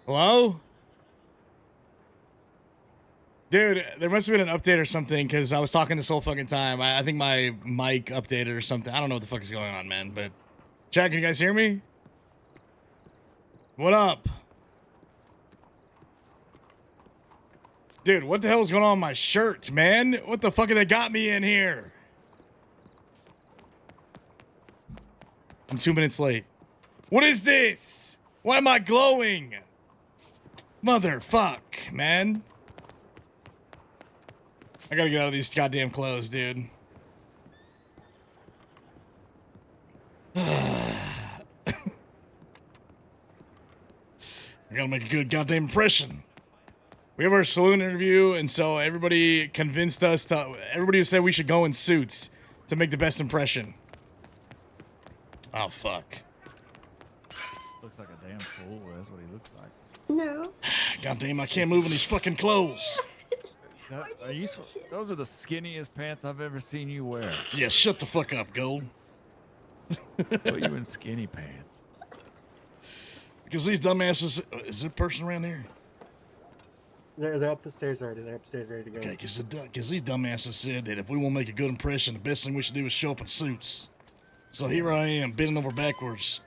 Hello? Dude, there must have been an update or something because I was talking this whole fucking time. I think my mic updated or something. I don't know what the fuck is going on, man. But chat, can you guys hear me? What up? Dude, what the hell is going on with my shirt, man? What the fuck have they got me in here? I'm 2 minutes late. What is this? Why am I glowing? Motherfuck, man. I gotta get out of these goddamn clothes, dude. I gotta make a good goddamn impression. We have our saloon interview, and so everybody convinced us to. Everybody said we should go in suits to make the best impression. Oh fuck! Looks like a damn fool. That's what he looks like. No. Goddamn! I can't move in these fucking clothes. Those are the skinniest pants I've ever seen you wear. Yeah, shut the fuck up, Gold. Put you in skinny pants. Because these dumbasses. Is there a person around here? They're up the stairs already. They're upstairs ready to go. Okay, because these dumbasses said that if we want to make a good impression, the best thing we should do is show up in suits. So here I am, bending over backwards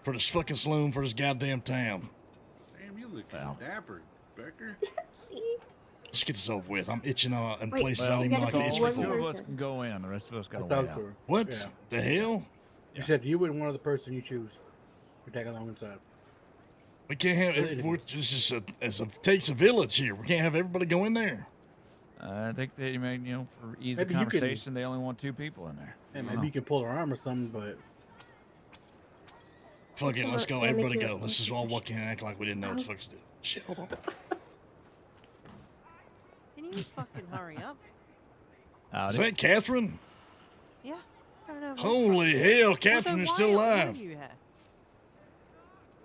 for this fucking saloon for this goddamn town. Damn, you look dapper, Becker. See? Let's get this over with. I'm itching in Wait, places I well, don't even know I can itch Two before. of us can go in. The rest of us got to I wait talked out. to her. What Yeah. the hell? You said you and one other person you choose. We take along inside. We can't have it. This is it takes a village here. We can't have everybody go in there. I think they made, for ease Maybe of you can- conversation, they only want 2 people in there. Hey, maybe you can pull her arm or something, but Fuck it, So let's go. let's make Everybody it- go. Let's just all walk in and act like we didn't know what the fuck's doing. Shit, hold on. Can you fucking hurry up? Is that Catherine? Yeah. I don't know. Holy hell, Also, Catherine is why still are all alive. of you here?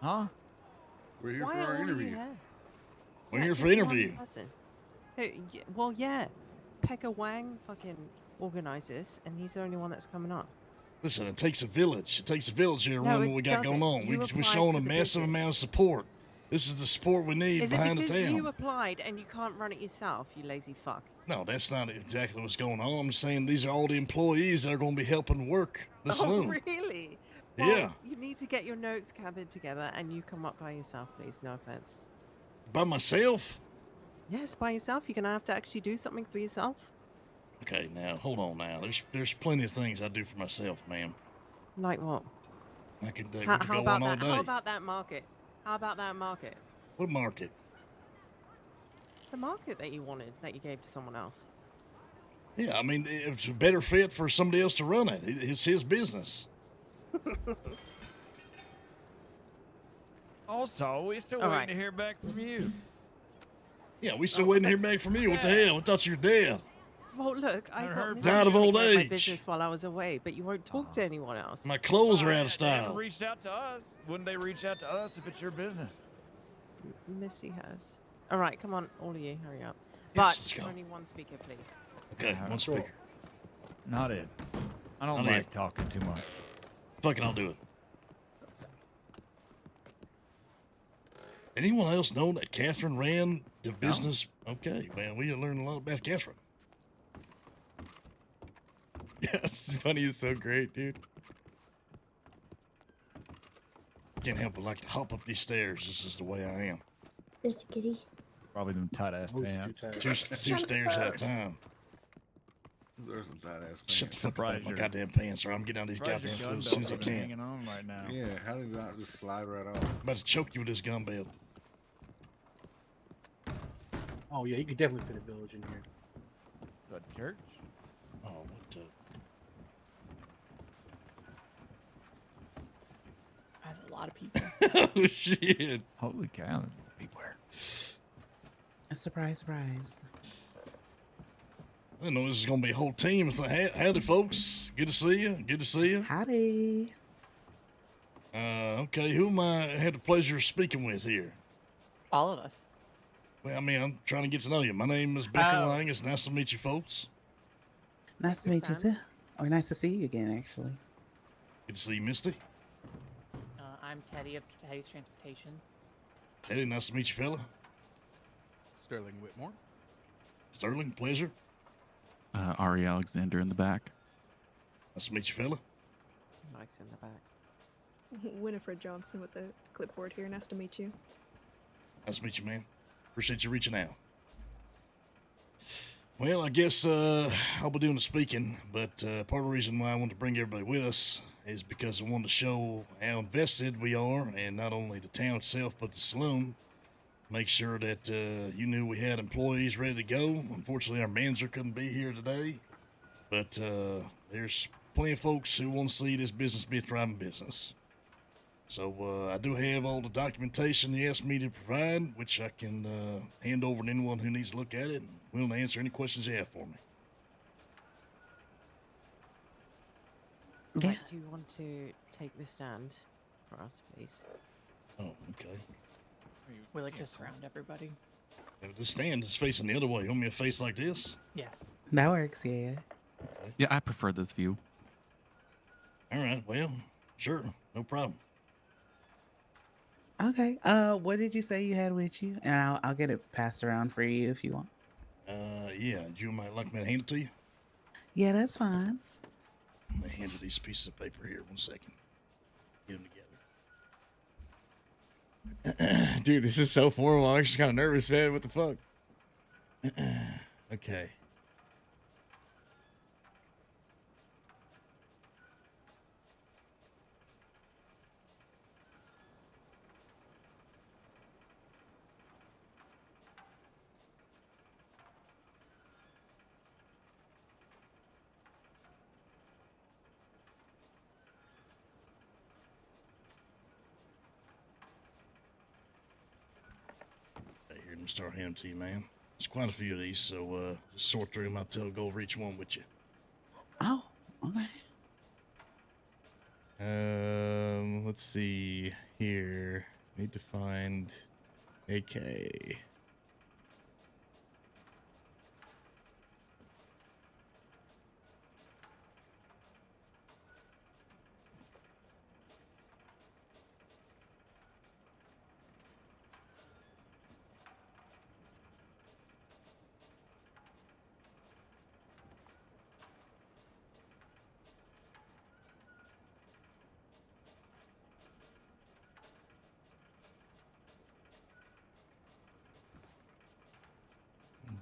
Huh? We're here Why for are our all of you interview. here? We're Yeah, here for just one interview. person. Well, yeah. Pekka Wang fucking organised this, and he's the only one that's coming up. Listen, it takes a village. It takes a village here to No, run it what we got going doesn't. on. You We're applied showing for a the massive business. amount of support. This is the support we need Is it behind the because town. you applied and you can't run it yourself, you lazy fuck? No, that's not exactly what's going on. I'm saying these are all the employees that are going to be helping work the saloon. Oh, really? Yeah. Well, you need to get your notes gathered together and you come up by yourself, please. No offense. By myself? Yes, by yourself. You're going to have to actually do something for yourself. Okay, now hold on. Now there's plenty of things I do for myself, ma'am. Like what? We could How go about on all that? day. How about that market? How about that market? What market? The market that you wanted, that you gave to someone else. Yeah, I mean it's a better fit for somebody else to run it. It's his business. Also, we're still All waiting right. to hear back from you. Yeah, we still waiting to hear back from you. What the hell? I thought you were dead. Well, look, I I got heard- Missy Died of taking old care of my age. business while I was away, but you won't talk to anyone else. My clothes are out of They haven't style. reached out to us. Wouldn't they reach out to us if it's your business? Missy has. All right, come on, all of you, hurry up. Yes, let's But go. only one speaker, please. Okay, one speaker. Not it. I don't Not like it. talking too much. Fuck it, I'll do it. Anyone else know that Catherine ran the business? Okay, man, we learned a lot about Catherine. Yeah, it's funny. It's so great, dude. Can't help but like to hop up these stairs. This is the way I am. There's a kitty. Probably them tight ass who's too pants. tired? Two stairs at a time. Those are some tight ass Shut the pants. fuck up Surprise about my your- goddamn pants, or I'm getting out of these Surprised goddamn your clothes as gun soon as I belt isn't can. hanging on right now. Yeah, how did it not just slide right off? I'm about to choke you with this gun belt. Oh yeah, you could definitely fit a village in here. It's a church? Oh, what the? That's a lot of people. Oh, shit. Holy cow. Beware. Surprise, surprise. I didn't know this was going to be a whole team. It's like, howdy, folks. Good to see you. Good to see you. Howdy. Okay, who am I had the pleasure of speaking with here? All of us. Well, I mean, I'm trying to get to know you. My name is Becker Oh. Lang. It's nice to meet you folks. Nice to meet you, Sam. too. Or nice to see you again, actually. Good to see you, Misty. I'm Teddy of Teddy's Transportation. Hey, nice to meet you, fella. Sterling Whitmore. Sterling, pleasure. Ari Alexander in the back. Nice to meet you, fella. Mike's in the back. Winifred Johnson with the clipboard here. Nice to meet you. Nice to meet you, man. Appreciate you reaching out. Well, I guess I'll be doing the speaking, but part of the reason why I wanted to bring everybody with us is because I wanted to show how invested we are, and not only the town itself, but the saloon. Make sure that you knew we had employees ready to go. Unfortunately, our manager couldn't be here today, but there's plenty of folks who want to see this business be a thriving business. So I do have all the documentation he asked me to provide, which I can hand over to anyone who needs to look at it. Willing to answer any questions you have for me. Yeah. Right, do you want to take this stand for us, please? Oh, okay. We like to surround everybody. If the stand is facing the other way, you want me to face like this? Yes. That works, yeah. Okay. Yeah, I prefer this view. All right, well, sure, no problem. Okay. What did you say you had with you? And I'll get it passed around for you if you want. Yeah, do you might like me to hand it to you? Yeah, that's fine. I'm gonna hand you these pieces of paper here. 1 second. Get them together. Dude, this is so formal. I'm actually kind of nervous, man. What the fuck? Okay. Okay, here, let me start handing them to you, man. There's quite a few of these, so just sort through them. I'll go over each one with you. Oh, okay. Let's see here. Need to find AK.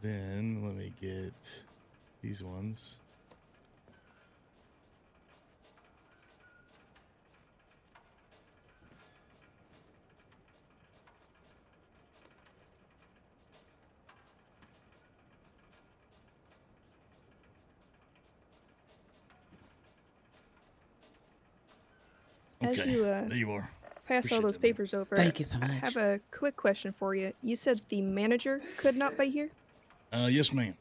Then let me get these ones. As Okay, you there you are. pass all Appreciate those that, man. papers over, Thank you so I much. have a quick question for you. You said the manager could not be here? Yes, ma'am.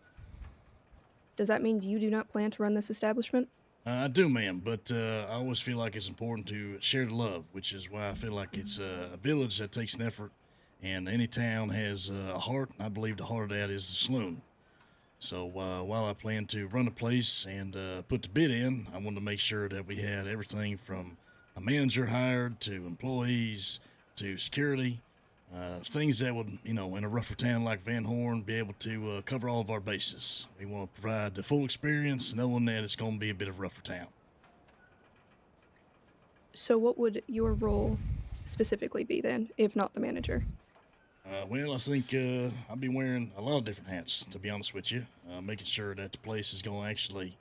Does that mean you do not plan to run this establishment? I do, ma'am, but I always feel like it's important to share the love, which is why I feel like it's a village that takes an effort, and any town has a heart, and I believe the heart of that is the saloon. So while I plan to run the place and put the bid in, I wanted to make sure that we had everything from a manager hired to employees to security, things that would, in a rougher town like Van Horn, be able to cover all of our bases. We want to provide the full experience, knowing that it's going to be a bit of a rougher town. So what would your role specifically be then, if not the manager? Well, I think I'll be wearing a lot of different hats, to be honest with you. Making sure that the place is going to actually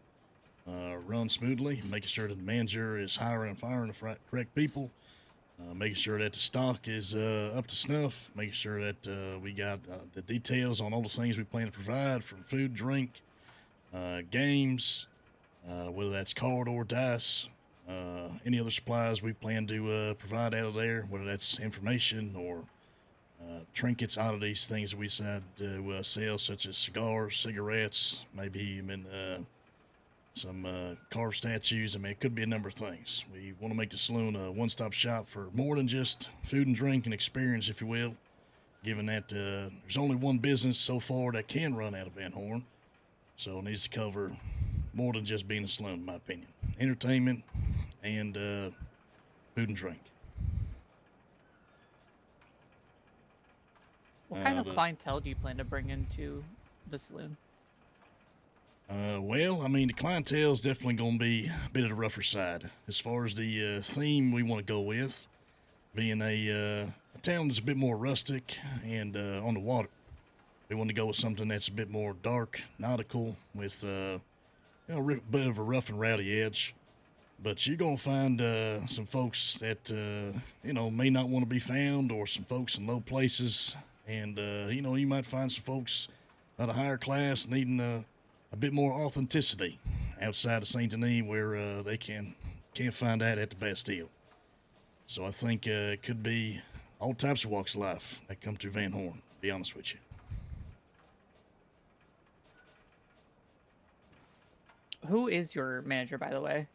run smoothly, making sure that the manager is hiring and firing the correct people, making sure that the stock is up to snuff, making sure that we got the details on all the things we plan to provide, from food, drink, games, whether that's card or dice, any other supplies we plan to provide out of there, whether that's information or trinkets, oddities, things that we decide to sell, such as cigars, cigarettes, maybe even some carved statues. I mean, it could be a number of things. We want to make the saloon a one-stop shop for more than just food and drink and experience, if you will, given that there's only one business so far that can run out of Van Horn, so it needs to cover more than just being a saloon, in my opinion. Entertainment and food and drink. What kind of the- clientele do you plan to bring into the saloon? Well, I mean, the clientele is definitely going to be a bit of the rougher side. As far as the theme we want to go with, being a town that's a bit more rustic and on the water, we want to go with something that's a bit more dark, nautical, with bit of a rough and rowdy edge. But you're going to find some folks that may not want to be found, or some folks in low places, and you might find some folks at a higher class needing a bit more authenticity outside of Saint Denis, where they can't find that at the Bastille. So I think it could be all types of walks of life that come through Van Horn, to be honest with you. Who is your manager, by the way?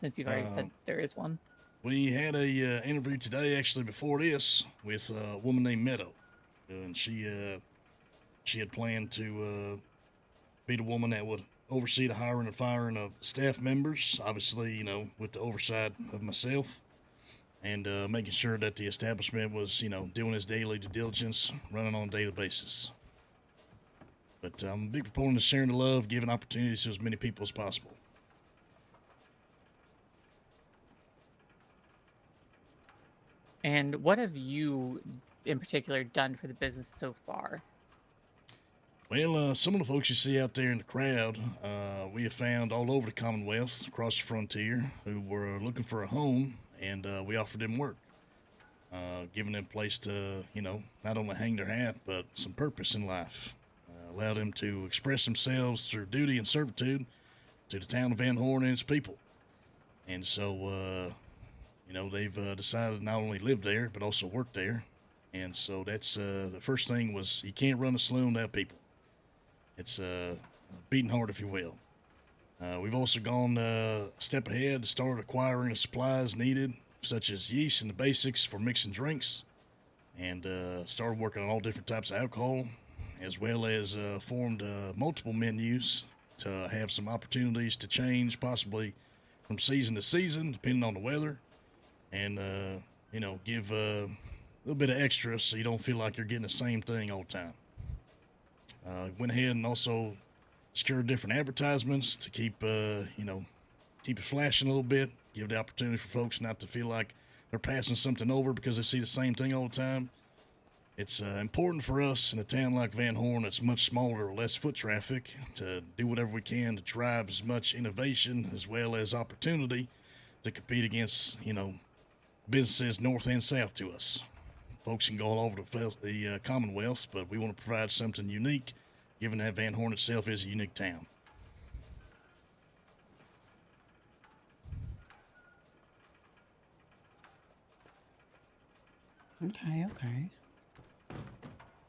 Since you've already said there is one. We had a interview today, actually, before this, with a woman named Meadow, and she had planned to be the woman that would oversee the hiring and firing of staff members, obviously, with the oversight of myself, and making sure that the establishment was, doing its daily due diligence, running on a daily basis. But I'm a big proponent of sharing the love, giving opportunities to as many people as possible. And what have you, in particular, done for the business so far? Well, some of the folks you see out there in the crowd, we have found all over the Commonwealth, across the frontier, who were looking for a home, and we offered them work, giving them a place to, not only hang their hat, but some purpose in life. Allow them to express themselves through duty and servitude to the town of Van Horn and its people. And so, they've decided to not only live there, but also work there. And so that's the first thing was you can't run a saloon without people. It's a beating heart, if you will. We've also gone a step ahead to start acquiring the supplies needed, such as yeast and the basics for mixing drinks, and started working on all different types of alcohol, as well as formed multiple menus to have some opportunities to change possibly from season to season, depending on the weather, and, give a little bit of extra so you don't feel like you're getting the same thing all the time. Went ahead and also secured different advertisements to keep it flashing a little bit, give the opportunity for folks not to feel like they're passing something over because they see the same thing all the time. It's important for us in a town like Van Horn that's much smaller, less foot traffic, to do whatever we can to drive as much innovation as well as opportunity to compete against, businesses north and south to us. Folks can go all over the Commonwealth, but we want to provide something unique, given that Van Horn itself is a unique town. Okay.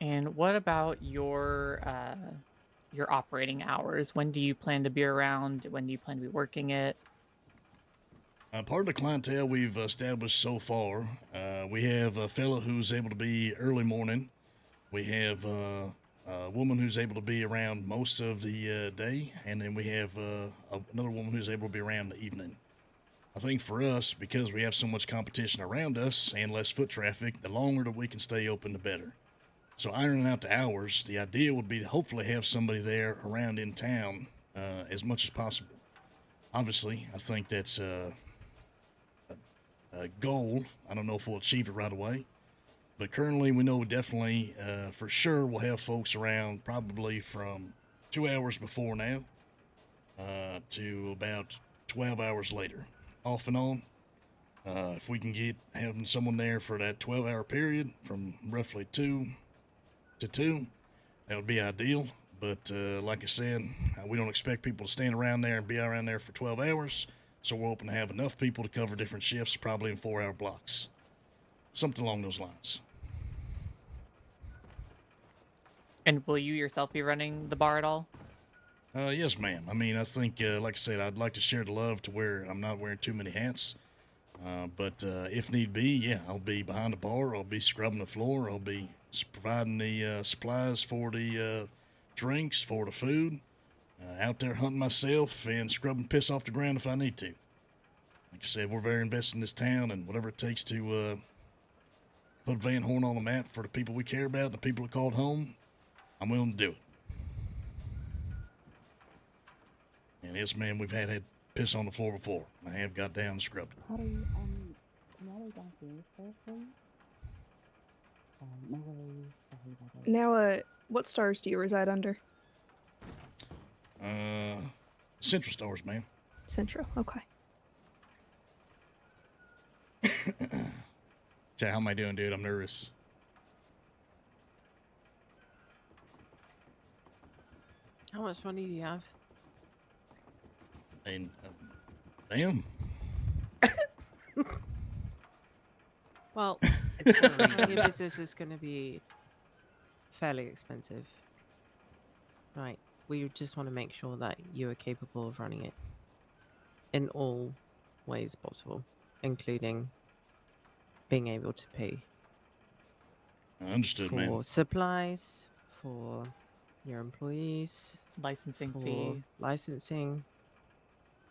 And what about your operating hours? When do you plan to be around? When do you plan to be working it? Part of the clientele we've established so far, we have a fellow who's able to be early morning. We have a woman who's able to be around most of the day, and then we have another woman who's able to be around the evening. I think for us, because we have so much competition around us and less foot traffic, the longer that we can stay open, the better. So ironing out the hours, the idea would be to hopefully have somebody there around in town as much as possible. Obviously, I think that's a goal. I don't know if we'll achieve it right away, but currently we know definitely for sure we'll have folks around probably from 2 hours before now to about 12 hours later, off and on. If we can get having someone there for that 12-hour period from roughly 2 to 2, that would be ideal. But like I said, we don't expect people to stand around there and be around there for 12 hours. So we're hoping to have enough people to cover different shifts, probably in 4-hour blocks. Something along those lines. And will you yourself be running the bar at all? Yes, ma'am. I mean, I think, like I said, I'd like to share the love to where I'm not wearing too many hats. But if need be, yeah, I'll be behind the bar. I'll be scrubbing the floor. I'll be providing the supplies for the drinks, for the food. Out there hunting myself and scrubbing piss off the ground if I need to. Like I said, we're very invested in this town, and whatever it takes to put Van Horn on the map for the people we care about, the people that called home, I'm willing to do it. And yes, man, we've had piss on the floor before. I have got down and scrubbed it. How do you, now we don't do this person. No worries. Sorry about that. Now, what stars do you reside under? Central Stars, man. Central. Okay. Chad, how am I doing, dude? I'm nervous. How much money do you have? And damn. Well, running your business is going to be fairly expensive. Right. We just want to make sure that you are capable of running it in all ways possible, including being able to pay Understood, for man. supplies, for your employees, Licensing for fee. licensing.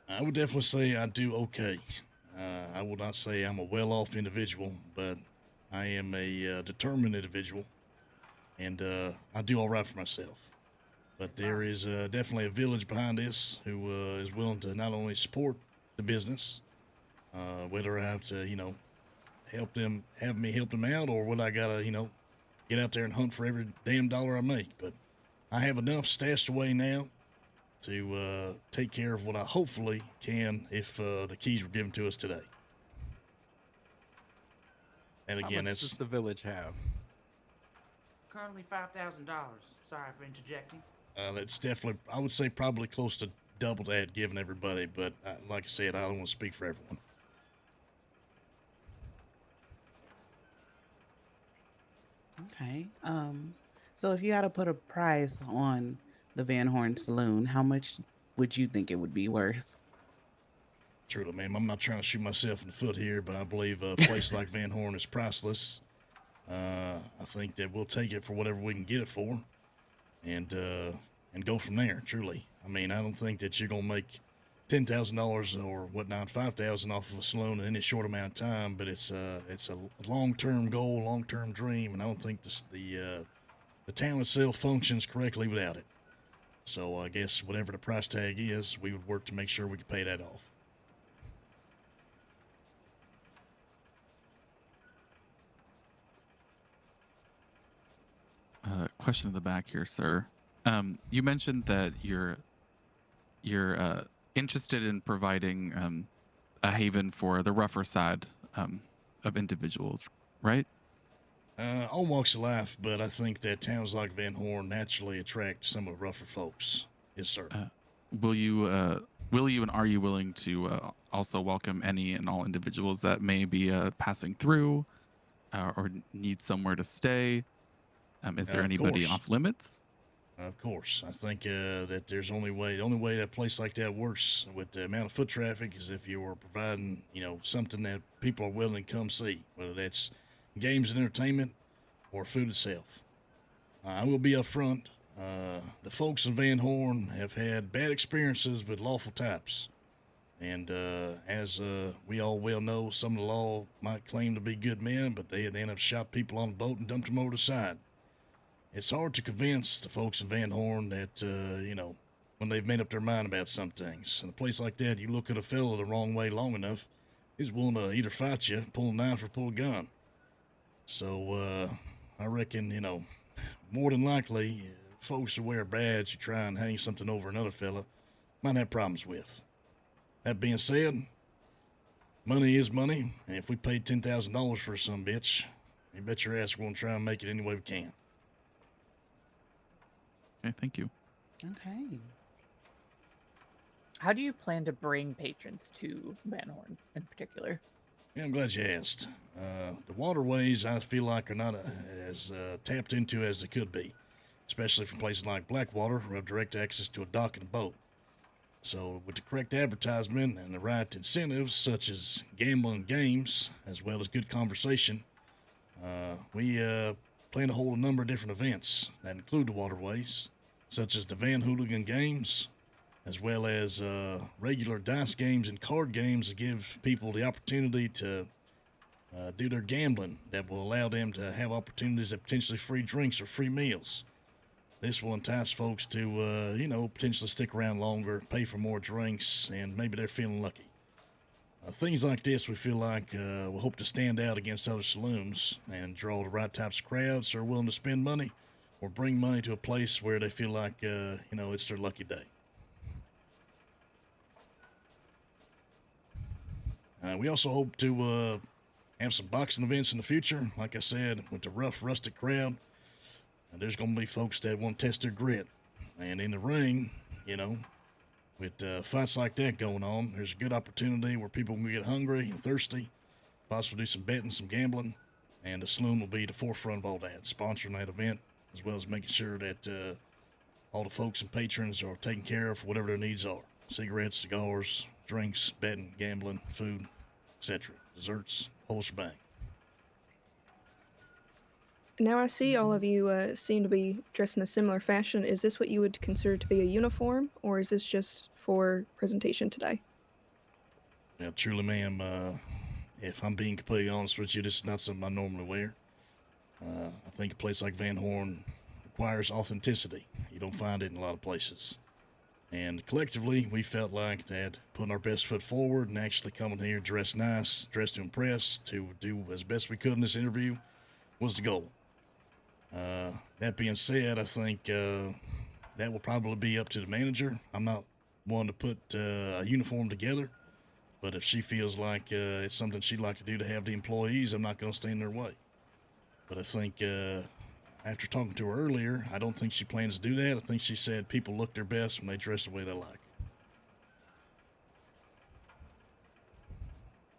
I would definitely say I do okay. I will not say I'm a well-off individual, but I am a determined individual, and I do all right for myself. But there is definitely a village behind this who is willing to not only support the business, whether I have to, have me help them out, or whether I gotta, get out there and hunt for every damn dollar I make. But I have enough stashed away now to take care of what I hopefully can if the keys were given to us today. And How again, much does that's the village have? Currently $5,000. Sorry for interjecting. it's definitely, I would say, probably close to double that given everybody. But like I said, I don't want to speak for everyone. Okay. So if you had to put a price on the Van Horn Saloon, how much would you think it would be worth? Truly, ma'am, I'm not trying to shoot myself in the foot here, but I believe a place like Van Horn is priceless. I think that we'll take it for whatever we can get it for, and go from there. Truly, I mean, I don't think that you're gonna make $10,000 or whatnot, $5,000 off of a saloon in any short amount of time. But it's a long-term goal, long-term dream, and I don't think the town itself functions correctly without it. So I guess whatever the price tag is, we would work to make sure we could pay that off. Question in the back here, sir. You mentioned that you're interested in providing a haven for the rougher side of individuals, right? All walks of life, but I think that towns like Van Horn naturally attract some of the rougher folks. Yes, sir. Will you and are you willing to also welcome any and all individuals that may be passing through or need somewhere to stay? Is there Of anybody course. off limits? Of course. I think that there's the only way that a place like that works with the amount of foot traffic is if you are providing, something that people are willing to come see, whether that's games and entertainment or food itself. I will be upfront. The folks in Van Horn have had bad experiences with lawful types. And as we all well know, some of the law might claim to be good men, but they end up shot people on a boat and dumped them over the side. It's hard to convince the folks in Van Horn that, when they've made up their mind about some things. In a place like that, you look at a fella the wrong way long enough, he's willing to either fight you, pull a knife, or pull a gun. So, I reckon, more than likely, folks who wear a badge who try and hang something over another fella might have problems with. That being said, money is money, and if we paid $10,000 for some bitch, you bet your ass we're going to try and make it any way we can. Okay, thank you. Okay. How do you plan to bring patrons to Van Horn in particular? Yeah, I'm glad you asked. The waterways, I feel like, are not as tapped into as they could be, especially from places like Blackwater, who have direct access to a dock and a boat. So, with the correct advertisement and the right incentives, such as gambling and games, as well as good conversation, we plan to hold a number of different events that include the waterways, such as the Van Hooligan Games, as well as regular dice games and card games that give people the opportunity to do their gambling that will allow them to have opportunities at potentially free drinks or free meals. This will entice folks to, potentially stick around longer, pay for more drinks, and maybe they're feeling lucky. Things like this, we feel like we'll hope to stand out against other saloons and draw the right types of crowds who are willing to spend money or bring money to a place where they feel like, it's their lucky day. We also hope to have some boxing events in the future. Like I said, with the rough, rustic crowd, there's going to be folks that want to test their grit. And in the ring, with fights like that going on, there's a good opportunity where people can get hungry and thirsty, possibly do some betting, some gambling, and the saloon will be the forefront of all that, sponsoring that event, as well as making sure that all the folks and patrons are taken care of for whatever their needs are. Cigarettes, cigars, drinks, betting, gambling, food, etc. Desserts, whole shebang. Now I see all of you seem to be dressed in a similar fashion. Is this what you would consider to be a uniform, or is this just for presentation today? Yeah, truly, ma'am. If I'm being completely honest with you, this is not something I normally wear. I think a place like Van Horn requires authenticity. You don't find it in a lot of places. And collectively, we felt like that putting our best foot forward and actually coming here dressed nice, dressed to impress, to do as best we could in this interview was the goal. That being said, I think that will probably be up to the manager. I'm not one to put a uniform together, but if she feels like it's something she'd like to do to have the employees, I'm not going to stand in their way. But I think after talking to her earlier, I don't think she plans to do that. I think she said people look their best when they dress the way they like.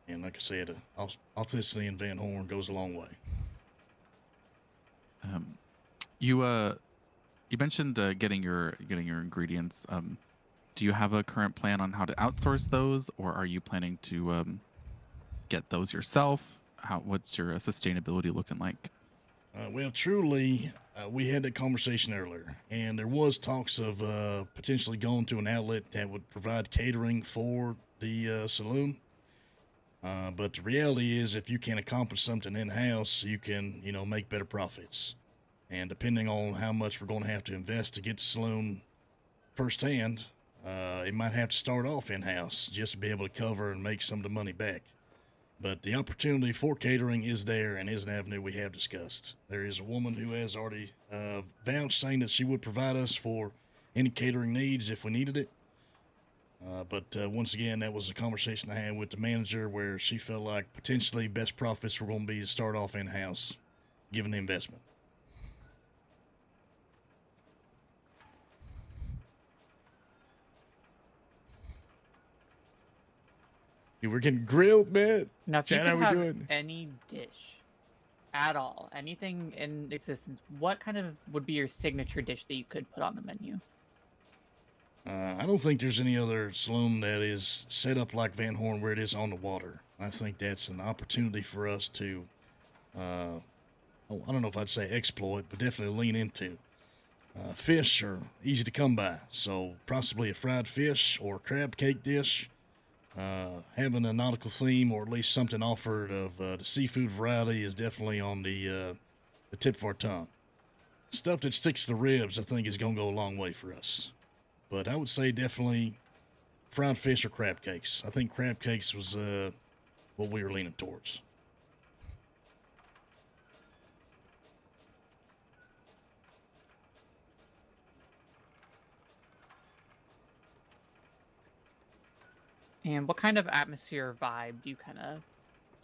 And like I said, authenticity in Van Horn goes a long way. You mentioned getting your ingredients. Do you have a current plan on how to outsource those, or are you planning to get those yourself? What's your sustainability looking like? Well, truly, we had that conversation earlier, and there was talks of potentially going to an outlet that would provide catering for the saloon. But the reality is, if you can accomplish something in-house, you can, make better profits. And depending on how much we're going to have to invest to get the saloon firsthand, it might have to start off in-house just to be able to cover and make some of the money back. But the opportunity for catering is there and is an avenue we have discussed. There is a woman who has already vouched, saying that she would provide us for any catering needs if we needed it. But once again, that was a conversation I had with the manager where she felt like potentially best profits were going to be to start off in-house, given the investment. Dude, we're getting grilled, man. Now, if you Chad, could how we have doing? any dish at all, anything in existence, what kind of would be your signature dish that you could put on the menu? I don't think there's any other saloon that is set up like Van Horn where it is on the water. I think that's an opportunity for us to, I don't know if I'd say exploit, but definitely lean into. Fish are easy to come by, so possibly a fried fish or a crab cake dish. Having a nautical theme or at least something offered of the seafood variety is definitely on the tip of our tongue. Stuff that sticks to the ribs, I think, is going to go a long way for us. But I would say definitely fried fish or crab cakes. I think crab cakes was what we were leaning towards. And what kind of atmosphere or vibe do you kind of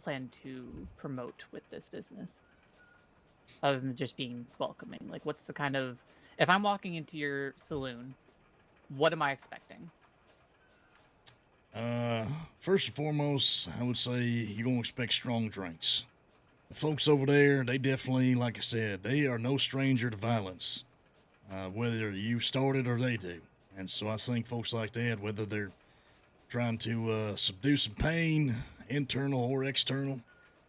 plan to promote with this business? Other than just being welcoming. Like, what's the kind of... If I'm walking into your saloon, what am I expecting? First and foremost, I would say you're going to expect strong drinks. The folks over there, they definitely, like I said, they are no stranger to violence, whether you start it or they do. And so I think folks like that, whether they're trying to subdue some pain, internal or external,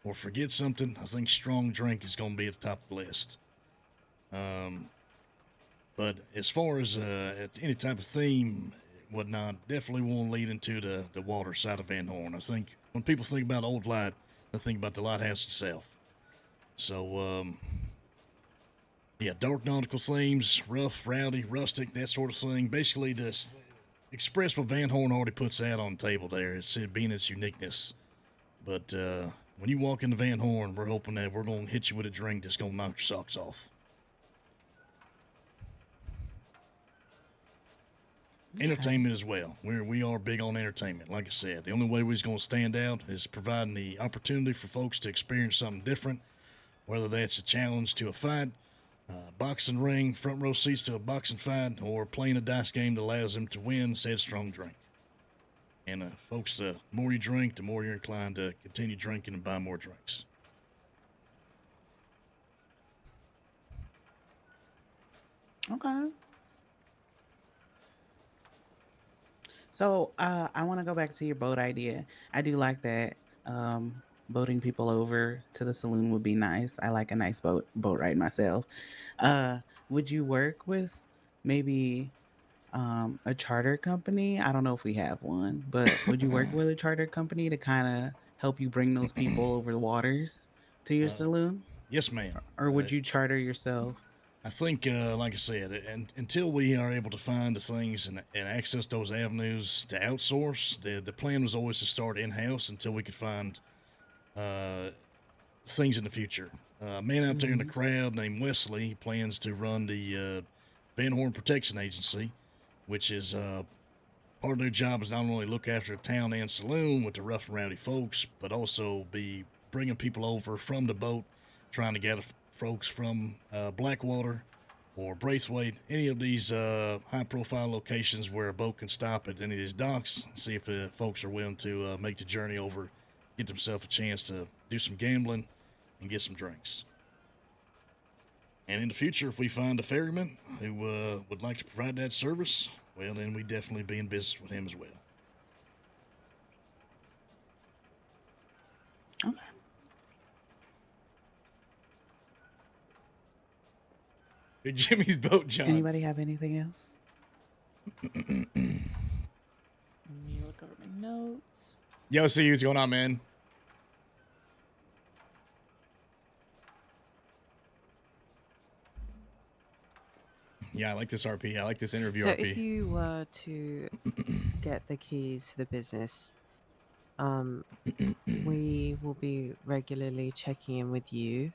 or forget something, I think strong drink is going to be at the top of the list. But as far as any type of theme, whatnot, definitely won't lead into the water side of Van Horn. I think when people think about Old Light, think about the lighthouse itself. So, yeah, dark nautical themes, rough, rowdy, rustic, that sort of thing. Basically, just express what Van Horn already puts out on the table there. It's it being its uniqueness. But when you walk into Van Horn, we're hoping that we're going to hit you with a drink that's going to knock your socks off. Entertainment as well. We are big on entertainment. Like I said, the only way we're going to stand out is providing the opportunity for folks to experience something different, whether that's a challenge to a fight, boxing ring, front row seats to a boxing fight, or playing a dice game that allows them to win said strong drink. And folks, the more you drink, the more you're inclined to continue drinking and buy more drinks. Okay. So I want to go back to your boat idea. I do like that. Boating people over to the saloon would be nice. I like a nice boat ride myself. Would you work with maybe a charter company? I don't know if we have one, but would you work with a charter company to kind of help you bring those people over the waters to your saloon? Yes, ma'am. Or would you charter yourself? I think, like I said, and until we are able to find the things and access those avenues to outsource, the plan was always to start in-house until we could find things in the future. A man out there in the crowd named Wesley plans to run the Van Horn Protection Agency, which is part of their job is not only look after the town and saloon with the rough and rowdy folks, but also be bringing people over from the boat, trying to gather folks from Blackwater or Braithwaite, any of these high-profile locations where a boat can stop at any of these docks, see if folks are willing to make the journey over, get themselves a chance to do some gambling and get some drinks. And in the future, if we find a ferryman who would like to provide that service, well, then we'd definitely be in business with him as well. Okay. Jimmy's Boat Johns. Anybody have anything else? Let me look over my notes. Yo, see what's going on, man. Yeah, I like this RP. I like this interview So RP. if you were to get the keys to the business, we will be regularly checking in with you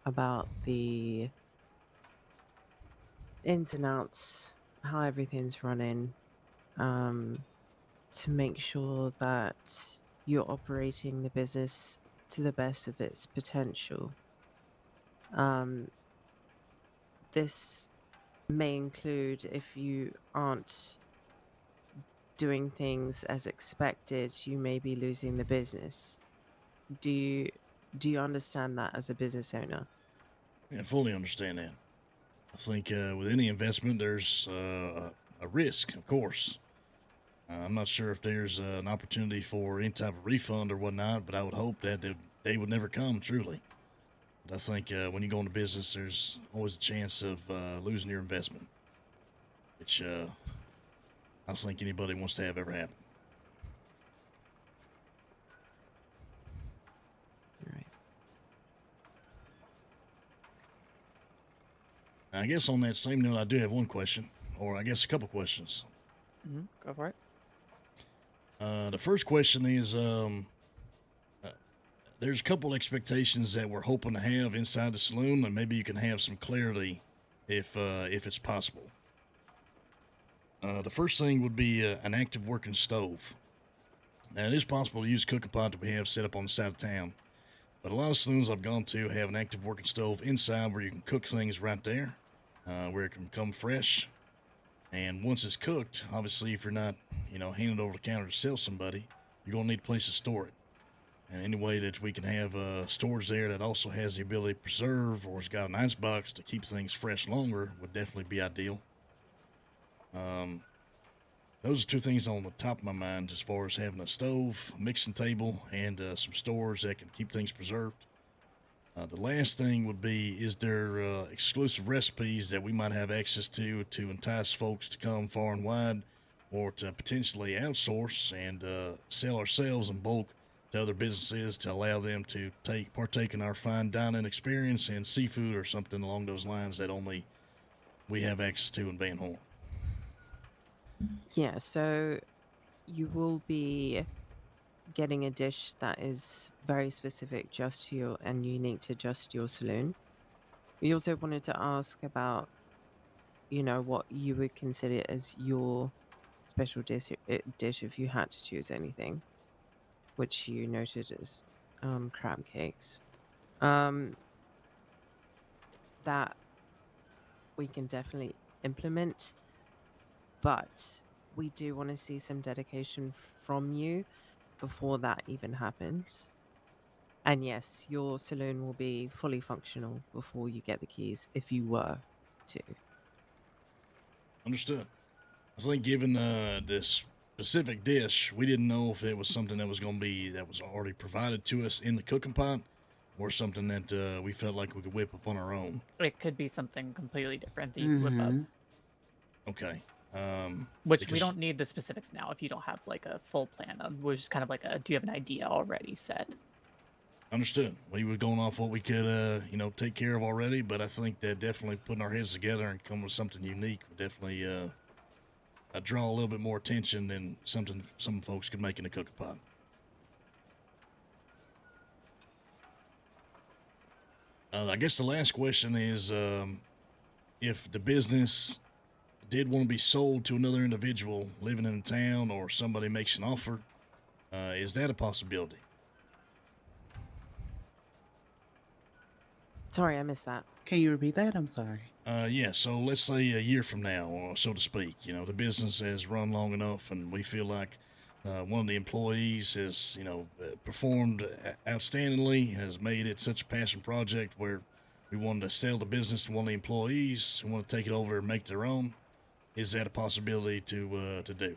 about the ins and outs, how everything's running, to make sure that you're operating the business to the best of its potential. This may include if you aren't doing things as expected, you may be losing the business. Do you understand that as a business owner? Yeah, I fully understand that. I think with any investment, there's a risk, of course. I'm not sure if there's an opportunity for any type of refund or whatnot, but I would hope that they would never come, truly. But I think when you go into business, there's always a chance of losing your investment, which I don't think anybody wants to have ever happen. All right. I guess on that same note, I do have one question, or I guess a couple questions. Go for it. The first question is, there's a couple expectations that we're hoping to have inside the saloon, and maybe you can have some clarity if it's possible. The first thing would be an active working stove. Now, it is possible to use a cooking pot that we have set up on the side of town, but a lot of saloons I've gone to have an active working stove inside where you can cook things right there, where it can become fresh. And once it's cooked, obviously, if you're not, handing it over the counter to sell somebody, you're going to need a place to store it. And any way that we can have storage there that also has the ability to preserve or has got an ice box to keep things fresh longer would definitely be ideal. Those are two things on the top of my mind as far as having a stove, mixing table, and some storage that can keep things preserved. The last thing would be, is there exclusive recipes that we might have access to entice folks to come far and wide, or to potentially outsource and sell ourselves in bulk to other businesses to allow them to partake in our fine dining experience and seafood or something along those lines that only we have access to in Van Horn. Yeah, so you will be getting a dish that is very specific just to your and unique to just your saloon. We also wanted to ask about, what you would consider as your special dish if you had to choose anything, which you noted as crab cakes. Um, that we can definitely implement, but we do want to see some dedication from you before that even happens. And yes, your saloon will be fully functional before you get the keys if you were to. Understood. I think given this specific dish, we didn't know if it was something that was already provided to us in the cooking pot, or something that we felt like we could whip up on our own. It could be something completely different that you can whip up. Okay. Which we don't need the specifics now if you don't have like a full plan of. We're just kind of like do you have an idea already set? Understood. We were going off what we could, take care of already, but I think that definitely putting our heads together and coming with something unique would definitely draw a little bit more attention than something some folks could make in a cooking pot. I guess the last question is if the business did want to be sold to another individual living in the town, or somebody makes an offer, is that a possibility? Sorry, I missed that. Can you repeat that? I'm sorry. Yeah, so let's say a year from now, or so to speak, the business has run long enough and we feel like one of the employees has, performed outstandingly, has made it such a passion project where we wanted to sell the business to one of the employees who want to take it over and make it their own. Is that a possibility to do?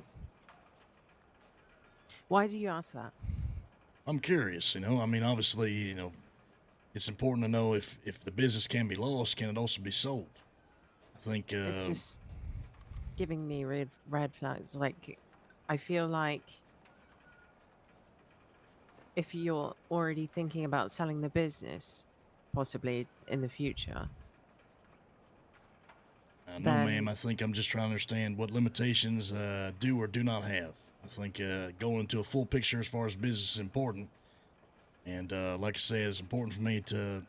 Why do you ask that? I'm curious, obviously, it's important to know if the business can be lost, can it also be sold? I think It's just giving me red flags. Like, I feel like if you're already thinking about selling the business, possibly in the future. No, ma'am. I think I'm just trying to understand what limitations do or do not have. I think going into a full picture as far as business is important. And like I said, it's important for me to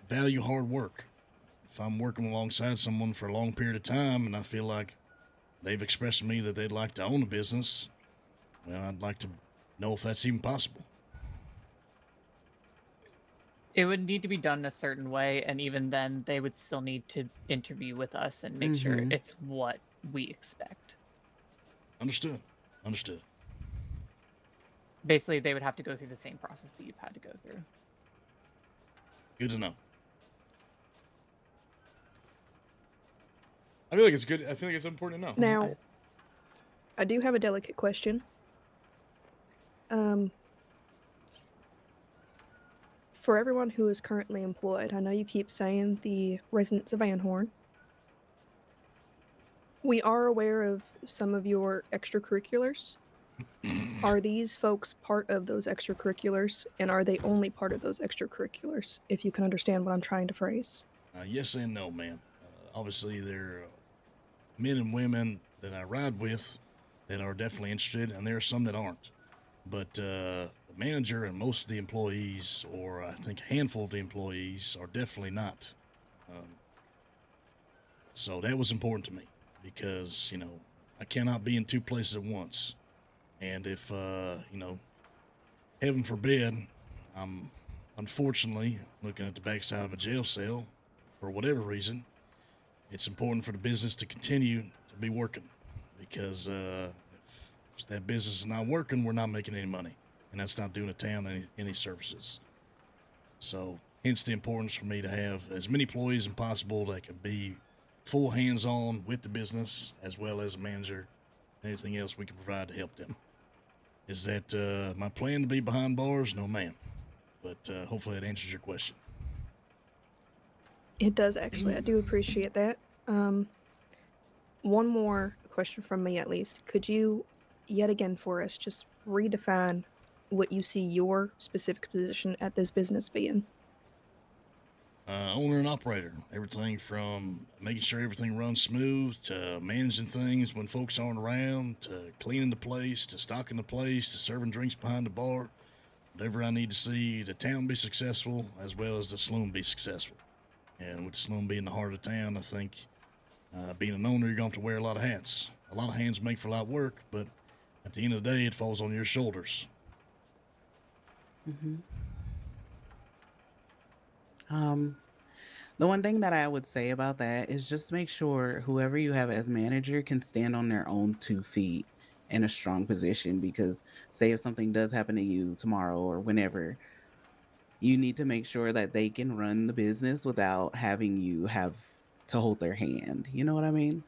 value hard work. If I'm working alongside someone for a long period of time and I feel like they've expressed to me that they'd like to own a business, well, I'd like to know if that's even possible. It would need to be done a certain way, and even then, they would still need to interview with us and make sure it's what we expect. Understood. Basically, they would have to go through the same process that you've had to go through. Good to know. I feel like it's good. I feel like it's important to know. Now, I do have a delicate question. For everyone who is currently employed, I know you keep saying the residents of Van Horn. We are aware of some of your extracurriculars. Are these folks part of those extracurriculars, and are they only part of those extracurriculars, if you can understand what I'm trying to phrase? Yes and no, ma'am. Obviously, there are men and women that I ride with that are definitely interested, and there are some that aren't. But the manager and most of the employees, or I think a handful of the employees, are definitely not. So that was important to me because, I cannot be in two places at once. And if, heaven forbid, I'm unfortunately looking at the backside of a jail cell for whatever reason, it's important for the business to continue to be working because if that business is not working, we're not making any money. And that's not doing the town any services. So hence the importance for me to have as many employees as possible that can be full hands-on with the business as well as a manager, anything else we can provide to help them. Is that my plan to be behind bars? No, ma'am. But hopefully that answers your question. It does, actually. I do appreciate that. One more question from me, at least. Could you, yet again for us, just redefine what you see your specific position at this business being. Owner and operator. Everything from making sure everything runs smooth to managing things when folks aren't around to cleaning the place to stocking the place to serving drinks behind the bar. Whatever I need to see the town be successful as well as the saloon be successful. And with the saloon being the heart of the town, I think being an owner, you're going to have to wear a lot of hats. A lot of hands make for a lot of work, but at the end of the day, it falls on your shoulders. Mm-hmm. The one thing that I would say about that is just make sure whoever you have as manager can stand on their own 2 feet in a strong position, because say if something does happen to you tomorrow or whenever, you need to make sure that they can run the business without having you have to hold their hand. You know what I mean?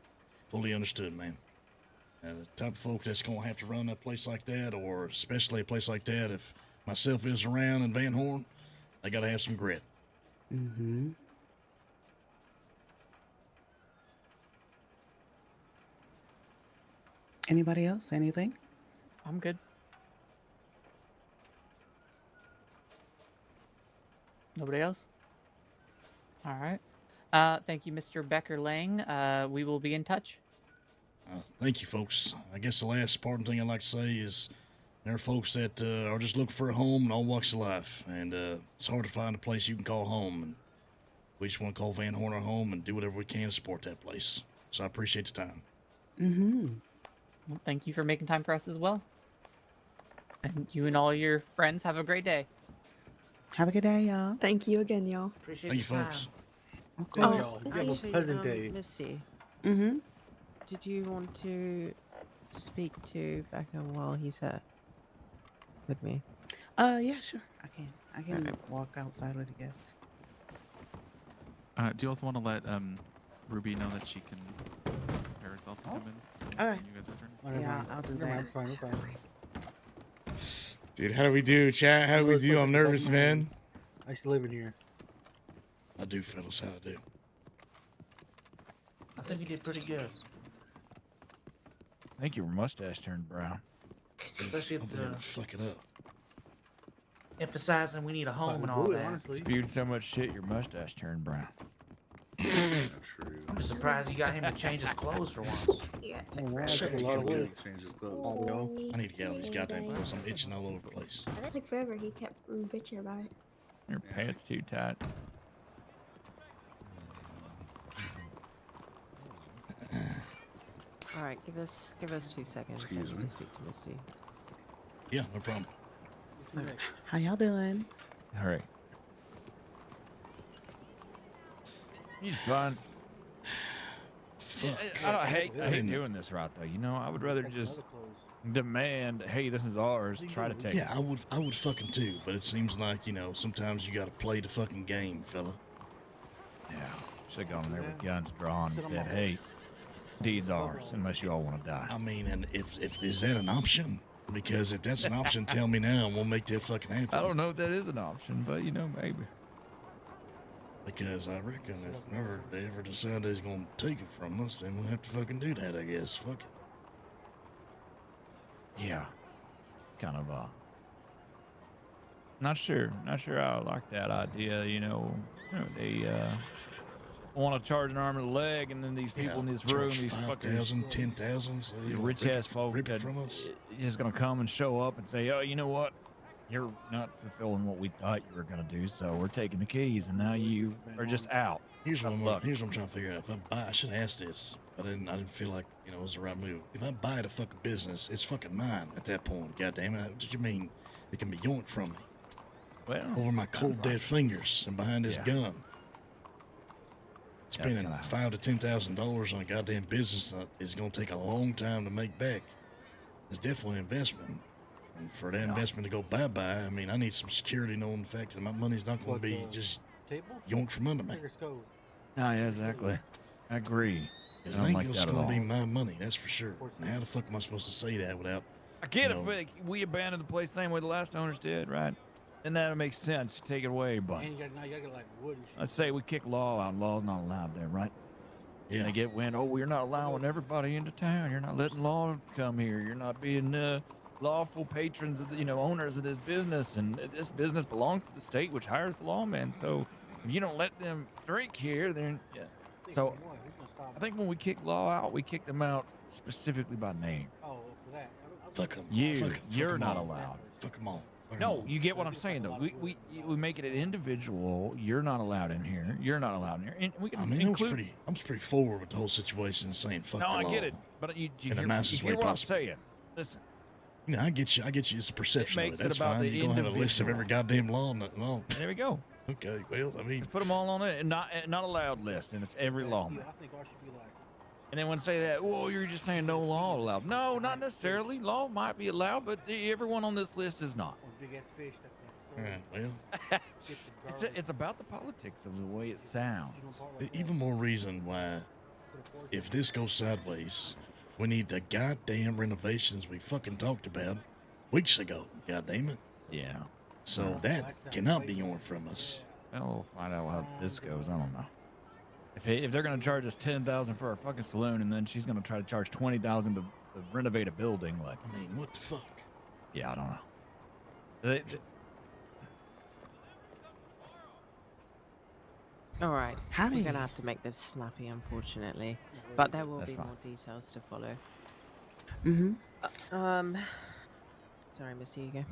Fully understood, man. The type of folk that's going to have to run a place like that, or especially a place like that, if myself is around in Van Horn, they got to have some grit. Mm-hmm. Anybody else? Anything? I'm good. Nobody else? All right. Thank you, Mr. Becker Lang. We will be in touch. Thank you, folks. I guess the last important thing I'd like to say is there are folks that are just looking for a home in all walks of life, and it's hard to find a place you can call home. And we just want to call Van Horn our home and do whatever we can to support that place. So I appreciate the time. Mm-hmm. Well, thank you for making time for us as well. And you and all your friends have a great day. Have a good day, y'all. Thank you again, y'all. Appreciate Thank you, your time. folks. Of Thank course. y'all. You have a pleasant day. Misty, Mm-hmm. did you want to speak to Becker while he's here with me? Yeah, sure. I can. I can Alright. walk outside with you. Do you also want to let Ruby know that she can prepare herself to come in Okay. when you guys return? Oh, never Yeah, mind. I'll do Never mind, that. I'm fine. I'm fine. Dude, how do we do, chat? How do we Looks do? like I'm a nervous, fucking man. I used to live in here. I do, fellas. How I do. I think you did pretty good. I think your mustache turned brown. Especially I'll at be able the to fuck it up. emphasizing we need a home and all Probably, that. honestly. Spewed so much shit, your mustache turned brown. Not true. I'm just surprised you got him to change his clothes for once. Yeah. Oh, wow, Shut took the a lot fuck of up. work. Change his clothes. Audio. I need to get out of these goddamn clothes. I'm itching all over the place. That took forever. He kept bitching about it. Your pants too tight. All right, give us 2 seconds. Excuse I need me. to speak to Misty. Yeah, no problem. How y'all doing? All right. He's fine. Fuck. I hate didn't- doing this right though. You know, I would rather Like just other clothes. demand, hey, this is ours. Try to take Yeah, it. I would fucking too, but it seems like, you know, sometimes you gotta play the fucking game, fella. Yeah. Should have gone in there with guns drawn Sit and on said, my hey, horse. deed's ours, unless you all want to die. I mean, and if is that an option? Because if that's an option, tell me now and we'll make that fucking happen. I don't know if that is an option, but you know, maybe. Because I reckon if never they ever decide they're gonna take it from us, then we'll have to fucking do that, I guess. Fuck it. Yeah. Kind of not sure I like that idea, you know. They want to charge an arm and a leg, and then these people in this room, charge these fuckers, 5,000, 10,000, so you rich rip ass folk rip it that from us. just gonna come and show up and say, oh, you know what? You're not fulfilling what we thought you were gonna do, so we're taking the keys, and now you are just out. Here's what Tough I'm luck. trying to figure out. If I buy, I should ask this, but I didn't feel like, you know, it was the right move. If I buy the fucking business, it's fucking mine at that point. God damn it. What did you mean? It can be yoinked from me. Well, Over my cold dead fingers and behind this Yeah. gun. Spending gonna happen. $5,000 to $10,000 on a goddamn business that is going to take a long time to make back. It's definitely an investment. And for that investment to go bye-bye, I mean, I need some security knowing the fact that my money's not going What, to be the just Table? yoinked from under me. Bigger stove. Oh, yeah, exactly. I agree. It I don't ain't like just that at going to be all. my money, that's for sure. And how the fuck am I supposed to say that without... I get you it. know, If we abandoned the place the same way the last owners did, right? Then that makes sense to take it away. But And you gotta get like wood and shit. let's say we kick law out. Law's not allowed there, right? Yeah. And they get wind. Oh, we're not allowing everybody into town. You're not letting law come here. You're not being lawful patrons of the, owners of this business, and this business belongs to the state, which hires the lawmen. So if you don't let them drink here, then yeah. So I think when we kicked Law out, we kicked them out specifically by name. Oh, for that. Fuck 'em. You're Fuck 'em not all. allowed. Fuck 'em all. Fuck 'em No, all. you get what I'm saying though. We make it an individual. You're not allowed in here. You're not allowed in here. And we can I mean, include. I'm pretty forward with the whole situation, saying fuck No, the I law. get it, but you in the hear, nicest you hear way what possible. I'm saying. Listen, You know, I get you. It's a perception of makes it. it That's about fine. the You don't have a list of individual. every goddamn law. No. there we go. Okay. Well, I mean, Just put them all on it, and not allowed list, and it's every lawman. I think ours should be like. And then when say that, well, you're just saying no law allowed. No, not necessarily. Law might be allowed, but everyone on this list is not. Big ass fish. well, It's about the politics of the way it sounds. even more reason why, if this goes sideways, we need the goddamn renovations we fucking talked about weeks ago. Goddamn it. Yeah. So that cannot be on from us. Well, we'll find out how this goes. I don't know. If they're gonna charge us $10,000 for our fucking saloon, and then she's gonna try to charge $20,000 to renovate a building, like, I mean, what the fuck? yeah, I don't know. All right. How do We're you- gonna have to make this snappy, unfortunately, but there will That's be fine. more details to follow. Mm-hmm. Sorry, Missy, you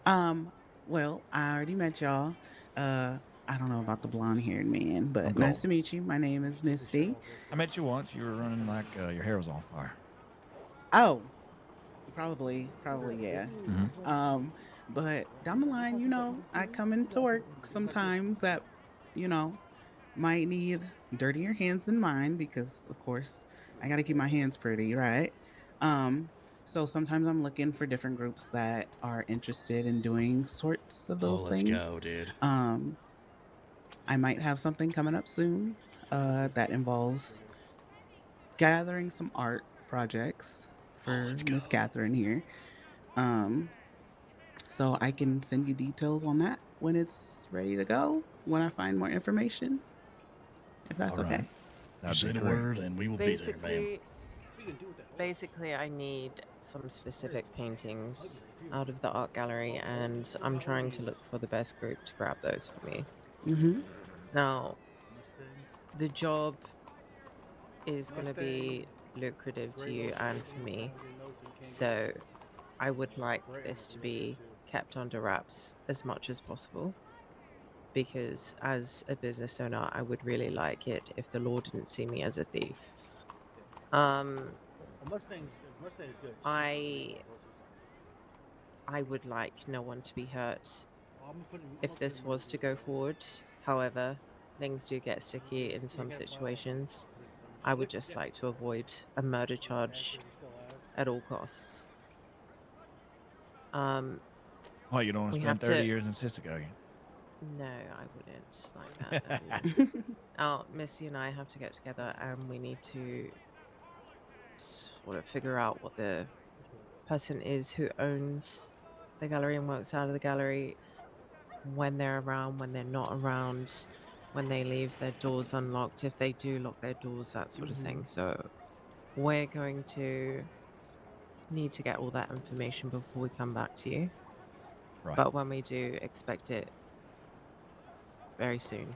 go. Well, I already met y'all. I don't know about the blonde-haired man, but I'm nice cool. to meet you. My name is Misty. I met you once. You were running like your hair was on fire. Oh, probably, yeah. Mm-hmm. But down the line, I come into work sometimes that, might need dirtier hands than mine because, of course, I got to keep my hands pretty, right? So sometimes I'm looking for different groups that are interested in doing sorts of those Let's things. go, dude. I might have something coming up soon that involves gathering some art projects for let's Miss go. Catherine here. So I can send you details on that when it's ready to go, when I find more information, if that's All right. okay. You say the word, and we will be there, man. Basically, I need some specific paintings out of the art gallery, and I'm trying to look for the best group to grab those for me. Mm-hmm. Now, the job is going to be lucrative to you and for me, so I would like this to be kept under wraps as much as possible, because as a business owner, I would really like it if the law didn't see me as a thief. Mustang's good. I would like no one to be hurt if this was to go forward. However, things do get sticky in some situations. I would just like to avoid a murder charge at all costs. Well, you don't want We to have spend 30 to- years in Sissegogue. No, I wouldn't like that. Now, Misty and I have to get together, and we need to sort of figure out what the person is who owns the gallery and works out of the gallery, when they're around, when they're not around, when they leave their doors unlocked, if they do lock their doors, that sort of thing. So we're going to need to get all that information before we come back to you. Right. But when we do, expect it very soon.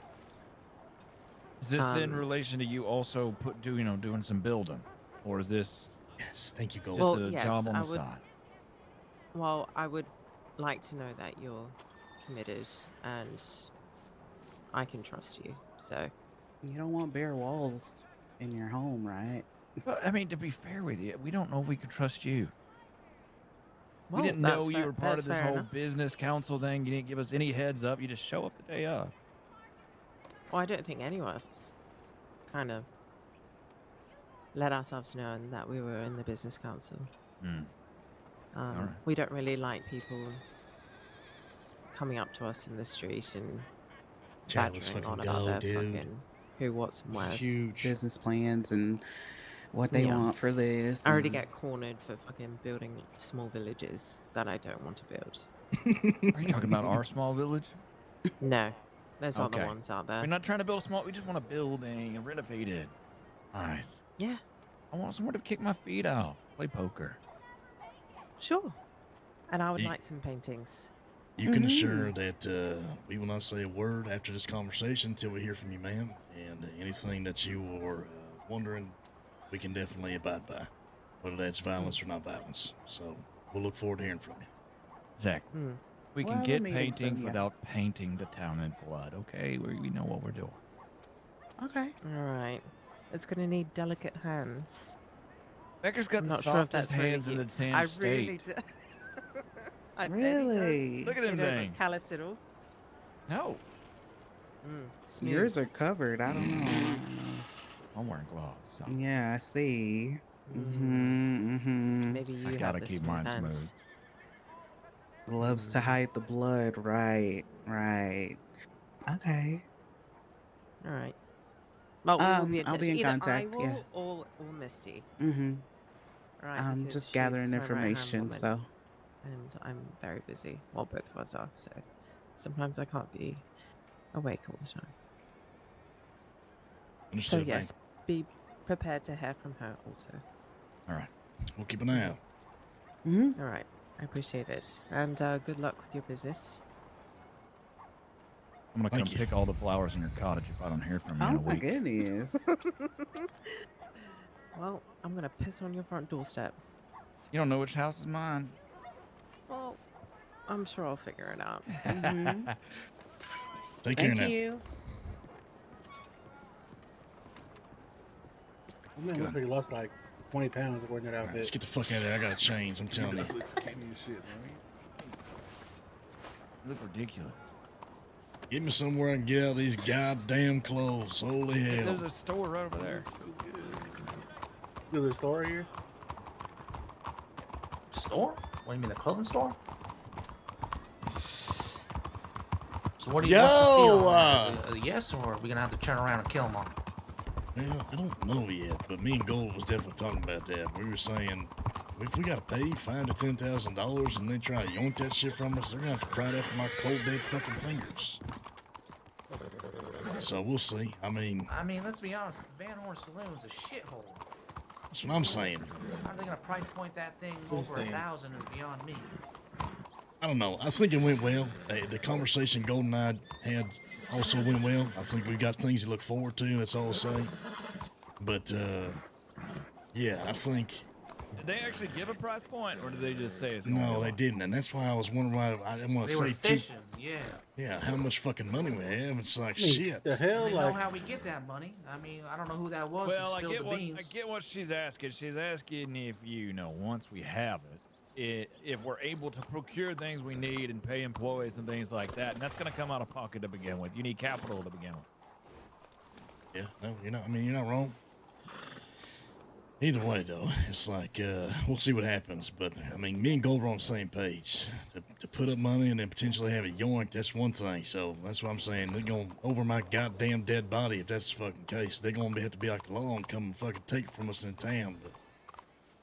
Is this in relation to you also doing some building, or is this Yes, thank you, just Gold. Well, a yes, job on I the would- side? Well, I would like to know that you're committed and I can trust you. So You don't want bare walls in your home, right? But I mean, to be fair with you, we don't know if we can trust you. Well, we didn't that's know you fair- were part that's of this fair whole enough. business council thing. You didn't give us any heads up. You just show up the day of. Well, I don't think any of us kind of let ourselves know that we were in the business council. Alright. We don't really like people coming up to us in the street and Yeah, let's battering fucking on about go, their dude. fucking who, what's, and This is where's. huge. Business plans and what they Yeah. want for this. I already and- get cornered for fucking building small villages that I don't want to build. Are you talking about our small village? No, there's other Okay. ones out there. We're not trying to build a small. We just want a building and renovate it. Nice. Yeah. I want somewhere to kick my feet out. Play poker. Sure. And I would Ye- like some paintings. You can assure that we will not say a word after this conversation until we hear from you, ma'am. And anything that you are wondering, we can definitely abide by, whether that's violence or not violence. So we'll look forward to hearing from you. Exactly. We We'll can have a get meeting soon, paintings yeah. without painting the town in blood, okay? We know what we're doing. Okay. All right. It's going to need delicate hands. Becker's got I'm the not sure if softest that's really hands in you. the damn I state. really do. I bet he does. Really? Look at They them don't look things. calloused at all. No. Smooth. Yours are covered. I don't know. I'm wearing gloves. So Yeah, I see. Maybe you I have gotta the keep smooth mine hands. smooth. Gloves to hide the blood. Right. Right. Okay. All right. Well, we will be in I'll touch. be in Either I contact. Yeah. will or Misty. Mm-hmm. All right. I'm Because just she's gathering my right-hand information. woman, So. and I'm very busy. Well, both of us are. So sometimes I can't be awake all the time. So Understood, yes, be prepared to hear from her also. All right. We'll keep an eye out. Mm-hmm. All right. I appreciate it. And good luck with your business. I'm gonna Thank come you. pick all the flowers in your cottage if I don't hear from you in Oh a my week. goodness. Well, I'm going to piss on your front doorstep. You don't know which house is mine. Well, I'm sure I'll figure it out. Mm-hmm. Take care Thank now. you. Man, looks like you lost like 20 pounds according to that All right, outfit. let's get the fuck out of there. I gotta change. I'm telling you. That looks skinny as shit, man. You look ridiculous. Get me somewhere I can get out of these goddamn clothes. Holy hell. There's a store right over there. So good. There's a store here? Store? What do you mean, the clothing store? So what do you? Yo, what's the deal on that? Yes, or are we gonna have to turn around and kill them all? Well, I don't know yet, but me and Gold was definitely talking about that. We were saying, if we gotta pay $5,000 to $10,000 and they try to yoink that shit from us, they're gonna have to pry that from our cold dead fucking fingers. So we'll see. I mean, let's be honest. Van Horn Saloon's a shithole. that's what I'm saying. How are they gonna price point that thing over 1,000 is beyond me. I don't know. I think it went well. The conversation Gold and I had also went well. I think we've got things to look forward to. That's all I'll say. But yeah, I think. Did they actually give a price point, or did they just say it's No, they didn't, and that's why I was wondering why I didn't want to They were say fishing, yeah. Yeah, how much fucking money we have? It's like I mean, shit. the hell, They like know how we get that money. I mean, I don't know who that was Well, who I spilled the beans. get what she's asking. She's asking if once we have it, if we're able to procure things we need and pay employees and things like that, and that's going to come out of pocket to begin with. You need capital to begin with. Yeah, no, you're not. I mean, you're not wrong. Either way, though, it's like we'll see what happens. But I mean, me and Gold are on the same page. To put up money and then potentially have it yoinked, that's one thing. So that's what I'm saying. They're going over my goddamn dead body if that's the fucking case. They're going to have to be like the law and come and fucking take it from us in town. But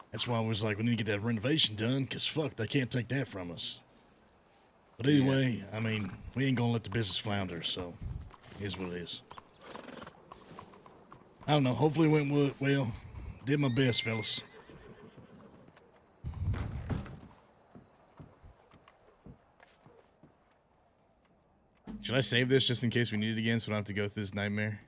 that's why I was like, we need to get that renovation done, because fuck, they can't take that from us. But either way, I mean, we ain't going to let the business flounder, so it is what it is. I don't know. Hopefully it went well. Did my best, fellas. Should I save this just in case we need it again so I don't have to go through this nightmare?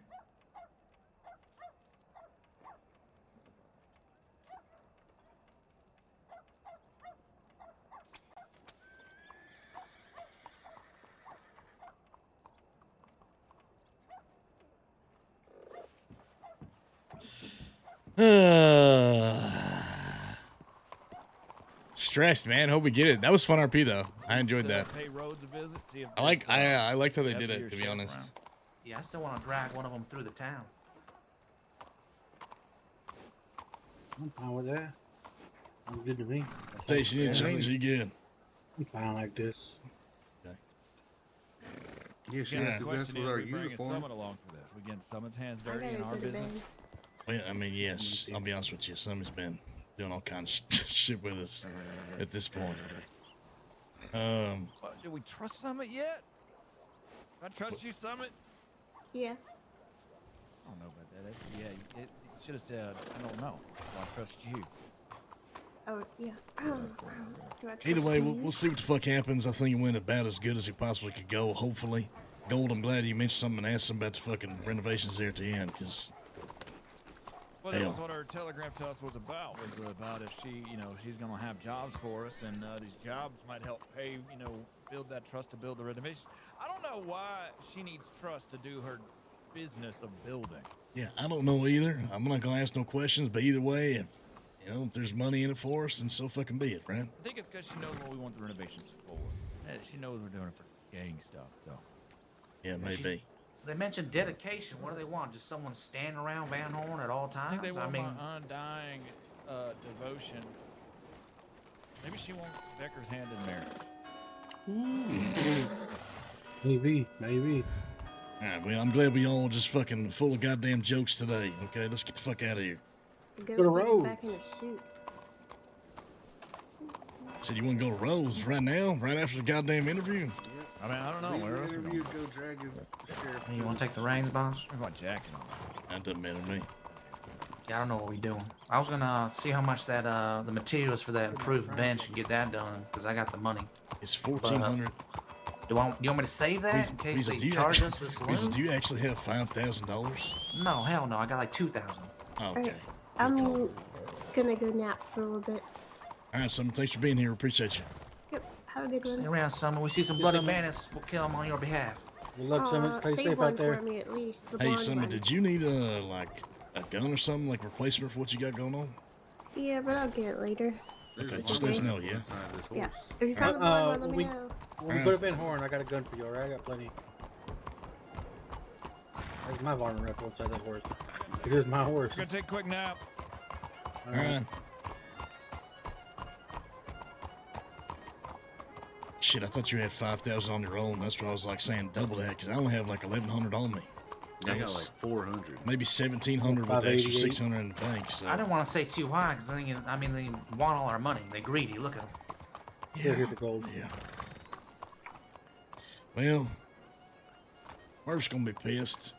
Stressed, man. Hope we get it. That was fun RP though. I enjoyed that. Pay roads a visit, see if I liked how they have did your it, to be chef honest. around. Yeah, I still want to drag one of them through the town. I'm fine with that. Sounds good to me. Say she didn't change, you good. I'm fine like this. Yeah, she Again, asked the if that's question what is, our we bringing uniform. Summit along for this. We getting Summit's hands I dirty gotta in our go to business. bed. Well, I mean, yes. I'll be honest with you. Somebody's been doing all kinds of shit with us at this point. What, do we trust Summit yet? Do I trust you, Summit? Yeah. I don't know about that. You should have said, I don't know. Well, I trust you. Oh, yeah. Do I Either trust way, you? we'll see what the fuck happens. I think it went about as good as it possibly could go, hopefully. Gold, I'm glad you mentioned something and asked them about the fucking renovations there at the end, because... Well, that was what her telegram to us was about if she, she's going to have jobs for us, and these jobs might help pay, build that trust to build the renovation. I don't know why she needs trust to do her business of building. Yeah, I don't know either. I'm not going to ask no questions, but either way, if there's money in it for us, then so fucking be it, right? I think it's because she knows what we want the renovations for. She knows we're doing it for gang stuff, so. Yeah, maybe. They mentioned dedication. What do they want? Just someone standing around Van Horn at all times? I think they want my undying devotion. Maybe she wants Becker's hand in marriage. Maybe. All right, well, I'm glad we all just fucking full of goddamn jokes today. Okay, let's get the fuck out of here. Go to get Rhodes. back in the suit. Said you want to go to Rose right now, right after the goddamn interview? I mean, I don't know. Leave Where the else we interview, going? go drag the sheriff. You want to take the reins, boss? What about Jackson? That doesn't matter to me. Yeah, I don't know what we're doing. I was gonna see how much that the materials for that improved bench and get that done, because I got the money. It's $1,400. Do you want me to save that in case they charge us for the saloon? Do you actually have $5,000? No, hell no. I got like 2,000. Okay. Alright, I'm gonna go nap for a little bit. All right, Summer, thanks for being here. Appreciate you. Yep, have a good Stay one. around, Summer. We see some bloody bandits. We'll kill them on your behalf. Good luck, Summer. Stay save safe one out there. for me at least. The Hey, blonde Summer, one. did you need like a gun or something, like replacement for what you got going on? Yeah, but I'll get it later. Okay, just let us know, yeah? Yeah. If you find the blonde one, let me we- know. When we go to Van Horn, I got a gun for you, alright? I got plenty. That's my varmint rifle inside that horse. It is my horse. We're gonna take a quick nap. All right. Shit, I thought you had 5,000 on your own. That's what I was like saying double that, because I only have like 1,100 on me. I got like 400. Maybe 1,700 with the extra 588. 600 in the bank. So I didn't want to say too high because they want all our money. They greedy. Look at them. Here, here's the gold. Yeah. Well, Murph's gonna be pissed.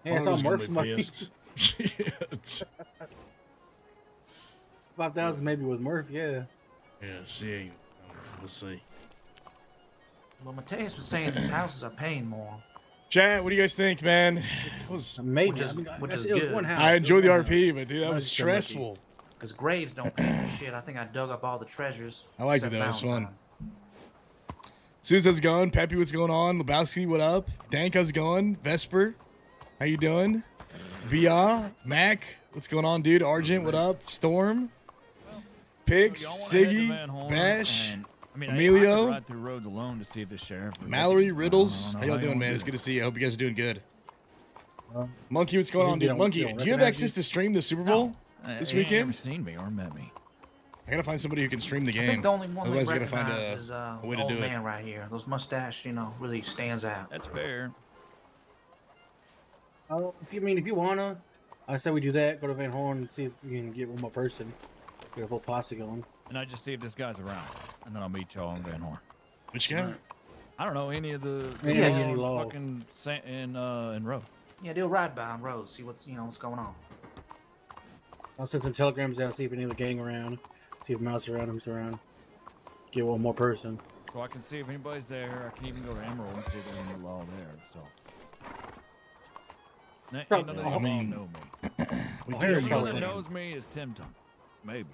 Hey, it's all Barbara's gonna Murph's be money. Shit. 5,000 maybe with Murph, yeah. Yeah, she ain't. Let's see. Well, Mateus was saying these houses are paying more. Chat, what do you guys think, man? It was Maybe. Which is- I mean, which that's- is it was good. one house. I It enjoyed the was one house. RP, but dude, that I was just don't like it. stressful. Because graves don't pay for shit. I think I dug up all the treasures. I liked it except though. It was fun. Valentine. Susan's going. Peppy, what's going on? Lebowski, what up? Danka's going. Vesper, how you doing? Bia, Mac, what's going on, dude? Argent, what up? Storm, Pix, So y'all wanna head to Siggy, Van Horn, Bash, and, I mean, I Emilio, could ride through roads alone to see if the sheriff. would Mallory, let me. Riddles. I How don't know y'all doing, you man? wanna It's do good to it. see you. I hope you guys are doing good. Um, Monkey, what's going on, you dude? don't- Monkey, you don't do you have recognize access you? to stream the Super Bowl this He ain't weekend? never seen me or met me. I gotta find somebody who can stream the I game. think the only one Otherwise, we I gotta find recognize a is way to old do it. man right here. Those mustache, really stands out. That's fair. if you wanna, I say we do that. Go to Van Horn and see if we can get one more person. Get a full posse going. And I just see if this guy's around, and then I'll meet y'all in Van Horn. Which guy? I don't know any of the Yeah, law any law. fucking in row. Yeah, do a ride by on road. See what's going on. I'll send some telegrams out, see if any of the gang around. See if Mouse around, who's around. Get one more person. So I can see if anybody's there. I can even go to Emerald and see if there's any law there. So. Ain't none of Probably- these I mean, know me. We Oh, do here have The you only go. one that fucking- knows me is Tim Tum. Maybe.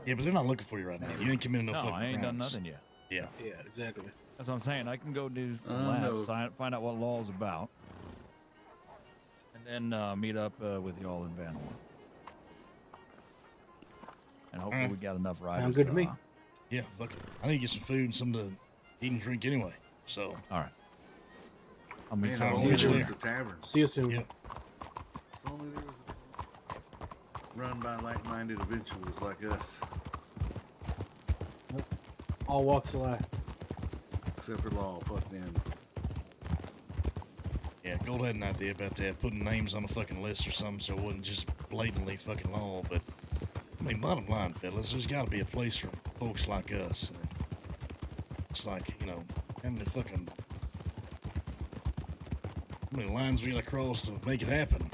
Yeah, but they're not looking for you right now. You ain't committing no, No, fucking I ain't done crimes. nothing yet. Yeah. Yeah, exactly. That's what I'm saying. I can go do some no. labs, find out what law's about, and then meet up with y'all in Van Horn. And hopefully we got enough riders. Sound good to me. Yeah, fuck it. I need to get some food and something to eat and drink anyway. So, All right. I'll meet Man, y'all. if see only you there later. was a tavern. See you soon. yeah. If only there was a run by like-minded adventurers like us. All walks of life. Except for law, fuck them. Yeah, Gold had an idea about that, putting names on a fucking list or something so it wasn't just blatantly fucking law. But, I mean, bottom line, fellas, there's got to be a place for folks like us. It's like, how many lines we got to cross to make it happen?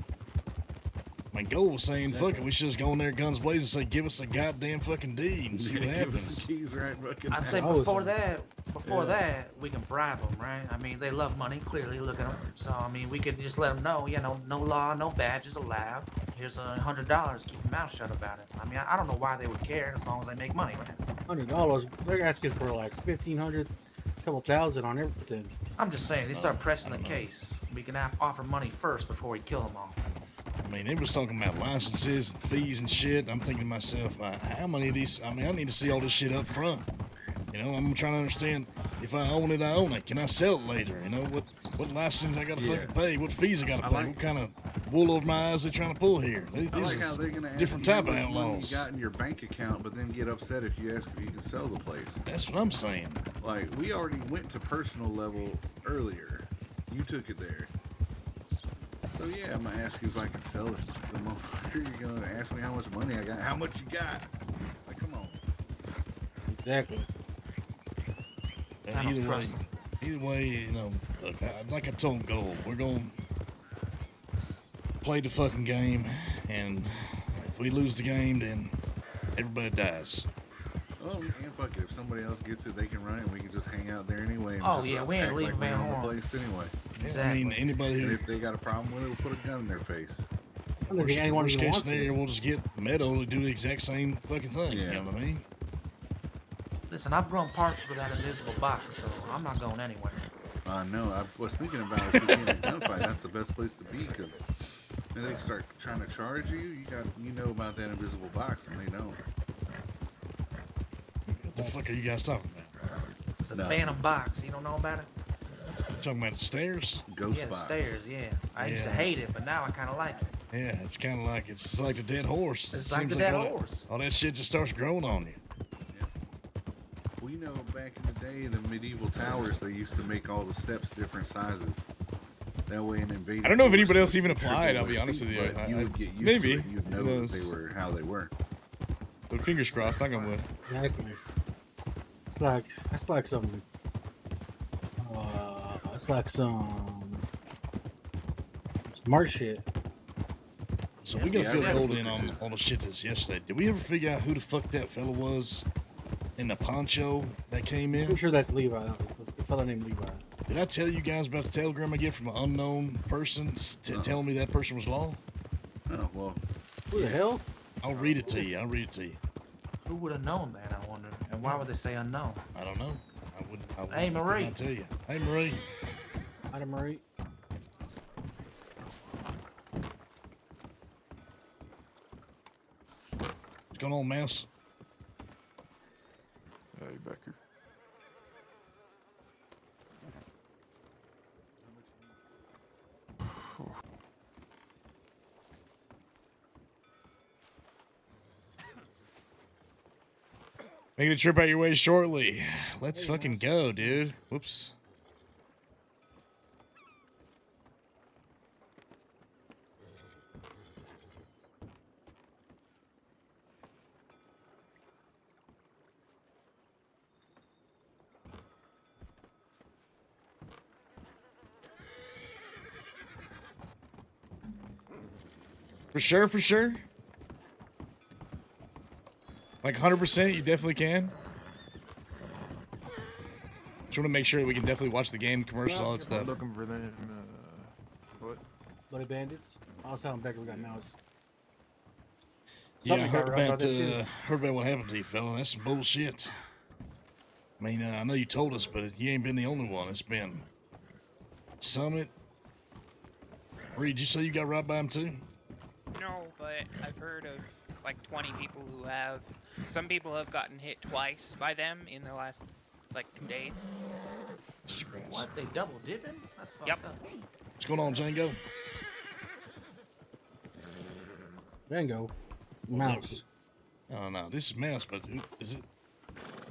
I mean, Gold was saying, fuck it, we should just go in there guns blazing and say, give us a goddamn fucking deed and see what Give us happens. the keys right fucking I'd say now. before that, we can bribe them, right? I mean, they love money, clearly, look at them. So, I mean, we could just let them know, you know, no law, no badges allowed. Here's $100, keep your mouth shut about it. I mean, I don't know why they would care as long as they make money, right? $100. They're asking for like 1,500, couple thousand on everything. I'm just saying, they start pressing the case. We can offer money first before we kill them all. I mean, they was talking about licenses and fees and shit. I'm thinking to myself, how many of these? I mean, I need to see all this shit up front. You know, I'm trying to understand if I own it, I own it. Can I sell it later? You know, what license I gotta fucking pay? What fees I gotta pay? What kind of wool over my eyes they trying to pull here? I like how they're gonna ask different you type how of much money outlaws. you got in your bank account, but then get upset if you ask if you can sell the place. That's what I'm saying. Like, we already went to personal level earlier. You took it there. So yeah, I'm gonna ask you if I can sell it. The motherfucker, you're gonna ask me how much money I got. How much you got? Like, come on. Exactly. Either way, you know, look, like I told Gold, we're gonna play the fucking game, and if we lose the game, then everybody dies. Oh, and fuck it. If somebody else gets it, they can run it. We can just hang out there anyway. And Oh, just, yeah, we ain't act leaving like we Van own the Horn. place anyway. Exactly. I mean, anybody And who if they got a problem with it, we'll put a gun in their face. I don't think anyone worst even case wants scenario, it. we'll just get Meadow to do the exact same fucking thing. Yeah. You know what I mean? Listen, I've grown partial to that invisible box, so I'm not going anywhere. No, I was thinking about if we get in a gunfight, that's the best place to be, because then they start trying to charge you. You know about that invisible box, and they don't. What the fuck are you guys talking about? It's a phantom box. You don't know about it? You talking about the stairs? Ghost Yeah, the box. stairs, yeah. I used to Yeah. hate it, but now I kind of like it. Yeah, it's kind of like it's like the dead horse. It's It like seems the dead all horse. That, all that shit just starts growing on you. We know back in the day, the medieval towers, they used to make all the steps different sizes. That way, an invading I don't know if force anybody else would even triple applied. their I'll be honest feet, with you. but you would get used maybe. to it. You'd know Who that they knows? were how they were. But fingers crossed. Knock on wood. Exactly. It's like some. It's like some smart shit. So we gotta fill Gold in on the shit that's yesterday. Did we ever figure out who the fuck that fella was in the poncho that came in? I'm sure that's Levi. The fella named Levi. Did I tell you guys about the telegram I get from an unknown person telling me that person was Law? Oh, well. Who the hell? I'll read it to you. I'll read it to you. Who would have known that, I wonder? And why would they say unknown? I don't know. I wouldn't. Hey, Marie. I'll tell you. Hey, Marie. Hi, Marie. What's going on, Mouse? Hey, Becker. Making a trip out your way shortly. Let's fucking go, dude. Whoops. For sure, for sure. Like 100%, you definitely can. Just want to make sure we can definitely watch the game, commercials, all that stuff. Looking for them, what? Bloody Bandits. I was telling Becker we got mouse. Yeah, I Something heard got right about that too. heard about what happened to you, fella. That's some bullshit. I mean, I know you told us, but you ain't been the only one. It's been Summit. Reed, you say you got robbed by him too? No, but I've heard of like 20 people who have. Some people have gotten hit twice by them in the last like 2 days. What? They double dipping? That's fucked Yep. up. What's going on, Django? Django. Mouse. Oh no, this is Mouse, but who is it?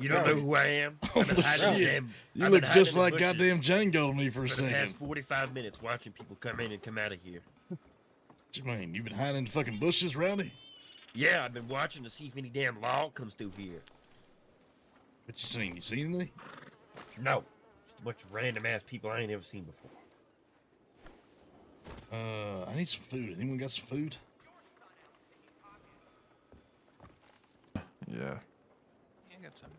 You don't know who I am? Oh I've been hiding shit! them- You I've look been just hiding like in the goddamn Django to me for a for the second. past 45 minutes watching people come in and come out of here. What you mean? You been hiding in the fucking bushes, Rowdy? Yeah, I've been watching to see if any damn law comes through here. What you seen? You seen any? No, just a bunch of random ass people I ain't ever seen before. I need some food. Anyone got some food? Yeah. I got some.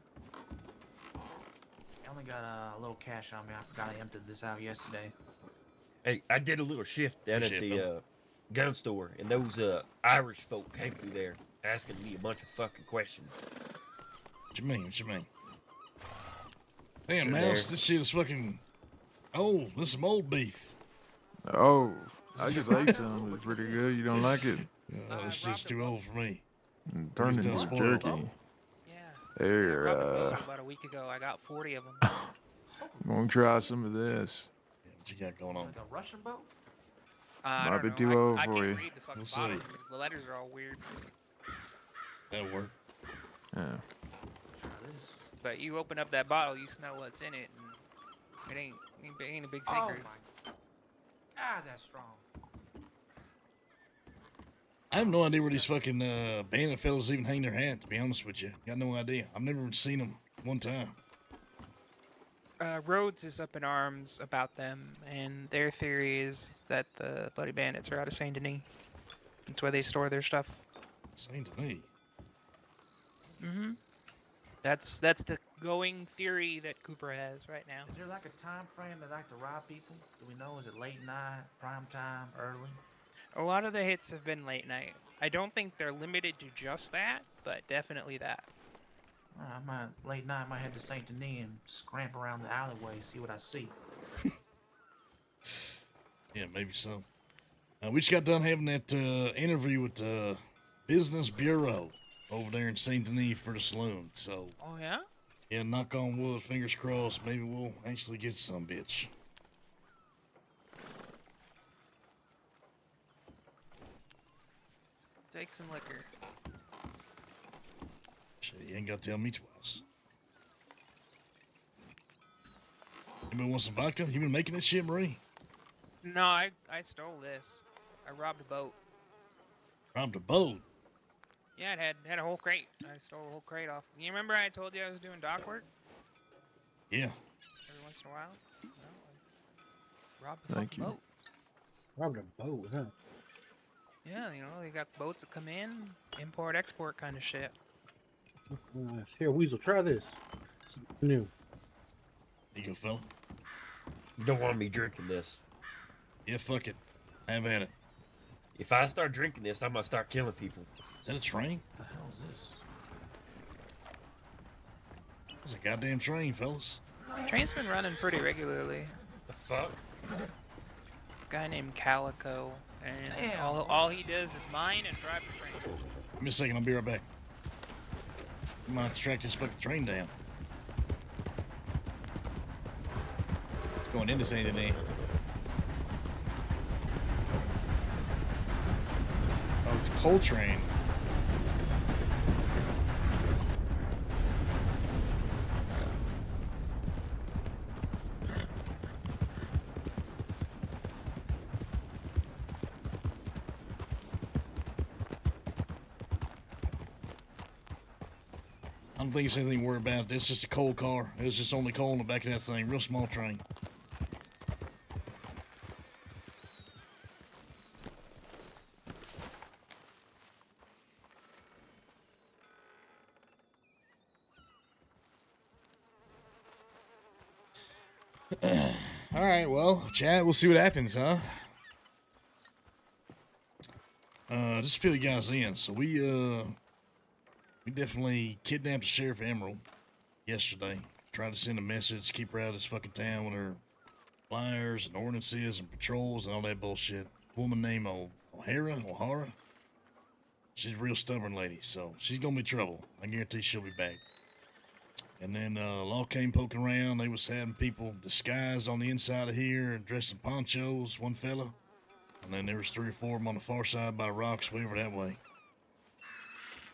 I only got a little cash on me. I forgot I emptied this out yesterday. Hey, I did a little shift down at the gun store, and those Irish folk came through there asking me a bunch of fucking questions. What you mean? What you mean? Damn, Sitting Mouse, there. this shit is fucking. Oh, this is some old beef. Oh, I just ate some. It's pretty good. You don't like it? This shit's too old for me. Turned It's done into spoiled. jerky. Yeah. Here, Robbed a boat about a week ago. I got 40 of them. I'm gonna try some of this. What you got going on? Like a Russian boat? I Might be don't too know. old I for can't you. read the fucking We'll see. bottles. The letters are all weird. That'll work. Yeah. Try this. But you open up that bottle, you smell what's in it, and it ain't a big Oh secret. my God, that's strong. I have no idea where these fucking bandit fellas even hang their hat, to be honest with you. Got no idea. I've never even seen them one time. Rhodes is up in arms about them, and their theory is that the Bloody Bandits are out of Saint Denis. That's where they store their stuff. Saint Denis? Mm-hmm. That's the going theory that Cooper has right now. Is there like a time frame they like to rob people? Do we know? Is it late night, prime time, early? A lot of the hits have been late night. I don't think they're limited to just that, but definitely that. I might late night. I might head to Saint Denis and scramp around the alleyway, see what I see. Yeah, maybe so. We just got done having that interview with the Business Bureau over there in Saint Denis for the saloon. So, Oh yeah? yeah, knock on wood, fingers crossed. Maybe we'll actually get some bitch. Take some liquor. Shit, you ain't got to tell me twice. Anybody want some vodka? You been making this shit, Marie? No, I stole this. I robbed a boat. Robbed a boat? Yeah, it had a whole crate. I stole a whole crate off. You remember I told you I was doing dock work? Yeah. Every once in a while? No, I robbed a Thank fucking you. boat. Robbed a boat, huh? Yeah, you know, they got boats that come in, import, export kind of shit. Nice. Here, Weasel, try this. It's new. There you go, fella. You don't want me drinking this. Yeah, fuck it. Have at it. If I start drinking this, I'm gonna start killing people. Is that a train? What the hell is this? That's a goddamn train, fellas. Train's been running pretty regularly. The fuck? Guy named Calico, and Damn. all he does is mine and drive the train. Give me a second, I'll be right back. I might track this fucking train down. It's going into Saint Denis. Oh, it's Coltrane. I don't think it's anything to worry about. It's just a coal car. It's just only coal in the back of that thing. Real small train. All right, well, chat, we'll see what happens, huh? Just to fill you guys in. So we definitely kidnapped the Sheriff Emerald yesterday. Tried to send a message, keep her out of this fucking town with her flyers and ordinances and patrols and all that bullshit. Woman named O'Hara. She's a real stubborn lady, so she's gonna be trouble. I guarantee she'll be back. And then law came poking around. They was having people disguised on the inside of here and dressed in ponchos, one fella. And then there was 3 or 4 of them on the far side by the rocks, way over that way.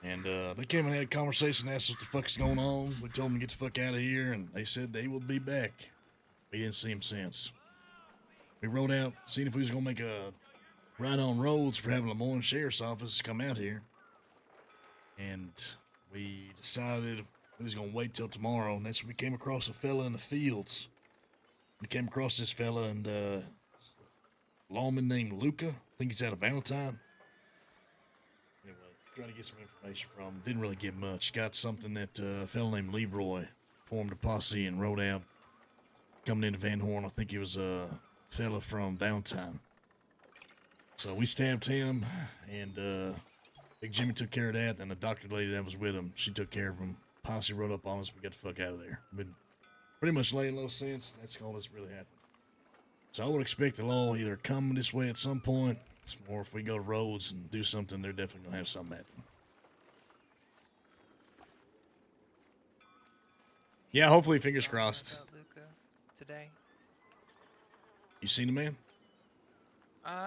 And they came and had a conversation, asked us what the fuck's going on. We told them to get the fuck out of here, and they said they will be back. We didn't see them since. We rode out, seeing if we was gonna make a ride on roads for having Lemoyne Sheriff's Office come out here. And we decided we was gonna wait till tomorrow, and that's when we came across a fella in the fields. We came across this fella and a lawman named Luca. I think he's out of Valentine. Anyway, trying to get some information from. Didn't really get much. Got something that a fellow named Leroy formed a posse and rode out coming into Van Horn. I think he was a fella from Valentine. So we stabbed him, and Big Jimmy took care of that, and the doctor lady that was with him, she took care of him. Posse rode up on us. We got the fuck out of there. Been pretty much laying low since. That's all that's really happened. So I would expect the law either come this way at some point, or if we go to roads and do something, they're definitely gonna have something happen. Yeah, hopefully, fingers crossed. Luca today. You seen the man?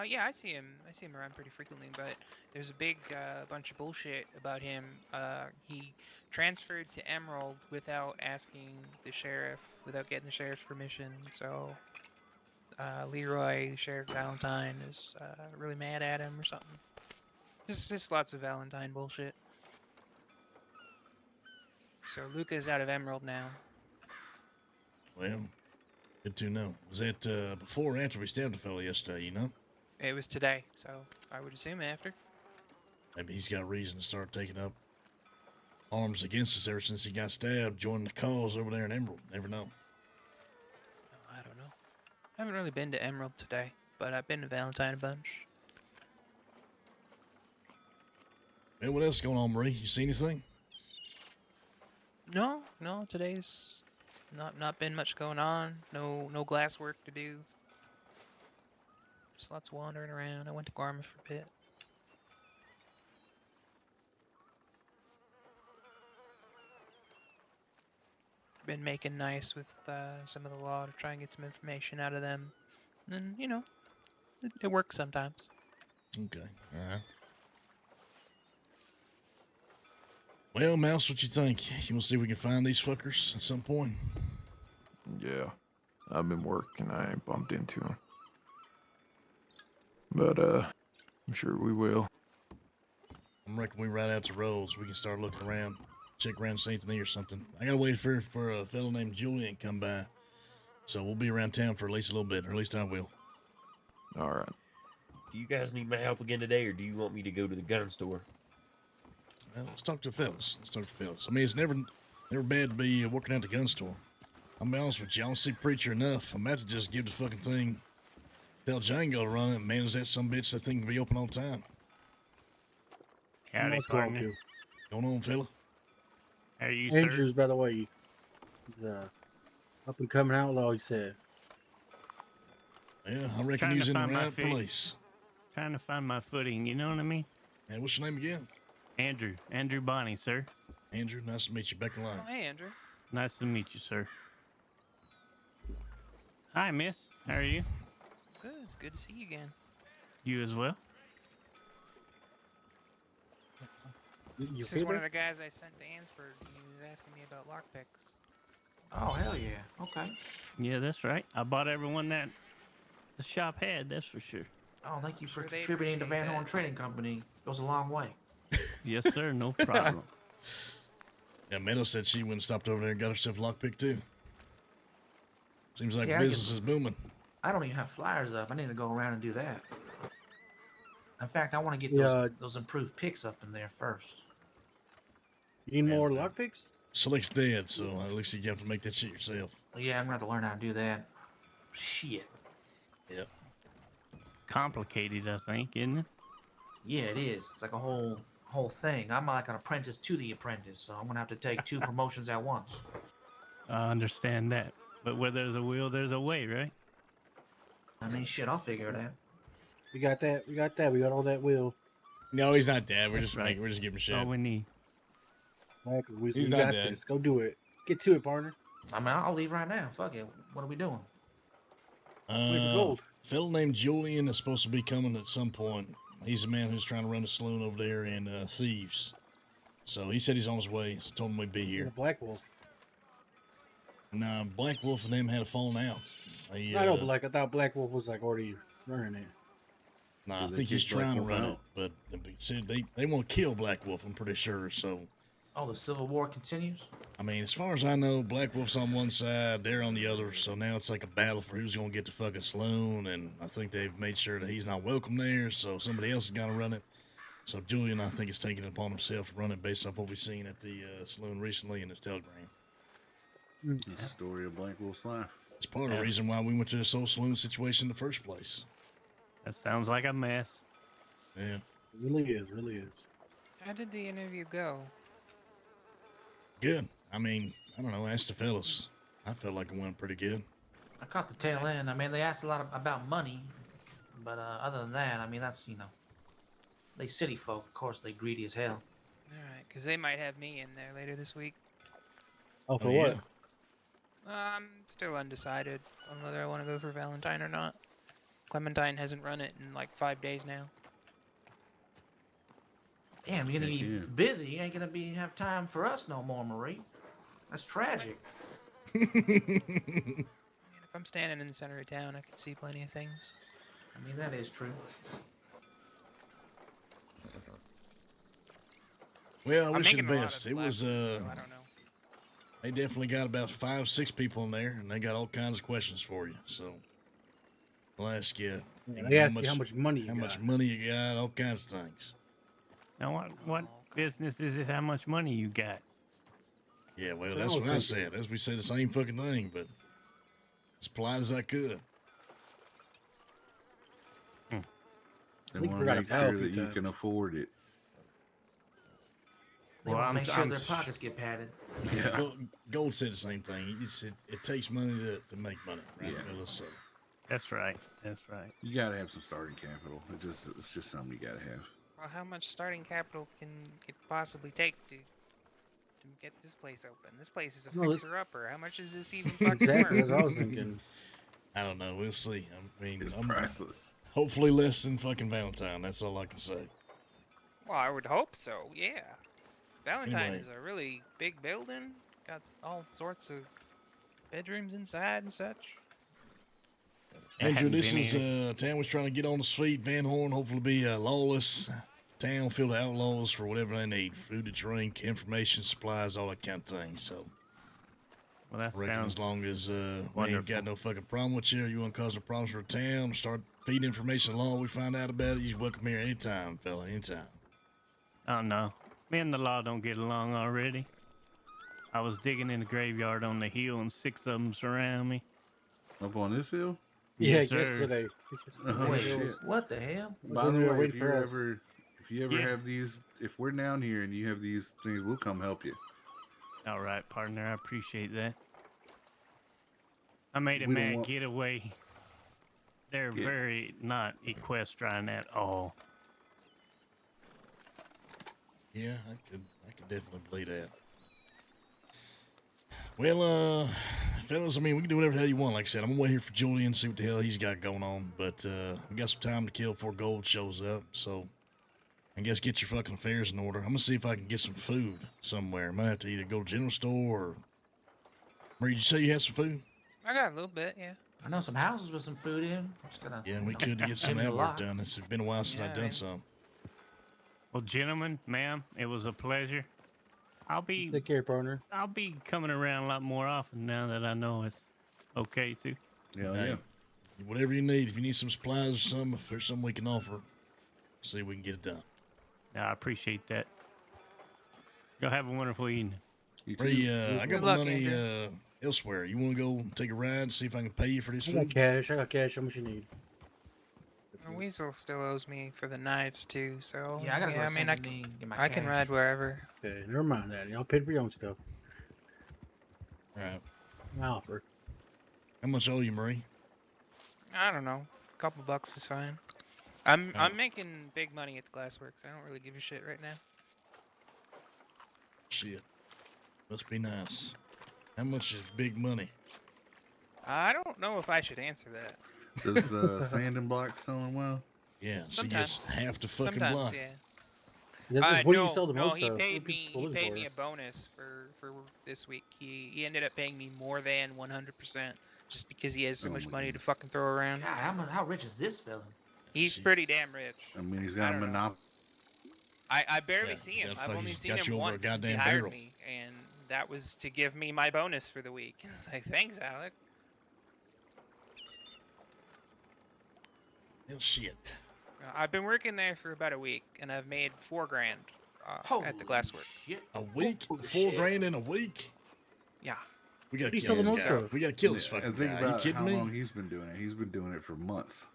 Yeah, I see him. I see him around pretty frequently, but there's a big bunch of bullshit about him. He transferred to Emerald without asking the sheriff, without getting the sheriff's permission. So Leroy, Sheriff Valentine, is really mad at him or something. Just lots of Valentine bullshit. So Luca's out of Emerald now. Well, good to know. Was that before or after we stabbed the fellow yesterday, you know? It was today, so I would assume after. Maybe he's got reason to start taking up arms against us ever since he got stabbed, joining the cause over there in Emerald. Never know. I don't know. I haven't really been to Emerald today, but I've been to Valentine a bunch. Hey, what else is going on, Marie? You see anything? No, today's not been much going on. No glass work to do. Just lots of wandering around. I went to Garma for a bit. Been making nice with some of the law to try and get some information out of them. And, you know, it works sometimes. Okay, alright. Well, Mouse, what you think? You want to see if we can find these fuckers at some point? Yeah, I've been working. I ain't bumped into him. But, I'm sure we will. I reckon we ride out to roads. We can start looking around, check around St. Denis or something. I gotta wait for a fellow named Julian to come by. So we'll be around town for at least a little bit, or at least I will. All right. Do you guys need my help again today, or do you want me to go to the gun store? Well, let's talk to the fellas. I mean, it's never bad to be working at the gun store. I'll be honest with you, I don't see Preacher enough. I'm about to just give the fucking thing, tell Django to run it, and manage that some bitch. That thing can be open all the time. Howdy, partner. Going on, fella? How are you, Andrews, sir? by the way, he's up and coming outlaw, he said. Yeah, I reckon he's in the right place. Trying to find my footing, you know what I mean? And what's your name again? Andrew Bonnie, sir. Andrew, nice to meet you. Becker line. Oh, hey, Andrew. Nice to meet you, sir. Hi, miss. How are you? Good. It's good to see you again. You as well? This is one of the guys I sent to Ansburg. He was asking me about lockpicks. Oh, hell yeah. Okay. Yeah, that's right. I bought everyone that the shop had, that's for sure. Oh, thank you for Sure, they contributing to appreciate Van Horn that. Trading Company. Goes a long way. Yes, sir. No problem. Yeah, Meadow said she went and stopped over there and got herself a lockpick too. Seems like Yeah, business is booming. I don't even have flyers up. I need to go around and do that. In fact, I want to get Yeah. those improved picks up in there first. You need more lockpicks? Slick's dead, so at least you have to make that shit yourself. Yeah, I'm gonna have to learn how to do that. Shit. Yep. Complicated, I think, isn't it? Yeah, it is. It's like a whole thing. I'm like an apprentice to the apprentice, so I'm gonna have to take 2 promotions at once. I understand that. But where there's a will, there's a way, right? I mean, shit, I'll figure it out. We got that. We got all that will. No, he's not dead. We're That's just right. we're just giving him shit. All we need. Exactly. We He's we not got dead. this. Go do it. Get to it, partner. I mean, I'll leave right now. Fuck it. What are we doing? Gold. Fellow named Julian is supposed to be coming at some point. He's a man who's trying to run a saloon over there in Thieves. So he said he's on his way. So told him we'd be here. Black Wolf. Nah, Black Wolf and them had a falling out. I know, but like I thought Black Wolf was like already running it. Nah, I Did they think he's kick Black trying to Wolf run out? it, but he said they want to kill Black Wolf. I'm pretty sure. So, Oh, the Civil War continues? I mean, as far as I know, Black Wolf's on one side, they're on the other. So now it's like a battle for who's going to get the fucking saloon. And I think they've made sure that he's not welcome there. So somebody else is going to run it. So Julian, I think, is taking it upon himself to run it based off what we've seen at the saloon recently in his telegram. The story of Black Wolf's life. It's part of the reason why we went to this whole saloon situation in the first place. That sounds like a mess. Yeah. It really is, really is. How did the interview go? Good. I mean, I don't know. Ask the fellas. I felt like it went pretty good. I caught the tail end. I mean, they asked a lot about money, but other than that, I mean, that's, you know, they city folk. Of course, they greedy as hell. All right, because they might have me in there later this week. Oh, for what? I'm still undecided on whether I want to go for Valentine or not. Clementine hasn't run it in like 5 days now. Damn, you're gonna be busy. You ain't gonna have time for us no more, Marie. That's tragic. If I'm standing in the center of town, I can see plenty of things. I mean, that is true. Well, I I'm wish you the making a lot best. of It was, so I don't know. they definitely got about 5, 6 people in there, and they got all kinds of questions for you. So, I'll ask you. They ask you how much money you got. How much money you got, all kinds of things. Now, what business is it? How much money you got? Yeah, well, that's what I said. As we say the same fucking thing, but as polite as I could. They want to make sure that you can afford it. They want to make sure their pockets get padded. Yeah. Gold said the same thing. He said it takes money to make money, right? Yeah. Fellas? So. That's right. That's right. You gotta have some starting capital. It's just something you gotta have. Well, how much starting capital can it possibly take to get this place open? This place is a fixer-upper. How much is this even fucking Exactly, worth? that's what I was thinking. I don't know. We'll see. I mean, It's priceless. Hopefully less than fucking Valentine. That's all I can say. Well, I would hope so, yeah. Valentine Anyway. is a really big building. Got all sorts of bedrooms inside and such. Andrew, this is a town was trying to get on its feet. Van Horn, hopefully be a lawless town filled with outlaws for whatever they need. Food to drink, information, supplies, all that kind of thing. So, well, that I reckon sounds as long as we ain't wonderful. got no fucking problem with you, you want to cause no problems for the town, start feeding information to law, we find out about it, you're welcome here anytime, fella, anytime. Oh, no. Me and the law don't get along already. I was digging in the graveyard on the hill and 6 of them surround me. Up on this hill? Yeah, Yes, sir. yesterday. Oh, Wait, shit. what the hell? By the way, waiting for us. if you ever Yeah. have these, if we're down here and you have these things, we'll come help you. All right, partner. I appreciate that. I made a We don't mad want- getaway. They're Yeah. very not equestrian at all. Yeah, I could definitely believe that. Well, fellas, I mean, we can do whatever the hell you want. Like I said, I'm gonna wait here for Julian, see what the hell he's got going on. But we got some time to kill before Gold shows up, so I guess get your fucking affairs in order. I'm gonna see if I can get some food somewhere. Might have to either go to the general store or. Marie, did you say you had some food? I got a little bit, yeah. I know some houses with some food in. I'm just gonna. Yeah, we you know, could to get some of give me that a work lot. done. It's been a while since Yeah, I've done man. some. Well, gentlemen, ma'am, it was a pleasure. Take care, partner. I'll be coming around a lot more often now that I know it's okay to. Hell Hey, yeah. whatever you need. If you need some supplies or something, if there's something we can offer, see if we can get it done. I appreciate that. Y'all have a wonderful evening. You Ray, too. I got Good my luck, money Andrew. elsewhere. You want to go take a ride, see if I can pay you for this I got food? cash. I got cash. How much you need? Weasel still owes me for the knives too, so Yeah, I gotta go to I mean, Saint Denis, get my I can cash. ride wherever. Okay, never mind that. Y'all paid for your own stuff. All right. I offer. How much owe you, Marie? I don't know, a couple bucks is fine. I'm Oh. making big money at the glassworks. I don't really give a shit right now. Shit. Must be nice. How much is big money? I don't know if I should answer that. Does sand and block selling well? Yeah, she gets Sometimes. half the fucking Sometimes, block. yeah. What do you no, sell the no, most he of? paid What me. people He looking paid for? me a bonus for this week. He ended up paying me more than 100% just because he has so Oh much my money to goodness. fucking throw around. God, how rich is this fella? He's Shit. pretty damn rich. I mean, he's I got a don't know. monopoly. I barely Yeah, see he's him. got I've fuck- only he's seen got him you over a once since he goddamn hired barrel. me, and that was to give me my bonus for the week. It's like, thanks, Alec. Well, shit. I've been working there for about a week, and I've made $4 grand at the glassworks. A week? Holy $4 grand in a week? Yeah. We gotta What do you kill sell the this most guy. of? We gotta kill this And fucking think guy. Are you about kidding how me? long he's been doing it. He's been doing it for months.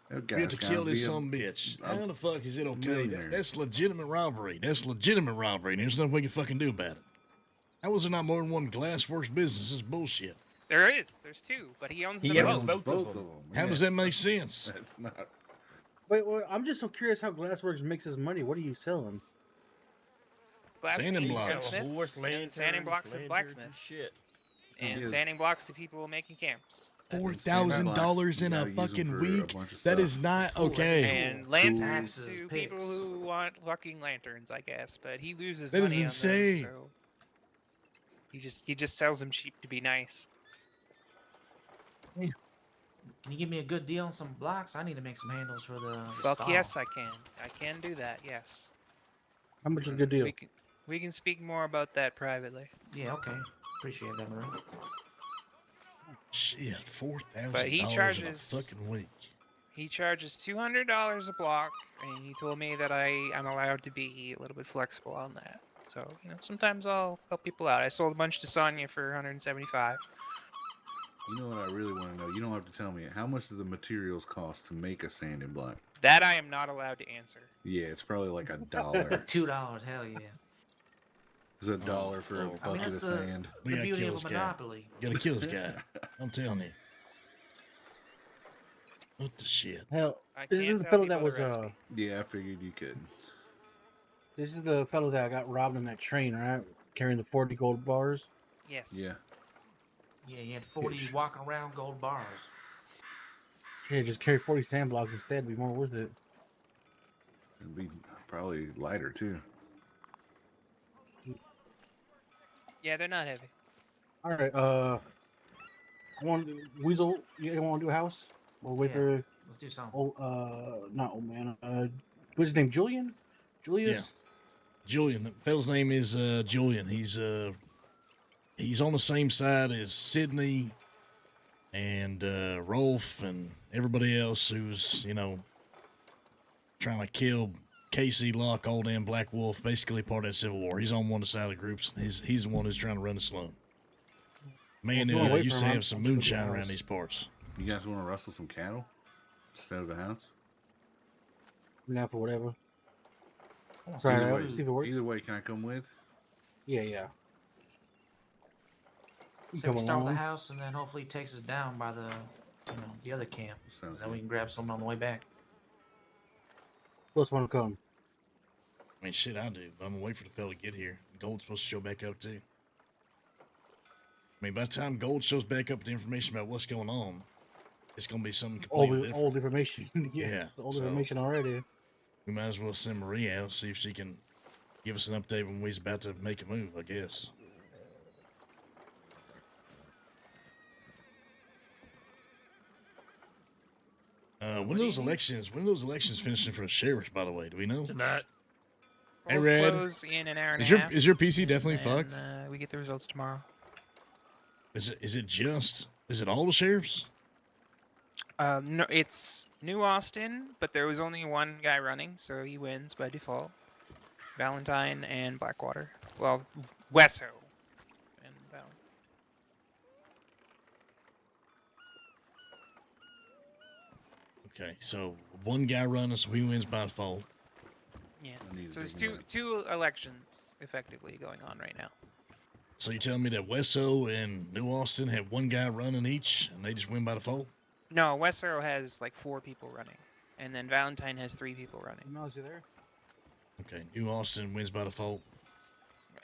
That We have guy's to gotta kill this be a- son of a bitch. a How the fuck is it okay? millionaire. That's legitimate robbery. That's legitimate robbery, and there's nothing we can fucking do about it. How was there not more than one glassworks business? This is bullshit. There is. There's two, but he owns them He both. owns both of them. How does that make sense? That's not. Wait, I'm just so curious how Glassworks makes his money. What are you selling? Glass Sanding beams, blocks. gunsmiths, Horse and sanding lanterns, blocks to lanterns blacksmiths. and shit. And Yes. sanding blocks to people making camps. $4,000 in a You gotta use 'em fucking for a week? bunch of That stuff. is not okay. And lanterns Taxes, to picks. people who want fucking lanterns, I guess. But he loses That is money on insane. those, so he just sells them cheap to be nice. Can you give me a good deal on some blocks? I need to make some handles for the Fuck stall. yes, I can. I can do that. Yes. How much is a good deal? We can speak more about that privately. Yeah, okay. Appreciate that, Marie. Shit, $4,000 But he in a charges- fucking week. He charges $200 a block, and he told me that I'm allowed to be a little bit flexible on that. So sometimes I'll help people out. I sold a bunch to Sonya for 175. You know what I really want to know? You don't have to tell me. How much do the materials cost to make a sanding block? That I am not allowed to answer. Yeah, it's probably like $1. $2, hell yeah. It's $1 for a bucket I mean, that's of the, sand. We the gotta beauty kill of this a guy. monopoly. Gotta kill this guy. I'm telling you. What the shit? Hell, I this can't is the tell fellow people that was the recipe. Yeah, I figured you could. This is the fellow that got robbed on that train, right? Carrying the 40 gold bars. Yes. Yeah. Yeah, you had 40 walking around gold bars. Yeah, just carry 40 sand blocks instead. It'd be more worth it. It'd be probably lighter too. Yeah, they're not heavy. All right. I want Weasel. You want to do a house? We'll wait Yeah, for. Let's do something. Not old man. What's his name? Julian. Julius. Yeah. Julian. The fella's name is Julian. He's on the same side as Sydney and Rolf and everybody else who's, trying to kill Casey, Locke, Old and Black Wolf, basically part of that Civil War. He's on one side of the groups. He's the one who's trying to run the saloon. Man, Well, if you wanna wait used for to him, have some I'm just gonna moonshine do a around house. these parts. You guys want to rustle some cattle instead of a house? Now for whatever. want Try it Either out. way- See if it works. Either way, can I come with? Yeah, yeah. You So we come start with along. the house, and then hopefully he takes us down by the other camp. Sounds then we good. can grab something on the way back. Who else want to come? I mean, shit, I do. But I'm gonna wait for the fella to get here. Gold's supposed to show back up too. I mean, by the time Gold shows back up with the information about what's going on, it's gonna be something completely different. Old information. Yeah, Old so- information already. We might as well send Marie out, see if she can give us an update when we's about to make a move, I guess. When are those elections finishing for the sheriffs, by the way? Do we know? Tonight. Hey, Polls Red. close in an hour and Is a your half. is your PC definitely and, fucked? We get the results tomorrow. Is it all the sheriffs? No, it's New Austin, but there was only one guy running, so he wins by default. Valentine and Blackwater. Well, Wesso and Val. Okay, so one guy running, so he wins by default. Yeah. I need to So there's take two elections effectively going on right now. So you telling me that Wesso and New Austin have one guy running each, and they just win by default? No, Westboro has like 4 people running, and then Valentine has 3 people running, Miles, you there? Okay, New Austin wins by default.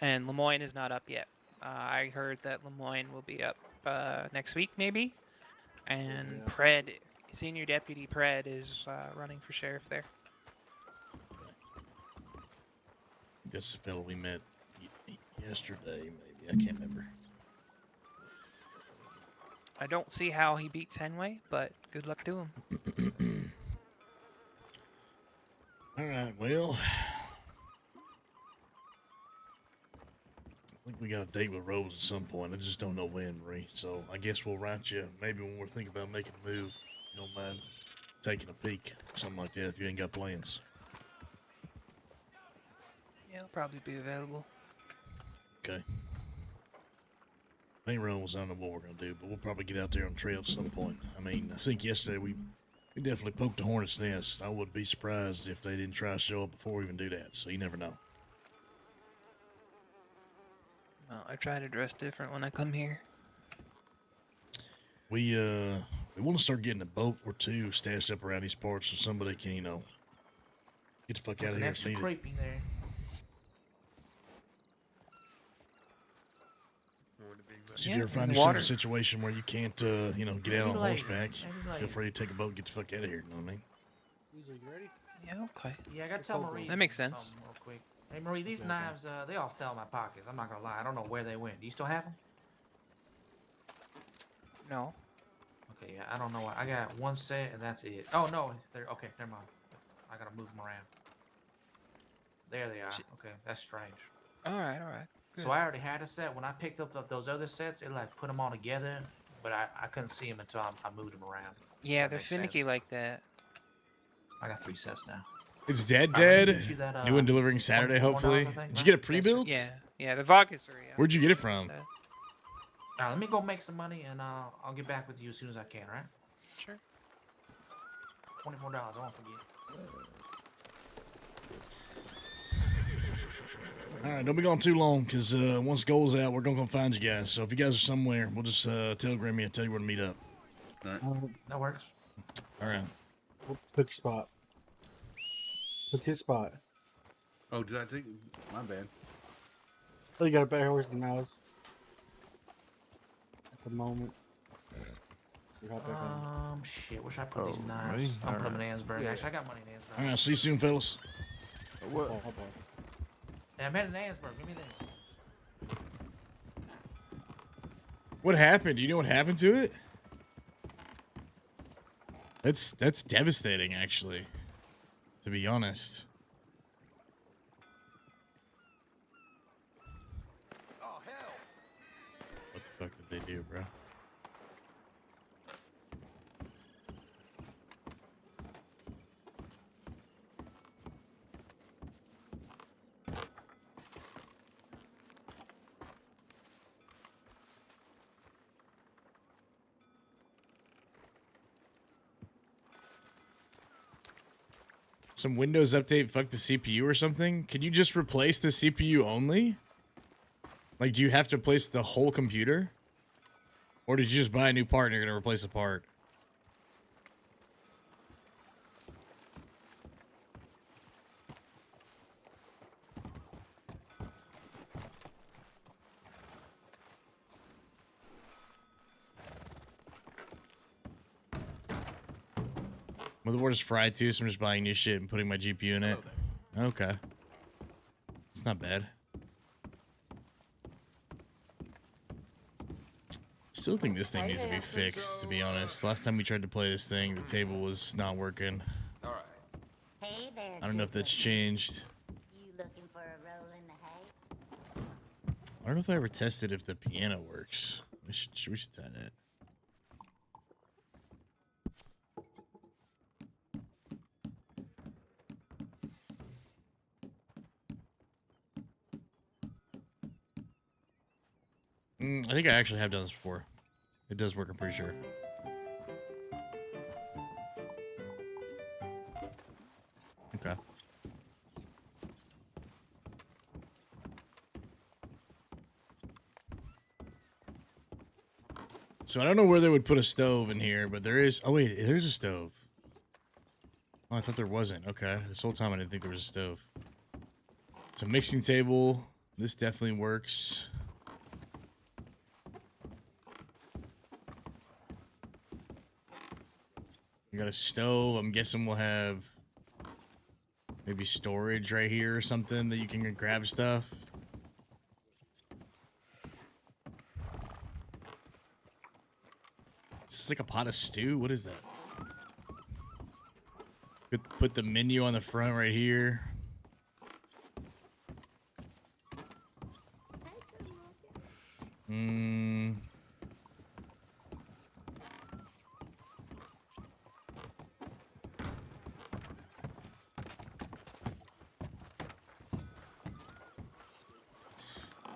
and Lemoyne is not up yet. I heard that Lemoyne will be up next week, maybe, and Pred, Senior Deputy Pred, is running for sheriff there. That's the fellow we met yesterday, maybe. I can't remember. I don't see how he beats Henway, but good luck to him. All right, well, I think we got a date with Rose at some point. I just don't know when, Marie. So I guess we'll write you maybe when we're thinking about making a move. You don't mind? taking a peek, something like that, if you ain't got plans. Yeah, I'll probably be available. Okay. Ain't wrong with I don't know what we're gonna do, but we'll probably get out there on trail at some point. I mean, I think yesterday we definitely poked the hornet's nest. I would be surprised if they didn't try to show up before we even do that. So you never know. Well, I try to dress different when I come here. We want to start getting a boat or two stashed up around these parts so somebody can, you know, get the fuck out of Looking here if extra needed. creepy there. So if Yeah, you ever find in the yourself in water. a situation where you can't, you know, get out on Maybe later. horseback, Maybe feel later. free to take a boat and get the fuck out of here. You know what I mean? Weasel, you ready? Yeah, okay. Yeah, I gotta tell Marie. That makes sense. something real quick. Hey, Marie, these knives, they all fell in my pockets. I'm not gonna lie. I don't know where they went. Do you still have them? No. Okay, yeah, I don't know. I got one set and that's it. Oh no, they're okay. Never mind. I gotta move them around. There they are. Okay, that's strange. All right, all right. Good. So I already had a set. When I picked up those other sets, it like put them all together, but I couldn't see them until I moved them around. Yeah, That they're makes finicky sense. like that. I got 3 sets now. It's dead, All right, let me dead. get you that, New and delivering Saturday, $24, hopefully. I think, Did you get a right? pre-built? Yeah, yeah. The vodka's are yeah. Where'd you get it from? All right, let me go make some money and I'll get back with you as soon as I can. All right? Sure. $24. I won't forget. All right, don't be gone too long, because once goal's out, we're going to come find you guys. So if you guys are somewhere, we'll just telegram me and tell you where to meet up. All right. That works. All right. Pick your spot. Pick your spot. Oh, did I take my bad? Oh, you got a better horse than ours. At the moment. Shit. Wish I put these Oh, knives. me? I'm putting them Alright. in Ansburg. Yeah. Actually, I got money in Ansburg. All right, see you soon, fellas. What? Yeah, I'm headed to Ansburg. Give me that. What happened? Do you know what happened to it? That's devastating, actually, to be honest. Oh, hell. What the fuck did they do, bro? Some Windows update fucked the CPU or something? Can you just replace the CPU only? Like, do you have to replace the whole computer? Or did you just buy a new part and you're going to replace the part? Motherboard is fried too, so I'm just buying new shit and putting my GPU in it. Okay. It's not bad. Still think this thing needs to be fixed, to be honest. Last time we tried to play this thing, the table was not working. Hey there, I don't know if that's changed. you looking for a roll in the hay? I don't know if I ever tested if the piano works. We should try that. I think I actually have done this before. It does work, I'm pretty sure. Okay. So I don't know where they would put a stove in here, but there is... Oh, wait, there's a stove. Oh, I thought there wasn't. Okay. This whole time I didn't think there was a stove. So mixing table. This definitely works. We got a stove. I'm guessing we'll have maybe storage right here or something that you can grab stuff. Is this like a pot of stew? What is that? Could put the menu on the front right here.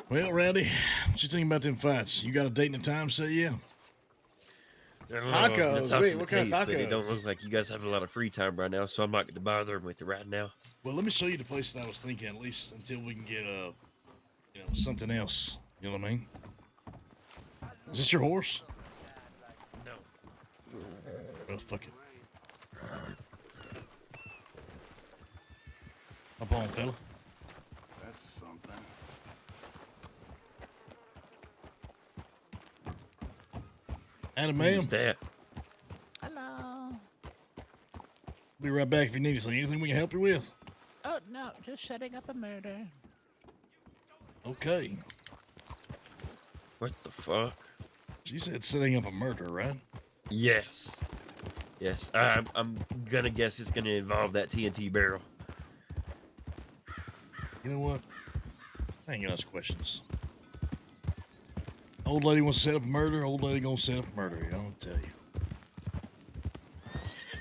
Well, Rowdy, what you think about them fights? You got a date and a time set yet? I don't know, I was gonna Tacos. talk Wait, to what kind of Mateus, but it don't tacos? look like you guys have a lot of free time right now, so I'm not going to bother with it right now. Well, let me show you the place that I was thinking, at least until we can get something else. You know what I mean? Is this your horse? No. Well, fuck it. Up on, fella. That's something. Adam, ma'am. Who's that? Hello. Be right back if you need anything. Anything we can help you with? Oh no, just setting up a murder. Okay. What the fuck? She said setting up a murder, right? Yes. Yes. I'm gonna guess it's gonna involve that TNT barrel. You know what? I ain't gonna ask questions. Old lady wants to set up a murder. Old lady gonna set up a murder. I'm gonna tell you.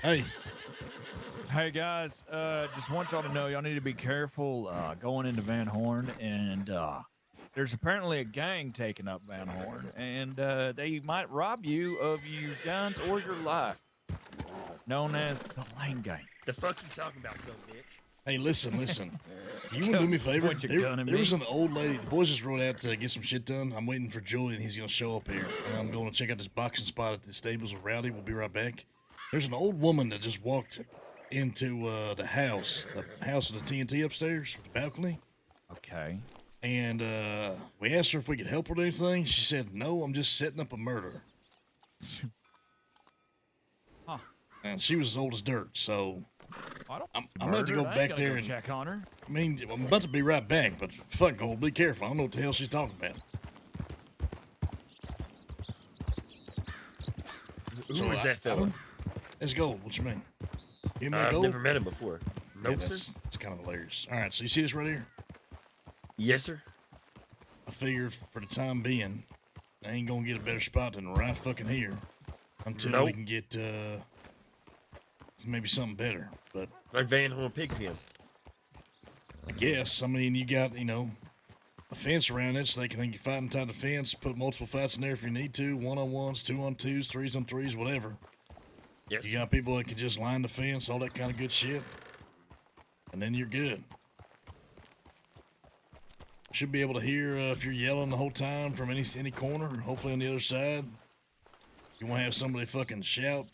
Hey. Hey guys, just want y'all to know y'all need to be careful going into Van Horn, and there's apparently a gang taking up Van Horn, and they might rob you of your guns or your life, known as the Lane Gang. The fuck you talking about, son of a bitch? Hey, listen. You want to do me a favor? Point your gun at There was me. an old lady. The boys just rode out to get some shit done. I'm waiting for Joey, and he's going to show up here. And I'm going to check out this boxing spot at the stables with Rowdy. We'll be right back. There's an old woman that just walked into the house with the TNT upstairs, the balcony. Okay. And we asked her if we could help her with anything. She said, no, I'm just setting up a murder. Huh. And she was as old as dirt, so I don't I'm about to go murdered. I ain't back gonna there go and check on her. I mean, I'm about to be right back, but fuck, old, be careful. I don't know what the hell she's talking about. Who is that fella? Let's go. What you mean? You mean I've gold? never met him before. No, Yeah, sir. that's kind of hilarious. All right, so you see this right here? Yes, sir. I figure for the time being, I ain't gonna get a better spot than right fucking here until we Nope. can get maybe something better. But like Van Horn Pig Pen. I guess. I mean, you got a fence around it, so they can fight inside the fence. Put multiple fights in there if you need to. 1-on-1s, 2-on-2s, 3s-on-3s, whatever. Yes. You got people that can just line the fence, all that kind of good shit, and then you're good. Should be able to hear if you're yelling the whole time from any corner. Hopefully on the other side, you want to have somebody fucking shout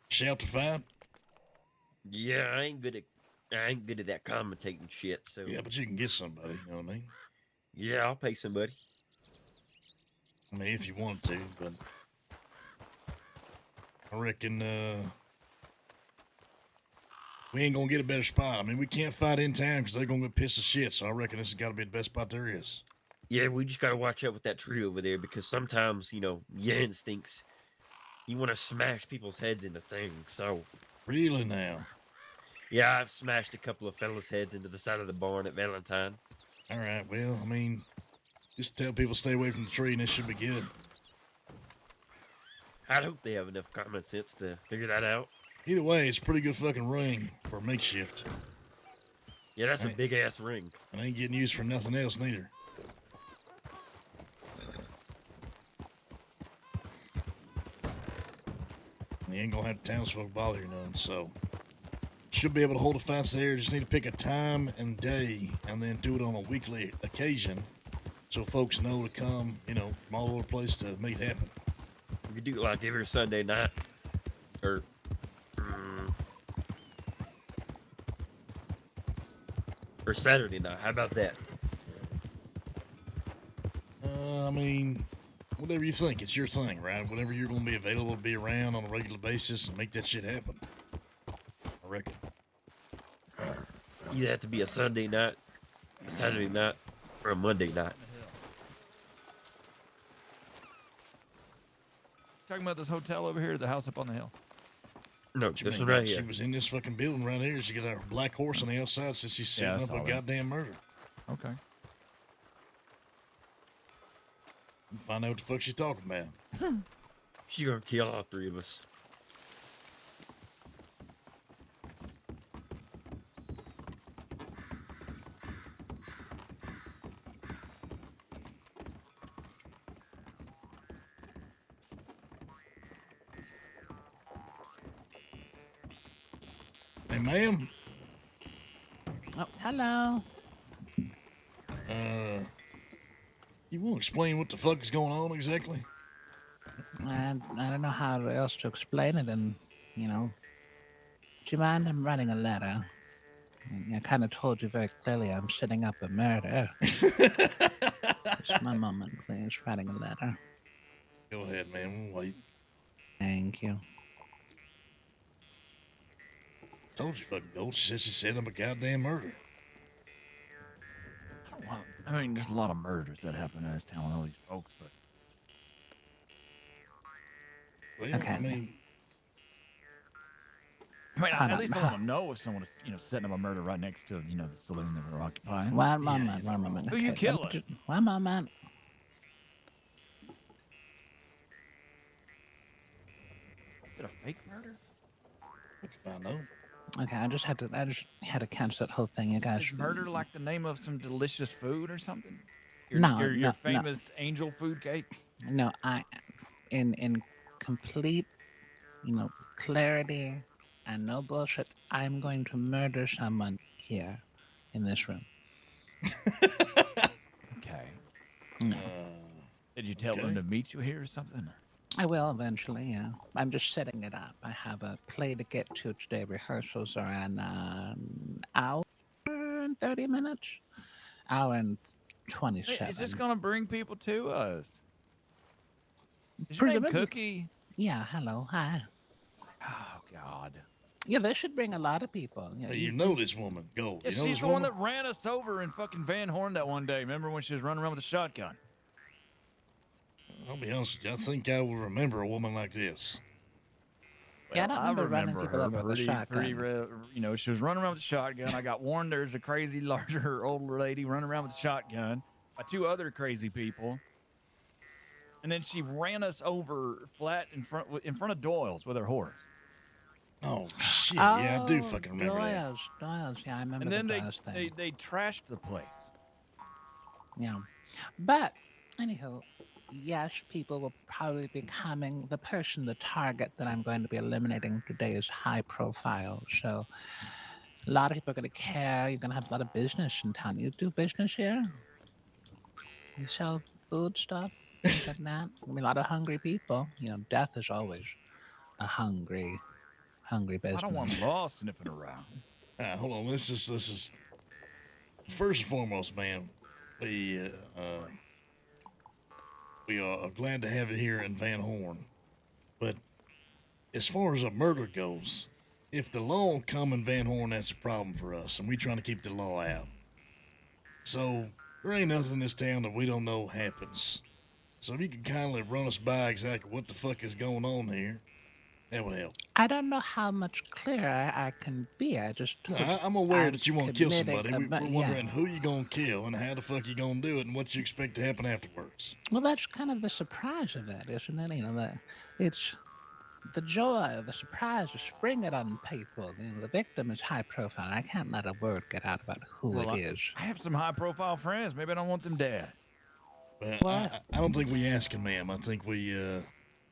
to fight. Yeah, I ain't good at that commentating shit. So Yeah, but you can get somebody. You know what I mean? yeah, I'll pay somebody. I mean, if you want to, but I reckon we ain't gonna get a better spot. I mean, we can't fight in town because they're gonna get pissed as shit. So I reckon this has got to be the best spot there is. Yeah, we just gotta watch out with that tree over there because sometimes your instincts, you want to smash people's heads into things. So really now. Yeah, I've smashed a couple of fellas' heads into the side of the barn at Valentine. All right. Well, I mean, just tell people stay away from the tree, and this should be good. I'd hope they have enough common sense to figure that out. Either way, it's a pretty good fucking ring for a makeshift. Yeah, that's a big ass ring. And ain't getting used for nothing else neither. You ain't gonna have townsfolk bother you none, so should be able to hold the fights there. Just need to pick a time and day, and then do it on a weekly occasion, so folks know to come, from all over the place to make it happen. We could do it like every Sunday night, or Saturday night. How about that? I mean, whatever you think, it's your thing, right? Whenever you're gonna be available to be around on a regular basis and make that shit happen. I reckon. Either have to be a Sunday night, a Saturday night, or a Monday night. Talking about this hotel over here, or the house up on the hill? No, What you this mean? one right She here. was in this fucking building right here. She got her black horse on the outside since she's Yeah, I setting up saw a that. goddamn murder. Okay. Find out what the fuck she's talking about. She's gonna kill all three of us. Hey, ma'am. Oh, hello. You won't explain what the fuck is going on exactly? I don't know how else to explain it, and you know. Do you mind? I'm writing a letter. I kind of told you very clearly I'm setting up a murder. Just one moment, please. Writing a letter. Go ahead, man. We'll wait. Thank you. Told you fucking Gold. She said she set up a goddamn murder. I mean, there's a lot of murders that happen in this town with all these folks, but. Well, Okay. I mean, at least I want to know if someone is, setting up a murder right next to, the saloon that we're occupying. One moment. Who you Okay, killing? One moment. Is it a fake murder? I know. Okay, I just had to catch that whole thing, you guys. Is murder like the name of some delicious food or something? No, your no. famous angel food cake? No, in complete, clarity and no bullshit, I'm going to murder someone here in this room. Okay. No. Did you tell them to meet you here or something? I will eventually, yeah. I'm just setting it up. I have a play to get to today. Rehearsals are in an hour and 30 minutes. Hour and 27. Hey, is this going to bring people to us? Is your name Cookie? Yeah, hello, hi. Oh, God. Yeah, this should bring a lot of people. Yeah, Hey, you know this woman, Gold. Yeah, You know she's this the one woman? that ran us over in fucking Van Horn that one day. Remember when she was running around with a shotgun? I'll be honest with you. I think I will remember a woman like this. Yeah, I don't remember running people her over with a shotgun. She was running around with a shotgun. I got warned there's a crazy, larger, older lady running around with a shotgun by two other crazy people. And then she ran us over flat in front of Doyle's with her horse. Oh, shit. Yeah, I do fucking remember that. Doyle's. Yeah, I remember And then the Doyle's thing. they trashed the place. Yeah. But, anywho, yes, people will probably be coming. The target that I'm going to be eliminating today is high profile. So a lot of people are going to care. You're going to have a lot of business in town. You do business here? You sell food stuff? Things like that? I mean, a lot of hungry people. Death is always a hungry business. I don't want law sniffing around. Hold on. This is first and foremost, man. We are glad to have it here in Van Horn. But as far as a murder goes, if the law don't come in Van Horn, that's a problem for us, and we trying to keep the law out. So there ain't nothing in this town that we don't know happens. So if you could kindly run us by exactly what the fuck is going on here, that would help. I don't know how much clearer I can be. I'm aware that you want to kill somebody. We're yeah. wondering who you gonna kill and how the fuck you gonna do it and what you expect to happen afterwards. Well, that's kind of the surprise of it, isn't it? It's the joy, the surprise, to spring it on people. The victim is high profile. I can't let a word get out about who it is. I have some high-profile friends. Maybe I don't want them dead. I don't think we asking, ma'am. I think we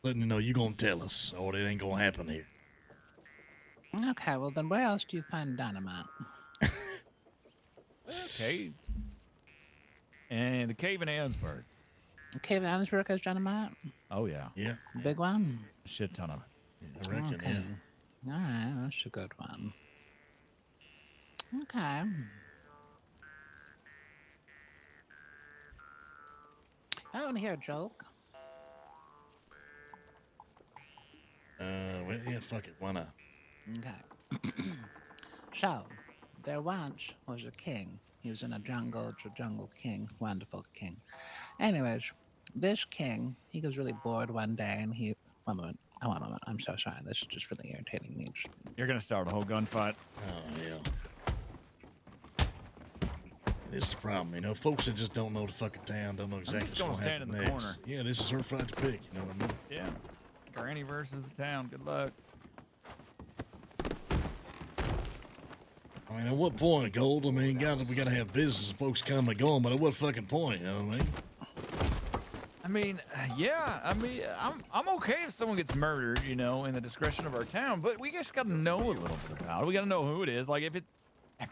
letting you know you gonna tell us, or it ain't gonna happen here. Okay, well then, where else do you find dynamite? Caves. And the cave in Ansburg. The cave in Ansburg has dynamite? Oh, yeah. Yeah. Big one? A shit ton of it. I reckon, okay. All right, that's a good one. Okay. I want to hear a joke. Well, yeah, fuck it. Why not? Okay. So, there once was a king. He was in a jungle, jungle king, wonderful king. Anyways, this king, he was really bored one day, and one moment, I'm so sorry. This is just really irritating me. You're gonna start a whole gunfight. Oh, hell. This is the problem, folks that just don't know the fucking town, don't know exactly what's gonna happen next. Corner. Yeah, this is her fight to pick, you know what I mean? Yeah. Granny versus the town. Good luck. I mean, at what point, Gold? I mean, we gotta have business and folks coming and going, but at what fucking point, you know what I mean? I mean, yeah. I mean, I'm okay if someone gets murdered, you know, in the discretion of our town, but we just got to know a little bit about it. We got to know who it is. Like if it's,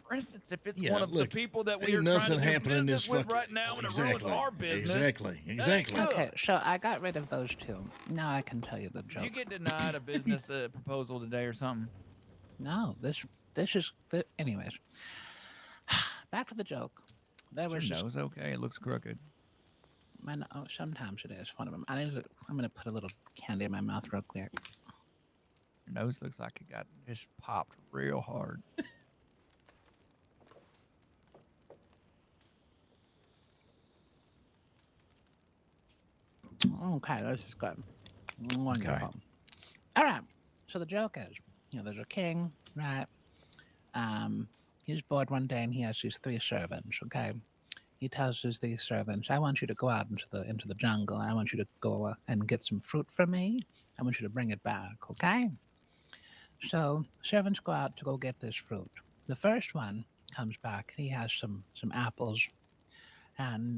for instance, if it's one of the people that we are ain't trying nothing to do happening in business this with fucking- right now, and it ruins Exactly. our business. Exactly. that ain't Exactly. good. Okay, so I got rid of those two. Now I can tell you the Did joke. you get denied a business proposal today or something? No, this is anyways. Back to the joke. There Is was your this, nose okay? It looks crooked. sometimes it is. One of them. I'm gonna put a little candy in my mouth real quick. Your nose looks like it got just popped real hard. Okay, this is good. Wonderful. All right. So the joke is, there's a king, right? He's bored one day and he has these 3 servants. Okay, he tells these servants, "I want you to go out into the jungle, and I want you to go and get some fruit for me. I want you to bring it back." Okay. So servants go out to go get this fruit. The first one comes back. He has some apples, and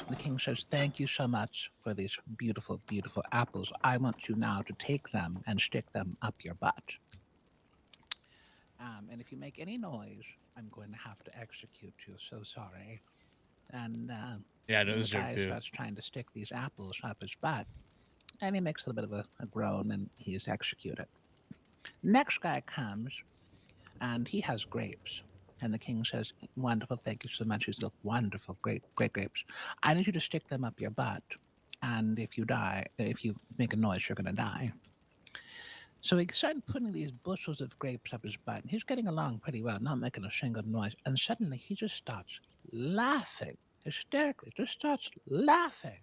the king says, "Thank you so much for these beautiful, beautiful apples. I want you now to take them and stick them up your butt. And if you make any noise, I'm going to have to execute you. So sorry." And Yeah, I know this the joke guy too. starts trying to stick these apples up his butt, and he makes a little bit of a groan, and he's executed. Next guy comes, and he has grapes. And the king says, "Wonderful, thank you so much. These look wonderful, great grapes. I need you to stick them up your butt, and if you make a noise, you're going to die." So he started putting these bushels of grapes up his butt, and he's getting along pretty well, not making a single noise. And suddenly he just starts laughing, hysterically, just starts laughing.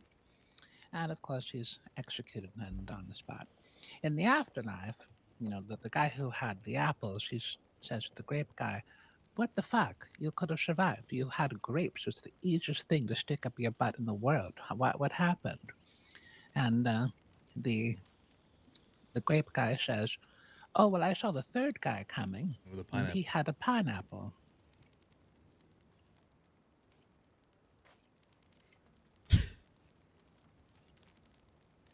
And of course, he's executed and on the spot. In the afterlife, the guy who had the apples, he says to the grape guy, "What the fuck? You could have survived. You had grapes. It's the easiest thing to stick up your butt in the world. What happened?" And the grape guy says, "Oh, well, I saw the third guy coming, and he had a pineapple."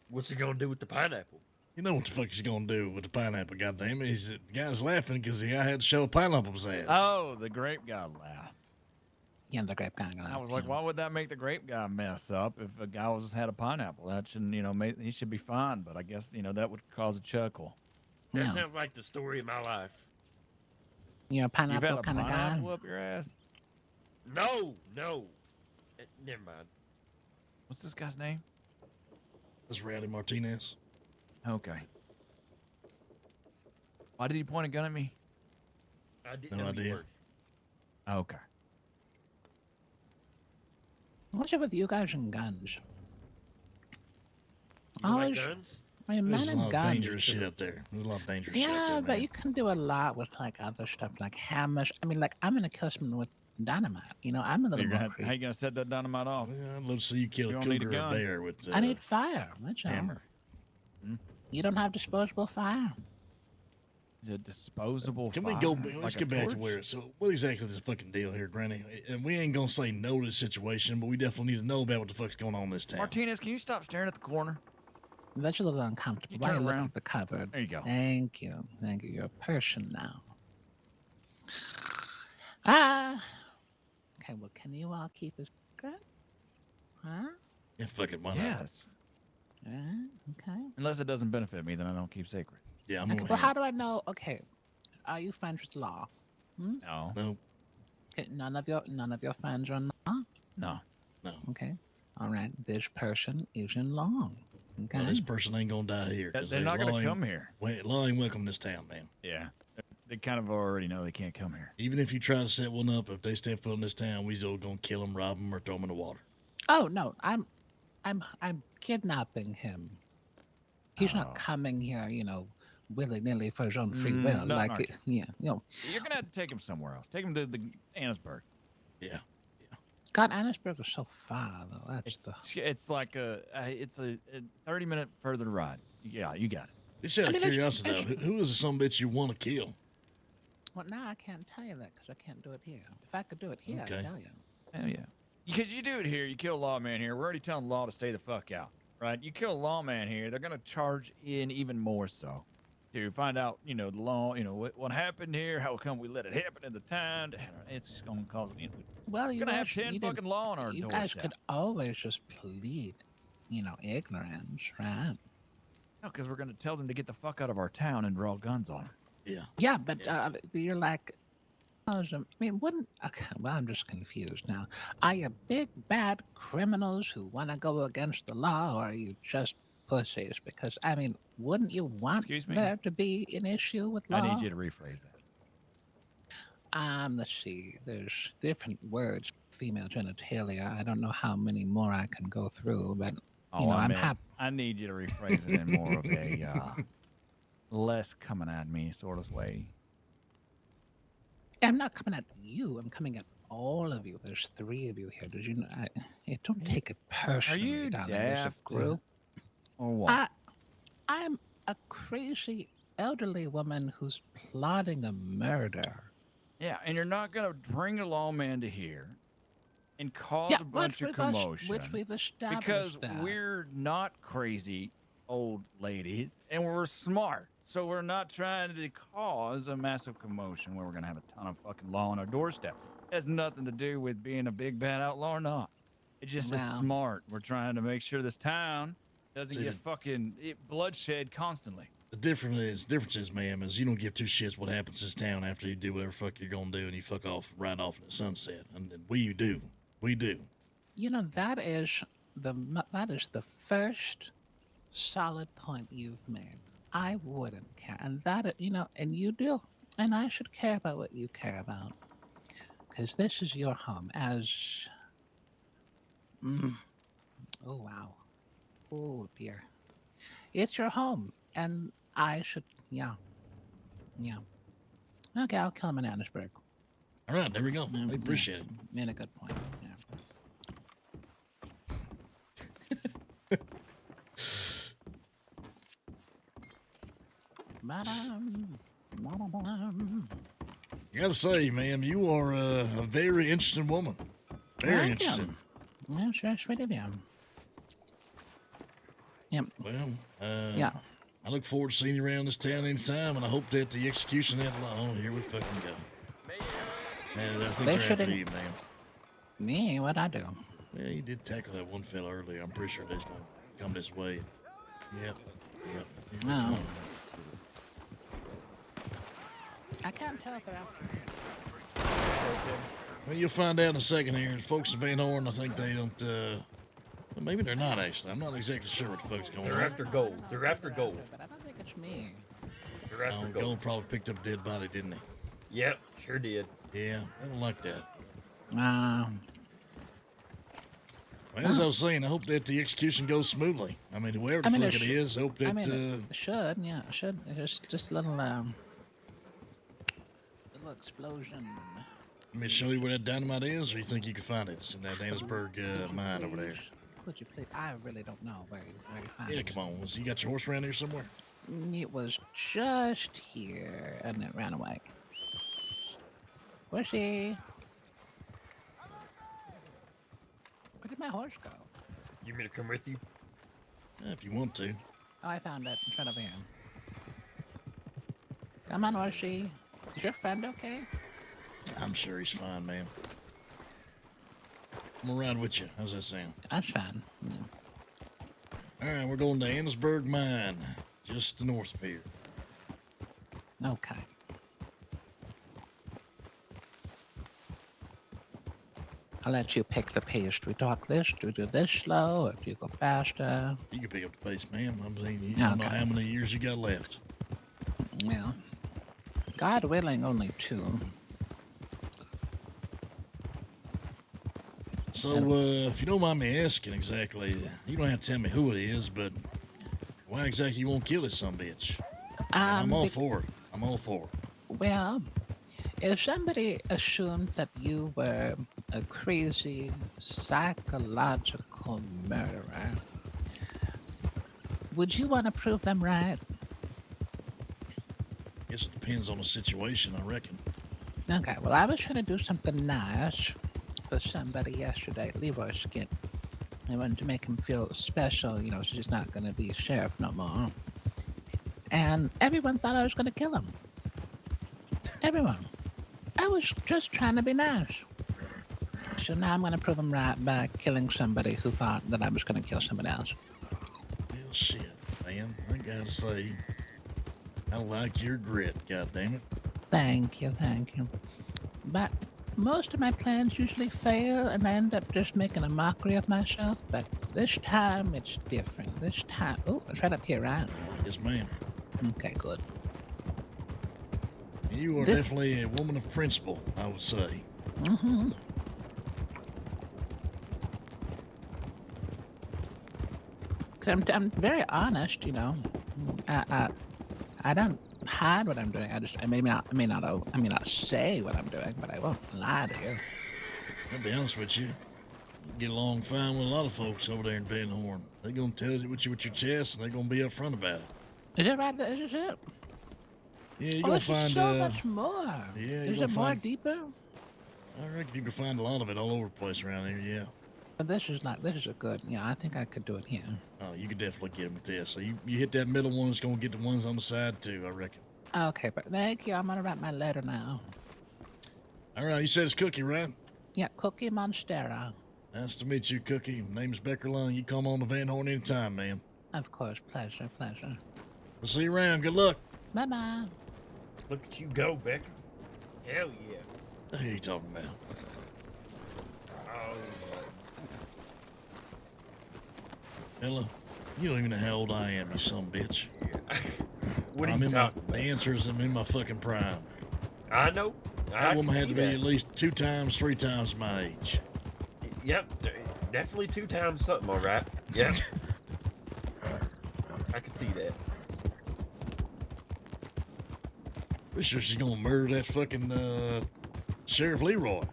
What's he gonna do with the pineapple? You know what the fuck he's gonna do with the pineapple, goddamn it. The guy's laughing because the guy had to shove a pineapple up his ass. Oh, the grape guy laughed. Yeah, the grape guy laughed. I was like, why would that make the grape guy mess up if a guy had a pineapple? That shouldn't, he should be fine. But I guess, that would cause a chuckle. That sounds like the story of my life. You're a pineapple You've had a kind of guy? pineapple up your ass? No. Never mind. What's this guy's name? That's Rowdy Martinez. Okay. Why did he point a gun at me? I didn't No know you idea. were. Okay. What's up with you guys and guns? You like guns? I mean, There's men a and lot of guns. dangerous shit up there. There's a lot of dangerous shit up Yeah, there, but man. you can do a lot with like other stuff, like hammers. I mean, like I'm gonna kill someone with dynamite. I'm a So little more. how you gonna set that dynamite off? Yeah, I'd love to see you kill You a don't need a cougar or a gun. bear with I need fire. That's all. hammer. You don't have disposable fire. Is it disposable? Can fire? we go? Let's Like a get back to torch? where. So, what exactly is the fucking deal here, Granny? And we ain't gonna say no to the situation, but we definitely need to know about what the fuck's going on in this town. Martinez, can you stop staring at the corner? That's a little uncomfortable. You Why turn are you looking around. at the cupboard? There you go. Thank you. Thank you. You're a person now. Okay, well, can you all keep a secret? Huh? Yeah, fuck it, why not? Yes. Okay. Unless it doesn't benefit me, then I don't keep secret. Yeah, I'm Okay, gonna well, how do I know? Okay, are you friends with Law? No. No. Okay, none of your friends are in Law. No. No. Okay. All right. This person is in Law. Okay. Well, this person ain't gonna die here. 'Cause They're not law gonna ain't- come here. Law ain't welcome in this town, man. Yeah. They kind of already know they can't come here. Even if you try to set one up, if they step foot in this town, we's all gonna kill them, rob them, or throw them in the water. Oh no, I'm kidnapping him. He's Oh. not coming here, willy nilly for his own free will. no, like, no. yeah, You're gonna have to take him somewhere else. Take him to the Annisburg. Yeah. God, Annisburg is so far though. That's It's like it's a 30-minute further ride. Yeah, you got it. Just out of I mean, curiosity, though, who is the son of a bitch you want to kill? Well, now I can't tell you that because I can't do it here. If I could do it here, Okay. I'd tell you. Hell yeah. Because you do it here, you kill a lawman here. We're already telling the law to stay the fuck out, right? You kill a lawman here, they're gonna charge in even more so to find out, the law, what happened here, how come we let it happen in the town. It's just gonna cause, Well, we're you gonna have guys 10 fucking law on our You guys doorstep. could always just plead, ignorance, right? No, because we're gonna tell them to get the fuck out of our town and draw guns on her. Yeah. Yeah, but you're like, I mean, okay, well, I'm just confused now. Are you big, bad criminals who want to go against the law, or are you just pussies? Because, I mean, wouldn't you want there to be an issue with law? I need you to rephrase that. Let's see. There's different words. Female genitalia. I don't know how many more I can go through, but I'm happy. I need you to rephrase it in more of a less coming at me sort of way. I'm not coming at you. I'm coming at all of you. There's 3 of you here. Did you know? Don't take it personally, you darling. There's a daft, group. Or what? I'm a crazy elderly woman who's plotting a murder. Yeah, and you're not gonna bring a lawman to here and cause a bunch of commotion. Which we've established because that. we're not crazy old ladies and we're smart. So we're not trying to cause a massive commotion where we're gonna have a ton of fucking law on our doorstep. It has nothing to do with being a big bad outlaw or not. It just is smart. We're trying to make sure this town doesn't get fucking bloodshed constantly. The difference is, ma'am, is you don't give 2 shits what happens in this town after you do whatever fuck you're gonna do and you fuck off right off in the sunset. And we do. We do. That is the first solid point you've made. I wouldn't care, and and you do, and I should care about what you care about, because this is your home. Oh wow, oh dear, it's your home, and I should, yeah. Okay, I'll kill him in Annisburg. All right, there we go. I appreciate it. Made a good point. You gotta say, ma'am, you are a very interesting woman. Very interesting. Yeah, sure, sweet of you. Yep. Well, yeah. I look forward to seeing you around this town anytime, and I hope that the execution of that law. Oh, here we fucking go. Man, I think they're after you, ma'am. Me? What'd I do? Well, you did tackle that one fella earlier. I'm pretty sure they's gonna come this way. Yep. No. I can't tell if they're after me. Well, you'll find out in a second here. The folks in Van Horn, I think they don't, well, maybe they're not actually. I'm not exactly sure what the fuck's going on. They're after gold. They're after gold. But I don't think it's me. They're after gold. Gold probably picked up a dead body, didn't he? Yep, sure did. Yeah, I don't like that. Well, as I was saying, I hope that the execution goes smoothly. I mean, whoever the fuck it is, hope that. It should, yeah, it should. Just a little explosion. Let me show you where that dynamite is, or you think you can find it? It's in that Annisburg mine over there. Could you please? I really don't know where you find it. Yeah, come on. You got your horse around here somewhere? It was just here, and it ran away. Where's she? Where did my horse go? You want me to come with you? Yeah, if you want to. Oh, I found it. It's right over here. Come on, horsey. Is your friend okay? I'm sure he's fine, man. I'm gonna ride with you. How's that sound? That's fine. Yeah. All right, we're going to Annisburg Mine, just north of here. Okay. I'll let you pick the pace. Do we talk this? Do we do this slow? Or do you go faster? You can pick up the pace, ma'am. I mean, you don't know how many years you got left. Well, God willing, only 2. So, if you don't mind me asking exactly, you don't have to tell me who it is, but why exactly you won't kill this sumbitch? I'm all for it. I'm all for it. Well, if somebody assumed that you were a crazy psychological murderer, would you want to prove them right? Guess it depends on the situation, I reckon. Okay, well, I was trying to do something nice for somebody yesterday, Leroy Skin. I wanted to make him feel special. You know, she's not going to be sheriff no more. And everyone thought I was going to kill him. Everyone. I was just trying to be nice. So now I'm going to prove him right by killing somebody who thought that I was going to kill somebody else. Well, shit, man. I gotta say, I like your grit, goddammit. Thank you, thank you. But most of my plans usually fail and I end up just making a mockery of myself. But this time it's different. This time, oh, it's right up here, right? Yes, ma'am. Okay, good. You are definitely a woman of principle, I would say. Mm-hmm. I'm very honest, you know. I don't hide what I'm doing. I may not say what I'm doing, but I won't lie to you. I'll be honest with you. You get along fine with a lot of folks over there in Van Horn. They're gonna tell you with your chest, and they're gonna be upfront about it. Is that right? Is it? Yeah, you're Oh, gonna this is find so much more. Yeah, Is it more deeper? I reckon you can find a lot of it all over the place around here. Yeah. But this is a good. Yeah, I think I could do it here. Oh, you could definitely get them with this. So you hit that middle one, it's gonna get the ones on the side too, I reckon. Okay, but thank you. I'm gonna write my letter now. All right, you said it's Cookie, right? Yeah, Cookie Monstera. Nice to meet you, Cookie. Name's Becker Lung. You come on to Van Horn anytime, man. Of course, pleasure. We'll see you around. Good luck. Bye bye. Look at you go, Becker. Hell yeah. What are you talking about? Oh. Ella, you don't even know how old I am, you son of a bitch. What are I'm you in talking my, the answer is I'm in my fucking prime. I know. That woman had to be at least 2 times, 3 times my age. Yep, definitely 2 times something, all right. Yep. I can see that. Pretty sure she's gonna murder that fucking Sheriff Leroy.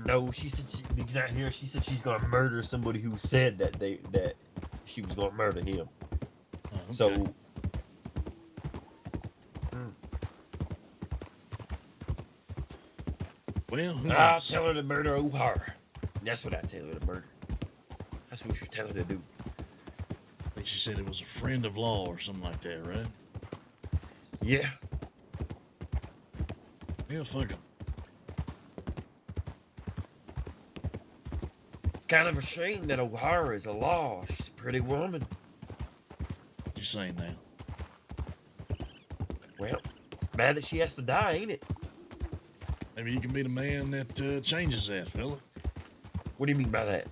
No, she said did you not hear? She said she's gonna murder somebody who said that she was gonna murder him. Oh, okay. So. Well, I'll tell her to murder O'Hara. That's what I tell her to murder. That's what you tell her to do. I think she said it was a friend of law or something like that, right? Yeah. Yeah, fuck him. It's kind of a shame that O'Hara is a law. She's a pretty woman. What you saying now? Well, it's bad that she has to die, ain't it? Maybe you can be the man that changes that, fella. What do you mean by that?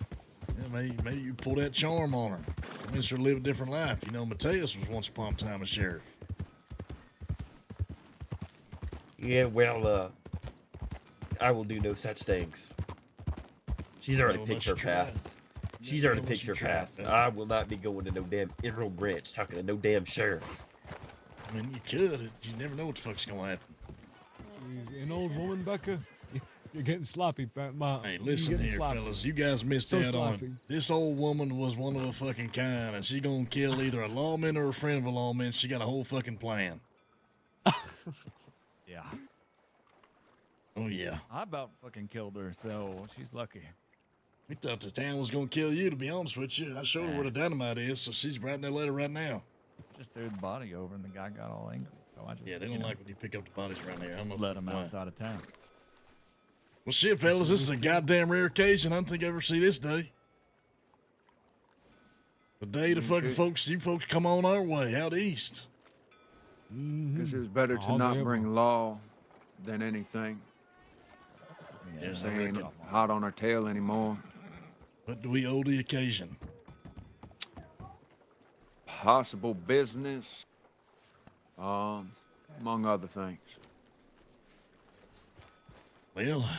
Yeah, maybe you pull that charm on her. Convince her to live a different life. You know, Mateus was once upon a time a sheriff. Yeah, well, I will do no such things. She's already picked her path. She's already picked her path. I will not be going to no damn Emerald Branch talking to no damn sheriff. I mean, you could. You never know what the fuck's gonna happen. He's an old woman, Becker. You're getting sloppy, Ma. Hey, listen here, fellas. You guys missed out on it. This old woman was one of a fucking kind, and she gonna kill either a lawman or a friend of a lawman. She got a whole fucking plan. Yeah. Oh, yeah. I about fucking killed her, so she's lucky. We thought the town was gonna kill you, to be honest with you. I showed her where the dynamite is, so she's writing that letter right now. Just threw the body over, and the guy got all angry. So I just, Yeah, they don't like when you pick up the bodies around here. I don't know. let him outside of town. Well, shit, fellas, this is a goddamn rare occasion. I don't think I ever see this day. The day the fucking you folks come on our way, out east. Guess it was better to not bring law than anything. Yeah, They ain't hot on our tail anymore. What do we owe the occasion? Possible business, among other things. Well,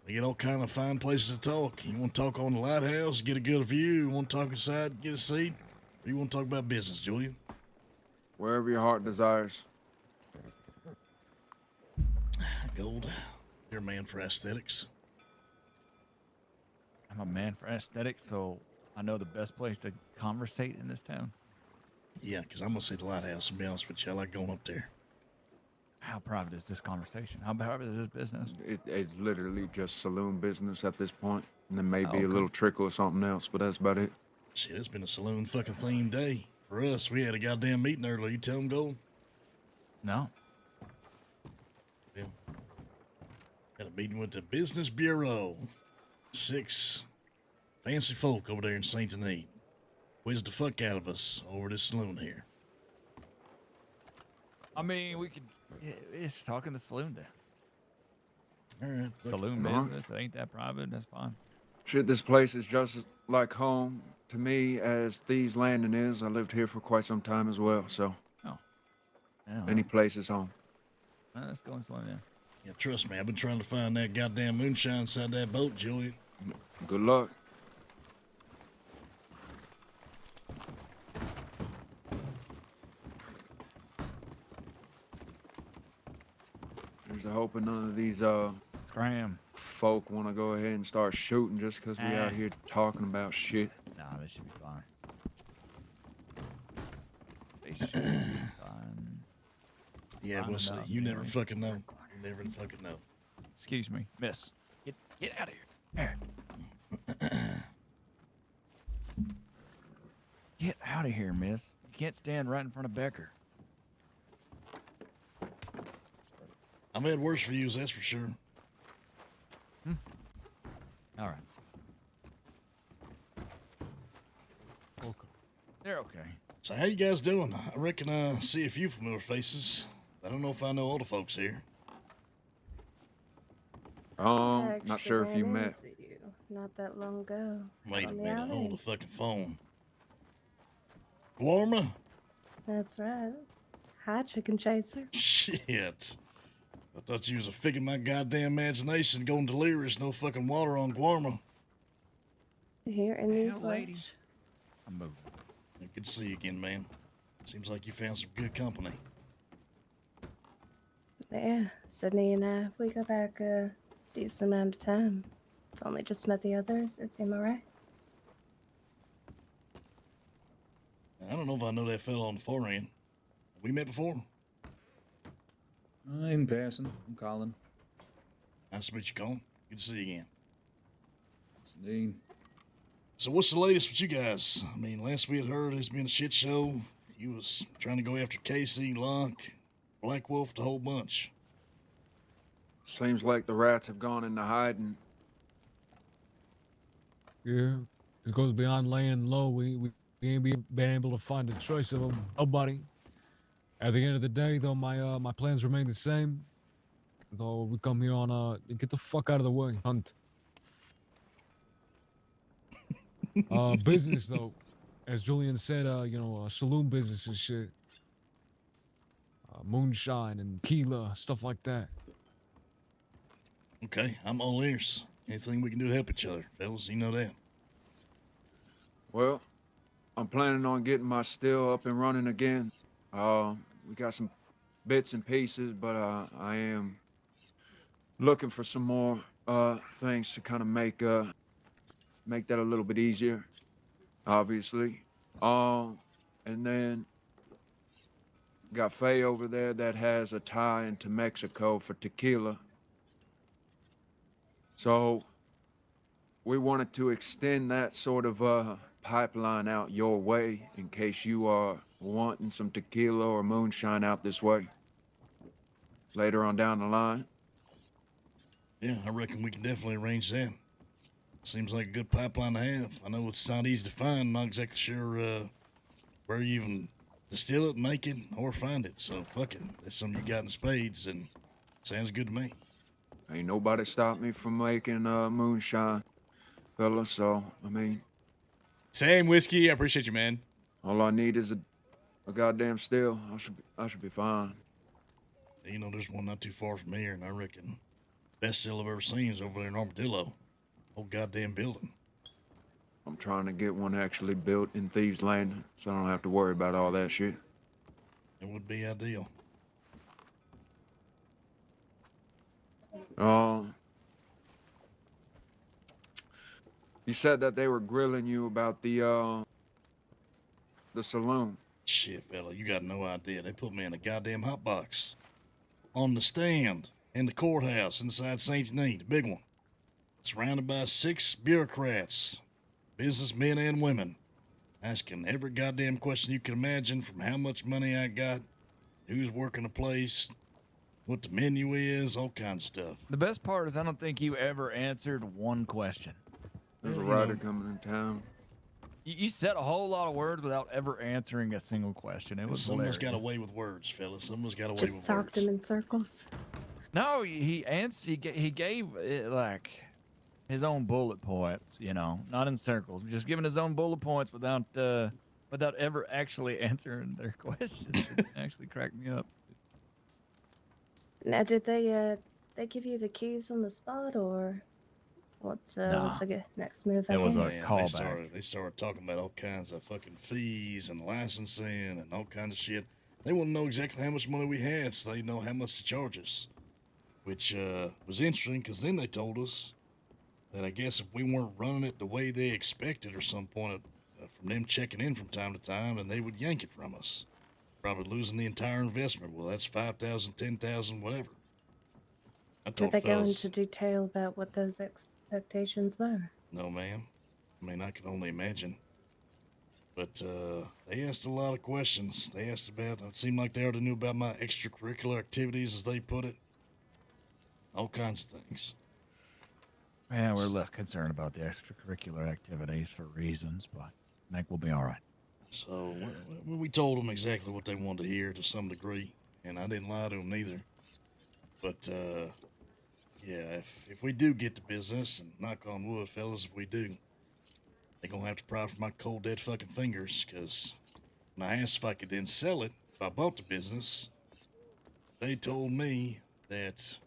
we get all kind of fine places to talk. You want to talk on the lighthouse, get a good view? You want to talk inside, get a seat? Or you want to talk about business, Julian? Wherever your heart desires. Gold, you're a man for aesthetics. I'm a man for aesthetics, so I know the best place to conversate in this town. Yeah, because I'm going to say the lighthouse, and be honest with you. I like going up there. How private is this conversation? How private is this business? It's literally just saloon business at this point, and then maybe Oh, a little okay. trickle or something else, but that's about it. Shit, it's been a saloon fucking themed day. For us, we had a goddamn meeting earlier. You tell them go. No. Yeah. Had a meeting with the Business Bureau. 6 fancy folk over there in Saint Denis. Whizzed the fuck out of us over this saloon here. I mean, we could. Yeah, it's talking the saloon then. All right. Saloon All right. business. It ain't that private. That's fine. Shit, this place is just like home to me as Thieves Landing is. I lived here for quite some time as well, so. Oh. Yeah, Any place is home. Let's go and slow down. Yeah, trust me, I've been trying to find that goddamn moonshine inside that boat, Julian. Good luck. There's a hoping none of these Scram. folk want to go ahead and start shooting just because we out here talking about shit. Nah, they should be fine. They should be fine. Yeah, Fine we'll see. enough, You never anyway. fucking know. You never fucking know. Excuse me, miss. Get out of here. Get out of here, miss. You can't stand right in front of Becker. I've had worse views, that's for sure. All right. They're okay. So how you guys doing? I reckon I see a few familiar faces. I don't know if I know all the folks here. Not sure if you ran met. into you not that long ago. Wait a on the minute, hold outing. the fucking phone. Guarma? That's right. Hi, Chicken Chaser. Shit. I thought you was a figure of my goddamn imagination going delirious, no fucking water on Guarma. Here in the Hell, lady. flesh. I'm moving. Good to see you again, man. Seems like you found some good company. Yeah, Sydney and I, we go back a decent amount of time. I've only just met the others. Is him alright? I don't know if I know that fella on the far end. We met before? In passing. I'm Colin. Nice to meet you, Colin. Good to see you again. Indeed. So what's the latest with you guys? I mean, last we had heard it's been a shit show. You was trying to go after Casey, Locke, Black Wolf, the whole bunch. Seems like the rats have gone into hiding. Yeah, it goes beyond laying low. We ain't been able to find a trace of them. Nobody. At the end of the day, though, my plans remain the same. Though we come here on get the fuck out of the way, hunt. Business though, as Julian said, saloon business and shit. Moonshine and tequila, stuff like that. Okay, I'm all ears. Anything we can do to help each other, fellas, you know that. Well, I'm planning on getting my still up and running again. We got some bits and pieces, but I am looking for some more things to kind of make that a little bit easier, obviously. And then got Faye over there that has a tie into Mexico for tequila. So we wanted to extend that sort of pipeline out your way in case you are wanting some tequila or moonshine out this way later on down the line. Yeah, I reckon we can definitely arrange that. Seems like a good pipeline to have. I know it's not easy to find. Not exactly sure where you even distill it, make it, or find it. So fuck it. That's something you got in spades, and sounds good to me. Ain't nobody stopped me from making moonshine, fella. So I mean, same whiskey. I appreciate you, man. All I need is a goddamn still. I should be fine. You know, there's one not too far from here, and I reckon best still I've ever seen is over there in Armadillo. Whole goddamn building. I'm trying to get one actually built in Thieves Landing, so I don't have to worry about all that shit. It would be ideal. You said that they were grilling you about the saloon. Shit, fella, you got no idea. They put me in a goddamn hot box. on the stand in the courthouse inside St. Denis, the big one, surrounded by 6 bureaucrats, businessmen and women, asking every goddamn question you can imagine, from how much money I got, who's working the place, what the menu is, all kinds of stuff. The best part is I don't think you ever answered one question. There's a Well, you rider know. coming in town. You said a whole lot of words without ever answering a single question. It was Someone's got hilarious. away with words, fellas. Someone's got away Just with talked words. him in circles. No, he answered. He gave it like his own bullet points. You know, not in circles. Just giving his own bullet points without ever actually answering their questions. It actually cracked me up. Now, did they give you the keys on the spot, or what's the next move? I was a guess? callback. They started talking about all kinds of fucking fees and licensing and all kinds of shit. They want to know exactly how much money we had, so they know how much to charge us. Which was interesting, because then they told us that I guess if we weren't running it the way they expected or some point from them checking in from time to time, then they would yank it from us. Probably losing the entire investment. Well, that's 5,000, 10,000, whatever. Did they go into detail about what those expectations were? No, ma'am. I mean, I can only imagine. But they asked a lot of questions. They asked about, it seemed like they already knew about my extracurricular activities, as they put it. All kinds of things. Yeah, we're less concerned about the extracurricular activities for reasons, but I think we'll be all right. So we told them exactly what they wanted to hear to some degree, and I didn't lie to them neither. But yeah, if we do get to business, and knock on wood, fellas, if we do, they're gonna have to pry from my cold dead fucking fingers, because when I asked if I could then sell it, if I bought the business, they told me that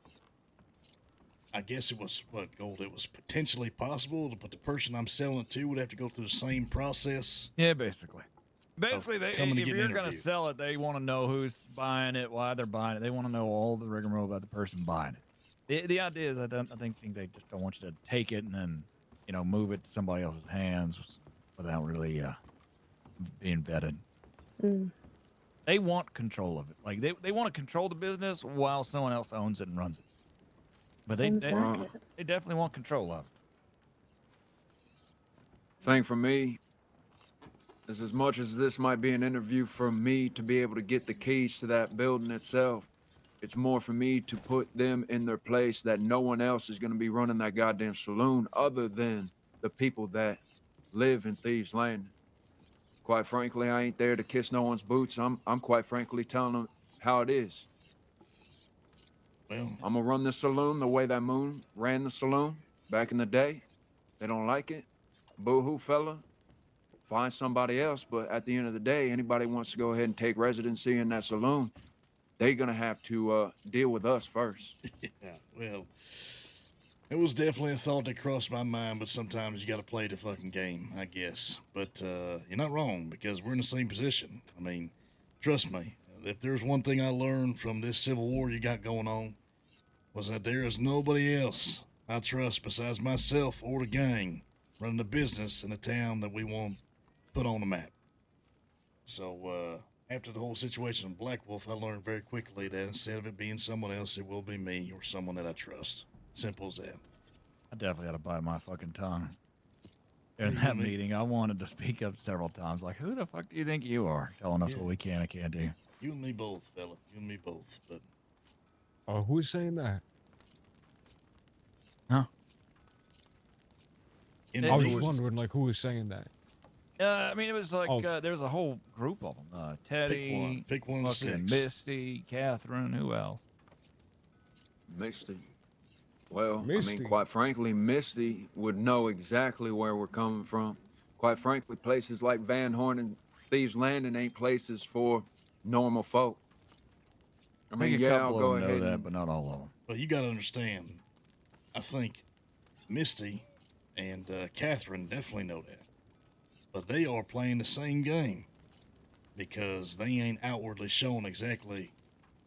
I guess it was, Gold, it was potentially possible, but the person I'm selling it to would have to go through the same process. Yeah, basically. Basically, Of coming to if get an you're going to interview. sell it, they want to know who's buying it, why they're buying it. They want to know all the rigmarole about the person buying it. The idea is, I think they just don't want you to take it and then, move it to somebody else's hands without really being vetted. Mm. They want control of it. Like they want to control the business while someone else owns it and runs it. But they definitely want control of it. Thing for me is, as much as this might be an interview for me to be able to get the keys to that building itself, it's more for me to put them in their place, that no one else is going to be running that goddamn saloon other than the people that live in Thieves Landing. Quite frankly, I ain't there to kiss no one's boots. I'm quite frankly telling them how it is. Well, I'm gonna run the saloon the way that Moon ran the saloon back in the day. They don't like it. Boo-hoo, fella. Find somebody else. But at the end of the day, anybody wants to go ahead and take residency in that saloon, they're gonna have to deal with us first. Yeah, well, it was definitely a thought that crossed my mind, but sometimes you gotta play the fucking game, I guess. But you're not wrong, because we're in the same position. I mean, trust me, if there's one thing I learned from this civil war you got going on, was that there is nobody else I trust besides myself or the gang running the business in the town that we want to put on the map. So, after the whole situation in Black Wolf, I learned very quickly that instead of it being someone else, it will be me or someone that I trust. Simple as that. I definitely had to bite my fucking tongue. In that meeting, I wanted to speak up several times. Like, who the fuck do you think you are, telling us what we can and can't do? You and me both, fella. You and me both. But Oh, who's saying that? Huh? I was just wondering, like, who was saying that? I mean, it was like there was a whole group of them. Teddy, Pick one of fucking 6. Misty, Catherine, who else? Misty. Well, I Misty. mean, quite frankly, Misty would know exactly where we're coming from. Quite frankly, places like Van Horn and Thieves Landing ain't places for normal folk. I mean, think a yeah, couple I'll go of them know ahead that, and... but not all of them. Well, you got to understand, I think Misty and Catherine definitely know that. But they are playing the same game, because they ain't outwardly showing exactly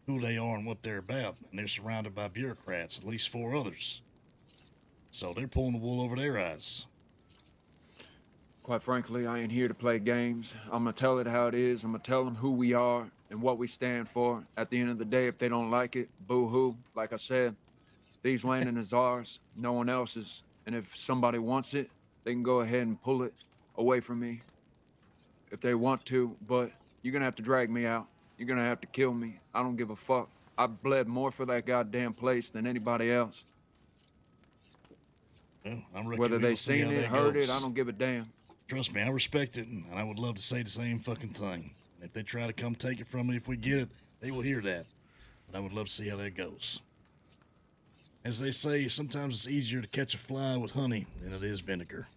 who they are and what they're about. And they're surrounded by bureaucrats, at least 4 others. So they're pulling the wool over their eyes. Quite frankly, I ain't here to play games. I'm gonna tell it how it is. I'm gonna tell them who we are and what we stand for. At the end of the day, if they don't like it, boo-hoo. Like I said, these landing is ours, no one else's. And if somebody wants it, they can go ahead and pull it away from me if they want to, but you're gonna have to drag me out. You're gonna have to kill me. I don't give a fuck. I bled more for that goddamn place than anybody else. Well, I reckon Whether we they will see how seen it, that heard goes. it, I don't give a damn. Trust me, I respect it, and I would love to say the same fucking thing. If they try to come take it from me, if we get it, they will hear that. But I would love to see how that goes. As they say, sometimes it's easier to catch a fly with honey than it is vinegar.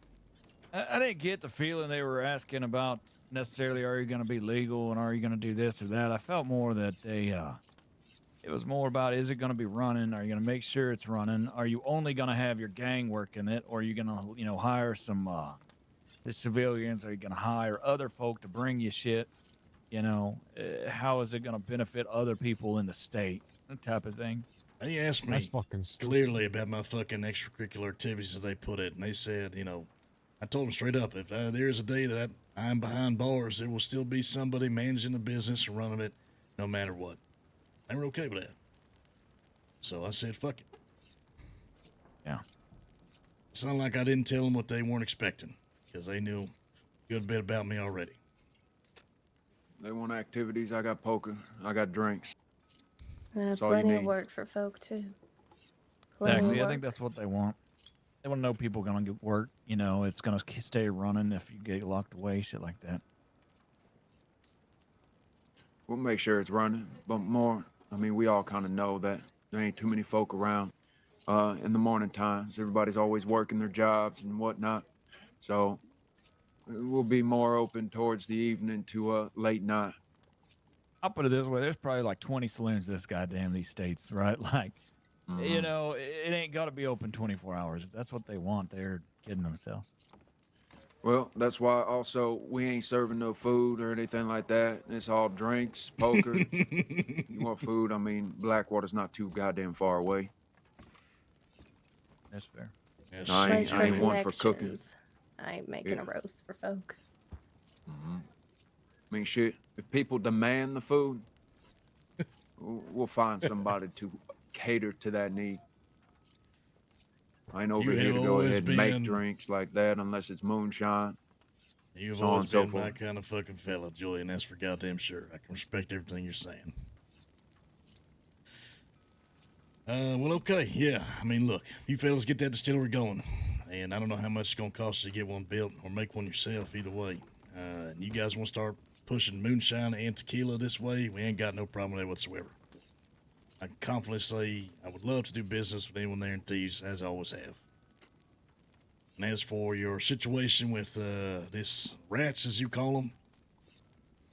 I didn't get the feeling they were asking about necessarily, are you going to be legal and are you going to do this or that? I felt more that it was more about, is it going to be running? Are you going to make sure it's running? Are you only going to have your gang working it? Or are you going to, hire some the civilians? Are you going to hire other folk to bring you shit? How is it going to benefit other people in the state? That type of thing. They asked me That's fucking stupid. clearly about my fucking extracurricular activities, as they put it, and they said, I told them straight up, if there is a day that I'm behind bars, there will still be somebody managing the business and running it, no matter what. They were okay with that. So I said, fuck it. Yeah. It's not like I didn't tell them what they weren't expecting, because they knew a good bit about me already. They want activities, I got poker, I got drinks. That's all you Plenty of need. work for folk, too. Plenty of Exactly. I work. think that's what they want. They want to know people going to get work. It's going to stay running if you get locked away, shit like that. We'll make sure it's running, but we all kind of know that there ain't too many folk around in the morning times. Everybody's always working their jobs and whatnot. So we'll be more open towards the evening to late night. I'll put it this way. There's probably like 20 saloons these states, right? Like, it ain't got to be open 24 hours. If that's what they want, they're kidding themselves. Well, that's why also we ain't serving no food or anything like that. It's all drinks, poker. You want food? Blackwater's not too goddamn far away. That's fair. Yes. I Place for ain't one for cooking. connections. I ain't making a roast for folk. Shit, if people demand the food, we'll find somebody to cater to that need. I ain't over You here have to go always ahead and make been- drinks like that unless it's moonshine. You've so on always and so been my forth. kind of fucking fella, Julian. That's for goddamn sure. I can respect everything you're saying. Well, okay, yeah. Look, you fellas get that distillery going, and I don't know how much it's gonna cost you to get one built or make one yourself. Either way, you guys want to start pushing moonshine and tequila this way? We ain't got no problem with that whatsoever. I can confidently say I would love to do business with anyone there in Thieves, as I always have. And as for your situation with this rats, as you call them,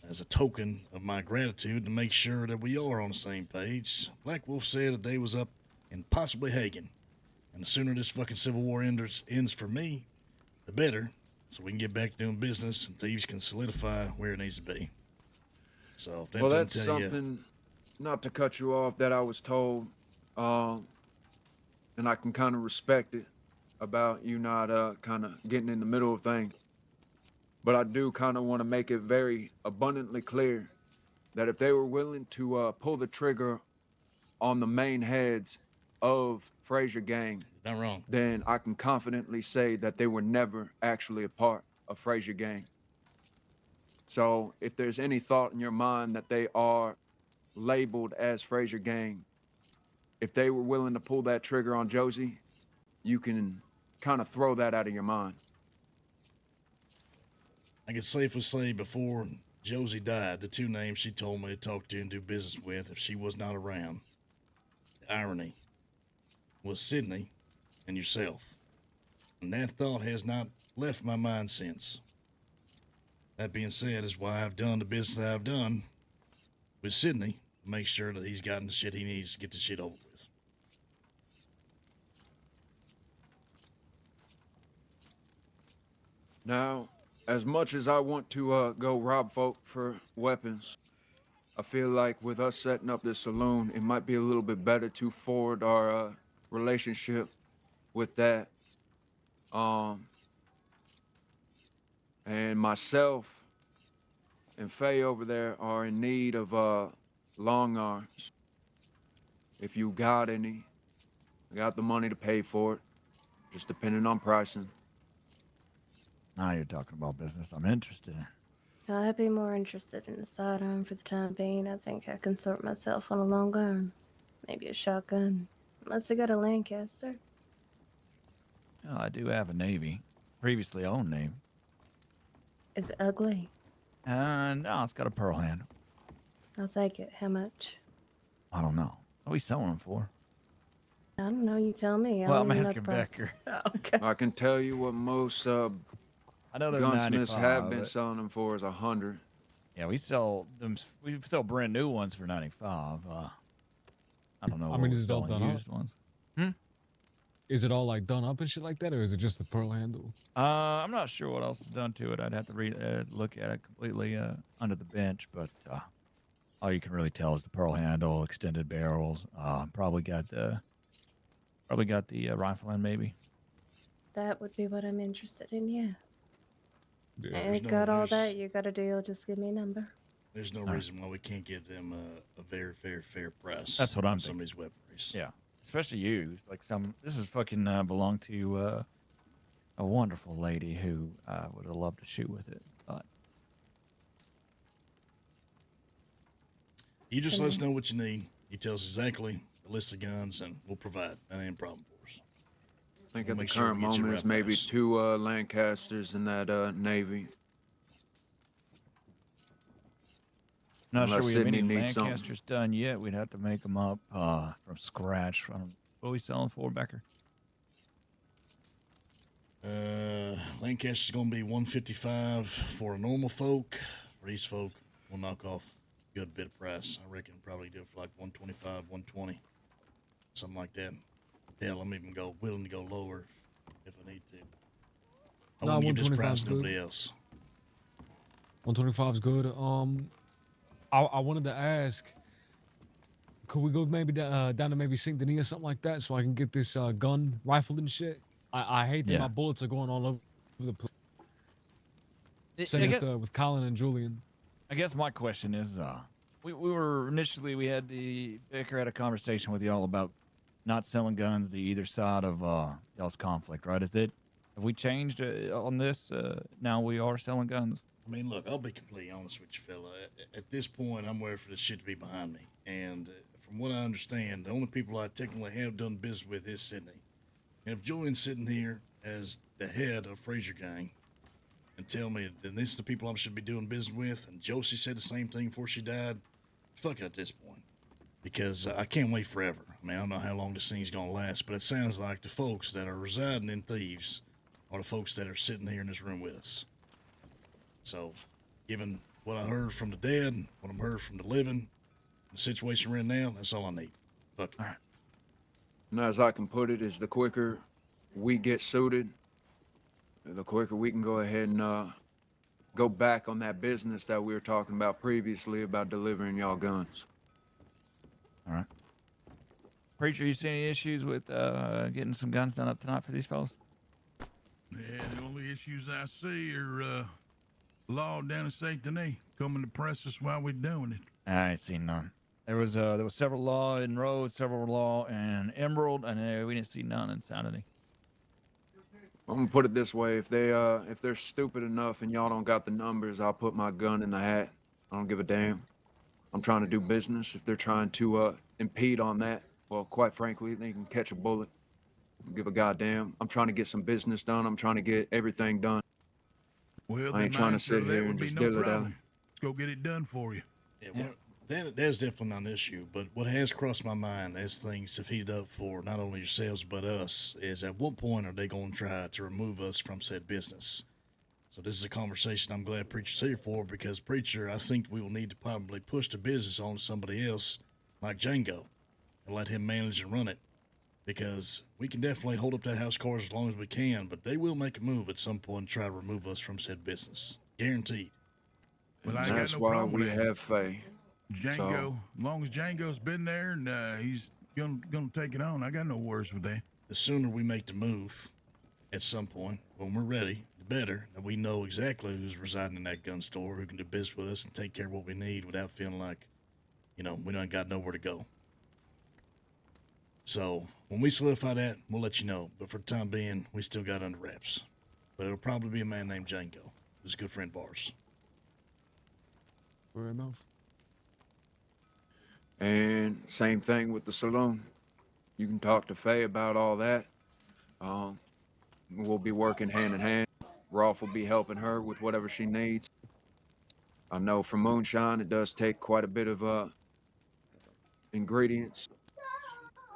as a token of my gratitude to make sure that we are on the same page, Black Wolf said the day was up and possibly Hagen. And the sooner this fucking Civil War ends for me, the better, so we can get back to doing business and Thieves can solidify where it needs to be. So if that Well, doesn't that's tell you... something, not to cut you off, that I was told, and I can kind of respect it about you not kind of getting in the middle of things. But I do kind of want to make it very abundantly clear that if they were willing to pull the trigger on the main heads of Fraser Gang, not wrong, then I can confidently say that they were never actually a part of Fraser Gang. So if there's any thought in your mind that they are labeled as Fraser Gang, if they were willing to pull that trigger on Josie, you can kind of throw that out of your mind. I can safely say before Josie died, the two names she told me to talk to and do business with if she was not around, the irony, was Sydney and yourself. And that thought has not left my mind since. That being said, is why I've done the business I've done with Sydney to make sure that he's gotten the shit he needs to get the shit over with. Now, as much as I want to go rob folk for weapons, I feel like with us setting up this saloon, it might be a little bit better to forward our relationship with that. And myself, and Faye over there are in need of long arms. If you got any, I got the money to pay for it, just depending on pricing. Now you're talking about business. I'm interested. I'd be more interested in a sidearm for the time being. I think I can sort myself on a long arm. Maybe a shotgun. Unless I got a Lancaster. Well, I do have a Navy. Previously owned Navy. Is it ugly? No, it's got a pearl handle. I'll take it. How much? I don't know. What are we selling them for? I don't know. You tell me. I Well, don't I'm even know asking the price. Becker. Okay. I can tell you what most I know they're gunsmiths 95, have been but- selling them for is 100. Yeah, we sell them. We sell brand new ones for 95. I don't know. I what mean, we're is it all selling done used up? ones. Is it all like done up and shit like that, or is it just the pearl handle? I'm not sure what else is done to it. I'd have to look at it completely under the bench, but all you can really tell is the pearl handle, extended barrels. Probably got the rifle in maybe. That would be what I'm interested in, yeah. Yeah, I there's ain't no- got all there's- that you got a deal. Just give me a number. There's no reason why we can't give them a very fair price. That's what I'm on thinking. some of these weaponries. Yeah, especially you. Like this is fucking belonged to a wonderful lady who would have loved to shoot with it, but You just let us know what you need. You tell us exactly the list of guns, and we'll provide. That ain't a problem for us. I think We'll at the make sure we current get you moment right is maybe price. 2 Lancasters in that Navy. not sure Unless we have Sydney any needs something. Lancasters done yet. We'd have to make them up from scratch. What are we selling for, Becker? Lancaster's gonna be 155 for a normal folk. For these folk, we'll knock off a good bit of price. I reckon probably do it for like 125, 120, something like that. Hell, I'm even willing to go lower if I need to. I Nah, won't give this 125 price is to good. nobody else. 125 is good. I wanted to ask, could we go maybe down to maybe Saint Denis or something like that, so I can get this gun rifled and shit? I hate that Yeah. my bullets are going all over the place. I Same guess- with Colin and Julian. I guess my question is, we were initially Becker had a conversation with y'all about not selling guns to either side of y'all's conflict, right? Have we changed on this? Now we are selling guns. I mean, look, I'll be completely honest with you, fella. At this point, I'm ready for this shit to be behind me. And from what I understand, the only people I technically have done business with is Sydney. And if Julian's sitting here as the head of Fraser Gang and tell me that this is the people I should be doing business with, and Josie said the same thing before she died, fuck it at this point. Because I can't wait forever. I mean, I don't know how long this thing's going to last, but it sounds like the folks that are residing in Thieves are the folks that are sitting here in this room with us. So, given what I heard from the dead, what I'm heard from the living, the situation we're in now, that's all I need. Fuck it. All right. And as I can put it, is the quicker we get suited, the quicker we can go ahead and go back on that business that we were talking about previously about delivering y'all guns. All right. Preacher, you see any issues with getting some guns done up tonight for these fellas? Yeah, the only issues I see are law down in Saint Denis coming to press us while we're doing it. I ain't seen none. There was several law in Rhodes, several law in Emerald, and we didn't see none in Sanity. I'm gonna put it this way: if they're stupid enough and y'all don't got the numbers, I'll put my gun in the hat. I don't give a damn. I'm trying to do business. If they're trying to impede on that, well, quite frankly, they can catch a bullet. I don't give a goddamn. I'm trying to get some business done. I'm trying to get everything done. Well, I ain't trying to sit here and just dilly dally. Let's go get it done for you. Yeah, well, that's definitely not an issue. But what has crossed my mind as things have heated up for not only yourselves but us is at what point are they going to try to remove us from said business? So this is a conversation I'm glad Preacher's here for, because Preacher, I think we will need to probably push the business on to somebody else like Django and let him manage and run it, because we can definitely hold up that house cars as long as we can, but they will make a move at some point and try to remove us from said business. Guaranteed. Well, I And ain't got that's no why problem we with that. have Faye. Django, as long as Django's been there and he's gonna take it on, I got no worries with that. The sooner we make the move at some point, when we're ready, the better. And we know exactly who's residing in that gun store, who can do business with us and take care of what we need without feeling like, we don't got nowhere to go. So when we solidify that, we'll let you know. But for the time being, we still got under wraps. But it'll probably be a man named Django, who's a good friend of ours. Fair enough. And same thing with the saloon. You can talk to Faye about all that. We'll be working hand in hand. Rolf will be helping her with whatever she needs. I know for moonshine, it does take quite a bit of ingredients.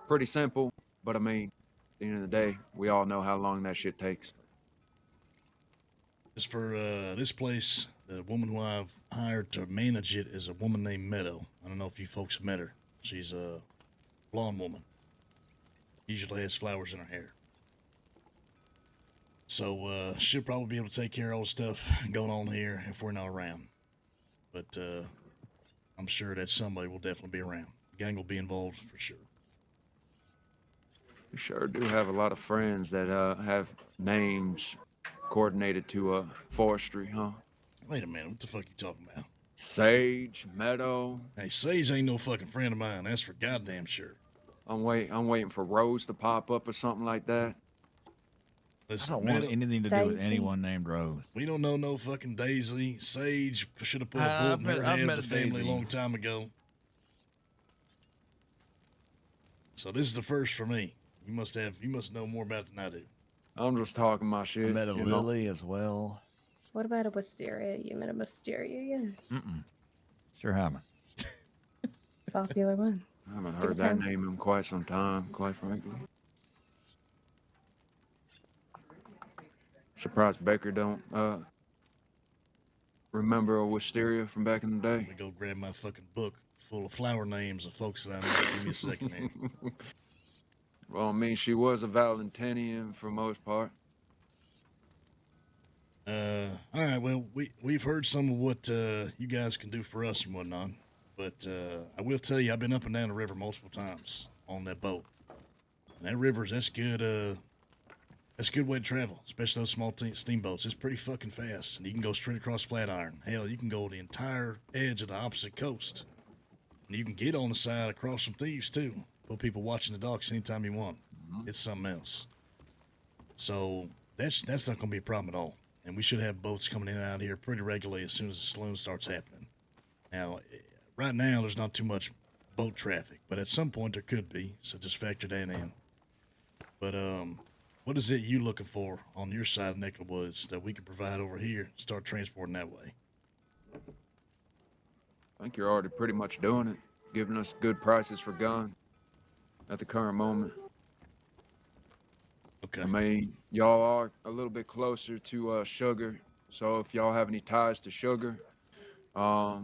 Pretty simple, but I mean, at the end of the day, we all know how long that shit takes. As for this place, the woman who I've hired to manage it is a woman named Meadow. I don't know if you folks have met her. She's a blonde woman. Usually has flowers in her hair. So she'll probably be able to take care of all the stuff going on here if we're not around. But I'm sure that somebody will definitely be around. The gang will be involved for sure. You sure do have a lot of friends that have names coordinated to forestry, huh? Wait a minute, what the fuck you talking about? Sage, Meadow. Hey, Sage ain't no fucking friend of mine. That's for goddamn sure. I'm waiting for Rose to pop up or something like that. Listen, I don't want anything to do with Daisy. anyone named Rose. We don't know no fucking Daisy. Sage should have put a bullet in her I've head met the family a Daisy. long time ago. So this is the first for me. You must know more about it than I do. I'm just talking my shit. I met a Lily as well. What about a wisteria? You met a wisteria yet? Mm-mm. Sure haven't. Popular one. I haven't Give heard it that time. name in quite some time, quite frankly. Surprised Becker don't remember a wisteria from back in the day. Let me go grab my fucking book full of flower names of folks that I know. Give me a second here. Well, I mean, she was a Valentinian for most part. All right. Well, we've heard some of what you guys can do for us and whatnot, but I will tell you, I've been up and down the river multiple times on that boat. And that river's that's good. That's a good way to travel, especially those small steamboats. It's pretty fucking fast, and you can go straight across Flatiron. Hell, you can go the entire edge of the opposite coast, and you can get on the side across from Thieves too. Put people watching the docks anytime you want. It's something else. So that's not going to be a problem at all. And we should have boats coming in and out here pretty regularly as soon as the saloon starts happening. Now, right now, there's not too much boat traffic, but at some point there could be, so just factor that in. But what is it you looking for on your side of the neck of the woods that we can provide over here? Start transporting that way. I think you're already pretty much doing it, giving us good prices for guns at the current moment. Okay. I mean, y'all are a little bit closer to Sugar, so if y'all have any ties to Sugar, I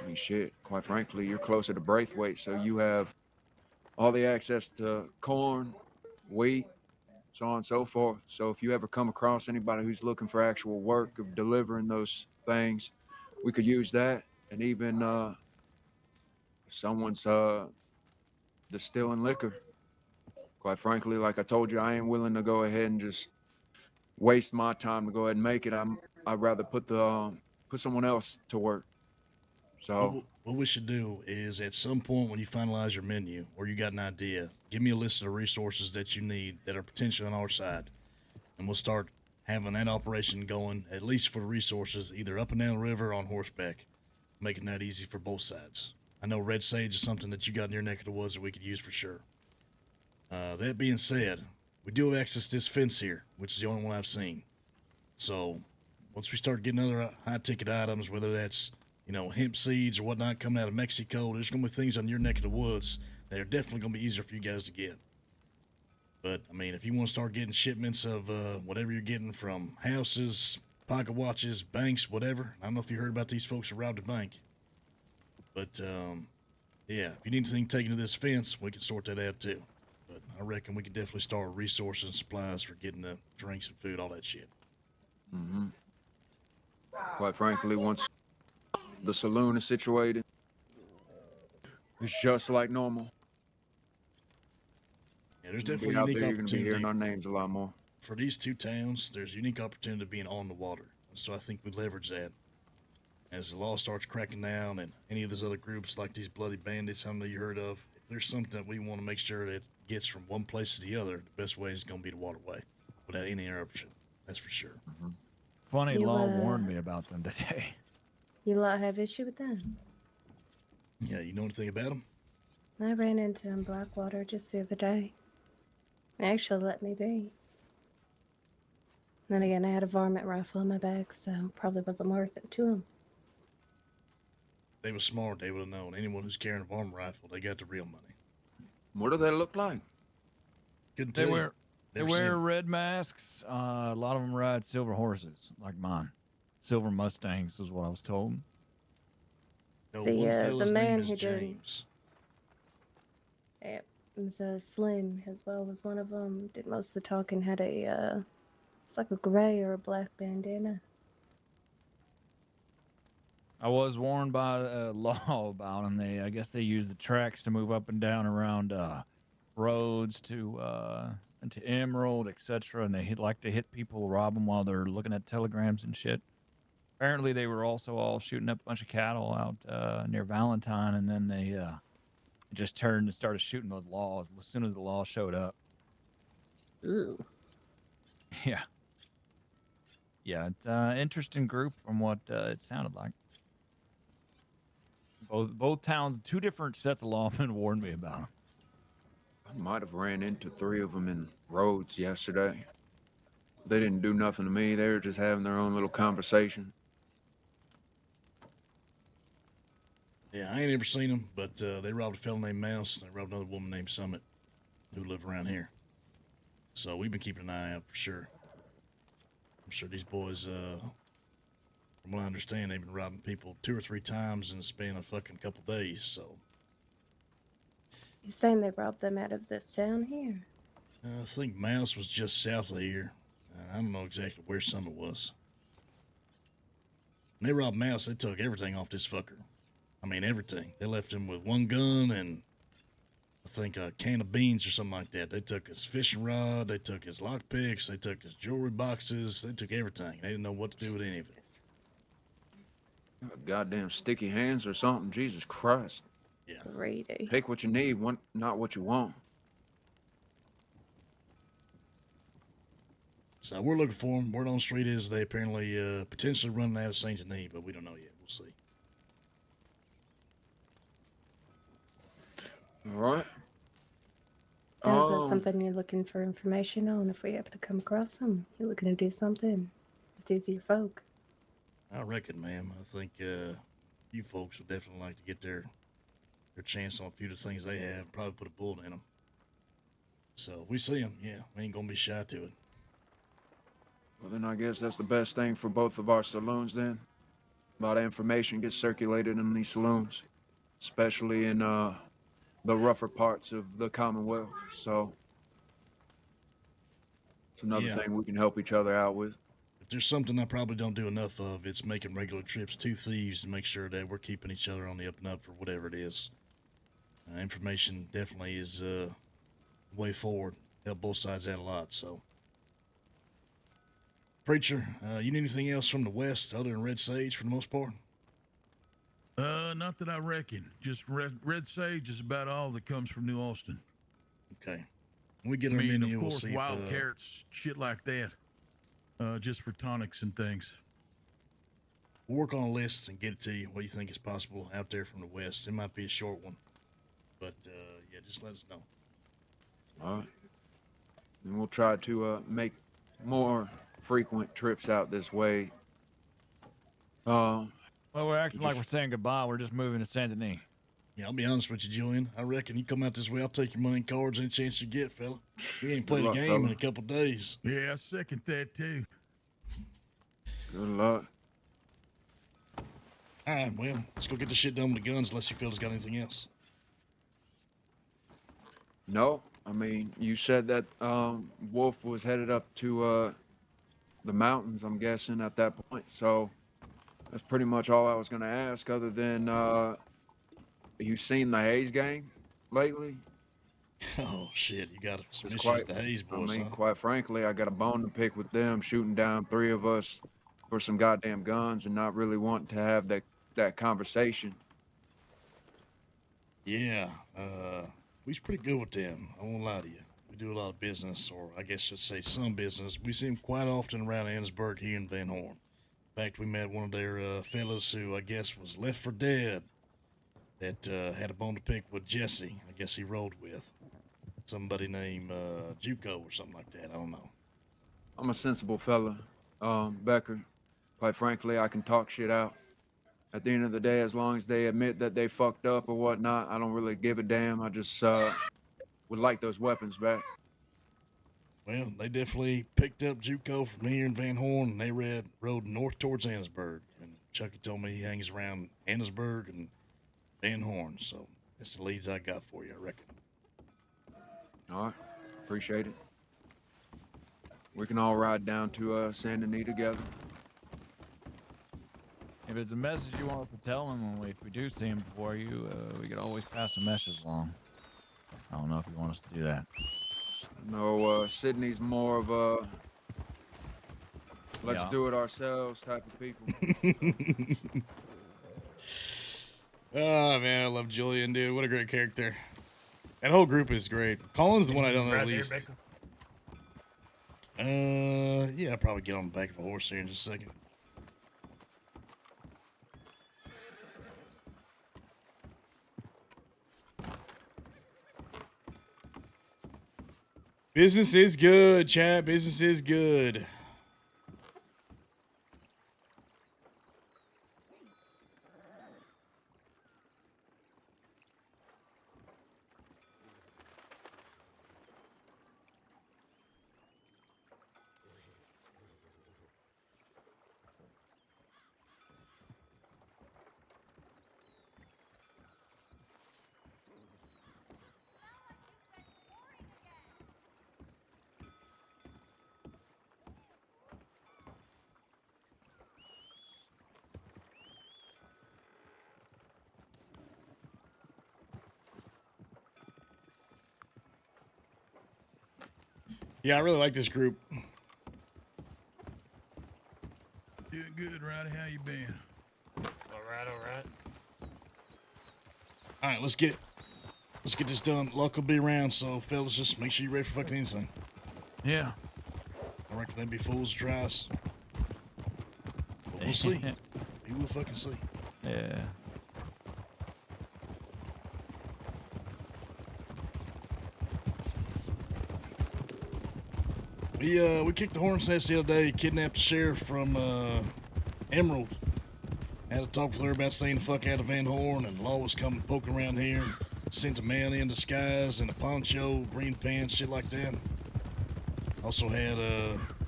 mean, shit, quite frankly, you're closer to Braithwaite, so you have all the access to corn, wheat, so on and so forth. So if you ever come across anybody who's looking for actual work of delivering those things, we could use that. And even if someone's distilling liquor, quite frankly, like I told you, I ain't willing to go ahead and just waste my time to go ahead and make it. I'd rather put someone else to work. So What we should do is at some point when you finalize your menu or you got an idea, give me a list of the resources that you need that are potentially on our side. And we'll start having that operation going, at least for the resources, either up and down the river or on horseback, making that easy for both sides. I know red sage is something that you got in your neck of the woods that we could use for sure. That being said, we do have access to this fence here, which is the only one I've seen. So once we start getting other high-ticket items, whether that's hemp seeds or whatnot coming out of Mexico, there's going to be things on your neck of the woods that are definitely going to be easier for you guys to get. But, I mean, if you want to start getting shipments of whatever you're getting from houses, pocket watches, banks, whatever, I don't know if you heard about these folks who robbed a bank. But, yeah, if you need anything taken to this fence, we can sort that out too. But I reckon we can definitely start resources and supplies for getting the drinks and food, all that shit. Mm-hmm. Quite frankly, once the saloon is situated, it's just like normal. Yeah, there's You'll definitely be out unique there, you're gonna be hearing opportunity. our names a lot more. for these two towns, there's a unique opportunity of being on the water. So I think we leverage that. As the law starts cracking down and any of those other groups like these bloody bandits I know you heard of, if there's something that we want to make sure that it gets from one place to the other, the best way is going to be the waterway without any interruption. That's for sure. Funny You, law warned me about them today. You lot have issue with them? Yeah, you know anything about them? I ran into him in Blackwater just the other day. They actually let me be. Then again, I had a varmint rifle in my bag, so probably wasn't worth it to him. They were smart. They would have known. Anyone who's carrying a varmint rifle, they got the real money. What do they look like? Couldn't They tell wear you. they Never seen wear 'em. red masks. A lot of them ride silver horses, like mine. Silver Mustangs is what I was told. No, The, one fella's the man name is who did- James. It was Slim as well was one of them. Did most of the talking. Had a it's like a gray or a black bandana. I was warned by law about them. I guess they use the tracks to move up and down around roads to Emerald, etc. And they like to hit people, rob them while they're looking at telegrams and shit. Apparently, they were also all shooting up a bunch of cattle out near Valentine, and then they just turned and started shooting those laws as soon as the law showed up. Ooh. Yeah. Yeah, it's interesting group from what it sounded like. Both towns, two different sets of lawmen warned me about them. I might have ran into 3 of them in roads yesterday. They didn't do nothing to me. They were just having their own little conversation. Yeah, I ain't ever seen them, but they robbed a fella named Mouse. And they robbed another woman named Summit, who live around here. So we've been keeping an eye out for sure. I'm sure these boys, from what I understand, they've been robbing people 2 or 3 times in the span of a fucking couple days. So You're saying they robbed them out of this town here? I think Mouse was just south of here. I don't know exactly where Summit was. When they robbed Mouse, they took everything off this fucker. I mean, everything. They left him with one gun and I think a can of beans or something like that. They took his fishing rod. They took his lockpicks. They took his jewelry boxes. They took everything. They didn't know what to do with any of it. Goddamn sticky hands or something. Jesus Christ. Yeah. Grady. Pick what you need, not what you want. So we're looking for them. Word on the street is they apparently potentially running out of Saint Denis, but we don't know yet. We'll see. All right. Now, is that something you're looking for information on? If we happen to come across them, you're looking to do something with these are your folk. I reckon, ma'am. I think you folks would definitely like to get their chance on a few of the things they have. Probably put a bullet in them. So if we see them, yeah, we ain't gonna be shy to it. Well, then I guess that's the best thing for both of our saloons then. A lot of information gets circulated in these saloons, especially in the rougher parts of the Commonwealth. So it's another Yeah. thing we can help each other out with. If there's something I probably don't do enough of, it's making regular trips to thieves to make sure that we're keeping each other on the up and up for whatever it is. Information definitely is way forward. Help both sides out a lot. So, Preacher, you need anything else from the west other than red sage for the most part? Not that I reckon. Just red sage is about all that comes from New Austin. Okay. When we get I our mean, menu, of we'll course, see wild if, carrots, shit like that. Just for tonics and things. we'll work on a list and get it to you. What you think is possible out there from the west? It might be a short one, but yeah, just let us know. All right. And we'll try to make more frequent trips out this way. Well, we're acting like we're saying goodbye. We're just moving to Saint Denis. Yeah, I'll be honest with you, Julian. I reckon you come out this way, I'll take your money and cards any chance you get, fella. We ain't played a luck, game fella. in a couple days. Yeah, I second that too. Good luck. All right, well, let's go get this shit done with the guns unless you fellas got anything else. No, I mean, you said that Wolf was headed up to the mountains, I'm guessing, at that point. So that's pretty much all I was going to ask, other than you seen the Hayes gang lately? Oh shit, you got some It's issues with the Hayes I boys, mean, huh? quite frankly, I got a bone to pick with them shooting down 3 of us for some goddamn guns and not really wanting to have that conversation. Yeah, we's pretty good with them. I won't lie to you. We do a lot of business, or I guess just say some business. We see them quite often around Annesburg here in Van Horn. In fact, we met one of their fellas who I guess was left for dead that had a bone to pick with Jesse. I guess he rode with somebody named Juco or something like that. I don't know. I'm a sensible fella, Becker. Quite frankly, I can talk shit out. At the end of the day, as long as they admit that they fucked up or whatnot, I don't really give a damn. I just would like those weapons back. Well, they definitely picked up Juco from here in Van Horn, and they rode north towards Annesburg. And Chucky told me he hangs around Annesburg and Van Horn, so that's the leads I got for you, I reckon. All right, appreciate it. We can all ride down to Saint Denis together. If it's a message you want us to tell him, if we do see him before you, we could always pass a message along. I don't know if you want us to do that. No, Sydney's more of a let's Yeah. do it ourselves type of people. Oh man, I love Julian, dude. What a great character. That whole group is great. Colin's the one I don't know Right there, least. Becker. Yeah, I'll probably get on the back of a horse here in just a second. Business is good, chat. Business is good. Yeah, I really like this group. Doing good, Roddy. How you been? All right, all right. All right, let's get this done. Luck will be around, so fellas, just make sure you're ready for fucking anything. Yeah. I reckon they'd be fools to try us. But we'll see. We will fucking see. Yeah. We kicked the hornet's nest the other day, kidnapped the sheriff from Emerald. Had a talk with her about staying the fuck out of Van Horn, and Law was coming poking around here and sent a man in disguise in a poncho, green pants, shit like that. Also had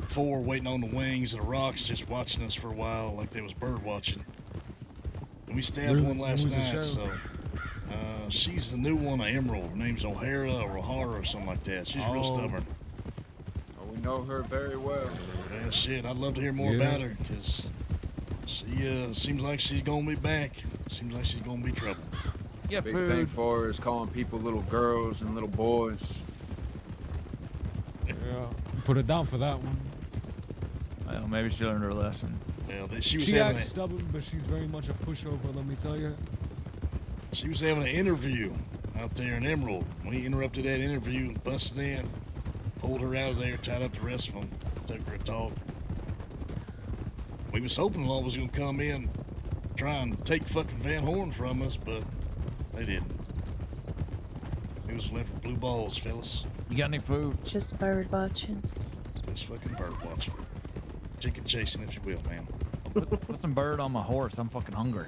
4 waiting on the wings of the rocks just watching us for a while like they was bird watching. And we stabbed Really? one last Who's the night, sheriff? so she's the new one of Emerald. Her name's O'Hara or O'Hara or something like that. She's real Oh. stubborn. We know her very well. Yeah, shit, I'd love to hear more Yeah. about her, because she seems like she's gonna be back. Seems like she's gonna be trouble. Yeah, Big thing for her is calling people little girls and little boys. Yeah, put it down for that one. Well, maybe she learned her lesson. Well, she was She having acts stubborn, but she's very much a pushover, let me tell you. she was having an interview out there in Emerald. We interrupted that interview and busted in, pulled her out of there, tied up the rest of them, took her a talk. We was hoping Law was gonna come in, try and take fucking Van Horn from us, but they didn't. He was left with blue balls, fellas. You got any food? Just bird watching. Just fucking bird watching. Chicken chasing, if you will, ma'am. Put some bird on my horse. I'm fucking hungry.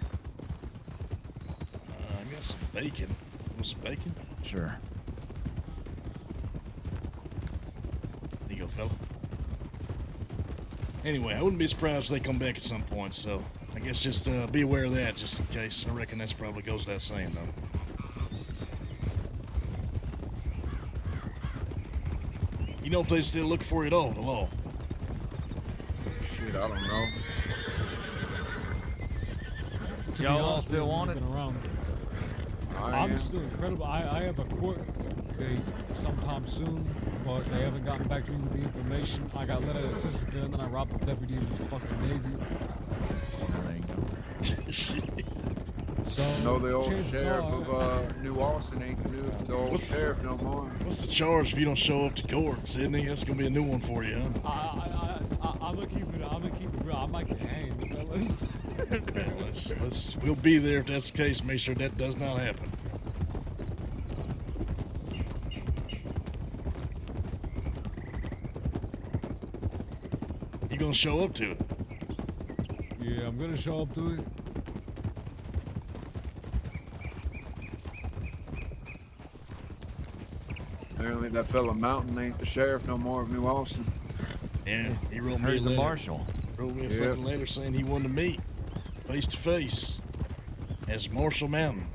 I got some bacon. You want some bacon? Sure. There you go, fella. Anyway, I wouldn't be surprised if they come back at some point, so I guess just be aware of that, just in case. I reckon that's probably goes without saying, though. You know if they still look for you at all, the Law? Shit, I don't know. To be Y'all honest, still we've want been it? around. I I'm am. still incredible. I have a quirk. date sometime soon, but they haven't gotten back to me with the information. I got let out of Sissica, and then I robbed the deputy of his fucking Navy. There you go. So, No, the old chances sheriff are- of New Austin ain't the old sheriff no more. What's the charge if you don't show up to court, Sydney? That's gonna be a new one for you, huh? I'm gonna keep it real. I might get hanged, fellas. Let's we'll be there if that's the case. Make sure that does not happen. You gonna show up to it? Yeah, I'm gonna show up to it. Apparently that fella Mountain ain't the sheriff no more of New Austin. Yeah, he wrote me a Here's the letter. marshal. Wrote me a Yep. fucking letter saying he wanted to meet face to face as Marshall Mountain.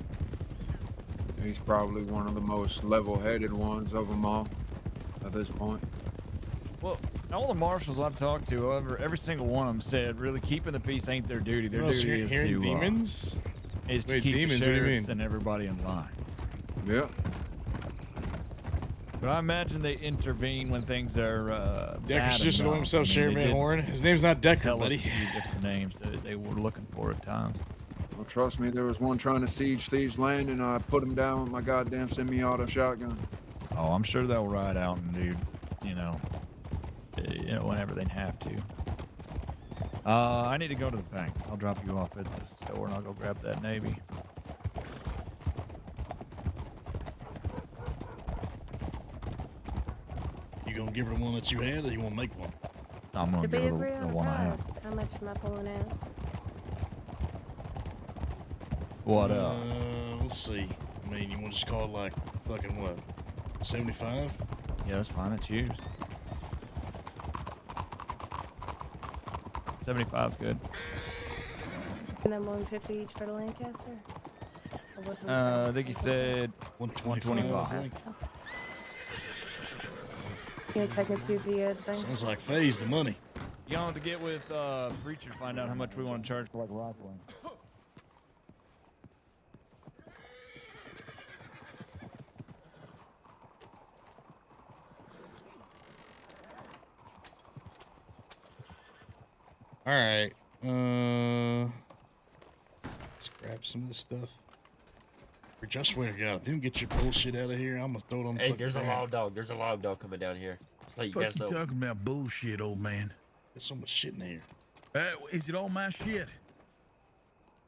He's probably one of the most level-headed ones of them all at this point. Well, all the marshals I've talked to, every single one of them said, really keeping the peace ain't their duty. Their duty is hearing to demons. is to Wait, keep demons? the What do you sheriffs mean? and everybody in line. Yeah. But I imagine they intervene when things are Decker's bad just annoying enough. himself, I mean, Sheriff they Van did Horn. His name's not Decker, tell us buddy. a few different names that they were looking for at times. Well, trust me, there was one trying to siege Thieves Landing, and I put him down with my goddamn semi-auto shotgun. Oh, I'm sure they'll ride out and do, whenever they have to. I need to go to the bank. I'll drop you off at the store and I'll go grab that Navy. You gonna give her the one that you had, or you wanna make one? I'm gonna To be give her agreed the on one I have. price. How much am I pulling out? What Let's see. I mean, you want to just call it like fucking what? 75? Yeah, that's fine. It's yours. 75's good. And then 150 each for the Lancaster? Or what was I think you said 125. Can you take me to the bank? Sounds like phase the money. You don't have to get with Preacher to find out how much we want to charge for like rifling. All right. Let's grab some of this stuff. Rich, I swear to God, if you don't get your bullshit out of here, I'm gonna throw it on the Hey, fucking there's a ground. log dog. There's a log dog coming down here. Just let you Fuck guys you know. talking about bullshit, old man? There's so much shit in here. Is it all my shit?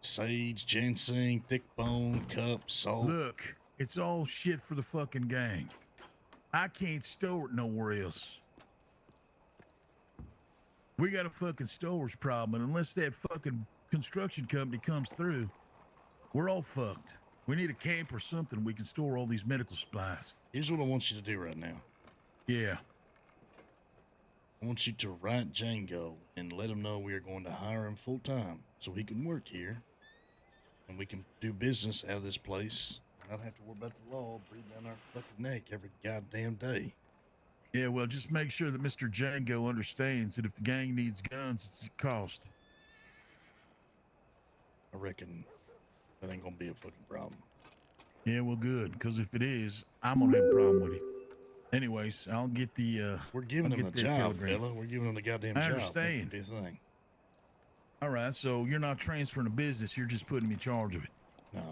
Sage, ginseng, thick bone, cup, salt. Look, it's all shit for the fucking gang. I can't store it nowhere else. We got a fucking storage problem, and unless that fucking construction company comes through, we're all fucked. We need a camp or something we can store all these medical supplies. Here's what I want you to do right now. Yeah. I want you to write Django and let him know we are going to hire him full time so he can work here and we can do business out of this place and not have to worry about the law breathing down our fucking neck every goddamn day. Yeah, well, just make sure that Mr. Django understands that if the gang needs guns, it's a cost. I reckon that ain't gonna be a fucking problem. Yeah, well, good, because if it is, I'm gonna have a problem with it. Anyways, I'll get the, We're giving I'll him a get the job, telegram. fella. We're giving him the goddamn I job. understand. That could be a thing. All right, so you're not transferring the business, you're just putting me in charge of it. No.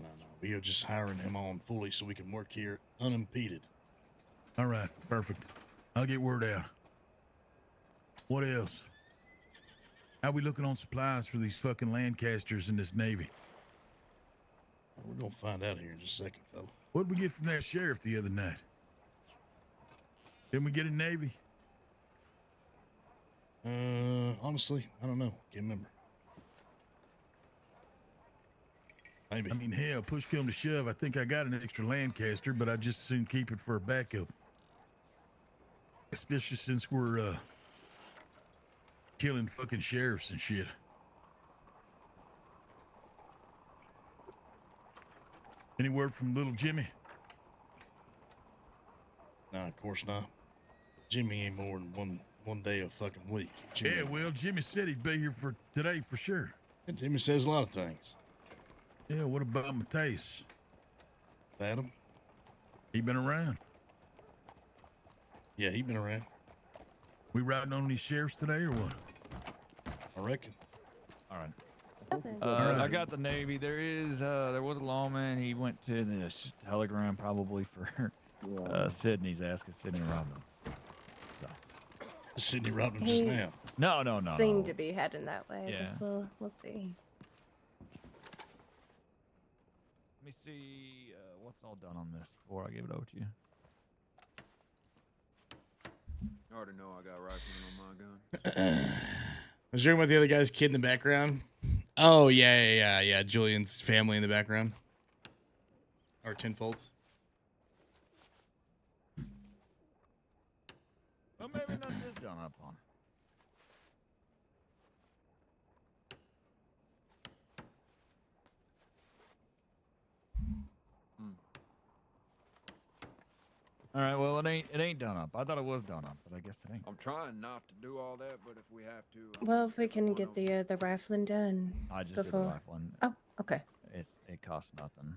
We are just hiring him on fully so we can work here unimpeded. All right, perfect. I'll get word out. What else? How we looking on supplies for these fucking Lancasters in this Navy? We're gonna find out here in just a second, fella. What'd we get from that sheriff the other night? Didn't we get a Navy? Honestly, I don't know. Can't remember. Maybe. I mean, hell, push come to shove, I think I got an extra Lancaster, but I just soon keep it for a backup. Especially since we're, killing fucking sheriffs and shit. Any word from little Jimmy? Nah, of course not. Jimmy ain't more than one day a fucking week. Yeah, well, Jimmy said he'd be here for today for sure. Yeah, Jimmy says a lot of things. Yeah, what about Mateus? Adam? He been around? Yeah, he been around. We riding on these sheriffs today or what? I reckon. All right. All right. I got the Navy. There was a lawman. He went to the telegram probably for Sydney's ass because Sydney robbed him. So. Sydney robbed him just He now. No. Seemed to be heading that way. I Yeah. guess we'll see. Let me see what's all done on this before I give it over to you. I already know I got rifling on my gun. I was hearing about the other guy's kid in the background. Oh, yeah. Julian's family in the background. Or tenfolds. Well, maybe not this done up on. All right. Well, it ain't done up. I thought it was done up, but I guess it ain't. I'm trying not to do all that, but if we have to. Well, if we can get the rifling done I just before. did the rifling. Oh, okay. It costs nothing.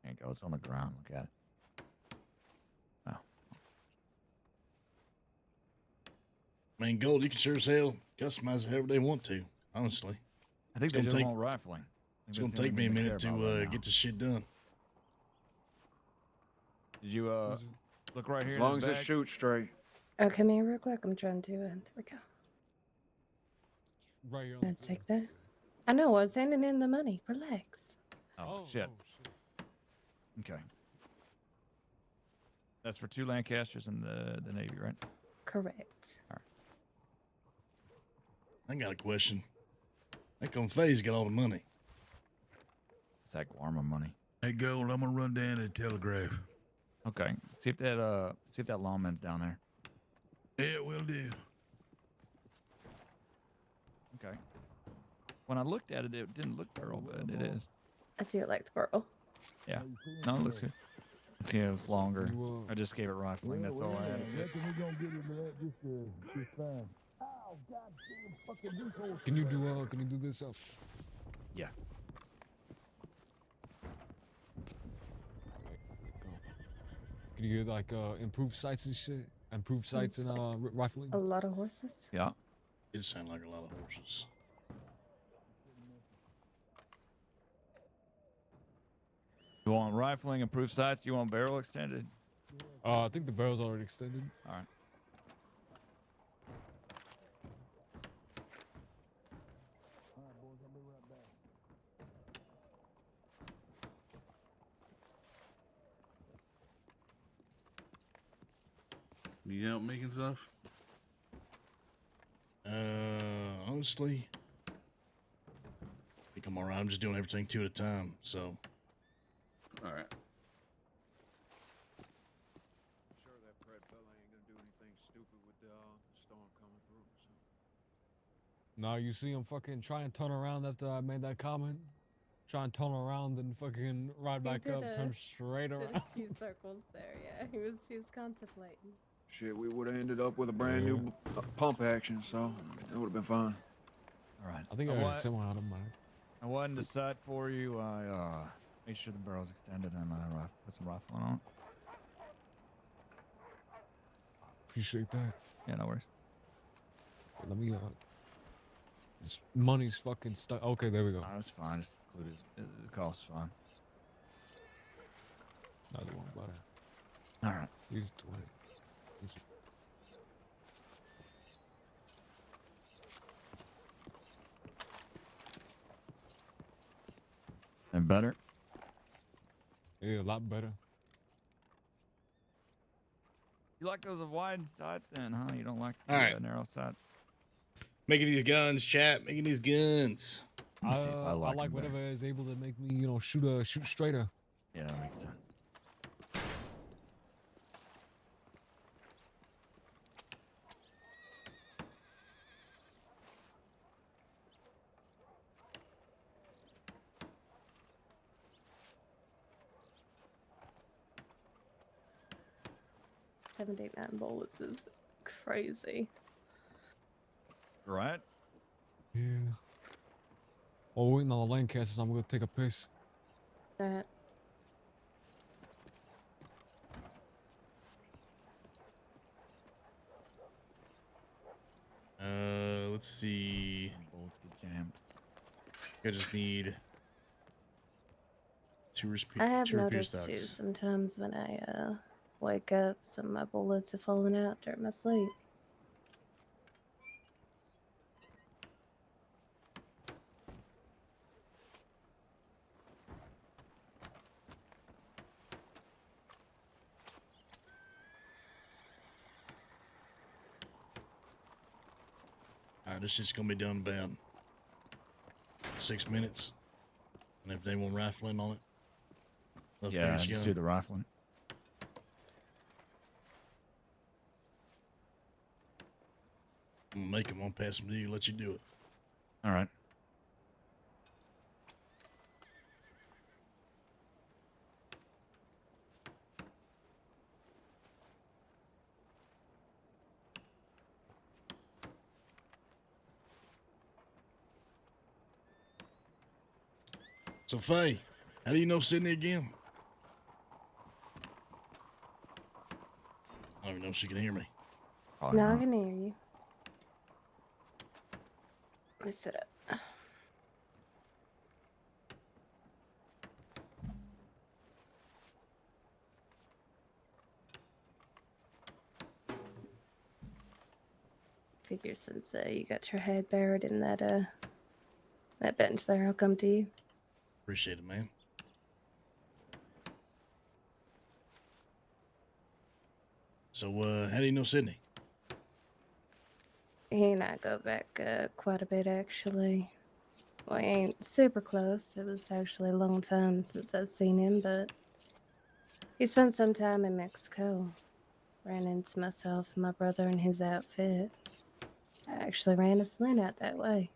There you go. It's on the ground. Look at it. Oh. Man, gold, you can sure as hell customize it however they want to, honestly. I think they just want rifling. It's going to take me a minute to get this shit done. Did you look right here? As long as it shoots straight. Oh, come here real quick. I'm trying to. There we go. Right here. I'll take that. I know. I was handing in the money. Relax. Oh, shit. Okay. That's for 2 Lancasters and the Navy, right? Correct. All right. I got a question. How come Faye's got all the money? It's that Guarma money. Hey, Gold, I'm gonna run down to the telegraph. Okay. See if that lawman's down there. Yeah, will do. Okay. When I looked at it, it didn't look pearl, but it is. I do like the pearl. Yeah. No, it looks good. Yeah, it's longer. I just gave it rifling. That's all I added to it. Can you do this up? Yeah. Can you get like improved sights and shit? Improved sights and rifling? A lot of horses. Yeah. It sounds like a lot of horses. You want rifling, improved sights? You want barrel extended? I think the barrel's already extended. All right. You out making stuff? Honestly, I think I'm alright. I'm just doing everything 2 at a time, so. All right. Sure, that Pred fella ain't gonna do anything stupid with the storm coming through. So. No, you see him fucking try and turn around after I made that comment. Try and turn around and fucking ride back up, turn straight around. Did a few circles there. Yeah, he was contemplating. Shit, we would have ended up with a brand new pump action, so it would have been fine. All right. I think I heard someone out of mine. I wasn't the sight for you. I made sure the barrel's extended and I put some rifling on it. Appreciate that. Yeah, no worries. Let me this money's fucking stuck. Okay, there we go. No, that's fine. Just included. The cost is fine. Another one, butter. All right. He's 20. And better? Yeah, a lot better. You like those wide sight then, huh? You don't like the All right. narrow sights? Making these guns, chat. Making these guns. I like whatever is able to make me, shoot straighter. Yeah, that makes sense. $79 bullets is crazy. Right? Yeah. While we're waiting on the Lancasters, I'm gonna take a piss. That. Let's see. Bullets get jammed. I just need two I have repair noticed too, stocks. sometimes when I wake up, some of my bullets have fallen out during my sleep. All right, this is gonna be done about 6 minutes. And if they want rifling on it, Yeah, just do the rifling. I'm gonna make them. I'll pass them to you. Let you do it. All right. So Faye, how do you know Sydney again? I don't even know if she can hear me. No, I can hear you. Let me sit up. Figure since you got your head buried in that bench there, I'll come to you. Appreciate it, man. So, how do you know Sydney? He and I go back quite a bit, actually. We ain't super close. It was actually a long time since I've seen him, but he spent some time in Mexico. Ran into myself and my brother in his outfit. I actually ran a saloon out that way.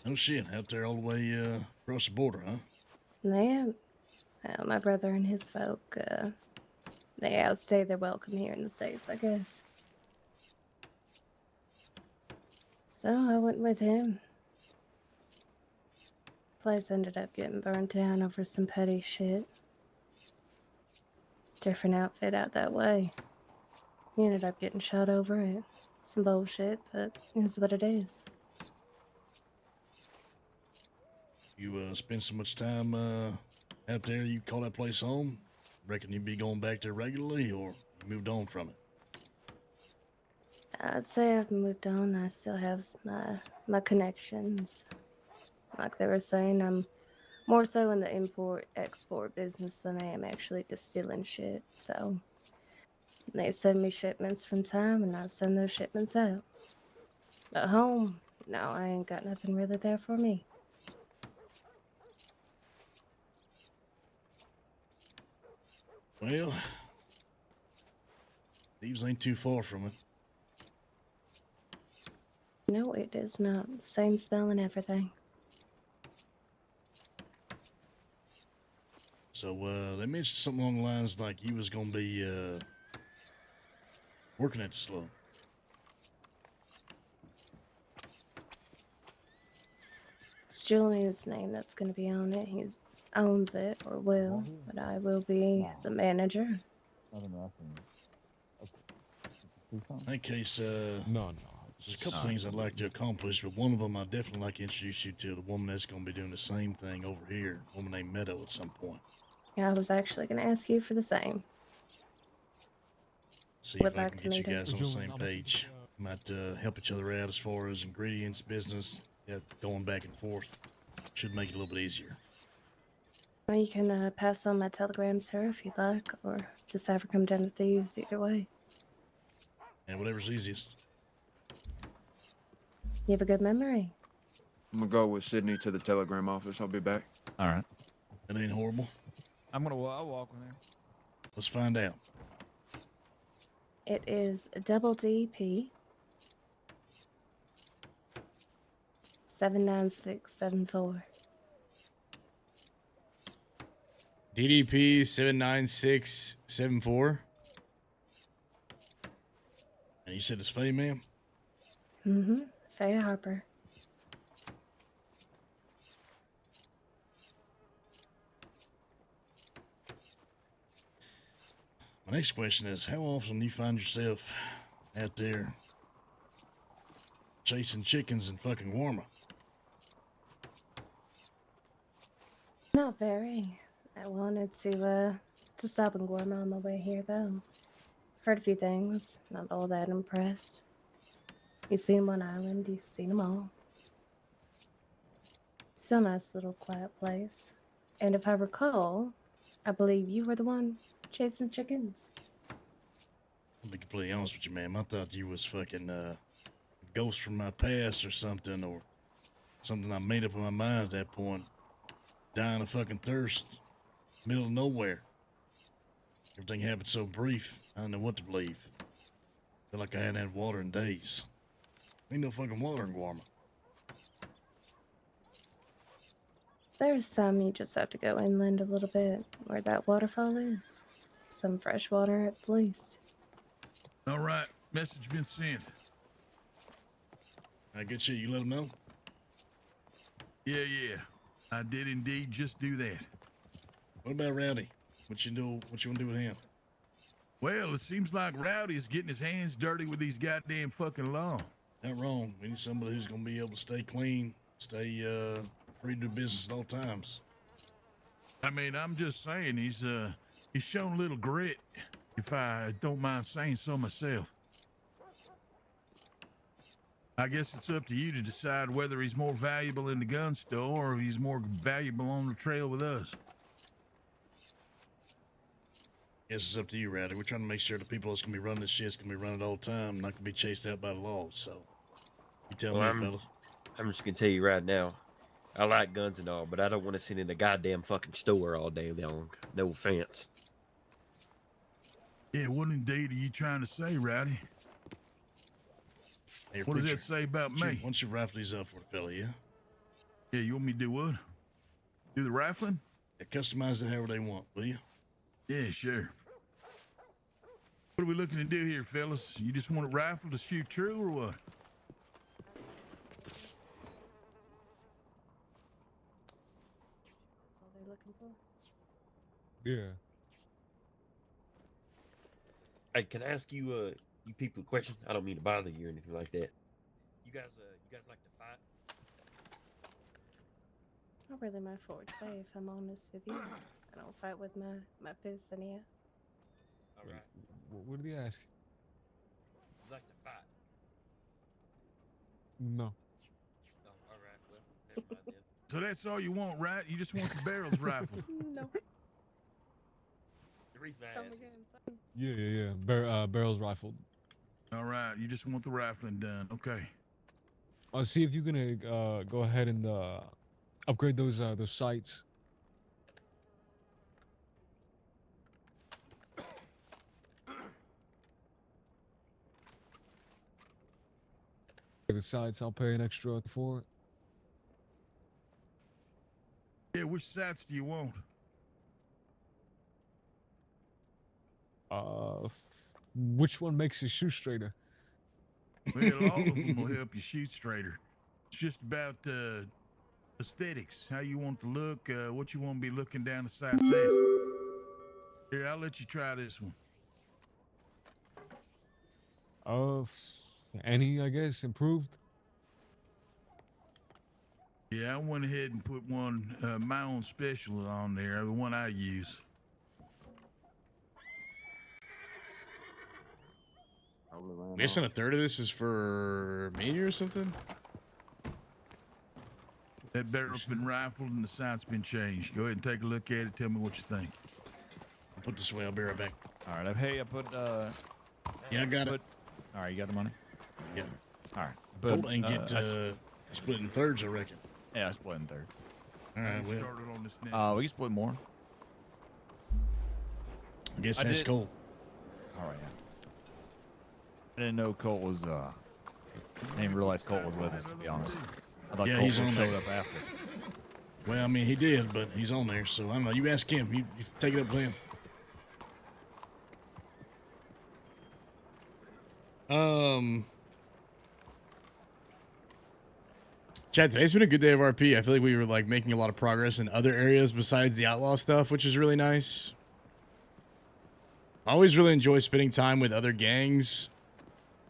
Oh shit, out there all the way across the border, huh? Yeah, well, my brother and his folk, they outstay their welcome here in the States, I guess. So I went with him. Place ended up getting burned down over some petty shit. Different outfit out that way. He ended up getting shot over it. Some bullshit, but it's what it is. You spend so much time out there, you call that place home? Reckon you'd be going back there regularly, or you moved on from it? I'd say I've moved on. I still have my connections. Like they were saying, I'm more so in the import-export business than I am actually distilling shit, so they send me shipments from time, and I send those shipments out. But home, no, I ain't got nothing really there for me. Well, Thieves ain't too far from it. No, it is not. Same smell and everything. So, they mentioned something along the lines like you was gonna be, working at the slow. It's Julian's name that's going to be on it. He owns it, or will, but I will be the manager. In that case, No. there's a couple things I'd like to accomplish, but one of them I'd definitely like to introduce you to the woman that's going to be doing the same thing over here, a woman named Meadow at some point. I was actually going to ask you for the same. See Would if I like can to get you meet her. guys on the same page. Might help each other out as far as ingredients, business, going back and forth. Should make it a little bit easier. Well, you can pass on my telegrams to her if you'd like, or just have her come down to Thieves, either way. And whatever's easiest. You have a good memory. I'm gonna go with Sydney to the telegram office. I'll be back. All right. That ain't horrible. I'll walk with her. Let's find out. It is double DP 79674. DDP 79674. And you said it's Faye, ma'am? Mm-hmm. Faye Harper. My next question is, how often do you find yourself out there chasing chickens in fucking Warma. Not very. I wanted to stop in Gorma on my way here, though. Heard a few things. Not all that impressed. You've seen one island. You've seen them all. Still nice little quiet place. And if I recall, I believe you were the one chasing chickens. I'll be completely honest with you, ma'am. I thought you was fucking a ghost from my past or something I made up in my mind at that point. Dying of fucking thirst. Middle of nowhere. Everything happened so brief, I don't know what to believe. Feel like I hadn't had water in days. Ain't no fucking water in Guarma. There's some you just have to go inland a little bit, where that waterfall is. Some fresh water at least. All right, message been sent. I get you let them know? Yeah. I did indeed just do that. What about Rowdy? What you want to do with him? Well, it seems like Rowdy is getting his hands dirty with these goddamn fucking law. Not wrong. We need somebody who's gonna be able to stay clean, stay free to do business at all times. I mean, I'm just saying he's shown a little grit, if I don't mind saying so myself. I guess it's up to you to decide whether he's more valuable in the gun store or he's more valuable on the trail with us. Guess it's up to you, Rowdy. We're trying to make sure the people that's gonna be running this shit's gonna be running all the time, not gonna be chased out by the law. So, you tell me, fellas. I'm just gonna tell you right now, I like guns and all, but I don't want to sit in a goddamn fucking store all day long. No offense. Yeah, what indeed are you trying to say, Rowdy? Hey, what does that say about me? Why don't you rifle these up for the fella, yeah? Yeah, you want me to do what? Do the rifling? Yeah, customize it however they want, will you? Yeah, sure. What are we looking to do here, fellas? You just want a rifle to shoot true, or what? That's all they're looking for. Yeah. Hey, can I ask you, you people a question? I don't mean to bother you or anything like that. You guys like to fight? It's not really my forte, if I'm honest with you. I don't fight with my fists in here. All right. What did he ask? You like to fight? No. Oh, all right. Well, never mind then. So that's all you want, right? You just want the barrels rifled. No. The reason I asked is Yeah. Barrels rifled. All right, you just want the rifling done. Okay. I'll see if you can go ahead and upgrade those sights. The sights, I'll pay an extra for it. Yeah, which sights do you want? Which one makes you shoot straighter? Well, all of them will help you shoot straighter. It's just about aesthetics, how you want to look, what you want to be looking down the sights at. Here, I'll let you try this one. Any, I guess, improved? Yeah, I went ahead and put one, my own special on there, the one I use. I'm guessing a third of this is for me or something? That barrel's been rifled and the sight's been changed. Go ahead and take a look at it. Tell me what you think. I'll put this away. I'll be right back. All right. Hey, I put. Yeah, I got it. All right, you got the money. Yeah. All right. Colt ain't get split in thirds, I reckon. Yeah, I split in third. All right, well. On this next we can split more. I guess that's Cole. All right. Yeah. I didn't know Cole was. I didn't realize Cole was with us. To be honest, I thought Yeah, Cole he's on showed there. up after. Well, I mean, he did, but he's on there, so I don't know. You ask him. You take it up with him. Chad, today's been a good day of RP. I feel like we were like making a lot of progress in other areas besides the outlaw stuff, which is really nice. I always really enjoy spending time with other gangs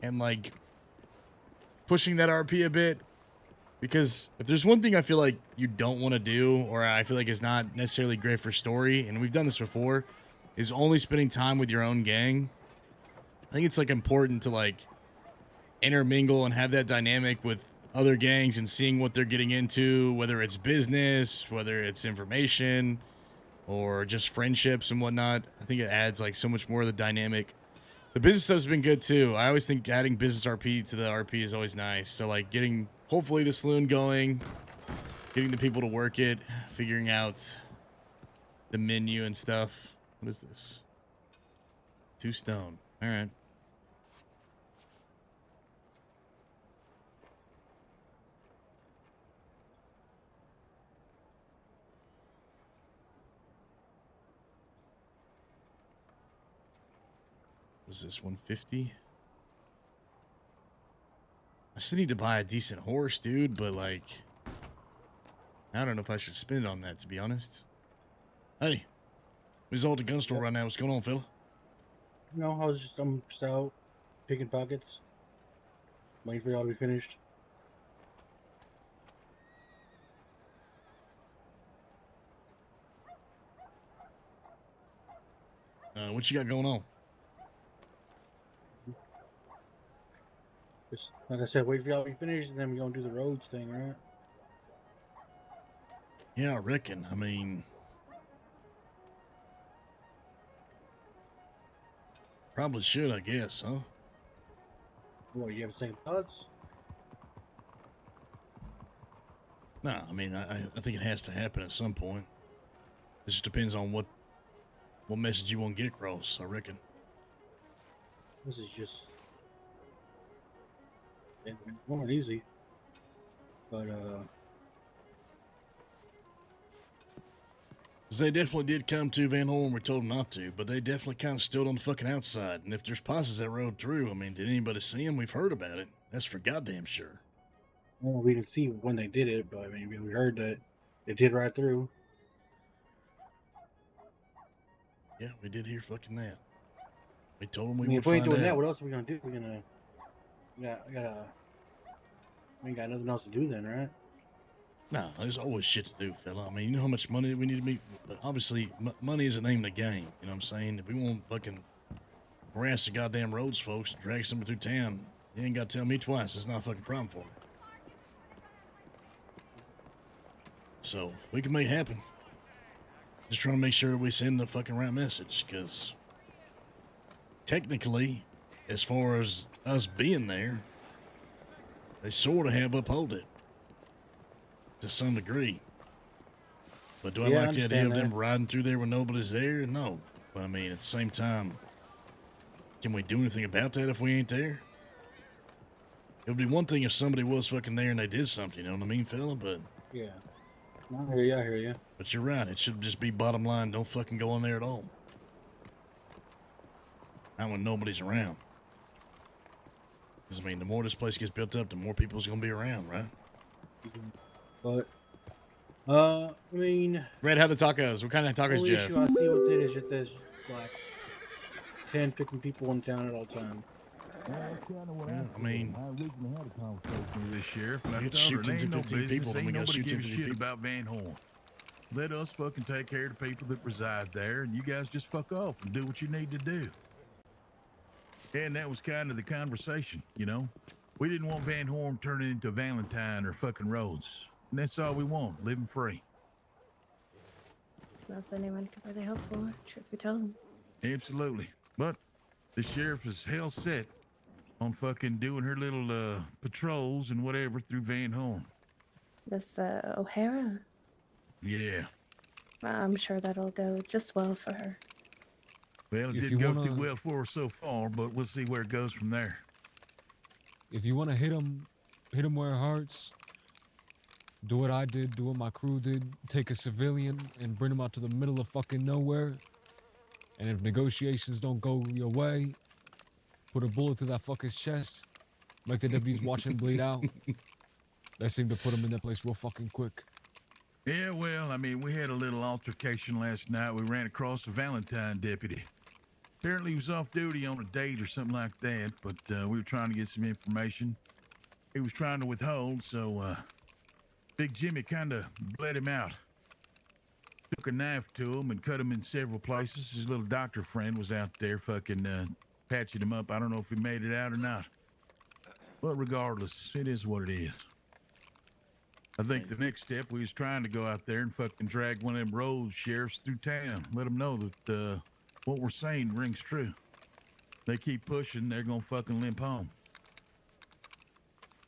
and like pushing that RP a bit, because if there's one thing I feel like you don't want to do, or I feel like is not necessarily great for story, and we've done this before, is only spending time with your own gang. I think it's like important to like intermingle and have that dynamic with other gangs and seeing what they're getting into, whether it's business, whether it's information, or just friendships and whatnot. I think it adds like so much more of the dynamic. The business stuff's been good too. I always think adding business RP to the RP is always nice. So like getting hopefully the saloon going, getting the people to work it, figuring out the menu and stuff. What is this? 2 stone. All right. Was this 150? I still need to buy a decent horse, dude, but like, I don't know if I should spend it on that, to be honest. Hey, who's all at the gun store right now? What's going on, fella? No, I'm just out picking pockets, waiting for y'all to be finished. What you got going on? Just, like I said, wait for y'all to be finished, and then we're gonna do the roads thing, right? Yeah, I reckon. I mean, probably should, I guess, huh? What, you have second thoughts? No, I mean, I think it has to happen at some point. It just depends on what message you want to get across, I reckon. This is just not easy, but They definitely did come to Van Horn. We're told not to, but they definitely kind of stood on the fucking outside. And if there's posses that rode through, I mean, did anybody see them? We've heard about it. That's for goddamn sure. well, we didn't see when they did it, but I mean, we heard that it did right through. Yeah, we did hear fucking that. We told them we I mean, would if we ain't find doing out. that, what else are we gonna do? We ain't got nothing else to do then, right? No, there's always shit to do, fella. I mean, you know how much money we need to make? But obviously, money is the name of the game. You know what I'm saying? If we want fucking harass the goddamn roads, folks, and drag somebody through town, you ain't got to tell me twice. It's not a fucking problem for me. So, we can make it happen. Just trying to make sure we send the fucking right message, because technically, as far as us being there, they sort of have upheld it to some degree. But do I like the idea of them riding through there when nobody's there? No. But I mean, at the same time, can we do anything about that if we ain't there? It would be one thing if somebody was fucking there and they did something, you know what I mean, fella? But yeah, I hear you. But you're right. It should just be bottom line. Don't fucking go in there at all. Not when nobody's around. Because I mean, the more this place gets built up, the more people's gonna be around, right? But I mean, Red, how the tacos? What kind of tacos do you have? issue I see with it is just there's like 10, 15 people in town at all time. Yeah, I mean, the sheriff you left get to shoot over. 10 Ain't to no 15 business. people, then Ain't we gotta nobody shoot 10 give to a 15 shit people. about Van Horn. Let us fucking take care of the people that reside there, and you guys just fuck off and do what you need to do. And that was kind of the conversation, you know? We didn't want Van Horn turning into Valentine or fucking Rhodes. And that's all we want, living free. Smells anyone could really hope for, truth be told. Absolutely. But the sheriff is hell set on fucking doing her little patrols and whatever through Van Horn. This O'Hara, Yeah. I'm sure that'll go just well for her. Well, it If didn't you go wanna- too well for her so far, but we'll see where it goes from there. If you want to hit them where it hurts. Do what I did, do what my crew did. Take a civilian and bring him out to the middle of fucking nowhere. And if negotiations don't go your way, put a bullet through that fucker's chest. Make the deputies watch him bleed out. That seemed to put him in that place real fucking quick. Yeah, well, I mean, we had a little altercation last night. We ran across a Valentine deputy. Apparently he was off duty on a date or something like that, but we were trying to get some information. he was trying to withhold, so Big Jimmy kind of bled him out. Took a knife to him and cut him in several places. His little doctor friend was out there fucking patching him up. I don't know if he made it out or not. But regardless, it is what it is. I think the next step, we was trying to go out there and fucking drag one of them road sheriffs through town. Let them know that what we're saying rings true. They keep pushing, they're gonna fucking limp home.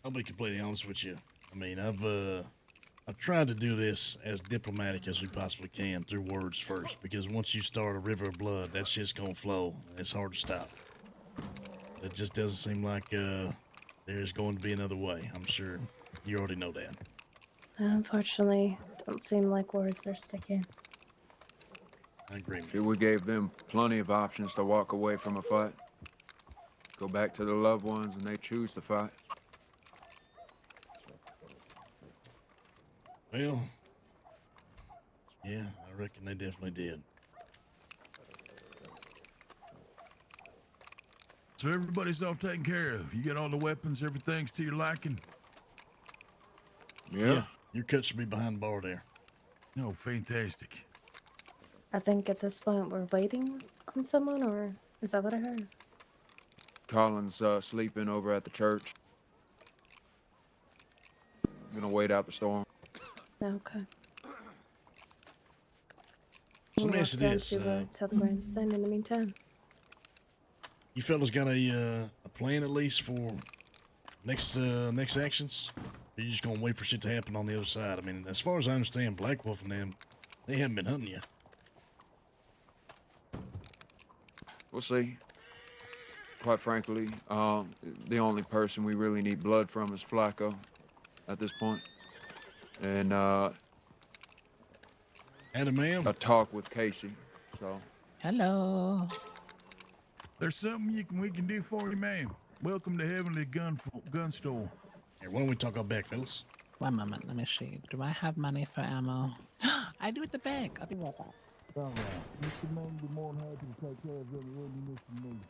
I'll be completely honest with you. I mean, I've tried to do this as diplomatic as we possibly can through words first, because once you start a river of blood, that's just gonna flow. It's hard to stop. It just doesn't seem like there's going to be another way. I'm sure you already know that. Unfortunately, don't seem like words are sticking. I agree. We gave them plenty of options to walk away from a fight. Go back to their loved ones, and they choose to fight. Well, yeah, I reckon they definitely did. So everybody's all taken care of. You get all the weapons, everything's to your liking? Yeah, your cut should be behind the bar there. No, fantastic. I think at this point we're waiting on someone, or is that what I heard? Colin's sleeping over at the church. Gonna wait out the storm. Okay. So let me ask you this. Telegrams then in the meantime. You fellas got a plan at least for next actions? Or you just gonna wait for shit to happen on the other side? I mean, as far as I understand, Black Wolf and them, they haven't been hunting you. We'll see. Quite frankly, the only person we really need blood from is Flacco at this point. And ma'am, a talk with Casey. So Hello. There's something we can do for you, ma'am. Welcome to Heavenly Gun Store. Here, why don't we talk out back, fellas? One moment, let me see. Do I have money for ammo? I do at the bank. I'll be right back. All right. Mr. Man, be more than happy to take care of any ammunition you need.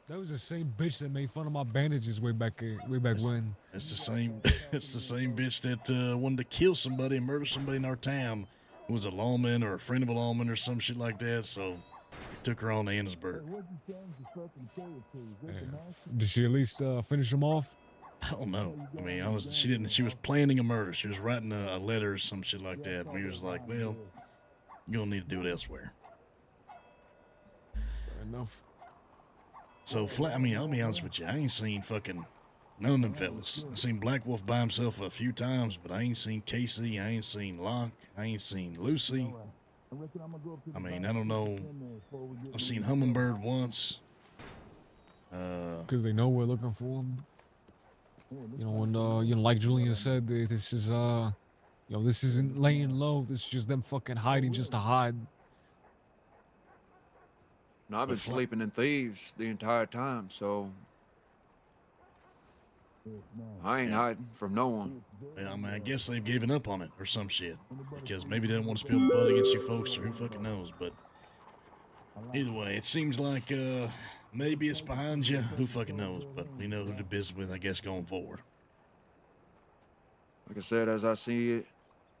That was the same bitch that made fun of my bandages way back when. It's the same. It's the same bitch that wanted to kill somebody and murder somebody in our town. It was a lawman or a friend of a lawman or some shit like that. So we took her on to Annesburg. Did she at least finish him off? I don't know. I mean, honestly, she didn't. She was planning a murder. She was writing a letter or some shit like that. And we was like, well, you're gonna need to do it elsewhere. Fair enough. So, I mean, I'll be honest with you. I ain't seen fucking none of them fellas. I seen Black Wolf by himself a few times, but I ain't seen Casey. I ain't seen Locke. I ain't seen Lucy. I mean, I don't know. I've seen Hummingbird once. Because they know we're looking for him. You know, when like Julian said, this is this isn't laying low. This is just them fucking hiding just to hide. no, I've been sleeping in Thieves the entire time, so I ain't hiding from no one. Yeah, I mean, I guess they've given up on it or some shit. Because maybe they don't want to spill blood against you folks, or who fucking knows. But either way, it seems like maybe it's behind you. Who fucking knows? But we know who to business with, I guess, going forward. Like I said, as I see it,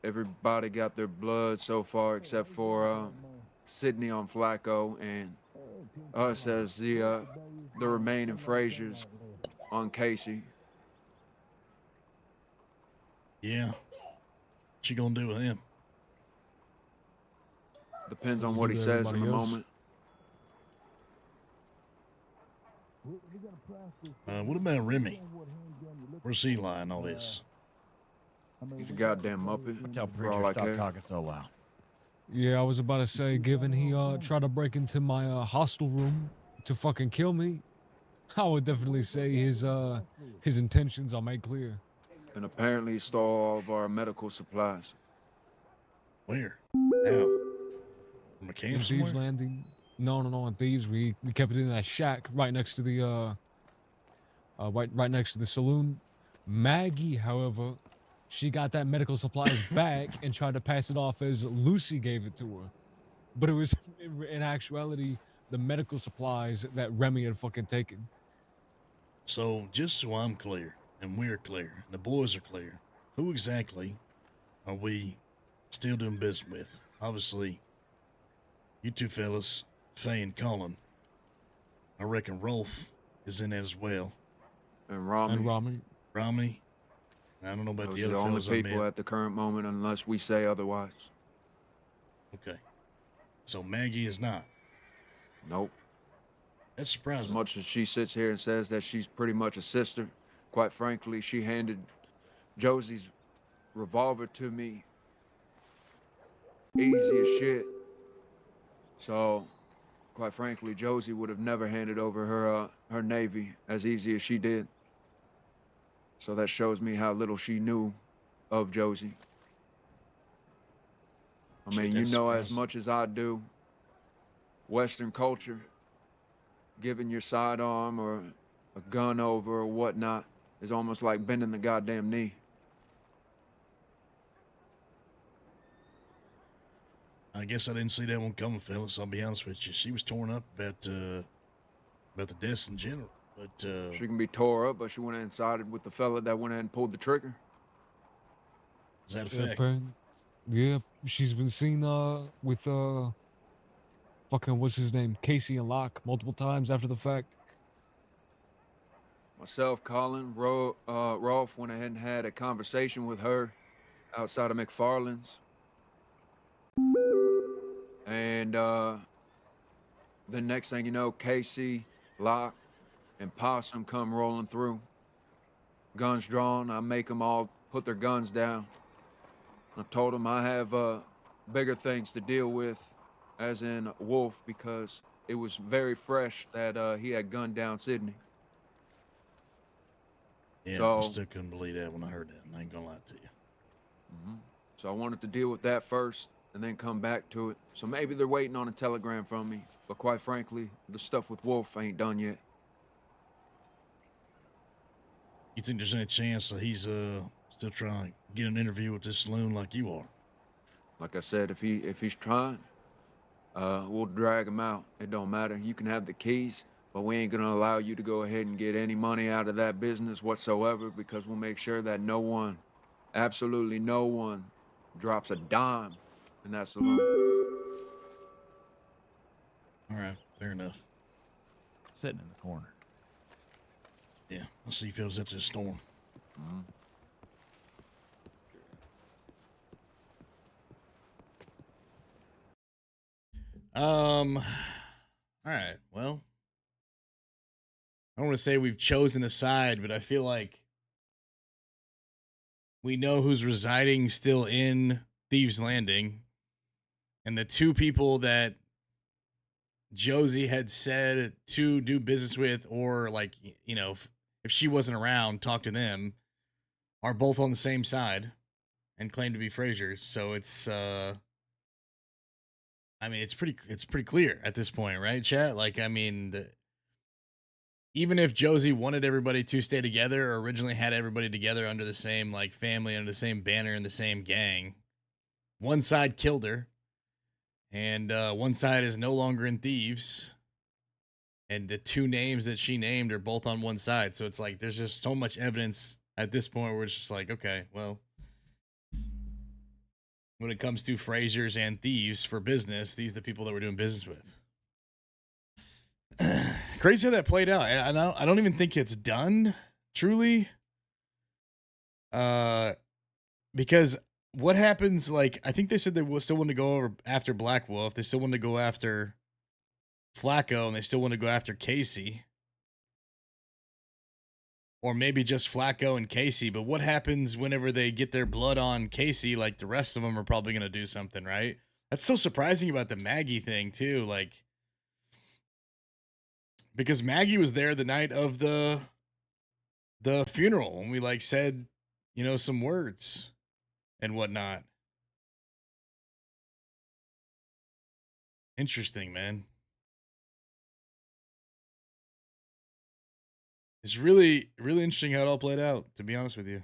everybody got their blood so far except for Sydney on Flacco and us as the remaining Frasers on Casey. Yeah. What you gonna do with him? Depends on what he says in the moment. What about Remy? Where's he lying all this? He's a goddamn muppet. Tell for all Preacher I stop care. talking so loud. Yeah, I was about to say, given he tried to break into my hostel room to fucking kill me, I would definitely say his intentions are made clear. And apparently he stole all of our medical supplies. Where? How? From a camp In somewhere? Thieves Landing. No, in Thieves. We kept it in that shack right next to the right next to the saloon. Maggie, however, she got that medical supplies back and tried to pass it off as Lucy gave it to her. But it was in actuality the medical supplies that Remy had fucking taken. So, just so I'm clear, and we're clear, and the boys are clear, who exactly are we still doing business with? Obviously, you two fellas, Faye and Colin. I reckon Rolf is in it as well. And Rami. And Rami. Rami. I don't know about Those the are other the only fellas I people met. at the current moment unless we say otherwise. Okay. So Maggie is not. Nope. That's As surprising. much as she sits here and says that she's pretty much a sister, quite frankly, she handed Josie's revolver to me easy as shit. So, quite frankly, Josie would have never handed over her Navy as easy as she did. So that shows me how little she knew of Josie. I Shit, mean, you that's know as surprising. much as I do, Western culture, giving your sidearm or a gun over or whatnot is almost like bending the goddamn knee. I guess I didn't see that one coming, fellas. I'll be honest with you. She was torn up about the deaths in general. But She can be tore up, but she went ahead and sided with the fella that went ahead and pulled the trigger. is that a Yeah, fact? yeah, she's been seen with fucking what's his name, Casey and Locke multiple times after the fact. Myself, Colin, Rolf went ahead and had a conversation with her outside of McFarland's. And the next thing you know, Casey, Locke, and Possum come rolling through. Guns drawn. I make them all put their guns down. I told them I have bigger things to deal with, as in Wolf, because it was very fresh that he had gunned down Sydney. Yeah, I So, still couldn't believe that when I heard that. I ain't gonna lie to you. so I wanted to deal with that first and then come back to it. So maybe they're waiting on a telegram from me. But quite frankly, the stuff with Wolf ain't done yet. You think there's any chance that he's still trying to get an interview with this saloon like you are? Like I said, if he's trying, we'll drag him out. It don't matter. You can have the keys, but we ain't gonna allow you to go ahead and get any money out of that business whatsoever, because we'll make sure that no one, absolutely no one, drops a dime in that saloon. All right, fair enough. Sitting in the corner. Yeah, I'll see if it was at the storm. All right. Well, I don't want to say we've chosen a side, but I feel like we know who's residing still in Thieves Landing, and the two people that Josie had said to do business with, or like, you know, if she wasn't around, talk to them, are both on the same side and claim to be Frasers. So it's I mean, it's pretty clear at this point, right, chat? Like, I mean, even if Josie wanted everybody to stay together, or originally had everybody together under the same like family, under the same banner, in the same gang, one side killed her, and one side is no longer in Thieves, and the two names that she named are both on one side. So it's like there's just so much evidence at this point where it's just like, okay, well, when it comes to Frasers and Thieves for business, these are the people that we're doing business with. Crazy how that played out. And I don't even think it's done, truly. Because what happens, like, I think they said they still want to go over after Black Wolf. They still want to go after Flacco, and they still want to go after Casey. Or maybe just Flacco and Casey. But what happens whenever they get their blood on Casey? Like, the rest of them are probably going to do something, right? That's so surprising about the Maggie thing, too. Like, because Maggie was there the night of the funeral, and we, like, said, you know, some words and whatnot. Interesting, man. It's really, really interesting how it all played out, to be honest with you.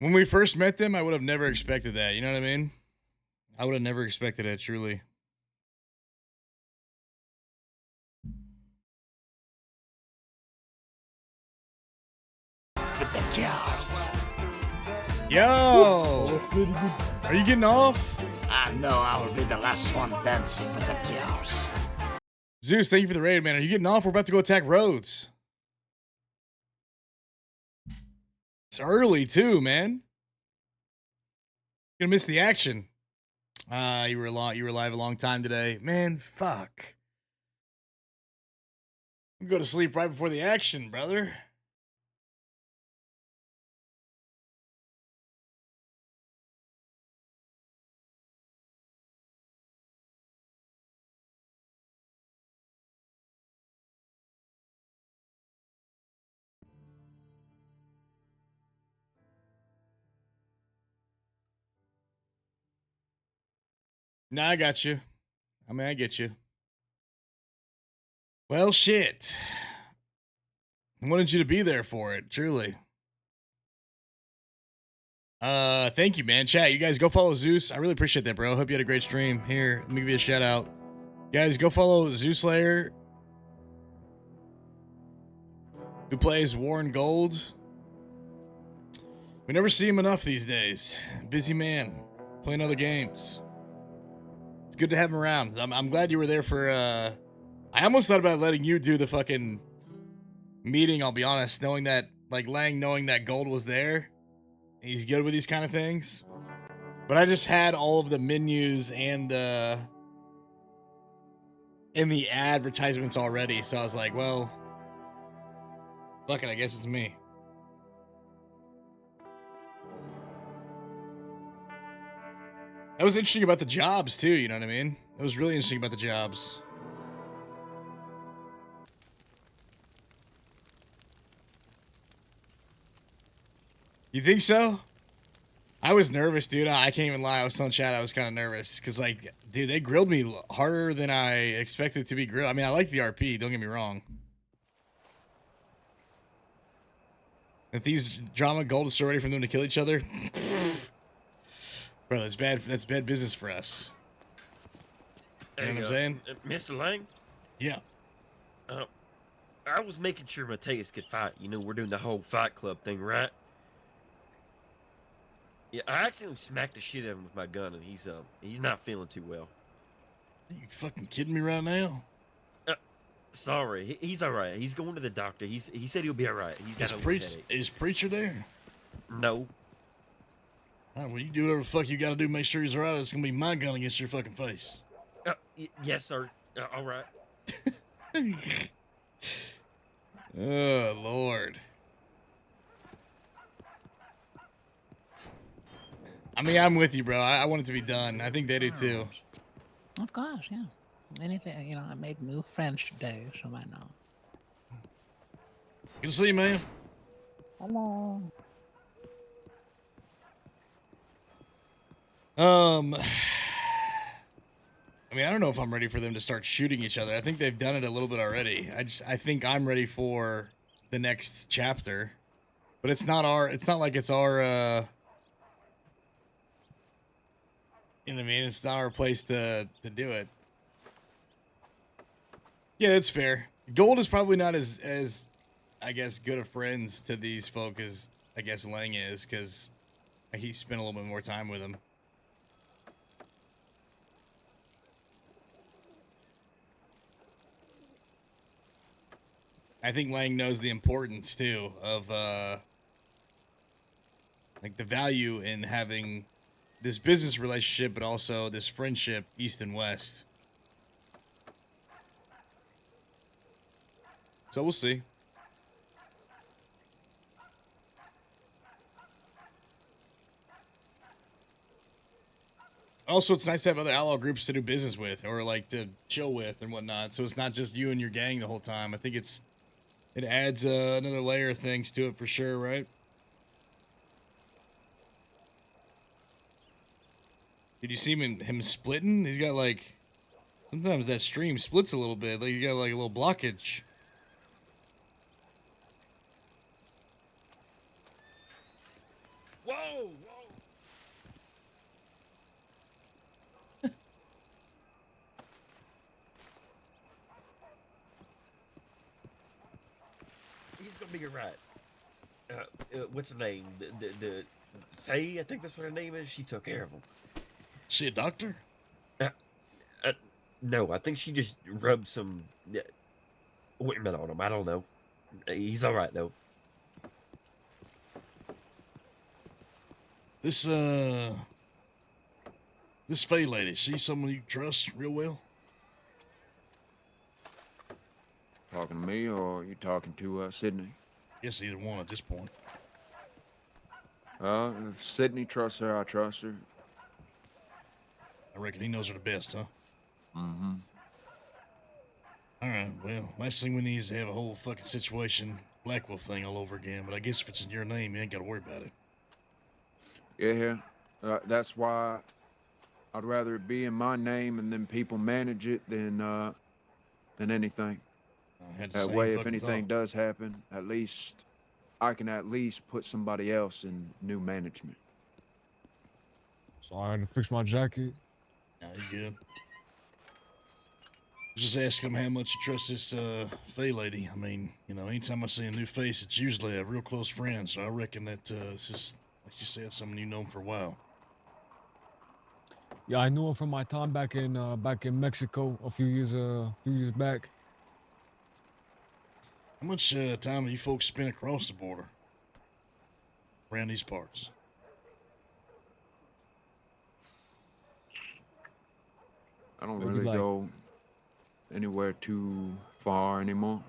When we first met them, I would have never expected that. You know what I mean? I would have never expected it, truly. With the cars. Yo! Are you getting off? I know I will be the last one dancing with the cars. Zeus, thank you for the raid, man. Are you getting off? We're about to go attack Rhodes. It's early, too, man. Gonna miss the action. You were live a long time today. Man, fuck. Go to sleep right before the action, brother. No, I got you. I mean, I get you. Well, shit. I wanted you to be there for it, truly. Thank you, man. Chat, you guys go follow Zeus. I really appreciate that, bro. Hope you had a great stream. Here, let me give you a shout out. Guys, go follow Zeus Slayer, who plays Warren Gold. We never see him enough these days. Busy man, playing other games. It's good to have him around. I'm glad you were there for, I almost thought about letting you do the fucking meeting, I'll be honest, knowing that, like, Lang knowing that Gold was there. He's good with these kind of things. But I just had all of the menus and the advertisements already, so I was like, well, fuck it, I guess it's me. That was interesting about the jobs, too, you know what I mean? That was really interesting about the jobs. You think so? I was nervous, dude. I can't even lie. I was telling Chad I was kind of nervous because, like, dude, they grilled me harder than I expected to be grilled. I mean, I like the RP. Don't get me wrong. If these drama Gold is so ready for them to kill each other, bro, that's bad. That's bad business for us. You know what I'm saying? Mr. Lang? Yeah. I was making sure Mateus could fight. You know, we're doing the whole Fight Club thing, right? Yeah, I accidentally smacked the shit out of him with my gun, and he's not feeling too well. Are you fucking kidding me right now? Sorry, he's all right. He's going to the doctor. He said he'll be all right. He's got a little headache. Is Preacher there? No. All right, well, you do whatever the fuck you got to do. Make sure he's all right. It's gonna be my gun against your fucking face. Yes, sir. All right. Oh Lord. I mean, I'm with you, bro. I want it to be done. I think they do too. Of course, yeah. Anything, you know, I made new friends today, so why not? Good to see you, man. Hello. I mean, I don't know if I'm ready for them to start shooting each other. I think they've done it a little bit already. I think I'm ready for the next chapter. But it's not like it's our you know what I mean? It's not our place to do it. Yeah, that's fair. Gold is probably not as I guess good of friends to these folk as I guess Lang is, because he spent a little bit more time with them. I think Lang knows the importance too of like the value in having this business relationship, but also this friendship east and west. So we'll see. Also, it's nice to have other outlaw groups to do business with or like to chill with and whatnot. So it's not just you and your gang the whole time. I think it adds another layer of things to it for sure, right? Did you see him splitting? He's got like, sometimes that stream splits a little bit. Like you got like a little blockage. Whoa! He's gonna be alright. What's her name? The Faye, I think that's what her name is. She took care of him. She a doctor? No, I think she just rubbed some ointment on him. I don't know. He's all right though. This Faye lady, she someone you trust real well? Talking to me, or are you talking to Sydney? Guess either one at this point. If Sydney trusts her, I trust her. I reckon he knows her the best, huh? Mm-hmm. All right, well, last thing we need is to have a whole fucking situation, Black Wolf thing all over again, but I guess if it's in your name, you ain't got to worry about it. Yeah, that's why I'd rather it be in my name and then people manage it than anything. I had the That same way, if fucking anything thought. does happen, at least I can at least put somebody else in new management. So I had to fix my jacket. Nah, you good. Just asking him how much you trust this Faye lady. I mean, you know, anytime I see a new face, it's usually a real close friend. So I reckon that it's just, like you said, someone you known for a while. Yeah, I knew her from my time back in Mexico a few years back. How much time have you folks spent across the border around these parts? I don't Maybe really like- go anywhere too far anymore.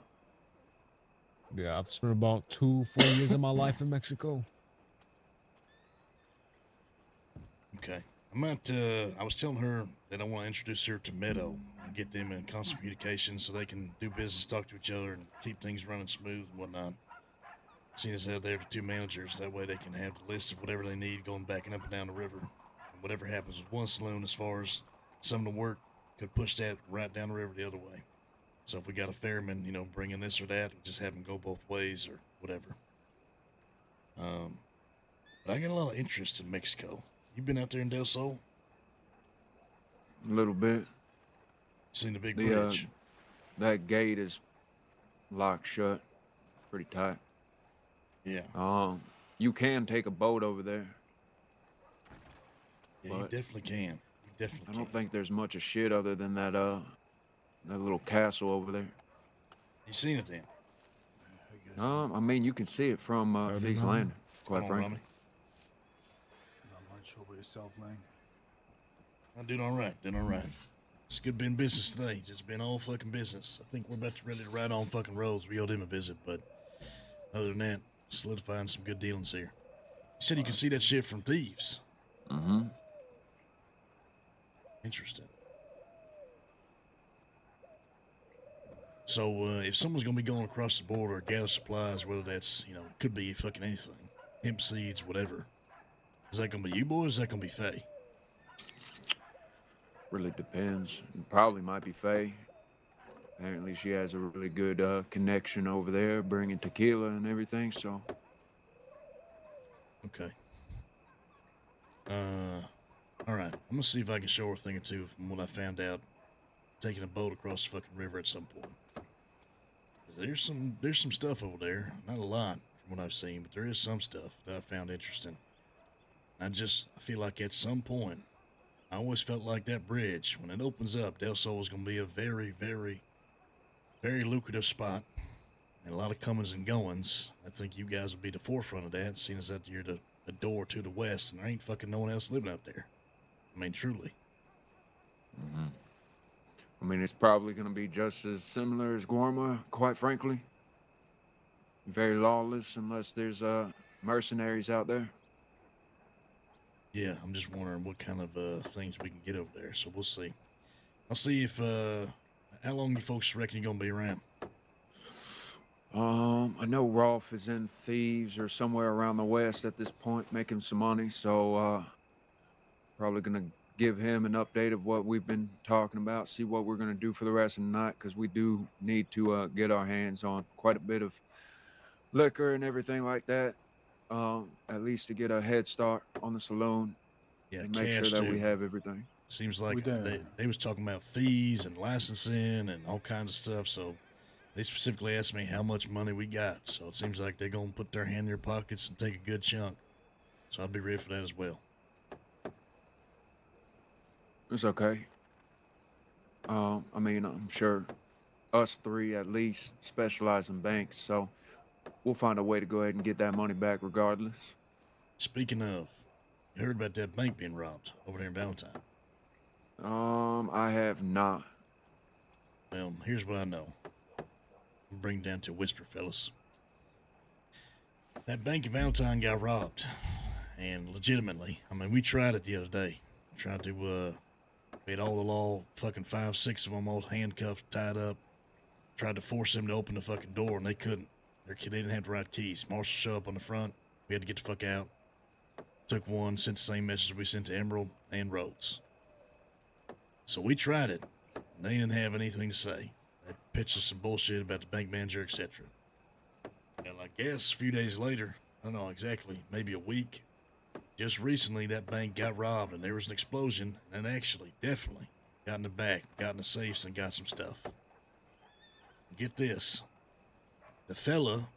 Yeah, I've spent about 4 years of my life in Mexico. Okay. I was telling her that I want to introduce her to Meadow and get them in constant communication so they can do business, talk to each other, and keep things running smooth and whatnot. Seeing as how they're the two managers, that way they can have the list of whatever they need going back and up and down the river. And whatever happens with one saloon as far as some of the work could push that right down the river the other way. So if we got a ferryman, you know, bringing this or that, just have them go both ways or whatever. But I got a lot of interest in Mexico. You been out there in Del Sol? A little bit. Seen the big bridge? That gate is locked shut, pretty tight. Yeah. You can take a boat over there. Yeah, you definitely can. You definitely I don't think there's much of shit other than that little castle over there. You seen it then? I mean, you can see it from Fig's Landing, quite Come on, frankly. Rummy. Not much over yourself, man. I'm doing all right. Doing all right. It's good being business today. Just been all fucking business. I think we're about to ready to ride on fucking roads. We owed him a visit, but other than that, solidifying some good dealings here. You said you can see that shit from thieves. Mm-hmm. Interesting. So, if someone's gonna be going across the border, gather supplies, whether that's, you know, could be fucking anything, hemp seeds, whatever. Is that gonna be you boys? Or is that gonna be Faye? Really depends. It probably might be Faye. Apparently, she has a really good connection over there, bringing tequila and everything. So, Okay. All right. I'm gonna see if I can show her a thing or two from what I found out taking a boat across the fucking river at some point. There's some stuff over there. Not a lot from what I've seen, but there is some stuff that I found interesting. I feel like at some point, I always felt like that bridge, when it opens up, Del Sol is gonna be a very, very, very lucrative spot. And a lot of comings and goings. I think you guys would be the forefront of that, seeing as that you're the door to the west, and there ain't fucking no one else living out there. I mean, truly. I mean, it's probably going to be just as similar as Guarma, quite frankly. Very lawless, unless there's mercenaries out there. Yeah, I'm just wondering what kind of things we can get over there, so we'll see. I'll see if, how long you folks reckon you're gonna be around? I know Rolf is in Thieves or somewhere around the west at this point, making some money, so probably gonna give him an update of what we've been talking about, see what we're gonna do for the rest of the night, because we do need to get our hands on quite a bit of liquor and everything like that. at least to get a head start on the saloon. Yeah, and make sure cash that too. we have everything. Seems like they was talking about fees and licensing and all kinds of stuff. So they specifically asked me how much money we got. So it seems like they're gonna put their hand in their pockets and take a good chunk. So I'll be ready for that as well. It's okay. I mean, I'm sure us three at least specialize in banks, so we'll find a way to go ahead and get that money back regardless. Speaking of, you heard about that bank being robbed over there in Valentine? I have not. Well, here's what I know. I'll bring it down to a whisper, fellas. That bank in Valentine got robbed. And legitimately. I mean, we tried it the other day. Tried to, we had all the law, fucking 5, 6 of them all handcuffed, tied up. Tried to force them to open the fucking door, and they couldn't. They didn't have the right keys. Marshall showed up on the front. We had to get the fuck out. Took one, sent the same message we sent to Emerald and Rhodes. So we tried it. And they didn't have anything to say. They pitched us some bullshit about the bank manager, etc. And I guess a few days later, I don't know exactly, maybe a week, just recently that bank got robbed and there was an explosion and actually, definitely, got in the back, got in the safes and got some stuff. Get this. The fella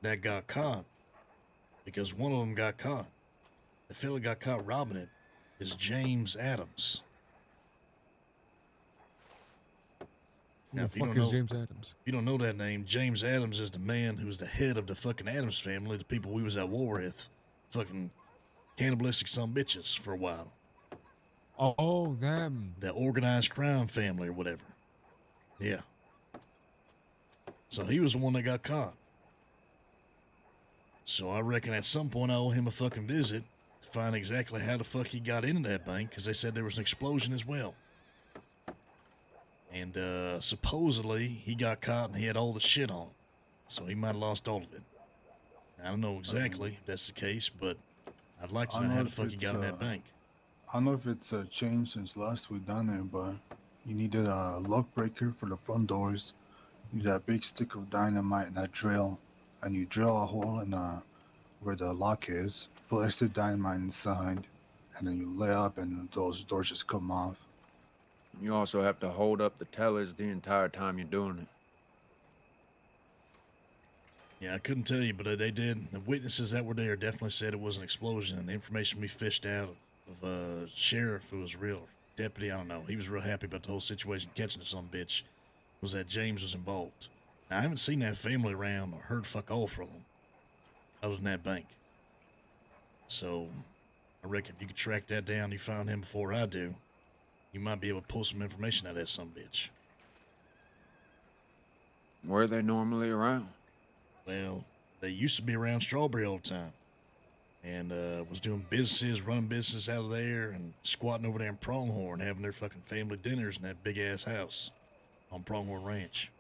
that got caught, because one of them got caught, the fella got caught robbing it is James Adams. Who Now, the fuck is James Adams? If you don't know that name, James Adams is the man who's the head of the fucking Adams family, the people we was at war with. Fucking cannibalistic son bitches for a while. Oh, them. The organized crime family or whatever. Yeah. So he was the one that got caught. So I reckon at some point I owe him a fucking visit to find exactly how the fuck he got into that bank, because they said there was an explosion as well. And supposedly he got caught and he had all the shit on. So he might have lost all of it. I don't know exactly if that's the case, but I'd like to know how the fuck he got in that bank. I don't know if it's changed since last we done it, but you needed a lock breaker for the front doors. You need a big stick of dynamite and a drill. And you drill a hole in where the lock is, place the dynamite inside, and then you lay up and those doors just come off. You also have to hold up the tellers the entire time you're doing it. Yeah, I couldn't tell you, but they did. The witnesses that were there definitely said it was an explosion. And the information we fished out of sheriff, who was real deputy, I don't know. He was real happy about the whole situation, catching some bitch, was that James was involved. Now, I haven't seen that family around or heard fuck all from them, other than that bank. So, I reckon if you could track that down, you found him before I do, you might be able to pull some information out of that some bitch. Where are they normally around? Well, they used to be around Strawberry all the time. And was doing businesses, running business out of there, and squatting over there in Pronghorn, having their fucking family dinners in that big-ass house on Pronghorn Ranch.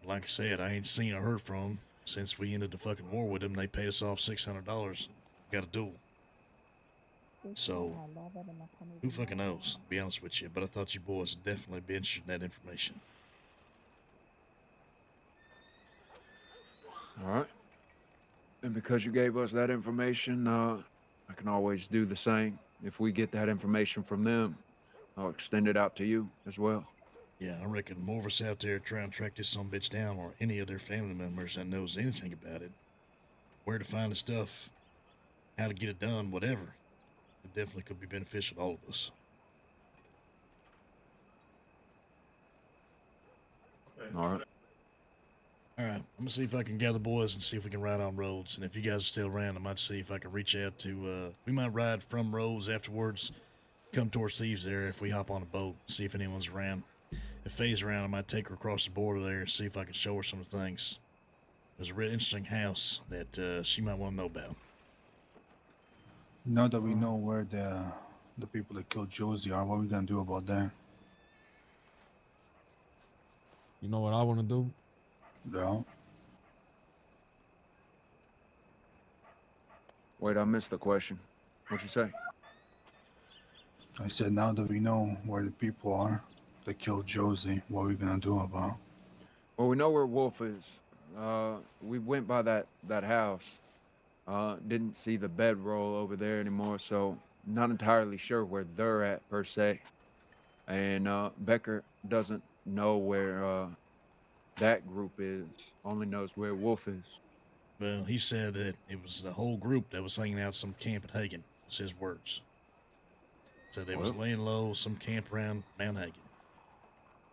Like I said, I ain't seen or heard from them since we ended the fucking war with them. They paid us off $600. Got a duel. So, who fucking knows, to be honest with you. But I thought you boys would definitely be interested in that information. All right. And because you gave us that information, I can always do the same. If we get that information from them, I'll extend it out to you as well. Yeah, I reckon more of us out there trying to track this son bitch down, or any of their family members that knows anything about it, where to find the stuff, how to get it done, whatever. It definitely could be beneficial to all of us. All right. All right, I'm gonna see if I can gather boys and see if we can ride on Rhodes. And if you guys are still around, I might see if I can reach out to, we might ride from Rhodes afterwards, come towards Thieves there if we hop on a boat, see if anyone's around. If Faye's around, I might take her across the border there and see if I can show her some of the things. There's a real interesting house that she might want to know about. Now that we know where the people that killed Josie are, what are we gonna do about that? You know what I want to do? Yeah. Wait, I missed the question. What'd you say? I said now that we know where the people are that killed Josie, what are we gonna do about it? Well, we know where Wolf is. We went by that house. Didn't see the bedroll over there anymore, so not entirely sure where they're at per se. And Becker doesn't know where that group is. Only knows where Wolf is. Well, he said that it was the whole group that was hanging out some camp at Hagen. That's his words. Said they was Well. laying low, some camp around Mount Hagen.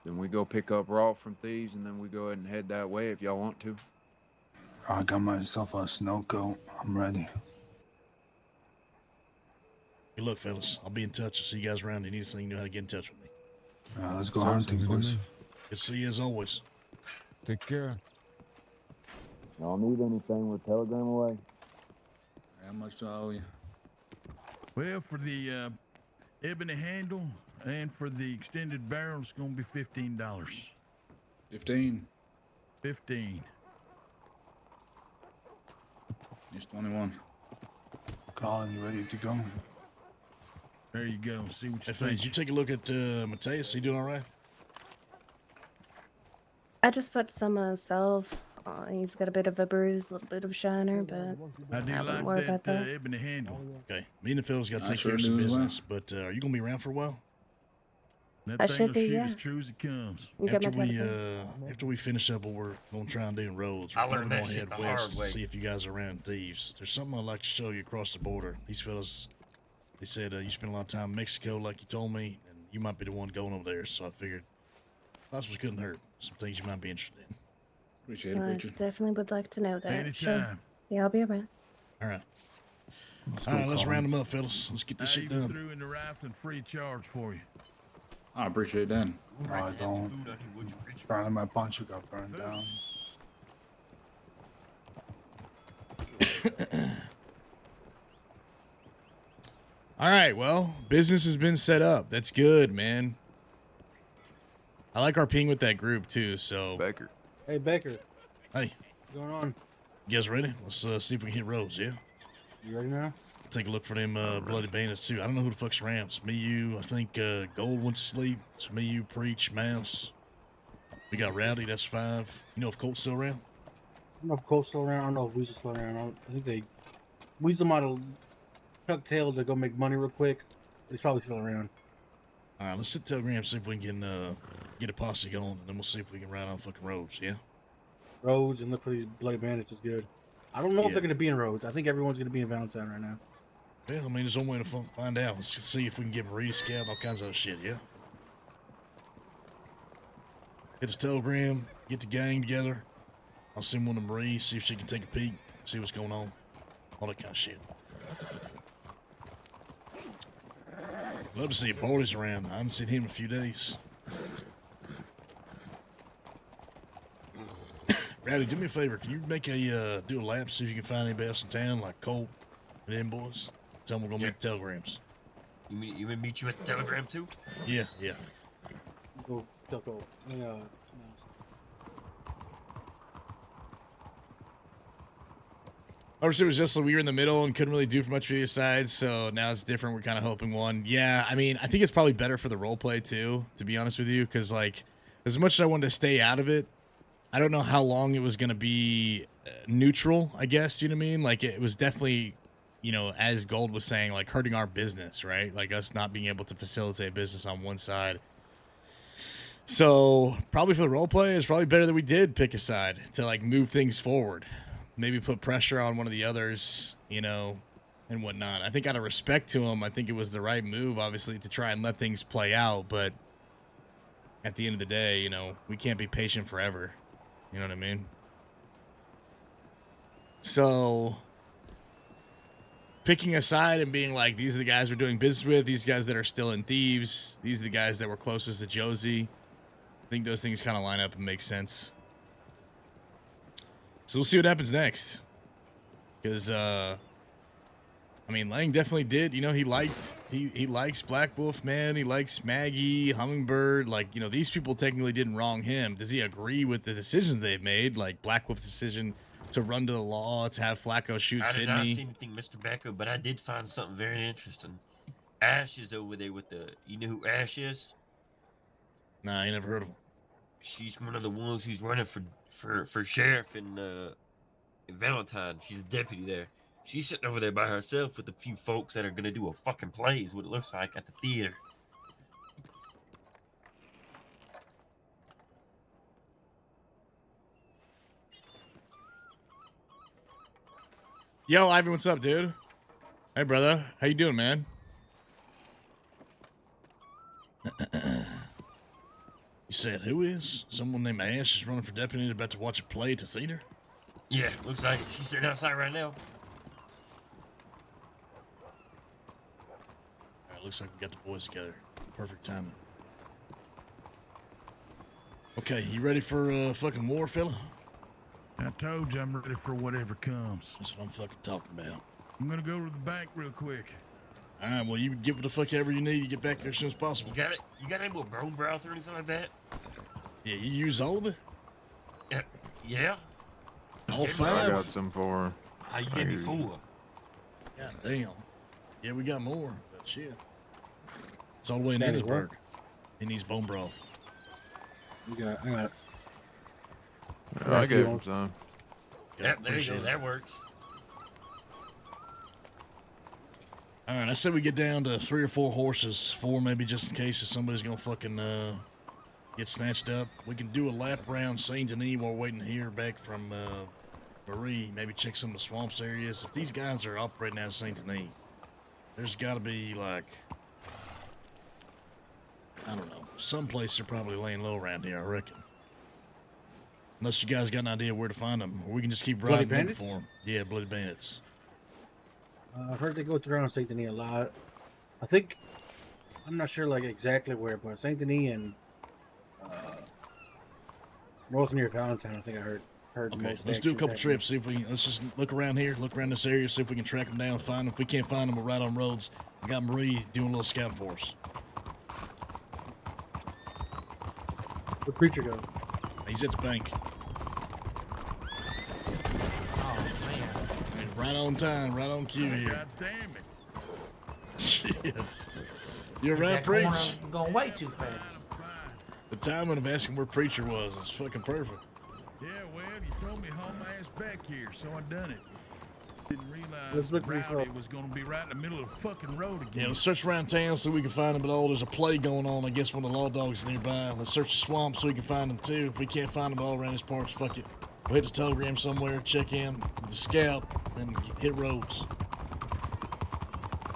Then we go pick up Raw from thieves, and then we go ahead and head that way if y'all want to. I got myself a snow coat. I'm ready. Hey, look, fellas, I'll be in touch. I'll see you guys around. If you need anything, you know how to get in touch with me. Let's go hunting, boys. Good to see you as always. Take care. Y'all need anything, we're telegram away. How much do I owe you? Well, for the ebony handle and for the extended barrel, it's going to be $15. 15. 15. It's 21. Colin, you ready to go? There you go. See what you Hey, think. did you take a look at Mateus? He doing all right? I just put some salve on. He's got a bit of a bruise, a little bit of shiner, but I do wouldn't like worry about that that. ebony handle. Okay. Me and the fellas got to I take sure care of some do as well. business, but are you going to be around for a while? That I thing should will be, shoot yeah. as true as it comes. You got After my we telephone? after we finish up what we're going to try and do in roads, we're I probably learned going that to shit head the west hard to way. see if you guys are around thieves. There's something I'd like to show you across the border. These fellas, they said you spent a lot of time in Mexico, like you told me, and you might be the one going over there. So I figured possibly couldn't hurt. Some things you might be interested in. Appreciate it, I preacher. definitely would like to know that. Sure. Anytime. Yeah, I'll be around. All right. Let's All go, right, let's Colin. round them up, fellas. Let's get this I shit even done. threw in the rifling free of charge for you. I appreciate that. I don't. Apparently my poncho got burned down. All right, well, business has been set up. That's good, man. I like our ping with that group too. So Becker. Hey, Becker. Hey, What's going on? you guys ready? Let's see if we can hit roads. Yeah. You ready now? Take a look for them bloody bandits too. I don't know who the fuck's around. It's me, you. I think Gold went to sleep. It's me, you, Preach, Mouse. We got Rowdy. That's 5. You know if Colt's still around? I don't know if Cole's still around. I don't know if Weasel's still around. I think they Weasel might have tucked tail to go make money real quick. He's probably still around. All right, let's hit Telegram, see if we can get a posse going, and then we'll see if we can ride on fucking roads. Yeah. Roads and look for these bloody bandits is good. I don't know if Yeah. they're gonna be in Roads. I think everyone's gonna be in Valentine right now. Yeah, I mean, there's one way to find out. Let's see if we can get Marita Scout and all kinds of other shit, yeah? Hit the Telegram, get the gang together. I'll send one to Marie, see if she can take a peek, see what's going on. All that kind of shit. Love to see if Baldy's around. I haven't seen him in a few days. Rowdy, do me a favor. Can you make a do a lap, see if you can find anybody else in town, like Cole and them boys? Tell them we're gonna meet the telegrams. You gonna meet you at the telegram too? Yeah, yeah. Go, go. Obviously, it was just like we were in the middle and couldn't really do for much for either side, so now it's different. We're kind of hoping one. Yeah, I mean, I think it's probably better for the roleplay too, to be honest with you, because like, as much as I wanted to stay out of it, I don't know how long it was gonna be neutral. I guess you know what I mean. Like, it was definitely, you know, as Gold was saying, like hurting our business, right? Like us not being able to facilitate business on one side. So probably for the roleplay, it's probably better that we did pick a side to like move things forward. Maybe put pressure on one of the others, you know, and whatnot. I think out of respect to him, I think it was the right move, obviously, to try and let things play out. But at the end of the day, you know, we can't be patient forever. You know what I mean? So picking a side and being like, these are the guys we're doing business with, these guys that are still in thieves, these are the guys that were closest to Josie. I think those things kind of line up and make sense. So we'll see what happens next. Because, I mean, Lang definitely did. You know, he likes Black Wolf, man. He likes Maggie, Hummingbird. Like, you know, these people technically didn't wrong him. Does he agree with the decisions they've made? Like Black Wolf's decision to run to the law, to have Flacco shoot I did not Sydney. see anything, Mr. Becker, but I did find something very interesting. Ash is over there with the. You know who Ash is? Nah, I ain't never heard of him. She's one of the ones who's running for sheriff in Valentine. She's a deputy there. She's sitting over there by herself with a few folks that are gonna do a fucking play, is what it looks like at the theater. Yo, Ivan, what's up, dude? Hey, brother. How you doing, man? You said who is? Someone named Ash is running for deputy about to watch a play at the theater? Yeah, looks like it. She's sitting outside right now. Alright, looks like we got the boys together. Perfect timing. Okay, you ready for fucking war, fella? I told you I'm ready for whatever comes. That's what I'm fucking talking about. I'm gonna go to the bank real quick. Alright, well, you get what the fuck ever you need. You get back there as soon as possible. You got it? You got any more bone broth or anything like that? Yeah, you use all of it? Yeah. All I five? got some for her. How you gave me 4? God damn. Yeah, we got more, but shit. It's all the way in That is Annisburg. what? He needs bone broth. I got it. I gave him some. Yep, there you go. That works. All right, I said we get down to 3 or 4 horses, 4 maybe just in case if somebody's gonna fucking get snatched up. We can do a lap around Saint Denis while we're waiting to hear back from Marie. Maybe check some of the swamps areas. If these guys are operating out of Saint Denis, there's got to be like, I don't know, someplace they're probably laying low around here, I reckon. Unless you guys got an idea where to find them, or we can just keep Bloody riding looking Bandits? for them. Yeah, Bloody Bandits. I've heard they go around Saint Denis a lot. I think, I'm not sure like exactly where, but Saint Denis and north near Valentine, I think I heard. Okay, most let's do a actions couple happening. trips. See if we can, let's just look around here, look around this area, see if we can track them down, find them. If we can't find them, we'll ride on roads. I got Marie doing a little scouting for us. Where'd Preacher go? He's at the bank. Oh man. And right on time, right on cue here. God damn it. Shit. You're Think right, that corner Preach. going way too fast. The timing of asking where Preacher was is fucking perfect. Yeah, well, you told me to haul my ass back here, so I done it. Didn't realize Let's look for these Rowdy folks. was gonna be right in the middle of the fucking road Yeah, again. let's search around town so we can find them. But there's a play going on. I guess one of the law dogs nearby. Let's search the swamp so we can find them too. If we can't find them all around these parts, fuck it. We'll hit the telegram somewhere, check in with the scout, and hit roads.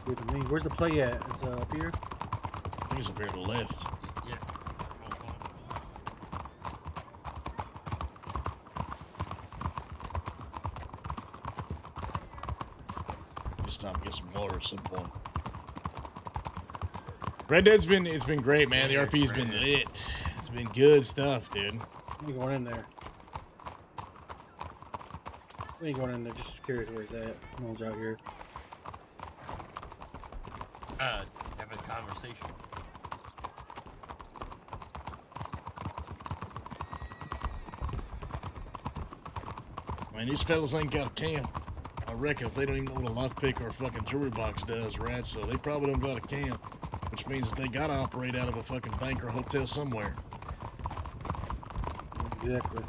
Good to me. Where's the play at? It's up here. I think it's up here to the left. Yeah. This time, get some water at some point. Red Dead's it's been great, man. The RP's been lit. It's been good stuff, dude. We ain't going in there. We ain't going in there. Just curious where he's at. No one's out here. Having a conversation. Man, these fellas ain't got a camp. I reckon if they don't even know what a lockpick or a fucking jewelry box does, right? So they probably don't got a camp, which means that they gotta operate out of a fucking bank or hotel somewhere. Exactly.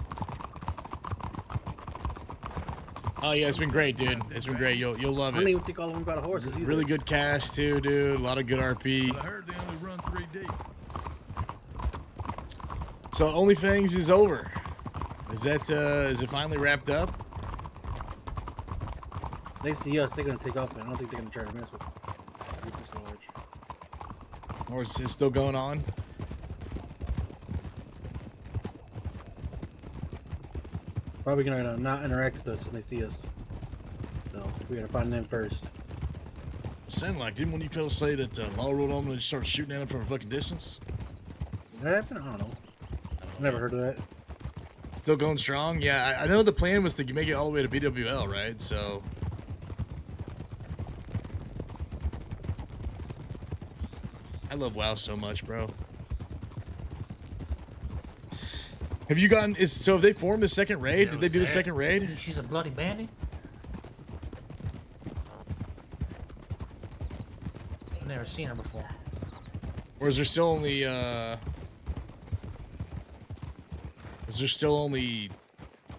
Oh yeah, it's been great, dude. It's been great. You'll love I don't it. even think all of them got horses either. Really good cast too, dude. A lot of good RP. I heard they only run 3 deep. So Only Things is over. Is it finally wrapped up? They see us, they're gonna take off. I don't think they're gonna try to mess with this large. Or is it still going on? Probably gonna not interact with us when they see us. So we gotta find them first. Sound like, didn't one of you fellas say that Law rode on and they just started shooting at him from a fucking distance? Did that happen? I don't know. I've never heard of that. Still going strong? Yeah, I know the plan was to make it all the way to BWL, right? So. I love WoW so much, bro. Have you gotten, so have they formed the second raid? Did they do the second raid? She's a bloody bandit. I've never seen her before. Or is there still only,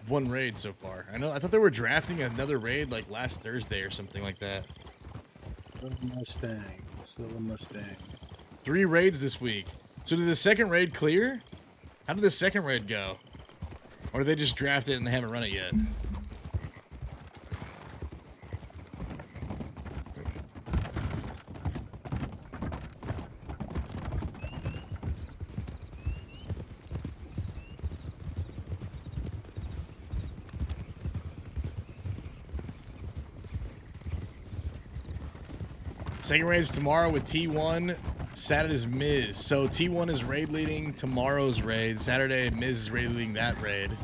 one raid so far. I thought they were drafting another raid like last Thursday or something like that. Silver Mustang. 3 raids this week. So did the second raid clear? How did the second raid go? Or did they just draft it and they haven't run it yet? Second raid is tomorrow with T1. Saturday's Miz. So T1 is raid leading tomorrow's raid. Saturday, Miz is raid leading that raid.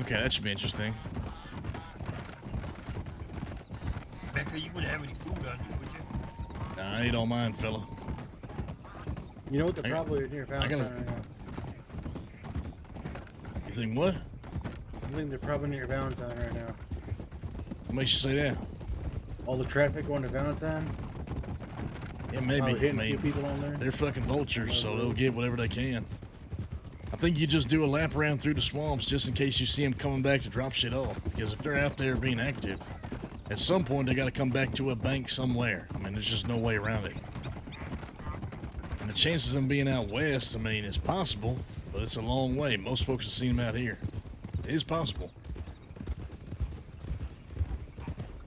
Okay, that should be interesting. Becker, you wouldn't have any food on you, would you? Nah, I don't mind, fella. You know what? They're probably near Valentine right now. You think what? I think they're probably near Valentine right now. What makes you say that? All the traffic going to Valentine? Yeah, maybe. Hitting a few people on there? They're fucking vultures, so they'll get whatever they can. I think you just do a lap around through the swamps just in case you see them coming back to drop shit off. Because if they're out there being active, at some point they got to come back to a bank somewhere. I mean, there's just no way around it. And the chances of them being out west, I mean, it's possible, but it's a long way. Most folks have seen them out here. It is possible.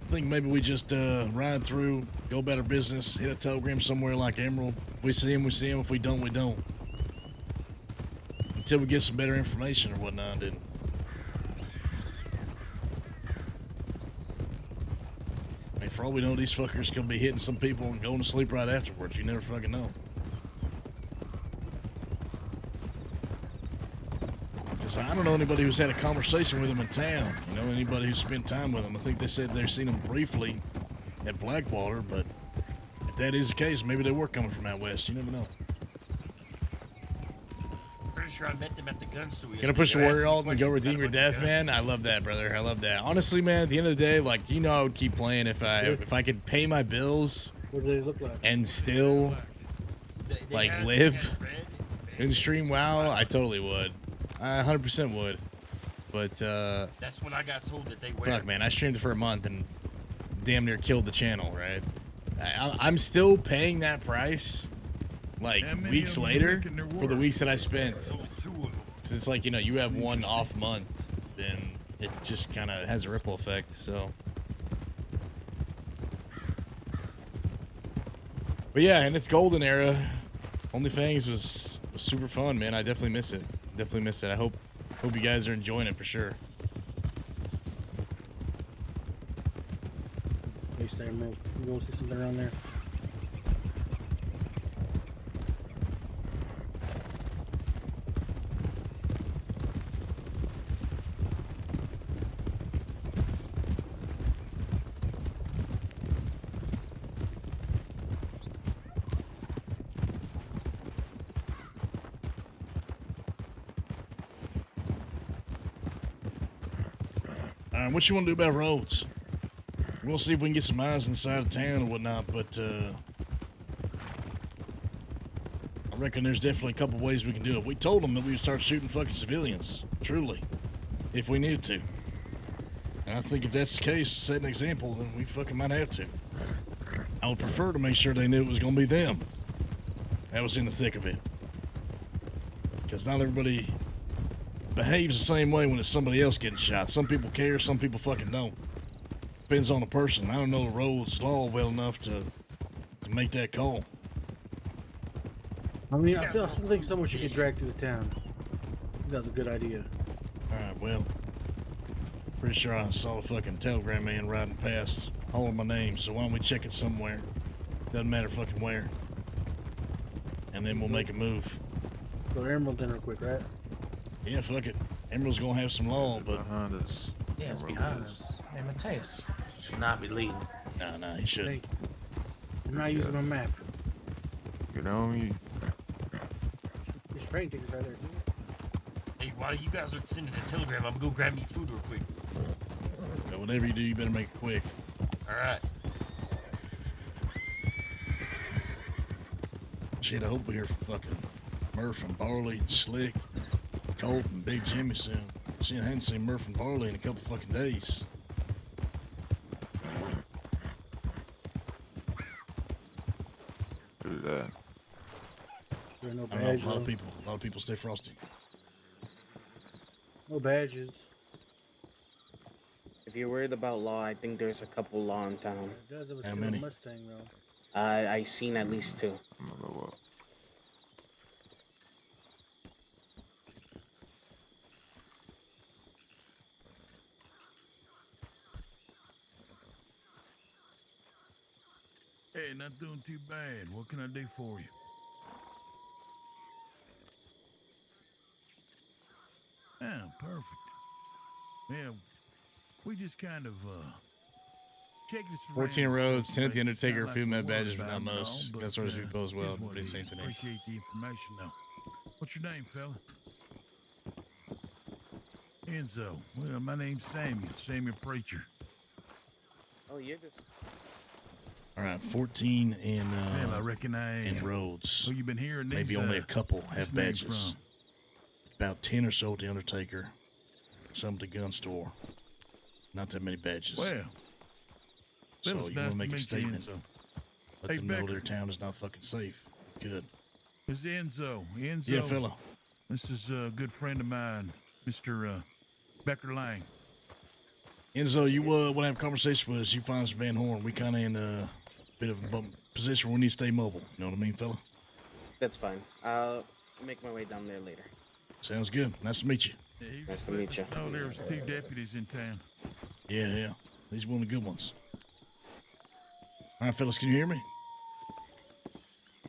I think maybe we just ride through, go about our business, hit a telegram somewhere like Emerald. If we see him, we see him. If we don't, we don't. Until we get some better information or whatnot, then. I mean, for all we know, these fuckers gonna be hitting some people and going to sleep right afterwards. You never fucking know. Because I don't know anybody who's had a conversation with them in town. You know, anybody who's spent time with them. I think they said they've seen them briefly at Blackwater, but if that is the case, maybe they were coming from out west. You never know. Pretty sure I met them at the gun store. Gonna push the warrior alt and go redeem your death, man. I love that, brother. I love that. Honestly, man, at the end of the day, like, you know, I would keep playing if I could pay my bills. What do they look like? And still like live in stream WoW. I totally would. I 100% would. But that's when I got told that they were. fuck, man, I streamed for a month and damn near killed the channel, right? I'm still paying that price like weeks later for the weeks that I spent. Because it's like, you know, you have one off month, then it just kind of has a ripple effect, so. But yeah, and it's golden era. OnlyFans was super fun, man. I definitely miss it. Definitely miss it. I hope you guys are enjoying it for sure. Hey, stay remote. You go see something around there. What you want to do about roads? We're gonna see if we can get some eyes inside of town or whatnot, but I reckon there's definitely a couple ways we can do it. We told them that we would start shooting fucking civilians, truly, if we needed to. And I think if that's the case, set an example, then we fucking might have to. I would prefer to make sure they knew it was gonna be them that was in the thick of it. Because not everybody behaves the same way when it's somebody else getting shot. Some people care, some people fucking don't. Depends on the person. I don't know the roads law well enough to make that call. I mean, I still think someone should get dragged through the town. That's a good idea. Alright, well, pretty sure I saw a fucking telegram man riding past, holding my name, so why don't we check it somewhere? Doesn't matter fucking where. And then we'll make a move. Go to Emerald then real quick, right? Yeah, fuck it. Emerald's gonna have some law, but behind us. Yeah, it's behind us. Hey, Mateus should not be leading. Nah, he shouldn't. I'm not using my map. You know, This train ticket's right there, too. Hey, while you guys are sending a telegram, I'm gonna go grab me food real quick. So whatever you do, you better make it quick. Alright. Shit, I hope we hear from fucking Murph and Barley and Slick, Colt and Big Jimmy soon. Shit, I hadn't seen Murph and Barley in a couple fucking days. Do that. There are no I don't know. badges. A lot of people stay frosty. No badges. If you're worried about law, I think there's a couple law in town. It does have a How silver many? Mustang though. I seen at least 2. I'm gonna go up. Hey, not doing too bad. What can I do for you? Yeah, perfect. Yeah, we just kind of checked this 14 around. roads, 10 at the Sound Undertaker, like few we med worried badges, but about not it and all, most. but, That's sort of people as well. here's what Be the it same is. today. Appreciate the information, though. What's your name, fella? Enzo. Well, my name's Samuel Preacher. Oh, you're this. All right, 14 in Well, I reckon I in am. roads. So you've been hearing these, Maybe only a couple have this name badges. About 10 or so at the Undertaker. Some at the gun store. Not that many badges. Well, so it's you nice want to to make a meet you, statement. Enzo. Let Hey, them know Becker. their town is not fucking safe. Good. It's Enzo. Enzo. Yeah, fella. This is a good friend of mine, Mr. Becker Lang. Enzo, you want to have a conversation with us, you find us Van Horn. We kind of in a bit of a bump position where we need to stay mobile. You know what I mean, fella? That's fine. I'll make my way down there later. Sounds good. Nice to meet you. Yeah, he Nice just to let meet us you. know there was 2 deputies in town. Yeah. He's one of the good ones. All right, fellas, can you hear me?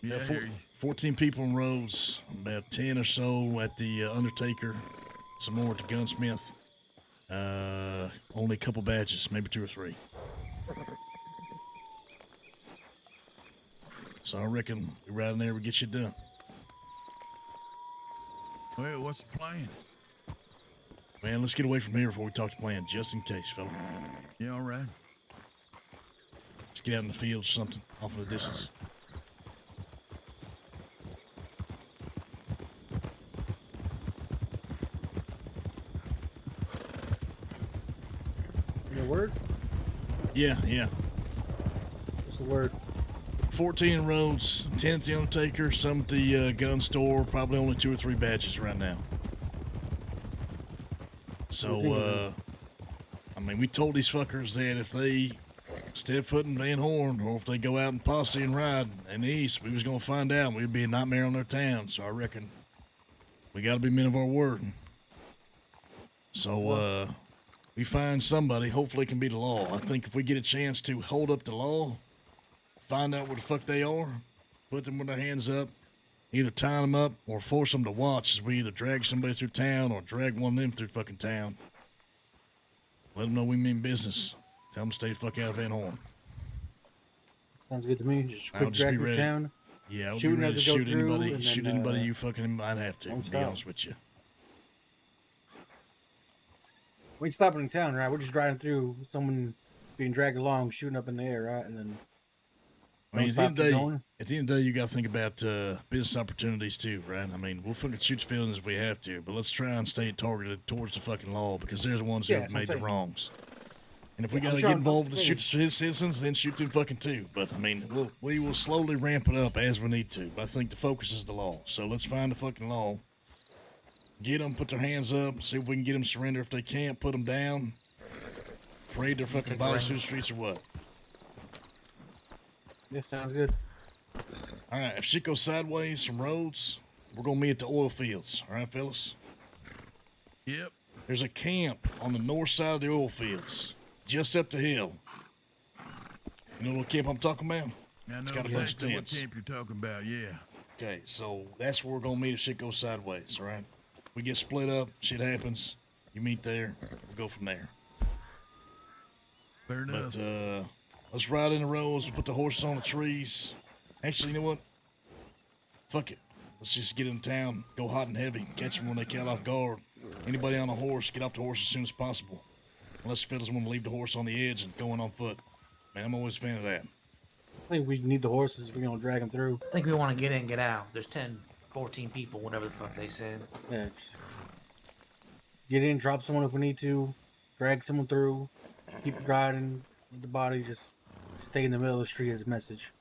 Yeah, I hear you. 14 people in rows, about 10 or so at the Undertaker, some more at the Gunsmith. Only a couple badges, maybe 2 or 3. So I reckon we're right in there, we get you done. Well, what's the plan? Man, let's get away from here before we talk to plan, just in case, fella. Yeah, all right. Let's get out in the field or something, off in the distance. Your word? Yeah. What's the word? 14 roads, 10 at the Undertaker, some at the gun store, probably only 2 or 3 badges right now. So, I mean, we told these fuckers that if they step foot in Van Horn, or if they go out in posse and ride in the east, we was going to find out. We'd be a nightmare on their town. So I reckon we got to be men of our word. So, we find somebody, hopefully it can be the law. I think if we get a chance to hold up the law, find out what the fuck they are, put them with their hands up, either tie them up or force them to watch as we either drag somebody through town or drag one of them through fucking town. Let them know we mean business. Tell them to stay the fuck out of Van Horn. Sounds good to me. Just I'll quick just drag be through ready. town. Yeah, I'll be Shooting ready to as we go shoot through, anybody. and Shoot then, anybody you fucking might have to. won't To be stop. honest with you. We ain't stopping in town, right? We're just driving through. Someone being dragged along, shooting up in the air, right? And then. I mean, don't stop, keep at going. the end of the day, you got to think about business opportunities too, right? I mean, we'll fucking shoot feelings if we have to, but let's try and stay targeted towards the fucking law because they're the ones who Yeah, have that's what made the I'm saying. wrongs. And if we Yeah, got I'm to sure get I'm involved with saying. shoot the citizens, then shoot them fucking too. But I mean, we will slowly ramp it up as we need to. But I think the focus is the law. So let's find the fucking law. Get them, put their hands up, see if we can get them to surrender. If they can't, put them down. Parade their fucking Take bodies the through the streets or what? Yeah, sounds good. All right, if shit goes sideways from roads, we're going to meet at the oil fields. All right, fellas? Yep. There's a camp on the north side of the oil fields, just up the hill. You know what camp I'm talking about? I It's know got a bunch of exactly what tents. camp you're talking about, yeah. Okay, so that's where we're going to meet if shit goes sideways, all right? We get split up, shit happens, you meet there, we'll go from there. Fair enough. But let's ride in the roads, we'll put the horses on the trees. Actually, you know what? Fuck it. Let's just get in town, go hot and heavy, catch them when they caught off guard. Anybody on a horse, get off the horse as soon as possible. Unless fellas want to leave the horse on the edge and going on foot. Man, I'm always a fan of that. I think we need the horses if we're gonna drag them through. I think we want to get in, get out. There's 10, 14 people, whatever the fuck they said. Yeah. Get in, drop someone if we need to, drag someone through, keep riding, let the body just stay in the middle of the street as a message.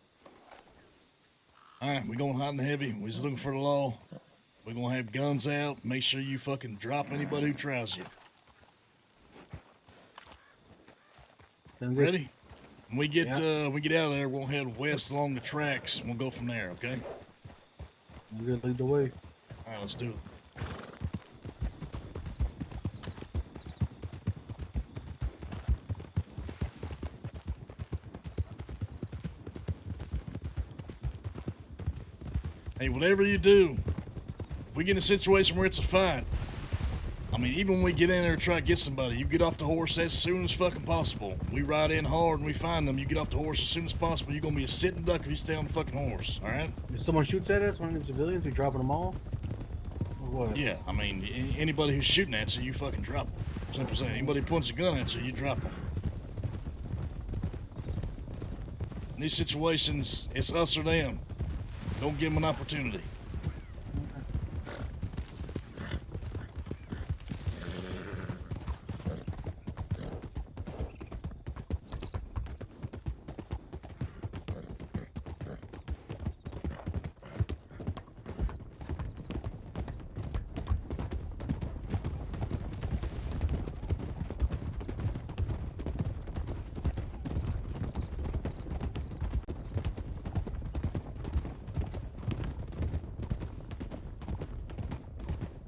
All right, we going hot and heavy. We just looking for the law. We're gonna have guns out. Make sure you fucking drop anybody who tries you. Ready? When we get we get out of there, we'll head west along the tracks. And we'll go from there. Okay? I'm good. Lead the way. All right, let's do it. Hey, whatever you do, if we get in a situation where it's a fight, I mean, even when we get in there to try to get somebody, you get off the horse as soon as fucking possible. We ride in hard and we find them. You get off the horse as soon as possible. You're gonna be a sitting duck if you stay on the fucking horse. All right? If someone shoots at us, one of them civilians, we dropping them all. Or what? Yeah, I mean, anybody who's shooting at you, you fucking drop them. Simple as that. Anybody who points a gun at you, you drop them. In these situations, it's us or them. Don't give them an opportunity.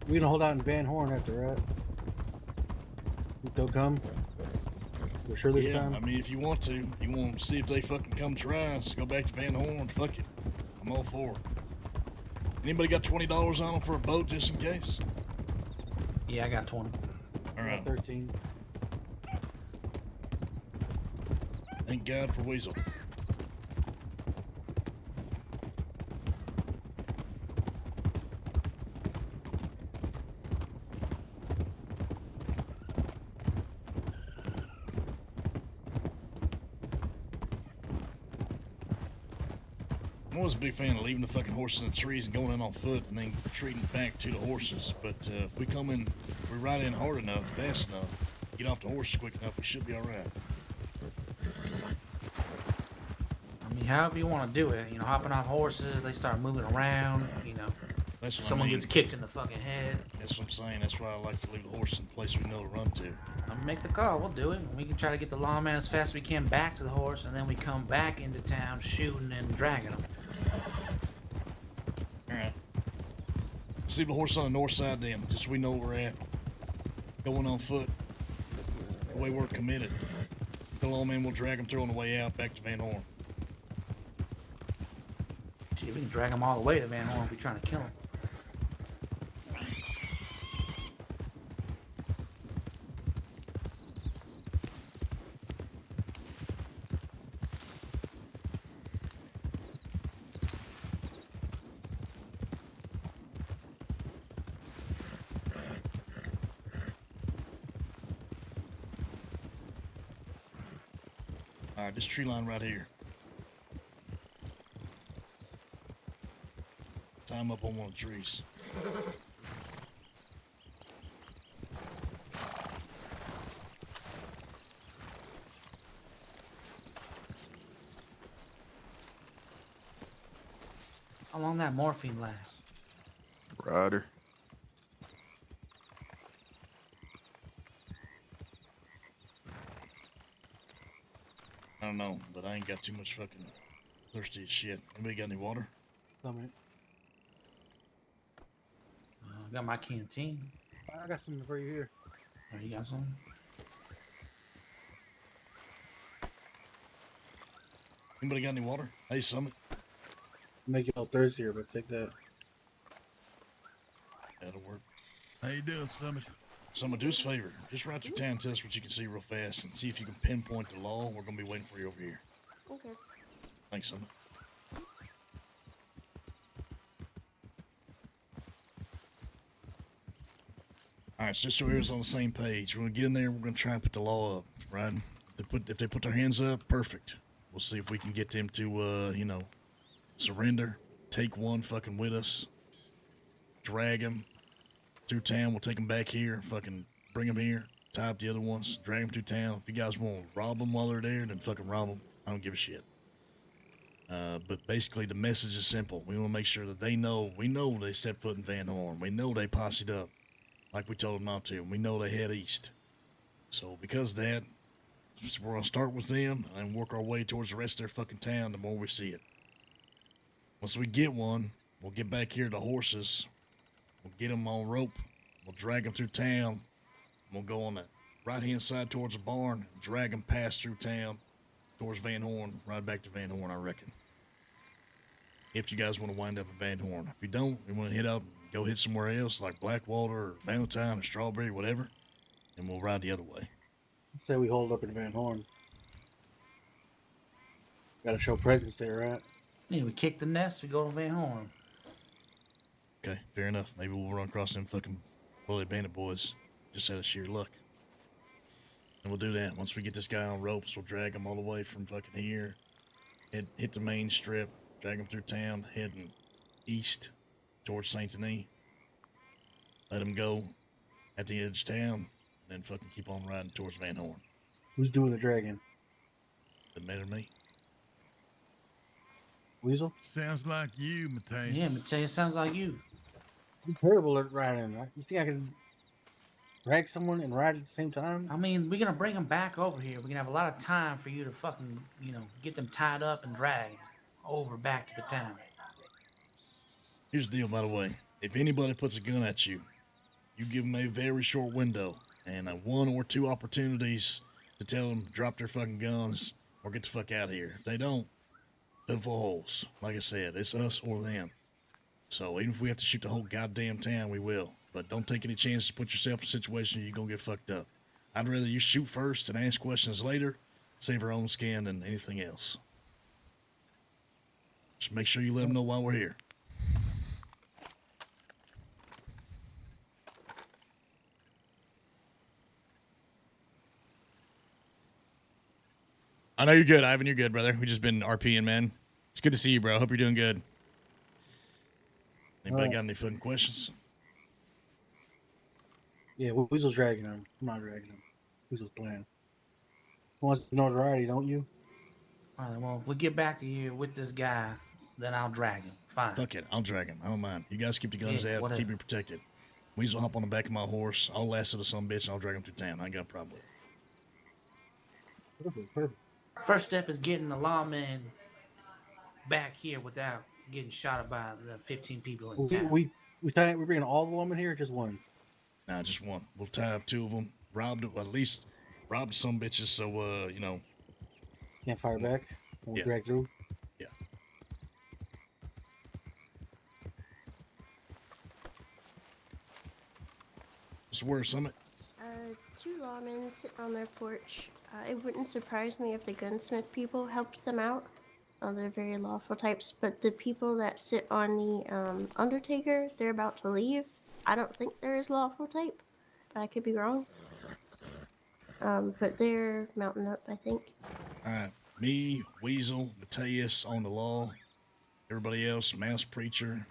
We gonna hold out in Van Horn after, right? Think they'll come? For sure this time? I mean, if you want to. You want to see if they fucking come try us, go back to Van Horn, fuck it. I'm all for it. Anybody got $20 on them for a boat just in case? Yeah, I got 20. All right. 13. Thank God for Weasel. I was a big fan of leaving the fucking horses in the trees and going in on foot and then retreating back to the horses. But if we come in, if we ride in hard enough, fast enough, get off the horses quick enough, we should be all right. I mean, however you want to do it, hopping off horses, they start moving around, That's what someone I mean. gets kicked in the fucking head. That's what I'm saying. That's why I like to leave the horses in a place we know to run to. Make the call. We'll do it. We can try to get the lawman as fast as we can back to the horse, and then we come back into town shooting and dragging them. All right. Let's leave the horse on the north side then, just so we know where we're at. Going on foot. The way we're committed. The lawman will drag them through on the way out back to Van Horn. Shit, we can drag them all the way to Van Horn if we're trying to kill them. All right, this tree line right here. Tie him up on one of the trees. How long that morphine lasts? Ryder. I don't know, but I ain't got too much fucking thirsty as shit. Anybody got any water? Coming. I got my canteen. I got something for you here. Oh, you got some? Anybody got any water? Hey, Summit. Make you all thirstier, but take that. That'll work. How you doing, Summit? Summit, do us a favor. Just write your town, tell us what you can see real fast, and see if you can pinpoint the law. We're gonna be waiting for you over here. Okay. Thanks, Summit. All right, so just so everyone's on the same page, we're gonna get in there. We're gonna try and put the law up, right? If they put their hands up, perfect. We'll see if we can get them to, surrender. Take one fucking with us. Drag him through town. We'll take them back here. Fucking bring them here, tie up the other ones, drag them through town. If you guys want to rob them while they're there, then fucking rob them. I don't give a shit. But basically, the message is simple. We want to make sure that we know they set foot in Van Horn. We know they posseed up like we told them not to. We know they head east. So because of that, we're going to start with them and work our way towards the rest of their fucking town the more we see it. Once we get one, we'll get back here to the horses. We'll get them on rope. We'll drag them through town. We'll go on the right-hand side towards the barn, drag them past through town towards Van Horn, right back to Van Horn, I reckon. If you guys want to wind up at Van Horn. If you don't, you want to hit up and go hit somewhere else like Blackwater or Valentine or Strawberry, whatever, and we'll ride the other way. Let's say we hold up in Van Horn. Gotta show presence there, right? Yeah, we kick the nest, we go to Van Horn. Okay, fair enough. Maybe we'll run across them fucking bully bandit boys just out of sheer luck. And we'll do that. Once we get this guy on ropes, we'll drag him all the way from fucking here, hit the main strip, drag him through town, heading east towards Saint Denis. Let him go at the edge of town, and then fucking keep on riding towards Van Horn. Who's doing the dragging? Doesn't matter to me. Weasel? Sounds like you, Mateus. Yeah, Mateus, sounds like you. You're terrible at riding. You think I can drag someone and ride at the same time? I mean, we're gonna bring them back over here. We're gonna have a lot of time for you to fucking, get them tied up and dragged over back to the town. Here's the deal, by the way. If anybody puts a gun at you, you give them a very short window and one or two opportunities to tell them drop their fucking guns or get the fuck out of here. If they don't, put them full holes. Like I said, it's us or them. So even if we have to shoot the whole goddamn town, we will. But don't take any chances to put yourself in a situation where you're going to get fucked up. I'd rather you shoot first and ask questions later, save our own skin than anything else. Just make sure you let them know why we're here. I know you're good, Ivan. You're good, brother. We just been RPing, man. It's good to see you, bro. Hope you're doing good. Anybody got any fucking questions? Yeah, Weasel's dragging him. I'm not dragging him. Weasel's playing. He wants notoriety, don't you? All right, well, if we get back to you with this guy, then I'll drag him. Fine. Fuck it. I'll drag him. I don't mind. You guys keep the guns out. Whatever. Keep me protected. Weasel hop on the back of my horse. I'll lasso to some bitch and I'll drag him through town. I ain't got a problem with it. Perfect. First step is getting the lawman back here without getting shot by the 15 people in town. We're bringing all the women here or just one? Nah, just one. We'll tie up two of them. At least robbed some bitches so, Can't fire back when we Yeah. drag through? Yeah. What's the word, Summit? Two lawmen sitting on their porch. It wouldn't surprise me if the gunsmith people helped them out. They're very lawful types, but the people that sit on the Undertaker, they're about to leave. I don't think they're as lawful type. I could be wrong. But they're mounting up, I think. All right. Me, Weasel, Mateus on the law. Everybody else, Mouse Preacher,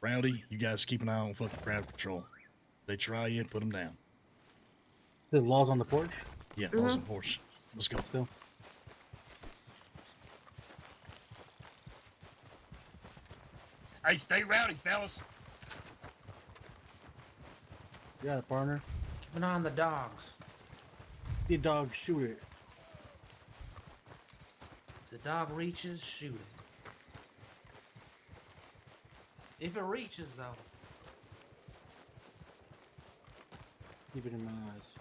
Rowdy, you guys keep an eye on fucking crowd control. They try you, put them down. The laws on the porch? Yeah, laws on the porch. Let's go. Let's go. Hey, stay rowdy, fellas. Yeah, partner. Keep an eye on the dogs. The dog, shoot it. If the dog reaches, shoot it. If it reaches, though. Keep it in my eyes.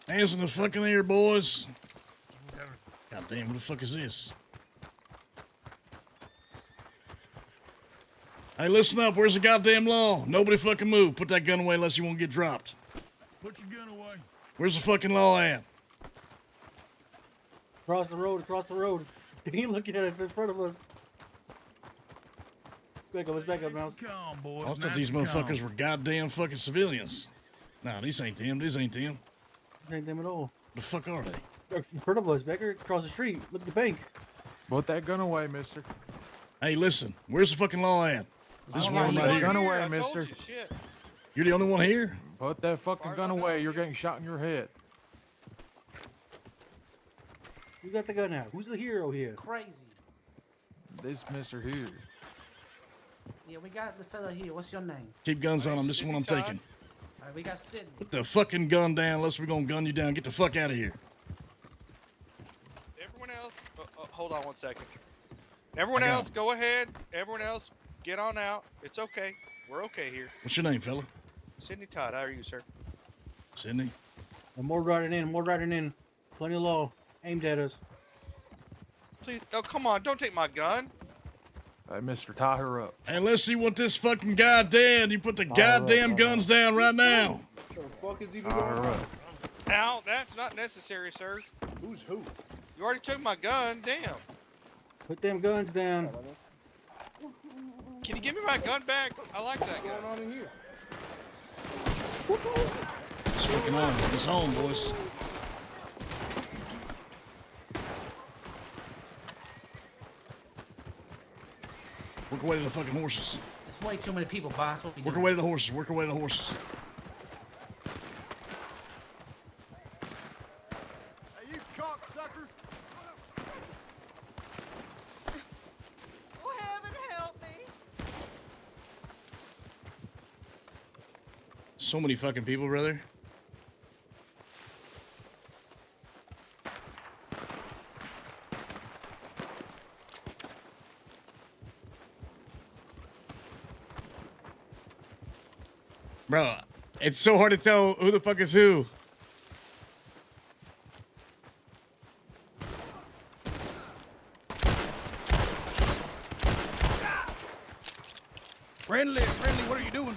Hands in the fucking air, boys. God damn, what the fuck is this? Hey, listen up. Where's the goddamn law? Nobody fucking move. Put that gun away unless you want to get dropped. Put your gun away. Where's the fucking law at? Across the road, across the road. He ain't looking at us in front of us. Back up, let's back up, Mouse. Calm, boys. I thought these motherfuckers were goddamn fucking civilians. Nah, these ain't them. These ain't them. These ain't them at all. The fuck are they? They're in front of us, Becker. Across the street. Look at the bank. Put that gun away, mister. Hey, listen. Where's the fucking law at? This is one right here. Gun away, mister. You're the only one here? Put that fucking gun away. You're getting shot in your head. Who got the gun out? Who's the hero here? Crazy. This mister here. Yeah, we got the fella here. What's your name? Keep guns on him. This is one I'm taking. All right, we got Sydney. Put the fucking gun down unless we're gonna gun you down. Get the fuck out of here. Everyone else, hold on 1 second. Everyone else, go ahead. Everyone else, get on out. It's okay. We're okay here. What's your name, fella? Sidney Todd, how are you, sir? Sydney. More riding in, more riding in. Plenty of law aimed at us. Please, oh, come on. Don't take my gun. Hey, mister, tie her up. Unless you want this fucking guy dead, you put the goddamn guns down right now. What the fuck is even going on? Now, that's not necessary, sir. Who's who? You already took my gun. Damn. Put them guns down. Can you give me my gun back? I like that gun. What's going on in here? It's fucking on. It's home, boys. Work away to the fucking horses. There's way too many people, boss. What we Work doing? away to the horses. Work away to the horses. Hey, you cocksucker! Oh, heaven help me. So many fucking people, brother. Bro, it's so hard to tell who the fuck is who. Friendly, what are you doing?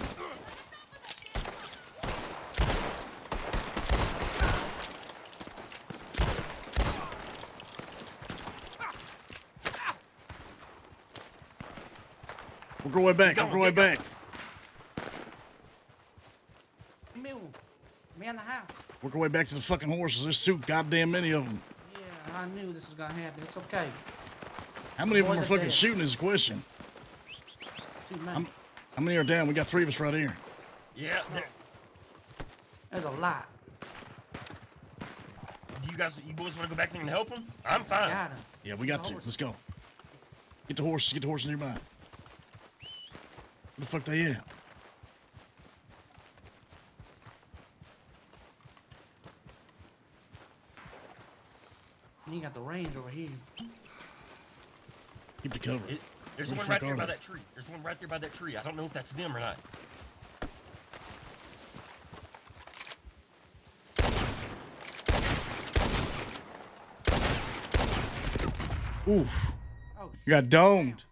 We're going back. We're going back. Mule. Me in the house. Work our way back to the fucking horses. There's too goddamn many of them. Yeah, I knew this was gonna happen. It's okay. How many of them Boys are are fucking dead. shooting is the question. Too many. How many are down? We got 3 of us right here. Yeah. There's a lot. You boys want to go back there and help them? I'm fine. Got him. Yeah, we got to. Let's go. Get the horses. Get the horses nearby. Where the fuck they at? You got the range over here. Keep the cover. There's Where the one fuck right there are by they? that tree. There's one right there by that tree. I don't know if that's them or not. Oof. You got domed.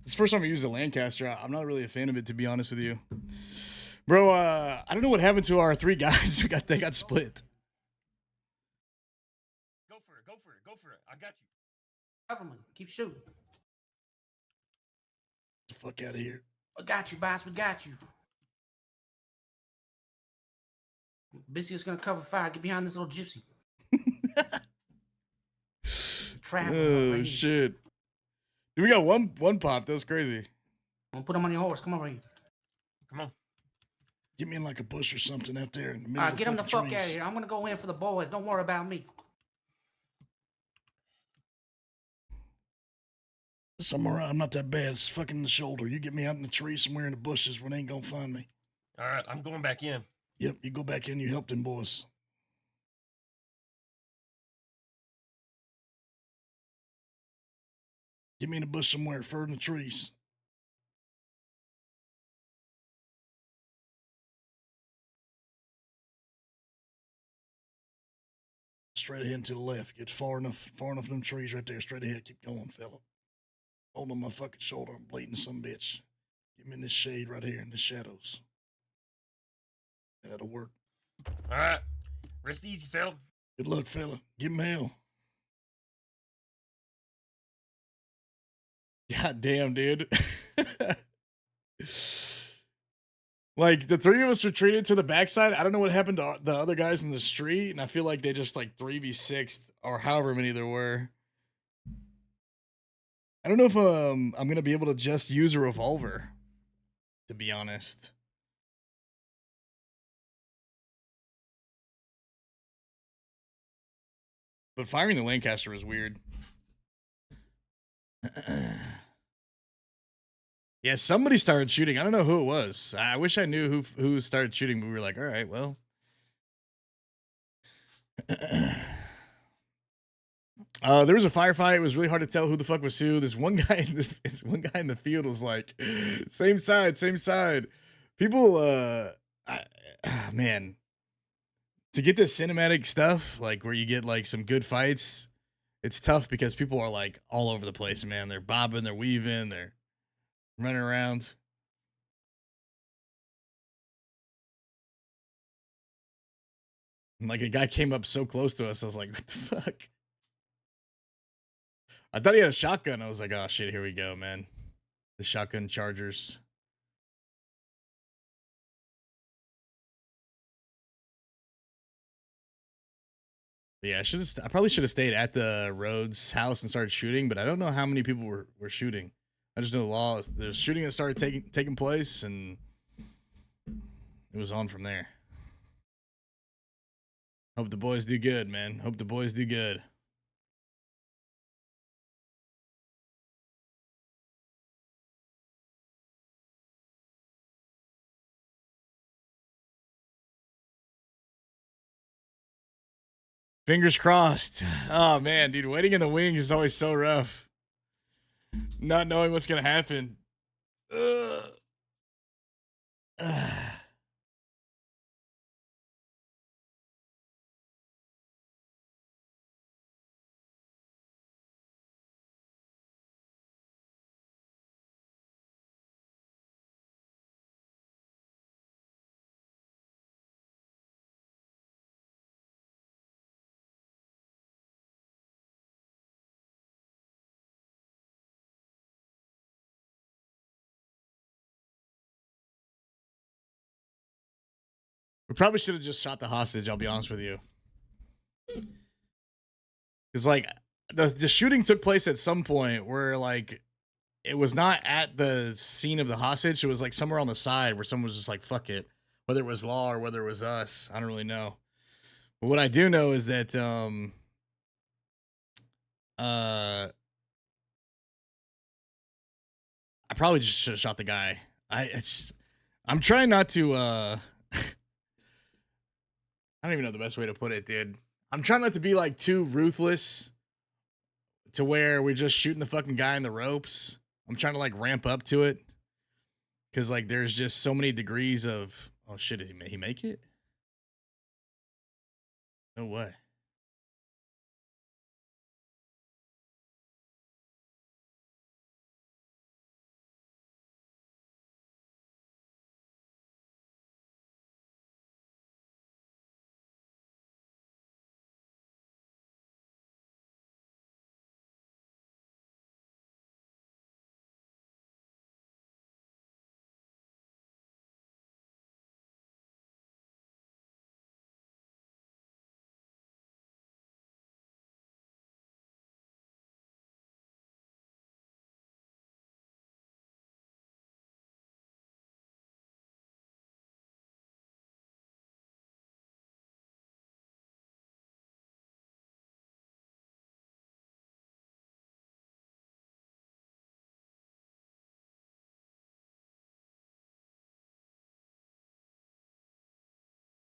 It's the first time I used a Lancaster. I'm not really a fan of it, to be honest with you. Bro, I don't know what happened to our 3 guys. They got split. Go for it. Go for it. Go for it. I got you. Cover me. Keep shooting. Get the fuck out of here. We got you, boss. We got you. Busy is gonna cover fire. Get behind this little gypsy. Oh, shit. Dude, we got one pop. That's crazy. I'm gonna put him on your horse. Come over here. Come on. Get me in like a bush or something out there in the middle All right, of get him the fucking fuck out of trees. here. I'm gonna go in for the boys. Don't worry about me. Somewhere I'm not that bad. It's fucking in the shoulder. You get me out in the tree somewhere in the bushes where they ain't gonna find me. All right, I'm going back in. Yep, you go back in. You help them boys. Get me in the bush somewhere, further in the trees. Straight ahead and to the left. Get far enough in them trees right there. Straight ahead. Keep going, fella. Hold on my fucking shoulder. I'm bleeding some bitch. Get him in the shade right here in the shadows. That'll work. All right. Rest easy, fella. Good luck, fella. Give him hell. God damn, dude. Like, the three of us retreated to the backside. I don't know what happened to the other guys in the street, and I feel like they just, like, 3v6 or however many there were. I don't know if I'm going to be able to just use a revolver, to be honest. But firing the Lancaster was weird. Yeah, somebody started shooting. I don't know who it was. I wish I knew who started shooting, but we were like, all right, well. There was a firefight. It was really hard to tell who the fuck was who. This one guy in the field was like, same side, same side. People, man, to get this cinematic stuff, like where you get like some good fights, it's tough because people are like all over the place, man. They're bobbing, they're weaving, they're running around. And like a guy came up so close to us, I was like, what the fuck? I thought he had a shotgun. I was like, oh shit, here we go, man. The shotgun chargers. But yeah, I probably should have stayed at the Rhodes house and started shooting, but I don't know how many people were shooting. I just know there's shooting that started taking place, and it was on from there. Hope the boys do good, man. Hope the boys do good. Fingers crossed. Oh man, dude, waiting in the wings is always so rough. Not knowing what's gonna happen. We probably should have just shot the hostage, I'll be honest with you. Because, like, the shooting took place at some point where, like, it was not at the scene of the hostage. It was, like, somewhere on the side where someone was just like, fuck it. Whether it was Law or whether it was us, I don't really know. But what I do know is that, I probably just should have shot the guy. I'm trying not to, I don't even know the best way to put it, dude. I'm trying not to be like too ruthless to where we're just shooting the fucking guy in the ropes. I'm trying to like ramp up to it. Cause like there's just so many degrees of, oh shit, did he make it? No way.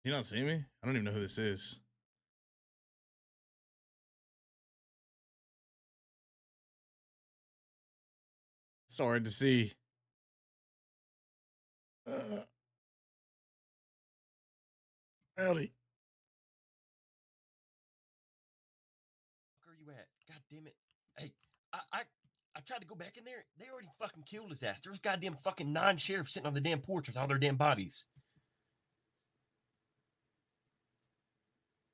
You don't see me? I don't even know who this is. It's so hard to see. Howdy. Where you at? God damn it! Hey, I tried to go back in there. They already fucking killed his ass. There's goddamn fucking 9 sheriffs sitting on the damn porch with all their damn bodies.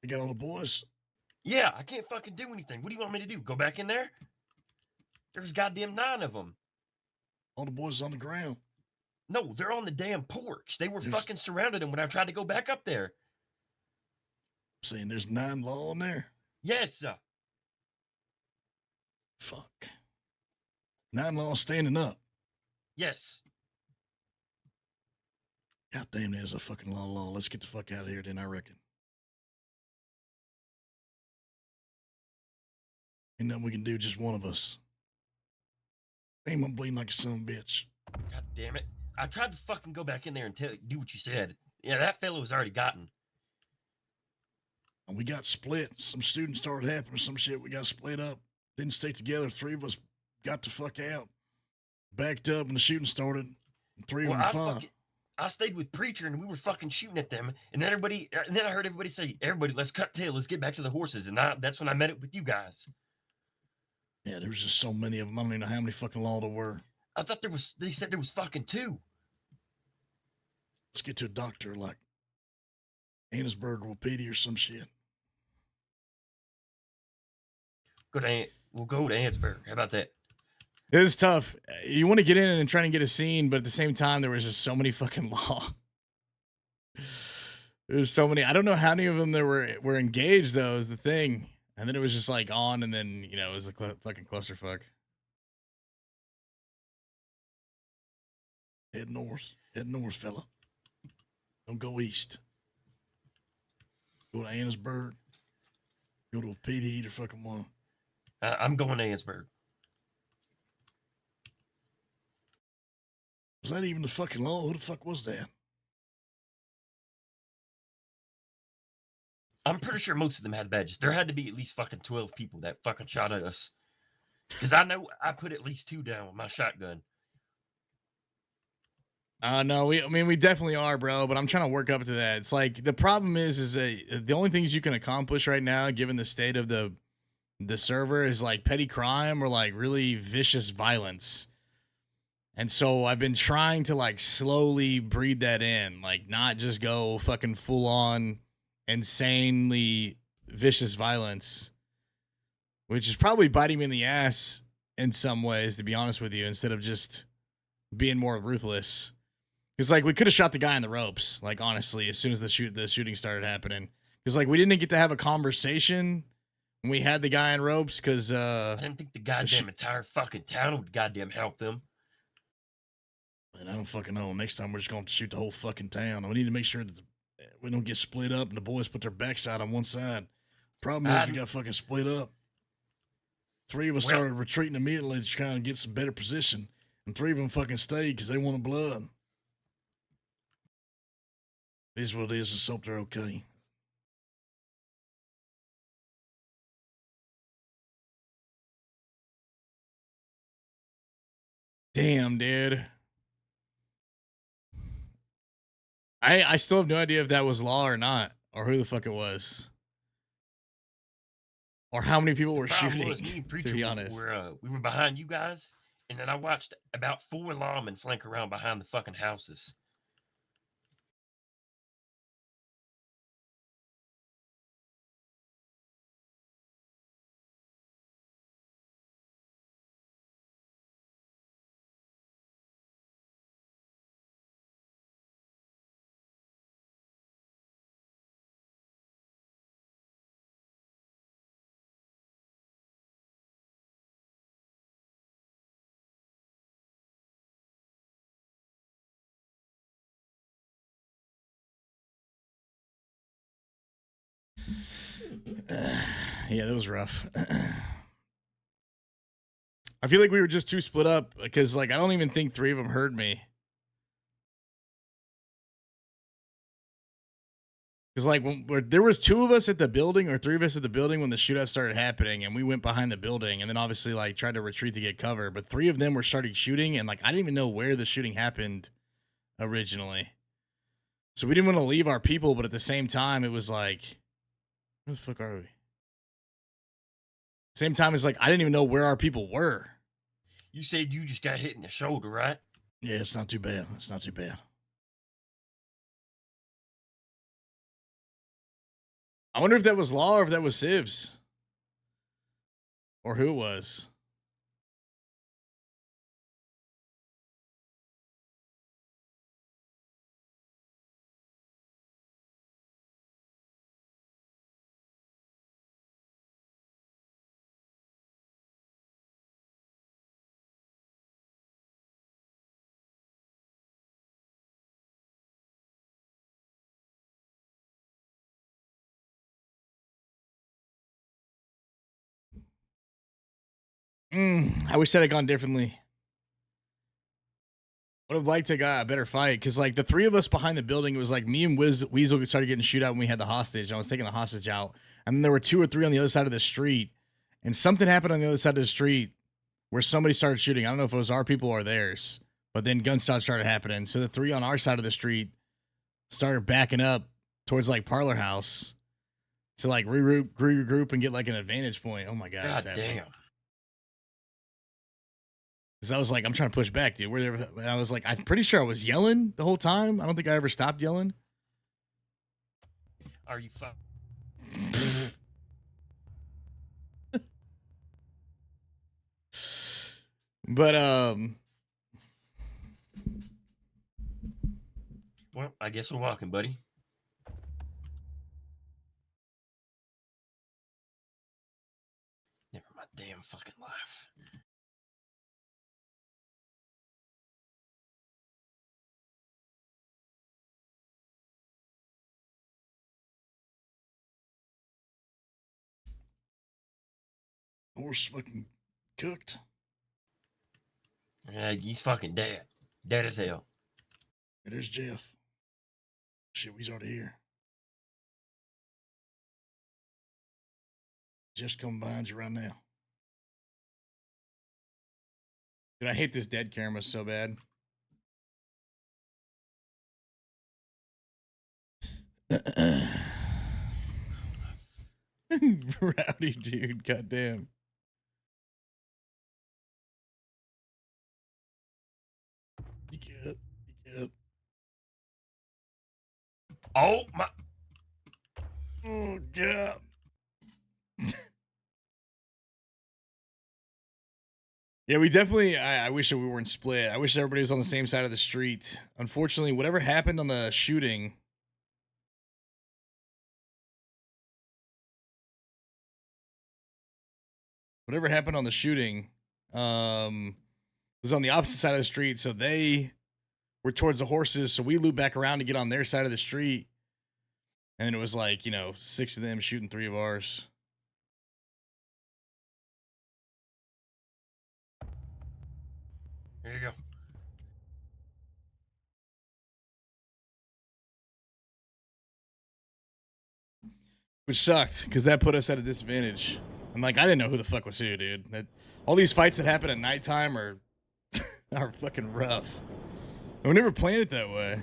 You got all the boys? Yeah, I can't fucking do anything. What do you want me to do? Go back in there? There's goddamn 9 of them. All the boys on the ground. No, they're on the damn porch. They were fucking surrounded him when I tried to go back up there. I'm saying there's 9 law in there. Yes, sir. Fuck. 9 law standing up. Yes. God damn, there's a fucking law. Let's get the fuck out of here then, I reckon. Ain't nothing we can do, just one of us. Ain't I'm bleeding like a son of a bitch. God damn it. I tried to fucking go back in there and do what you said. Yeah, that fellow was already gotten. And we got split. Some students started happening, some shit. We got split up. Didn't stay together. 3 of us got the fuck out. Backed up and the shooting started. And 3 of them fought. I stayed with Preacher and we were fucking shooting at them. And then I heard everybody say, everybody, let's cut tail. Let's get back to the horses. And that's when I met up with you guys. Yeah, there was just so many of them. I don't even know how many fucking law there were. I thought they said there was fucking 2. Let's get to a doctor like Annesburg or Petey or some shit. We'll go to Annesburg. How about that? It is tough. You want to get in and try and get a scene, but at the same time, there was just so many fucking law. There's so many. I don't know how many of them there were engaged, though, is the thing. And then it was just like on, and then, you know, it was a fucking clusterfuck. Head north. Head north, fella. Don't go east. Go to Annesburg. Go to a PD, either fucking one. I'm going to Annesburg. Was that even the fucking law? Who the fuck was that? I'm pretty sure most of them had badges. There had to be at least fucking 12 people that fucking shot at us. Because I know I put at least 2 down with my shotgun. No, we definitely are, bro, but I'm trying to work up to that. It's like, the problem is that the only things you can accomplish right now, given the state of the server, is like petty crime or like really vicious violence. And so I've been trying to like slowly breed that in, like not just go fucking full on insanely vicious violence, which is probably biting me in the ass in some ways, to be honest with you, instead of just being more ruthless. Because like we could have shot the guy in the ropes, like honestly, as soon as the shooting started happening. Because like we didn't get to have a conversation when we had the guy in ropes. Because I didn't think the goddamn entire fucking town would goddamn help them. Man, I don't fucking know. Next time we're just going to shoot the whole fucking town. We need to make sure that we don't get split up and the boys put their backside on one side. Problem is we got fucking split up. 3 of us started retreating immediately to try and get some better position. And 3 of them fucking stayed because they wanted blood. It is what it is. Let's hope they're okay. Damn, dude. I still have no idea if that was law or not, or who the fuck it was, or how many people were shooting. To be honest, we were behind you guys, and then I watched about 4 lawmen flank around behind the fucking houses. Yeah, that was rough. I feel like we were just too split up because, like, I don't even think 3 of them heard me. Because, like, there was 2 of us at the building or 3 of us at the building when the shootout started happening, and we went behind the building and then obviously, like, tried to retreat to get cover. But 3 of them were starting shooting, and, like, I didn't even know where the shooting happened originally. So we didn't want to leave our people, but at the same time, it was like, where the fuck are we? Same time as like I didn't even know where our people were. You said you just got hit in the shoulder, right? Yeah, it's not too bad. It's not too bad. I wonder if that was Law or if that was Sivs. Or who it was. I wish that had gone differently. Would have liked to got a better fight because, like, the three of us behind the building, it was like me and Weasel started getting shoot out when we had the hostage. I was taking the hostage out, and then there were 2 or 3 on the other side of the street, and something happened on the other side of the street where somebody started shooting. I don't know if it was our people or theirs, but then gunshots started happening. So the 3 on our side of the street started backing up towards like Parlor House to like regroup and get like an advantage point. Oh my god! God damn. Because I was like, I'm trying to push back, dude. And I was like, I'm pretty sure I was yelling the whole time. I don't think I ever stopped yelling. Are you fuck? But well, I guess we're walking, buddy. Never my damn fucking life. Horse fucking cooked. He's fucking dead. Dead as hell. Hey, there's Jeff. Shit, he's already here. Jeff's coming behind you right now. Dude, I hate this dead camera so bad. Rowdy dude, goddamn. You get. Oh my. Oh god. Yeah, we definitely. I wish that we weren't split. I wish everybody was on the same side of the street. Unfortunately, whatever happened on the shooting. Whatever happened on the shooting was on the opposite side of the street. So they were towards the horses. So we looped back around to get on their side of the street. And it was like, 6 of them shooting 3 of ours. Here you go. Which sucked because that put us at a disadvantage. I'm like, I didn't know who the fuck was who, dude. All these fights that happen at nighttime are are fucking rough. And we never planned it that way.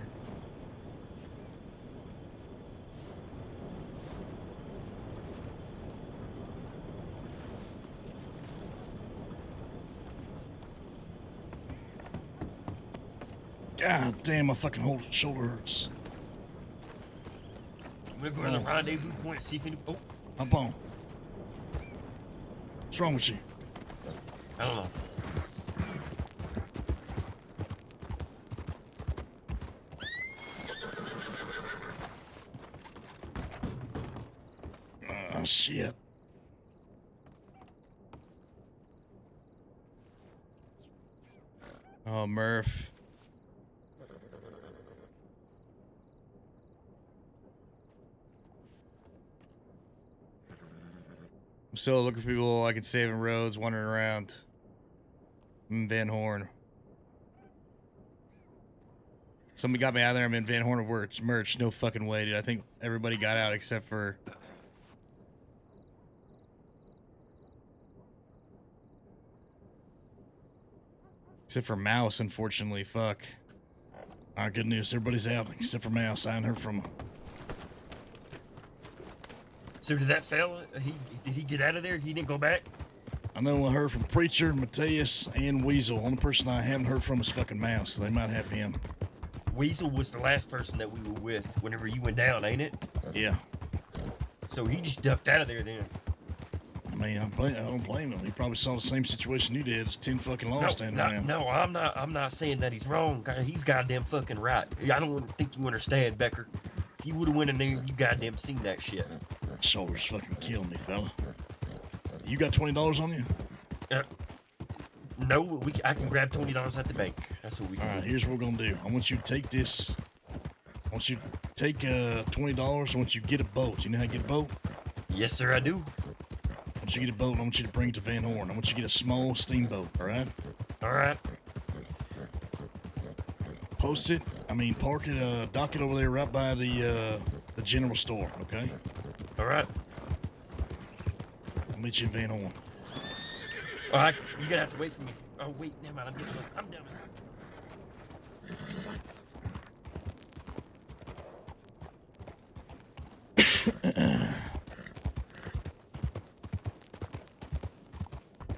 God damn, my fucking shoulder hurts. We're going to the rendezvous point and see if any. Oh, hop on. What's wrong with you? I don't know. Oh, shit. Oh, Murph. I'm still looking for people I can save in roads, wandering around. Van Horn. Somebody got me out of there. I'm in Van Horn of merch. No fucking way, dude. I think everybody got out except for... Except for Mouse, unfortunately. Fuck. Alright, good news. Everybody's out except for Mouse. I haven't heard from him. So did that fella, did he get out of there? He didn't go back? I know I heard from Preacher, Mateus, and Weasel. Only person I haven't heard from is fucking Mouse, so they might have him. Weasel was the last person that we were with whenever you went down, ain't it? Yeah. So he just ducked out of there then. I mean, I don't blame him. He probably saw the same situation you did. It's 10 fucking laws standing around. No, I'm not saying that he's wrong. He's goddamn fucking right. I don't think you understand, Becker. If you would have went in there, you goddamn seen that shit. My shoulder's fucking killing me, fella. You got $20 on you? No, I can grab $20 at the bank. That's what we can do. All right, here's what we're gonna do. I want you to take this. I want you to take $20. I want you to get a boat. You know how to get a boat? Yes, sir, I do. I want you to get a boat, and I want you to bring it to Van Horn. I want you to get a small steamboat, all right? All right. Post it. Park it, dock it over there right by the general store, okay? All right. I'll meet you in Van Horn. All right, you're gonna have to wait for me. Oh, wait, never mind. I'm down.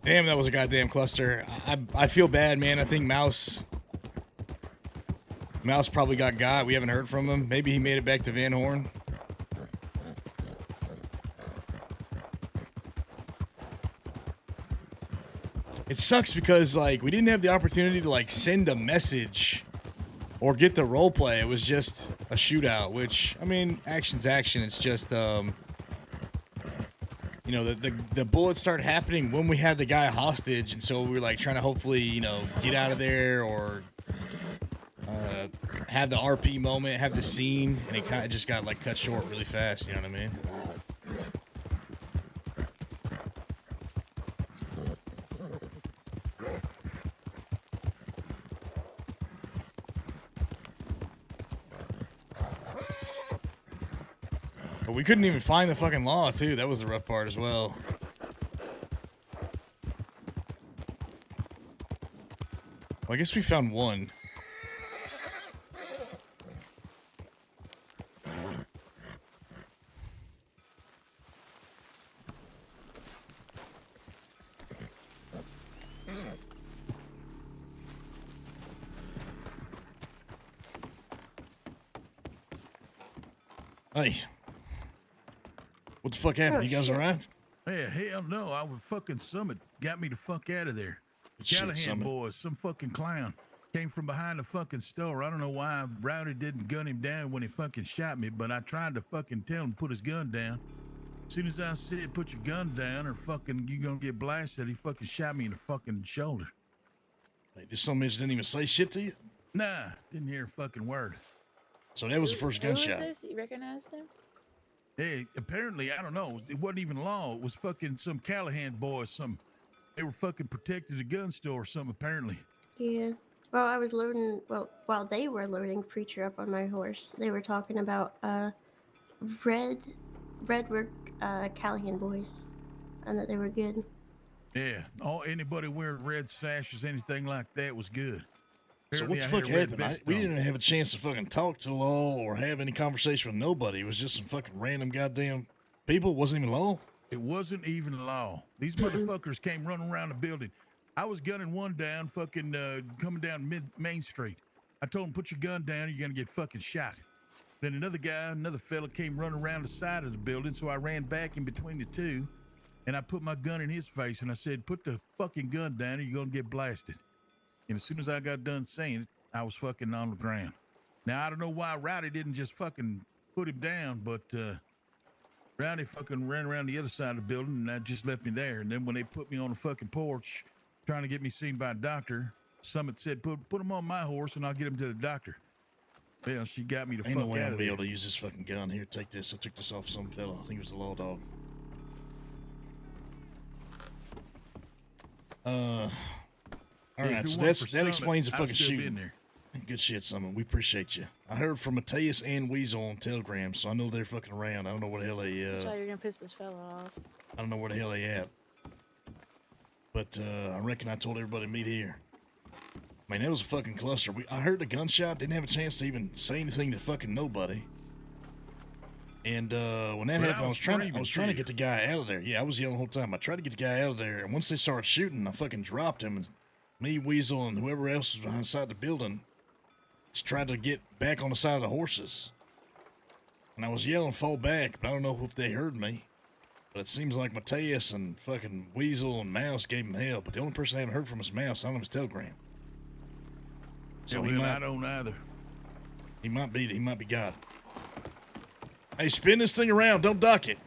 Damn, that was a goddamn cluster. I feel bad, man. I think Mouse probably got. We haven't heard from him. Maybe he made it back to Van Horn. It sucks because, like, we didn't have the opportunity to, like, send a message or get the role play. It was just a shootout, which, I mean, action's action. It's just, you know, the bullets started happening when we had the guy hostage, and so we were, like, trying to hopefully, you know, get out of there or have the RP moment, have the scene, and it kind of just got, like, cut short really fast, you know what I mean? But we couldn't even find the fucking law, too. That was the rough part as well. Well, I guess we found one. Hey. What the fuck happened? You guys alright? Hey, hell no. I was fucking Summit. Got me the fuck out of there. Shit, Callahan Summit. boys, some fucking clown. Came from behind the fucking store. I don't know why Rowdy didn't gun him down when he fucking shot me, but I tried to fucking tell him to put his gun down. As soon as I said, put your gun down or fucking you gonna get blasted, he fucking shot me in the fucking shoulder. Wait, this some bitch didn't even say shit to you? Nah, didn't hear a fucking word. So that was the first gunshot. Who was this? You recognized him? Hey, apparently, I don't know. It wasn't even law. It was fucking some Callahan boys. They were fucking protecting the gun store or something, apparently. Yeah. Well, I was loading, while they were loading Preacher up on my horse, they were talking about, Red were, Callahan boys, and that they were good. Yeah. Anybody wearing red sashes, anything like that was good. So what the Apparently, fuck I had a red happened? vest We on. didn't even have a chance to fucking talk to law or have any conversation with nobody. It was just some fucking random goddamn people. It wasn't even law. It wasn't even law. These motherfuckers came running around the building. I was gunning one down, fucking coming down Main Street. I told him, put your gun down, or you're gonna get fucking shot. Then another fella came running around the side of the building, so I ran back in between the two, and I put my gun in his face, and I said, put the fucking gun down, or you're gonna get blasted. And as soon as I got done saying it, I was fucking on the ground. Now, I don't know why Rowdy didn't just fucking put him down, but Rowdy fucking ran around the other side of the building, and that just left me there. And then when they put me on the fucking porch, trying to get me seen by a doctor, Summit said, put him on my horse, and I'll get him to the doctor. Well, she got me the Ain't fuck no way out I'm of gonna be there. able to use this fucking gun. Here, take this. I took this off some fella. I think it was the law dog. All Hey, if right, it so wasn't for that Summit, explains the I'd fucking still be in shooting. there. Good shit, Summon. We appreciate you. I heard from Mateus and Weasel on Telegram, so I know they're fucking around. I don't know where the hell they. I thought you were gonna piss this fella off. I don't know where the hell they at. But I reckon I told everybody to meet here. Man, that was a fucking cluster. I heard the gunshot. Didn't have a chance to even say anything to fucking nobody. And when that But I happened, I was was trying screaming, to too. get the guy out of there. Yeah, I was yelling the whole time. I tried to get the guy out of there, and once they started shooting, I fucking dropped him. And me, Weasel, and whoever else was behind the side of the building just tried to get back on the side of the horses. And I was yelling, fall back, but I don't know if they heard me. But it seems like Mateus and fucking Weasel and Mouse gave him hell. But the only person I haven't heard from is Mouse. I don't have his telegram. So Yeah, he well, might. I don't either. He might be God. Hey, spin this thing around. Don't dock it.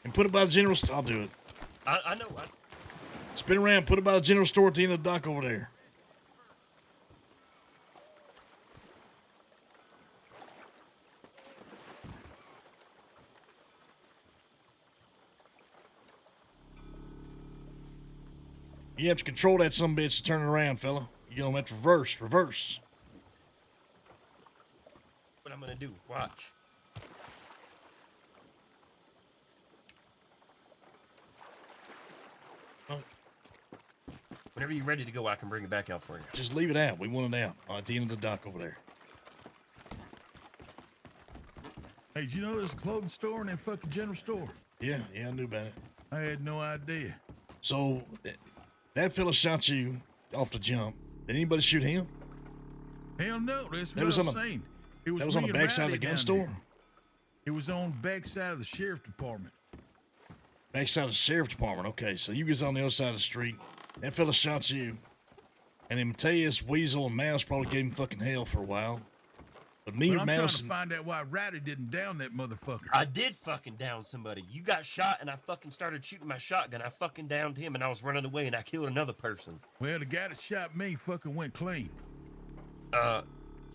And put it by the general store. I'll do it. I know. Spin around. Put it by the general store at the end of the dock over there. You have to control that sumbitch to turn it around, fella. You're gonna have to reverse. What I'm gonna do? Watch. Whenever you're ready to go, I can bring it back out for you. Just leave it out. We want it out at the end of the dock over there. Hey, did you know there's a clothing store in that fucking general store? Yeah, I knew about it. I had no idea. So, that fella shot you off the jump. Did anybody shoot him? Hell no, that's That what was I'm on the- saying. It was that was on me the and backside of Rowdy the gun down store? there. It was on the backside of the sheriff department. Backside of the sheriff department. Okay, so you was on the other side of the street. That fella shot you. And then Mateus, Weasel, and Mouse probably gave him fucking hell for a while. But me, But I'm trying Mouse, to find out why Rowdy didn't down that motherfucker. I did fucking down somebody. You got shot, and I fucking started shooting my shotgun. I fucking downed him, and I was running away, and I killed another person. Well, the guy that shot me fucking went clean.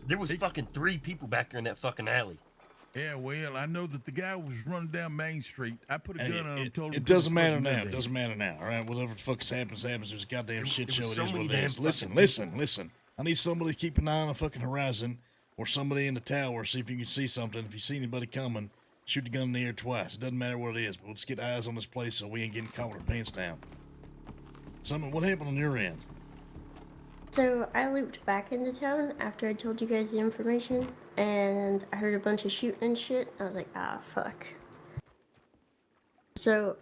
There was fucking 3 people back there in that fucking alley. Yeah, well, I know that the guy was running down Main Street. I put a gun on him, told him it to put doesn't his matter fucking gun now. It down. doesn't matter now. All right, whatever the fuck happens. There's a goddamn shit show. was It so is many what it damn is. Listen. fucking I need somebody to keep an eye on the fucking horizon or somebody in the tower. See if you can see something. If you see anybody coming, shoot the gun in the air twice. It doesn't matter what it is, but let's get eyes on this place so we ain't getting caught with our pants down. What happened on your end? So I looped back into town after I told you guys the information, and I heard a bunch of shooting and shit. I was like, ah, fuck. So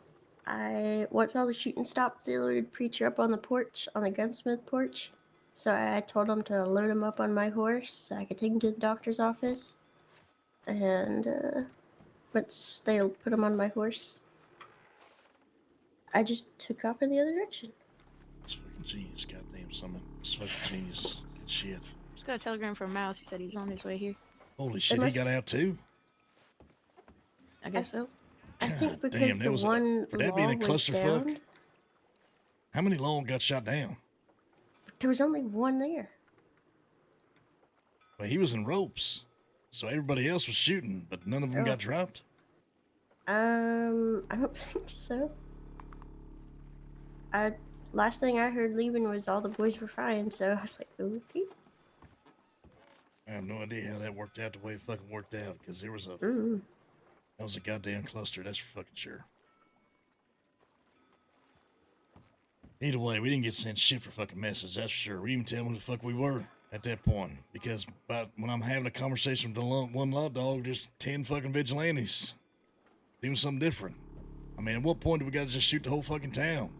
once all the shooting stopped, they loaded Preacher up on the porch, on the gunsmith porch. So I told them to load him up on my horse so I could take him to the doctor's office. And once they put him on my horse, I just took off in the other direction. It's fucking genius, goddamn summon. It's fucking genius. Good shit. Just got a telegram from Mouse. He said he's on his way here. Holy shit, he got out too? I guess so. I think God because damn, that the was one for that being a law was clusterfuck. down, How many long got shot down? there was only one there. Well, he was in ropes, so everybody else was shooting, but none of them Oh. got dropped. I don't think so. Last thing I heard leaving was all the boys were fine, so I was like, okay. I have no idea how that worked out the way it fucking worked out, because there was a Mm. that was a goddamn cluster. That's for fucking sure. Either way, we didn't get sent shit for fucking message. That's for sure. We didn't even tell them who the fuck we were at that point, because when I'm having a conversation with the one law dog, there's 10 fucking vigilantes doing something different. I mean, at what point do we got to just shoot the whole fucking town?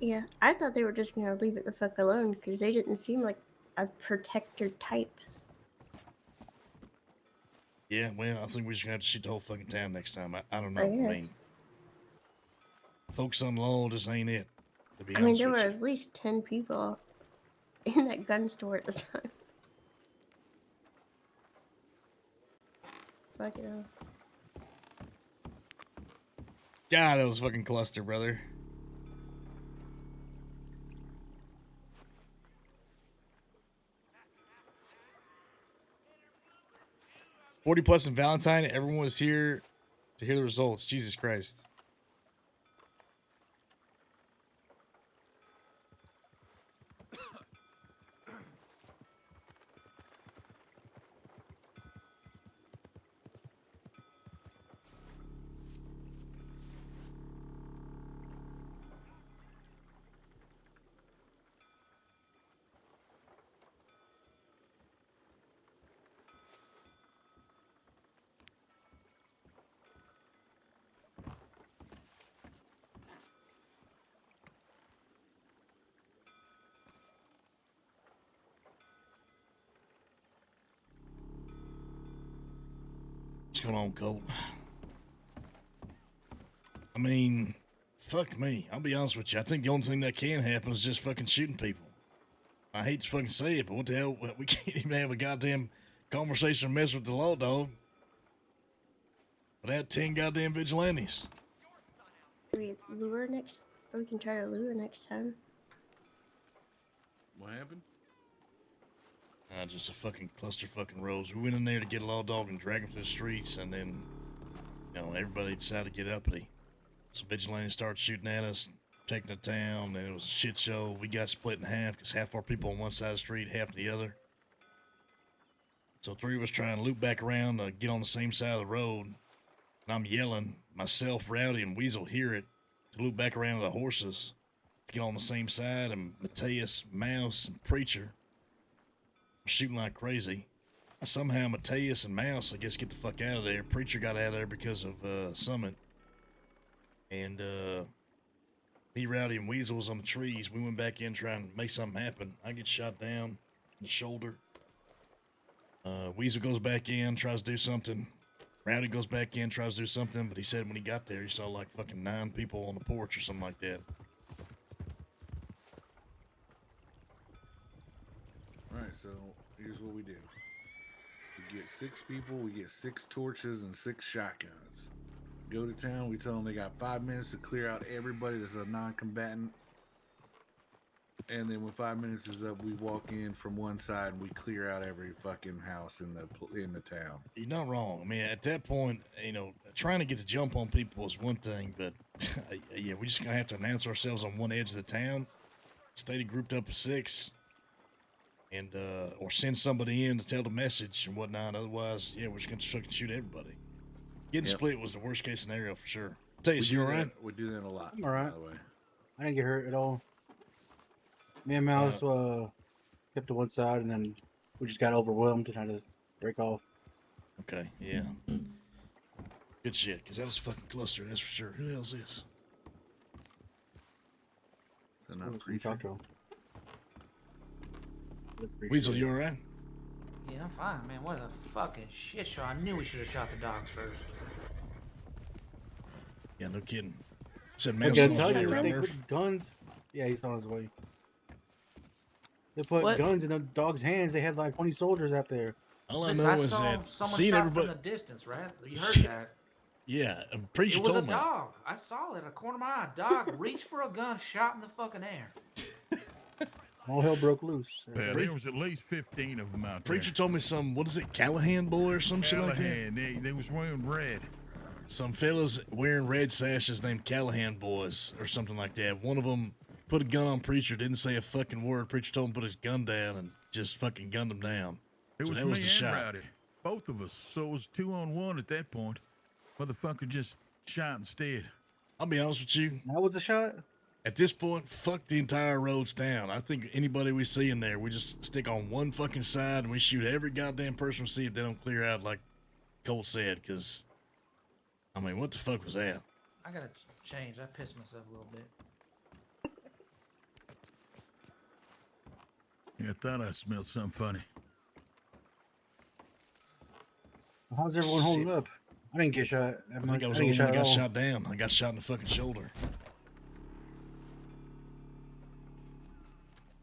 Yeah, I thought they were just gonna leave it the fuck alone because they didn't seem like a protector type. Yeah, well, I think we're just gonna have to shoot the whole fucking town next time. I don't know. I I guess. mean, focus on law just ain't it. To be I mean, honest there were with you. at least 10 people in that gun store at the time. Fuck it up. God, that was fucking cluster, brother. $40+ in Valentine. Everyone was here to hear the results. Jesus Christ. What's going on, Colt? I mean, fuck me. I'll be honest with you. I think the only thing that can happen is just fucking shooting people. I hate to fucking say it, but what the hell? We can't even have a goddamn conversation or mess with the law, dog. Without 10 goddamn vigilantes. We lure next. Or we can try to lure next time. What happened? Just a fucking cluster fucking roads. We went in there to get a law dog and drag him to the streets, and then, you know, everybody decided to get uppity. So vigilantes started shooting at us, taking the town, and it was a shit show. We got split in half because half our people on one side of the street, half the other. So 3 of us trying to loop back around to get on the same side of the road. And I'm yelling, myself, Rowdy, and Weasel hear it, to loop back around to the horses to get on the same side. And Mateus, Mouse, and Preacher were shooting like crazy. Somehow Mateus and Mouse, I guess, get the fuck out of there. Preacher got out of there because of Summit. And me, Rowdy, and Weasel was on the trees. We went back in trying to make something happen. I get shot down in the shoulder. Weasel goes back in, tries to do something. Rowdy goes back in, tries to do something, but he said when he got there, he saw like fucking 9 people on the porch or something like that. Alright, so here's what we do. We get 6 people, we get 6 torches and 6 shotguns. Go to town, we tell them they got 5 minutes to clear out everybody that's a non-combatant. And then when 5 minutes is up, we walk in from one side and we clear out every fucking house in the town. You're not wrong. I mean, at that point, you know, trying to get the jump on people is one thing, but yeah, we're just gonna have to announce ourselves on one edge of the town, stay grouped up of 6, and or send somebody in to tell the message and whatnot. Otherwise, yeah, we're just gonna fucking shoot everybody. Getting split was the worst case scenario for sure. Tell you, you all right? We do that a lot. I'm all right. By the way. I didn't get hurt at all. Me and Mouse kept to one side, and then we just got overwhelmed and had to break off. Okay, yeah. Good shit, because that was fucking cluster, that's for sure. Who the hell's this? So not Talk to him. Weasel, you all right? Yeah, I'm fine, man. What a fucking shit show. I knew we should have shot the dogs first. Yeah, no kidding. Said They Mouse on his way around they there. put guns. Yeah, he's on his way. They put What? guns in the dog's hands. They had like 20 soldiers out there. All I Listen, know I is saw that someone seeing shot everybody. from the distance, right? You heard that. Yeah, a preacher It was a told me. dog. I saw it in the corner of my eye. Dog reached for a gun, shot in the fucking air. All hell broke loose. Yeah, there was at least 15 of them out there. Preacher told me some, what is it, Callahan boy or some shit like that? Callahan, they was wearing red. Some fellas wearing red sashes named Callahan boys or something like that. One of them put a gun on Preacher, didn't say a fucking word. Preacher told him to put his gun down and just fucking gunned him down. It So was that me was the and shot. Rowdy, both of us. So it was 2-on-1 at that point. Motherfucker just shot instead. I'll be honest with you. That was a shot? At this point, fuck the entire roads down. I think anybody we see in there, we just stick on one fucking side and we shoot every goddamn person we see if they don't clear out like Colt said, because, I mean, what the fuck was that? I gotta change. I pissed myself a little bit. Yeah, I thought I smelled something funny. How's everyone holding up? I didn't get shot. I think I was the didn't only get one that at got all. shot down. I got shot in the fucking shoulder.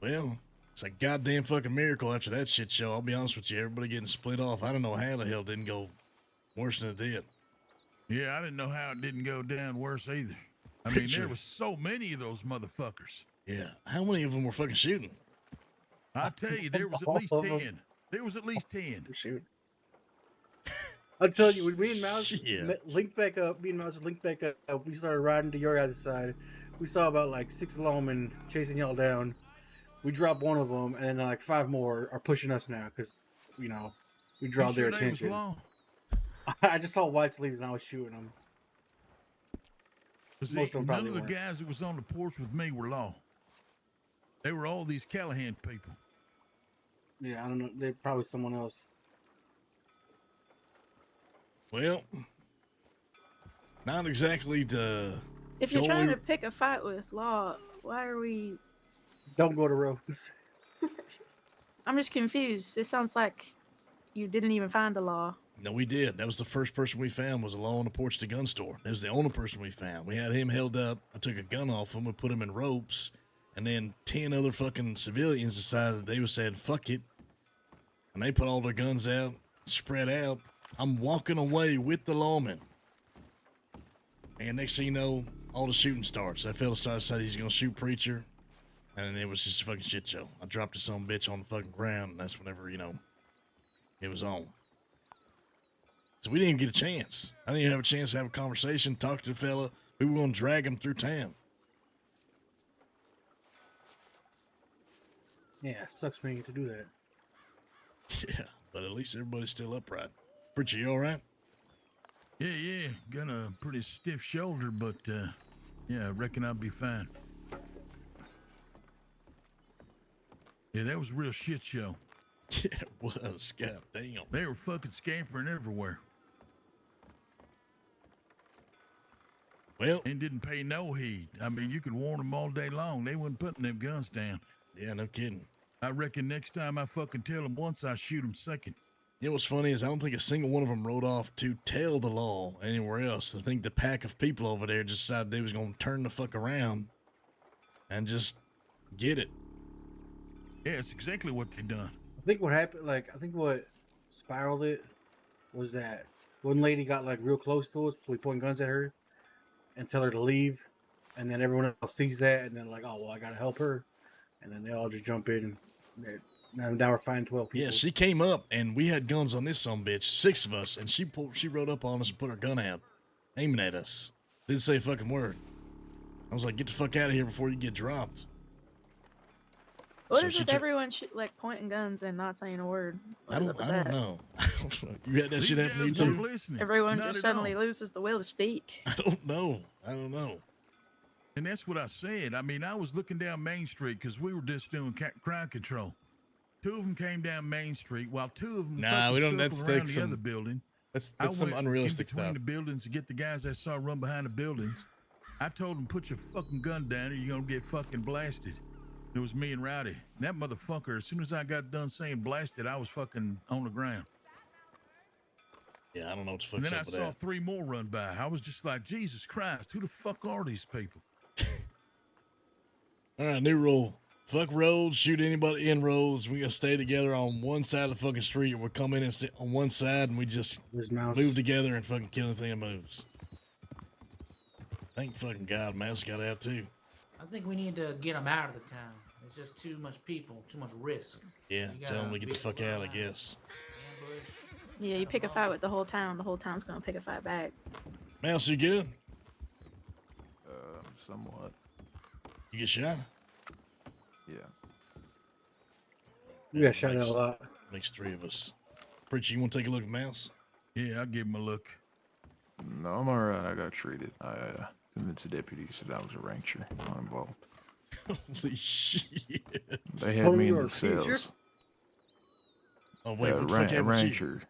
Well, it's a goddamn fucking miracle after that shit show. I'll be honest with you. Everybody getting split off. I don't know how the hell it didn't go worse than it did. Yeah, I didn't know how it didn't go down worse either. I mean, Preacher. there was so many of those motherfuckers. Yeah. How many of them were fucking shooting? I tell you, there was at least 10. There was at least 10. Shoot. I'll tell you, when me and Mouse Shit. linked back up, we started riding to your guys' side. We saw about like 6 lawmen chasing y'all down. We dropped one of them, and then like 5 more are pushing us now because, you know, we draw You their sure they was attention. long? I just saw white sleeves and I was shooting them. But see, Most of them none probably of the weren't. guys that was on the porch with me were law. They were all these Callahan people. Yeah, I don't know. They're probably someone else. Well, not exactly the. If you're goal trying we- to pick a fight with Law, why are we? Don't go to roads. I'm just confused. It sounds like you didn't even find a Law. No, we did. That was the first person we found was alone on the porch of the gun store. That was the only person we found. We had him held up. I took a gun off him. We put him in ropes. And then 10 other fucking civilians decided they were saying, fuck it. And they put all their guns out, spread out. I'm walking away with the lawman. And next thing you know, all the shooting starts. That fella decided he's going to shoot Preacher. And it was just a fucking shit show. I dropped this son bitch on the fucking ground. And that's whenever, it was on. So we didn't even get a chance. I didn't even have a chance to have a conversation, talk to the fella. We were going to drag him through town. Yeah, it sucks when you get to do that. Yeah, but at least everybody's still upright. Preacher, you all right? Yeah. Got a pretty stiff shoulder, but yeah, I reckon I'll be fine. Yeah, that was a real shit show. Yeah, it was. God damn. They were fucking scampering everywhere. Well, and didn't pay no heed. I mean, you could warn them all day long. They wasn't putting them guns down. Yeah, no kidding. I reckon next time I fucking tell them once, I shoot them second. You know what's funny is I don't think a single one of them rode off to tell the law anywhere else. I think the pack of people over there just decided they was going to turn the fuck around and just get it. Yeah, it's exactly what they done. I think what happened, I think what spiraled it was that one lady got real close to us, so we pointing guns at her and tell her to leave, and then everyone else sees that, and then oh well, I gotta help her, and then they all just jump in, and now we're finding 12 people. Yeah, she came up and we had guns on this son bitch, 6 of us, and she rode up on us and put her gun out, aiming at us. Didn't say a fucking word. I was like, get the fuck out of here before you get dropped. What So is she with took- everyone pointing guns and not saying a word? I don't know. You had that shit happen to you too? Everyone Not just at suddenly all. loses the will to speak. I don't know. And that's what I said. I mean, I was looking down Main Street because we were just doing crime control. 2 of them came down Main Street while 2 of them Nah, we don't. circled That's around like the some other building. That's I some went unrealistic in between stuff. the buildings to get the guys I saw run behind the buildings. I told them, put your fucking gun down or you're going to get fucking blasted. It was me and Rowdy. And that motherfucker, as soon as I got done saying blasted, I was fucking on the ground. Yeah, I don't know what the And fuck's then I up with saw that. 3 more run by. I was just like, Jesus Christ, who the fuck are these people? All right, new rule. Fuck roads, shoot anybody in roads. We gotta stay together on one side of the fucking street. We'll come in and sit on one side and we just move together and fucking kill anything that moves. Thank fucking God, Mouse got out too. I think we need to get them out of the town. It's just too much people, too much risk. Yeah, You tell them gotta to get the fuck out, I guess. Yeah, you pick a fight with the whole town town's gonna pick a fight back. Mouse, you good? Somewhat. You get shot? Yeah. We got shot out a lot. Makes 3 of us. Preacher, you want to take a look at Mouse? Yeah, I'll give him a look. No, I'm alright. I got treated. I convinced the deputies that I was a rancher, not involved. Holy shit. They had me in the cells. Oh, wait, what the fuck happened to you? Ranger.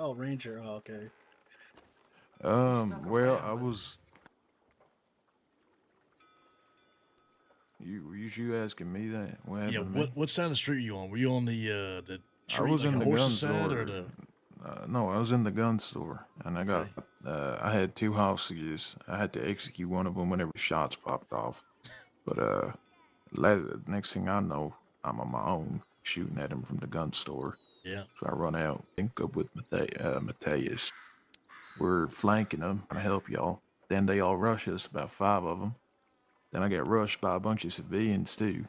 Oh, Ranger. Oh, okay. Well, I was. You asking me that? What happened Yeah, to me? what side of the street are you on? Were you on the I street, was like in a the gun horse's side store. or the? No, I was in the gun store, and I got. I had 2 hostages. I had to execute one of them whenever shots popped off. But next thing I know, I'm on my own shooting at him from the gun store. Yeah. So I run out, link up with Mateus. We're flanking them, trying to help y'all. Then they all rush us, about 5 of them. Then I get rushed by a bunch of civilians too.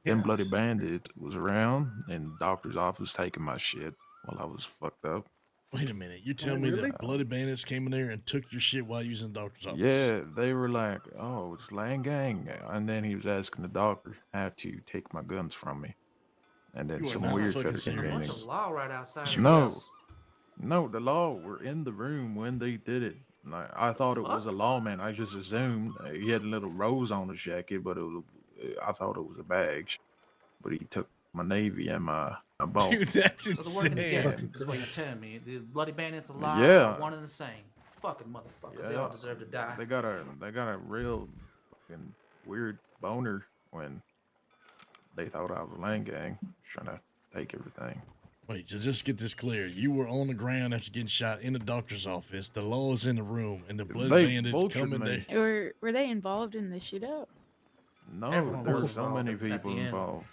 Then Bloody Bandit was around in the doctor's office taking my shit while I was fucked up. Wait a minute, you tell me that Bloody Bandits came in there and took your shit while you was in the doctor's office? Yeah, they were like, "Oh, it's Lang Gang," and then he was asking the doctor how to take my guns from me, and then You are some not weird fucking fetish serious. training. There's a law right outside your No, house. no, the law were in the room when they did it. Like, I thought it was a lawman. I just assumed he had a little rose on his jacket, but I thought it was a badge. But he took my navy and my ball. Dude, that's So they're working together. insane. Is what you're telling me. The Bloody Bandits alive Yeah. are one and the same. Fucking motherfuckers. They all deserve to die. They got a real fucking weird boner when they thought I was a Lang Gang trying to take everything. Wait, so just get this clear. You were on the ground after getting shot in the doctor's office. The law is in the room, and the blood They bandits vultured come in me. there. Were they involved in the shootout? No, Everyone there was were so involved many at the people end. involved.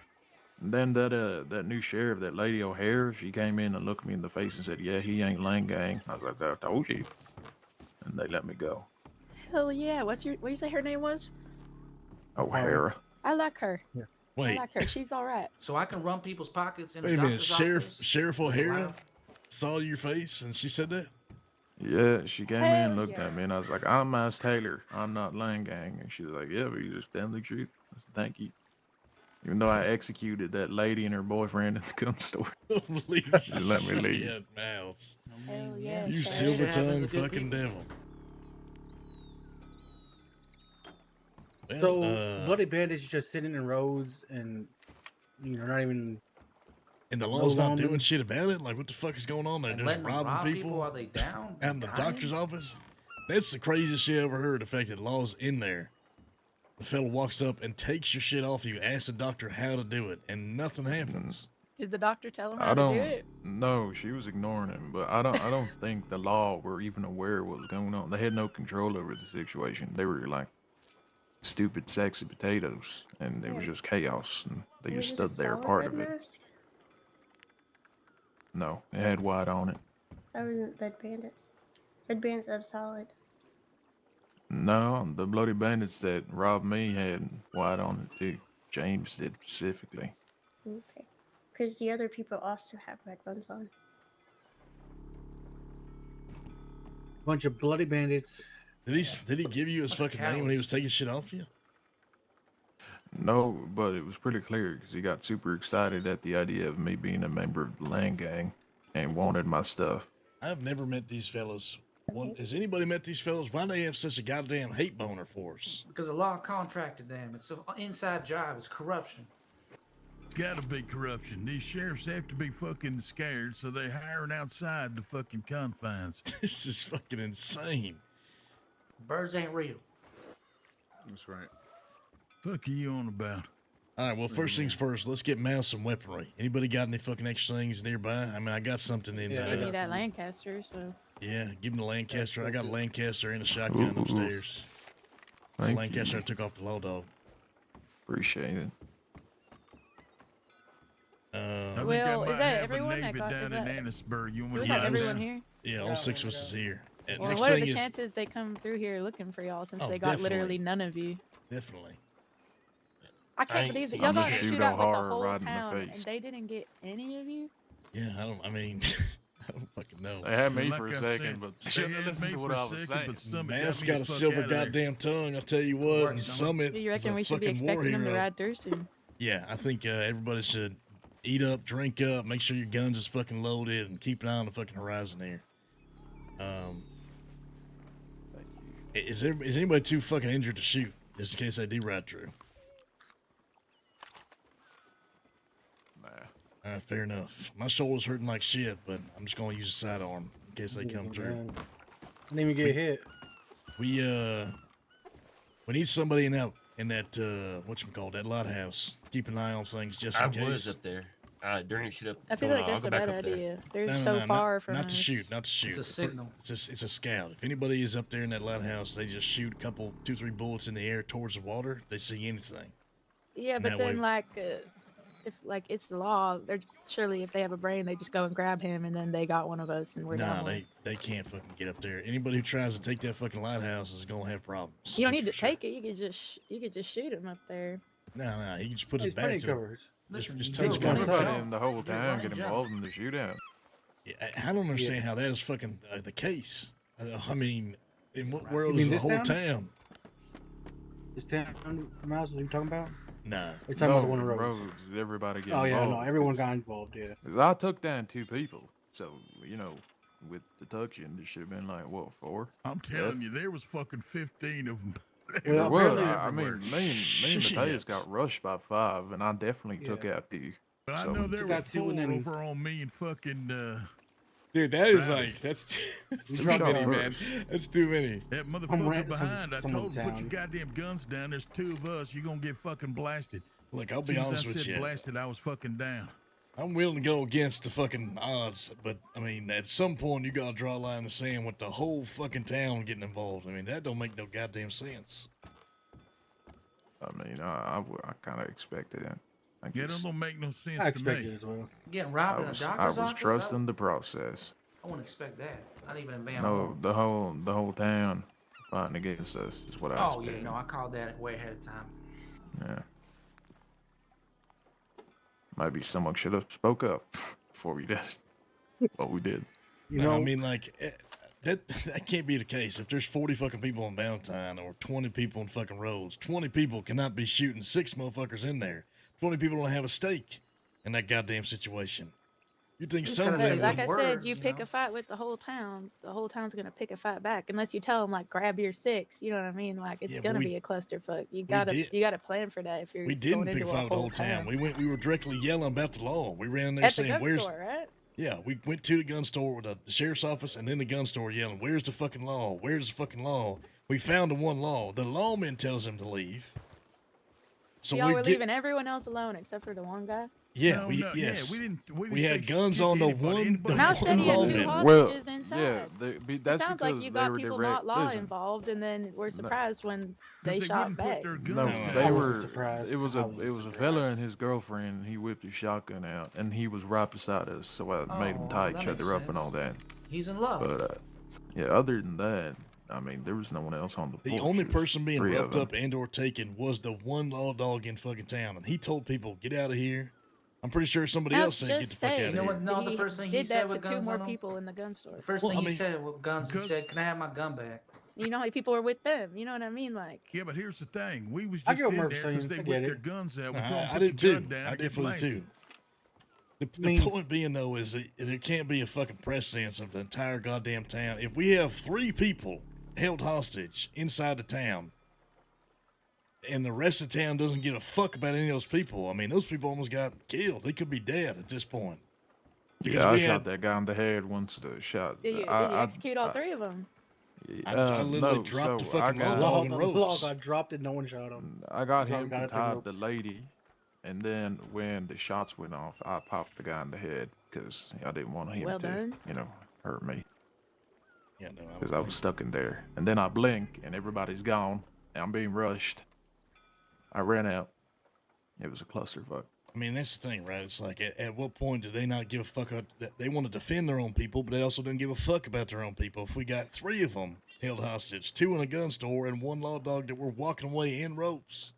And then that new sheriff, that lady O'Hara, she came in and looked me in the face and said, "Yeah, he ain't Lane Gang." I was like, "I told you," and they let me go. Hell yeah! What do you say her name was? O'Hara. I like her. I Wait, like her. She's all right. So I can run people's pockets in wait the a minute. doctor's office. Sheriff with O'Hara loud- saw your face, and she said that. Yeah, she came in Hell and looked yeah. at me, and I was like, "I'm Miles Taylor. I'm not Lane Gang." And she was like, "Yeah, but you just telling the truth." I said, "Thank you." Even though I executed that lady and her boyfriend at the gun store. Holy She let me leave. shit, Mouse. Hell yeah. You Sheriff. silver Shit happens tongued to good fucking people. devil. Well, So bloody bandits just sitting in roads and not even. and the law's not doing longer- shit about it. Like, what the fuck is going on there? And Just letting them robbing rob people people while they down. out in the dying? doctor's office. That's the craziest shit I ever heard. The fact that law's in there. The fella walks up and takes your shit off you, asks the doctor how to do it, and nothing happens. Did the doctor tell him how I to do don't it? know. She was ignoring him, but I don't think the law were even aware of what was going on. They had no control over the situation. They were like stupid, sexy potatoes, and it was just chaos. And they Was just it a stood there, solid part red of it. mask? No, it had white on it. That wasn't Red Bandits. Red Bandits have solid. No, the bloody bandits that robbed me had white on it too. James did specifically. Okay. Because the other people also have red ones on. Bunch of bloody bandits. Did he give you his fucking name when he was taking shit off you? No, but it was pretty clear because he got super excited at the idea of me being a member of the Land Gang and wanted my stuff. I've never met these fellas. Has anybody met these fellas? Why do they have such a goddamn hate boner for us? Because the law contracted them. It's an inside job. It's corruption. It's gotta be corruption. These sheriffs have to be fucking scared, so they hiring outside the fucking confines. This is fucking insane. Birds ain't real. That's right. Fuck are you on about? All right, well, first things first, let's get Mouse some weaponry. Anybody got any fucking extra things nearby? I mean, I got something in Just there. gave me that Lancaster, so. Yeah, give him the Lancaster. I got a Lancaster and a shotgun upstairs. It's a Thank Lancaster you. I took off the low dog. Appreciate it. Well, is that everyone that got? down Is in that, Annisburg? You is want that everyone here? Yeah, all six of us is here. And Well, next what are thing the is chances they come through here looking for y'all since Oh, they got definitely. literally none of you? definitally. I can't believe that y'all got in a shootout with the whole town and they didn't get any of you. Yeah, I mean, I don't fucking know. They had me Like for a I second, said, but they shouldn't have had listened me to what for I a was second, saying. but Summit Matt's me got the a fuck silver outta there. goddamn tongue. I'll tell you what. And Summit. Do you is reckon a we should be fucking war expecting them to hero. ride through soon? Yeah, I think everybody should eat up, drink up, make sure your guns is fucking loaded, and keep an eye on the fucking horizon here. Is anybody too fucking injured to shoot? Just in case they do ride through. Nah. Fair enough. My shoulder's hurting like shit, but I'm just gonna use a sidearm in case they come through. Man. I didn't even get hit. We need somebody in that whatchamacallit, that lighthouse. Keep an eye on things just in I case. was up there during the shoot up. I feel like that's a bad idea. They're so far from not us. to shoot, not to shoot. It's a signal. It's a scout. If anybody is up there in that lighthouse, they just shoot a couple, 2-3 bullets in the air towards the water. If they see anything. Yeah, but That then way- if it's the law, they're surely if they have a brain, they just go and grab him, and then they got one of us, and we're Nah, done. they can't fucking get up there. Anybody who tries to take that fucking lighthouse is gonna have problems. You don't That's need to for sure. take it. You could just shoot him up there. Nah, he can just put his There's plenty back of to it. covers. Just You tons of don't cover. want the whole town get involved in the shootout. Yeah, I don't understand how that is fucking the case. I mean, in what You world mean is the this whole town? town? This town, Miles, what are you talking about? Nah. You're talking about the one on roads. Everybody get Oh yeah, involved. no, everyone got involved. Yeah. 'Cause I took down 2 people, so with the tuction, there should have been like what 4. I'm telling you, there was fucking 15 of them. Well, apparently I mean, me and Mateus got rushed by 5, and I definitely took out 2. But So- I know there You was got 2 4 and then- over on me and fucking Dude, that is like that's You too dropped many, off man. That's too many. that ran motherfucker some- behind. I some told him, put town. your goddamn guns down. There's 2 of us. You're gonna get fucking blasted. Look, I'll As be soon as honest I with said you. blasted, I was fucking down. I'm willing to go against the fucking odds, but I mean, at some point you gotta draw a line in the sand with the whole fucking town getting involved. I mean, that don't make no goddamn sense. I mean, I kind of expected it. I Yeah, guess that don't make no sense I to expected me. it as well. Getting robbed in a I doctor's was office? trusting the process. I wouldn't expect that. Not even in Van No, Horn. the whole town fighting against us is what I Oh, expected. yeah, no, I called that way ahead of time. Yeah. Maybe someone should have spoke up before we did what we did. I mean, like, that can't be the case. If there's 40 fucking people in Valentine or 20 people in fucking Rhodes, 20 people cannot be shooting 6 motherfuckers in there. 20 people don't have a stake in that goddamn situation. You think some of them... Like I said, you pick a fight with the whole town's gonna pick a fight back unless you tell them like grab your 6. You know what I mean? Like it's gonna be a clusterfuck. You gotta plan for that if you're We going didn't into pick a a fight with the whole whole town. town. We were directly yelling about the law. We ran in there At the saying, gun "Where's?" store, right? Yeah, we went to the gun store with the sheriff's office and then the gun store yelling, "Where's the fucking law? Where's the fucking law?" We found the one law. The lawman tells him to leave. So y'all were leaving everyone else alone except for the one guy. Yeah, yes. We had guns on the one. The Mouse said he had 2 lawman. hostages inside. Yeah, it that's sounds because like you they got were people direct. not law Listen, involved, and then were surprised when they they shot wouldn't put back. their No, guns they down. were. surprised. It was I a wasn't fella and his girlfriend. He whipped his shotgun out, and he was right beside us, so I made them tie that each makes other up and all sense. that. He's in love. But yeah, other than that, I mean, there was no one else on the The porch. only There was person being 3 of roughed them. up and or taken was the one law dog in fucking town, and he told people, "Get out of here." I'm pretty sure somebody else said, "Get the fuck out of You know here." what? No, the first thing he did said that to with 2 guns more on him. people in the gun store. The first Well, thing I he mean- said with guns, he said, "Can I have my gun back?" You know how many people were with them? You know what I mean? Like, Yeah, but here's the thing. We was I just get what in Murphy's there because saying. they I whipped get their it. guns out. We Nah, told them I put did your too. gun down I or get definitely blasted. too. The point being though is that there can't be a fucking precedence of the entire goddamn town. If we have 3 people held hostage inside the town, and the rest of the town doesn't give a fuck about any of those people, I mean, those people almost got killed. They could be dead at this point. Because Yeah, I we shot had- that guy in the head once. The shot. did you execute all 3 of them? I literally no, dropped the so fucking I law got, dog in The ropes. law got dropped and no one shot him. I got Got him it to through tie the ropes. lady, and then when the shots went off, I popped the guy in the head because I didn't want him Well to, done. hurt me. Yeah, no, Because I was stuck in there. And then I blink, and everybody's gone, and I'm being rushed. I ran out. It was a clusterfuck. I mean, that's the thing, right? It's like, at what point do they not give a fuck? They want to defend their own people, but they also didn't give a fuck about their own people. If we got 3 of them held hostage, 2 in a gun store, and 1 law dog that were walking away in ropes,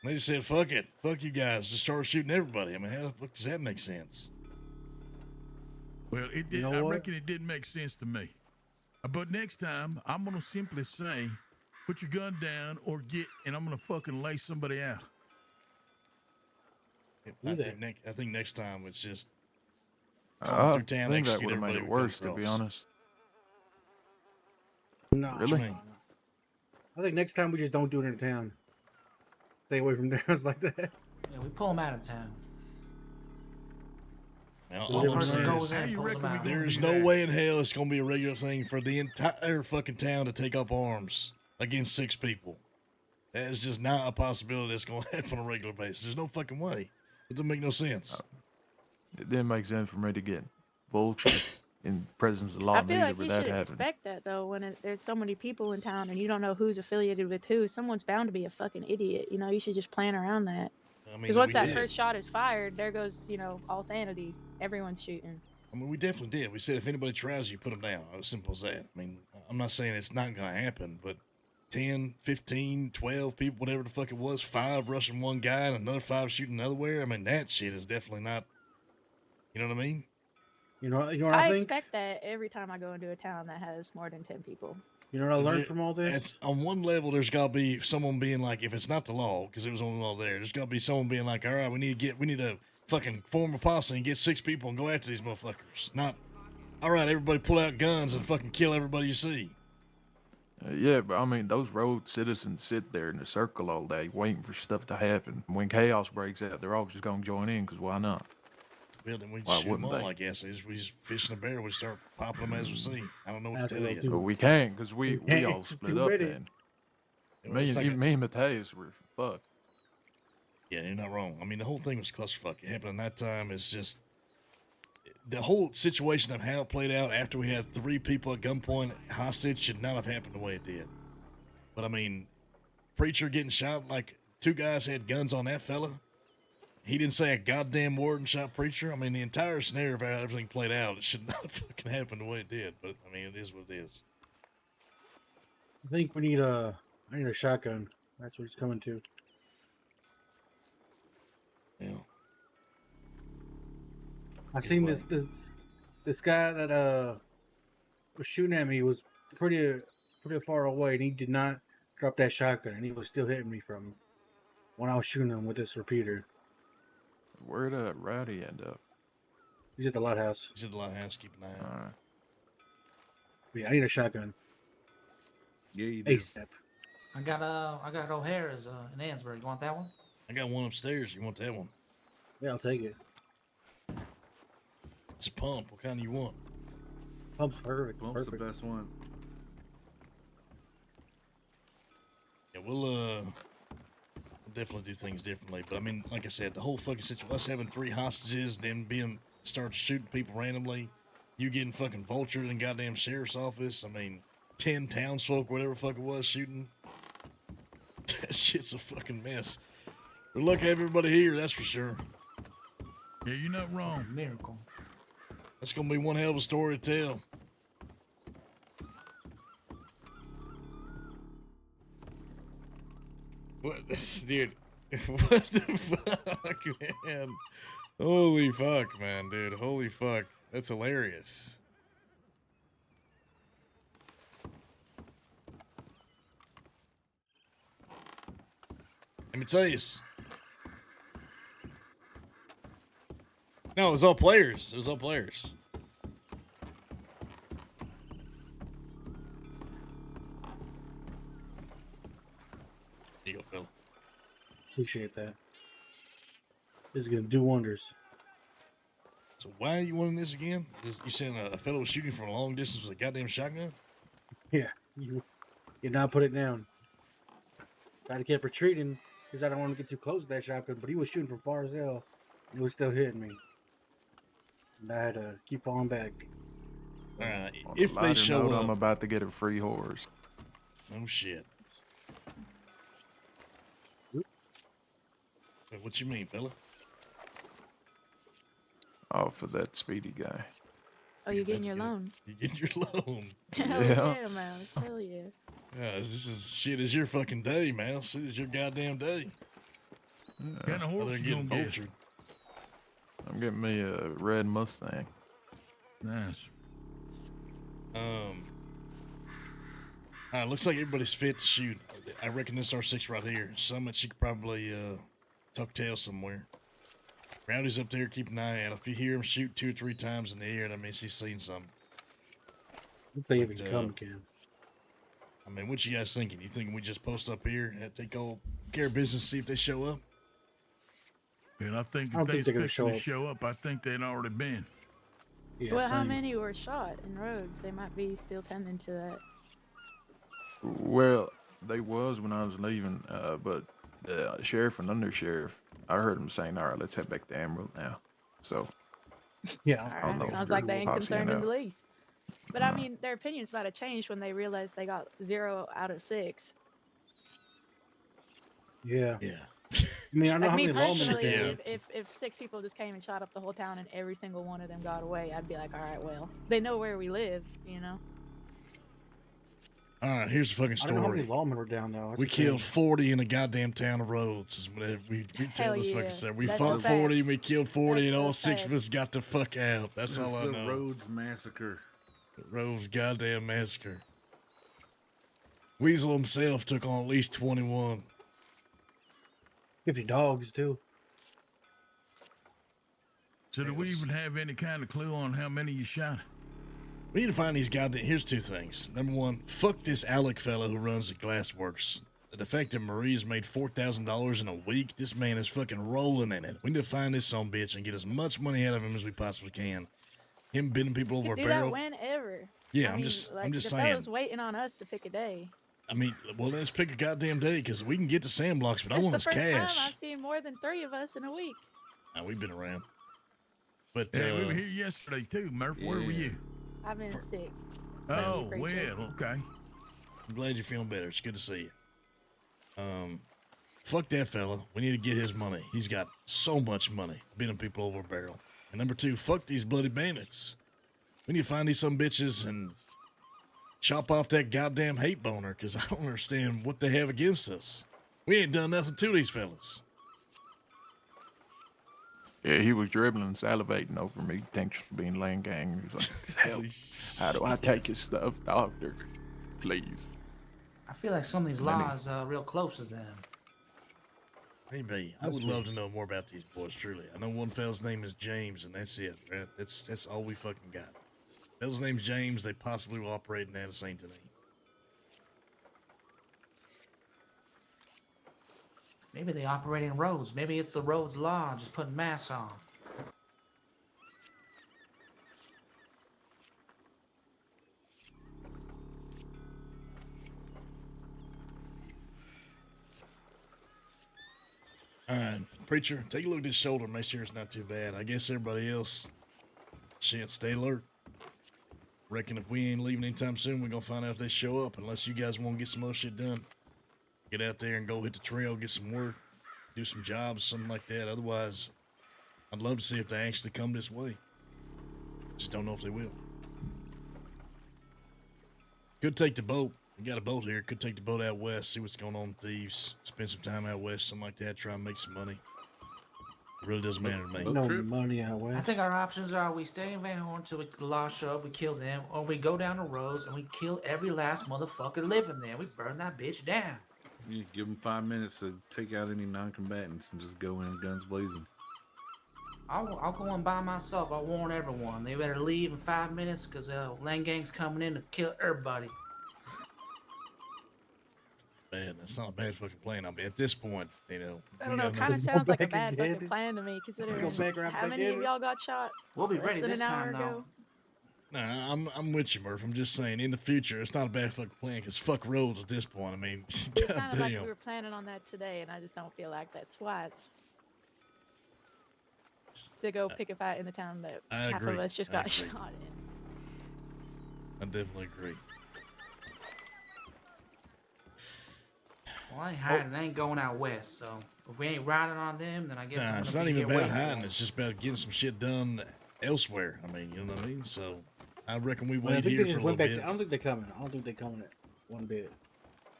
and they just said, "Fuck it, fuck you guys," just started shooting everybody. I mean, how the fuck does that make sense? Well, it did. You know I what? reckon it didn't make sense to me. But next time, I'm gonna simply say, "Put your gun down," or and I'm gonna fucking lay somebody out. I think next time it's just I come through town, think that execute would have made everybody it we come worse, to be across. honest. No, Really? I think next time we just don't do it in town. Stay away from towns like that. Yeah, we pull him out of town. Now, The all I'm person saying goes is, in, pulls them out. there's no way in hell it's going to be a regular thing for the entire fucking town to take up arms against 6 people. That is just not a possibility that's going to happen on a regular basis. There's no fucking way. It doesn't make no sense. It didn't make sense for me to get vultured in presence of law I feel neither, like but you that should happened. expect that though. When there's so many people in town and you don't know who's affiliated with who, someone's bound to be a fucking idiot. You know, you should just plan around that. I Because mean, once we that did. first shot is fired, there goes, all sanity. Everyone's shooting. I mean, we definitely did. We said if anybody tries you, put them down. As simple as that. I mean, I'm not saying it's not going to happen, but 10, 15, 12 people, whatever the fuck it was, 5 rushing one guy and another 5 shooting another where. I mean, that shit is definitely not, you know what I mean? You know what I I think? expect that every time I go into a town that has more than 10 people. You know what I learned from all this? It's, on one level, there's got to be someone being like, if it's not the law, because it was on the law there's got to be someone being like, all right, we need to fucking form a posse and get 6 people and go after these motherfuckers. Not, all right, everybody pull out guns and fucking kill everybody you see. Yeah, but I mean, those road citizens sit there in a circle all day waiting for stuff to happen. When chaos breaks out, they're all just going to join in, because why not? Well, then we Why shoot them wouldn't all, they? I guess. We just fishing a bear, we start popping them as we see. I don't know what to tell you. But we can't, because we all split Too up many. then. Well, Me it's and, like even me and Mateus were fucked. Yeah, you're not wrong. I mean, the whole thing was clusterfuck. It happened in that time. It's just the whole situation of how it played out after we had 3 people at gunpoint hostage should not have happened the way it did. But I mean, preacher getting shot, like 2 guys had guns on that fella. He didn't say a goddamn word and shot preacher. I mean, the entire scenario of how everything played out, it should not have fucking happened the way it did. But I mean, it is what it is. I think I need a shotgun. That's what it's coming to. Yeah. I seen this guy that was shooting at me was pretty far away, and he did not drop that shotgun, and he was still hitting me from when I was shooting him with this repeater. Where'd Rowdy end up? He's at the lighthouse. He's at the lighthouse. Keep an eye out. All right. Yeah, I need a shotgun. Yeah, you do. ASAP. I got O'Hara's in Ansbury. You want that one? I got one upstairs. You want that one? Yeah, I'll take it. It's a pump. What kind do you want? Pump's perfect. Pump's Perfect. the best one. Yeah, we'll definitely do things differently. But I mean, like I said, the whole fucking situation, us having 3 hostages, then start shooting people randomly, you getting fucking vultured in goddamn sheriff's office. I mean, 10 townsfolk, whatever the fuck it was, shooting. That shit's a fucking mess. We're lucky to have everybody here, that's for sure. Yeah, you're not wrong. Miracle. That's gonna be one hell of a story to tell. What, dude? What the fuck, man? Holy fuck, man, dude. Holy fuck. That's hilarious. Let me tell you. No, it was all players. It was all players. Here you go, Phil. Appreciate that. This is gonna do wonders. So why are you wanting this again? You saying a fellow was shooting from a long distance with a goddamn shotgun? Yeah, you not put it down. Gotta keep retreating because I don't want to get too close to that shotgun. But he was shooting from far as hell. He was still hitting me. And I had to keep falling back. If they show up, I'm about to get a free horse. Oh shit. Wait, what you mean, fella? Oh, for that speedy guy. Oh, you're getting your loan. You getting your loan? Hell yeah, Mouse. Hell yeah. Yeah, this is shit. Is your fucking day, Mouse. It is your goddamn day. What kind of horse They're you getting gonna get? vultured. I'm getting me a red Mustang. Nice. Looks like everybody's fit to shoot. I reckon this R6 right here. Summit, she could probably tuck tail somewhere. Rowdy's up there, keep an eye out. If you hear him shoot 2 or 3 times in the air, that means he's seen something. If they even come, Cam. I mean, what you guys thinking? You thinking we just post up here and take all care of business, see if they show up? And I think I don't if think they they're gonna fixing to show show up, I think they'd already been. Yeah, Well, how same. many were shot in roads? They might be still tending to that. Well, they was when I was leaving, but the sheriff and undersheriff, I heard them saying, "All right, let's head back to Emerald now." So, yeah, I don't know. Sounds like they ain't concerned in the least. least. But I mean, their opinions might have changed when they realized they got 0 out of 6. Yeah. Yeah. I mean, I don't know Like how me many lawmen personally, there. if 6 people just came and shot up the whole town and every single one of them got away, I'd be like, all right, well, they know where we live, you know. All right, here's the fucking I don't know how story. many lawmen were down though. That's We the thing. killed 40 in the goddamn town of Rhodes. Is what we tell Hell this fucking yeah. story. We That's fought a fact. 40, we killed 40, and That's all a 6 of fact. us got the fuck out. That's This all I is the know. Rhodes Massacre. Rhodes goddamn massacre. Weasel himself took on at least 21. 50 dogs too. So do we even have any kind of clue on how many you shot? We need to find these goddamn. Here's 2 things. Number 1, fuck this Alec fella who runs the Glassworks. The defective Marie's made $4,000 in a week. This man is fucking rolling in it. We need to find this son bitch and get as much money out of him as we possibly can. Him bending people over a Do barrel. that whenever. Yeah, I I'm mean, just like, saying. the fella's waiting on us to pick a day. I mean, well, let's pick a goddamn day because we can get to sandblocks, but I want It's his the first time cash. I've seen more than 3 of us in a week. We've been around. But yeah, we were here yesterday too, Murph. Where were you? I've been sick. Oh, well, okay. I'm glad you're feeling better. It's good to see you. Fuck that fella. We need to get his money. He's got so much money, bending people over a barrel. And number 2, fuck these bloody bandits. We need to find these some bitches and chop off that goddamn hate boner, because I don't understand what they have against us. We ain't done nothing to these fellas. Yeah, he was dribbling and salivating over me. Thanks for being land gang. He was like, help. How do I take his stuff, doctor? Please. I feel like some of these laws are real close to them. Maybe. I would love to know more about these boys, truly. I know one fella's name is James, and that's it, right? That's all we fucking got. Fella's name's James. They possibly will operate in that Saint Denis. Maybe they operate in roads. Maybe it's the roads law, just putting masks on. All right, preacher, take a look at his shoulder. Make sure it's not too bad. I guess everybody else, shit, stay alert. Reckon if we ain't leaving anytime soon, we're gonna find out if they show up. Unless you guys want to get some other shit done, get out there and go hit the trail, get some work, do some jobs, something like that. Otherwise, I'd love to see if they actually come this way. Just don't know if they will. Could take the boat. We got a boat here. Could take the boat out west, see what's going on with thieves, spend some time out west, something like that, try and make some money. It really doesn't matter to me. No money out west. I think our options are we stay in Van Horn until the law show up, we kill them, or we go down the roads and we kill every last motherfucker living there. We burn that bitch down. You give them 5 minutes to take out any non-combatants and just go in guns blazing. I'll go in by myself. I'll warn everyone. They better leave in 5 minutes because Lang Gang's coming in to kill everybody. Man, that's not a bad fucking plan. I mean, at this point, you know. I don't know. Kind of sounds like a bad fucking plan to me, considering how many of y'all got shot. We'll be less ready than this an hour time, though. ago. Nah, I'm with you, Murph. I'm just saying, in the future, it's not a bad fucking plan because fuck roads at this point. I mean, It's kind of like we were planning on that today, and I just don't feel like that's wise. To go pick a fight in the town that half of us just got shot in. I definitely agree. Well, I ain't hiding. I ain't going out west, so if we ain't riding on them, then I guess Nah, it's not even about hiding. It's just about getting some shit done elsewhere. I mean, you know what I mean? So I reckon we wait here for a little bit. I don't think they're coming. I don't think they're coming at one bit.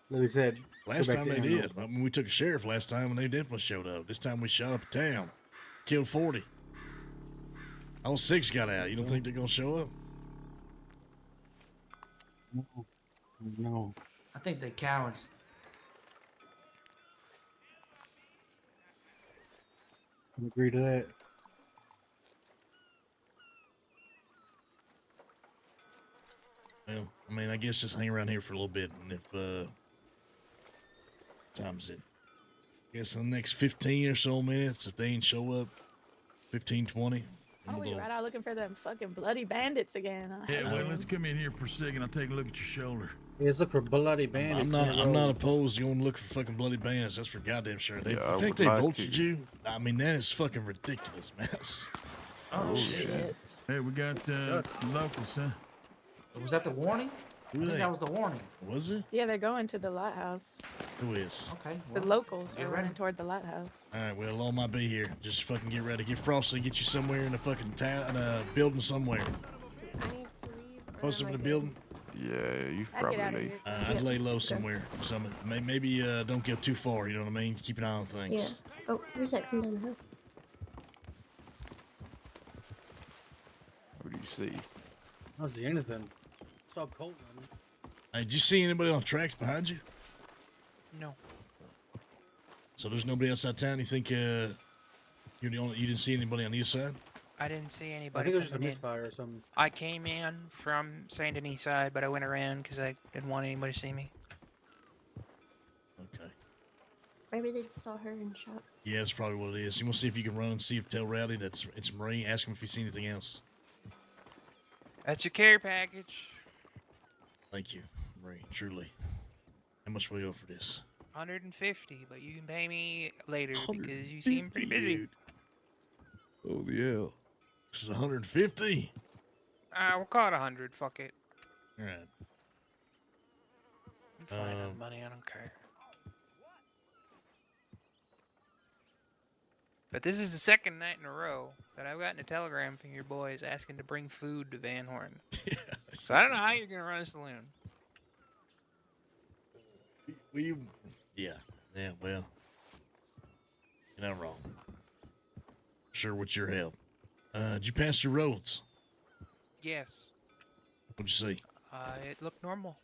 Like we said, Last time they did. I mean, we took a sheriff last time, and they definitely showed up. This time we shot up a town, killed 40. All 6 got out. You don't think they're gonna show up? No. I think they're cowards. I agree to that. Well, I mean, I guess just hang around here for a little bit, and if time's it? I guess in the next 15 or so minutes, if they ain't show up, 15, 20. Oh, we right out looking for them fucking bloody bandits again. Yeah, well, let's come in here for a second. I'll take a look at your shoulder. Yeah, let's look for bloody bandits. I'm not opposed to going to look for fucking bloody bandits. That's for goddamn sure. The fact they vultured you, I mean, that is fucking ridiculous, man. Oh, shit. Hey, we got locals, huh? Was that the warning? I think that was the warning. Was it? Yeah, they're going to the lighthouse. Who is? Okay. The locals are running toward the lighthouse. All right, well, all might be here. Just fucking get ready. Get Frosty, get you somewhere in a fucking town, building somewhere. Post up in the building. Yeah, you I'd get out probably of leave. here. I'd lay low somewhere. Maybe don't go too far. You know what I mean? Keep an eye on things. Yeah. Oh, where's that come down the hill? What do you see? I don't see anything. I saw Colt running. Hey, did you see anybody on tracks behind you? No. So there's nobody outside town. You think you're the only? You didn't see anybody on the east side? I didn't see anybody. I think it was just a coming in. misfire or something. I came in from Saint Denis side, but I went around because I didn't want anybody to see me. Okay. Maybe they saw her and shot. Yeah, that's probably what it is. You want to see if you can run and see if tell Rowdy that it's Marie. Ask him if he's seen anything else. That's your care package. Thank you, Marie. Truly. How much will you owe for this? 150, but you can pay me later because you seem pretty busy. Oh yeah. This is 150. We'll call it 100. Fuck it. All right. I'm fine on money. I don't care. But this is the second night in a row that I've gotten a telegram from your boys asking to bring food to Van Horn. So I don't know how you're gonna run a saloon. Yeah, well, you're not wrong. Sure, with your help. Did you pass through roads? Yes. What'd you see? It looked normal.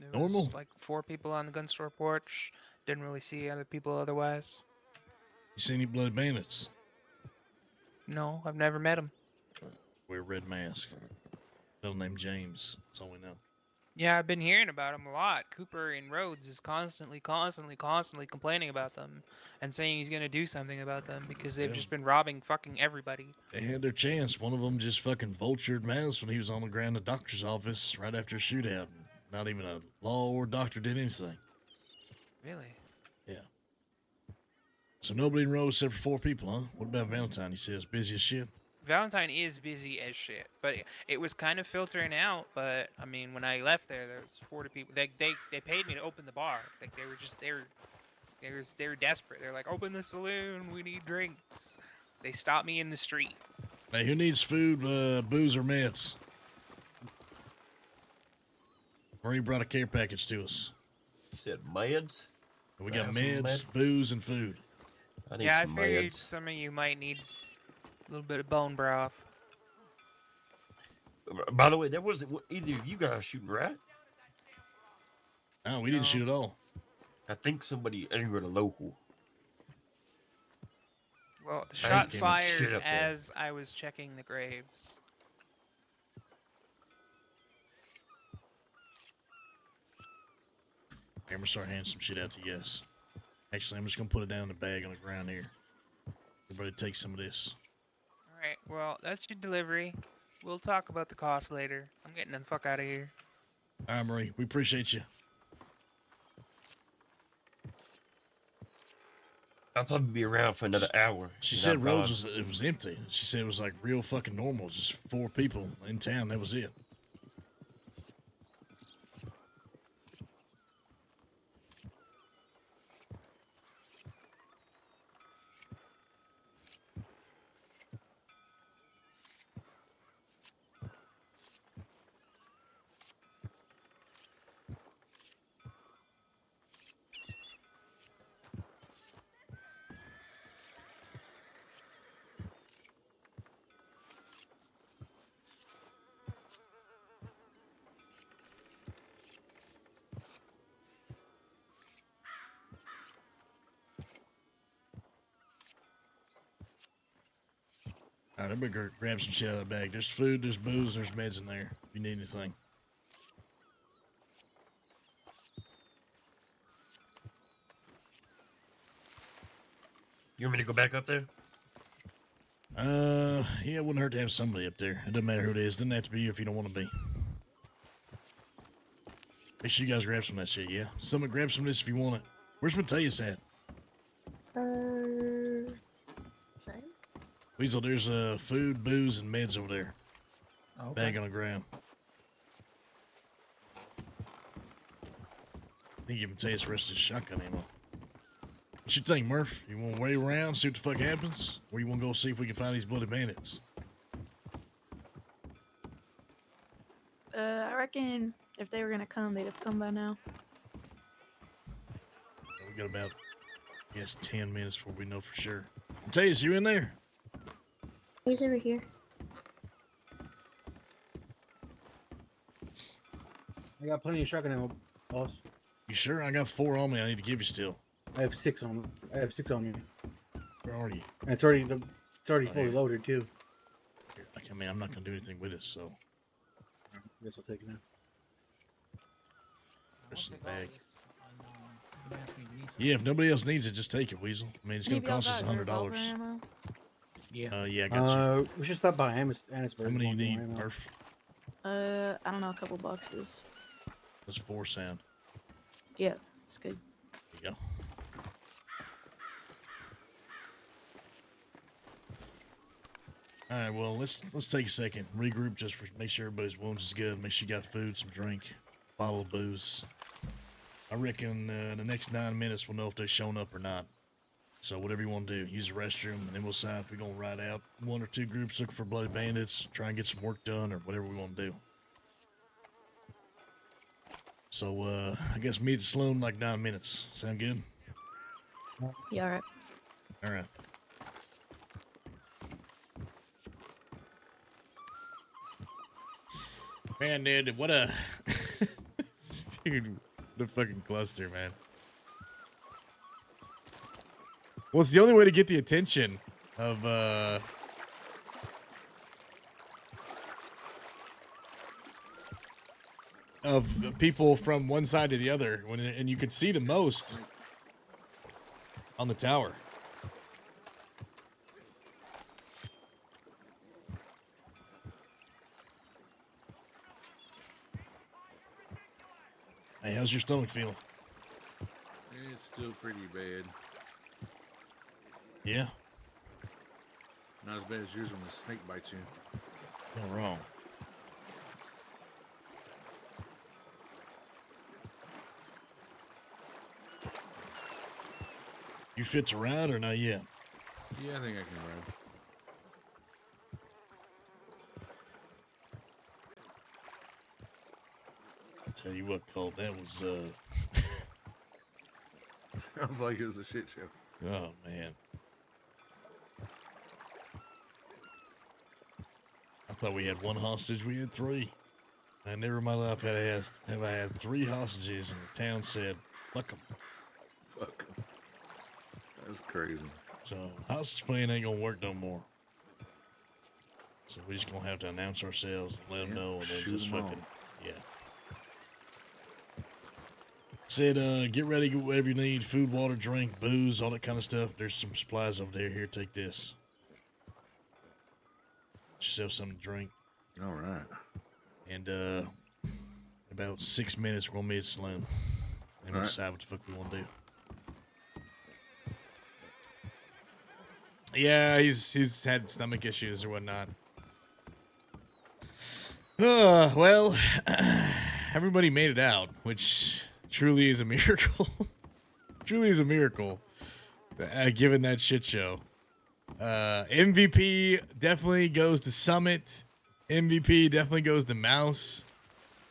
There Normal? was like 4 people on the gun store porch. Didn't really see other people otherwise. You see any bloody bandits? No, I've never met them. Wear a red mask. Fellow named James. That's all we know. Yeah, I've been hearing about them a lot. Cooper in Rhodes is constantly complaining about them and saying he's going to do something about them because they've just been robbing fucking everybody. They had their chance. One of them just fucking vultured Mouse when he was on the ground at the doctor's office right after a shootout. Not even a law or doctor did anything. Really? Yeah. So nobody in Rhodes except for 4 people, huh? What about Valentine? He says busy as shit. Valentine is busy as shit, but it was kind of filtering out. But I mean, when I left there was 40 people. They paid me to open the bar. Like they were desperate. They're like, open the saloon. We need drinks. They stopped me in the street. Hey, who needs food, booze, or meds? Marie brought a care package to us. You said meds? We got meds, booze, and food. I figured some of you might need a little bit of bone broth. By the way, there wasn't either of you guys shooting, right? No, we didn't shoot at all. I think somebody angered a local. Well, the shot fired as I was checking the graves. I'm gonna start handing some shit out to you guys. Actually, I'm just gonna put it down in the bag on the ground here. Everybody take some of this. Alright, well, that's your delivery. We'll talk about the cost later. I'm getting the fuck out of here. All right, Marie, we appreciate you. I'll probably be around for another hour. She said Rhodes was empty. She said it was like real fucking normal. Just 4 people in town. That was it. All right, everybody grab some shit out of the bag. There's food, there's booze, there's meds in there. If you need anything. You want me to go back up there? Yeah, it wouldn't hurt to have somebody up there. It doesn't matter who it is. It doesn't have to be you if you don't want to be. Make sure you guys grab some of that shit, yeah? Someone grab some of this if you want it. Where's Mateus at? Sorry? Weasel, there's food, booze, and meds over there. Okay. Bag on the ground. I think give Mateus the rest of his shotgun ammo. What you think, Murph? You want to wait around, see what the fuck happens? Or you want to go see if we can find these bloody bandits? I reckon if they were gonna come, they'd have come by now. We got about, I guess, 10 minutes before we know for sure. Mateus, you in there? He's over here. I got plenty of shotgun ammo, boss. You sure? I got 4 on me. I need to give you still. I have 6 on me. I have 6 on me. Where are you? And it's already fully loaded too. Here, I mean, I'm not gonna do anything with it, so. I guess I'll take it now. There's some bag. Yeah, if nobody else needs it, just take it, Weasel. I mean, it's gonna cost us $100. Yeah. Yeah, I got you. We should stop by Annisburg. How many you need, Murph? I don't know, a couple boxes. That's 4 sound. Yeah, it's good. There you go. All right, well, let's take a second, regroup, just for make sure everybody's wounds is good, make sure you got food, some drink, bottle of booze. I reckon in the next 9 minutes we'll know if they're showing up or not. So whatever you want to do, use the restroom, and then we'll decide if we're gonna ride out 1 or 2 groups looking for bloody bandits, try and get some work done, or whatever we want to do. So I guess meet at Sloan in like 9 minutes. Sound good? Yeah, all right. All right. Man, dude, what a dude, what a fucking cluster, man. Well, it's the only way to get the attention of people from one side to the other, and you could see the most on the tower. Hey, how's your stomach feeling? It's still pretty bad. Yeah. Not as bad as yours when the snake bites you. You're wrong. You fit to ride or not yet? Yeah, I think I can ride. I'll tell you what, Cole, that was Sounds like it was a shit show. oh man. I thought we had 1 hostage, we had 3. I never in my life have I had 3 hostages, and the town said, fuck them. Fuck 'em. That's crazy. So hostage playing ain't gonna work no more. So we just gonna have to announce ourselves and let them know, and then shoot just 'em fucking all. yeah. Said, get ready, get whatever you need, food, water, drink, booze, all that kind of stuff. There's some supplies over there. Here, take this. Get yourself something to drink. All right. And about 6 minutes, we're gonna meet at Saloon, and we'll All right. decide what the fuck we want to do. Yeah, he's had stomach issues or whatnot. Well, everybody made it out, which truly is a miracle. Truly is a miracle, given that shit show. MVP definitely goes to Summit. MVP definitely goes to Mouse.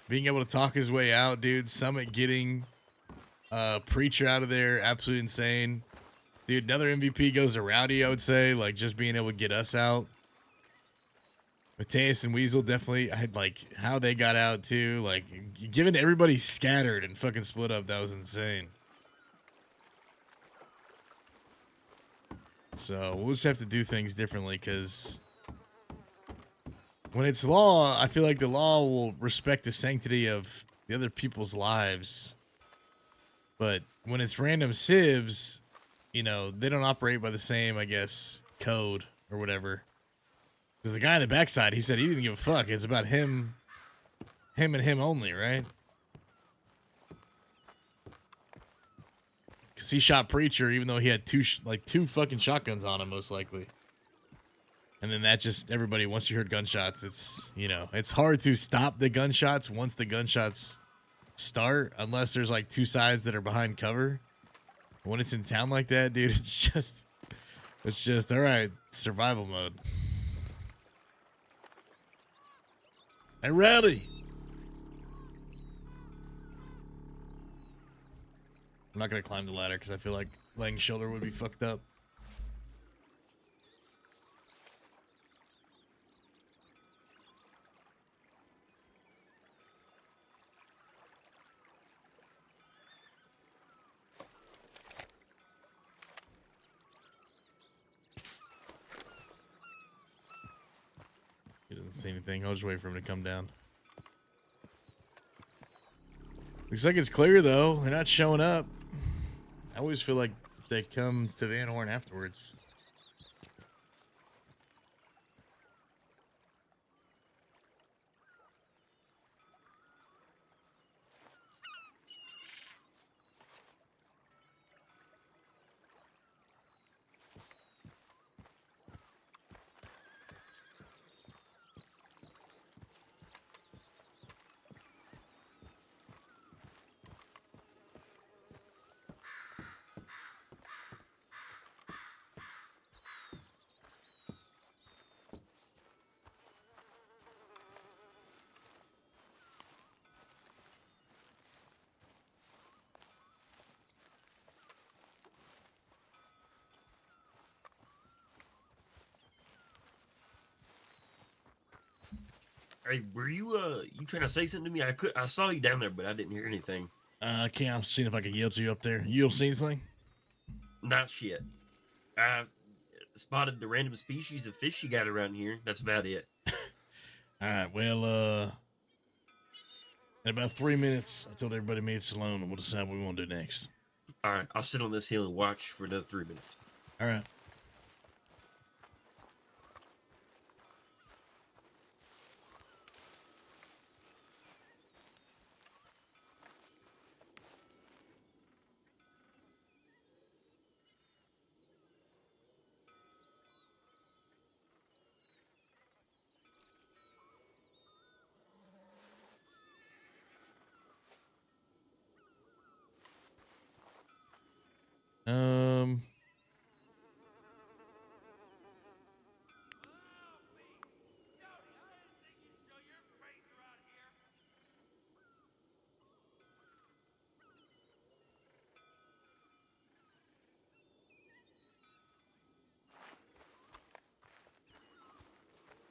Being able to talk his way out, dude. Summit getting Preacher out of there, absolutely insane. Dude, another MVP goes to Rowdy, I would say. Like, just being able to get us out. Mateus and Weasel definitely, I had like how they got out too. Like, given everybody scattered and fucking split up, that was insane. So we'll just have to do things differently, because when it's law, I feel like the law will respect the sanctity of the other people's lives. But when it's random civs, you know, they don't operate by the same, I guess, code or whatever. Because the guy on the backside, he said he didn't give a fuck. It's about him and him only, right? Because he shot Preacher, even though he had two fucking shotguns on him, most likely. And then that just, everybody, once you heard gunshots, it's, you know, it's hard to stop the gunshots once the gunshots start, unless there's like 2 sides that are behind cover. When it's in town like that, dude, it's just all right, survival mode. Hey, Rowdy. I'm not gonna climb the ladder because I feel like laying shoulder would be fucked up. He doesn't see anything. I'll just wait for him to come down. Looks like it's clear, though. They're not showing up. I always feel like they come to Van Horn afterwards. Hey, were you trying to say something to me? I saw you down there, but I didn't hear anything. I can't see if I can yell to you up there. You don't see anything? Not shit. I spotted the random species of fish you got around here. That's about it. All right. Well, in about 3 minutes, I told everybody to meet at Saloon, and we'll decide what we want to do next. All right, I'll sit on this hill and watch for another 3 minutes. All right. Um.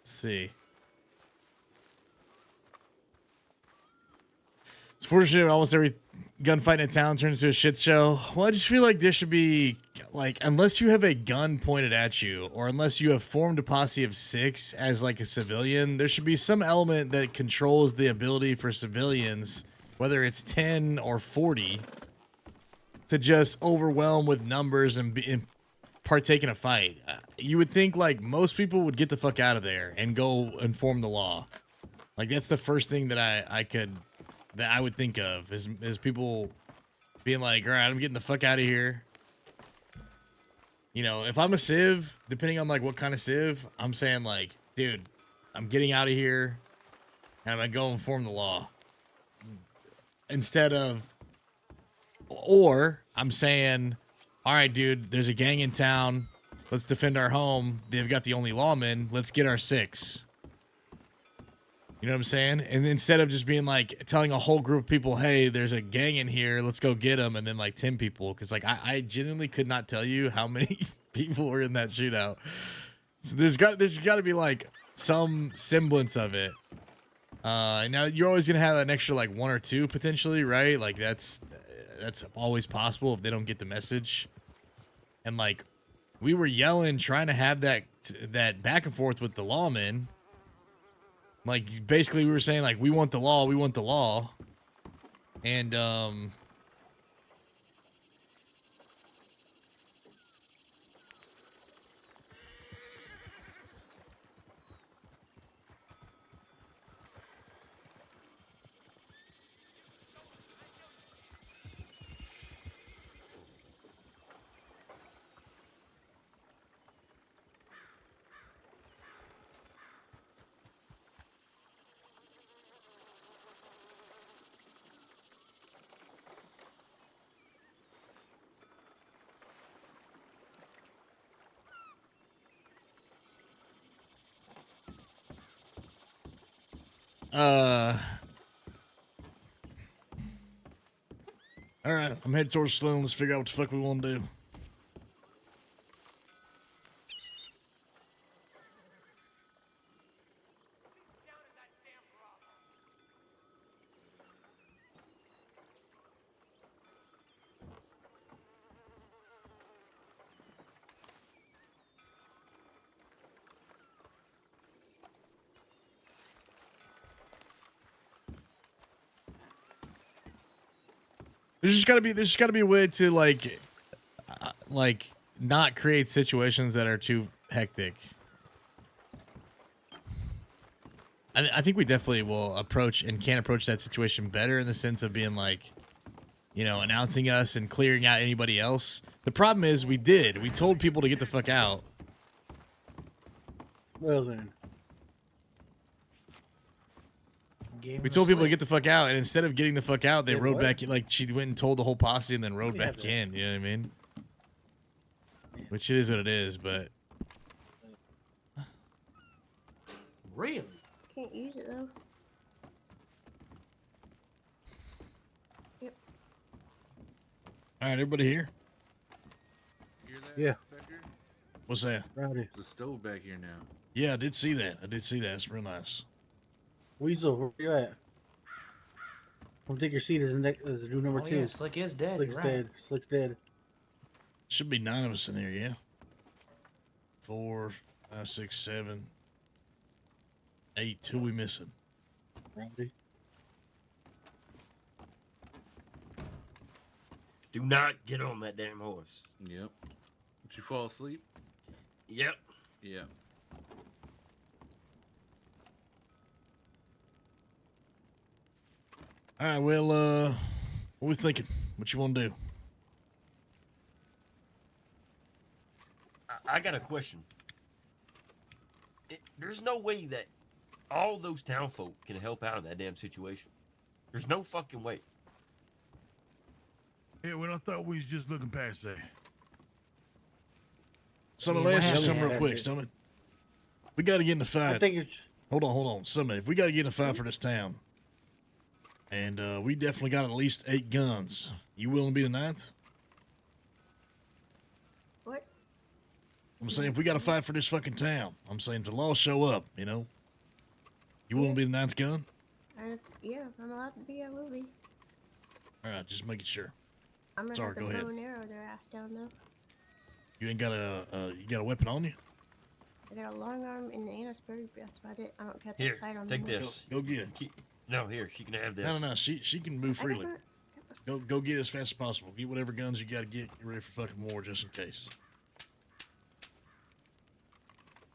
Let's see. It's fortunate almost every gunfight in town turns into a shit show. Well, I just feel like there should be, like, unless you have a gun pointed at you, or unless you have formed a posse of 6 as, like, a civilian, there should be some element that controls the ability for civilians, whether it's 10 or 40, to just overwhelm with numbers and partake in a fight. You would think, like, most people would get the fuck out of there and go enform the law. Like, that's the first thing that I would think of is people being like, all right, I'm getting the fuck out of here. You know, if I'm a civ, depending on like what kind of civ, I'm saying like, dude, I'm getting out of here and I'm gonna go enform the law. Instead of, or I'm saying, all right, dude, there's a gang in town. Let's defend our home. They've got the only lawman. Let's get our 6. You know what I'm saying? And instead of just being like telling a whole group of people, hey, there's a gang in here, let's go get them, and then like 10 people, because like I genuinely could not tell you how many people were in that shootout. So there's got to be like some semblance of it. Now you're always gonna have an extra like 1 or 2 potentially, right? Like that's always possible if they don't get the message. And like we were yelling, trying to have that back and forth with the lawmen. Like, basically, we were saying, like, we want the law, we want the law. And, all right, I'm headed towards Sloan. Let's figure out what the fuck we want to do. There's just gotta be a way to like not create situations that are too hectic. I think we definitely will approach and can approach that situation better in the sense of being like, you know, announcing us and clearing out anybody else. The problem is we told people to get the fuck out. Well then. We told people to get the fuck out, and instead of getting the fuck out, they rode back. Like she went and told the whole posse, and then rode back in. You know what I mean? Which it is what it is, but really can't use it though. Yep. all right, everybody here. Hear that? Yeah. Becker? What's that? Rowdy. There's a stove back here now. Yeah, I did see that. It's real nice. Weasel, where you at? Come take your seat as do number Oh, 2. yeah, Slick is dead. Slick's You're right. dead. Slick's dead. Should be 9 of us in here, yeah. 4, 5, 6, 7, 8. Who we missing? Randy. Do not get on that damn horse. Yep. Did you fall asleep? Yep. Yeah. All right, well, what we thinking? What you want to do? I got a question. There's no way that all those townfolk can help out in that damn situation. There's no fucking way. Yeah, well, I thought we was just looking past that. Summit, let me ask you something real quick, Summit. We got to get in the fight. I think it's... Hold on. Summit, if we got to get in a fight for this town, and we definitely got at least 8 guns, you willing to be the 9th? What? I'm saying if we got to fight for this fucking town, I'm saying if the law show up, you know, you willing to be the 9th gun? Yeah, if I'm allowed to be, I will be. All right, just making sure. I'm gonna Sorry, have to go bow ahead. and arrow their ass down though. You ain't got you got a weapon on you? I got a long arm and a spur. That's about it. I don't got that Here, sight on take me. this. Go get it. No, here, she can have this. No. She can move freely. Go get it as fast as possible. Get whatever guns you got to get. Get ready for fucking war just in case.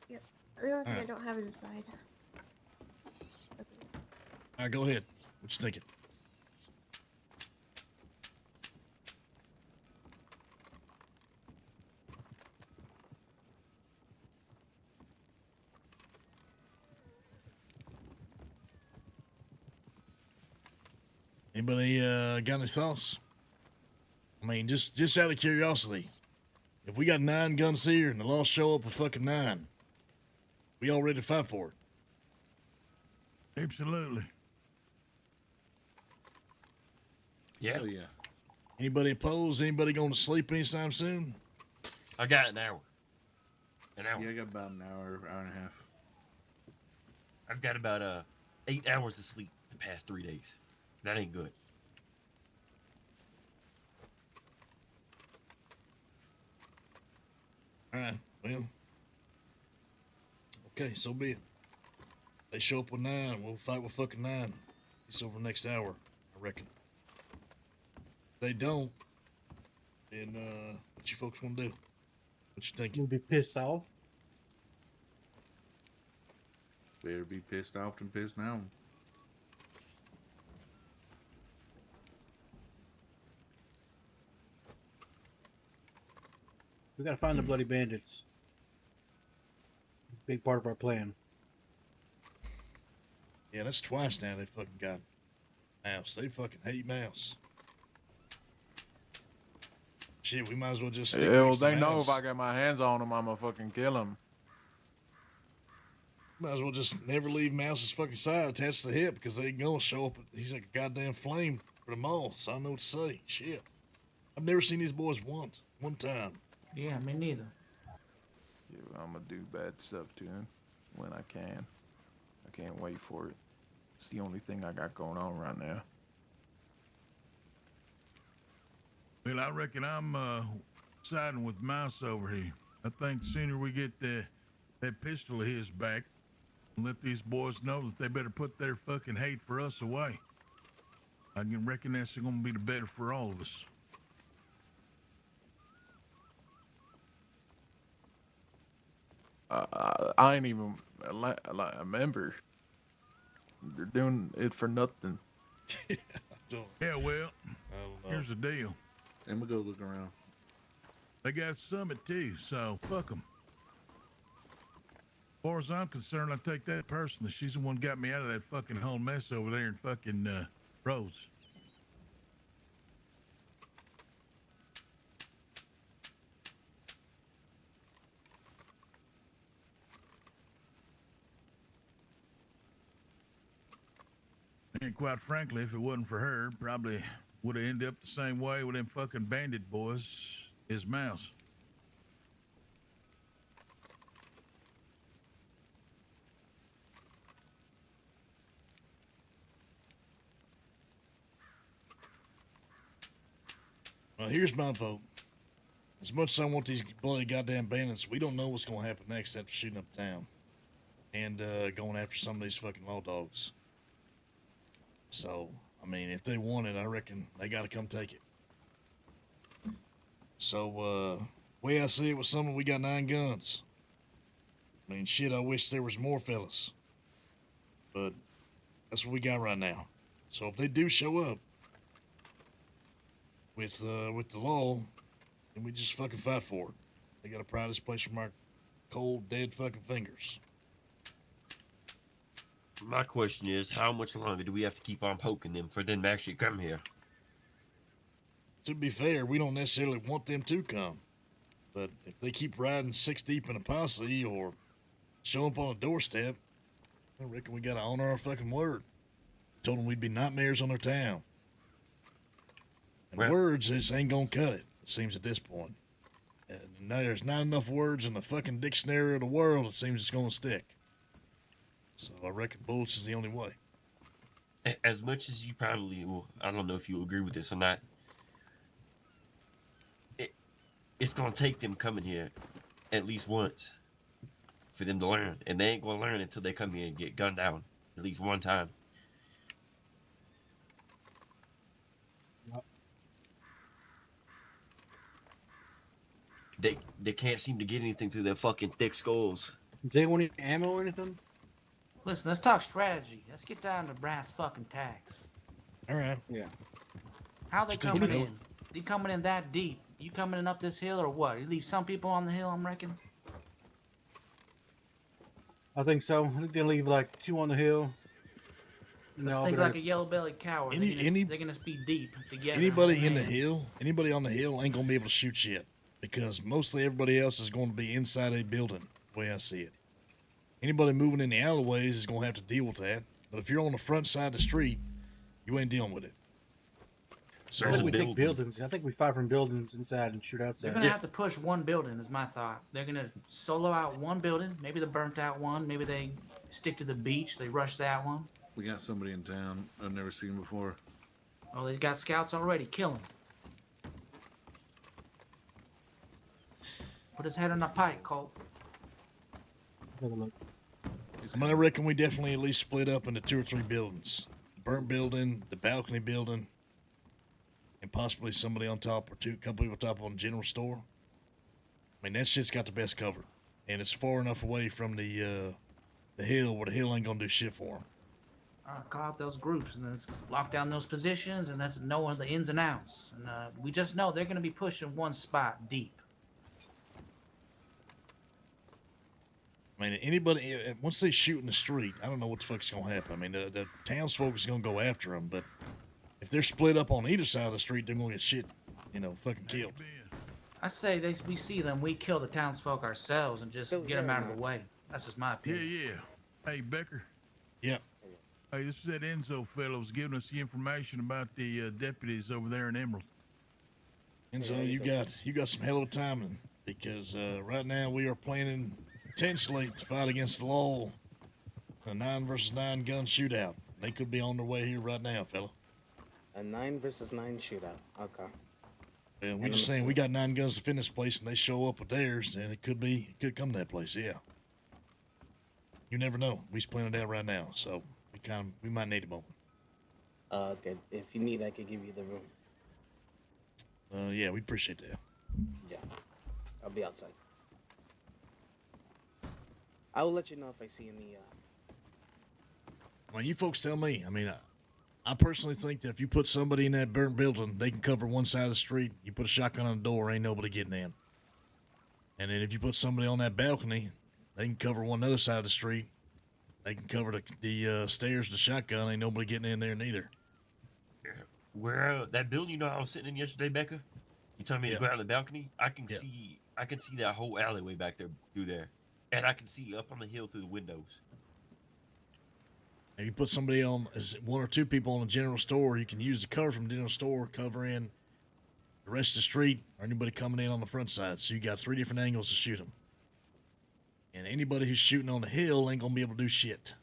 Yep. The only thing I Alright. don't have is a side. All right, go ahead. What you thinking? Anybody got any thoughts? I mean, just out of curiosity, if we got 9 guns here and the law show up with fucking 9, we all ready to fight for it? Absolutely. Yeah. Oh, yeah. Anybody opposed? Anybody going to sleep anytime soon? I got an hour. An hour. Yeah, I got about an hour and a half. I've got about 8 hours of sleep the past 3 days. That ain't good. All right, well, okay, so be it. They show up with 9, we'll fight with fucking 9. It's over the next hour, I reckon. If they don't, then what you folks want to do? What you think? You'll be pissed off. Better be pissed off than pissed now. We gotta find the bloody bandits. Big part of our plan. Yeah, that's twice now they fucking got Mouse. They fucking hate Mouse. Shit, we might as well just stick Yeah, well, next to they know Mouse. if I get my hands on him, I'ma fucking kill him. Might as well just never leave Mouse's fucking side attached to the hip because they ain't gonna show up. He's like a goddamn flame for the mall, so I don't know what to say. Shit. I've never seen these boys one time. Yeah, me neither. Yeah, I'm gonna do bad stuff to him when I can. I can't wait for it. It's the only thing I got going on right now. Well, I reckon I'm siding with Mouse over here. I think the sooner we get that pistol of his back, and let these boys know that they better put their fucking hate for us away. I can reckon that's gonna be the better for all of us. I ain't even a member. They're doing it for nothing. Yeah, well, here's the deal. And we'll go look around. They got Summit too, so fuck them. As far as I'm concerned, I take that personally. She's the one got me out of that fucking whole mess over there in fucking Rhodes. And quite frankly, if it wasn't for her, probably would have ended up the same way with them fucking bandit boys as Mouse. Well, here's my vote. As much as I want these bloody goddamn bandits, we don't know what's gonna happen next after shooting up town and going after some of these fucking law dogs. So, I mean, if they want it, I reckon they gotta come take it. So, way I see it with someone, we got 9 guns. I mean, shit, I wish there was more fellas. But that's what we got right now. So if they do show up with the law, then we just fucking fight for it. They gotta pry this place from our cold, dead fucking fingers. My question is, how much longer do we have to keep on poking them for them to actually come here? To be fair, we don't necessarily want them to come. But if they keep riding 6 deep in a posse or show up on a doorstep, I reckon we gotta honor our fucking word. Told them we'd be nightmares on their town. And Well, words just ain't gonna cut it seems at this point. And now there's not enough words in the fucking dictionary of the world, it seems it's gonna stick. So I reckon bullets is the only way. As much as you probably will, I don't know if you agree with this or not. It's gonna take them coming here at least once for them to learn, and they ain't gonna learn until they come here and get gunned down at least one time. They can't seem to get anything through their fucking thick skulls. Does anyone need ammo or anything? Listen, let's talk strategy. Let's get down to brass fucking tacks. All right. Yeah. How they Just take coming it. in? They coming in that deep? You coming in up this hill or what? You leave some people on the hill, I'm reckoning. I think so. I think they leave like 2 on the hill. Let's think like a yellow-bellied coward. They're gonna be deep together. Anybody in the hill, anybody on the hill ain't gonna be able to shoot shit because mostly everybody else is going to be inside a building. The way I see it, anybody moving in the alleyways is gonna have to deal with that. But if you're on the front side of the street, you ain't dealing with it. So I think we take buildings. I think we fight from buildings inside and shoot outside. They're gonna have to push one building, is my thought. They're gonna solo out one building. Maybe the burnt out one. Maybe they stick to the beach. They rush that one. We got somebody in town I've never seen before. Oh, they've got scouts already. Kill him. Put his head on a pike, Colt. I mean, I reckon we definitely at least split up into 2 or 3 buildings: the burnt building, the balcony building, and possibly somebody on top or couple people top on the general store. I mean, that shit's got the best cover, and it's far enough away from the hill where the hill ain't gonna do shit for them. Call out those groups and let's lock down those positions and let's know the ins and outs. And we just know they're gonna be pushing one spot deep. I mean, anybody, once they shoot in the street, I don't know what the fuck's gonna happen. I mean, the townsfolk is gonna go after them, but if they're split up on either side of the street, they're gonna get shit, fucking killed. I say we see them, we kill the townsfolk ourselves and just get them out of the way. That's just my opinion. Yeah. Hey, Becker. Yeah. Hey, this is that Enzo fellow was giving us the information about the deputies over there in Emerald. Enzo, you got some hell of a timing because right now we are planning potentially to fight against the law, a 9 versus 9 gun shootout. They could be on their way here right now, fella. A 9 versus 9 shootout. Okay. And we're just saying we got 9 guns to defend this place, and they show up with theirs, and it could come to that place. Yeah. You never know. We planning it out right now, so we might need a moment. Okay. If you need, I could give you the room. Yeah, we'd appreciate that. Yeah. I'll be outside. I will let you know if I see any. Well, you folks tell me. I mean, I personally think that if you put somebody in that burnt building, they can cover one side of the street. You put a shotgun on the door, ain't nobody getting in. And then if you put somebody on that balcony, they can cover one other side of the street. They can cover the stairs with the shotgun. Ain't nobody getting in there neither. Where that building I was sitting in yesterday, Becker? You told me to go out on the balcony? I can see that whole alleyway back there through there. And I can see up on the hill through the windows. If you put somebody on, as 1 or 2 people on the general store, you can use the cover from the general store, cover in the rest of the street, or anybody coming in on the front side. So you got 3 different angles to shoot them. And anybody who's shooting on the hill ain't gonna be able to do shit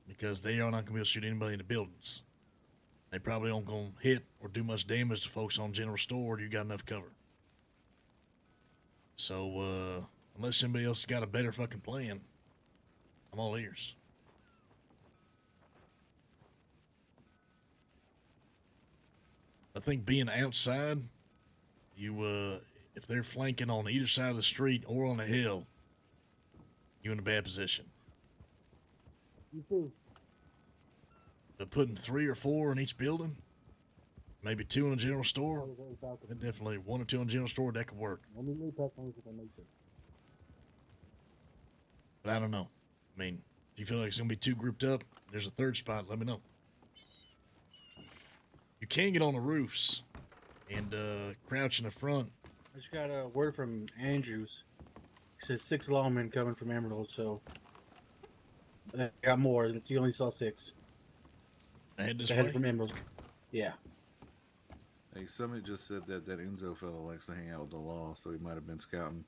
because they are not gonna be able to shoot anybody in the buildings. They probably aren't gonna hit or do much damage to folks on general store. You got enough cover. So unless somebody else has got a better fucking plan, I'm all ears. I think being outside, you if they're flanking on either side of the street or on the hill, you're in a bad position. You too. But putting 3 or 4 in each building, maybe 2 in a general store, then definitely 1 or 2 in a general store, that could work. But I don't know. I mean, if you feel like it's going to be too grouped up, there's a third spot, let me know. You can get on the roofs and crouch in the front. I just got a word from Andrews. He said 6 lawmen coming from Emerald, so I got more. He only saw 6. I head this They way? headed from Emerald. Yeah. Hey, somebody just said that Enzo fellow likes to hang out with the law, so he might have been scouting.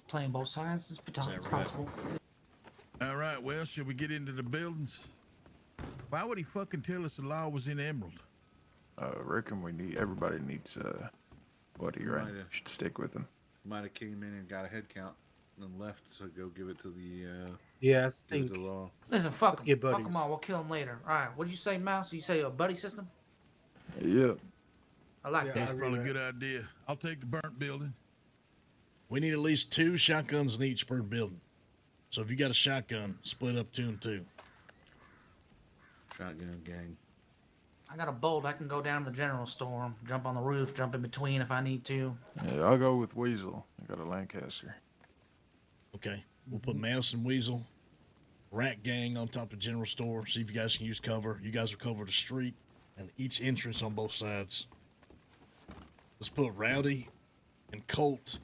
Playing both sides is possible. All right, well, should we get into the buildings? Why would he fucking tell us the law was in Emerald? I reckon everybody needs, what do you reckon? Mighta- Should stick with him. Might have came in and got a head count and then left, so go give it to the, Yeah, I give think. it to the law. Listen, fuck get them. Fuck buddies. them all. We'll kill them later. All right. What did you say, Mouse? You say a buddy system? Yep. I like That's that. probably a good idea. I'll take the burnt building. We need at least 2 shotguns in each burnt building. So if you got a shotgun, split up 2 and 2. Shotgun gang. I got a bolt. I can go down to the general store, jump on the roof, jump in between if I need to. Yeah, I'll go with Weasel. I got a Lancaster. Okay. We'll put Mouse and Weasel, Rat Gang on top of general store. See if you guys can use cover. You guys will cover the street and each entrance on both sides. Let's put Rowdy and Colt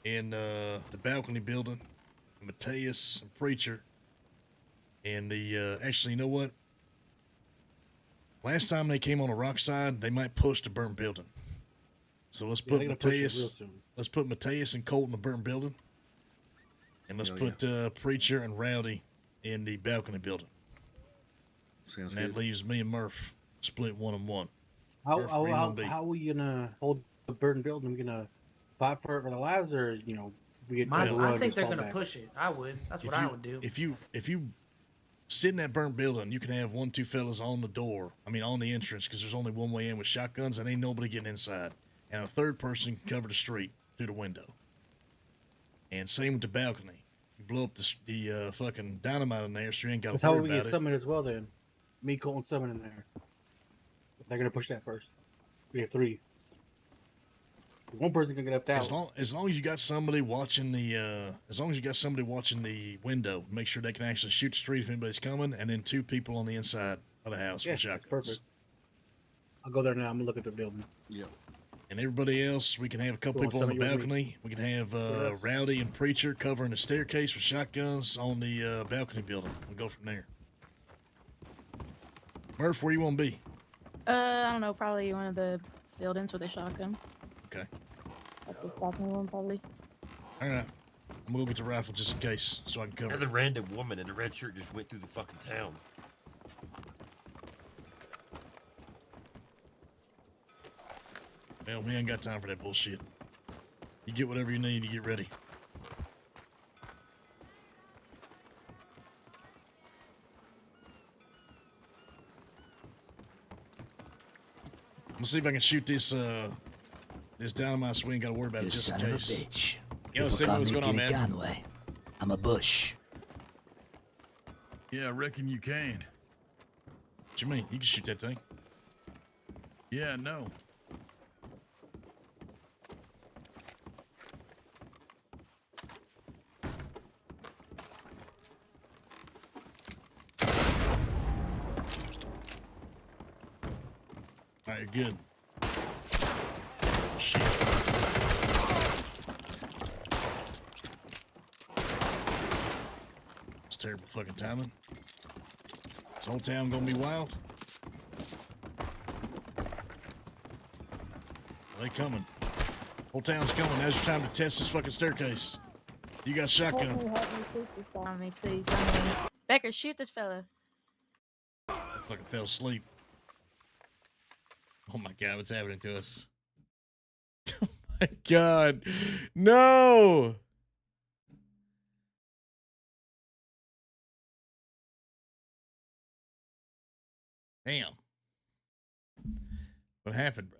in the balcony building, and Mateus and Preacher, and the actually, you know what? Last time they came on the rock side, they might push the burnt building. So let's put they're gonna push it real Mateus. soon. Let's put Mateus and Colt in the burnt building, and let's put Preacher and Rowdy in the balcony building. Sounds and that good. leaves me and Murph split 1 and 1. How Murph, where you how, gonna be? how are we gonna hold the burden building? We gonna fight for it for the lives, or if we get I overrun, think just they're fall gonna back? push it. I would. That's what I would do. If you sit in that burnt building, you can have 1, 2 fellas on the door. I mean, on the entrance, because there's only one way in with shotguns, and ain't nobody getting inside. And a third person can cover the street through the window. And same with the balcony. You blow up the fucking dynamite in there, so you ain't got That's to how worry we about get it. summoned as well. Then me, Colt, and Summon in there. They're gonna push that first. We have 3. One person can get up out. As long as you got somebody watching the window, make sure they can actually shoot the street if anybody's coming, and then 2 people on the inside of the house Yeah, with that's shotguns. perfect. I'll go there now. I'm gonna look at the building. Yeah. And everybody else, we can have a couple Go on, people on the Sonny, you with me? balcony. We can have Yes. Rowdy and Preacher covering the staircase with shotguns on the balcony building. We'll go from there. Murph, where you want to be? I don't know. Probably one of the buildings with a shotgun. Okay. That's the balcony one, probably. All right. I'm going to go get the rifle just in case so I can cover Another it. random woman in a red shirt just went through the fucking town. Well, we ain't got time for that bullshit. You get whatever you need to get ready. I'm gonna see if I can shoot this dynamite so we ain't gotta worry about it just in son of a case. bitch. Yo, People see call what's me going on, Kitty man. Conway. I'm a bush. Yeah, I reckon you can. What you mean? You can shoot that thing. Yeah, I know. All right, you're good. Shit. It's terrible fucking timing. This whole town gonna be wild. They coming. Whole town's coming. Now's your time to test this fucking staircase. You got shotgun. Help me shoot this guy on me, please. Becker, shoot this fella. I fucking fell asleep. Oh my god, what's happening to us? Oh my god. No! Damn. What happened, brother?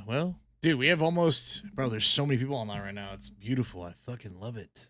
Well, dude, we have almost, bro, there's so many people online right now. It's beautiful. I fucking love it.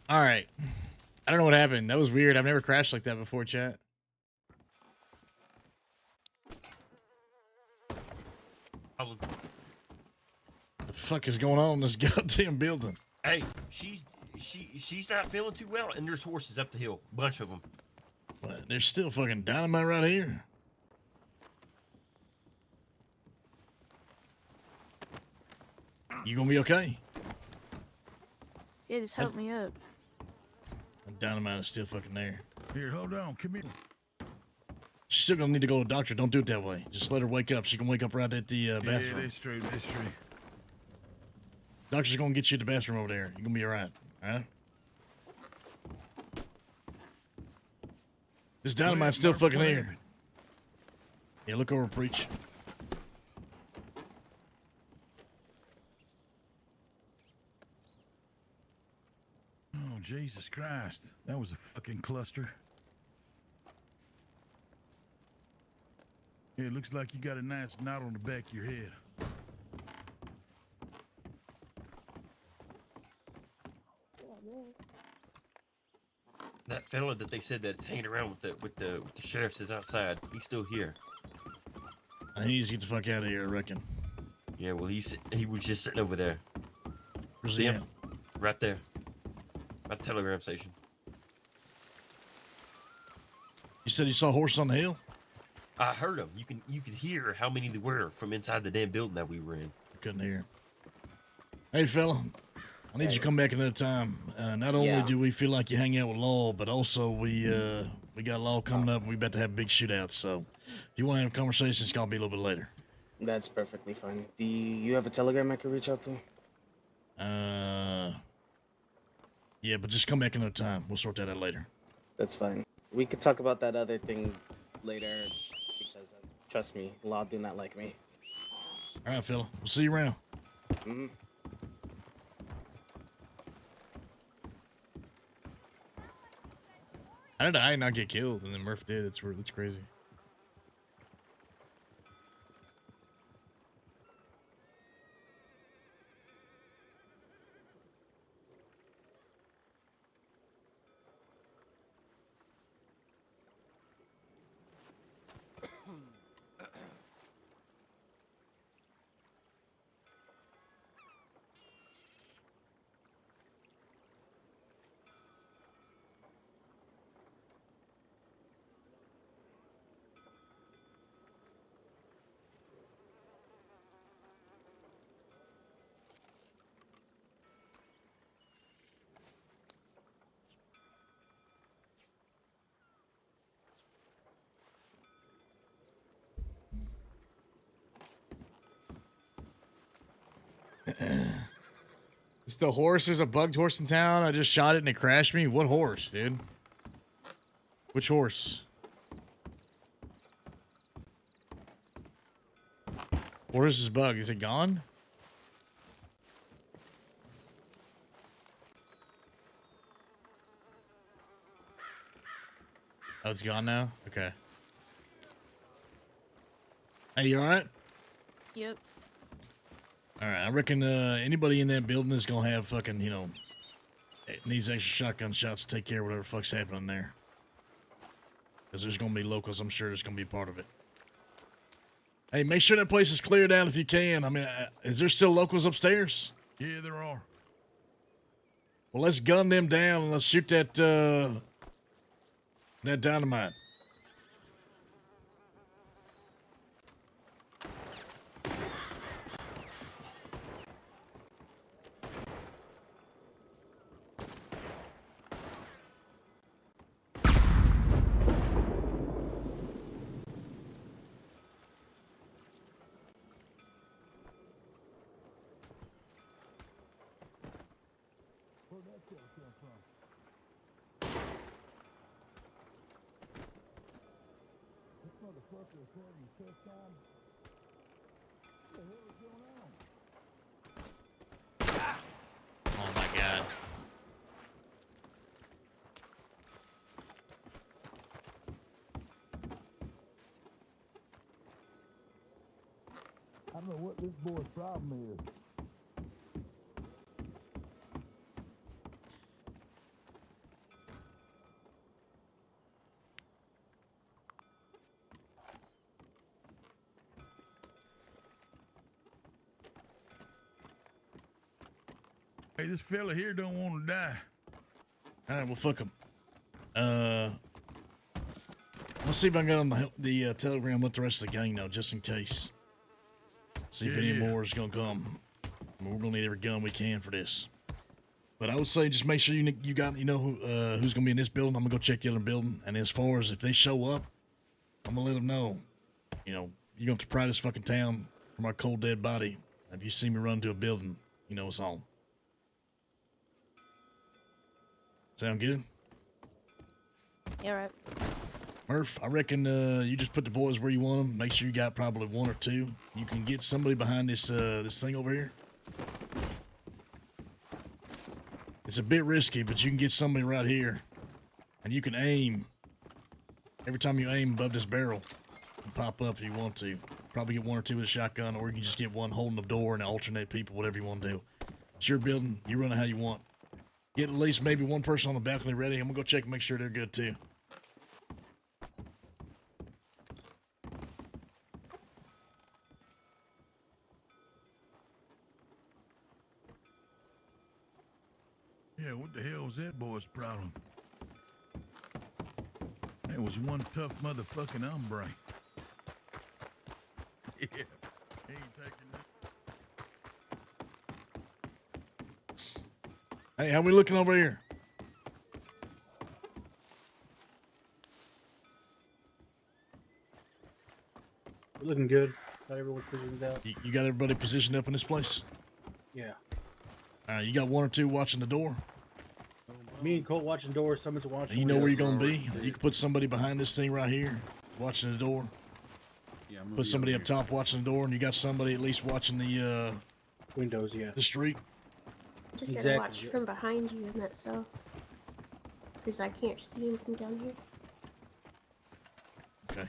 All right. I don't know what happened. That was weird. I've never crashed like that before, chat. The fuck is going on in this goddamn building? Hey, she's not feeling too well, and there's horses up the hill, bunch of them. What? There's still fucking dynamite right here. You gonna be okay? Yeah, just help me up. The dynamite is still fucking there. Here, hold on. Come here. She's still gonna need to go to the doctor. Don't do it that way. Just let her wake up. She can wake up right at the Yeah, bathroom. that's true. That's true. Doctor's gonna get you to the bathroom over there. You're gonna be alright. Alright? This dynamite's still fucking here. Yeah, look over, preach. Oh, Jesus Christ. That was a fucking cluster. Yeah, it looks like you got a nice knot on the back of your head. That fella that they said that's hanging around with the sheriffs is outside. He's still here. He needs to get the fuck out of here, I reckon. Yeah, well, he was just sitting over there. Where's See he him? Right there. At the telegram station. You said you saw a horse on the hill? I heard him. You could hear how many there were from inside the damn building that we were in. I couldn't hear. Hey, fella. I need you to come back another time. Not only do we feel like you hang out with Law, but also we got Law coming up and we about to have a big shootout. So if you want to have a conversation, it's gonna be a little bit later. That's perfectly fine. Do you have a telegram I could reach out to? Yeah, but just come back another time. We'll sort that out later. That's fine. We could talk about that other thing later because trust me, Law do not like me. All right, fella. We'll see you around. Mm-hmm. How did I not get killed and then Murph did? That's weird. That's crazy. It's the horse. There's a bugged horse in town. I just shot it and it crashed me. What horse, dude? Which horse? What is this bug? Is it gone? Oh, it's gone now? Okay. Hey, you alright? Yep. Alright, I reckon anybody in that building is gonna have fucking, you know, needs extra shotgun shots to take care of whatever the fuck's happening there. Because there's gonna be locals, I'm sure there's gonna be a part of it. Hey, make sure that place is cleared out if you can. I mean, is there still locals upstairs? Yeah, there are. Well, let's gun them down and let's shoot that dynamite. Oh my god. I don't know what this boy's problem is. Hey, this fella here don't want to die. All right, well, fuck him. Let's see if I can get on the telegram. Let the rest of the gang know, just in case. See if any more is gonna come. I mean, we're gonna need every gun we can for this. But I would say just make sure you know who's gonna be in this building. I'm gonna go check the other building. And as far as if they show up, I'm gonna let them know. You know, you're gonna have to pry this fucking town from our cold dead body. If you see me run to a building, you know it's on. Sound good? Yeah, right. Murph, I reckon you just put the boys where you want them. Make sure you got probably one or two. You can get somebody behind this this thing over here. It's a bit risky, but you can get somebody right here. And you can aim. Every time you aim above this barrel, you pop up if you want to. Probably get one or two with a shotgun, or you can just get one holding the door and alternate people, whatever you want to do. It's your building. You run it how you want. Get at least maybe one person on the balcony ready. I'm going to go check and make sure they're good, too. Yeah, what the hell was that boy's problem? That was one tough motherfucking hombre. Yeah, he ain't taking that. Hey, how we looking over here? We're looking good. Got everyone's positions out. You got everybody positioned up in this place? Yeah. All right, you got one or two watching the door? Me and Colt watching doors. Someone's watching. And you know where you're going to be? You can put somebody behind this thing right here watching the door. Yeah, I'm gonna Put be somebody over up top watching the door, and you got somebody at least watching the windows, yeah. the street. Just gotta watch from behind you in that cell. because I can't see him from down here. Okay.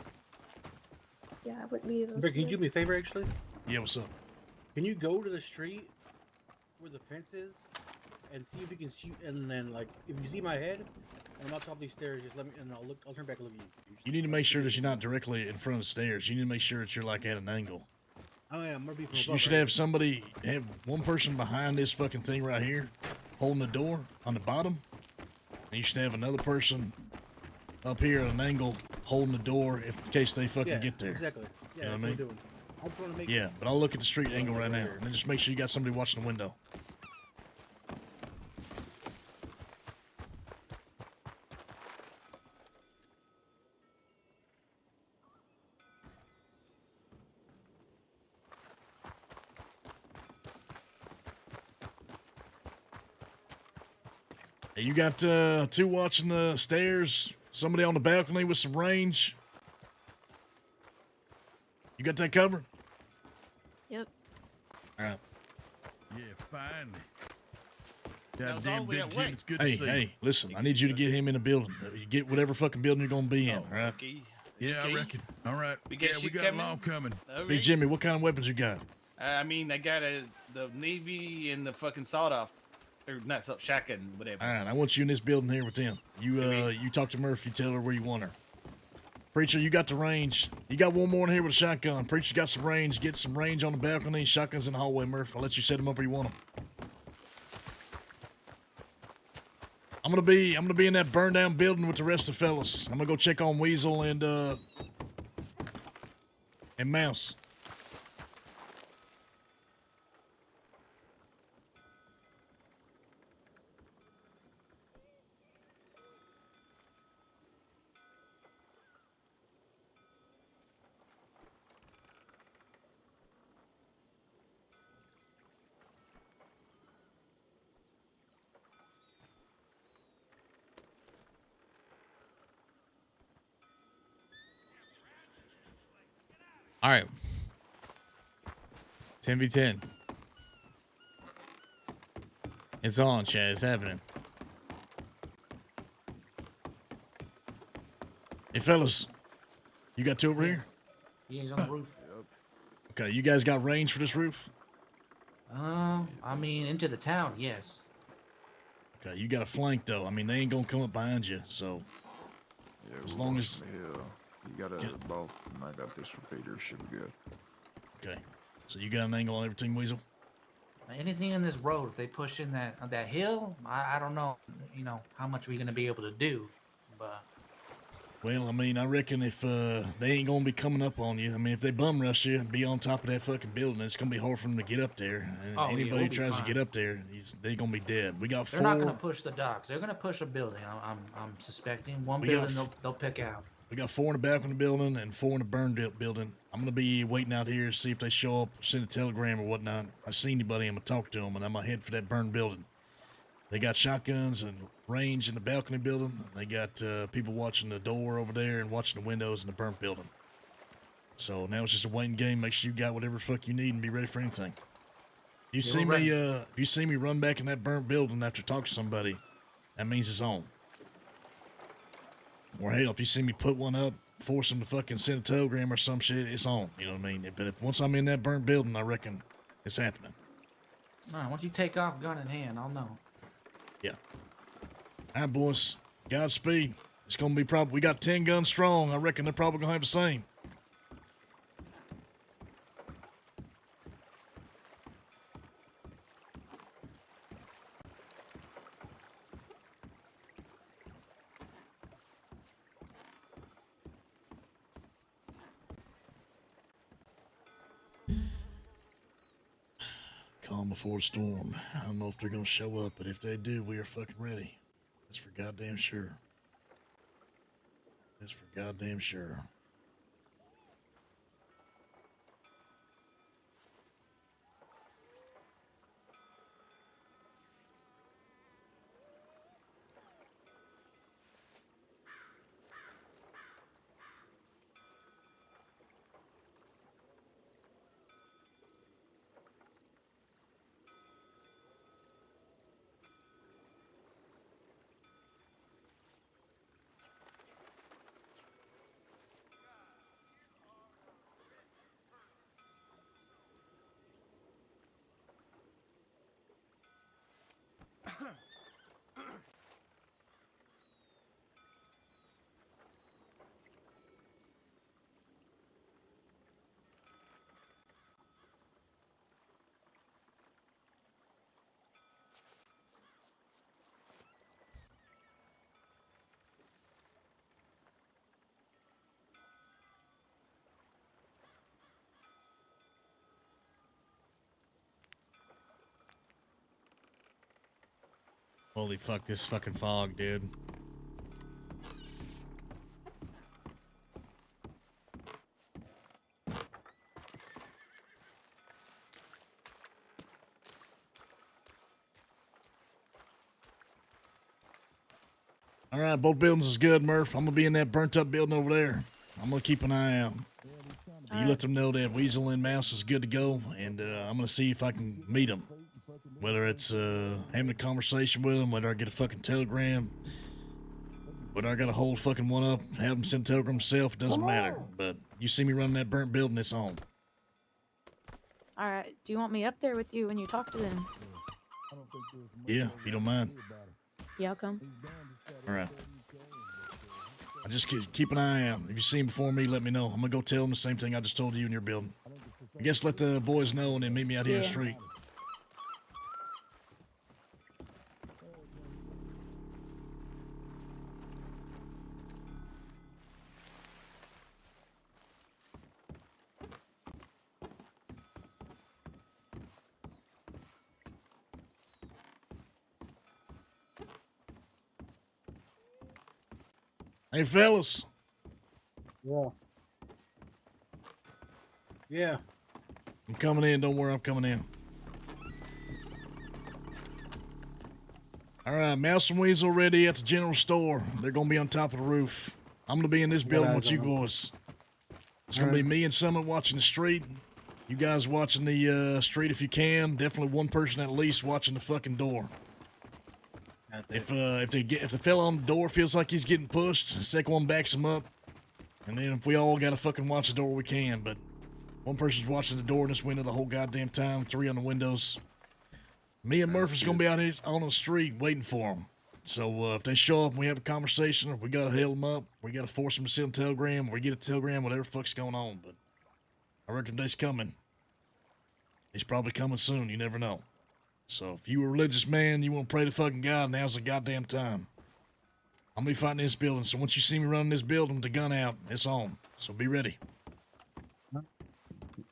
Yeah, I wouldn't be able to Rick, see can you do him. me a favor, actually? Yeah, what's up? Can you go to the street where the fence is and see if you can shoot? And then, like, if you see my head, and I'm on top of these stairs, just let me, and I'll look. I'll turn back and look at you. You need to make sure that you're not directly in front of the stairs. You need to make sure that you're like at an angle. Oh yeah, I'm gonna be from You above, should right? have one person behind this fucking thing right here, holding the door on the bottom, and you should have another person up here at an angle holding the door in case they fucking get there. Exactly. Yeah, You know that's what I what mean? I'm doing. I'm trying to make. Yeah, but I'll look at the street angle right now, and then just make sure you got somebody watching the window. Hey, you got two watching the stairs, somebody on the balcony with some range. You got that covered? Yep. All right. Yeah, finally. That was all Goddamn the way Big up Jim, way. it's good to Hey, see hey, listen, I need you to get him in the building. You get whatever fucking building you're gonna be in, all right? Okay. you. Yeah, I Okay. reckon. All right. We got yeah, we shit got coming? law coming. All Hey, right. Jimmy, what kind of weapons you got? I mean, I got the Navy and the fucking sawed off. Or not so shotgun, whatever. All right, I want you in this building here with them. You talk to Murph, you tell her where you want her. Preacher, you got the range. You got one more in here with a shotgun. Preacher's got some range. Get some range on the balcony. Shotguns in the hallway, Murph. I'll let you set them up where you want them. I'm gonna be in that burned down building with the rest of the fellas. I'm gonna go check on Weasel and Mouse. All right. 10v10. It's on, Chad. It's happening. Hey, fellas. You got two over here? Yeah, he's on the roof. Okay, you guys got range for this roof? I mean, into the town, yes. Okay, you got a flank, though. I mean, they ain't gonna come up behind you, so... Yeah, as we're long watching as... the hill. You got a bolt, and I got this repeater. Should be good. Okay. So you got an angle on everything, Weasel? Anything in this road, if they push in that hill, I don't know, how much we're gonna be able to do, but Well, I mean, I reckon if they ain't gonna be coming up on you, I mean, if they bum rush you and be on top of that fucking building, it's gonna be hard for them to get up there. And Oh, yeah, anybody we'll who be tries fine. to get up there, they gonna be dead. We got they're four. not gonna push the docks. They're gonna push a building. I'm suspecting one We got building they'll pick out. We got 4 in the balcony building and 4 in the burned building. I'm gonna be waiting out here to see if they show up, send a telegram or whatnot. If I see anybody, I'm gonna talk to them, and I'm gonna head for that burned building. They got shotguns and range in the balcony building. They got people watching the door over there and watching the windows in the burnt building. So now it's just a waiting game. Make sure you got whatever fuck you need and be ready for anything. If you see me, if you see me run back in that burnt building after talking to somebody, that means it's on. Or hell, if you see me put one up, force them to fucking send a telegram or some shit, it's on. You know what I mean? But if once I'm in that burnt building, I reckon it's happening. All right, once you take off gun in hand, I'll know. Yeah. All right, boys. Godspeed. It's gonna be we got 10 guns strong. I reckon they're probably gonna have the same. Calm before the storm. I don't know if they're gonna show up, but if they do, we are fucking ready. That's for goddamn sure. That's for goddamn sure. Holy fuck, this fucking fog, dude. All right, both buildings is good, Murph. I'm gonna be in that burnt up building over there. I'm gonna keep an eye out. You let them know that Weasel and Mouse is good to go, and I'm gonna see if I can meet them. Whether it's having a conversation with them, whether I get a fucking telegram, whether I gotta hold fucking one up, have them send a telegram myself, it doesn't matter. But you see me running that burnt building, it's on. All right. Do you want me up there with you when you talk to them? Yeah, if you don't mind. Yeah, I'll come. All right. I just keep an eye out. If you see him before me, let me know. I'm gonna go tell them the same thing I just told you in your building. I guess let the boys know and then meet me out here in the street. Hey, fellas. Yeah. Yeah. I'm coming in. Don't worry, I'm coming in. All right, Mouse and Weasel ready at the general store. They're going to be on top of the roof. I'm going to be in this building with you boys. It's going to be me and Summit watching the street. You guys watching the street if you can. Definitely one person at least watching the fucking door. If the fella on the door feels like he's getting pushed, the second one backs him up. And then if we all gotta fucking watch the door, we can. But one person's watching the door in this window the whole goddamn time. 3 on the windows. Me and Murphy's gonna be out here on the street waiting for them. So if they show up and we have a conversation, or we gotta hail them up, we gotta force them to send a telegram, or we get a telegram, whatever the fuck's going on. But I reckon they's coming. He's probably coming soon. You never know. So if you a religious man, you want to pray to fucking God, now's the goddamn time. I'm gonna be fighting this building, so once you see me running this building with the gun out, it's on. So be ready.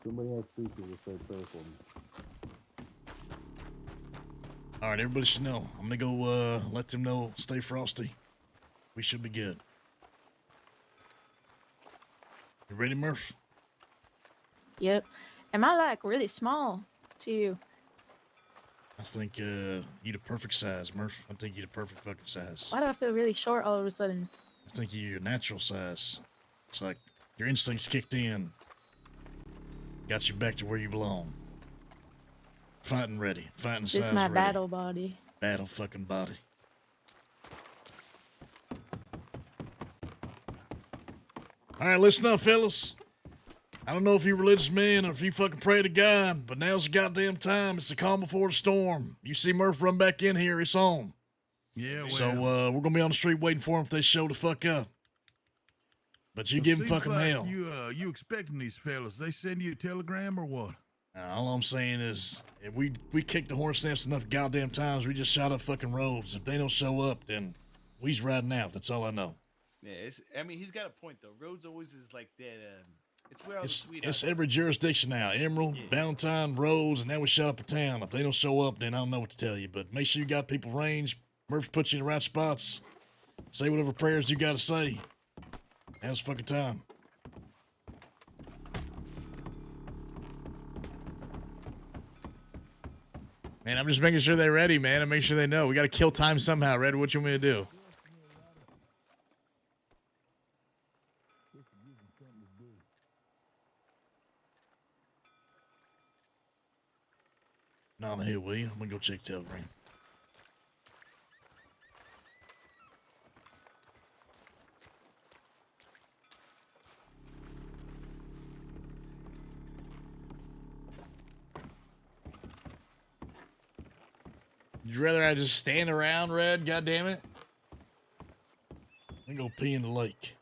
Somebody has speakers to say prayer for me. All right, everybody should know. I'm gonna go let them know. Stay frosty. We should be good. You ready, Murph? Yep. Am I like really small to you? I think you the perfect size, Murph. I think you the perfect fucking size. Why do I feel really short all of a sudden? I think you're your natural size. It's like your instincts kicked in. Got you back to where you belong. Fighting ready. Fighting size ready. This my battle body. Battle fucking body. All right, listen up, fellas. I don't know if you're religious men or if you fucking pray to God, but now's the goddamn time. It's the calm before the storm. You see Murph run back in here, it's on. Yeah, well. So we're gonna be on the street waiting for him if they show the fuck up. But you give him fucking hell. You expecting these fellas? They send you a telegram or what? All I'm saying is, if we kicked the horse nest enough goddamn times, we just shot up fucking roads. If they don't show up, then we's riding out. That's all I know. Yeah, I mean, he's got a point though. Rhodes always is like that. It's where all the It's sweethearts. every jurisdiction now. Emerald, Valentine, Rhodes, and now we shut up a town. If they don't show up, then I don't know what to tell you. But make sure you got people ranged. Murphy puts you in the right spots. Say whatever prayers you got to say. Now's the fucking time. Man, I'm just making sure they're ready, man, and make sure they know. We got to kill time somehow. Red, what you want me to do? Not here, will you? I'm gonna go check Telegram. Would you rather I just stand around, Red? God damn it! I'm gonna go pee in the lake.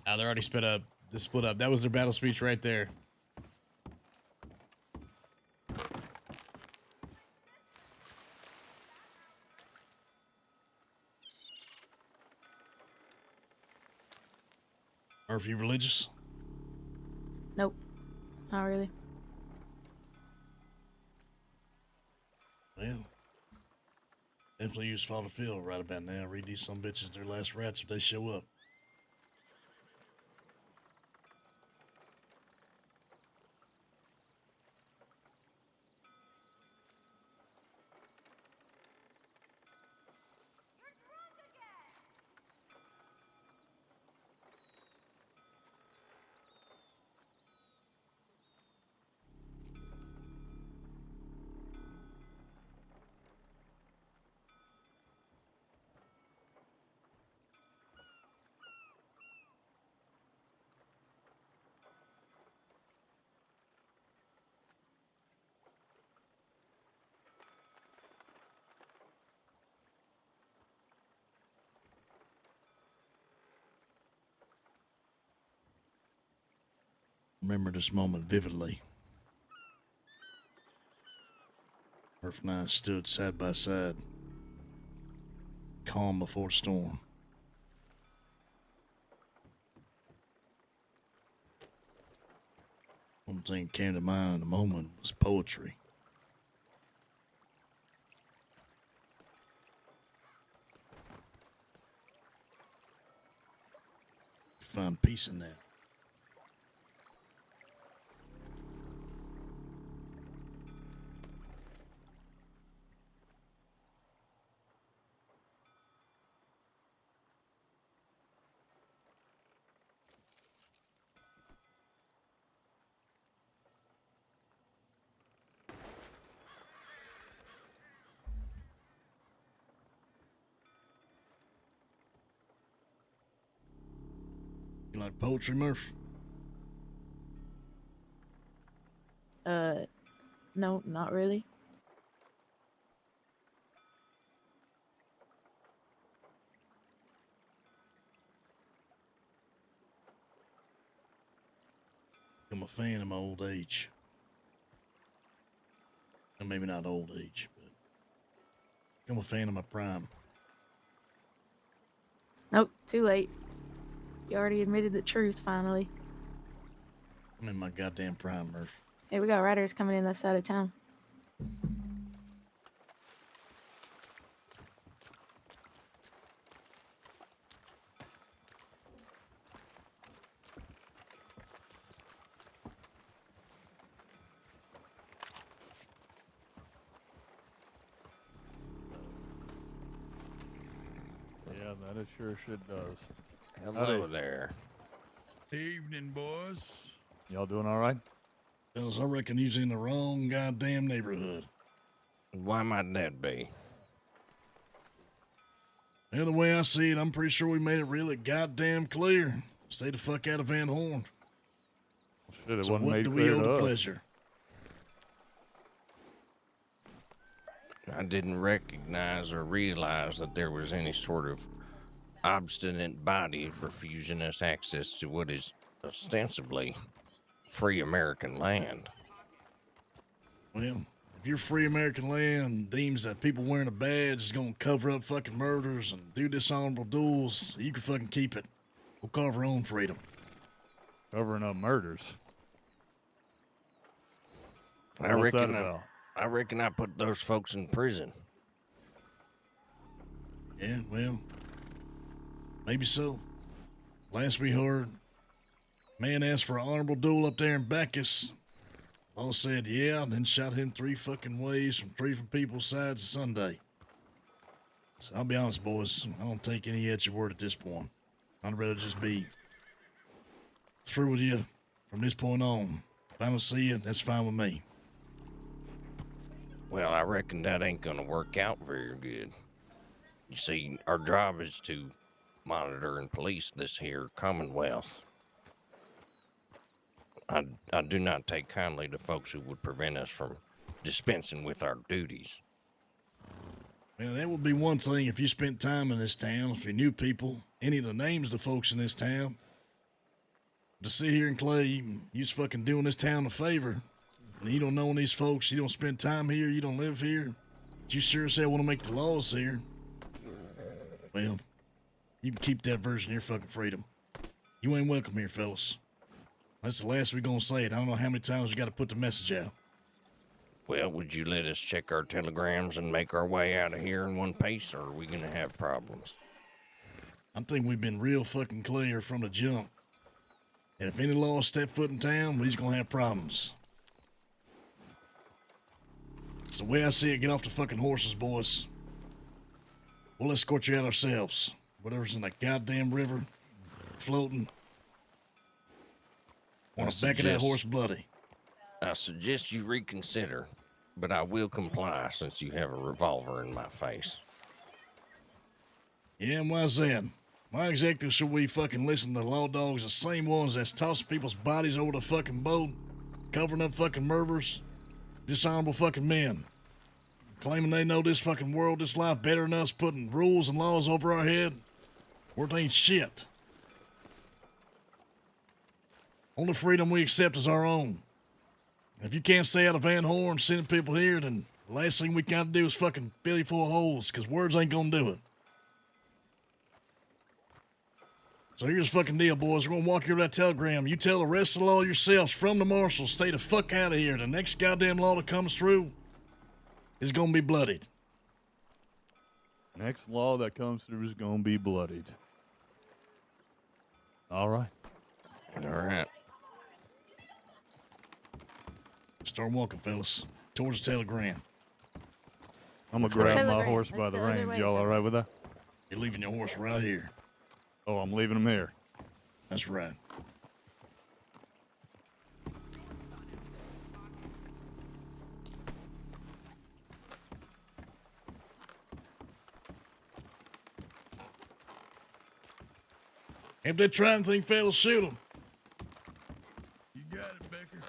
Ah, they're already split up. They split up. That was their battle speech right there. Are you religious? Nope. Not really. Definitely use Father Phil right about now. Read these some bitches their last rats if they show up. Remember this moment vividly. Murph and I stood side by side, calm before storm. One thing came to mind in the moment was poetry. Find peace in that. You like poetry, Murph? No, not really. I'm a fan of my old age. Or maybe not old age, but I'm a fan of my prime. Nope, too late. You already admitted the truth, finally. I'm in my goddamn prime, Murph. Hey, we got riders coming in left side of town. Yeah, that it sure shit does. Hello Howdy. there. Evening, boys. Y'all doing all right? Fellas, I reckon you's in the wrong goddamn neighborhood. Why might that be? Well, the way I see it, I'm pretty sure we made it really goddamn clear. Stay the fuck out of Van Horn. Shit, it So wasn't what made do we clear owe to the us. pleasure? I didn't recognize or realize that there was any sort of obstinate body refusing us access to what is ostensibly free American land. Well, if your free American land deems that people wearing a badge is gonna cover up fucking murders and do dishonorable duels, you can fucking keep it. We'll carve our own freedom. Covering up murders. I What's that reckon about? I reckon I put those folks in prison. Yeah, well, maybe so. Last we heard, man asked for an honorable duel up there in Bacchus. All said yeah, and then shot him 3 fucking ways from 3 different people's sides Sunday. So I'll be honest, boys, I don't take any at your word at this point. I'd rather just be through with you from this point on. If I don't see you, that's fine with me. Well, I reckon that ain't gonna work out very good. You see, our job is to monitor and police this here Commonwealth. I do not take kindly to folks who would prevent us from dispensing with our duties. Well, that would be one thing if you spent time in this town, if you knew people, any of the names of the folks in this town. To sit here and claim you's fucking doing this town a favor, and you don't know these folks, you don't spend time here, you don't live here, but you sure as hell want to make the laws here. Well, you can keep that version of your fucking freedom. You ain't welcome here, fellas. That's the last we're gonna say it. I don't know how many times we gotta put the message out. Well, would you let us check our telegrams and make our way out of here in one piece, or are we gonna have problems? I think we've been real fucking clear from the jump. And if any law step foot in town, we're just gonna have problems. It's the way I see it. Get off the fucking horses, boys. We'll escort you out ourselves. Whatever's in that goddamn river, floating. Want the back of that horse bloody. I suggest you reconsider, but I will comply since you have a revolver in my face. Yeah, and why's that? Why exactly should we fucking listen to law dogs, the same ones that's tossing people's bodies over the fucking boat, covering up fucking murderers, dishonorable fucking men, claiming they know this fucking world, this life better than us, putting rules and laws over our head? Worth ain't shit. Only freedom we accept is our own. If you can't stay out of Van Horn sending people here, then the last thing we gotta do is fucking fill you full of holes, because words ain't gonna do it. So here's the fucking deal, boys. We're gonna walk you over that telegram. You tell the rest of the law yourselves from the marshals, stay the fuck out of here. The next goddamn law that comes through is gonna be bloodied. Next law that comes through is gonna be bloodied. All right. All right. Start walking, fellas, towards the telegram. I'm gonna grab my Telegram, horse that's by the the other reins. way, Y'all all right with that? You're leaving your horse right here. Oh, I'm leaving him here. That's right. If they try anything, fellas, shoot them. You got it, Becker.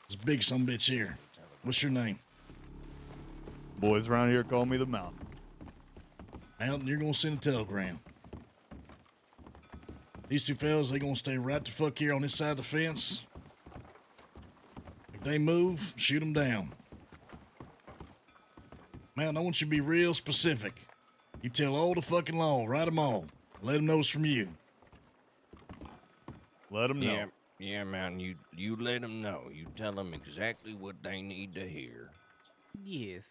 This big sumbitch here. What's your name? Boys around here call me the Mountain. Mountain, you're gonna send a telegram. These two fellas, they gonna stay right the fuck here on this side of the fence. If they move, shoot them down. Mountain, I want you to be real specific. You tell all the fucking law, write them all. Let them know it's from you. Let them know. Yeah, Mountain, you let them know. You tell them exactly what they need to hear. Yes.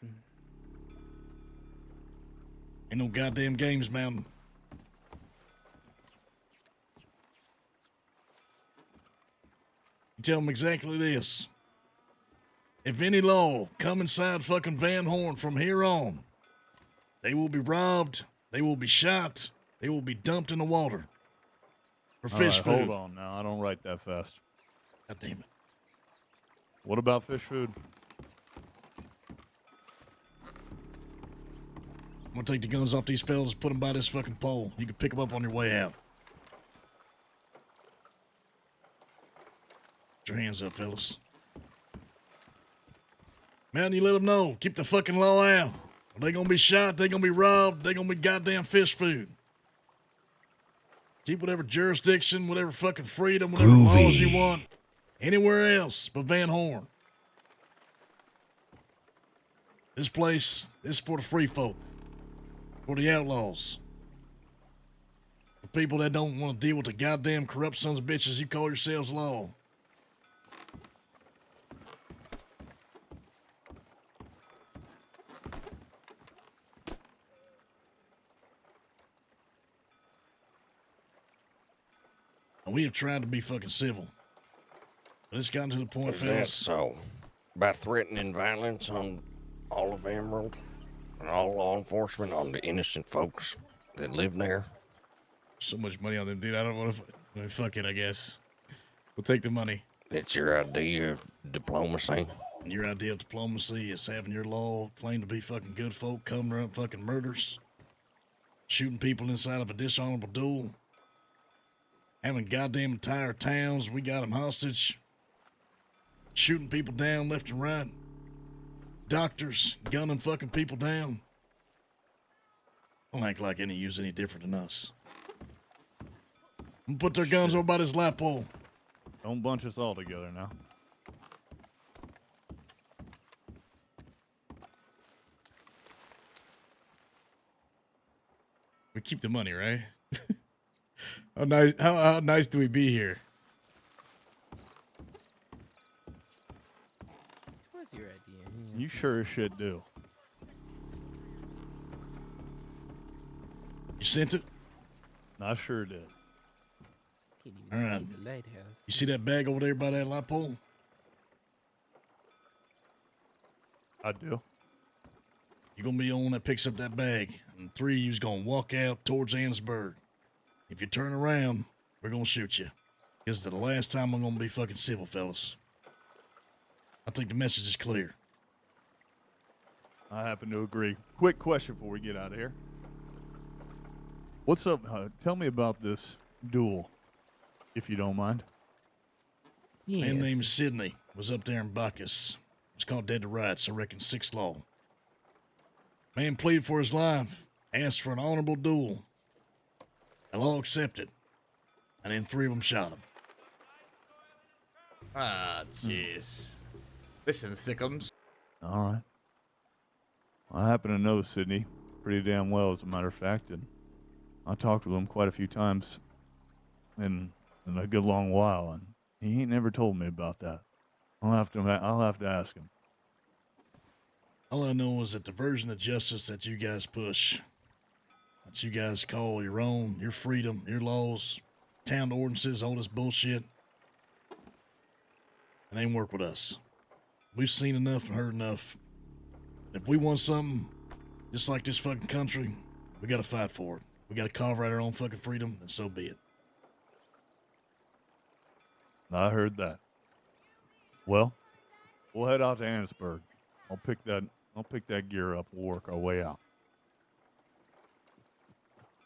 Ain't no goddamn games, Mountain. You tell them exactly this. If any law come inside fucking Van Horn from here on, they will be robbed, they will be shot, they will be dumped in the water for fish All right, food. hold on now. I don't write that fast. God damn it. What about fish food? I'm gonna take the guns off these fellas and put them by this fucking pole. You can pick them up on your way out. Put your hands up, fellas. Man, you let them know. Keep the fucking law out. They gonna be shot, they gonna be robbed, they gonna be goddamn fish food. Keep whatever jurisdiction, whatever fucking freedom, whatever laws you want, anywhere else but Van Horn. This place, this is for the free folk, for the outlaws, the people that don't want to deal with the goddamn corrupt sons of bitches you call yourselves law. We have tried to be fucking civil, but it's gotten to the point, Is that fellas. so? By threatening violence on all of Emerald and all law enforcement on the innocent folks that live there? So much money on them, dude. I don't want to. I mean, fuck it, I guess. We'll take the money. That's your idea of diplomacy? Your idea of diplomacy is having your law claim to be fucking good folk, covering up fucking murders, shooting people inside of a dishonorable duel, having goddamn entire towns, we got them hostage, shooting people down left and right, doctors gunning fucking people down. Don't act like any of you's any different than us. I'm gonna put their guns over by this lap pole. Don't bunch us all together now. We keep the money, right? How nice do we be here? What's your idea? You sure as shit do. You sent it? I sure did. Can't All even right. see the lighthouse. You see that bag over there by that light pole? I do. You're gonna be the one that picks up that bag, and 3 of you's gonna walk out towards Annesburg. If you turn around, we're gonna shoot you. This is the last time I'm gonna be fucking civil, fellas. I think the message is clear. I happen to agree. Quick question before we get out of here. What's up? Tell me about this duel, if you don't mind. Man named Sydney was up there in Bacchus. It's called dead to rights, I reckon 6th law. Man pleaded for his life, asked for an honorable duel. The law accepted, and then 3 of them shot him. Ah, jeez. Listen, Thickums. All right. I happen to know Sydney pretty damn well, as a matter of fact, and I talked with him quite a few times in a good long while, and he ain't never told me about that. I'll have to ask him. All I know is that the version of justice that you guys push, that you guys call your own, your freedom, your laws, town ordinances, all this bullshit, it ain't work with us. We've seen enough and heard enough. If we want something, just like this fucking country, we gotta fight for it. We gotta carve out our own fucking freedom, and so be it. I heard that. Well, we'll head out to Annesburg. I'll pick that gear up. We'll work our way out.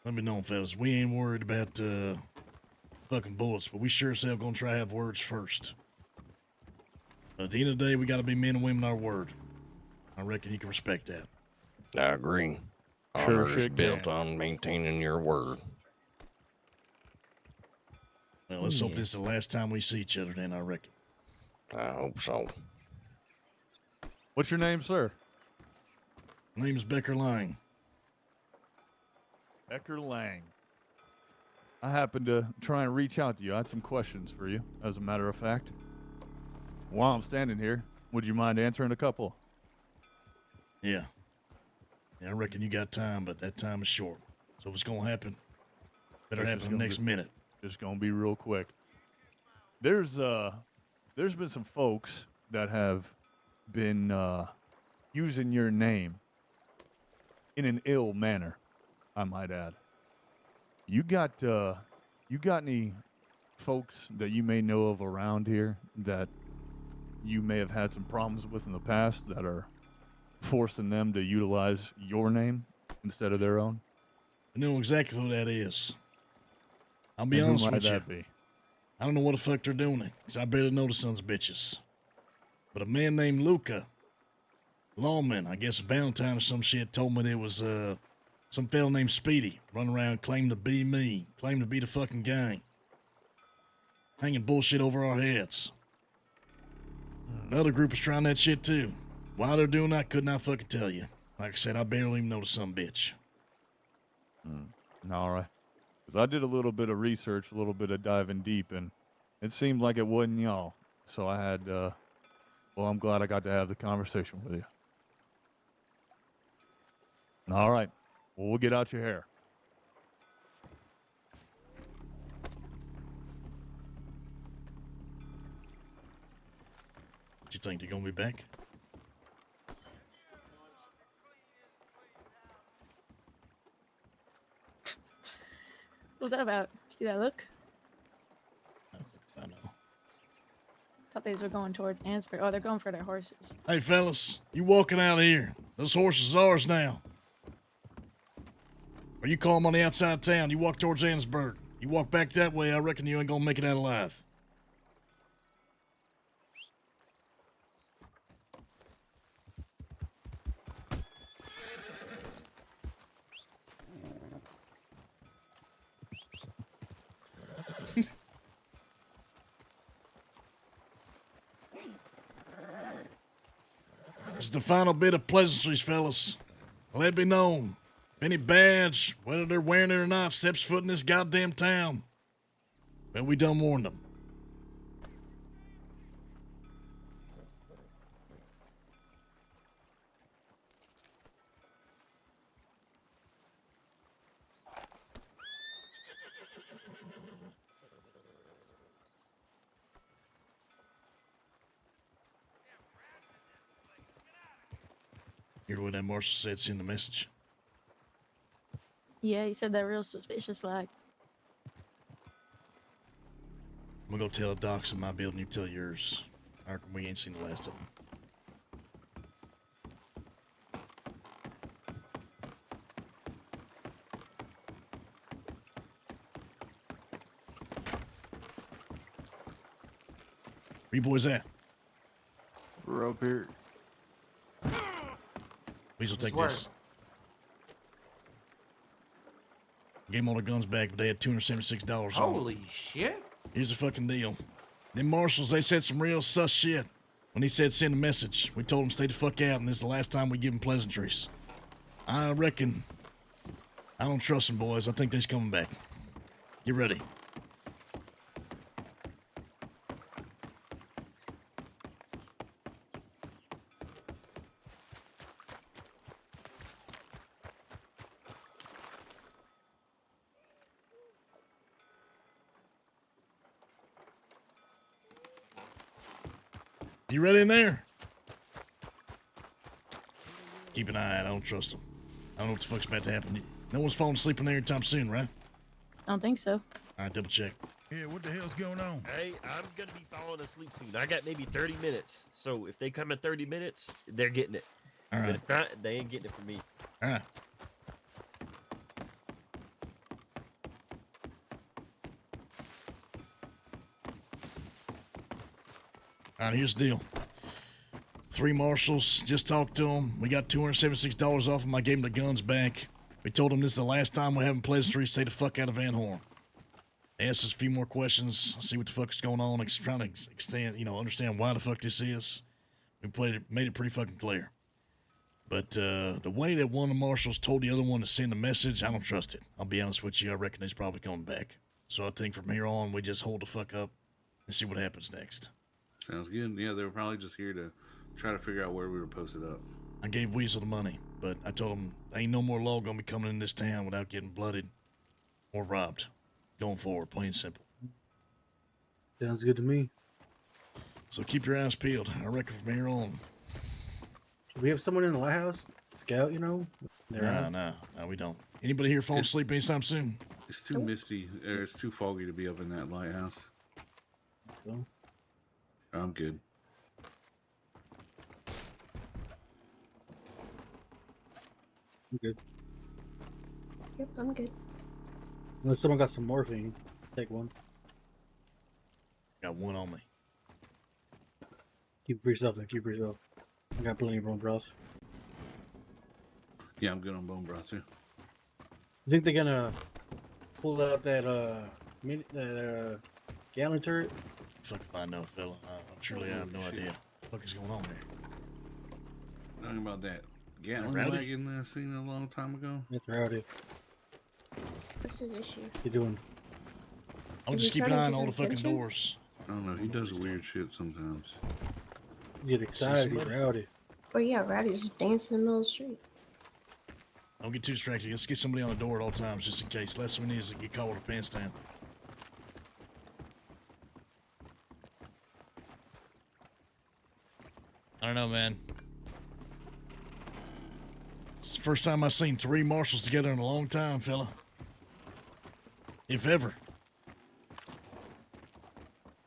Let me know, fellas. We ain't worried about fucking bullets, but we sure as hell gonna try to have words first. But at the end of the day, we gotta be men and women our word. I reckon you can respect that. I agree. Sure Honor is shit built can. on maintaining your word. Well, let's hope this is the last time we see each other then, I reckon. I hope so. What's your name, sir? My name is Becker Lang. Becker Lang. I happened to try and reach out to you. I had some questions for you, as a matter of fact. While I'm standing here, would you mind answering a couple? Yeah, I reckon you got time, but that time is short. So if it's gonna happen, better It's happen just the gonna next be- minute. Just gonna be real quick. There's been some folks that have been using your name in an ill manner, I might add. You got any folks that you may know of around here that you may have had some problems with in the past that are forcing them to utilize your name instead of their own? I know exactly who that is. I'll be And who honest might with you. that be? I don't know what the fuck they're doing, because I barely know the sons of bitches. But a man named Luca, lawman, I guess Valentine or some shit, told me there was some fella named Speedy running around claiming to be me, claiming to be the fucking gang. Hanging bullshit over our heads. Another group is trying that shit too. Why they're doing that, could not fucking tell you. Like I said, I barely even know the some bitch. All right. Because I did a little bit of research, a little bit of diving deep, and it seemed like it wasn't y'all. So I had, well, I'm glad I got to have the conversation with you. All right. Well, we'll get out your hair. What you think, they're gonna be back? What was that about? See that look? I know. Thought they were going towards Ansbury. Oh, they're going for their horses. Hey, fellas, you walking out of here. Those horses are ours now. Or you call them on the outside of town. You walk towards Annesburg. You walk back that way, I reckon you ain't gonna make it out alive. This is the final bit of pleasantries, fellas. Let it be known any badge, whether they're wearing it or not, steps foot in this goddamn town. But we done warned them. Hear what that marshal said, send the message. Yeah, he said that real suspicious like. I'm gonna go tell the docs in my building, you tell yours. I reckon we ain't seen the last of them. Where you boys at? We're up here. Weasel, take Swear. this. Gave them all their guns back, but they had $276 on them. Holy shit. Here's the fucking deal. Them marshals, they said some real sus shit. When he said send a message, we told them stay the fuck out, and this is the last time we give them pleasantries. I reckon, I don't trust them, boys. I think they's coming back. Get ready. You ready in there? Keep an eye out. I don't trust them. I don't know what the fuck's about to happen. No one's falling asleep in there anytime soon, right? I don't think so. All right, double check. Yeah, what the hell's going on? Hey, I'm gonna be falling asleep soon. I got maybe 30 minutes. So if they come in 30 minutes, they're getting it. All right. But if not, they ain't getting it from me. All right. All right, here's the deal. 3 marshals, just talked to them. We got $276 off them. I gave them the guns back. We told them this is the last time we're having pleasantries. Stay the fuck out of Van Horn. They asked us a few more questions, see what the fuck is going on, trying to extend, understand why the fuck this is. We made it pretty fucking clear. But the way that one of the marshals told the other one to send a message, I don't trust it. I'll be honest with you. I reckon he's probably coming back. So I think from here on, we just hold the fuck up and see what happens next. Sounds good. Yeah, they were probably just here to try to figure out where we were posted up. I gave Weasel the money, but I told him ain't no more law gonna be coming in this town without getting blooded or robbed. Going forward, plain and simple. Sounds good to me. So keep your eyes peeled. I reckon from here on. Do we have someone in the lighthouse? Scout, Nah, we don't. Anybody here fall asleep anytime soon? It's too misty, or it's too foggy to be up in that lighthouse. So? I'm good. I'm good. Yep, I'm good. Unless someone got some morphine, take one. Got one on me. Keep it for yourself then, keep it for yourself. I got plenty of bone broth. Yeah, I'm good on bone broth too. You think they're gonna pull out that gallon turret? Fuck if I know, fella. Truly, I have no idea. What the fuck is going on there? Talking about that Gatling Rowdy? wagon I seen a long time ago. That's Rowdy. What's his issue? You doing? I'll Is just he keep an trying eye to on all get the fucking attention? doors. I don't know. He does weird shit sometimes. You get excited, he's Rowdy. Oh yeah, Rowdy's just dancing in the middle of the street. Don't get too distracted. Let's get somebody on the door at all times, just in case. Last thing we need is to get caught with our pants down. I don't know, man. It's the first time I've seen 3 marshals together in a long time, fella. If ever.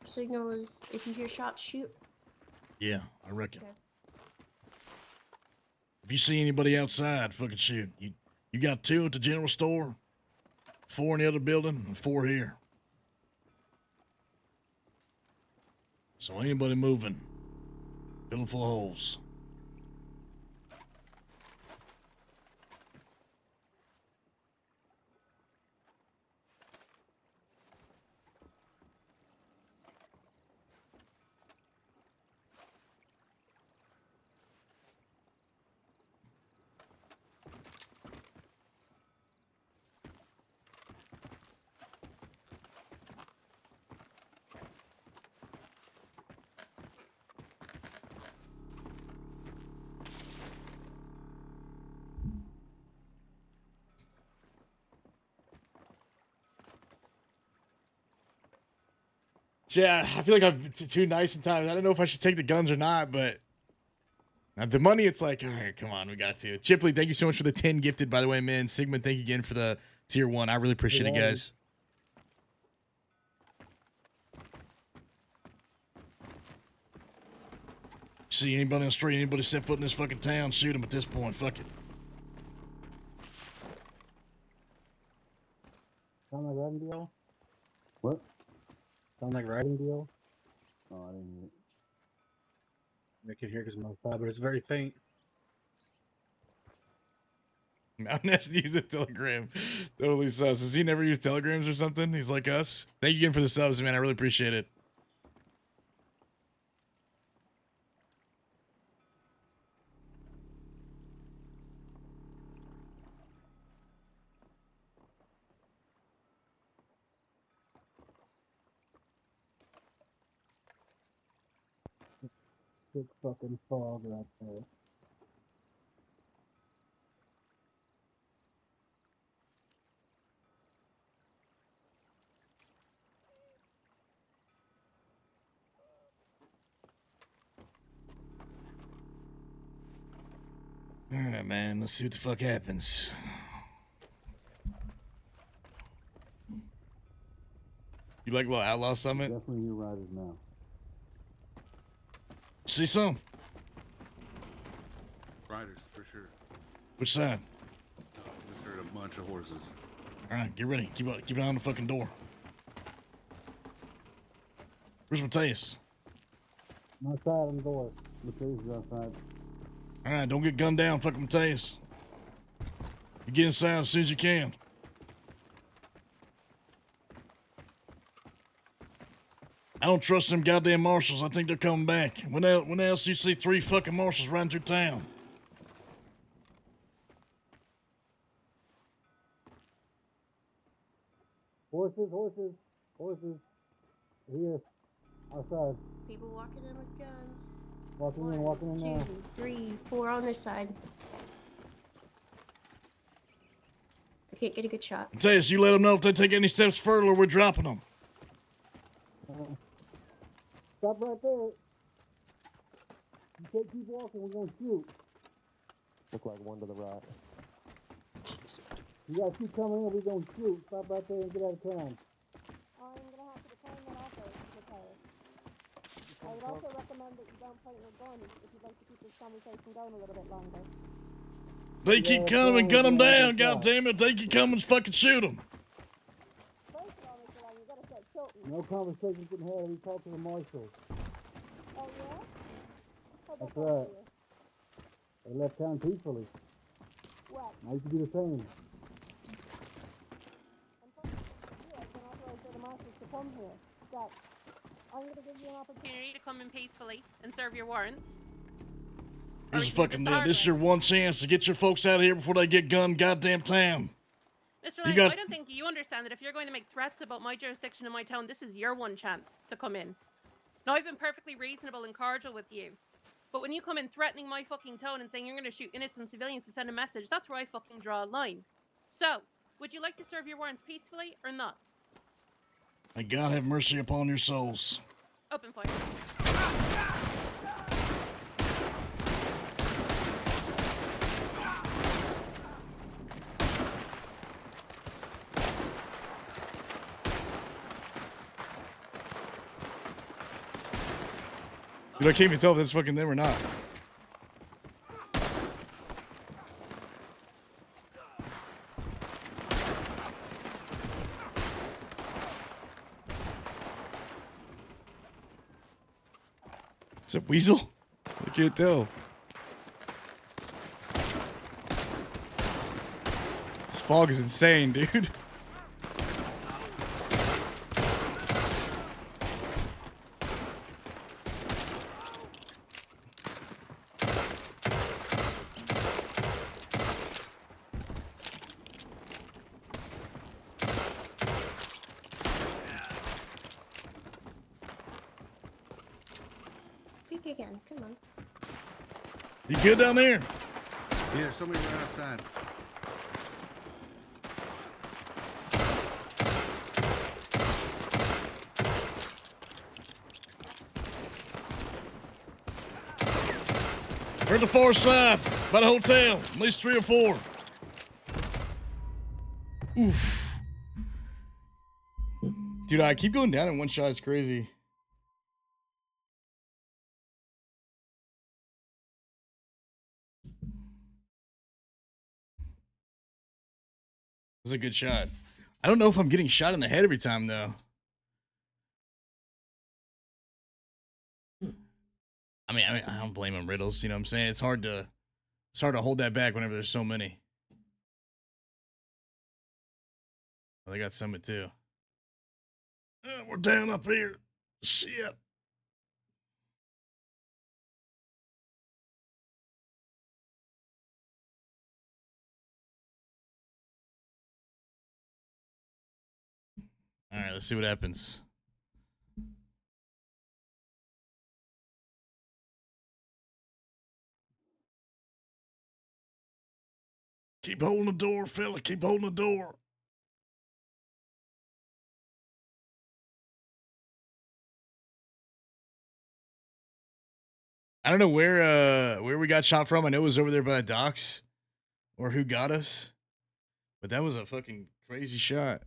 Signal is if you hear shots, shoot. Yeah, I reckon. Okay. If you see anybody outside, fucking shoot. You got 2 at the general store, 4 in the other building, and 4 here. So anybody moving, filling full of holes. Yeah, I feel like I'm too nice at times. I don't know if I should take the guns or not, but the money, it's like, all right, come on, we got to. Chipley, thank you so much for the 10 gifted, by the way, man. Sigmund, thank you again for the tier 1. I really appreciate it, guys. See anybody on the street, anybody set foot in this fucking town, shoot him at this point. Fuck it. Sound like riding deal? What? Sound like riding deal? Oh, I didn't hear it. I can hear because I'm outside, but it's very faint. Mountain has to use the Telegram. Totally sus. Has he never used Telegrams or something? He's like us. Thank you again for the subs, man. I really appreciate it. Big fucking fog right there. All right, man. Let's see what the fuck happens. You like Little Outlaw Summit? Definitely new riders now. See some? Riders, for sure. Which side? Just heard a bunch of horses. All right, get ready. Keep an eye on the fucking door. Where's Mateus? I'm outside on the door. Mateus is outside. All right, don't get gunned down, fucking Mateus. You get inside as soon as you can. I don't trust them goddamn marshals. I think they're coming back. When else do you see 3 fucking marshals riding through town? Horses. Here. Outside. People walking in with guns. Walking in now. 2, 3, 4 on this side. I can't get a good shot. Mateus, you let them know if they take any steps further or we're dropping them. Stop right there. You can't keep walking, we're gonna shoot. Look like one to the right. You guys keep coming in, we're gonna shoot. Stop right there and get out of town. I'm gonna have to decline that offer, Becker. I would also recommend that you don't point your gun if you'd like to keep this conversation going a little bit longer. They keep coming and gun them down, goddammit. They keep coming and fucking shoot them. First of all, Mr. Lang, you gotta start tilting. No conversation can have, we talk to the marshals. Oh, yeah? How'd that That's go right. for you? They left town peacefully. What? Now you can do the same. You have been authorized by the marshals to come here. But I'm gonna give you an opportunity to come in peacefully and serve your warrants. This is fucking dead. This is your one chance to get your folks out of here before they get gunned goddamn town. Mr. Lang, I don't think you understand that if you're going to make threats about my jurisdiction in my town, this is your one chance to come in. Now, I've been perfectly reasonable and cordial with you. But when you come in threatening my fucking town and saying you're going to shoot innocent civilians to send a message, that's where I fucking draw a line. So, would you like to serve your warrants peacefully or not? May God have mercy upon your souls. Open fire. Dude, I can't even tell if that's fucking them or not. Is it Weasel? I can't tell. This fog is insane, dude. Peek again, come on. You good down there? Yeah, there's somebody right outside. We're at the far side, by the hotel. At least 3 or 4. Oof. Dude, I keep going down in one shot. It's crazy. It was a good shot. I don't know if I'm getting shot in the head every time, though. I mean, I don't blame him, Riddles. You know what I'm saying? It's hard to hold that back whenever there's so many. Well, they got Summit, too. We're down up here. Shit. All right, let's see what happens. Keep holding the door, fella. Keep holding the door. I don't know where we got shot from. I know it was over there by the docks, or who got us, but that was a fucking crazy shot.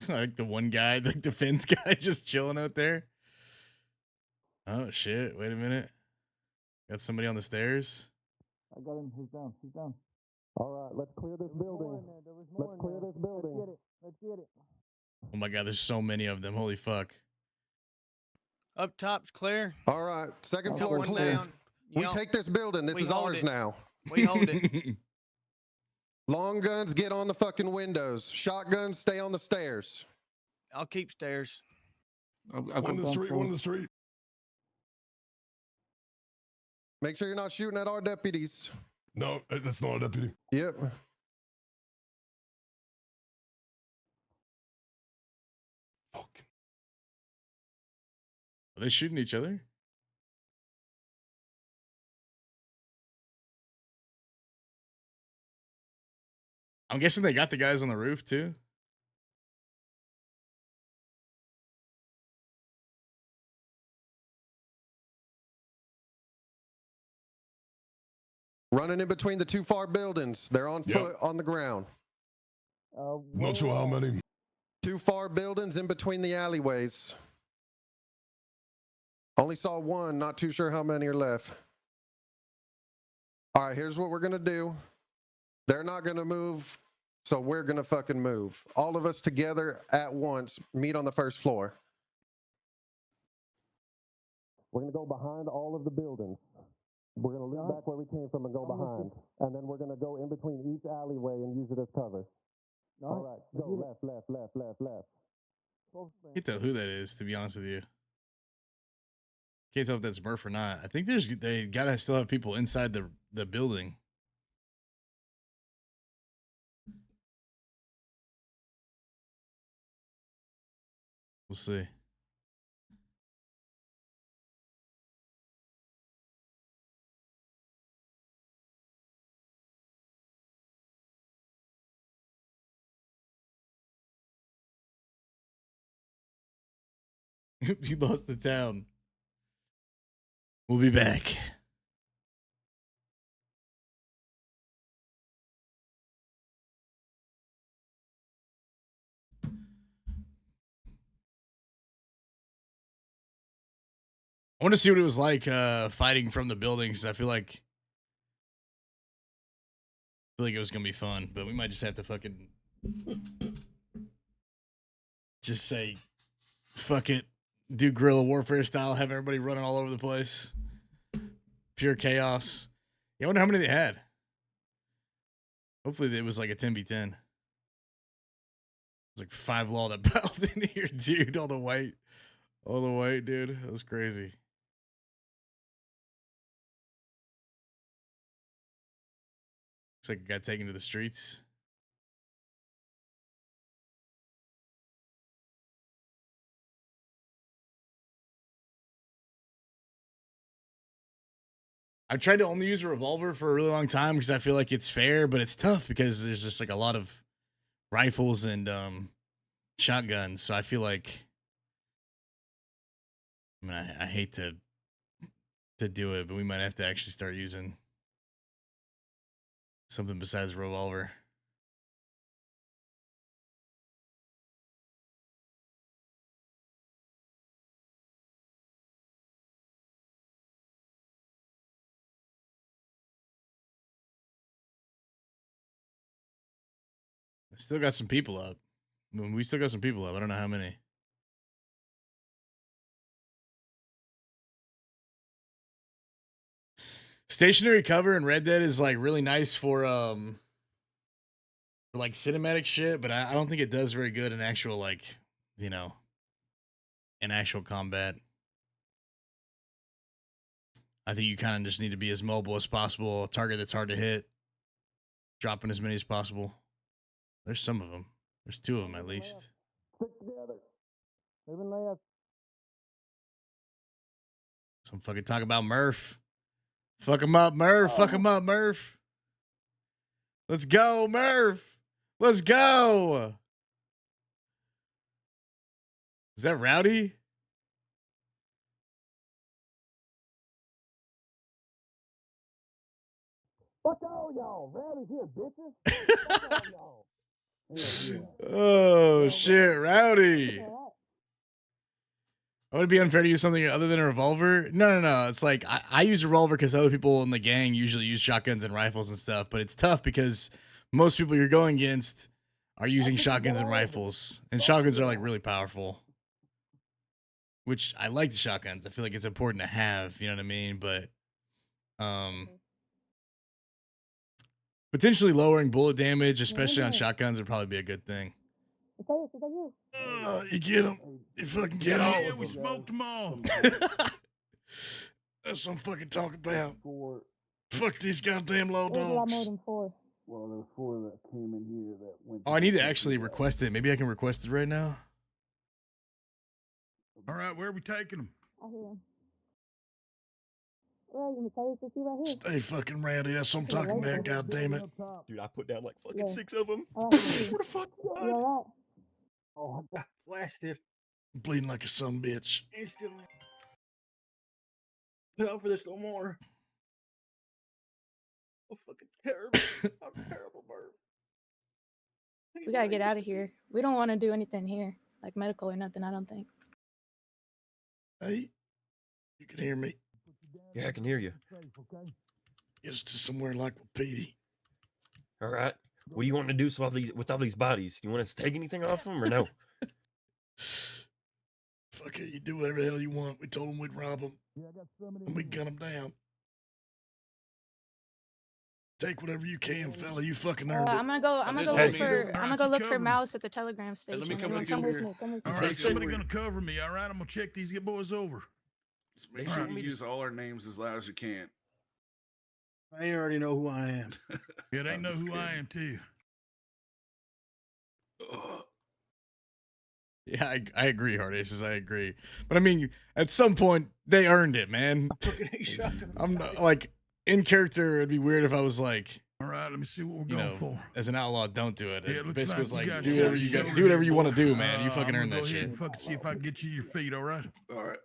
Like the one guy, the defense guy, just chilling out there. Oh shit! Wait a minute. Got somebody on the stairs. I got him. He's down. He's down. All right, let's clear this building. Let's clear this building. Let's get it. Oh my god, there's so many of them. Holy fuck. Up top's clear. All right, second floor one clear. down. We Y'all- take this building. This we is hold ours it. now. We hold it. Long guns, get on the fucking windows. Shotguns, stay on the stairs. I'll keep stairs. One in the street. One in the street. Make sure you're not shooting at our deputies. No, that's not a deputy. Yep. Are they shooting each other? I'm guessing they got the guys on the roof too. Running in between the two far buildings. They're on Yep. foot on the ground. Not sure how many. Two far buildings in between the alleyways. Only saw one, not too sure how many are left. All right, here's what we're going to do. They're not going to move, so we're going to fucking move. All of us together at once, meet on the first floor. We're going to go behind all of the buildings. We're going to lean back where we came from and go behind. And then we're going to go in between each alleyway and use it as cover. All right, go left, left, left, left, left. Can't tell who that is, to be honest with you. Can't tell if that's Murph or not. I think they gotta still have people inside the building. We'll see. You lost the town. We'll be back. I want to see what it was like fighting from the buildings. I feel like it was gonna be fun, but we might just have to fucking just say fuck it, do guerrilla warfare style, have everybody running all over the place, pure chaos. Yeah, I wonder how many they had. Hopefully it was like a 10v10. It's like 5 law that piled in here, dude. All the white All the way, dude. That was crazy. Looks like it got taken to the streets. I tried to only use a revolver for a really long time because I feel like it's fair, but it's tough because there's just like a lot of rifles and shotguns. So I feel like, I mean, I hate to do it, but we might have to actually start using something besides revolver. I still got some people up. I mean, we still got some people up. I don't know how many. Stationary cover in Red Dead is like really nice for like cinematic shit, but I don't think it does very good in actual, like, you know, in actual combat. I think you kind of just need to be as mobile as possible, a target that's hard to hit, dropping as many as possible. There's some of them. There's 2 of them at least. Stick together. Moving left. Some fucking talk about Murph. Fuck him up, Murph. Fuck him up, Murph. Let's go, Murph. Let's go. Is that Rowdy? Fuck all y'all. Rowdy's here, bitches. Fuck all y'all. Oh, shit, Rowdy. Would it be unfair to use something other than a revolver? No. It's like I use a revolver because other people in the gang usually use shotguns and rifles and stuff, but it's tough because most people you're going against are using shotguns and rifles, and shotguns are like really powerful. Which I like the shotguns. I feel like it's important to have, you know what I mean? But potentially lowering bullet damage, especially on shotguns, would probably be a good thing. You get him. You fucking get him. Yeah, we smoked them all. That's what I'm fucking talking about. Fuck these goddamn low dogs. Well, there was 4 that came in here that went. Oh, I need to actually request it. Maybe I can request it right now. All right, where are we taking them? I hear him. Where are you, Matthias? Is he right here? Stay fucking rowdy. That's what I'm talking about, goddammit. Dude, I put down like fucking 6 of them. Where the fuck? You alright? Oh, I got blasted. I'm bleeding like a son bitch. Instantly. Put out for this no more. I'm fucking terrible. I'm terrible, Murph. We gotta get out of here. We don't want to do anything here, like medical or nothing, I don't think. Hey, you can hear me. Yeah, I can hear you. Get us to somewhere like Wapiti. All right. What do you want to do with all these bodies? You want us to take anything off them or no? Fuck it, you do whatever the hell you want. We told them we'd rob them, and we'd gun them down. Take whatever you can, fella. You fucking earned it. I'm gonna go look for Mouse at the telegram station. Let me come with Come you with here. me. Come with All me. right, somebody gonna cover me. All right, I'm gonna check these boys over. Just make sure you use all our names as loud as you can. I already know who I am. Yeah, they know who I am too. Yeah, I agree, Hard Aces. I agree. But I mean, at some point, they earned it, man. I'm not, like, in character, it'd be weird if I was like, all right, let me see what we're going for. As an outlaw, don't do it. Yeah, It looks basically was like like, you do whatever you want to do, man. You fucking I'm earned gonna that go ahead shit. and fucking see if I can get you your feet, all right? All right.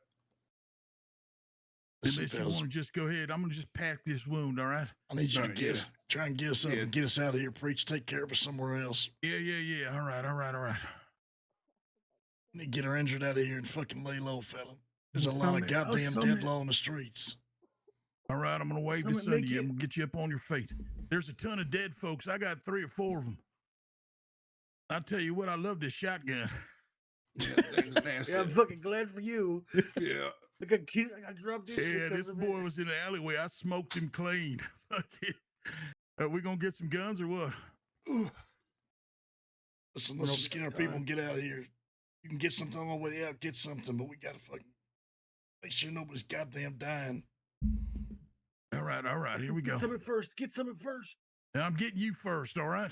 Listen, Unless you fellas, want to just go ahead. I'm gonna just pack this wound, all right? I need you to try and get us up and get us out of here. Preach, take care of us somewhere else. Yeah. All right. We need to get our injured out of here and fucking lay low, fella. There's a lot of Summit. goddamn Summit. dead law in the streets. All right, I'm gonna wave Summit, this under make you. it. I'm gonna get you up on your feet. There's a ton of dead folks. I got 3 or 4 of them. I tell you what, I love this shotgun. Yeah, I'm fucking glad for you. Yeah. Look at cute. I got dropped this. Yeah, this boy was in the alleyway. I smoked him clean. Are we gonna get some guns or what? Listen, let's just get our people and get out of here. You can get something on the way out, get something, but we gotta fucking make sure nobody's goddamn dying. All right, here we go. Get some at first. Get some at first. Now, I'm getting you first, all right?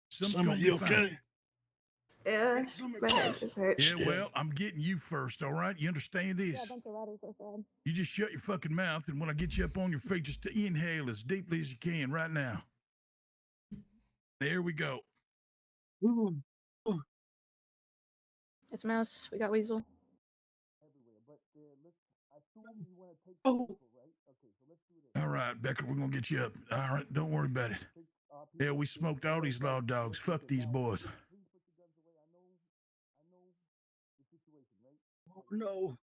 Summit, you okay? Yeah, my head just hurts. Yeah, well, I'm getting you first, all right? You understand this? Yeah, a bunch of riders outside. You just shut your fucking mouth, and when I get you up on your feet, just to inhale as deeply as you can right now. There we go. It's Mouse. We got Weasel. All right, Becker, we're going to get you up. All right, don't worry about it. Yeah, we smoked all these law dogs. Fuck these boys. No.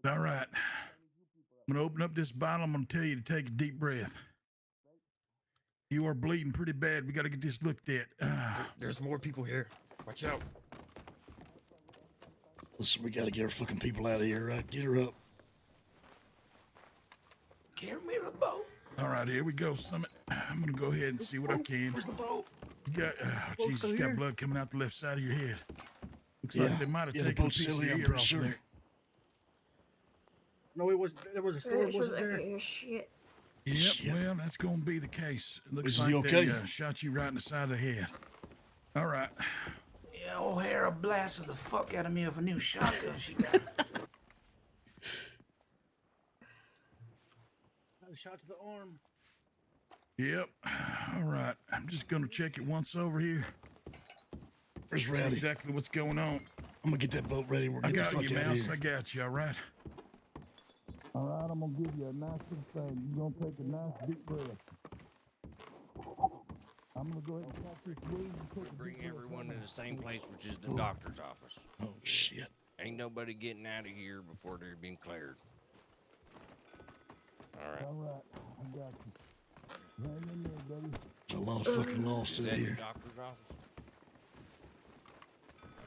All right. I'm going to open up this bottle. I'm going to tell you to take a deep breath. You are bleeding pretty bad. We got to get this looked at. There's more people here. Watch out. Listen, we gotta get our fucking people out of here, right? Get her up. Carry me to the boat. All right, here we go, Summit. I'm going to go ahead and see what I can. Where's the boat? You got, Jesus, you got blood coming out the left side of your head. Looks Yeah, like they might have the taken a boat's piece still of here, your I'm ear pretty off sure. there. No, it was. There was a storm, wasn't there? Shit. Yep, well, that's going to be the case. It looks Is like he okay? they shot you right in the side of the head. All right. Yeah, O'Hara blasted the fuck out of me with a new shotgun she got. Got a shot to the arm. Yep. All right. I'm just going to check it once over here. Where's See Rowdy? exactly what's going on. I'm gonna get that boat ready and we're I gonna get the got fuck you, out of Mouse. here. I got you, all right? All right, I'm gonna give you a nice big thing. You're gonna take a nice deep breath. I'm gonna go ahead and catch this weed and take a Bring deep breath. everyone to the same place, which is the doctor's office. Oh, shit. Ain't nobody getting out of here before they're being cleared. All right. All right, I got you. Hang in there, buddy. There's a lot of fucking law Is still that the here. doctor's office?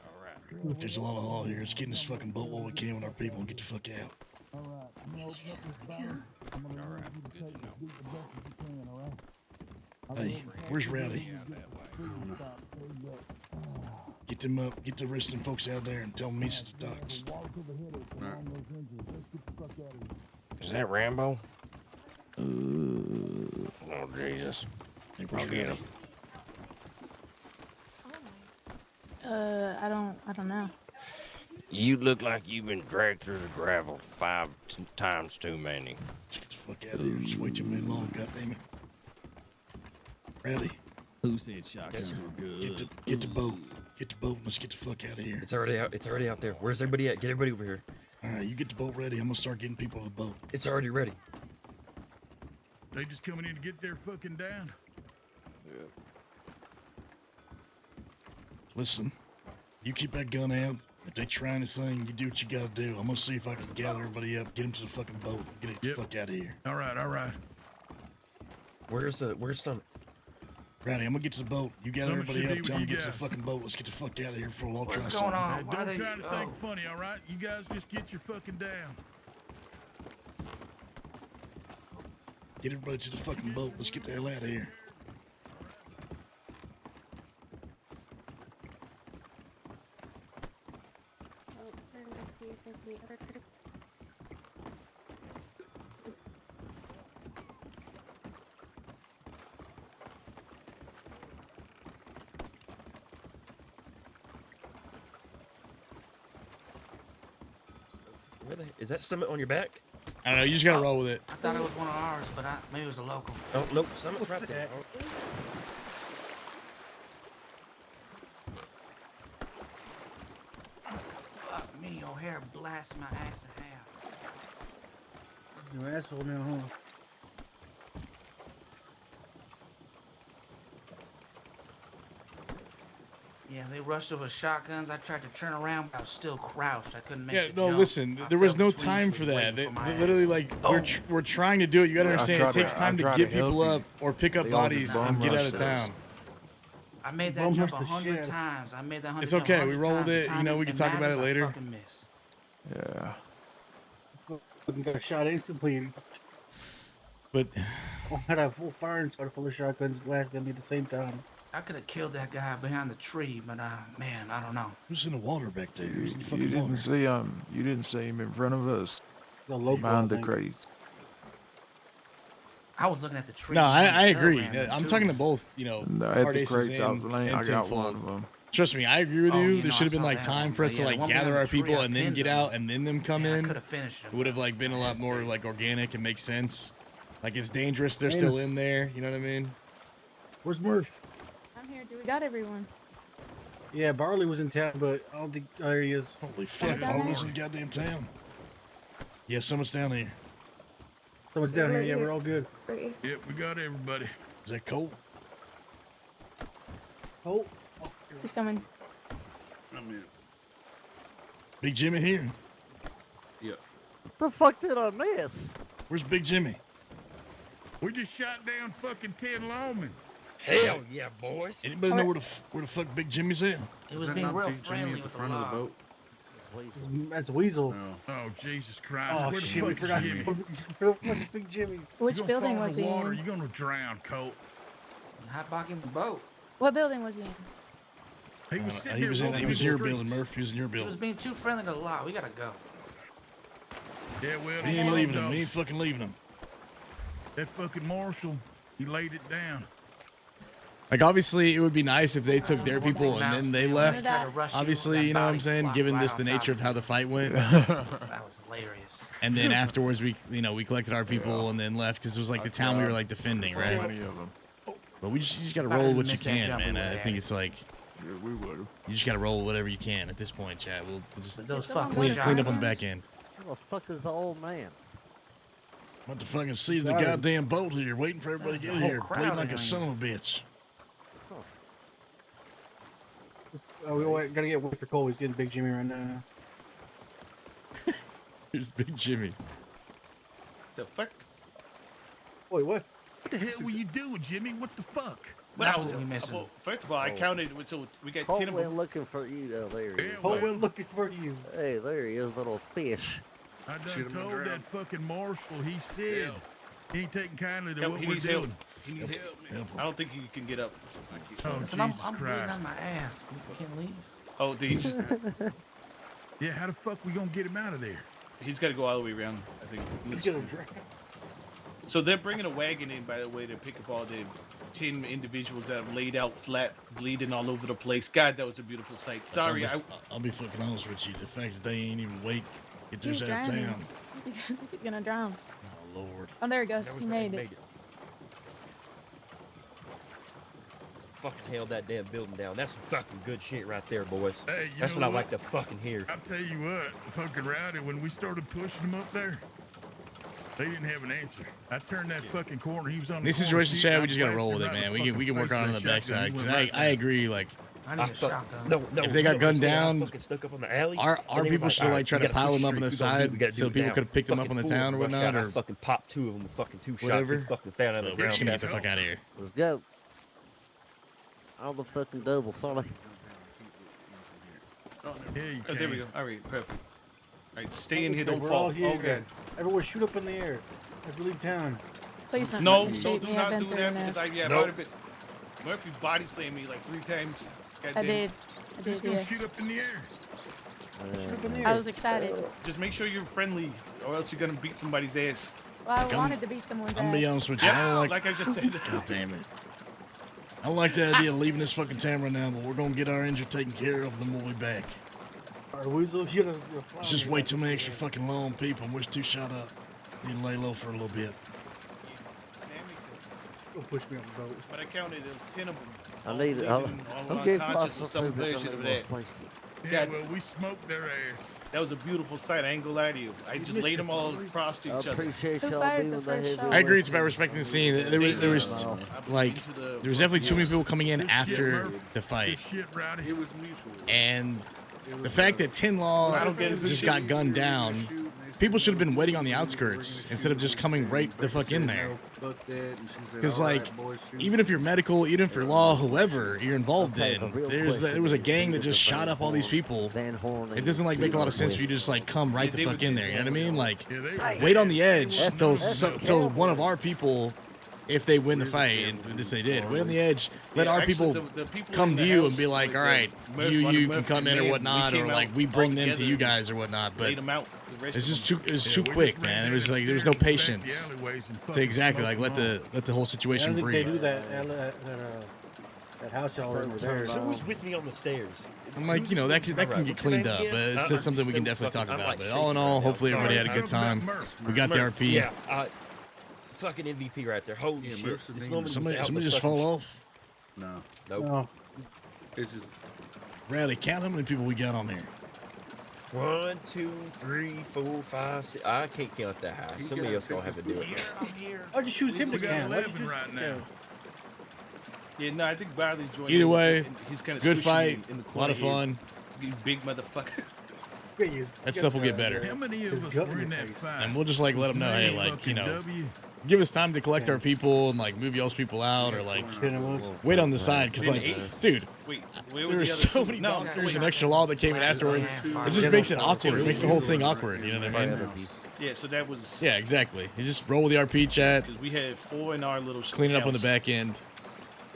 All right. Look, there's a lot of law here. Let's get in this fucking boat while we can with our people and get the fuck out. All right, I'm gonna open up this bottle. I'm gonna All need right, you to good take to as know. deep a breath as you can, all right? I'm Hey, gonna open up where's this Rowdy? bottle and get the breathing stop. There you go. Get them up. Get the rest of them folks out there and tell them meet at the docks. Water to the headache and all those injuries. Let's get the fuck out of here. Is that Rambo? Oh, Jesus. Hey, where's I'll get him. I don't know. You look like you've been dragged through the gravel 5 times too many. Let's get the fuck out of here. It's way too many long, goddammit. Rowdy, Who said shotguns were good? get the boat. Get the boat and let's get the fuck out of here. It's already out. It's already out there. Where's everybody at? Get everybody over here. Alright, you get the boat ready. I'm gonna start getting people to the boat. It's already ready. They just coming in to get their fucking down. Yeah. Listen, you keep that gun out. If they try anything, you do what you gotta do. I'm gonna see if I can gather everybody up, get them to the fucking boat, and get the fuck out of here. All right, all right. Where's Summit? Rowdy, I'm gonna get to the boat. You gather Summit everybody should up, be tell with them to you get to the guys. fucking boat. Let's get the fuck out of here before I'll try What's something. going on? Hey, Why don't they? try to think Oh. funny, all right? You guys just get your fucking down. Get everybody to the fucking boat. Let's get the hell out of here. Oh, trying to see if there's any other critical. Is that Summit on your back? I don't know. You just gotta roll with it. I thought it was one of ours, but maybe it was a local. Oh, nope. Summit's right there. Fuck me, O'Hara blasted my ass in half. You asshole now, huh? Yeah, they rushed over shotguns. I tried to turn around, but I was still crouched. I couldn't make Yeah, the no, jump. listen. I There was fell no between time two, for that. waiting They, for my they ass. literally like we're trying to do it. You gotta I understand. It tried takes to- time I to tried get to help people you. up or pick up They all bodies just and get bum out of rushed us. town. I made that Bum jump rushed the 100 shit. times. I made that 100 It's jump okay. We 100 roll with times. The it. You time know, we can talk about it matters, I later. fucking miss. Yeah. Fucking got shot instantly. And But I had a full firing squad full of shotguns blasting at me at the same time. I could have killed that guy behind the tree, but man, I don't know. Who's in the water back there? Who's in the You fucking didn't water? see him. You didn't see him in front of us. The local, behind I the think. crates. I was looking at the tree. No, I behind the agree. telegram I'm too. talking to both, you know, No, at hard the aces crates I and, was laying, and I Tim got one Falls. of them. Trust me, I agree with Oh, you. you There know, should have I been saw like that time one, for us but to yeah, the like one gather behind our the tree, people I and then pinned get him. out and then them come Yeah, I in. could have finished him. It would have like been a lot more like organic and make sense. Like it's dangerous. They're Hey. still in there. You know what I mean? Where's Murph? I'm here. Do we got everyone? Yeah, Barley was in town, but I don't think there he is. Holy fuck! down Barley's there? in goddamn town. Yeah, someone's down here. Someone's down here. Yeah, we're all good. Yep, we got everybody. Is that Cole? Oh, He's coming. I'm in. Big Jimmy here. Yep. What the fuck did I miss? Where's Big Jimmy? We just shot down fucking 10 lawmen. Hell yeah, boys. Anybody know where the fuck Big Jimmy's at? He was that being not real Big Jimmy friendly at the with the front of the law. boat? that's Weasel. No. Oh, Jesus Christ. Oh Where the shit, we fuck forgot. is Jimmy? Where the fuck's Big Jimmy? Which You gonna building fall in was the he water, in? you're gonna drown, Colt. Hot box in the boat. What building was he in? He was sitting He there was in. walking He was the in your streets. building, Murph. He was in your He was building. being too friendly to the law. We gotta go. Yeah, well, We these ain't road leaving him. dogs, We ain't fucking leaving him. that fucking marshal, he laid it down. Like obviously, it would be nice if they took their people and then they left. Obviously, you know what I'm saying. Given this the nature of how the fight went, That was hilarious. and then afterwards we collected our people and then left because it was like the town we were like defending, right? Plenty of them. But you just gotta If I roll didn't what you miss that can, jump, we man. would've I had think it. it's like Yeah, we would have. you just gotta roll whatever you can at this point, Chad. We'll just But those Someone fucking clean up on the shotguns. back end. Who the fuck is the old man? What the fucking seat of the Got him. goddamn boat here, waiting for everybody to There's get a whole here, crowd bleeding like a behind son you. of a bitch. We gotta get away for Cole. He's getting Big Jimmy right now. Here's Big Jimmy. The fuck? Wait, what? What the hell were you doing, Jimmy? What the fuck? What That I was was we missing. well, first of all, I Oh. counted. So we got Cole 10 of went them. looking for you. Oh, there he is. Yeah, Cole well, went looking for you. Hey, there he is, little fish. I Shoot done him and told drown. that fucking marshal, he said he ain't taking kindly to Yeah, what he we're needs help. doing. He needs help. I don't think you can get up. Oh, Listen, I'm Jesus bleeding Christ. on my ass. We can't leave. Oh, dude, he just, Yeah, how the fuck we gonna get him out of there? he's got to go all the way around. I think. He's gonna drown. So they're bringing a wagon in, by the way, to pick up all the 10 individuals that are laid out flat, bleeding all over the place. God, that was a beautiful sight. Sorry, I'll be fucking honest with you. The fact that they ain't even wait to get He's this out of drowning. town. He's gonna drown. Oh Lord. Oh, there he goes. He made it. Fucking held that damn building down. That's some fucking good shit right there, boys. Hey, you That's know what I what? like to fucking hear. I'll tell you what, fucking Rowdy, when we started pushing him up there, they didn't have an answer. I turned that fucking corner. He was on In the this corner situation, seat, Chad, I we just gotta roll with blasted it, him man. right in the We can work fucking on it on the face with that backside. shotgun. He Because went right I down. agree. Like I need a shotgun. No, if they got gunned down, fucking stuck up on the alley. our and they people were should have "All like tried we to gotta pile push them up on the straight. We gotta do side what we gotta do so it people now." could have picked them up Fucking on the fool town or rushed whatnot, out. I or fucking popped two of them with fucking two shots. whatever. They fucking found on the We're ground. just gonna get the fuck out of here. Let's go. All the fucking double, sorry. Yeah, you Oh, there we can. go. All right, perfect. All right, stay in here. Don't We're fall. all here. Oh, God. Everyone shoot up in the air. Let's leave town. Please don't. No, shoot don't do me. I've not been do through that enough. because I Nope. might have been. Murphy body slammed me like 3 times. God I damn. did. I Just did. gonna Yeah. shoot up in the air. Shoot up in the air. I was excited. Just make sure you're friendly, or else you're gonna beat somebody's ass. Well, I I'm- wanted to beat someone's I'm gonna be ass. honest with you. I Yeah, don't like. like I just said. God damn it. I don't like the idea of leaving this fucking town right now, but we're gonna get our injury taken care of, and then we'll be back. All right, Weasel, you're It's just way too many extra fucking long people, and we're too shot up. Need to lay low for a little bit. That makes sense. Don't push me on the boat. But I counted there was 10 of them. I all need it. bleeding, all I'm getting unconscious or some claustrophobic. version of that. Yeah, God. well, we smoked their ass. That was a beautiful sight. I ain't gonna lie to you. I just missed laid it, them all Barley. across to I each other. appreciate Who y'all fired doing the the first heavy shot? I agree. It's about respecting the scene. There was I've been like to the there was definitely too many wars. people coming in Good shit, after Murph. the fight, Good shit, Rowdy. It was mutual. and the fact that Tin Law I don't get it. just got gunned down. People should have been waiting on the outskirts instead of just coming right the fuck in there. Because like, even if you're medical, even if you're law, whoever you're involved in, there was a gang that just shot up all these people. It doesn't like make a lot of sense for you to just like come right the fuck in there. You know what I mean? Like, Yeah, they were wait on the edge till one of our people if they win the fight, and this they did, win on the edge, let our actually, people the people come in to the you and house, be like, all right, Murph, you Murph can come and in or Mandy, whatnot, we or came like out we bring all them to together you and guys or whatnot. But laid 'em out. The rest it's of just them. too, it was Yeah, too we quick, just ran man. down It was the like there was no stairs and back the patience alleyways and to fucking exactly smoked like them let the whole I situation don't think they breathe. do that house y'all were over there. Who was with me on the stairs? I'm like, you know, that can get cleaned up, but it's just something we can definitely talk about. But all in all, hopefully everybody had a good time. We got the RP. Yeah, fucking MVP right there. Holy shit! Somebody just fall off. No. Nope. No. It's just Riley, count how many people we got on here. 1, 2, 3, 4, 5, 6. I can't count that high. Somebody else gonna have to do it. I'll just choose him to count. Why'd you 11 choose right him? now. Yeah, no, I think Riley joined. Either in, way, and he's kind of good squishy fight, in the a lot of corner fun. here. You big motherfucker. That stuff will get better. How many of us were in that fight? And we'll just like let them know, hey, like, you know, give us time to collect our people and like move y'all's people out, or like wait on the side, because like, dude, there were so many doctors and extra law that came in afterwards. It just makes it awkward. It makes the whole thing awkward. You know what I mean? Yeah, so that was. Yeah, exactly. You just roll with the RP chat. Because we had 4 in our little. Clean it up on the house. back end.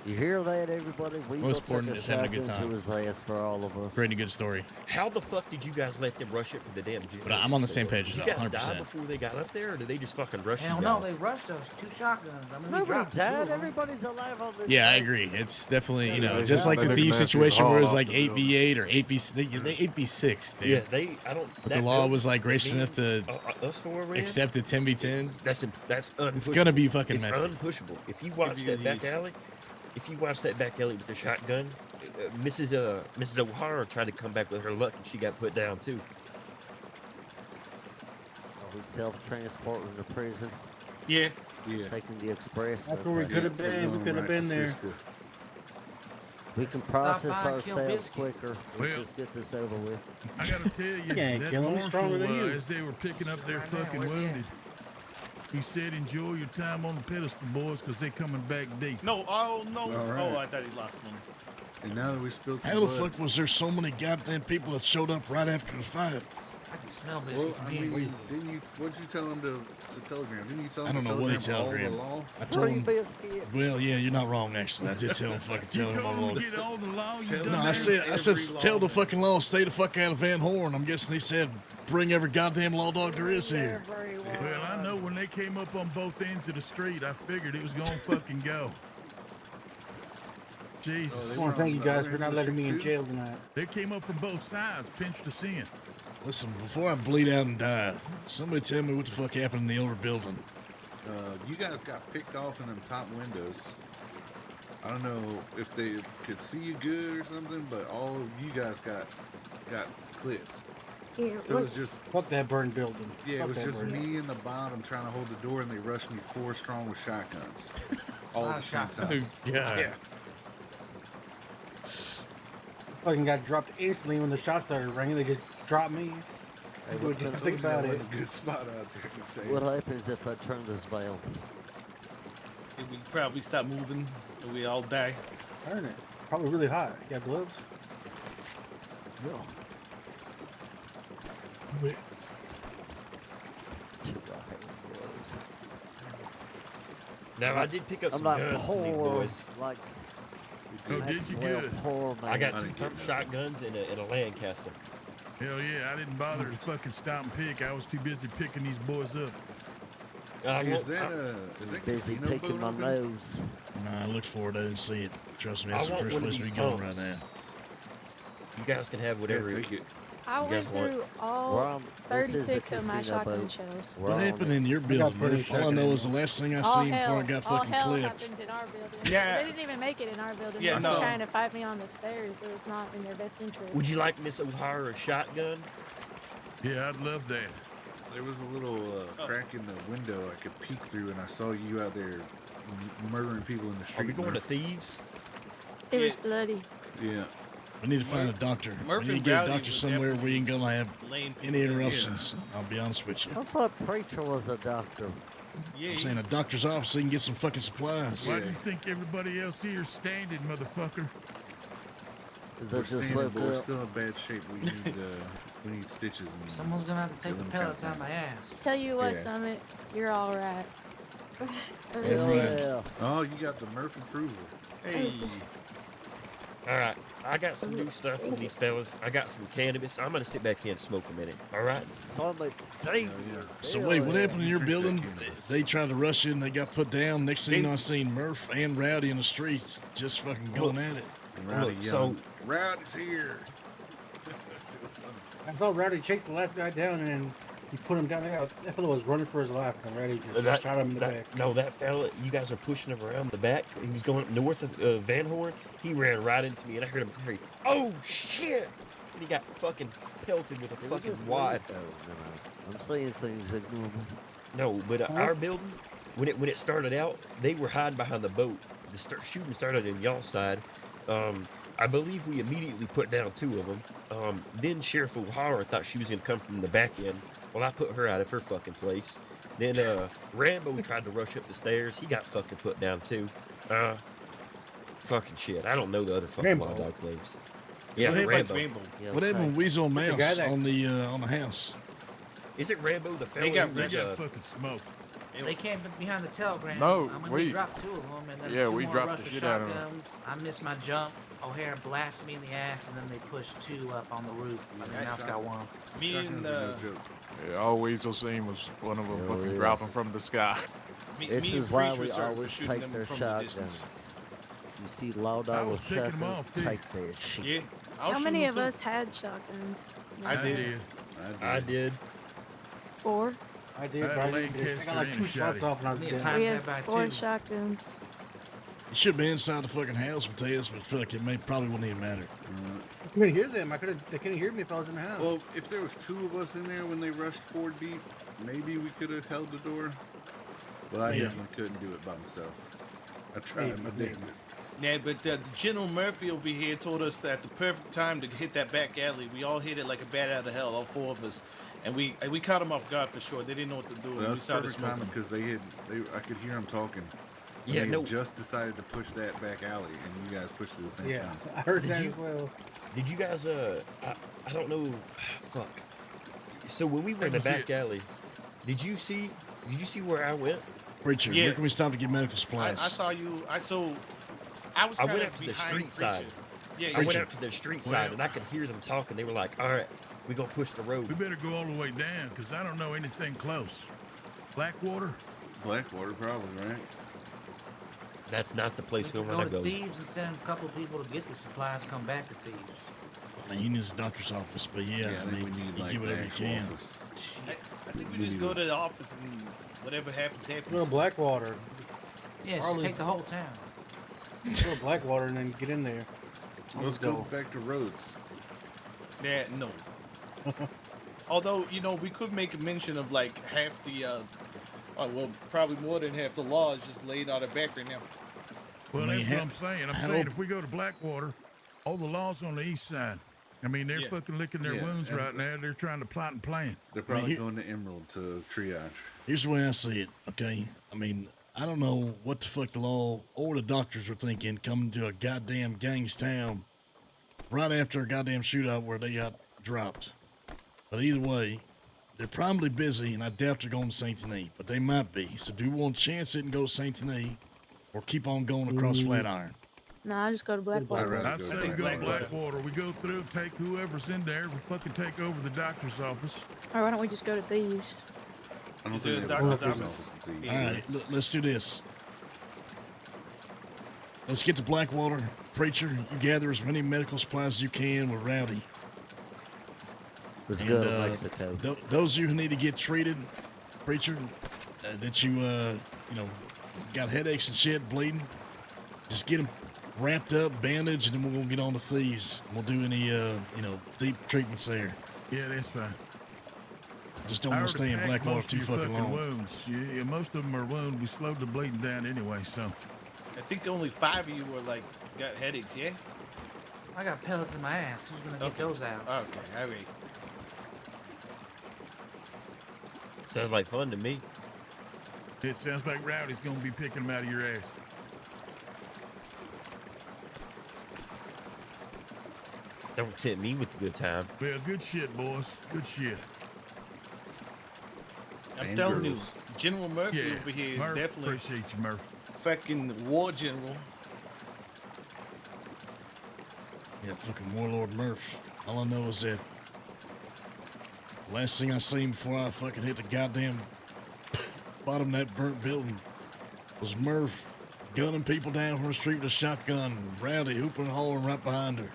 You hear that, everybody? Most important is having a good time. His ass for all of us. Creating a good story. How the fuck did you guys let them rush up to the damn gym? But I'm on the same page Did with you that, guys die 100%. before they got up there, or did they just fucking rush Hell you no, guys? they rushed us. 2 shotguns. I mean, we Nobody dropped 2 of died. them. Everybody's alive on this. Yeah, I side. agree. It's definitely, you know, they just got like the better thief than situation where it was haul like off the 8v8 or 8v, they 8v6, dude. Yeah, they. I don't. But the law was like gracious enough to us 4 were in? accept a 10v10. That's unpushable. It's gonna be fucking it's messy. unpushable. If you watch that back alley, with the shotgun, Mrs. O'Hara tried to come back with her luck, and she got put down too. Are we self-transporting to prison? Yeah. Taking the express. That's where we could have been. We could have been there. We can Stop process by and kill ourselves Biscuit. quicker. Let's just get this over with. I gotta tell you, Yeah, that kill him, he's stronger marshal, than you. as they were picking up their Right there, fucking where's he at? wounded, he said, enjoy your time on the pedestal, boys, because they coming back deep. No, oh no. All right. Oh, I thought he lost one. And now that we spilled some How the blood, fuck was there so many goddamn people that showed up right after the fight? I can smell Biscuit well, from I here. mean, didn't you? What'd you tell him to telegram? Didn't you tell him I don't to know what he telegram all telegrammed. the law? I told Free him. biscuit. Well, yeah, you're not wrong. Actually, I did tell him fucking You tell him told all him to the. get all the law. You Tell done him No, I that? said every tell law, the fucking law, stay the fuck out of Van Horn. I'm guessing he said bring every goddamn law dog there is here. Well, I know when they came up on both ends of the street, I figured it was gonna fucking go. Jesus. I want to thank you guys for not letting me in jail tonight. They came up from both sides, pinched us in. Listen, before I bleed out and die, somebody tell me what the fuck happened in the older building. You guys got picked off in them top windows. I don't know if they could see you good or something, but all of you guys got clipped. Yeah, So it was just Fuck that burned building. yeah, Fuck it was that just burned me in the bottom trying to hold the door, and they rushed me 4 strong with shotguns, all Wow, at the same shotguns. time. Yeah. Fucking got dropped instantly when the shots started ringing. They just dropped me. Hey, What what's do you gonna think Told you about that it? wasn't a good spot out there. What happens if I turn this valve? We probably stop moving and we all die. Turn it. Probably really hot. You got gloves? No. Wait. Now I did pick up I'm some not guns from these poor boys. like Oh, did you Maxwell good? poor man. I got 2 pump shotguns and a Lancaster. Hell yeah, I didn't bother to fucking stop and pick. I was too busy picking these boys up. Is that busy casino picking boat my open? nose. Nah, I looked forward. I didn't see it. Trust me, I that's the want first one of place we these going right pumps. now. You guys can have whatever. take it. I You went guys want- through We're all on- this is the 36 of my casino shotgun boat. shells. We're What on happened it. in your building, plenty Murph? of All I know shotgun is the last thing I All seen before I got all fucking hell clipped. happened in our building. Yeah. They didn't even make it in our building. Yeah, they no. were trying to fight me on the stairs. It was not in their best interest. Would you like Miss O'Hara a shotgun? Yeah, I'd love that. There was a little crack in the window I could peek through, and I saw you out there murdering people in the street. Are we going to Murph. thieves? It was bloody. Yeah. We need to find a doctor. Murph We need and to get a Rowdy doctor was somewhere where you ain't gonna have Laying people any down. interruptions. I'll be honest with you. I thought Preacher was a doctor. Yeah, I'm saying a doctor's office so you can get some fucking supplies. Why do you think everybody else here is standing, motherfucker? Is We're that just standing, look but we're up? still in bad shape. We need stitches. And Someone's gonna have to take the killing pellets count. out my ass. Tell you what, Yeah. Summit, you're all right. Hell yeah. Oh, you got the Murph approval. Hey. All right, I got some new stuff from these fellas. I got some cannabis. I'm gonna sit back here and smoke a minute. All right. So wait, what happened in your building? They tried to rush you and they got put down. Next thing you know, I seen Murph and Rowdy in the streets just fucking going at it. Rowdy Look, yelling, Rowdy's here. I saw Rowdy chase the last guy down and he put him down there. That fellow was running for his life and Rowdy just shot him in the back. No, that fella, you guys are pushing him around the back. He was going north of Van Horn. He ran right into me, and I heard him say, "Oh shit!" And he got fucking pelted with a fucking wad. I'm saying things ignorable. No, but our building, when it started out, they were hiding behind the boat. The shooting started on y'all's side. I believe we immediately put down 2 of them. Then Sheriff O'Hara thought she was gonna come from the back end. Well, I put her out of her fucking place. Then Rambo tried to rush up the stairs. He got fucking put down too. Fucking shit. I don't know the other fucking wild dogs' names. Yeah, Rambo. What happened with Weasel and Mouse on the house? Is it Rambo the fella? They got fucking smoked. They came behind the telegram. No, we dropped 2 of them, and then yeah, 2 we more dropped rushed the with shit out of them. shotguns. I missed my jump. O'Hara blasted me in the ass, and then they pushed 2 up on the roof. I think Mouse got 1. Me and Yeah, all Weasel seen was one of them fucking dropping from the sky. This is why we always take their shotguns. You see low dollar shotguns, take their shit. Yeah, How many of us had shotguns? I did. I did. 4. I did, but I got like 2 shots off and I was dead. We had 4 shotguns. You should be inside the fucking house with this, but fuck, it probably wouldn't even matter. I couldn't hear them. They couldn't hear me if I was in the house. Well, if there was 2 of us in there when they rushed 4 deep, maybe we could have held the door. But I definitely couldn't do it by myself. I tried my damnedest. Yeah, but General Murphy over here told us that the perfect time to hit that back alley. We all hit it like a bat out of hell, all 4 of us, and we caught them off guard for sure. They didn't know what to do. Well, that was perfect timing because I could hear them talking. Yeah, they just decided to push that back alley, and you guys pushed it at the same time. I heard that as well. Did you guys? I don't know. Fuck. So when we were in the back alley, did you see where I went? Preacher, where can we stop to get medical I supplies? saw you. I went up to the street side. Yeah, I went up to the street side, and I could hear them talking. They were like, "All right, we gonna push the road." We better go all the way down, because I don't know anything close. Blackwater? Blackwater, probably, right? That's not the place we Go want to to go. Thieves and send a couple people to get the supplies. Come back to Thieves. I mean, he needs a doctor's office, but I mean, you get whatever you can. I think we just go to the office and whatever happens, happens. Go to Blackwater. Yeah, just take the whole town. Go to Blackwater and then get in there. Let's go back to Rhodes. Yeah, no. Although, we could make a mention of like half the, probably more than half the law is just laid out of Becker now. Well, that's what I'm saying. I'm saying if we go to Blackwater, all the law's on the east side. I mean, they're fucking licking their wounds right now. They're trying to plot and plan. They're probably going to Emerald to triage. Here's the way I see it, okay? I mean, I don't know what the fuck the law or the doctors were thinking coming to a goddamn gang's town right after a goddamn shootout where they got dropped. But either way, they're probably busy, and I doubt they're going to St. Denis, but they might be. So do you want to chance it and go to St. Denis or keep on going across Flatiron? No, I just go to Blackwater. I'd say go to Blackwater. We go through, take whoever's in there. We fucking take over the doctor's office. Or why don't we just go to Thieves? I don't think the doctor's office. All right, let's do this. Let's get to Blackwater. Preacher, you gather as many medical supplies as you can with Rowdy. Let's go to Mexico. Those of you who need to get treated, Preacher, that you got headaches and shit, bleeding, just get them wrapped up, bandaged, and then we're gonna get on to Thieves. We'll do any deep treatments there. Yeah, that's fine. Just don't want to stay in Blackwater too fucking long. Wounds. Yeah, most of them are wounds. We slowed the bleeding down anyway, so. I think only 5 of you were got headaches, yeah? I got pellets in my ass. Who's gonna get those out? Okay, all right. Sounds like fun to me. It sounds like Rowdy's gonna be picking them out of your ass. Don't tempt me with the good time. Well, good shit, boys. Good shit. I'm telling you, General Murphy over here Murph, definitely appreciate you, Murph. fucking war general. Yeah, fucking Warlord Murph. All I know is that last thing I seen before I fucking hit the goddamn bottom of that burnt building was Murph gunning people down from the street with a shotgun, and Rowdy hooping and hollering right behind her.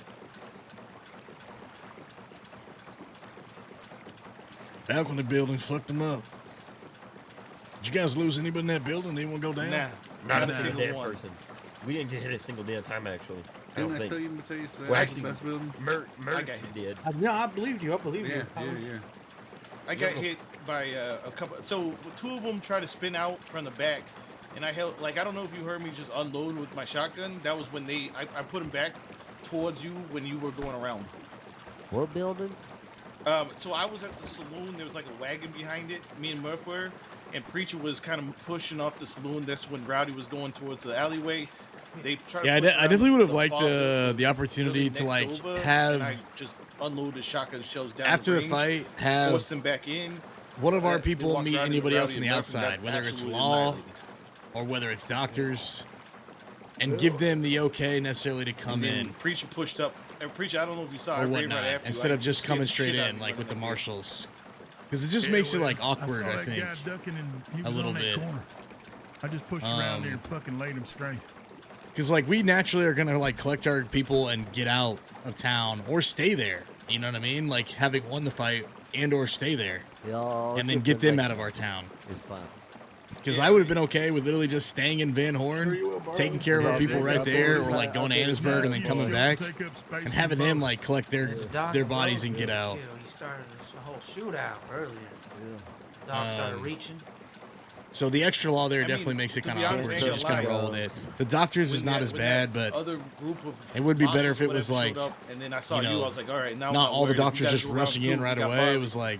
Balcony building fucked them up. Did you guys lose anybody in that building? Anyone go down? Nah, not a single damn person. We didn't get hit a single damn time, actually. Didn't I tell you, Mateus, that Well, was the actually, best building? Murphy did. No, I believed you. I believed you. I got hit by a couple. So two of them tried to spin out from the back, and I held I don't know if you heard me just unload with my shotgun. That was when I put them back towards you when you were going around. What building? So I was at the saloon. There was like a wagon behind it. Me and Murph were, and Preacher was kind of pushing off the saloon. That's when Rowdy was going towards the alleyway. They tried. Yeah, to I definitely would have liked the opportunity to like and I have just unloaded shotgun shells down after the range, fight have force them back in. one of our They people walked meet around anybody and else on Rowdy the and Murphy got outside, whether it's absolutely law annihilated. or whether it's doctors, and give them the okay necessarily to come And then in Preacher pushed up. And Preacher, I don't know if you saw. I or ran whatnot right after instead you. of just coming scared straight the shit out in of like me with the running up marshals, because it just makes it like awkward. I saw I that think guy ducking and he a was little on that bit. corner. I just pushed around there and fucking laid him straight. Because like we naturally are gonna like collect our people and get out of town or stay there. You know what I mean? Like having won the fight and or stay there, and then get them out of our town. It's fine. Because I would have been okay with literally just staying in Van Horn, taking care of our people right there, or like going to Annisburg and then coming back, and having them like collect their bodies and get out. He started this whole shootout earlier. Dog started reaching. So the extra law there I definitely mean, makes it to kind be of honest, awkward. I So ain't just gonna kind of lie, roll with it. The doctors is not as bad, but other group of it would be better if it monsters, was whatever, like, showed up, and then I saw you know, I was like, all right, now I'm not all the worried. If you doctors guys just go around rushing in too, right we got away. Bobby. It was like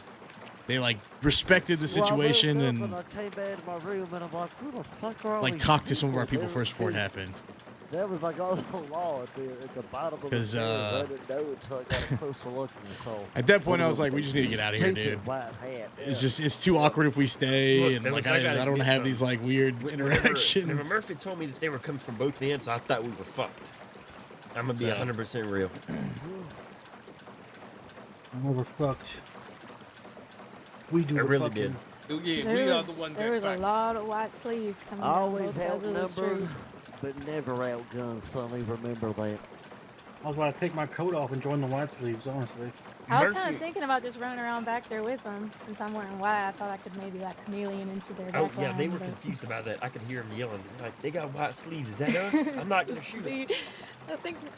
they like respected the situation Well, I and woke up and I came back to my room and I'm like, who the fuck are all like these talked to some of our people? people first before it happened. That was like all the law at the bottom of the 'Cause, stairs. I didn't know until I got a closer look and saw. At that point, one I of was them like, we just need to get out of here, stupid dude. white hat. It's too awkward if we stay, Look, and fellas, like I gotta I don't want to admit have these something. like weird Whenever interactions. Murphy told me that they were coming from both ends, I thought we were fucked. I'm gonna be So- 100% real. I'm overfucked. We do I the really fucking. did. Oh, yeah, There we are was, the ones there that was a fight. lot of white sleeves coming I down always both sides of the outnumbered, street. but never outgunned. Sonny, remember that. I was about to take my coat off and join the white sleeves. Honestly. I was kind of thinking about just running around back there with them. Since I'm wearing white, I thought I could maybe like chameleon into their Oh back yeah, they line, were but- confused about that. I could hear them yelling like, "They got white sleeves. Is that us? I'm not gonna shoot." See,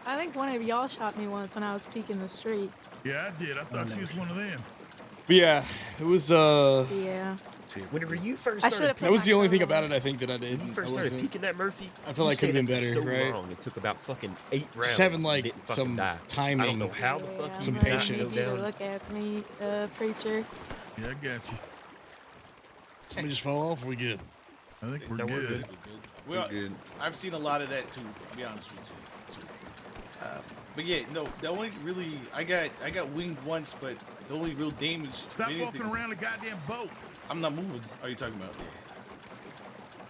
I think one of y'all shot me once when I was peeking the street. Yeah, I did. I thought she was one of them. But yeah, it was Yeah. Whenever you first I started, should've put that was the my only thing coat on. about it I think that I did. when you I first started wasn't- peeking that Murphy, I feel like it you could have been stayed better, up so right? long. It took about fucking 8 rounds. 7 and like didn't fucking some die. timing. I don't know how the fuck Yeah, some I'm gonna patience. need you to look at me, preacher. Yeah, I got you. Somebody just fall off. We good. I think we're That we're good. Well, I've seen a lot of that too. To be honest with you. So, but yeah, no. The only really I got winged once, but the only real damage. Stop anything, walking around the goddamn boat. I'm not moving. Are you talking about?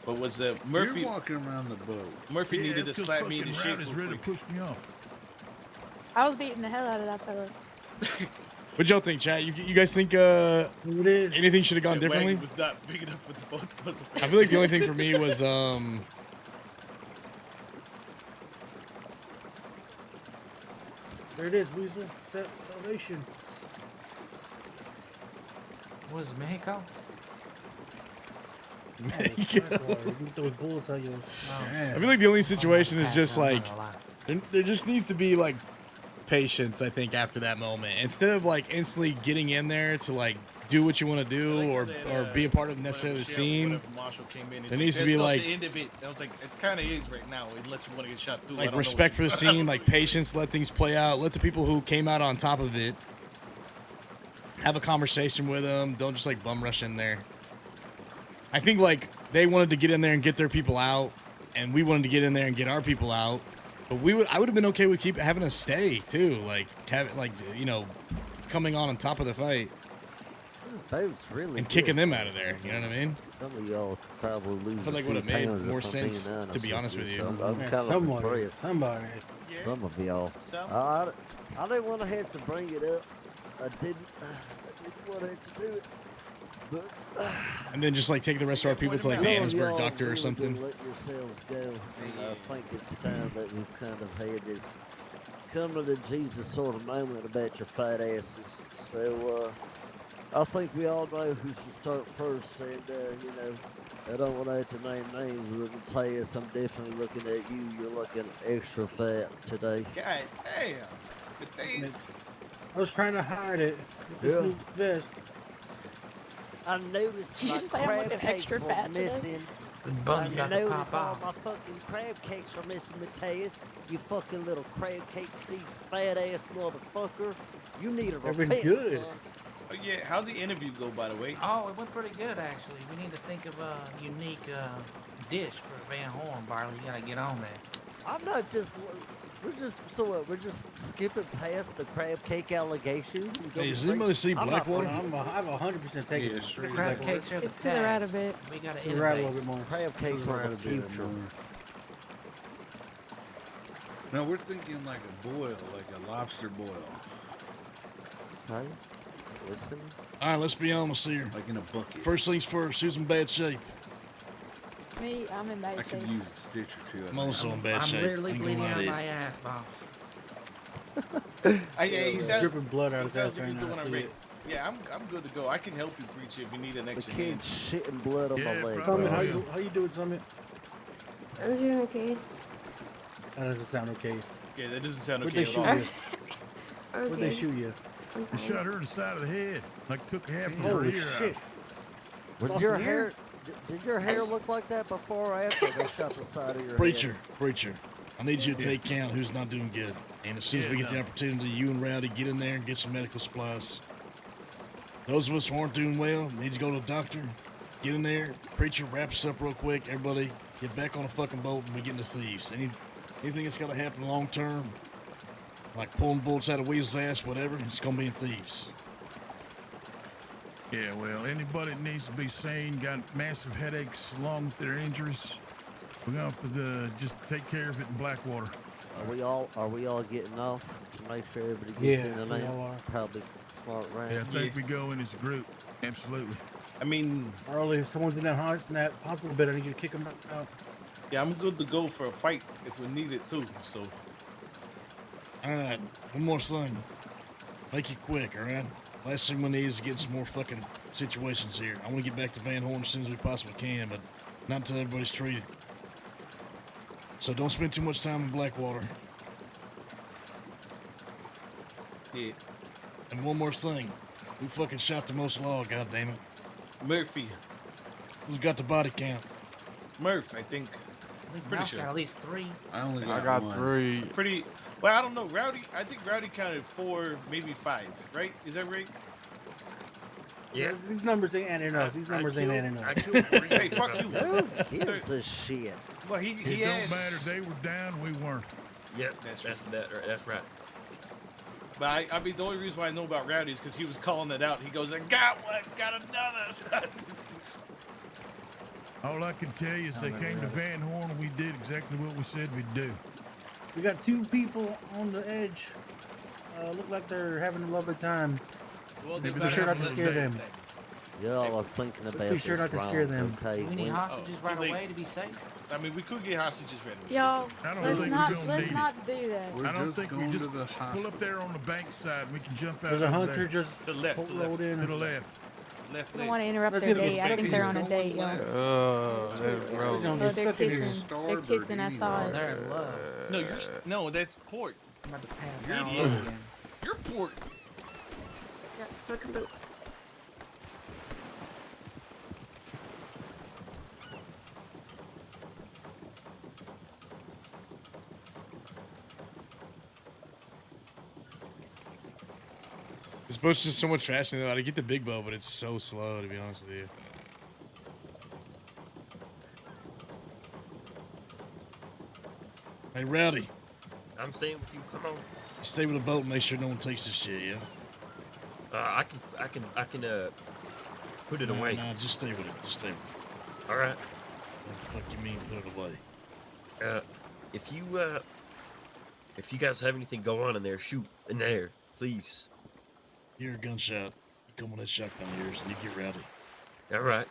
But was Murphy? You're walking around the boat. Murphy Yeah, needed to that's 'cause slap me in the fucking shape. Rowdy's real ready to quick. push me off. I was beating the hell out of that fella. What y'all think, chat? You guys think anything should have gone That differently? wagon was not big enough for the both of us. I feel like the only thing for me was There it is, Weasel. Salvation. What is it, Mexico? Get those bullets out your. I feel like the only situation is just like there just needs to be like patience. I think after that moment, instead of like instantly getting in there to like do what you want to do or be a part of necessarily the scene, there needs to be like the end of it. I was like, it kind of is right now, unless you want to get shot through. I like don't know respect what for the you- scene, like patience, let things play out, let the people who came out on top of it have a conversation with them. Don't just like bum rush in there. I think like they wanted to get in there and get their people out, and we wanted to get in there and get our people out. But I would have been okay with having us stay too, like having like coming on top of the fight. This boat's really and kicking good. them out of there. You know what I mean? Some of y'all probably lose. I feel a like few would have made pounds more if I'm being sense, to honest be honest with you. So I'm Yeah, kind of somebody, impressed. somebody. Some of y'all. Some. I didn't want to have to bring it up. I didn't want to have to do it. But And then just like take the rest of our people to like the some of Annesburg y'all doctor or really something. do let yourselves go. And I think it's time that we've kind of had this coming to Jesus sort of moment about your fat asses. So I think we all know who should start first. And you know, I don't want to have to name names, but Matthias, I'm definitely looking at you. You're looking extra fat today. God damn. Matthias. I was trying to hide it with this new vest. I noticed Did you my just say I'm crab looking cakes extra were fat today? missing. The buns I got to noticed pop all off. my fucking crab cakes were missing, Matthias. You fucking little crab cake thief, fat ass motherfucker. You need a They've been repent, good. son. Oh, yeah, how'd the interview go, by the way? Oh, it went pretty good, actually. We need to think of a unique dish for Van Horn, Barley. You gotta get on that. I'm not just. We're just so what? We're just skipping past the crab cake allegations. And Hey, does straight- anybody see I'm not Blackwater? forgetting I've this. 100% taken Yeah, it. straight Crab up. cakes are the It's to the right past. of it. We gotta To the right a little innovate. bit more. Crab cakes To the are right the a bit future. more. No, we're thinking like a boil, like a lobster boil. Okay. Listen. All right, let's be honest here. Like in a bucket. First things first, who's in bad shape? Me, I'm in I bad shape. could use a stitch or two. I I'm think. also in bad I'm shape. literally Ain't gonna bleeding lie out to you. my ass, boss. He sounds, dripping blood out he his sounds ass like right he's now. doing I all see right. it. Yeah, I'm good to go. I can help you, Preacher, if you need an The extra hand. kid's shitting blood on my Yeah, leg. probably. Summit, boss. how you doing, Summit? I'm doing okay. That doesn't sound okay. Yeah, that doesn't sound Where'd okay they at all. shoot you? Where'd they shoot you? I'm He fine. shot her in the side of the head. Like took half of her Holy ear shit. out. Was your hair? Did your hair look like that before or after they shot the side of your head? Preacher, I need you to take count who's not doing good. And as soon as we get the opportunity, you and Rowdy get in there and get some medical supplies. Those of us who aren't doing well need to go to the doctor. Get in there. Preacher, wrap us up real quick. Everybody, get back on the fucking boat and we get into thieves. Anything that's got to happen long term, like pulling bullets out of Weasel's ass, whatever, it's gonna be in thieves. Yeah, well, anybody that needs to be seen, got massive headaches along with their injuries, we're gonna have to just take care of it in Blackwater. Are we all getting off to make sure everybody gets Yeah, in and we out? all are. Probably smart, right? Yeah, I think we go in as a group. Absolutely. I mean, Arlie, if someone's in that hospital bed, I need you to kick them out. yeah, I'm good to go for a fight if we need it too. So, All right, one more thing. Make it quick, all right? Last thing we need is to get some more fucking situations here. I want to get back to Van Horn as soon as we possibly can, but not until everybody's treated. So don't spend too much time in Blackwater. yeah, And one more thing. Who fucking shot the most law, goddammit? Murphy, Who's got the body count? Murph, I think. I think Pretty Mouse sure. got at least 3. I only I got got one. 3. Pretty. Well, I don't know. Rowdy, I think Rowdy counted 4, maybe 5. Right? Is that right? Yeah. These numbers ain't adding up. These numbers ain't adding up. Hey, fuck you. Who gives a shit? Well, he It don't had. matter. They were down. We weren't. Yep, that's right. But I mean, the only reason why I know about Rowdy is because he was calling it out. He goes, "I got one, got another." All I can tell you is they came to Van Horn. We did exactly what we said we'd do. We got 2 people on the edge. Look like they're having a lovely time. Well, Be sure not to scare them. Y'all are thinking about Let's be sure this not to scare wrong, them. okay? We need When- hostages right late. away to be safe. I mean, we could get hostages ready. Y'all, I don't let's think not we don't let's need not do that. We're I don't just think we going just to the pull hospital. up there on the bank side. We can jump out There's a over hunter there. just To the left, to the rolled in. To the left. Left I don't leg. want to interrupt Let's their either date. I think they're on a He's date, going y'all. left. They're He's rolling. gonna Oh, get they're stuck in here. kissing. They're Starboard kissing. I saw anyway. it. They're in love. No, no, that's port. I'm about to pass You out all idiot. over again. You're port. Yeah, fucking boot. This boat's just so much faster than that. I get the big boat, but it's so slow, to be honest with you. Hey, Rowdy, I'm staying with you. Come on. stay with the boat and make sure no one takes this shit, yeah? I can put it away. No, just stay with it. Just stay with it. All right. What the fuck you mean put it away? If you guys have anything go on in there, shoot in there, please. You're a gunshot. You come on that shotgun of yours and you get rowdy. All right.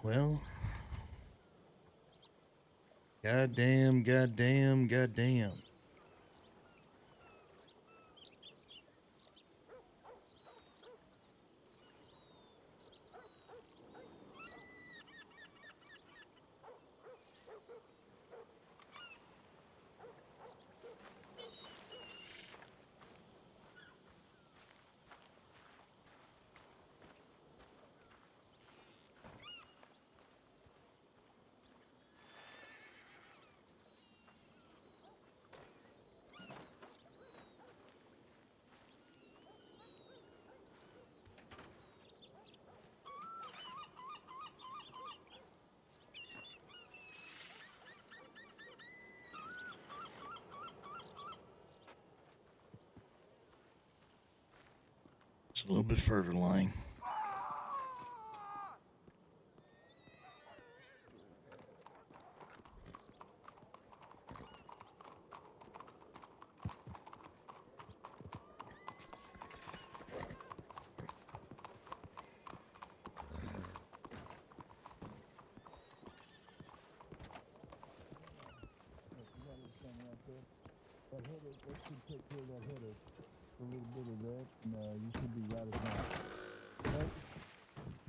Well, goddamn. It's a little bit further, Lang. That headache, that should take care of that headache. A little bit of that, and you should be right as now. Right?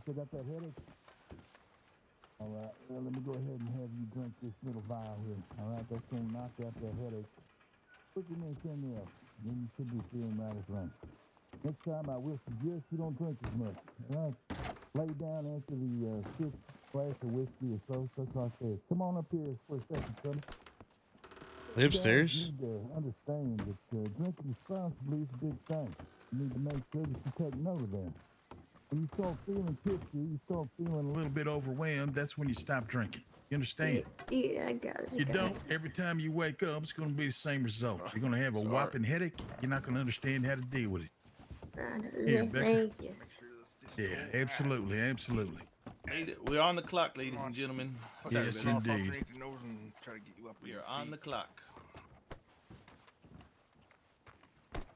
Still got that headache? All right, well, let me go ahead and have you drink this little vial here. All right, that's going to knock out that headache. Put your name somewhere else, then you should be feeling right as rain. Next time, I will suggest you don't drink as much. All right? Lay down after the fifth glass of whiskey or so, so across there. Come on up here for a second, son. They upstairs? You need to understand that drinking responsibly is a big thing. You need to make sure that you take note of that. When you start feeling tipsy, you start feeling A little bit overwhelmed, that's when you stop drinking. You understand? Yeah, I got it. You don't. Every time you wake up, it's going to be the same result. You're going to have a whopping headache. You're not going to understand how to deal with it. Here, Becker. Thank you. Yeah, absolutely. We're on the clock, ladies and gentlemen. Yes, indeed. We are on the clock.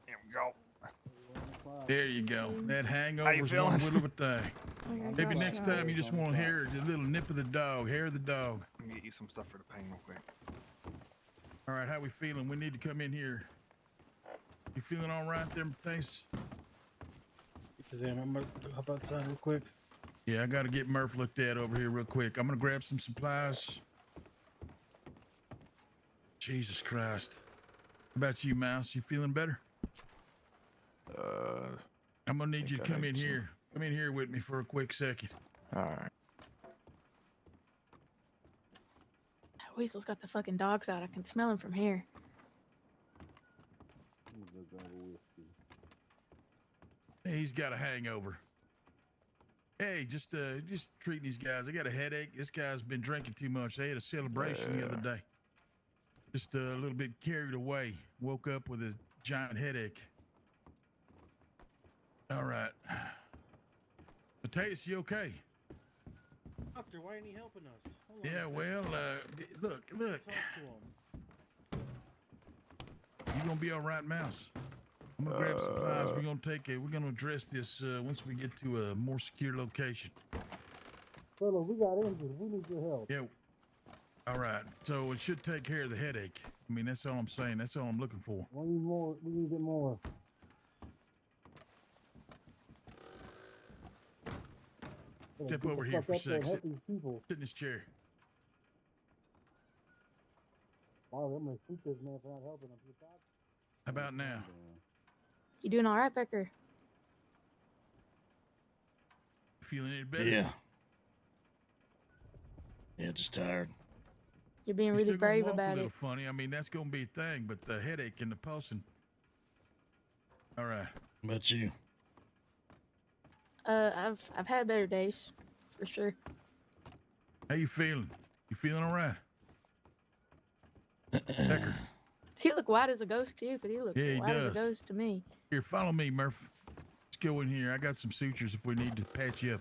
There we go. There you go. That How hangover you is feeling? one little bit thing. Maybe next time you just want to hear the little nip of the dog, hair of the dog. Let me get you some stuff for the pain real quick. All right, how we feeling? We need to come in here. You feeling all right there, Matthias? I'm gonna hop outside real quick. Yeah, I got to get Murph looked at over here real quick. I'm going to grab some supplies. Jesus Christ. How about you, Mouse? You feeling better? I'm going to need you to come in here. Come in here with me for a quick second. All right. Weasel's got the fucking dogs out. I can smell him from here. Hey, he's got a hangover. Hey, just treating these guys. They got a headache. This guy's been drinking too much. They had a celebration the other day. Just a little bit carried away. Woke up with a giant headache. All right. Matthias, you okay? Doctor, why ain't he helping us? Hold on Yeah, a well, second. look. Talk to him. You gonna be all right, Mouse? I'm gonna grab supplies. We're gonna address this once we get to a more secure location. Fella, we got injured. We need your help. Yeah. All right. So it should take care of the headache. I mean, that's all I'm saying. That's all I'm looking for. We need more. We need it more. Step over here for a sec. Sit People. in this chair. Oh, I'm gonna shoot this man for not helping him. How about now? You doing all right, Becker? Feeling any better? Yeah. Yeah, just tired. You're being You're really still gonna brave walk about a little it. funny. I mean, that's gonna be a thing, but the headache and the pulsing. All right. How about you? I've had better days. for sure. How you feeling? You feeling all right? Becker. He look white as a ghost too, because he looks Yeah, he white as a does. ghost to me. Here, follow me, Murph. Let's go in here. I got some sutures if we need to patch you up.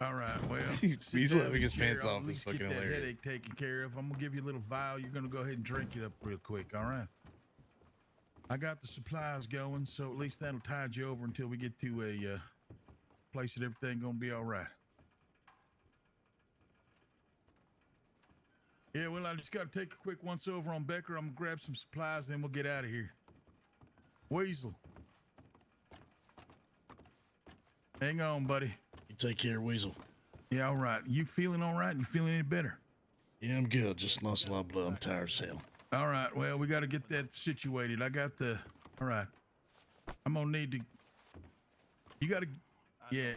All right, well, He's sit having his down in the pants chair. I'll off. at It's least fucking get that hilarious. headache taken care of. I'm gonna give you a little vial. You're gonna go ahead and drink it up real quick. All right. I got the supplies going, so at least that'll tide you over until we get to a place that everything gonna be all right. Yeah, well, I just got to take a quick once over on Becker. I'm gonna grab some supplies, then we'll get out of here. Weasel. Hang on, buddy. You take care, Weasel. Yeah, all right. You feeling all right? You feeling any better? Yeah, I'm good. Just lost a lot of blood. I'm tired as hell. All right. Well, we got to get that situated. I got the... All right. I'm going to need to... You got to... Yeah.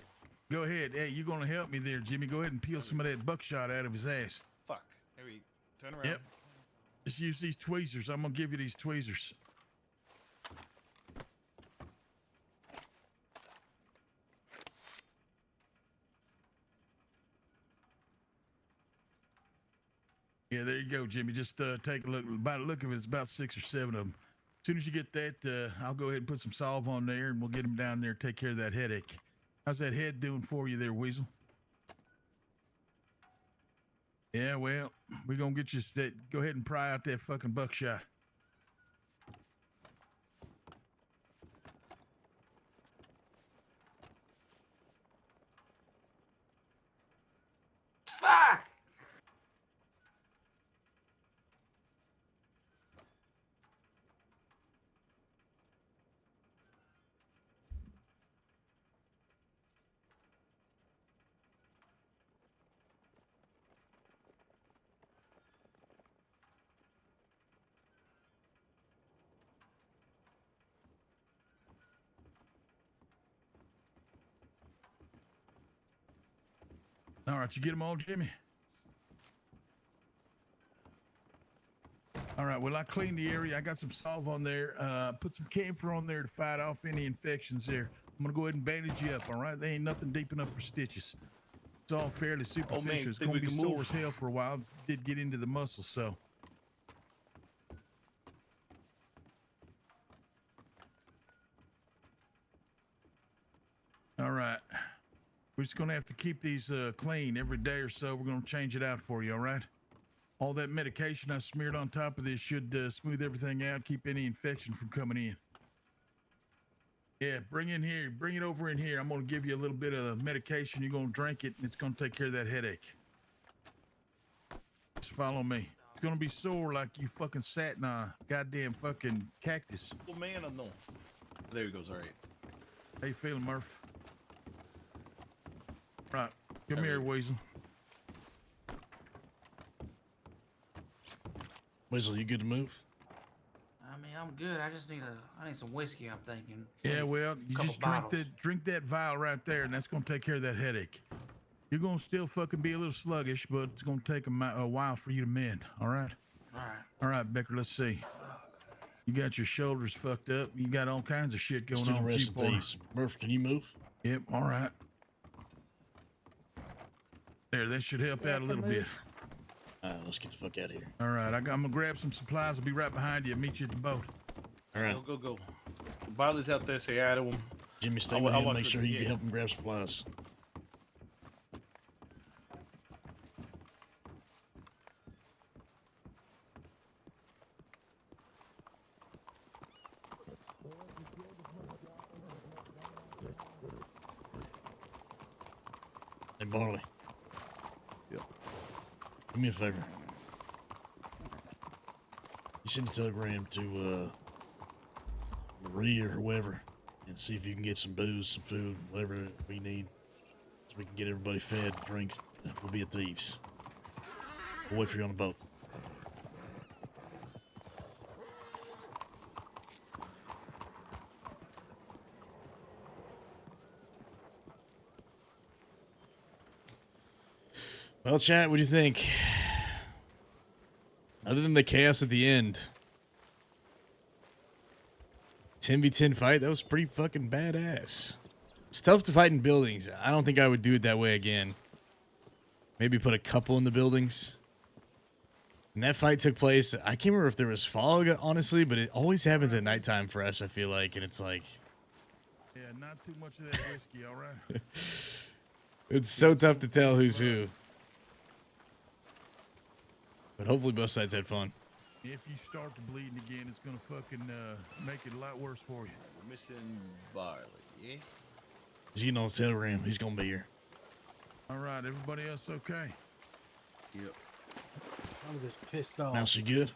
Go ahead. Hey, you're going to help me there, Jimmy. Go ahead and peel some of that buckshot out of his ass. Fuck. There we turn around. Yep. Just use these tweezers. I'm going to give you these tweezers. Yeah, there you go, Jimmy. Just take a look. By the look of it, it's about 6 or 7 of them. As soon as you get that, I'll go ahead and put some salve on there, and we'll get him down there, take care of that headache. How's that head doing for you there, Weasel? Yeah, well, we're going to get you that. Go ahead and pry out that fucking buckshot. Fuck! All right, you get them all, Jimmy? All right, well, I cleaned the area. I got some salve on there. Put some camphor on there to fight off any infections there. I'm going to go ahead and bandage you up, all right? There ain't nothing deep enough for stitches. It's all fairly superficial. It's going to be sore as hell for a while. It did get into the muscle, so. All right. We're just going to have to keep these clean every day or so. We're going to change it out for you, all right? All that medication I smeared on top of this should smooth everything out, keep any infection from coming in. Yeah, bring it over in here. I'm going to give you a little bit of medication. You're going to drink it, and it's going to take care of that headache. Just follow me. It's going to be sore like you fucking sat in a goddamn fucking cactus. Oh, man, or no? There he goes, all right. How you feeling, Murph? Right, come here, Weasel. Weasel, you good to move? I mean, I'm good. I need some whiskey, I'm thinking. Yeah, well, you Couple just bottles. drink that vial right there, and that's gonna take care of that headache. You're gonna still fucking be a little sluggish, but it's gonna take a while for you to mend. All right. All right, Becker. Let's see. You got your shoulders fucked up. You got all kinds of shit going Let's do on. the rest of these. Murph, can you move? Yep. All right. There, that should help out a little bit. Let's get the fuck out of here. All right, I'm gonna grab some supplies. I'll be right behind you. Meet you at the boat. All right. Go. Bobby's out there. Say hi to him. Jimmy, stay with him. Make sure you can help him grab supplies. Hey, Barley. Yep. Do me a favor. You send a telegram to Marie or whoever and see if you can get some booze, some food, whatever we need, so we can get everybody fed, drinks. We'll be at Thieves. We'll wait for you on the boat. Well, chat, what do you think? Other than the chaos at the end, 10v10 fight, that was pretty fucking badass. It's tough to fight in buildings. I don't think I would do it that way again. Maybe put a couple in the buildings. And that fight took place. I can't remember if there was fog, honestly, but it always happens at nighttime for us, I feel like. And it's like... Yeah, not too much of that whiskey, all right? It's so tough to tell who's who. But hopefully both sides had fun. If you start to bleeding again, it's gonna fucking make it a lot worse for you. We're missing barley, yeah? He's getting on Telegram. He's going to be here. All right, everybody else okay? Yep. I'm just pissed off. Mouse, you good?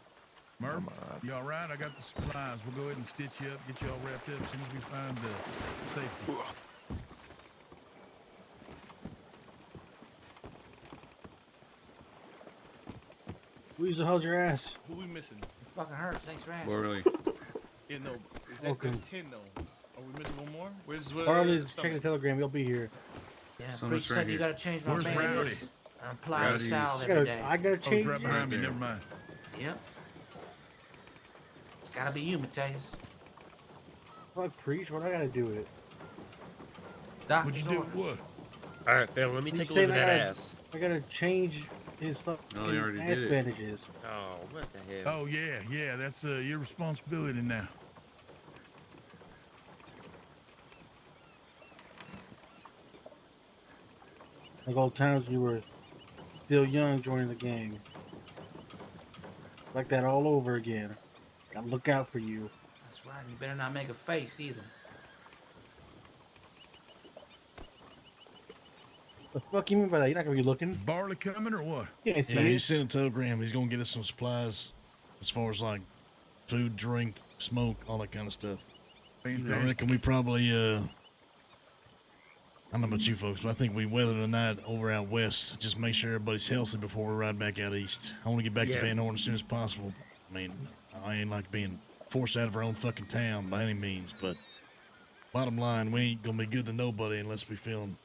Murph, you all right? I got the supplies. We'll go ahead and stitch you up, get you all wrapped up as soon as we find the safety. Weezer, how's your ass? Who we missing? It fucking hurts. Thanks for asking. Barley. Yeah, no. Is that Okay. just 10 though? Are we missing one more? Where's Barley's checking the Telegram. He'll be here. Yeah, So Preach it's right said you here. gotta change my Where's Rowdy? bandages and apply the Rowdy's- salve I every gotta, day. I gotta Oh, it's change right it. behind me. there. Never mind. Yep. It's gotta be you, Mateus. Fuck, Preach, what I gotta do with it? What'd you do? What? All right, Phil, let me He's take a saying look at I that gotta- ass. I gotta change his fucking Oh, he already ass did it. bandages. Oh, what the hell? Oh, yeah. That's your responsibility now. Like old times when you were still young joining the gang. Like that all over again. Gotta look out for you. That's right. You better not make a face either. The fuck you mean by that? You're not gonna be looking. Is Barley coming or what? You ain't Yeah, see he's it. sending a Telegram. He's going to get us some supplies as far as like food, drink, smoke, all that kind of stuff. I Fantastic. reckon we probably, I don't know about you folks, but I think we weather the night over out west. Just make sure everybody's healthy before we ride back out east. I want to get back to Yeah. Van Horn as soon as possible. I mean, I ain't like being forced out of our own fucking town by any means, but bottom line, we ain't going to be good to nobody unless we feeling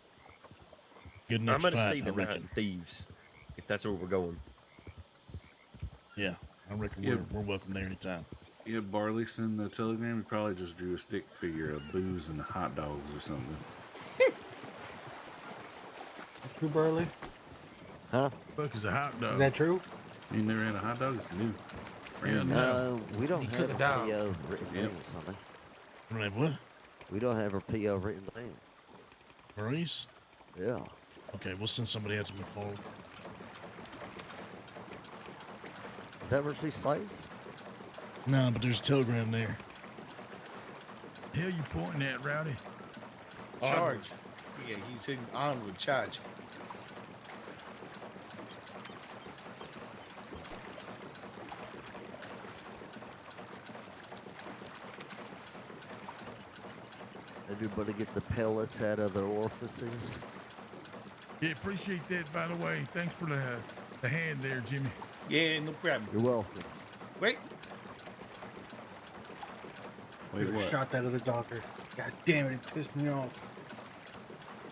good enough I'm to gonna fight, stay I behind reckon. thieves, if that's where we're going. Yeah, I reckon Yeah. we're welcome there anytime. Yeah, Barley sent the telegram. He probably just drew a stick figure of booze and hot dogs or something. True, Burley? Huh? Fuck is a hot dog? Is that true? You never had a hot dog? It's new. Yeah, No, we don't You have cook a a dog. PO written Yep. down, something. We don't have what? We don't have a PO written down. Maurice? Yeah. Okay, we'll send somebody out to move forward. Is that where she slays? No, but there's a telegram there. Hell you pointing at, Rowdy? Charge. Yeah, he's hitting onward. Charge. Everybody get the pellets out of their orifices. Yeah, appreciate that, by the way. Thanks for the hand there, Jimmy. Yeah, no problem. You're welcome. Wait. Wait, what? Shot that other doctor. God damn it, it pissed me off.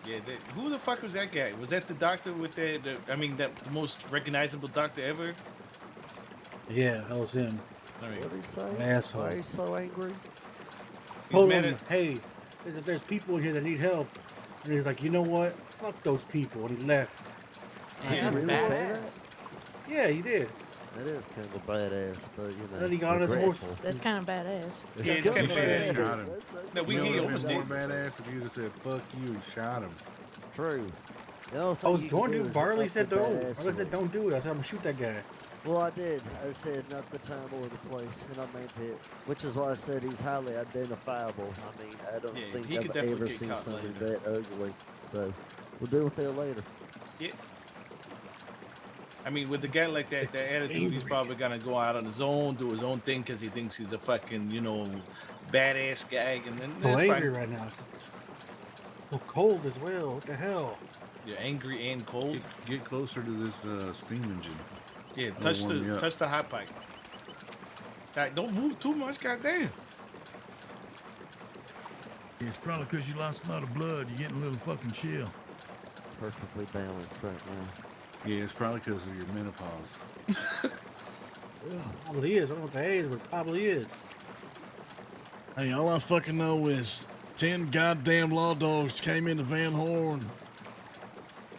Yeah, who the fuck was that guy? Was that the doctor with the the most recognizable doctor ever? Yeah, that was him. All right. What did he say? Asshole. Why are you so angry? Told mad him, at- hey, there's people in here that need help. And he's like, you know what? Fuck those people. And he left. Man, Did that's he really say badass. that? Yeah, he did. That is kind of badass, but you know. Then he got on his horse. regretful. That's kind of badass. Yeah, it's still kind of You badass. should have shot him. No, we You know he what almost would've did. been more badass if you'd have said "fuck you" and shot him. True. The only I thing was you going can do to. is Barley up said the don't. badass Barley said way. don't do it. I said I'm gonna shoot that guy. Well, I did. I said not the time or the place, and I meant it. Which is why I said he's highly identifiable. I mean, I don't Yeah, think he could I've definitely ever get seen caught something later. that ugly. So we'll deal with it later. Yeah. I mean, with a guy like that attitude, he's probably gonna go out on his own, do his own thing, because he thinks he's a fucking, badass guy, and then I'm that's angry fine. right now. It's so cold as well. What the hell? You're angry and cold. Get closer to this steam engine. Yeah, It'll warm you up. touch the hot pipe. God, don't move too much, goddamn. It's probably because you lost a lot of blood. You're getting a little fucking chill. Perfectly balanced right now. Yeah, it's probably because of your menopause. Probably is. I don't know what that is, but it probably is. Hey, all I fucking know is 10 goddamn law dogs came into Van Horn,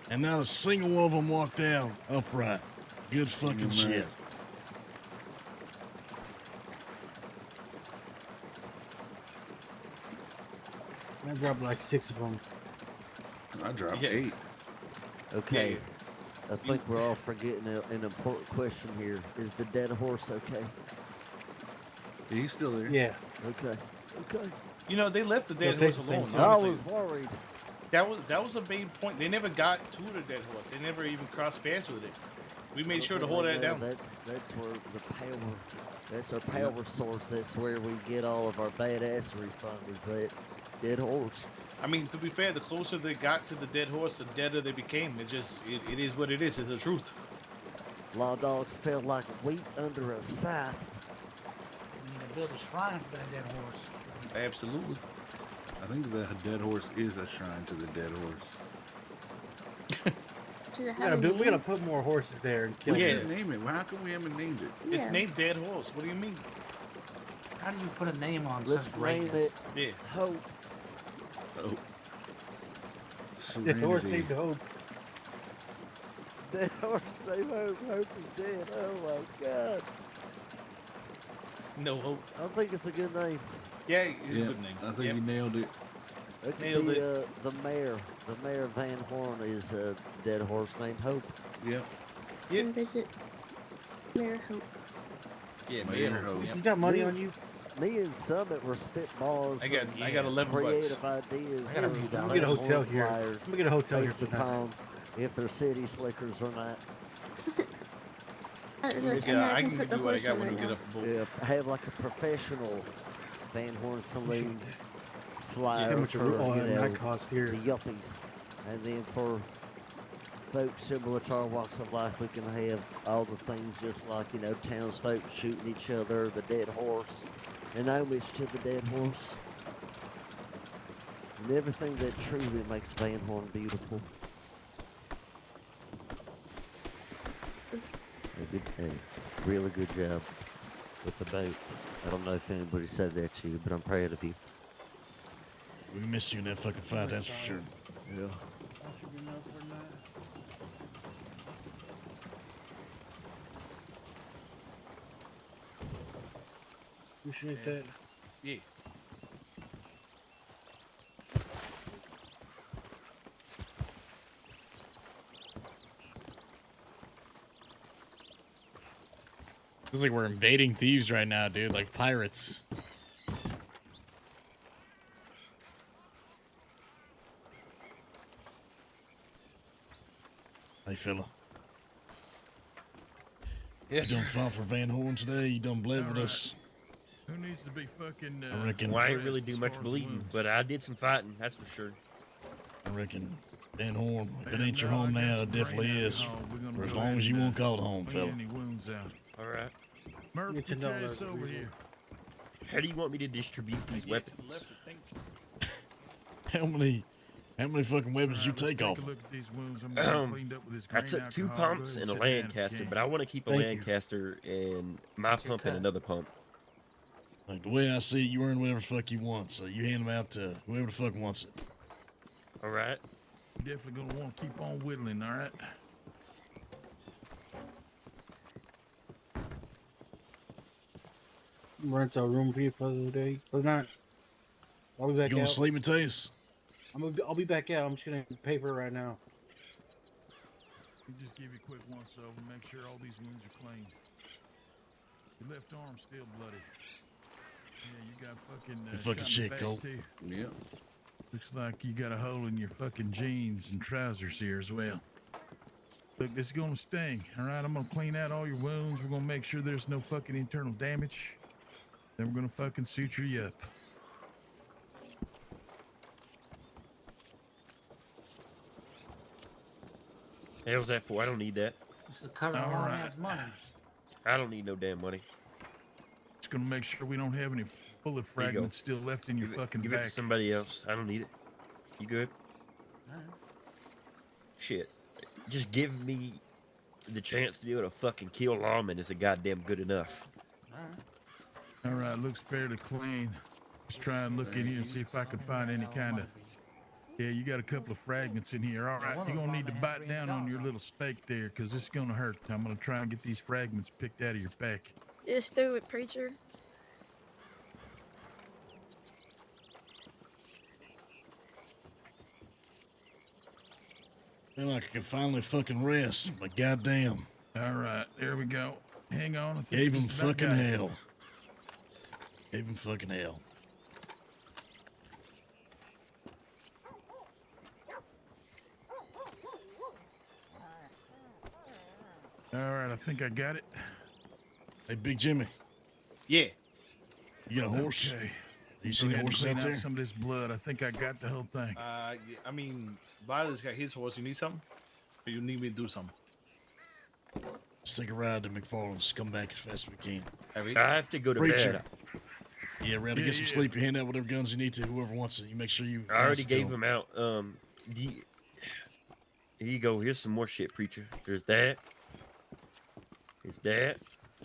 and not a single one of them walked out upright. Good fucking shit. I dropped like 6 of them. I dropped 8. Okay. I think we're all forgetting an important question here. Is the dead horse okay? He's still there. Yeah. Okay. Okay. You know, they left the dead They'll horse take the alone. same I honestly. was worried. That was a main point. They never got to the dead horse. They never even crossed paths with it. We made sure to hold that down. That's where the power. That's our power source. That's where we get all of our badassery from. Is that dead horse? I mean, to be fair, the closer they got to the dead horse, the deader they became. It is what it is. It's the truth. Law dogs felt like wheat under a scythe. We need to build a shrine for that dead horse. Absolutely. I think the dead horse is a shrine to the dead horse. We gotta put more horses there and kill Yeah. them. Name it. How come we haven't named it? It's named Dead Horse. What do you mean? How do you put a name on Let's such name greatness? it Yeah. Hope. Oh. The horse Serenity. named Hope. Dead horse named Hope. Hope is dead. Oh my God. No hope. I think it's a good name. Yeah, it's a good name. I think you nailed it. It could Nailed be it. the mayor. The mayor of Van Horn is a dead horse named Hope. Yep. And visit Mayor Hope. Yeah, Mayor Mayor Hope. You got money on you? Me and Summit were spitballs. I got 11 bucks. creative ideas. I got a few for dollars. Let me get a hotel horn here. flyers Let me get a hotel here based for the night. upon if they're city slickers or not. Yeah, I can give you what I got when we get up the boat. Yeah, have like a professional Van Horn saloon flyer how much for a you know, night cost here. the yuppies, and then for folks similar to our walks of life, we can have all the things just like townsfolk shooting each other, the dead horse, and homage to the dead horse, and everything that truly makes Van Horn beautiful. A really good job with the boat. I don't know if anybody said that to you, but I'm proud of you. We missed you in that fucking fight, that's for sure. Yeah. Appreciate that. Yeah. Feels like we're invading thieves right now, dude. Like pirates. Hey, fella. Yes, You done fought for Van Horn today? You done bled with us? Who needs to be fucking? I reckon. Well, I ain't really do much bleeding, but I did some fighting, that's for sure. I reckon Van Horn, if it ain't your No, home I got now, some it definitely grain is. alcohol. We're gonna For as go long ahead as you and, won't call it home, clean fella. any wounds out. All right. Murph, Get get to your know ass that over reason. here. How do you want me to distribute these weapons? How many fucking weapons you Alright, let's take off? a look at these wounds. I'm gonna get cleaned up with this I grain took 2 alcohol. Go pumps ahead and a sit down if you Lancaster, can. but I want to keep a Thank you. Lancaster and my your pump cut? and another pump. Like the way I see it, you earn whatever the fuck you want, so you hand them out to whoever the fuck wants it. All right. You're definitely gonna want to keep on whittling, all right? Rent a room for you for the day, for the night. I'll be You back gonna out. sleep, Mateus? I'll be back out. I'm just gonna pay for it right now. You just give you a quick once over, make sure all these wounds are clean. Your left arm's still bloody. Yeah, you got fucking. You fucking shot in the shit, back, Cole. too. Yep. Looks like you got a hole in your fucking jeans and trousers here as well. Look, this is gonna sting, all right? I'm gonna clean out all your wounds. We're gonna make sure there's no fucking internal damage. Then we're gonna fucking suture you up. Hell's that for? I don't need that. This is covering All long right. ass money. I don't need no damn money. It's gonna make sure we don't have any bullet Here you go. fragments still left in your fucking Give it back. to somebody else. I don't need it. You good? Alright. Shit. Just give me the chance to be able to fucking kill lawmen is a goddamn good enough. Alright. All right, looks fairly clean. Let's try and look in here and see if I can find any kind of. Yeah, you got a couple of fragments in here. All right, you're gonna need to bite down on your little steak there, cause this is gonna hurt. I'm gonna try and get these fragments picked out of your back. Just do it, preacher. Feel like I can finally fucking rest, but goddamn. All right, there we go. Hang on. I think Gave him just about fucking got it. hell. Gave him fucking hell. All right, I think I got it. Hey, Big Jimmy. Yeah. You got a horse? Okay. You see Go a ahead and horse clean out there? some of this blood. I think I got the whole thing. Yeah, I mean, Violet's got his horse. You need something? Or you need me to do something? Let's take a ride to McFarland's. Come back as fast as we can. I have to go to Preacher. bed. Yeah, ready to get some sleep. You hand out whatever guns you need to whoever wants it. You make sure you. I already pass it to gave them out. Here you go. Here's some more shit, preacher. There's that. There's that.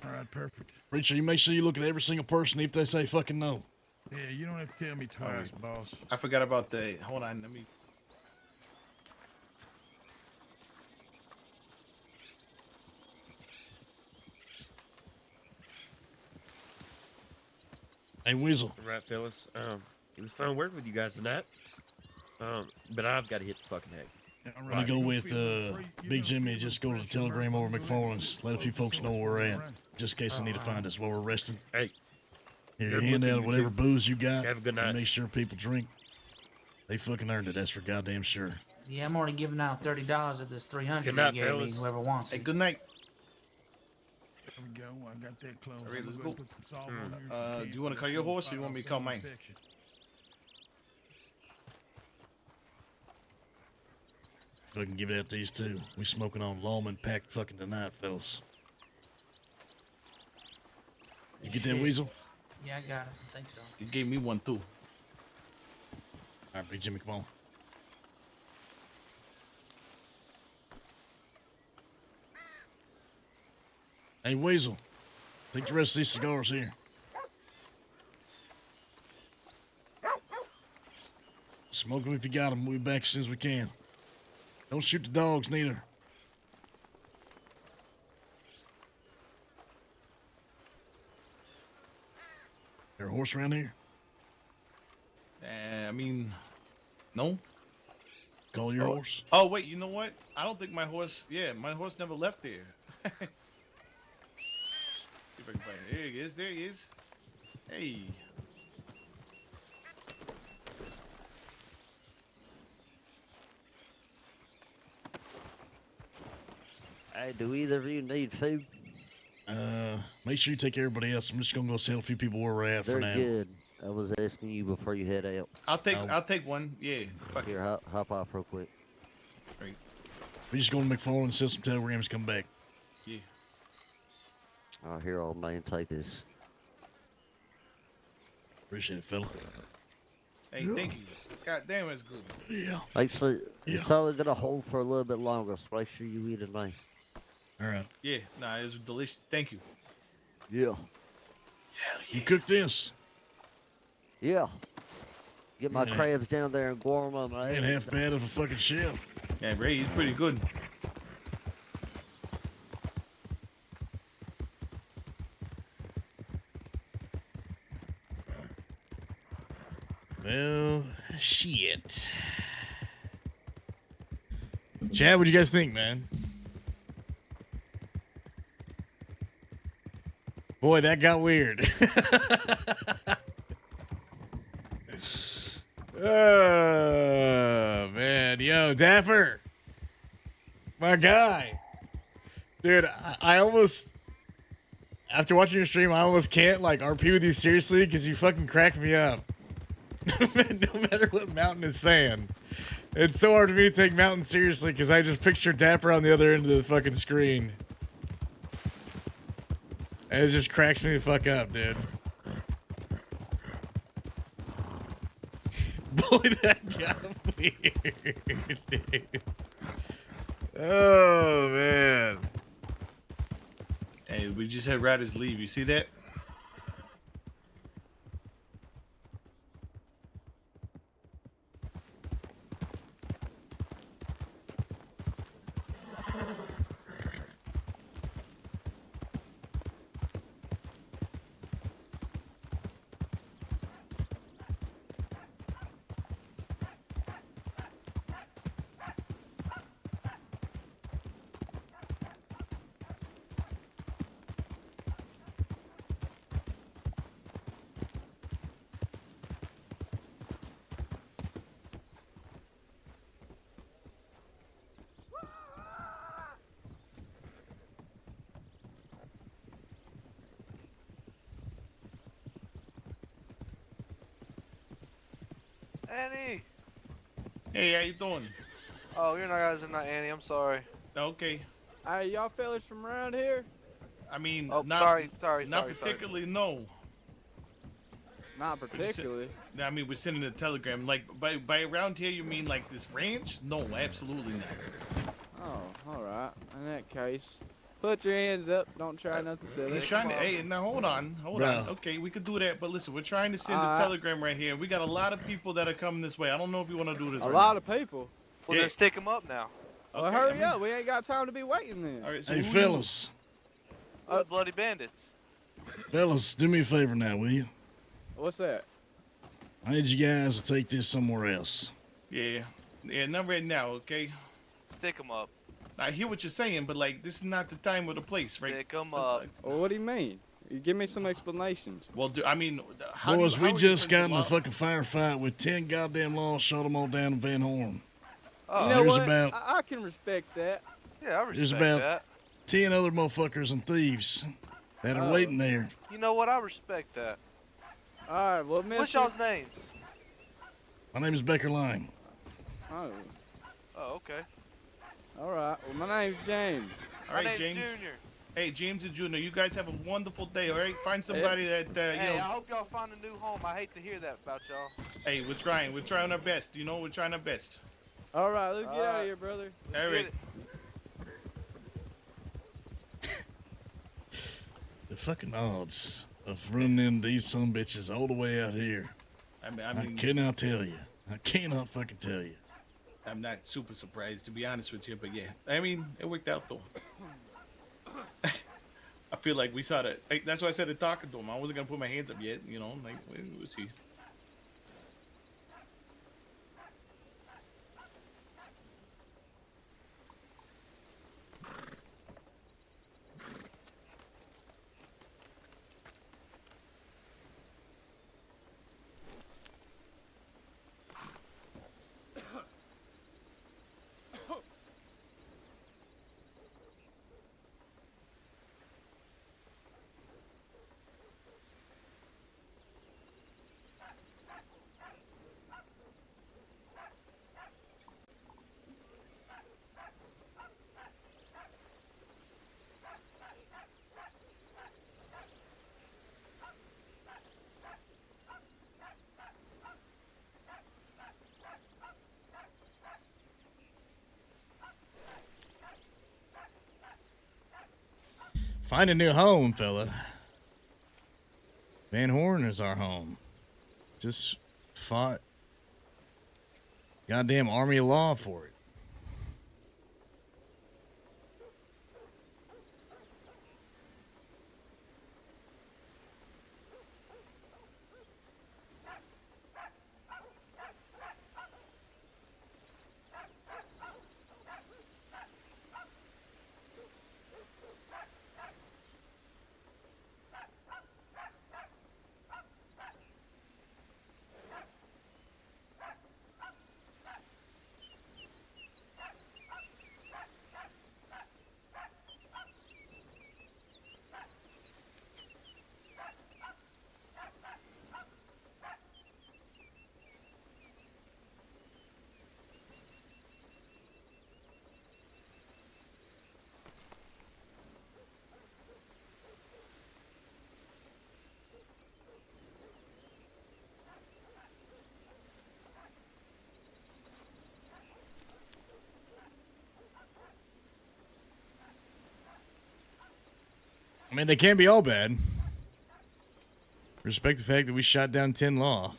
All right, perfect. Preacher, you make sure you look at every single person if they say fucking no. Yeah, you don't have to tell me twice, boss. I forgot about the. Hold on, let me. Hey, Weasel. All right, fellas. It was fun working with you guys tonight. But I've got to hit the fucking hay. I'm gonna go with Big Jimmy. Just go to the telegram over McFarland's. Let a few folks know where we're at, just in case they need to find us while we're resting. Hey. Here, Good hand looking, out you whatever two. booze you got. Have a good night. And make sure people drink. They fucking earned it. That's for goddamn sure. Yeah, I'm already giving out $30 of this 300 Good night, you gave me. fellas. Whoever wants Hey, it. good night. There we go. I got that close. All right, I'm let's gonna go. put some salt on here, Do you want to call your horse or you want me to call mine? Fucking give it out these two. We smoking on Lawman packed fucking tonight, fellas. You get that, Shit. Weasel? Yeah, I got it. I think so. You gave me one too. All right, Big Jimmy, come on. Hey, Weasel. Take the rest of these cigars here. Smoke them if you got them. We'll be back as soon as we can. Don't shoot the dogs, neither. There a horse around here? I mean, no. Call your horse. Oh wait, you know what? I don't think my horse. Yeah, my horse never left there. See if I can find it. There he is. There he is. Hey. Hey, do either of you need food? Make sure you take care of everybody else. I'm just gonna go tell a few people where we're at They're for now. good. I was asking you before you head out. I'll take one. Yeah. Fuck it. Here, hop off real quick. Right. We just going to McFarland, sell some telegrams, come back. Yeah. All right, here, old man, take this. Appreciate it, fella. Hey, thank you. God damn, it's good. Yeah. Actually, it's only gonna hold for a little bit longer, so make sure you eat it now. All right. Yeah. Nah, it was delicious. Thank you. Yeah. You cooked this? Yeah. Get my Yeah. crabs down there and warm them. Ain't half bad of a fucking chef. Yeah, Ray, he's pretty good. Well, shit. Chad, what'd you guys think, man? Boy, that got weird. Oh, man. Yo, Dapper. My guy. Dude, I almost... After watching your stream, I almost can't, like, RP with you seriously because you fucking crack me up. No matter what Mountain is saying. It's so hard for me to take Mountain seriously because I just picture Dapper on the other end of the fucking screen. And it just cracks me the fuck up, dude. Boy, that got weird, dude. Oh, man. Hey, we just had Riders leave. You see that? Annie! Hey, how you doing? Oh, you're not guys are not Annie. I'm sorry. Okay. Hey, y'all fellas from around here? I mean, Oh, not sorry. particularly. No. Not particularly. I mean, we're sending a telegram. Like by around here, you mean like this ranch? No, absolutely not. Oh, all right. In that case, put your hands up. Don't try nothing silly. We're trying to. Hey, now hold on. Okay, we could do that, but listen, we're trying to send a telegram right here. We got a lot of people that are coming this way. I don't know if you want to do this. A lot of people. Well, then stick them up now. Well, hurry up. We ain't got time to be waiting then. All right, so Hey, fellas. Bloody bandits. Fellas, do me a favor now, will you? What's that? I need you guys to take this somewhere else. Yeah, not right now, okay? Stick them up. I hear what you're saying, but like, this is not the time or the place, right? Stick them up. Well, what do you mean? You give me some explanations. Well, I mean, Boys, we just got in a fucking firefight with 10 goddamn laws, shot them all down in Van Horn. You know what? I can respect that. Yeah, I There's respect about that. 10 other motherfuckers and thieves that are waiting there. You know what? I respect that. All right, well, mister. What's y'all's names? My name is Becker Line. Oh. Oh, okay. All right. Well, my name's James. All right, name's James. Junior. Hey, James and Junior, you guys have a wonderful day, all right? Find somebody that, Hey, you know. I hope y'all find a new home. I hate to hear that about y'all. Hey, we're trying. We're trying our best. You know, we're trying our best. All right, let's get out of here, brother. All right. The fucking odds of running into these son bitches all the way out here. I mean, I cannot tell you. I cannot fucking tell you. I'm not super surprised, to be honest with you, but yeah. I mean, it worked out, though. I feel like we saw that. Like, that's why I said it talking to him. I wasn't going to put my hands up yet, you know. Like, we'll see. Find a new home, fella. Van Horn is our home. Just fought goddamn army of law for it. I mean, they can't be all bad. Respect the fact that we shot down 10 law.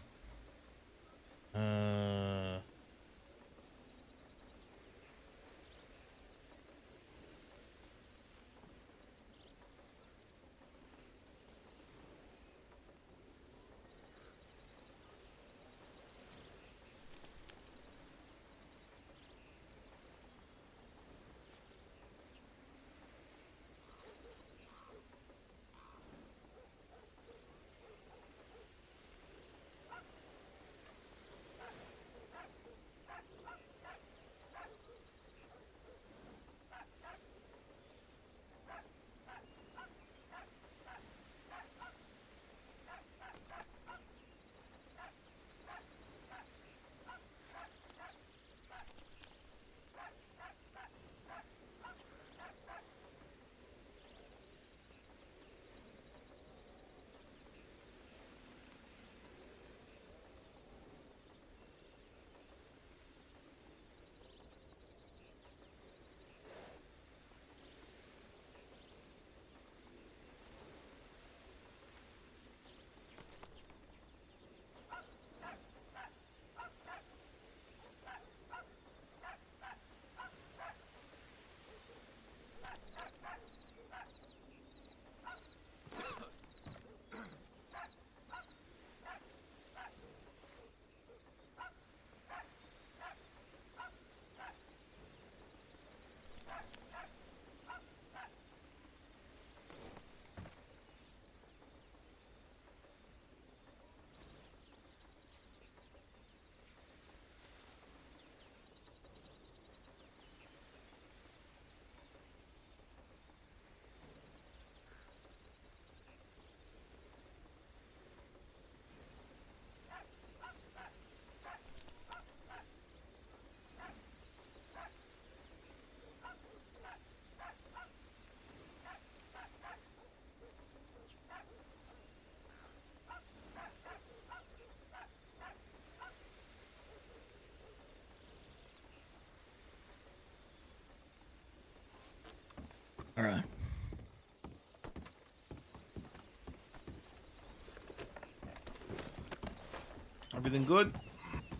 All right. Everything good?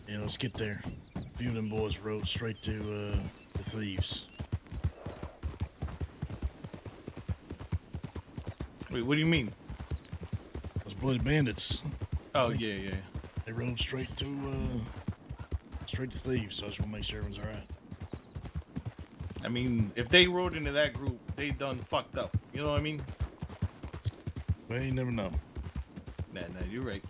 Yeah, let's get there. A few of them boys rode straight to the thieves. Wait, what do you mean? Those bloody bandits. Oh, yeah. They rode straight to thieves, so I just want to make sure everyone's all right. I mean, if they rode into that group, they done fucked up. You know what I mean? Well, you never know. Nah, you're right.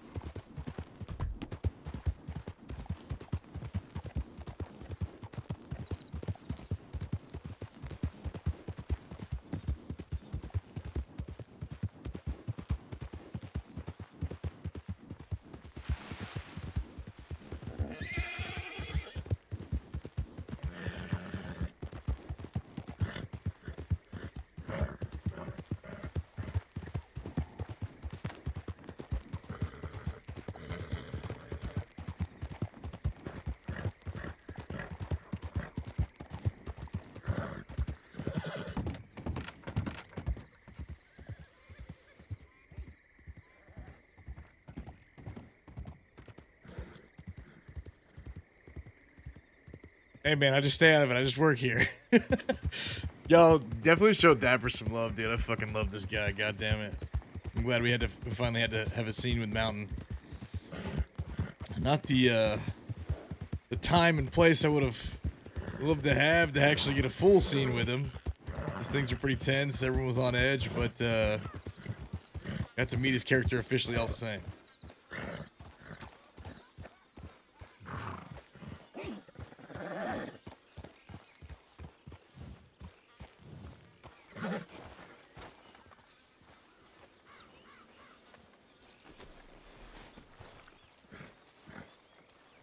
Hey man, I just stay out of it. I just work here. Y'all definitely show Dapper some love, dude. I fucking love this guy. God damn it. I'm glad we finally had to have a scene with Mountain. Not the time and place I would have loved to have to actually get a full scene with him. These things are pretty tense. Everyone was on edge, but got to meet his character officially all the same.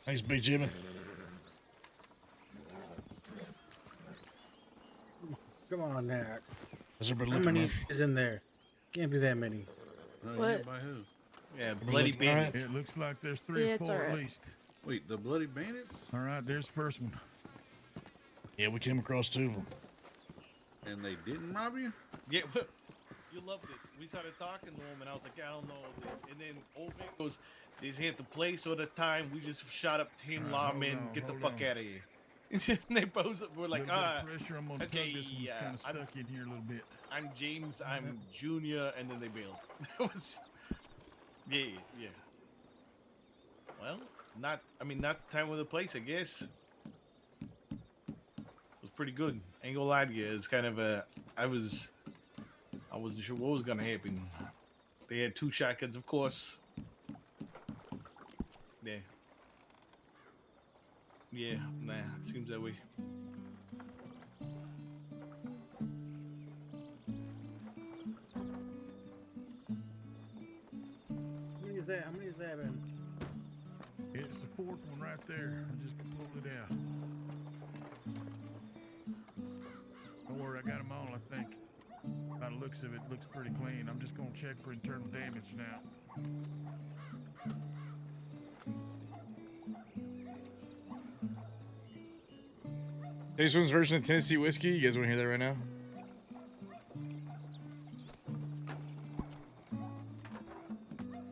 Thanks, Big Jimmy. Come on, now. How's everybody How looking, many Murph? is in there? Can't be that many. What? By who? Yeah, Everybody bloody looking all right? bandits. It looks like there's three Yeah, or it's four alright. at least. Wait, the bloody bandits? All right, there's the first one. Yeah, we came across two of them. And they didn't rob you? Yeah, you love this. We started talking to him, and I was like, I don't know this. And then old man goes, they hit the place all the time. We just shot up 10 All right, lawmen. hold on, Get the hold fuck on. out of here. And they both were like, Little bit of pressure. I'm gonna okay, tug this one's kind of stuck in here a little bit. I'm James, I'm Junior, and then they bailed. That was, yeah. Well, not the time or the place, I guess. It was pretty good. Ain't gonna lie to you. It's kind of I wasn't sure what was gonna happen. They had 2 shotguns, of course. Yeah, nah, seems that way. How many is that, man? It's the fourth one right there. I just pulled it out. Don't worry, I got them all, I think. By the looks of it, looks pretty clean. I'm just gonna check for internal damage now. This one's version of Tennessee whiskey. You guys want to hear that right now?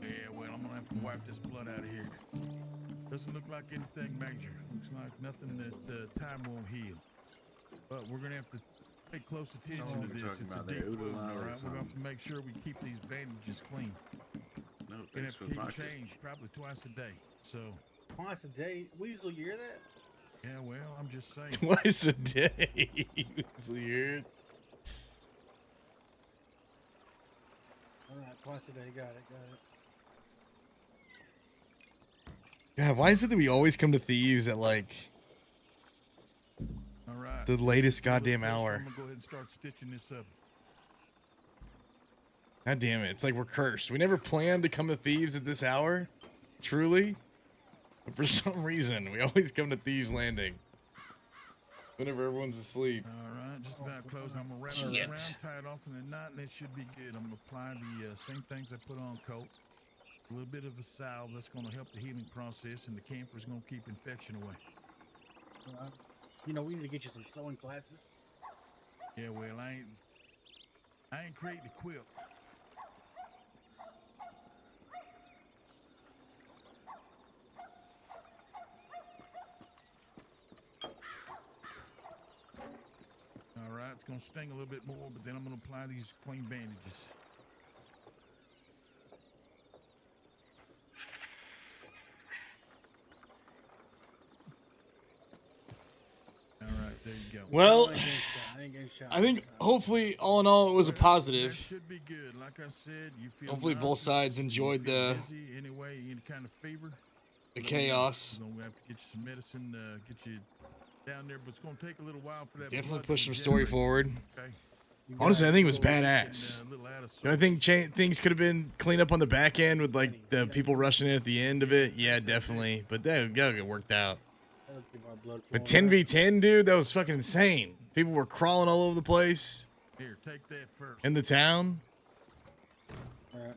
Yeah, well, I'm gonna have to wipe this blood out of here. Doesn't look like anything major. Looks like nothing that time won't heal. But we're gonna have to pay close attention to this. It's a deep wound, all right? We're gonna have to make sure we keep these bandages clean. No, Gonna thanks have for to the keep them vodka. changed probably twice a day. So, Twice a day? Weasel, you hear that? yeah, well, I'm just saying. Twice a day. It's weird. All right, twice a day. Got it. God, why is it that we always come to thieves at like All right. the latest goddamn hour? I'm gonna go ahead and start stitching this up. God damn it. It's like we're cursed. We never planned to come to thieves at this hour. Truly. But for some reason, we always come to Thieves Landing. Whenever everyone's asleep. All right, just about close. I'm gonna wrap it around, tie it off in a knot, and it should be good. I'm gonna apply the same things I put on coat. A little bit of a salve that's gonna help the healing process, and the camphor's gonna keep infection away. You know, we need to get you some sewing classes. Yeah, well, I I ain't creating a quilt. All right, it's gonna sting a little bit more, but then I'm gonna apply these clean bandages. All right, there you go. Well, I ain't getting shot. I think hopefully, all in all, it was a positive. That should be good. Like I said, you feel Hopefully, both nauseous, sides you enjoyed feel the dizzy, anyway, any kind of fever. the let me know. chaos. We're gonna have to get you some medicine, get you down there, but it's gonna take a little while for that. Definitely blood to push some story regenerate. forward. Okay. Honestly, I think it was badass. A little out of I think things could have been cleaned up on the back end with like the people rushing in at the end of it. Yeah, definitely. But that got to get worked out. But 10v10, dude, that was fucking insane. People were crawling all over the place. Here, take that first. In the town. All right.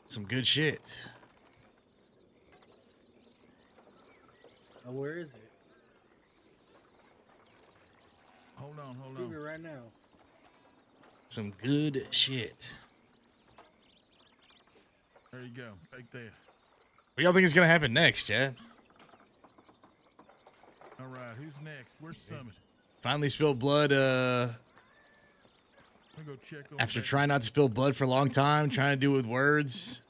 Some good shit. Now, where is it? Hold on. Prove it right now. Some good shit. There you go. Take that. What y'all think is gonna happen next, yeah? All right, who's next? Where's Summit? Finally spilled blood, Let me go check on after that. trying not to spill blood for a long time, trying to do it with words.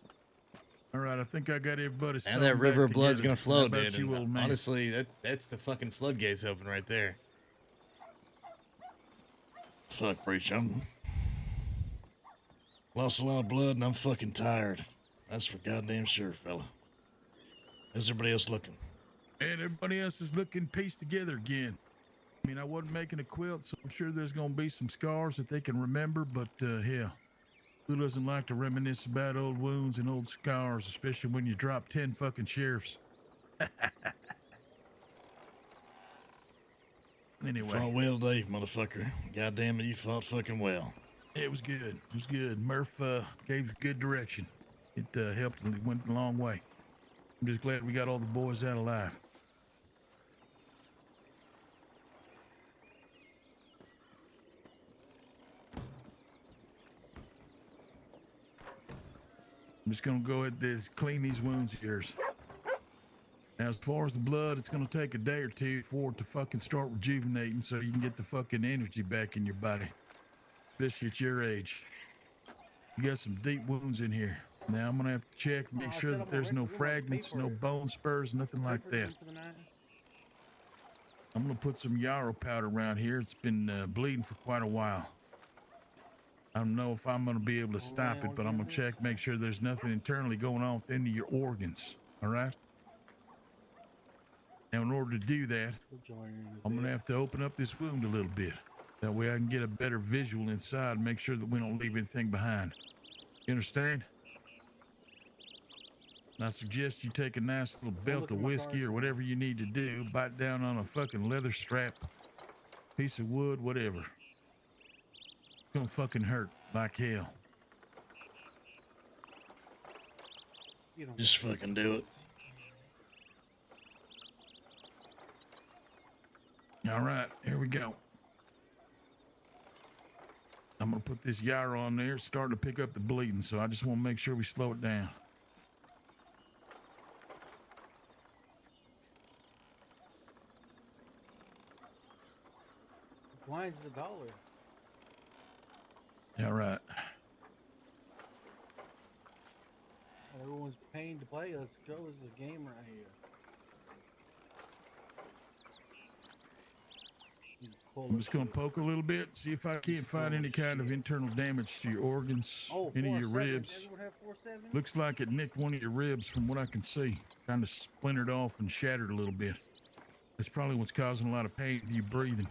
All right, I think I got everybody. And that river of blood's gonna flow, How about dude. you, And old man? honestly, that's the fucking floodgates open right there. Fuck, Breach, I'm lost a lot of blood and I'm fucking tired. That's for goddamn sure, fella. How's everybody else looking? And everybody else is looking pieced together again. I mean, I wasn't making a quilt, so I'm sure there's gonna be some scars that they can remember, but hell, who doesn't like to reminisce about old wounds and old scars, especially when you drop 10 fucking sheriffs? Anyway. You fought well today, motherfucker. Goddamn it, you fought fucking well. It was good. It was good. Murph gave good direction. It helped and it went a long way. I'm just glad we got all the boys out alive. I'm just gonna go ahead and clean these wounds of yours. Now, as far as the blood, it's gonna take a day or two for it to fucking start rejuvenating so you can get the fucking energy back in your body. Especially at your age. You got some deep wounds in here. Now, I'm gonna have to check, make sure that there's no fragments, no bone spurs, nothing like that. I'm gonna put some yarrow powder around here. It's been bleeding for quite a while. I don't know if I'm gonna be able to stop it, but I'm gonna check, make sure there's nothing internally going on with any of your organs. All right? Now, in order to do that, I'm gonna have to open up this wound a little bit. That way I can get a better visual inside and make sure that we don't leave anything behind. You understand? I suggest you take a nice little belt of whiskey or whatever you need to do, bite down on a fucking leather strap, piece of wood, whatever. It's gonna fucking hurt like hell. Just fucking do it. All right, here we go. I'm gonna put this yarrow on there. It's starting to pick up the bleeding, so I just want to make sure we slow it down. Line's $1. All right. Everyone's paying to play. Let's go. This is a game right here. I'm just gonna poke a little bit, see if I can't find any kind of internal damage to your organs, any of your ribs. Looks like it nicked one of your ribs from what I can see. Kind of splintered off and shattered a little bit. That's probably what's causing a lot of pain with you breathing.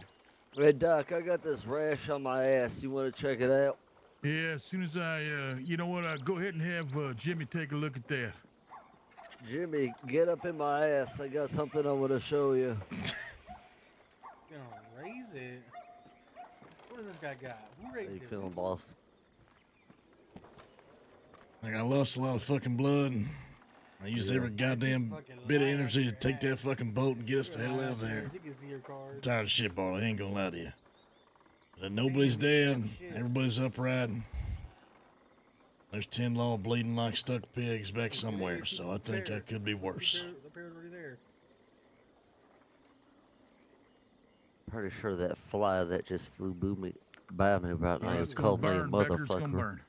Hey, Doc, I got this rash on my ass. You want to check it out? Yeah, as soon as I, you know what, go ahead and have Jimmy take a look at that. Jimmy, get up in my ass. I got something I want to show you. You're gonna raise it? What does this guy got? Who raised How you it? feeling, boss? Like, I lost a lot of fucking blood, and I used every goddamn bit of energy to take that fucking boat and get us the hell out of there. I'm tired of shit, ball. I ain't gonna lie to you. And nobody's dead. Everybody's upright. There's 10 law bleeding like stuck pigs back somewhere, so I think that could be worse. The bear's already there. Pretty sure that fly that just flew by me right now It's called gonna me a burn, Becker. It's gonna motherfucker. burn.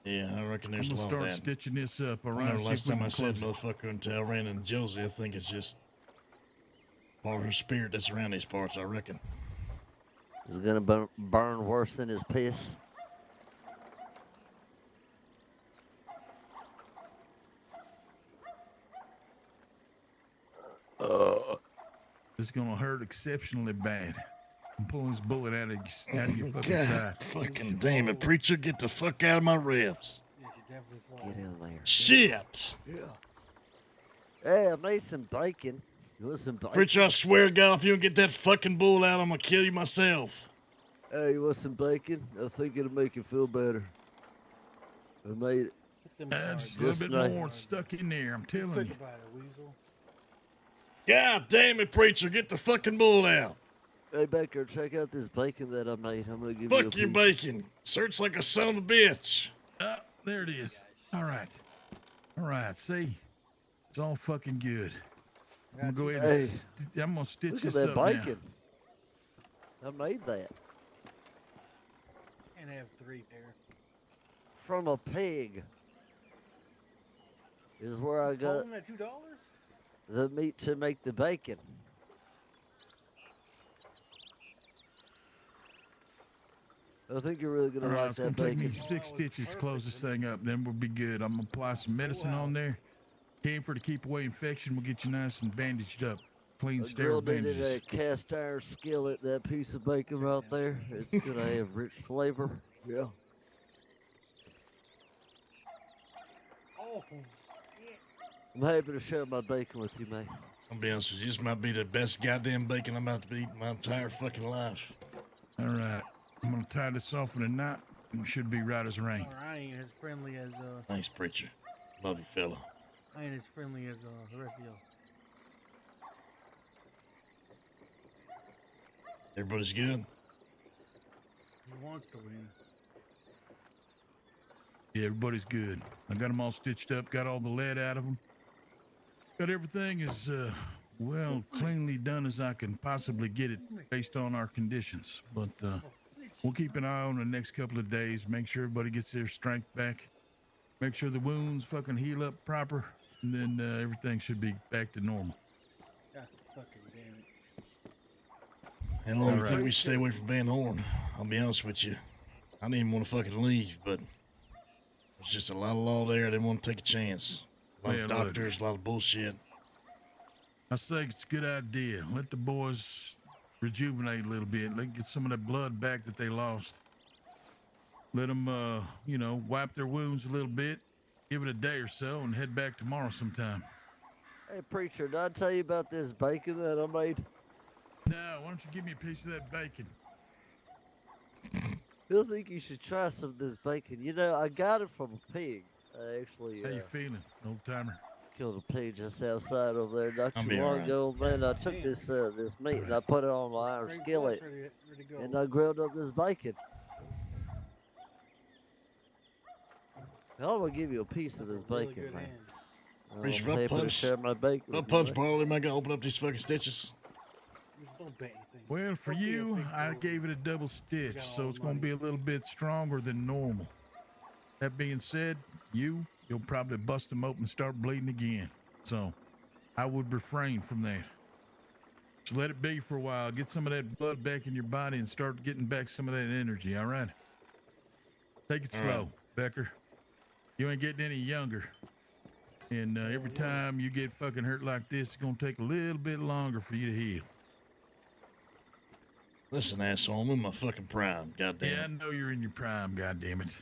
Yeah, I reckon there's I'm a gonna lot of start that. stitching this up. All I right. remember see last if we time I can said close motherfucker until I ran into Josie. I think it's just part of her spirit that's around these parts, I reckon. Is it gonna burn worse than his piss? It's gonna hurt exceptionally bad. I'm pulling this bullet out of your fucking God side. fucking damn it, preacher. Get the fuck out of my ribs. Yeah, she definitely flies. Get in there. Shit. Yeah. Hey, I made some bacon. You want some bacon? Preacher, I swear to God, if you don't get that fucking bull out, I'm gonna kill you myself. Hey, you want some bacon? I think it'll make you feel better. I made it. Just a little bit more stuck in there. I'm telling you. God damn it, preacher. Get the fucking bull out. Hey, Becker, check out this bacon that I made. I'm gonna give you a Fuck your piece. bacon. Search like a son of a bitch. There it is. All right. All right. See, it's all fucking good. I'm gonna go ahead and I'm gonna stitch Look at this that up bacon. I made that. And I have 3 pair. From a pig. Is where I got Holding at $2? the meat to make the bacon. I think you're really gonna All right, like it's that gonna take bacon. me 6 stitches to close this thing up. Then we'll be good. I'm gonna apply some medicine on there. Camphor to keep away infection. We'll get you nice and bandaged up. Clean, A sterile girl needed bandages. a cast iron skillet, that piece of bacon right there. It's gonna have rich flavor. Yeah. Oh, I'm happy to share my bacon with you, man. I'll be honest with you, this might be the best goddamn bacon I'm about to eat in my entire fucking life. All right. I'm gonna tie this off in a knot, and we should be right as rain. I ain't as friendly as Thanks, preacher. Love you, fella. I ain't as friendly as the rest of y'all. Everybody's good? He wants to win. Yeah, everybody's good. I got them all stitched up, got all the lead out of them. Got everything as well cleanly done as I can possibly get it based on our conditions. But we'll keep an eye on the next couple of days, make sure everybody gets their strength back, make sure the wounds fucking heal up proper, and then everything should be back to normal. God fucking damn it. How long do you think we should stay away from Van Horn? I'll be honest with you. I didn't even want to fucking leave, but there's just a lot of law there. I didn't want to take a chance. A lot of Well, look. doctors, a lot of bullshit. I think it's a good idea. Let the boys rejuvenate a little bit. Let them get some of that blood back that they lost. Let them, wipe their wounds a little bit. Give it a day or so and head back tomorrow sometime. Hey, preacher, did I tell you about this bacon that I made? Now, why don't you give me a piece of that bacon? I think you should try some of this bacon. You know, I got it from a pig. I actually How you feeling, old timer? killed a pig just outside over there not I'll too be long alright. ago. Man, I took this meat and I put it on my iron skillet, Ready to go. and I grilled up this bacon. I'm gonna give you a piece of this bacon, man. Preacher, I'm if I happy to punch, share my bacon if I with you, punch man. Barley, am I gonna open up these fucking stitches? Don't bet anything. Well, for you, I gave it a double stitch, so it's going to be a little bit stronger than normal. That being said, you'll probably bust them open and start bleeding again. So I would refrain from that. Just let it be for a while. Get some of that blood back in your body and start getting back some of that energy, all right? Take it All slow, right. Becker. You ain't getting any younger. And every time you get fucking hurt like this, it's going to take a little bit longer for you to heal. Listen, asshole, I'm in my fucking prime, goddamn. Yeah, I know you're in your prime, goddammit.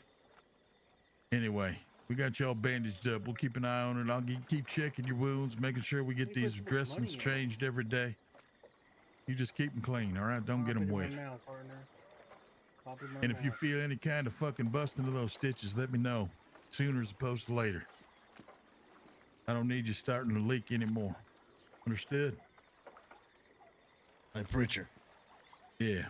Anyway, we got y'all bandaged up. We'll keep an eye on it. I'll keep checking your wounds, making sure we get these dressings changed every day. You just keep them clean, all right? Don't get them wet. And if you feel any kind of fucking busting of those stitches, let me know. Sooner as opposed to later. I don't need you starting to leak anymore. Understood? Hey, preacher. Yeah.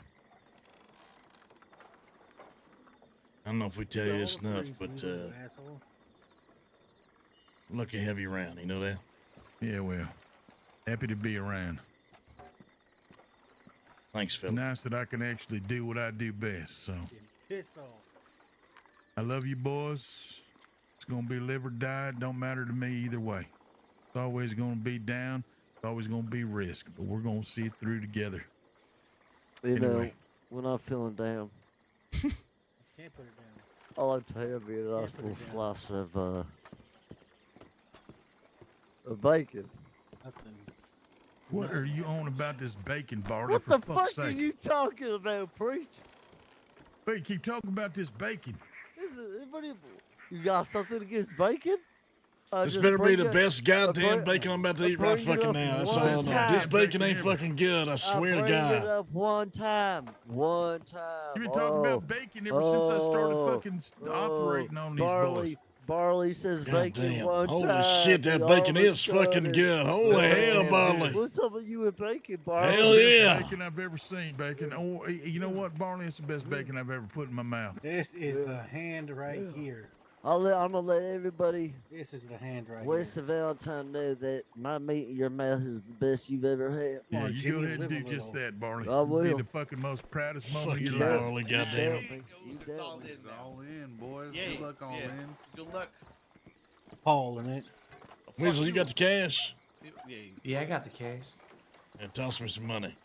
I don't know if we tell you this enough, but lucky to have you around. You know that? Yeah, well, happy to be around. Thanks, Phil. It's nice that I can actually do what I do best. So Pissed off. I love you, boys. It's gonna be live or die. It don't matter to me either way. It's always gonna be down. It's always gonna be risk, but we're gonna see it through together. You know, Anyway. when I'm feeling down, Can't put it down. I like to have me a nice put little it down. slice of bacon. What are you on about this bacon, Barley? What for the fuck's fuck are sake? you talking about, Preach? Hey, keep talking about this bacon. You got something against bacon? This better be the best goddamn bacon I'm about to eat right fucking now. That's all I know. This bacon ain't fucking good. I swear to It God. up one time. One time. You've been talking about bacon ever since I started fucking operating on these boys. Barley says bacon Goddamn. one time. Holy shit, that and bacon all of a is fucking sudden- good. Holy hell, Barley. What's up with you with bacon, Barley? Hell Best yeah. bacon I've ever seen, bacon. Oh, you know what, Barney? It's the best bacon I've ever put in my mouth. This is the hand right here. I'm gonna let everybody This is the hand right West of Valentine know that my meat in your mouth is the best you've ever had. Yeah, you go ahead and do just that, Barney. I will. Be the fucking most proudest moment Fuck of you, your life. Barley, goddamn it. It's all in now. All in, boys. Yeah, Good luck all in. Good luck. Paul in it. Weasel, you got the cash? Yeah, I got the cash. And toss me some money.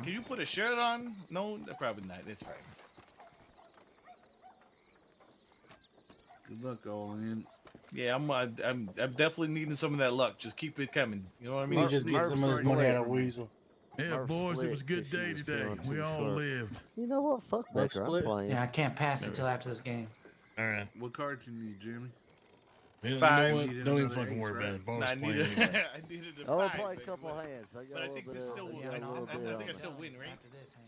Can you put a shirt on? No, probably not. That's fine. Good luck all in. Yeah, I'm definitely needing some of that luck. Just keep it coming. You know what I mean? We just get some of this money out of Weasel. Yeah, Murph boys, it split was a good 'cause she day was today. feeling We too all short. lived. You know what? Fuck Becker, I'm playing. Yeah, I can't pass it till after this game. All right. What card you need, Jeremy? You Five. know what? Needed Don't even another fucking ace, worry right? about it. Ball's Nah, I playing needed, anyway. I needed a I'll five, play a baby, couple but- hands. I got But I a think little this bit still. of, I I got a little bit think I on still it. win, right? After this hand.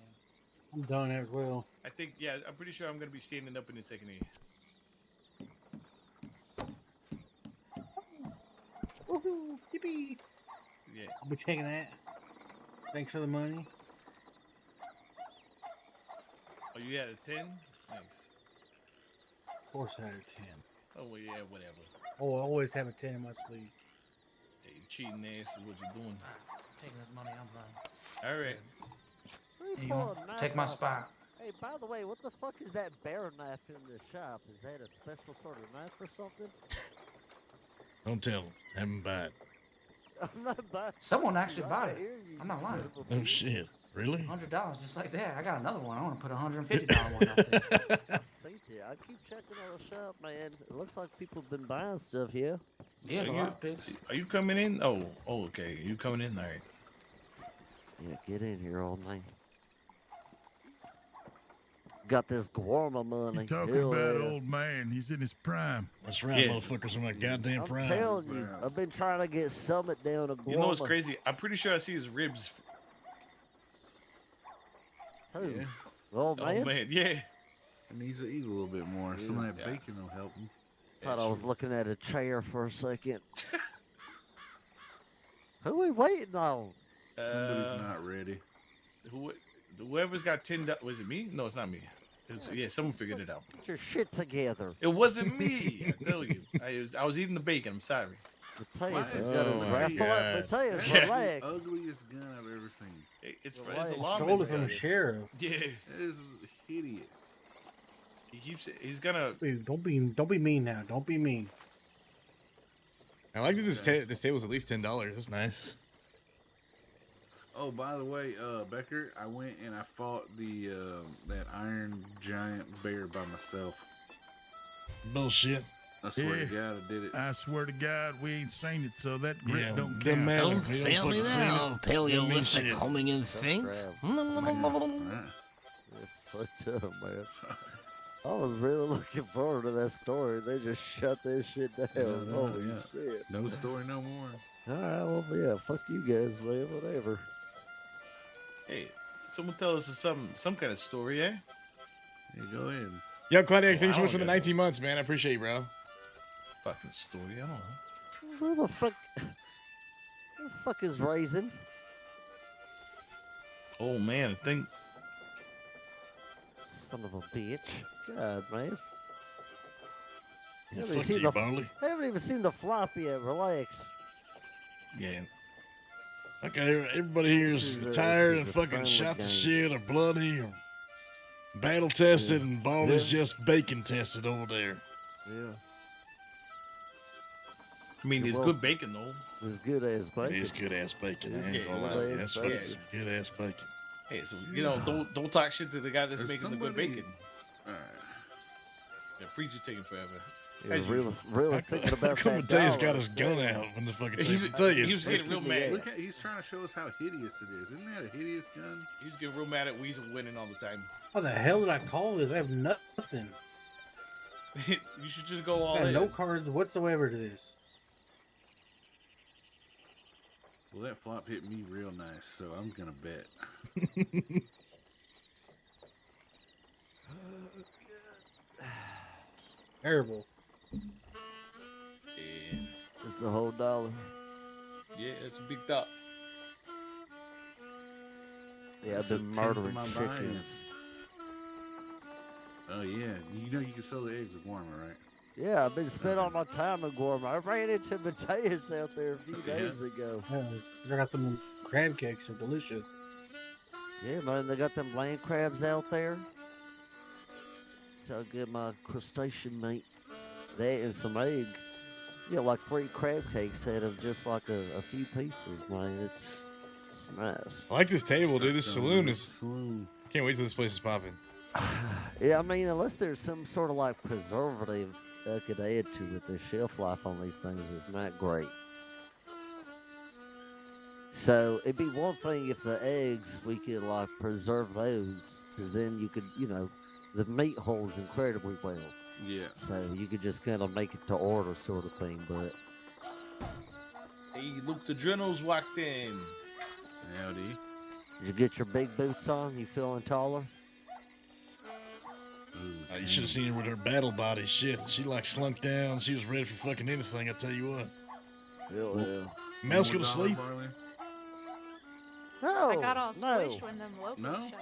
I'm done as well. I think. Yeah, I'm pretty sure I'm gonna be standing up in the second inning. Woohoo! Yippee! Yeah. I'll be taking that. Thanks for the money. Oh, you had a 10? Nice. Of course I had a 10. Oh well, yeah, whatever. Oh, I always have a 10 in my sleeve. Hey, you cheating ass is what you're doing. Taking this money, I'm fine. All right. You want take my spot. Hey, by the way, what the fuck is that bear knife in the shop? Is that a special sort of knife or something? Don't tell him. Have him buy it. I'm not buying. Someone actually Right bought it. here, you I'm not lying. son of a No bitch. shit. Really? $100 just like that. I got another one. I want to put a $150 one up there. I see it. I keep checking on the shop, man. It looks like people have been buying stuff here. Yeah, a lot of pigs. Are you coming in? Oh, okay. You coming in? All right. Yeah, get in here, old man. Got this Guarma money. You talking Hell about yeah. old man? He's in his prime. That's right, Yeah. motherfuckers in my goddamn I'm prime. telling you, I've been trying to get Summit down to Guarma. You know what's crazy? I'm pretty sure I see his ribs. Who? Yeah. Old man? Oh man, yeah. It needs to eat a little bit more. Some of that Yeah. bacon will help him. Thought I was looking at a chair for a second. Who we waiting on? Somebody's not ready. Whoever's got $10. Was it me? No, it's not me. Yeah, someone figured it out. Get your shit together. It wasn't me. I tell you, I was eating the bacon. I'm sorry. Mateus has Why- got his Oh, raffle God. up. Mateus, Yeah. relax. Ugliest gun I've ever seen. It's Well, a I lawman Stole it from gun. the sheriff. Yeah, It is hideous. he's gonna. Dude, don't be mean now. Don't be mean. I like that this table's at least $10. That's nice. Oh, by the way, Becker, I went and I fought the that iron giant bear by myself. Bullshit. I swear to Yeah. God, I did it. I swear to God, we ain't seen it, so that grit Yeah, don't doesn't count. matter. Don't We don't fail me fucking see now, it. Paleolithic shit. homing instinct. Right. It's fucked up, man. I was really looking forward to that story. They just shut that shit down. Yeah, Holy yeah. shit. No story, no more. All right, well, yeah, fuck you guys, man. Whatever. Hey, someone tell us some kind of story, eh? Yeah, go ahead. Yo, Claudia, thanks so Wow, much for the yeah. 19 months, man. I appreciate you, bro. Fucking story. I don't know. Who the fuck? Who the fuck is Raisin? Oh man, I think Son of a bitch. God, man. Yeah, fuck you, Barley. I haven't even seen the flop yet. Relax. Yeah. Okay, everybody here is tired and fucking shot to shit or bloody or battle tested, and Baldy's just bacon tested over there. Yeah. I mean, it's good bacon though. It's good ass bacon. It is good ass bacon. I ain't gonna Yeah, lie. That's right. It's good ass bacon. Hey, so don't talk shit to the guy that's making the good bacon. All right. Yeah, preacher taking forever. Yeah, really thinking about that. Mateus got his gun out when the fucking He Mateus. was getting real mad. Look at, he's trying to show us how hideous it is. Isn't that a hideous gun? He was getting real mad at Weasel winning all the time. How the hell did I call this? I have nothing. You should just go all I got in. no cards whatsoever to this. Well, that flop hit me real nice, so I'm gonna bet. Terrible. Yeah. It's a whole $1. Yeah, it's a big top. Yeah, I've That's a been tenth of murdering my chickens. Oh yeah, you know you can sell the eggs at Guarma, right? Yeah, I've been spending all my time in Gorma. I ran into Mateus out there a few days ago. Yeah, I got some crab cakes. They're delicious. Yeah, man, they got them land crabs out there. So I'll get my crustacean meat. That and some egg. Yeah, like 3 crab cakes out of just like a few pieces, man. It's nice. I like this table, dude. This saloon is. Saloon. Can't wait till this place is popping. Yeah, I mean, unless there's some sort of like preservative I could add to it, the shelf life on these things is not great. So it'd be one thing if the eggs, we could like preserve those, because then you could, the meat holds incredibly well. Yeah. So you could just kind of make it to order sort of thing, but. Hey, Luke the Adrenals walked in. Howdy. Did you get your big boots on? You feeling taller? You should have seen her with her battle body. Shit, she like slunk down. She was ready for fucking anything. I tell you what. Hell yeah. Mouse go to sleep. No. I got all no. squished when them locals No? shot us.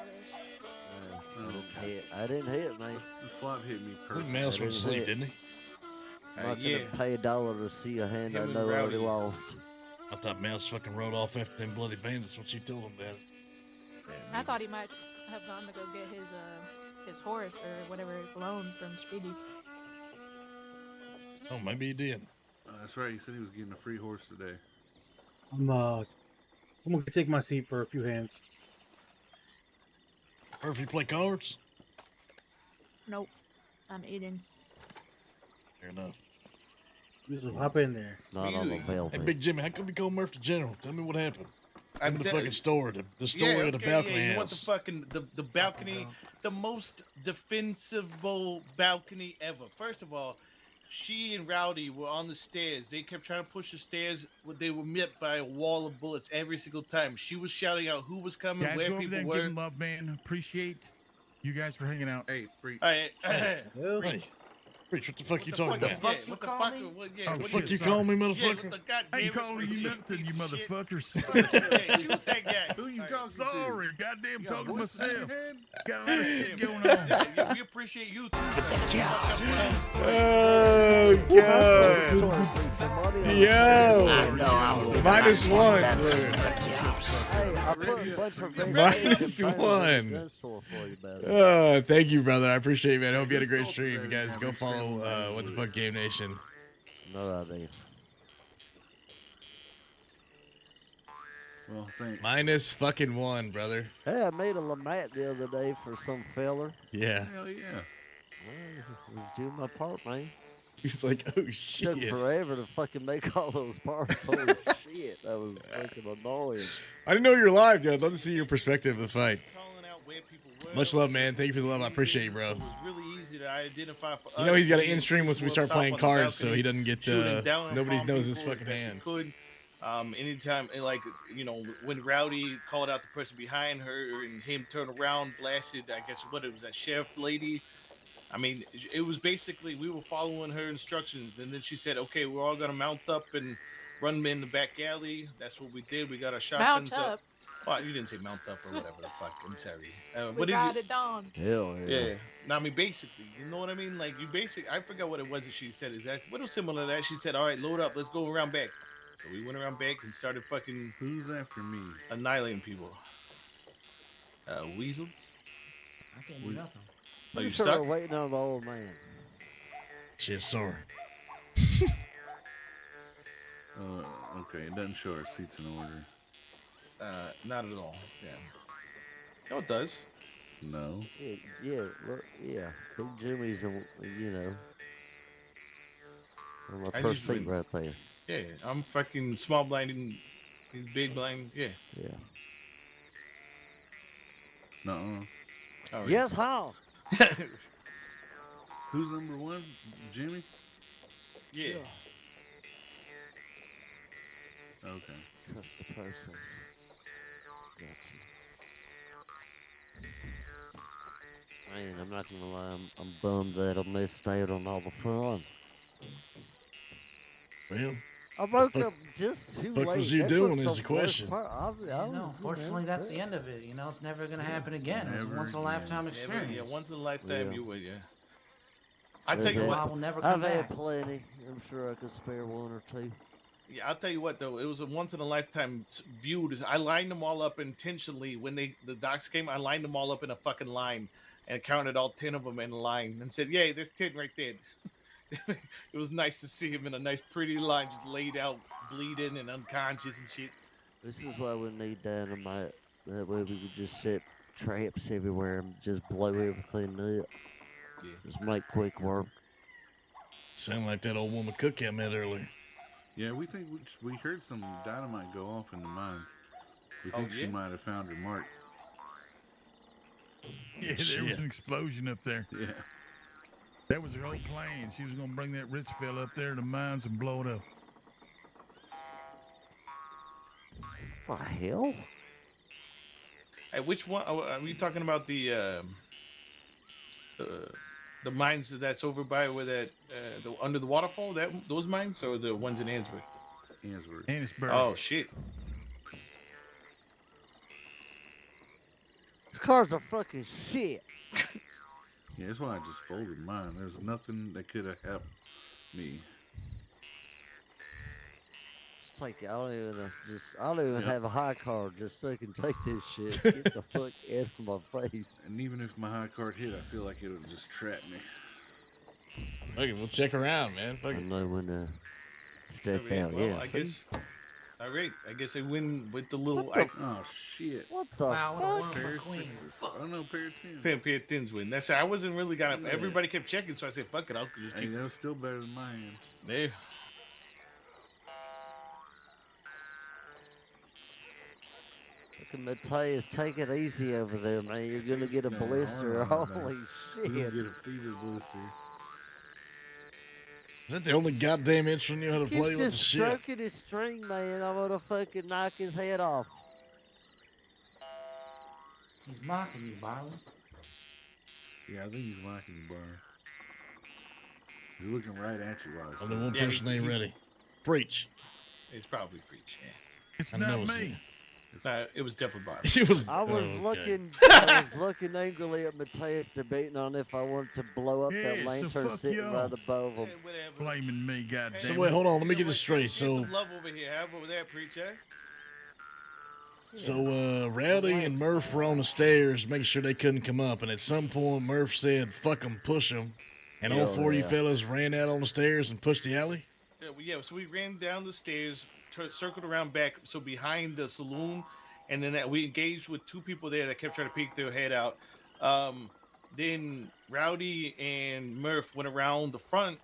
I didn't hit, man. The flop hit me I think perfect. Mouse went to sleep, didn't he? I'm not yeah. gonna pay $1 to see a hand I Him and know already Rowdy. lost. I thought Mouse fucking rode off after them bloody bandits when she told him that. I thought he might have gone to go get his horse or whatever his loan from Speedy. Oh, maybe he did. That's right. He said he was getting a free horse today. I'm gonna take my seat for a few hands. Or if you play cards. Nope, I'm eating. Fair enough. Just hop in there. Not on the Hey, velvet. Big Jimmy, how come you call Murph the General? Tell me what happened. I'm the de- fucking store, the store Yeah, at the okay, balcony yeah, you want the house. fucking the balcony, the most defensible balcony ever. First of all, she and Rowdy were on the stairs. They kept trying to push the stairs. They were met by a wall of bullets every single time. She was shouting out who was coming, Guys, where go over people there and were. give him love, man. Appreciate you guys for hanging out. Hey, Bree. Hey, Preach, what the fuck you talking about? What the fuck? What the fuck you call me, Yeah, motherfucker? what the goddamn I ain't it, calling you Preacher, nothing, you piece of shit. motherfuckers. Yeah, shoot that guy. Who you talking Sorry, goddamn, You got talking to voices in your myself. head? Got a lot of shit going on. Yeah, we appreciate you too. Oh, God. Yo. Minus one. Hey, I put a bunch of Minus one. Thank you, brother. I appreciate it, man. I hope you had a great stream. You guys go follow What the Fuck Game Nation. No idea. Well, thanks. Minus fucking one, brother. Hey, I made a Lamat the other day for some feller. Yeah. Hell yeah. I was doing my part, man. He's like, oh shit. Took forever to fucking make all those parts. Holy shit, that was fucking annoying. I didn't know you were live, dude. I'd love to see your perspective of the fight. Much love, man. Thank you for the love. I appreciate you, bro. It was really easy to identify for us. You know he's got an We in stream once we were start top playing on the cards, so balcony, he doesn't get shooting down nobody upon knows his people fucking as best hand. we could. Anytime, and like, when Rowdy called out the person behind her and him turned around, blasted, I guess what it was, that sheriff lady. I mean, it was basically, we were following her instructions, and then she said, okay, we're all gonna mount up and run in the back alley. That's what we did. We got our shotguns Mount up. Well, you didn't say mount up or whatever the fuck. I'm sorry. We What did ride you? at dawn. Hell yeah. Yeah. No, I mean, basically, you know what I mean? Like, you basically, I forgot what it was that she said. Exactly. What was similar to that? She said, all right, load up. Let's go around back. So we went around back and started fucking. Who's after me? Annihilating people. Weasels? I can't do nothing. Are you Pretty sure stuck? we're waiting on the old man. Shit, sorry. Okay, it doesn't show our seats in order. Not at all. Yeah. No, it does. No. Yeah, look, yeah. Big Jimmy's, you know, on the I first usually seat right there. Yeah, I'm fucking small blind and he's big blind. Yeah. Yeah. Nuh-uh. Oh, Yes, how? Who's number one? Jimmy? Yeah. Okay. Trust the process. Gotcha. Man, I'm not gonna lie, I'm bummed that I missed out on all the fun. Well, I woke up just too late. Fuck was you That's doing what's is the the worst question. part. I No, was, unfortunately, that's the end of it. You know, it's never gonna happen again. It was a Never once in a lifetime experience. Yeah, once in a lifetime, Yeah. you would, yeah. I tell you I've what. I will never I've come had back. plenty. I'm sure I could spare one or two. Yeah, I'll tell you what though, it was a once in a lifetime viewed. I lined them all up intentionally when the docs came. I lined them all up in a fucking line and counted all 10 of them in a line and said, "Yay, there's 10 right there." It was nice to see him in a nice, pretty line, just laid out, bleeding and unconscious and shit. This is why we need dynamite. That way we could just set traps everywhere and just blow everything up. Yeah. Just make quick work. Sound like that old woman cook I met earlier. Yeah, we think we heard some dynamite go off in the mines. We Oh, think she yeah? might have found her mark. Yeah, there was an explosion up there. Yeah. That was her whole plan. She was going to bring that rich fella up there to the mines and blow it up. What the hell? Hey, which one are we talking about? The mines that's over by where that under the waterfall? Those mines, or the ones in Annesburg? Annesburg. Oh shit! These cars are fucking shit. Yeah, that's why I just folded mine. There's nothing that could have helped me. Just take it. I don't even have a high card. Just fucking take this shit. Get the fuck out of my face. And even if my high card hit, I feel like it would just trap me. Okay, we'll check around, man. Fuck I it. know when to step Yeah, out. well, Yeah, I see? guess. All right, I guess I win with the little. Oh shit! What the Wow, what a fuck? one Pair of queen. sixes. Oh no, pair of tens. Pair of tens win. That's it. I wasn't really gonna. Yeah. Everybody kept checking, so I said, "Fuck it, I'll just Hey, keep." that was still better than my hand. There. Fucking Matthias, take it easy over there, man. You're gonna get a blister. Holy You're gonna shit. get a fever blister. Is that the only goddamn instrument you know how to Keeps play with the just shit? stroking his string, man. I'm gonna fucking knock his head off. He's mocking you, Barley. Yeah, I think he's mocking you, Bar. He's looking right at you while he's Only one Yeah, person he- ain't he- ready. Preach. It's probably preach. Yeah. It's I not know it's me. It was definitely Bob. It was. I was okay. looking I was looking angrily at Matthias debating on if I wanted to blow up Yeah, that so lantern fuck sitting y'all. right above him. Blaming me, goddamn. So wait, hold on. Let me get this straight. Here's So, some love over here. Have over there, preacher. Rowdy and Murph were on the stairs, making sure they couldn't come up. And at some point, Murph said, "Fuck them, push them." And all Hell four of you yeah. fellas ran out on the stairs and pushed the alley. So we ran down the stairs, circled around back, so behind the saloon, and then we engaged with two people there that kept trying to peek their head out. Then Rowdy and Murph went around the front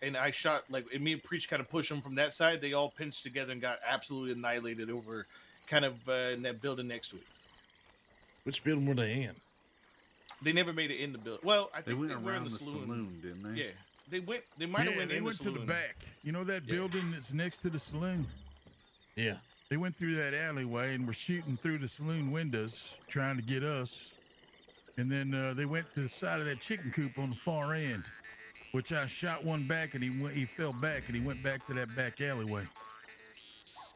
and I shot, and me and Preach kind of pushed them from that side. They all pinched together and got absolutely annihilated over kind of in that building next to it. Which building were they in? They never made it in the building. Well, I They think went they were in around the the saloon. saloon, didn't they? Yeah, they went. They might have Yeah, went they in went the to saloon. the back. You know that building that's next to the saloon? Yeah. They went through that alleyway and were shooting through the saloon windows, trying to get us. And then they went to the side of that chicken coop on the far end, which I shot one back, and he fell back, and he went back to that back alleyway.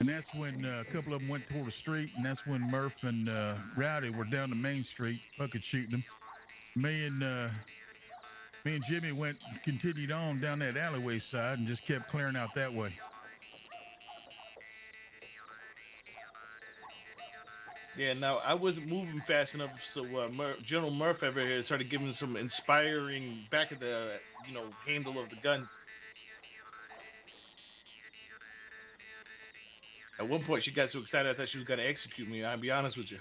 And that's when a couple of them went toward the street, and that's when Murph and Rowdy were down the main street, fucking shooting them. Me and Jimmy continued on down that alleyway side and just kept clearing out that way. Yeah, now I wasn't moving fast enough, so General Murph over here started giving some inspiring back of the, handle of the gun. At one point, she got so excited I thought she was gonna execute me. I'll be honest with you.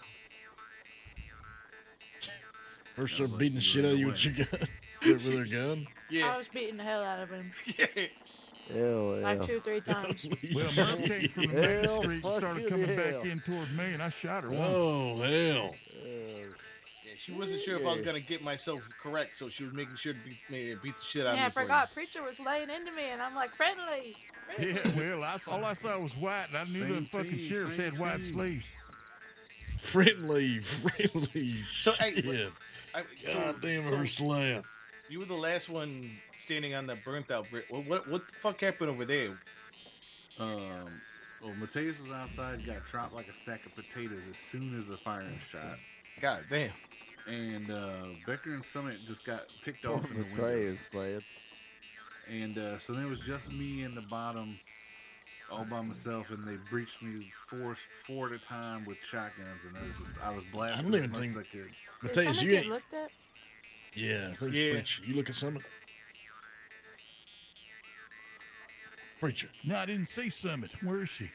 First, they're beating the shit out of you with your gun. With their gun. Yeah. I was beating the hell out of him. Hell yeah. Like 2 or 3 times. Well, Murph came from the main street and started coming back in towards me, and I shot her once. Oh, hell. Yeah, she wasn't sure if I was gonna get myself correct, so she was making sure to beat the shit out of me. Yeah, I for forgot. Preacher was laying into me, and I'm like, friendly. Yeah, well, all I saw was white, and I knew the fucking sheriff had white sleeves. Friendly. So, Shit. God damn her slap. You were the last one standing on that burnt out brick. What the fuck happened over there? Well, Mateus was outside, got dropped like a sack of potatoes as soon as the firing shot. God damn. And Becker and Summit just got picked off in the Mateus, windows. man. And so then it was just me in the bottom, all by myself, and they breached me four at a time with shotguns, and I was blasting I don't even as much think as I could. Mateus, you get ain't. looked at? Yeah, I think it's Preacher. You look at Summit. Preacher. No, I didn't see Summit. Where is she?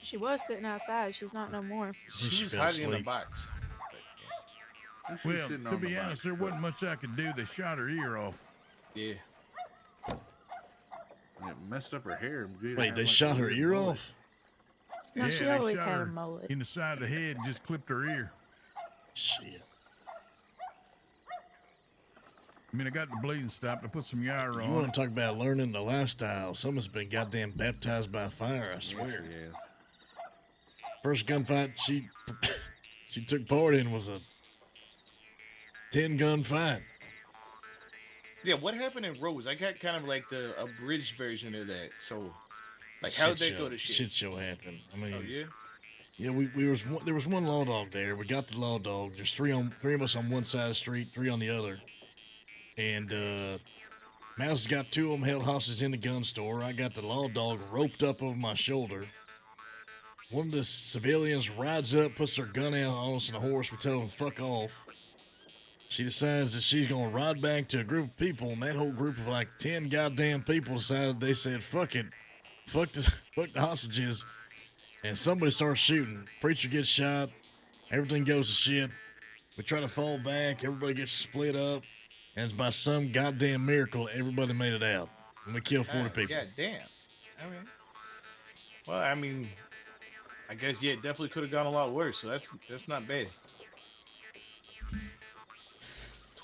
She was sitting outside. She's not no more. She was hiding in the box. Well, to be honest, there wasn't much I could do. They shot her ear off. Yeah. And it messed up her hair. Wait, they shot her ear off? No, yeah, she they always shot had her a mullet. in the side of the head and just clipped her ear. Shit. I mean, I got the bleeding stopped. I put some Yair on. You want to talk about learning the lifestyle? Someone's been goddamn baptized by fire, I swear. Yes. First gunfight she took part in was a 10-gun fight. Yeah, what happened in Rose? I got kind of like the abridged version of that. So, like, how did that go to shit? Shit show happened. I mean, oh yeah. Yeah, there was one law dog there. We got the law dog. There's three of us on one side of the street, 3 on the other. And Mouse has got 2 of them held hostage in the gun store. I got the law dog roped up over my shoulder. One of the civilians rides up, puts her gun out on us on a horse. We tell them fuck off. She decides that she's going to ride back to a group of people, and that whole group of like 10 goddamn people decided, they said, fuck it. Fuck the hostages. And somebody starts shooting. Preacher gets shot. Everything goes to shit. We try to fall back. Everybody gets split up. And by some goddamn miracle, everybody made it out. And we killed 40 people. God damn. I mean, well, I mean, I guess, yeah, it definitely could have gone a lot worse. So that's not bad.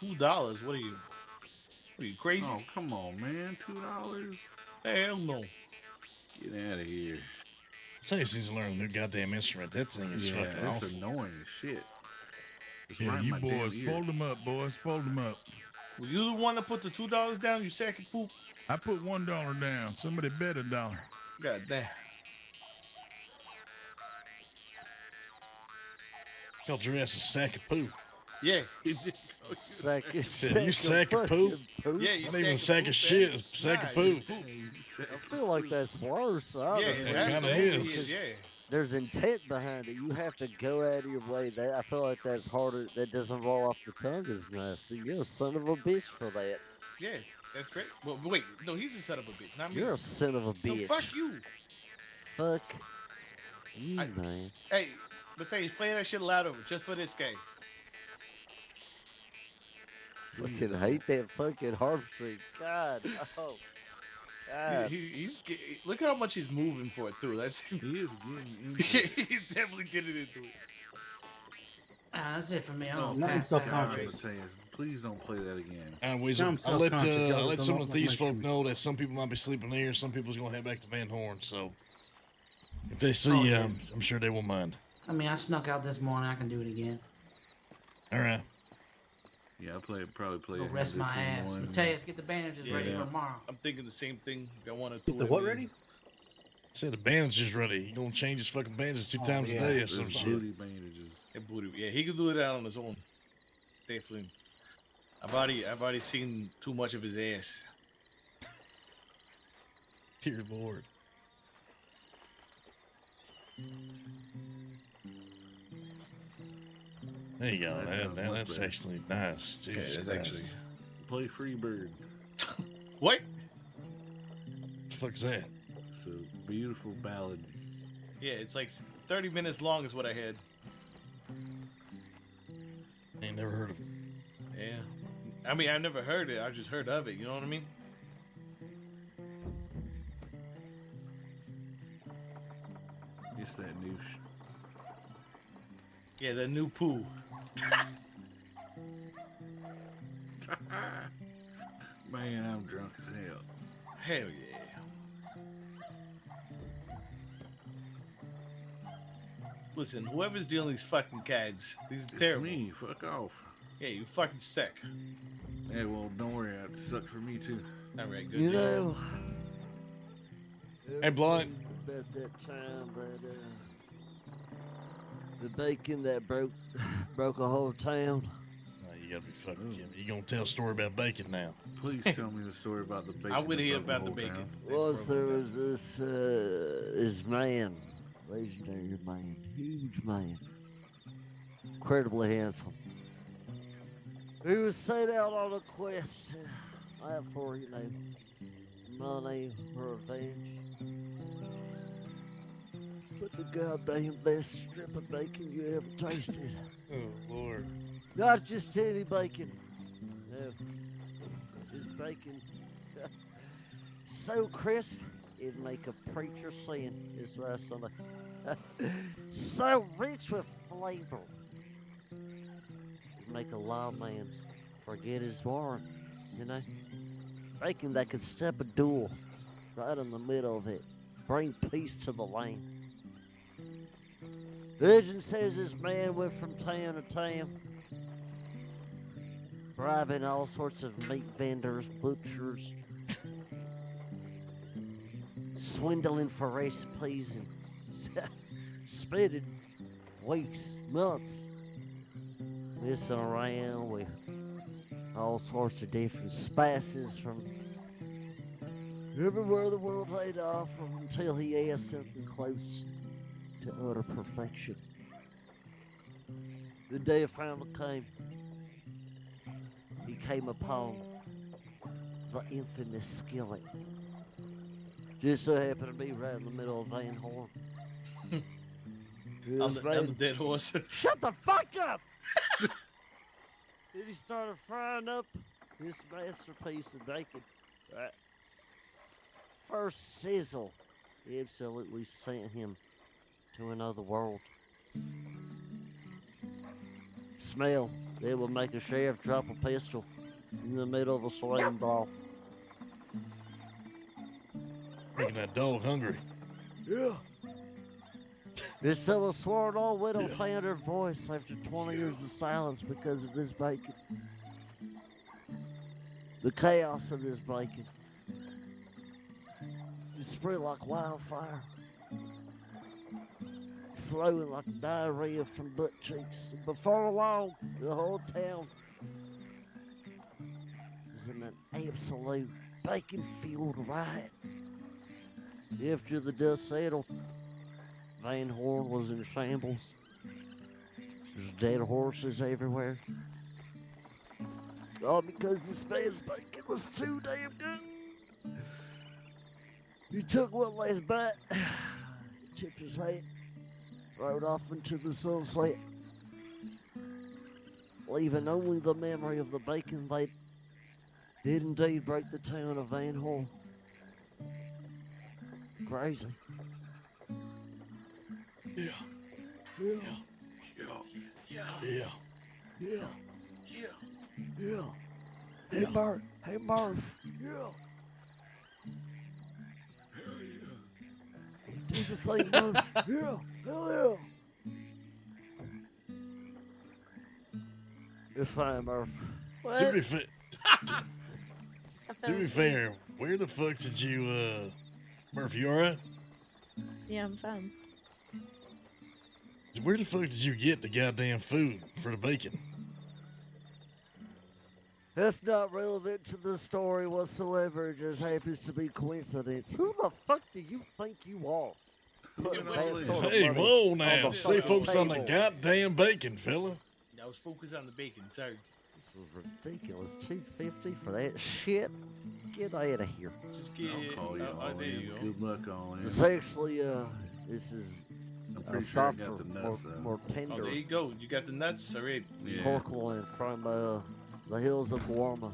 $2? What are you crazy? Oh, come on, man. $2? Hell no. Get out of here. Tell you, needs to learn a new goddamn instrument. That thing is fucking it's awful. annoying as shit. It's Yeah, right in you my damn boys, ear. fold them up, boys. Fold them up. Were you the one that put the $2 down, you sack of poop? I put $1 down. Somebody bet $1. God damn. Called your ass a sack of poop. Yeah. Sack You sack of poop? Yeah, you Not even a sack sack of shit, a sack of poop. I feel like that's worse. Honestly. it kind of is. Yeah. There's intent behind it. You have to go out of your way. I feel like that's harder. That doesn't roll off the tongue as nice. You're a son of a bitch for that. Yeah, that's great. Well, wait, no, he's a son of a bitch, not me. You're a son of a bitch. No, fuck you. Fuck you, man. Hey, but play that shit louder just for this game. Fucking hate that fucking harp string. God, oh. God. Look at how much he's moving for it too. He is getting into it. He's definitely getting into it. That's it for me. No, please don't play that again. Weasel, I'll let some of these folk know that some people might be sleeping there. Some people's going to head back to Van Horn. So if they see you, I'm sure they won't mind. I mean, I snuck out this morning. I can do it again. All right. Yeah, probably play. Go rest my ass. Mateus, get the bandages ready for tomorrow. I'm thinking the same thing. I want to do the what ready? Say the bandage is ready. He gonna change his fucking bandages 2 times a day or some shit. Booty bandages. Yeah, he could do that on his own. Definitely. I've already seen too much of his ass. Dear Lord. There you go. That's actually nice. Jesus that's Christ. actually play Free Bird. What? The fuck's that? It's a beautiful ballad. Yeah, it's like 30 minutes long is what I had. I ain't never heard of it. Yeah. I mean, I've never heard it. I've just heard of it. You know what I mean? It's that new Yeah, the new poo. Man, I'm drunk as hell. Hell yeah. Listen, whoever's dealing these fucking cards, these It's terrible. me. Fuck off. Yeah, you fucking sick. Yeah, well, don't worry. It sucked for me too. All right, good. You deal. know. Hey, Blunt. About that time that the bacon that broke a whole town. No, you gotta be fucking kidding me. You gonna tell a story about bacon now? Please tell me the story about the bacon. I would hear that broke about the whole bacon. town. There was this man, legendary man, huge man, incredibly handsome. He was set out on a quest for, money or revenge. But the goddamn best strip of bacon you ever tasted. Oh, Lord. Not just any bacon. No. This bacon so crisp, it'd make a preacher sin this last Sunday. So rich with flavor, it'd make a lawman forget his warrant, Bacon that could step a duel right in the middle of it, bring peace to the land. Legend says this man went from town to town, bribing all sorts of meat vendors, butchers, swindling for recipes, and spending weeks, months, messing around with all sorts of different spices from everywhere the world laid off until he had something close to utter perfection. The day finally came. He came upon the infamous skillet. Just so happened to be right in the middle of Van Horn. I'm the dead horse. Shut the fuck up! Then he started frying up this masterpiece of bacon. First sizzle absolutely sent him to another world. Smell, it will make a sheriff drop a pistol in the middle of a slam ball. Making that dog hungry. Yeah. This civil sworn old widow found her voice after 20 years of silence because of this bacon. The chaos of this bacon. It spread like wildfire, flowing like diarrhea from butt cheeks. Before long, the whole town was in an absolute bacon-fueled riot. After the dust settled, Van Horn was in shambles. There's dead horses everywhere. All because this man's bacon was too damn good. He took one last bite, tipped his hat, rode off into the sunset, leaving only the memory of the bacon that did indeed break the town of Van Horn. Crazy. Yeah. Yeah. Yeah. Yeah. Yeah. Yeah. Yeah. Hey, Murph. Hey, Murph. Yeah. Hell yeah. Do the thing, Murph. Yeah. Hell yeah. It's fine, Murph. What? To be fair, where the fuck did you, Murphy, you alright? Yeah, I'm fine. Where the fuck did you get the goddamn food for the bacon? That's not relevant to the story whatsoever. It just happens to be coincidence. Who the fuck do you think you are? Putting that sort of Hey, money whoa on now. the Stay fucking focused on the table. goddamn bacon, fella. I was focused on the bacon. Sorry. This is ridiculous. $250 for that shit? Get out of here. Just get. I'll call you all there in. you go. Good luck all in. It's actually, this is I'm pretty sure I softer, got the nuts, more tender. Oh, there you go. You got the nuts. All right. Pork loin from the hills of Guarma.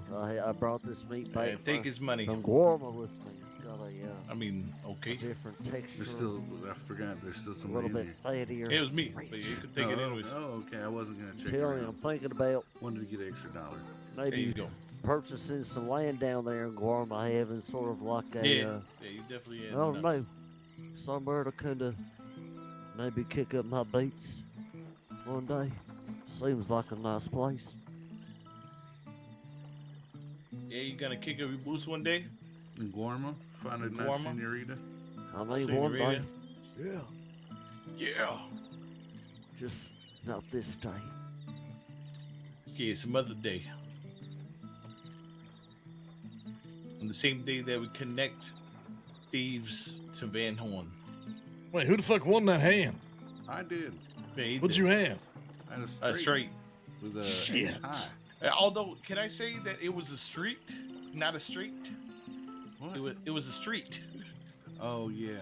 I brought this meat back take his money. from Guarma with me. It's got a I mean, okay. a different texture. There's still, I forgot, there's still a some little bit fattier. It was me, but you could take it anyways. Oh, okay. I wasn't gonna check. Tell you, I'm thinking about wanted to get an extra $1. maybe There you go. purchasing some land down there in Guarma, having sort of like a Yeah, you definitely had I don't nuts. know, somewhere to kind of maybe kick up my boots one day. Seems like a nice place. Yeah, you gonna kick up your boots one day? In Guarma? Find a nice Guarma? senorita? I mean, one day. Yeah. Yeah. Just not this day. Yeah, some other day. On the same day that we connect thieves to Van Horn. Wait, who the fuck won that hand? I did. Yeah, What'd you have? I had a straight. With a Shit. ace high. Although, can I say that it was a street, not a street? What? It was a street. Oh, yeah.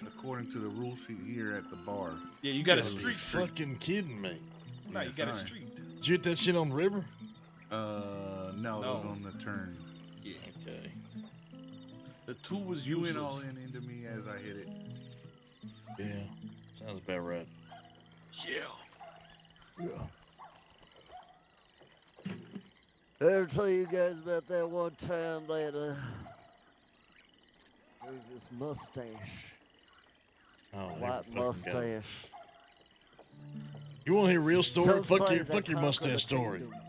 According to the rule sheet here at the bar. Yeah, you got a gotta be street. fucking kidding me. No, you Yes, got a I- street. Did you hit that shit on the river? No, it was on the turn. Yeah. Okay. The two was You useless. went all in into me as I hit it. Yeah. Sounds about right. Yeah. Ever tell you guys about that one time that there's this mustache, Oh, white mustache. You want to hear a real story? Some Fuck say your they fuck your conquered mustache the story. kingdom.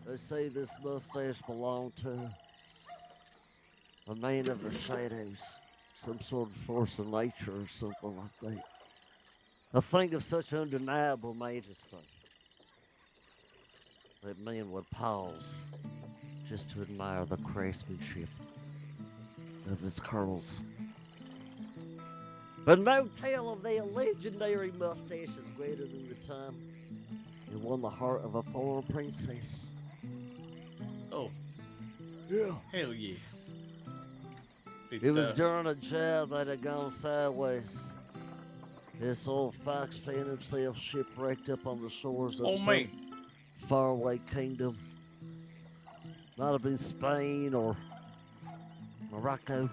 They say this mustache belonged to a man of the shadows, some sort of force of nature or something like that. A thing of such undeniable majesty that men would pause just to admire the craftsmanship of its curls. But no tale of the legendary mustache is greater than the time it won the heart of a foreign princess. Oh. Yeah. Hell yeah. It was during a job that had gone sideways. This old fox found himself shipwrecked up on the shores of some faraway kingdom. Might have been Spain or Morocco.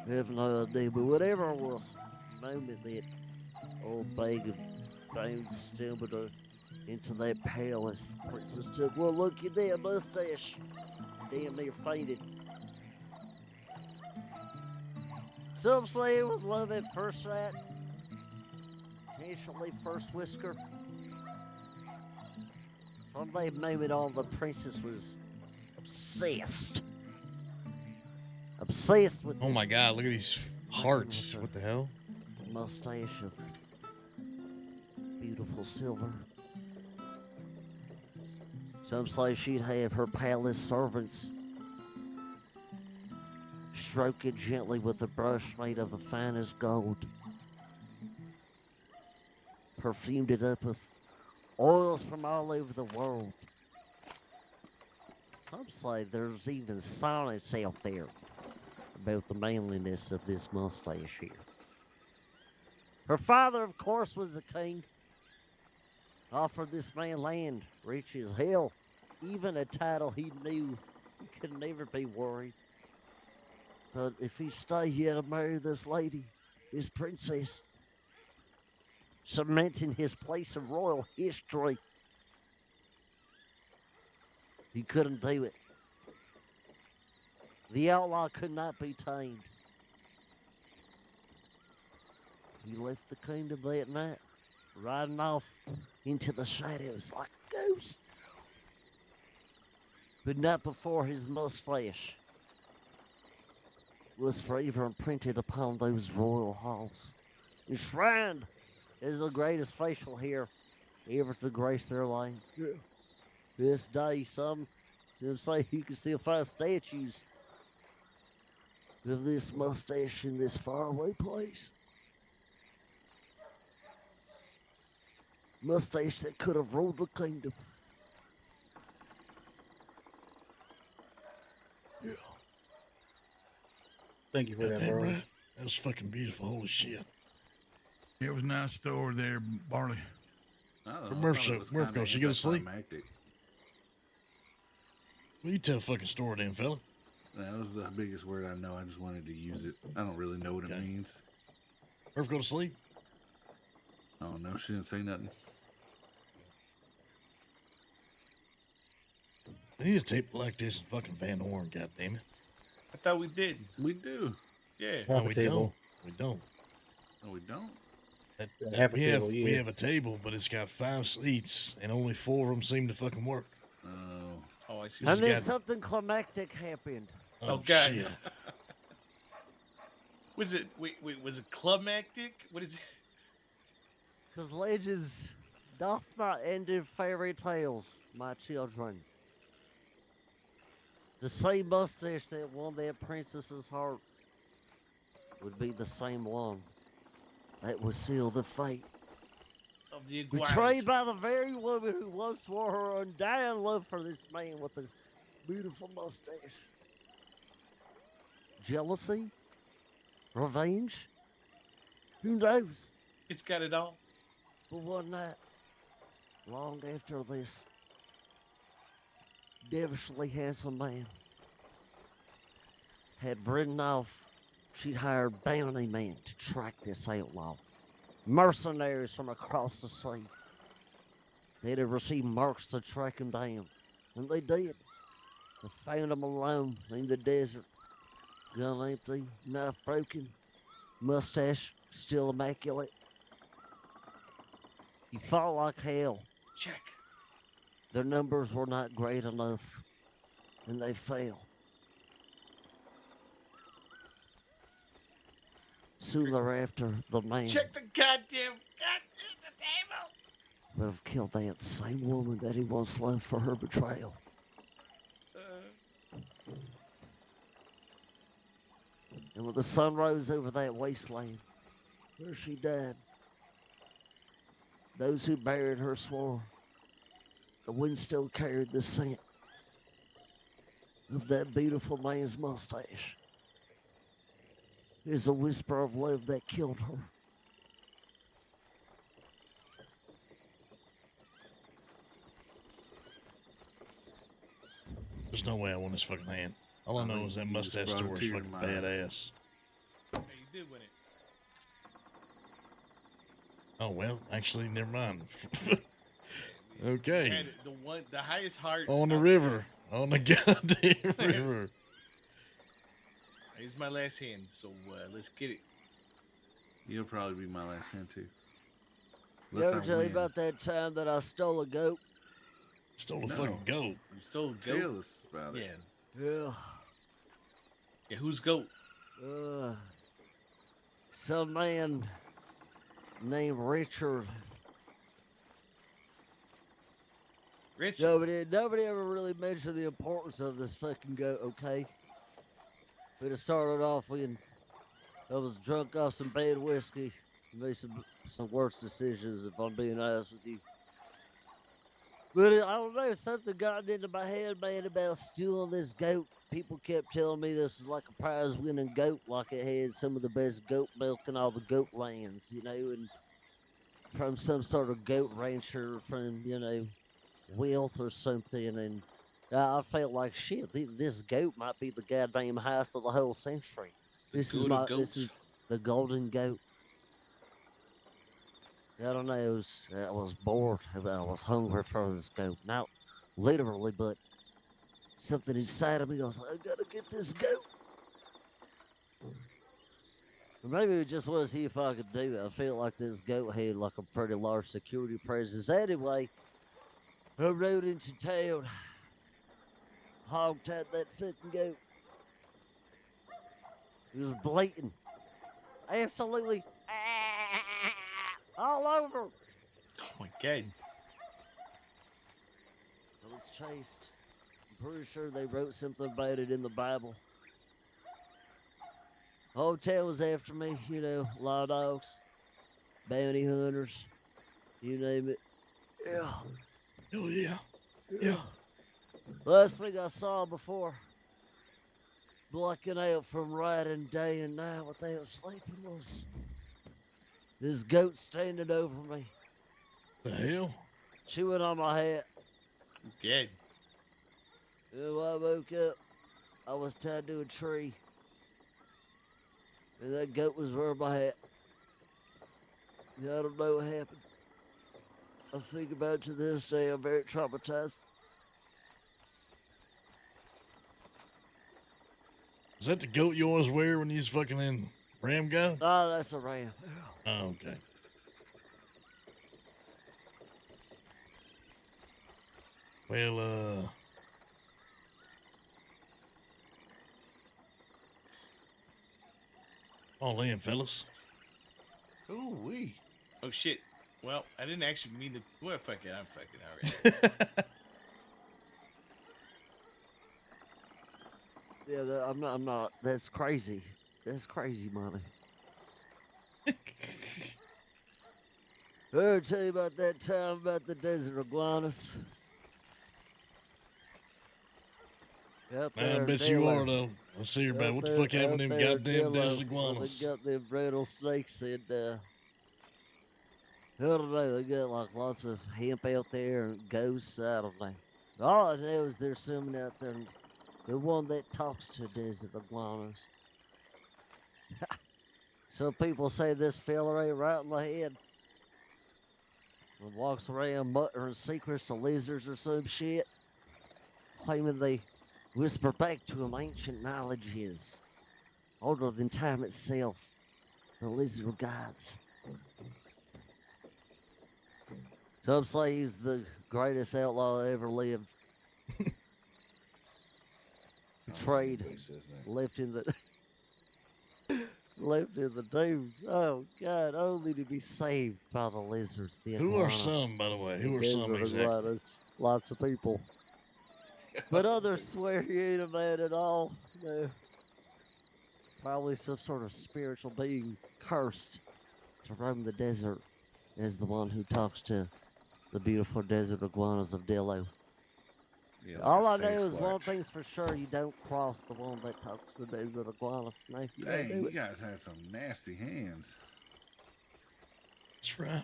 I have no idea, but whatever it was, the moment that old bag of bones stumbled her into that palace, Princess took one look at that mustache. Damn near fainted. Some say it was love at first sight. Potentially first whisker. From that moment on, the princess was obsessed. Obsessed with Oh this my god, look at these hearts. What the hell? mustache of beautiful silver. Some say she'd have her palace servants stroke it gently with a brush made of the finest gold. Perfumed it up with oils from all over the world. Some say there's even sonnets out there about the manliness of this mustache here. Her father, of course, was the king. Offered this man land, rich as hell, even a title he knew he could never be worried. But if he stayed, he had to marry this lady, this princess, cementing his place in royal history. He couldn't do it. The outlaw could not be tamed. He left the kingdom that night, riding off into the shadows like a ghost. But not before his mustache was forever imprinted upon those royal halls, enshrined as the greatest facial hair ever to grace their land. Yeah. This day, some say you can still find statues of this mustache in this faraway place. Mustache that could have ruled the kingdom. Yeah. Thank you for that, Damn bro. right. That was fucking beautiful. Holy shit. It was a nice store there, Barley. Murph go. She go to sleep. Well, you tell fucking story then, fella. That was the biggest word I know. I just wanted to use it. I don't really know what it means. Murph go to sleep. Oh no, she didn't say nothing. We need a tape like this in fucking Van Horn, goddammit. I thought we did. We do. Yeah. No, we don't. We don't. No, we don't. We have a table, but it's got 5 seats, and only 4 of them seem to fucking work. Oh, I see. And then something climactic happened. Oh, God. Shit. Was it, wait, was it climactic? What is it? Because legends doth not end in fairy tales, my children. The same mustache that won that princess's heart would be the same one that would seal the fate. Of the betrayed by the very woman who once swore her undying love for this man with a beautiful mustache. Jealousy? Revenge? Who knows? It's got it all. But one night, long after this devilishly handsome man had ridden off, she'd hired bounty men to track this outlaw. Mercenaries from across the sea. They'd have received marks to track him down. And they did. They found him alone in the desert. Gun empty, knife broken, mustache still immaculate. He fought like hell. Check. Their numbers were not great enough, and they fell. Soon thereafter, the man Check the goddamn the table. would have killed that same woman that he once loved for her betrayal. And when the sun rose over that wasteland where she died, those who buried her swore the wind still carried the scent of that beautiful man's mustache. There's a whisper of love that killed her. There's no way I won this fucking hand. All I know is that mustache store is fucking badass. Hey, you did win it. Oh, well, actually, never mind. Okay. Had the highest heart On the river. On the goddamn river. Here's my last hand, so let's get it. You'll probably be my last hand too. Did I ever tell you about that time that I stole a goat? Stole a fucking goat. You stole a goat? Tell us about it. Yeah. Yeah, whose goat? Some man named Richard. Richard? Nobody ever really mentioned the importance of this fucking goat, okay? But it started off when I was drunk off some bad whiskey. Made some worse decisions, if I'm being honest with you. But I don't know, something got into my head, man, about stealing this goat. People kept telling me this was like a prize-winning goat, like it had some of the best goat milk in all the goat lands, you know, and from some sort of goat rancher from, you know, wealth or something. And I felt like, shit, this goat might be the goddamn highest of the whole century. This is the golden goat. I don't know, I was bored. I was hungry for this goat. Not literally, but something inside of me, I was like, I gotta get this goat. Or maybe it just was see if I could do it. I felt like this goat had like a pretty large security presence. Anyway, I rode into town, hog-tied that fucking goat. He was blatant. Absolutely all over. Oh my god. I was chased. I'm pretty sure they wrote something about it in the Bible. The whole town was after me, you know, law dogs, bounty hunters, you name it. Yeah. Oh yeah. Yeah. Last thing I saw before blacking out from riding day and night without sleeping was this goat standing over me. The hell? Chewing on my hat. Dead. And when I woke up, I was tied to a tree. And that goat was wearing my hat. I don't know what happened. I think about it to this day. I'm very traumatized. Is that the goat you always wear when he's fucking in Ram Gun? Oh, that's a ram. Oh, okay. Well, all in, fellas. Ooh wee. Oh shit. Well, I didn't actually mean to. Well, fuck it. I'm fucking alright. Yeah, I'm not. That's crazy. That's crazy, money. I'll tell you about that time about the desert iguanas. Out I there, bet you are, though. Let's hear about it. What the fuck happened to them goddamn desert iguanas? They got them rattlesnakes and, I don't know, they got like lots of hemp out there and ghosts, I don't know. All I know is there's someone out there, the one that talks to desert iguanas. Some people say this fella ain't right in the head. And walks around muttering secrets to lizards or some shit, claiming they whisper back to him ancient knowledges, older than time itself, the lizard gods. Some say he's the greatest outlaw that ever lived. Betrayed, left in the left in the dunes. Oh God, only to be saved by the lizards. The Who are iguanas. some, by the way? Who are Desert some exactly? iguanas. Lots of people. But others swear he ain't a man at all. No. Probably some sort of spiritual being cursed to roam the desert as the one who talks to the beautiful desert iguanas of Dillo. Yeah, All I know is one thing's for sure, you don't cross the one that talks to the desert iguana snake. You don't Dang, do you it. guys had some nasty hands. That's right.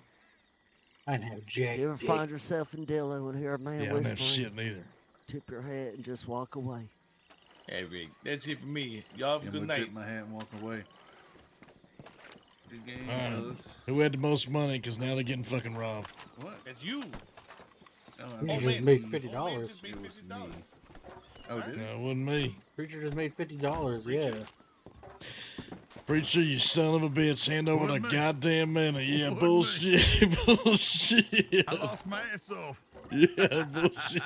I know, Jake. You ever find yourself in Dillo and hear a man Yeah, I don't whispering? have shit neither. Tip your hat and just walk away. Hey, Rick. That's it for me. Y'all have a I'm good gonna night. tip my hat and walk away. Good game, All right. fellas. Who had the most money? Because now they're getting fucking robbed. What? That's you. You just made $50. Oh, did No, it wasn't me. Preacher just made $50. Yeah. Preacher, you son of a bitch. Hand over the Wasn't me. goddamn money. Yeah, Wasn't bullshit. Bullshit. I lost my ass off. Yeah, bullshit.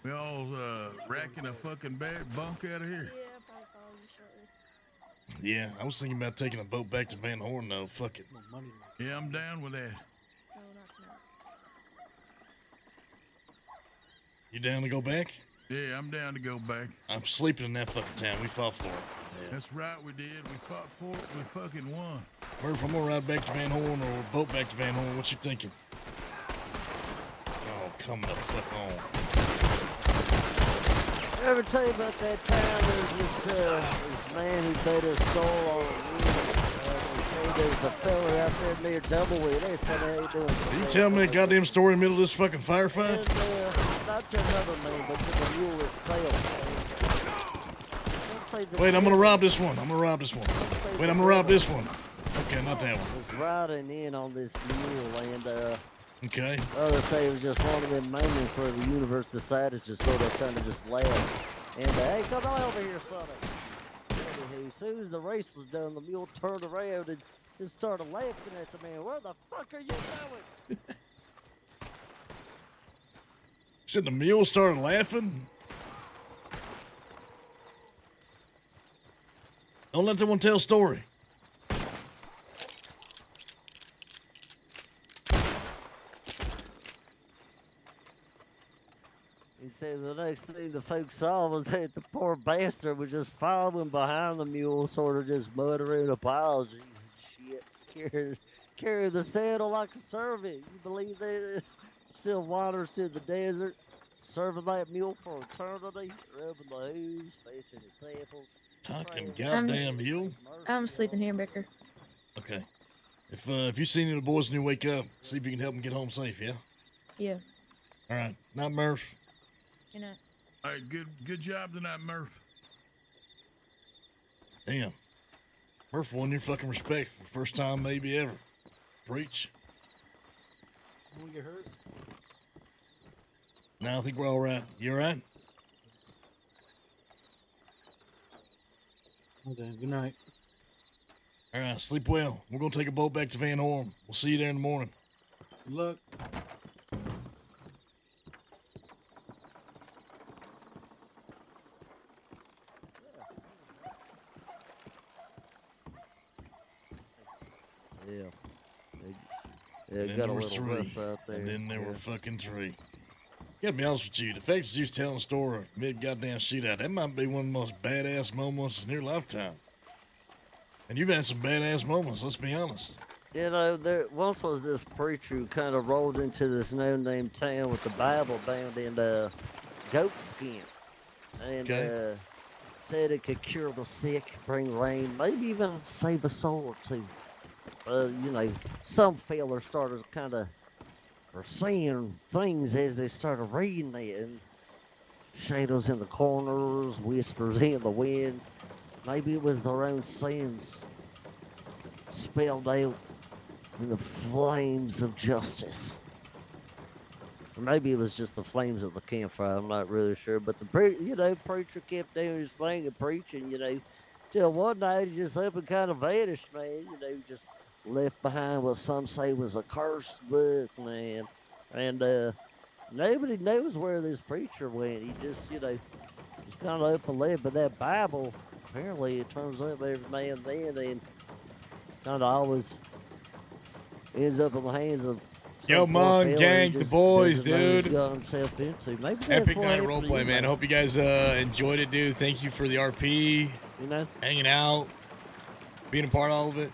We all racking a fucking bunk out of here. Yeah, I was thinking about taking a boat back to Van Horn, though. Fuck it. Yeah, I'm down with that. You down to go back? Yeah, I'm down to go back. I'm sleeping in that fucking town. We fought for it. Yeah. That's right, we did. We fought for it. We fucking won. Murph, I'm gonna ride back to Van Horn or boat back to Van Horn. What you thinking? Oh, come the fuck on. Ever tell you about that time there's this man who bet his soul on a wheel? They say there's a fella out there near Tumbleweed. They said they ain't doing Can you tell me a goddamn story in the middle of this fucking firefight? And, not to another man, but to the mule itself. Wait, I'm gonna rob this one. I'm gonna rob this one. Wait, I'm gonna rob this one. Okay, not that one. Was riding in on this mule and Okay. others say it was just one of them moments where the universe decided to sort of kind of just laugh. And hey, come on over here, son. Anywho, as soon as the race was done, the mule turned around and just started laughing at the man. Where the fuck are you going? Said the mule started laughing. Don't let that one tell a story. He said the next thing the folks saw was that the poor bastard was just following behind the mule, sort of just muttering apologies and shit. Carry the saddle like a servant. You believe they still wanders to the desert, serving that mule for eternity, rubbing the hooves, fetching the samples. Talking I'm, goddamn mule. I'm sleeping here, Becker. Okay. If you see any of the boys when you wake up, see if you can help them get home safe, yeah? Yeah. All right. Not Murph. Good night. All right, good job tonight, Murph. Damn. Murph won your fucking respect for the first time maybe ever. Preach. Won't get hurt. No, I think we're all right. You all right? Okay, good night. All right, sleep well. We're going to take a boat back to Van Horn. We'll see you there in the morning. Good luck. Yeah. And It then got there a were little three. rough out there. And then there yeah. were fucking three. Gotta be honest with you, the fact that you was telling a story mid goddamn shootout, that might be one of the most badass moments in your lifetime. And you've had some badass moments, let's be honest. You know, there once was this preacher who kind of rolled into this no-name town with the Bible bound in goat skin. And said it could cure the sick, bring rain, maybe even save a soul or two. You know, some fellas started kind of seeing things as they started reading it, and shadows in the corners, whispers in the wind. Maybe it was their own sins spelled out in the flames of justice. Or maybe it was just the flames of the campfire. I'm not really sure. But the preacher kept doing his thing and preaching, till one night he just up and kind of vanished, man. Just left behind what some say was a cursed book, man. And nobody knows where this preacher went. He just, was kind of up and left. But that Bible, apparently, it turns up every now and then, and kind of always ends up in the hands of Yo, Mon, gang, the boys, dude. Got himself into. Maybe Epic night roleplay, man. I hope you guys enjoyed it, dude. Thank you for the RP. Hanging out, being a part of all of it.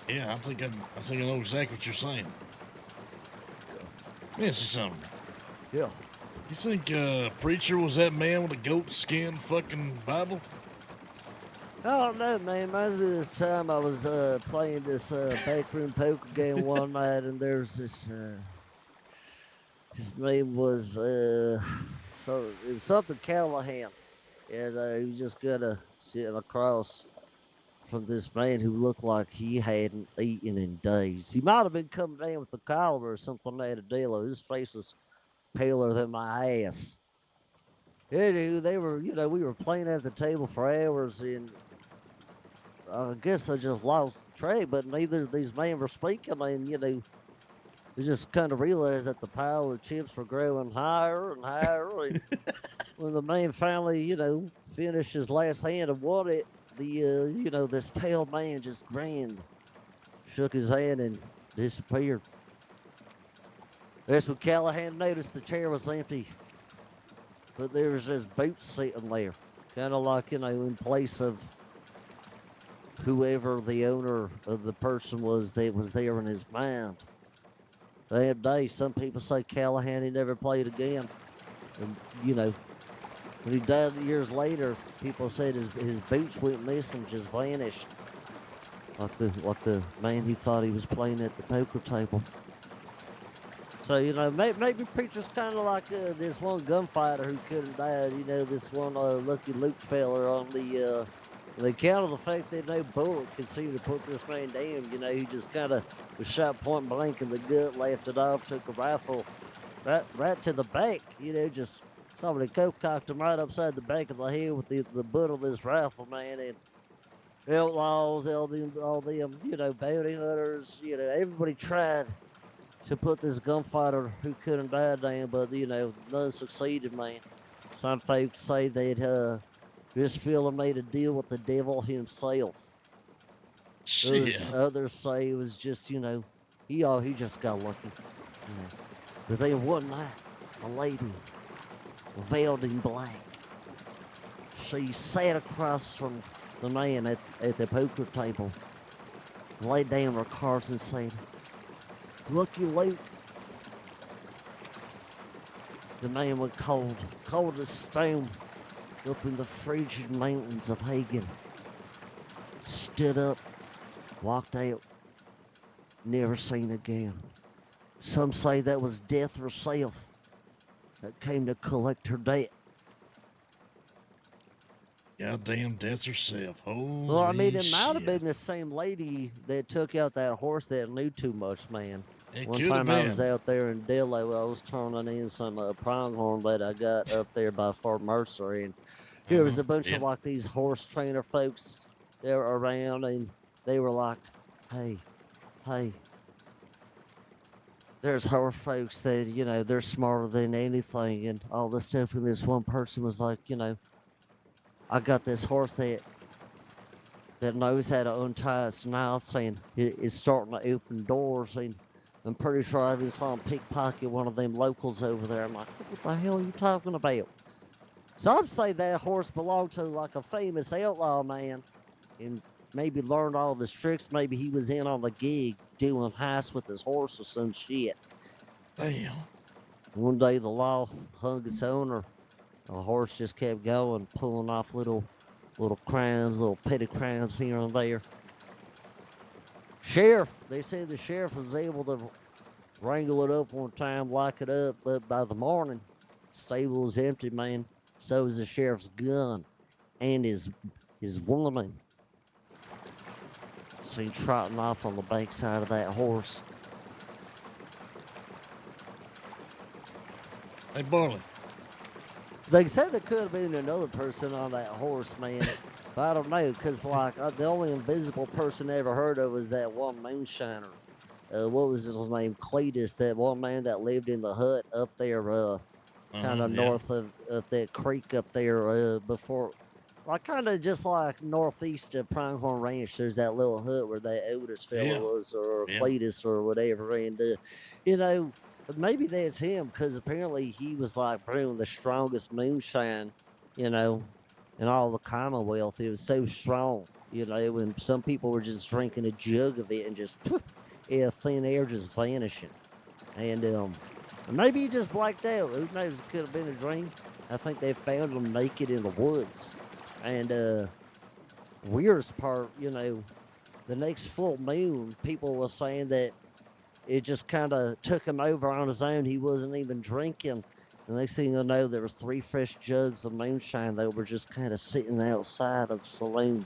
Yeah, I think I know exactly what you're saying. Let me ask you something. Yeah. You think preacher was that man with a goat skin fucking Bible? I don't know, man. Reminds me of this time I was playing this backroom poker game one night, and there's this. His name was it was something Callahan, and he was just gonna sitting across from this man who looked like he hadn't eaten in days. He might have been coming down with the cholera or something like that deal. His face was paler than my ass. Anywho, they were, we were playing at the table for hours, and I guess I just lost track, but neither of these men were speaking, and, we just kind of realized that the pile of chips were growing higher and higher, and when the man finally, finished his last hand and won it, this pale man just grinned, shook his hand, and disappeared. That's when Callahan noticed the chair was empty, but there was just boots sitting there, kind of like, in place of whoever the owner of the person was that was there in his mind. That day, some people say Callahan, he never played again. And, when he died years later, people said his boots went missing, just vanished. Like the man he thought he was playing at the poker table. So, maybe preacher's kind of like this one gunfighter who could have died. This one Lucky Luke feller on the account of the fact that no bullet could seem to put this man down. He just kind of was shot point blank in the gut, left it off, took a rifle right to the back. Just somebody cocked him right upside the back of the head with the butt of this rifle, man. And outlaws, all them, bounty hunters, everybody tried to put this gunfighter who couldn't die down, but none succeeded, man. Some folks say that this fella made a deal with the devil himself. Shit. Others say it was just, he just got lucky. But then one night, a lady, veiled in black, she sat across from the man at the poker table, laid down her cards and said, "Lucky Luke." The man went cold as stone, up in the frigid mountains of Hagen. Stood up, walked out, never seen again. Some say that was death herself that came to collect her debt. Goddamn death herself. Holy Well, I mean, it shit. might have been the same lady that took out that horse that knew too much, man. It One could have time I was been. out there in Delaware, I was turning in some pronghorn that I got up there by Fort Mercer, and there was a bunch of like these horse trainer folks that were around, and they were like, hey, there's horse folks that, they're smarter than anything and all this stuff. And this one person was like, I got this horse that knows how to untie its mouth, and it's starting to open doors, and I'm pretty sure I even saw him pickpocket one of them locals over there. I'm like, what the hell are you talking about? So I'd say that horse belonged to like a famous outlaw man and maybe learned all of his tricks. Maybe he was in on the gig doing heists with his horse or some shit. Damn. One day the law hung its owner. The horse just kept going, pulling off little crimes, little petty crimes here and there. They said the sheriff was able to wrangle it up one time, lock it up, but by the morning, the stable was empty, man. So was the sheriff's gun and his woman. Seen trotting off on the backside of that horse. Hey, Barley. They said there could have been another person on that horse, man. But I don't know, because the only invisible person I ever heard of was that one moonshiner. What was his name? Cletus, that one man that lived in the hut up there, kind of north of that creek up there before, kind of just like northeast of Pronghorn Ranch. There's that little hut where that Otis fella was, or Cletus or whatever. And, maybe that's him, because apparently he was brewing the strongest moonshine, in all the Commonwealth. It was so strong, when some people were just drinking a jug of it and just, thin air just vanishing. And maybe he just blacked out. Who knows? It could have been a dream. I think they found him naked in the woods. And weirdest part, the next full moon, people were saying that it just kind of took him over on his own. He wasn't even drinking. The next thing you know, there was 3 fresh jugs of moonshine that were just kind of sitting outside of the saloon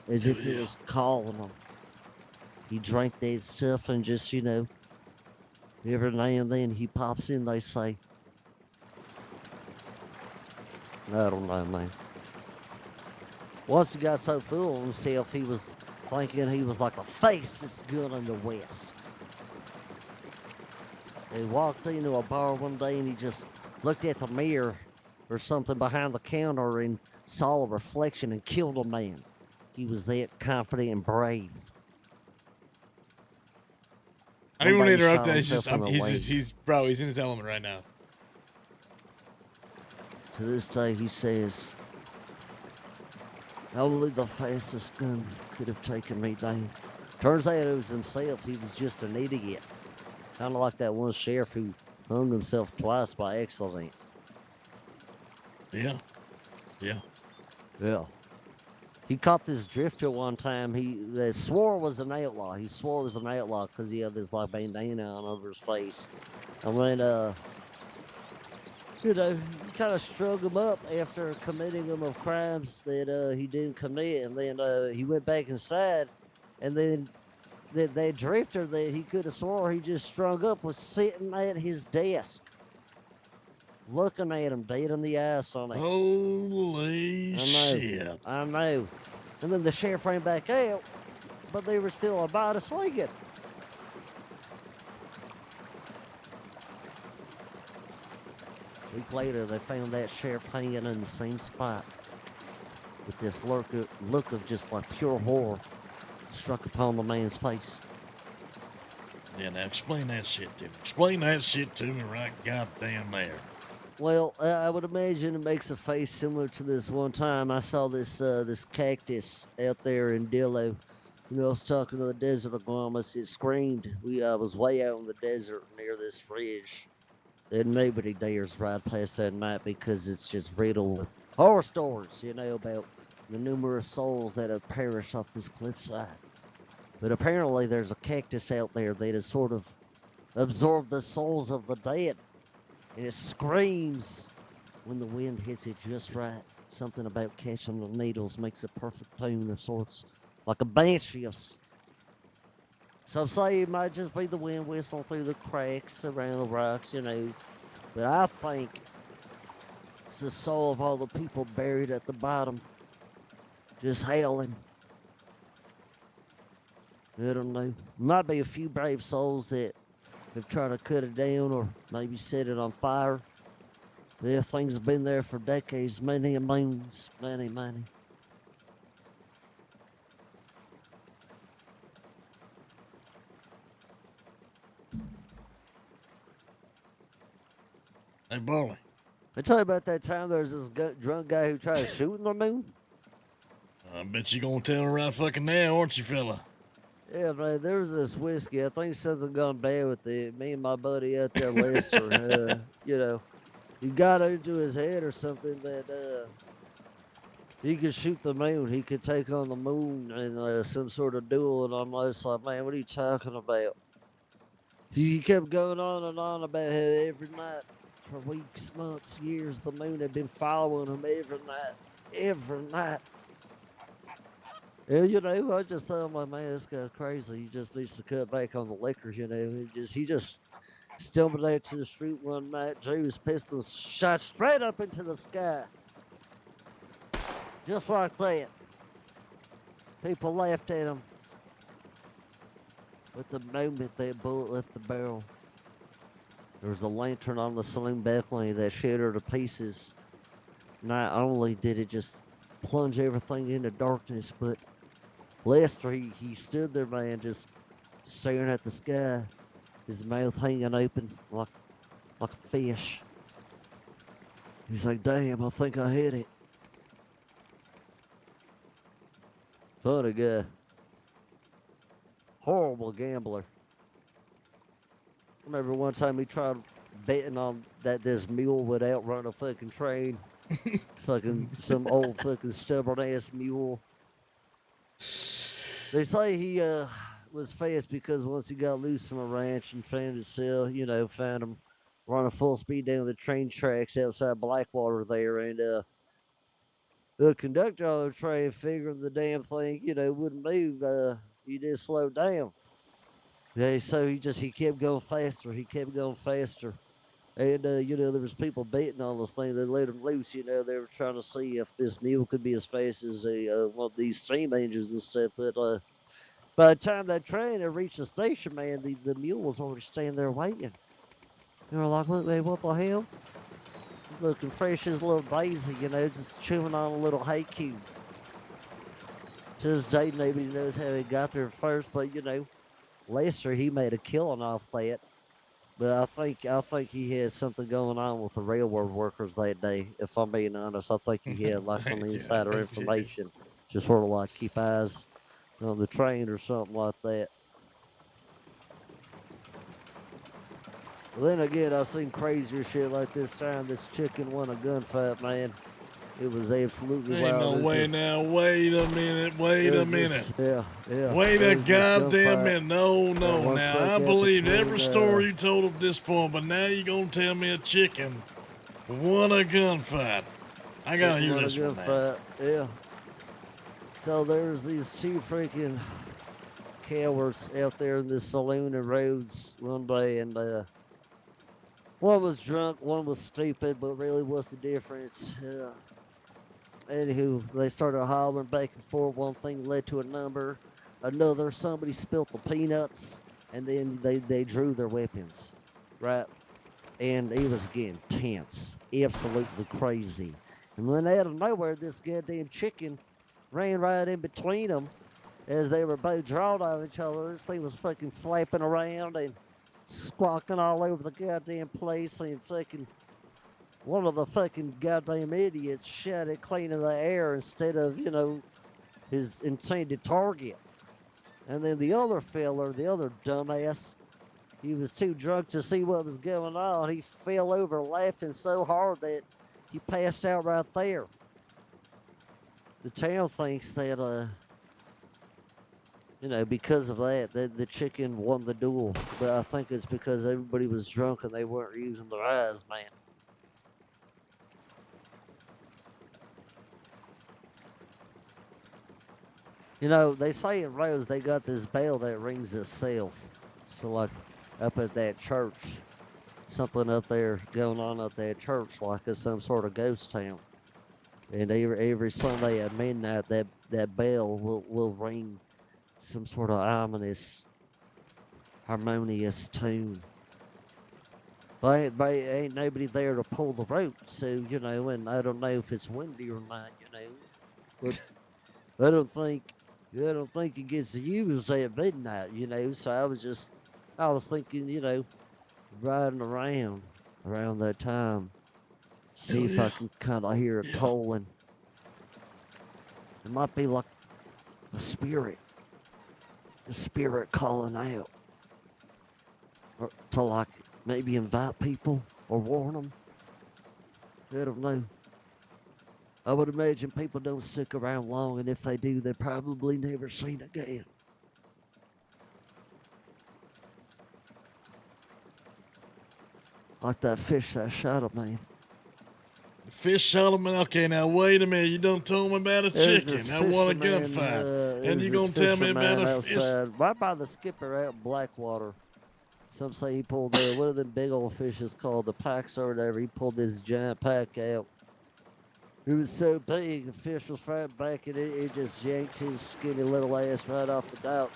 as if it was calling him. He drank that stuff and just, every now and then he pops in, they say. I don't know, man. Once he got so full of himself, he was thinking he was like the fastest gun in the West. He walked into a bar one day and he just looked at the mirror or something behind the counter and saw a reflection and killed a man. He was that confident and brave. I didn't want to interrupt that. It's just, he's in his element right now. To this day, he says, only the fastest gun could have taken me down. Turns out it was himself. He was just an idiot. Kind of like that one sheriff who hung himself twice by accident. Yeah. He caught this drifter one time. They swore was an outlaw. He swore was an outlaw because he had this bandana on over his face. And then, he kind of strung him up after committing them of crimes that he didn't commit. And then he went back inside, and then that drifter that he could have swore he just strung up was sitting at his desk, looking at him dead in the eyes on it. Holy shit. I know. And then the sheriff ran back out, but they were still about to swing it. A week later, they found that sheriff hanging in the same spot with this look of just like pure horror struck upon the man's face. Yeah, now explain that shit to me. Explain that shit to me right goddamn there. Well, I would imagine it makes a face similar to this one time I saw this cactus out there in Dillo. You know, I was talking to the desert iguanas. It screamed. I was way out in the desert near this ridge. And nobody dares ride past that night because it's just riddled with horror stories, you know, about the numerous souls that have perished off this cliffside. But apparently there's a cactus out there that has sort of absorbed the souls of the dead. And it screams when the wind hits it just right. Something about catching the needles makes a perfect tune of sorts, like a banshee. So I'm saying it might just be the wind whistling through the cracks around the rocks, you know. But I think it's the soul of all the people buried at the bottom, just howling. I don't know. Might be a few brave souls that have tried to cut it down or maybe set it on fire. Yeah, things have been there for decades, many moons, many. Hey, Barley. I tell you about that time there was this drunk guy who tried to shoot in the moon. I bet you gonna tell me right fucking now, aren't you, fella? Yeah, man, there was this whiskey. I think something gone bad with it. Me and my buddy out there, Lester, you know, he got into his head or something that he could shoot the moon. He could take on the moon in some sort of duel. And I'm just like, man, what are you talking about? He kept going on and on about how every night for weeks, months, years, the moon had been following him every night. And, you know, I just thought, my man, this guy's crazy. He just needs to cut back on the liquor, you know. He just stumbled out to the street one night, drew his pistol, shot straight up into the sky. Just like that. People laughed at him. But the moment that bullet left the barrel, there was a lantern on the saloon balcony that shattered to pieces. Not only did it just plunge everything into darkness, but Lester, he stood there, man, just staring at the sky, his mouth hanging open like a fish. He's like, damn, I think I hit it. Funny guy. Horrible gambler. I remember one time he tried betting on that this mule would outrun a fucking train. Fucking some old fucking stubborn ass mule. They say he was fast because once he got loose from a ranch and found himself, you know, found him running full speed down the train tracks outside Blackwater there, and the conductor on the train, figuring the damn thing, you know, wouldn't move, he just slowed down. Yeah, so he kept going faster. He kept going faster. And, you know, there was people betting on this thing. They let him loose, you know. They were trying to see if this mule could be as fast as one of these steam engines and stuff. But by the time that train had reached the station, man, the mule was already standing there waiting. They were like, what the hell? Looking fresh as a little daisy, you know, just chewing on a little hay cube. To this day, nobody knows how he got there first, but, you know, Lester, he made a killing off that. But I think he had something going on with the railroad workers that day. If I'm being honest, I think he had like some insider information, just sort of like keep eyes on the train or something like that. But then again, I've seen crazier shit like this time. This chicken won a gunfight, man. It was absolutely Ain't wild. no way now. Wait a minute. Wait a minute. Yeah. Wait a goddamn minute. No. Now, I believed every story you told at this point, but now you're going to tell me a chicken won a gunfight. I got to hear this one now. Yeah. So there's these two freaking cowards out there in this saloon and roads one day, and one was drunk, one was stupid, but really what's the difference? Anywho, they started hollering back and forth. One thing led to another. Somebody spilt the peanuts, and then they drew their weapons, right? and it was getting tense, absolutely crazy. And then out of nowhere, this goddamn chicken ran right in between them as they were both drawing on each other. This thing was fucking flapping around and squawking all over the goddamn place, and fucking one of the fucking goddamn idiots shot it clean in the air instead of, you know, his intended target. And then the other feller, the other dumbass, he was too drunk to see what was going on. He fell over laughing so hard that he passed out right there. The town thinks that, you know, because of that, the chicken won the duel. But I think it's because everybody was drunk and they weren't using their eyes, man. You know, they say in Rose they got this bell that rings itself. So, like, up at that church, something up there going on at that church, like it's some sort of ghost town. And every Sunday at midnight, that bell will ring some sort of ominous, harmonious tune. But ain't nobody there to pull the rope, so, you know, and I don't know if it's windy or not, you know. But I don't think it gets used at midnight, you know. So I was thinking, you know, riding around that time, see if I can kind of hear it tolling. It might be like a spirit calling out, or to like maybe invite people or warn them. I don't know. I would imagine people don't stick around long, and if they do, they're probably never seen again. Like that fish that shot a man. The fish shot him. Okay, now wait a minute. You don't tell me about a chicken. I want a gunfight. And you gonna tell me about a fish? Right by the skipper out in Blackwater. Some say he pulled one of them big old fishes called the packs or whatever. He pulled this giant pack out. It was so big, the fish was fighting back, and it just yanked his skinny little ass right off the dock.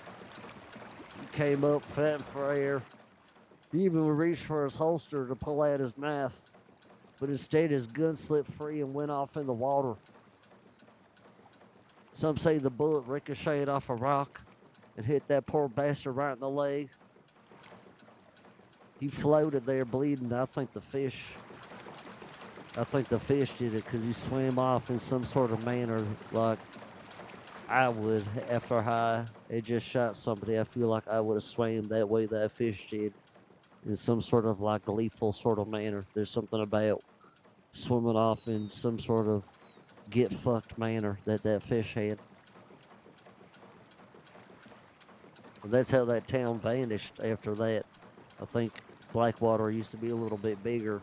He came up fighting for air. He even reached for his holster to pull out his knife, but instead his gun slipped free and went off in the water. Some say the bullet ricocheted off a rock and hit that poor bastard right in the leg. He floated there bleeding. I think the fish did it because he swam off in some sort of manner like I would after I had just shot somebody. I feel like I would have swam that way that fish did in some sort of like gleeful sort of manner. There's something about swimming off in some sort of get fucked manner that fish had. And that's how that town vanished after that. I think Blackwater used to be a little bit bigger.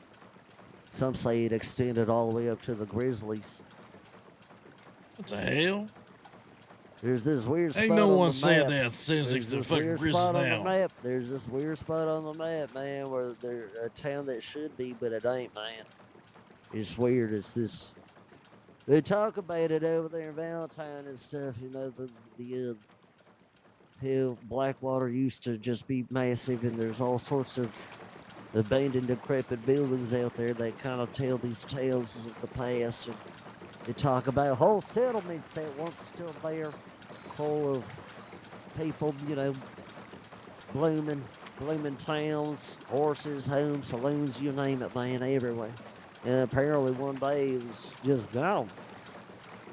Some say it extended all the way up to the Grizzlies. What the hell? There's this weird spot Ain't no on one the said map. that since There's the this fucking weird Grizzlies spot on the now. map. There's this weird spot on the map, man, where there's a town that should be, but it ain't, man. It's weird. It's this. They talk about it over there in Valentine and stuff. You know, the how Blackwater used to just be massive, and there's all sorts of abandoned, decrepit buildings out there that kind of tell these tales of the past. And they talk about whole settlements that once still there, full of people, you know, blooming towns, horses, homes, saloons, you name it, man, everywhere. And apparently one day it was just gone.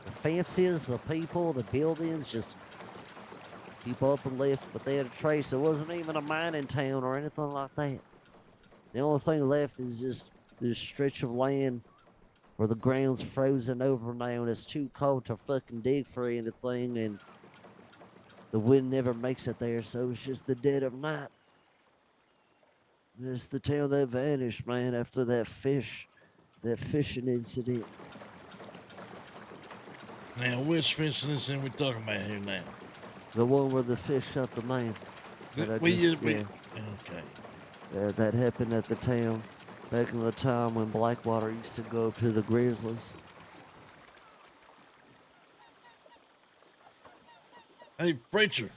The fences, the people, the buildings, just people up and left without a trace. It wasn't even a mining town or anything like that. The only thing left is just this stretch of land where the ground's frozen over now and it's too cold to fucking dig for anything, and the wind never makes it there, so it's just the dead of night. It's the town that vanished, man, after that fishing incident. Now, which fishing incident we talking about here now? The one where the fish shot the man. Okay. That happened at the town back in the time when Blackwater used to go up to the Grizzlies. Hey, preacher.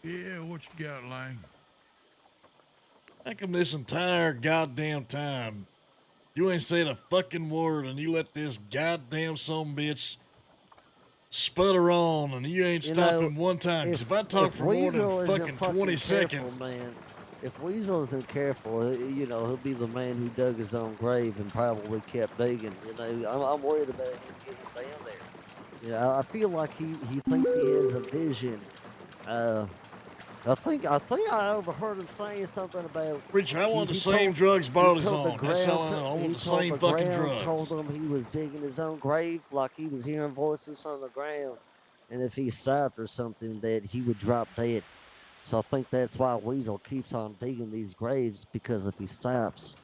Yeah, what you got, Lang? How come this entire goddamn time you ain't said a fucking word and you let this goddamn bitch sputter on and you ain't stopping one time? Because if I talk for more than Weasel isn't fucking fucking 20 careful, seconds. man. If Weasel isn't careful, he'll be the man who dug his own grave and probably kept digging. I'm worried about him getting down there. I feel like he thinks he has a vision. I think I overheard him saying something about. Preacher, I want the same told, drugs he Barley's told the on. That's all ground. I know. I He want the told same the fucking ground. drugs. Told him he was digging his own grave, like he was hearing voices from the ground, and if he stopped or something, that he would drop dead. So I think that's why Weasel keeps on digging these graves, because if he stops,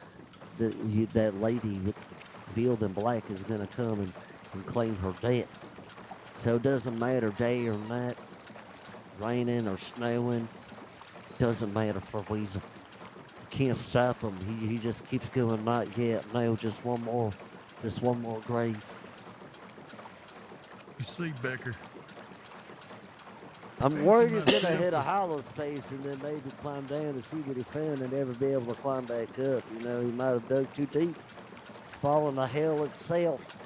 that lady with veiled in black is gonna come and claim her dead. So it doesn't matter day or night, raining or snowing. It doesn't matter for Weasel. You can't stop him. He just keeps going. Not yet. No, just one more grave. You see, Becker. I'm worried he's gonna hit a hollow space and then maybe climb down and see what he found and never be able to climb back up. He might have dug too deep, fallen to hell itself.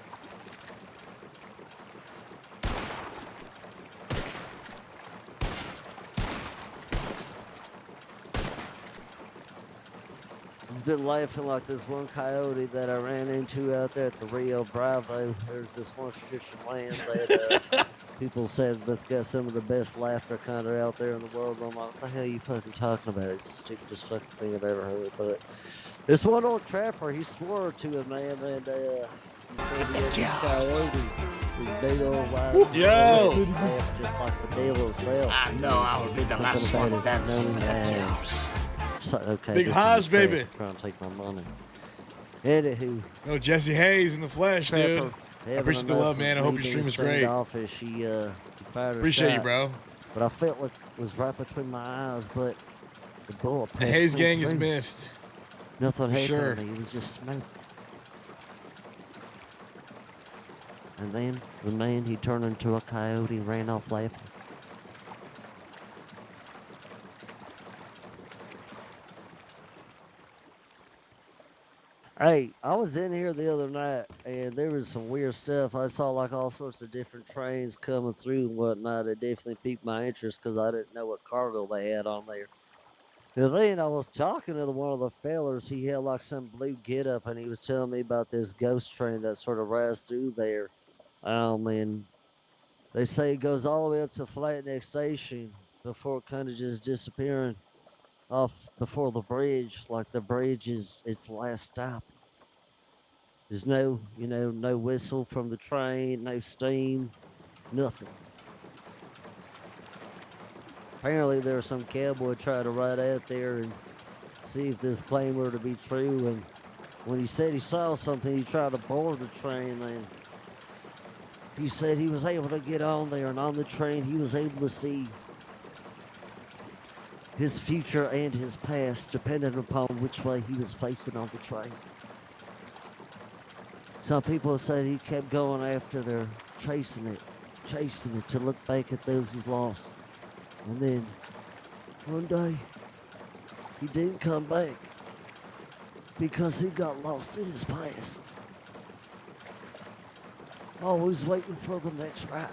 He's been laughing like this one coyote that I ran into out there at the Rio Bravo. There's this one stretch of land that people said that's got some of the best laughter kind of out there in the world. I'm like, what the hell are you fucking talking about? It's the stupidest fucking thing I've ever heard. But this one old trapper, he swore to a man, and he said he had this coyote, this big old wild laugh just like the devil himself. I know I would be the last one dancing with the cows. So, okay, Big Haas, baby. Trying to take my money. Anywho. No, Jesse Hayes in the flesh, dude. I appreciate the love, man. I hope your stream is great. She fired her Appreciate shot, you, bro. But I felt like it was right between my eyes, but the bullet The passed Hayes clean gang is through. missed. Nothing For happened sure. to me. It was just smoke. And then the man, he turned into a coyote and ran off laughing. Hey, I was in here the other night and there was some weird stuff. I saw like all sorts of different trains coming through and whatnot. It definitely piqued my interest because I didn't know what cargo they had on there. And then I was talking to one of the fellers. He had like some blue getup and he was telling me about this ghost train that sort of rides through there. And they say it goes all the way up to Flat Neck Station before kind of just disappearing off before the bridge. Like the bridge is its last stop. There's no, no whistle from the train, no steam, nothing. Apparently there was some cowboy trying to ride out there and see if this claim were to be true. And when he said he saw something, he tried to board the train. And he said he was able to get on there, and on the train he was able to see his future and his past, depending upon which way he was facing on the train. Some people said he kept going after there, chasing it to look back at those he's lost. And then one day he didn't come back because he got lost in his past. Always waiting for the next ride.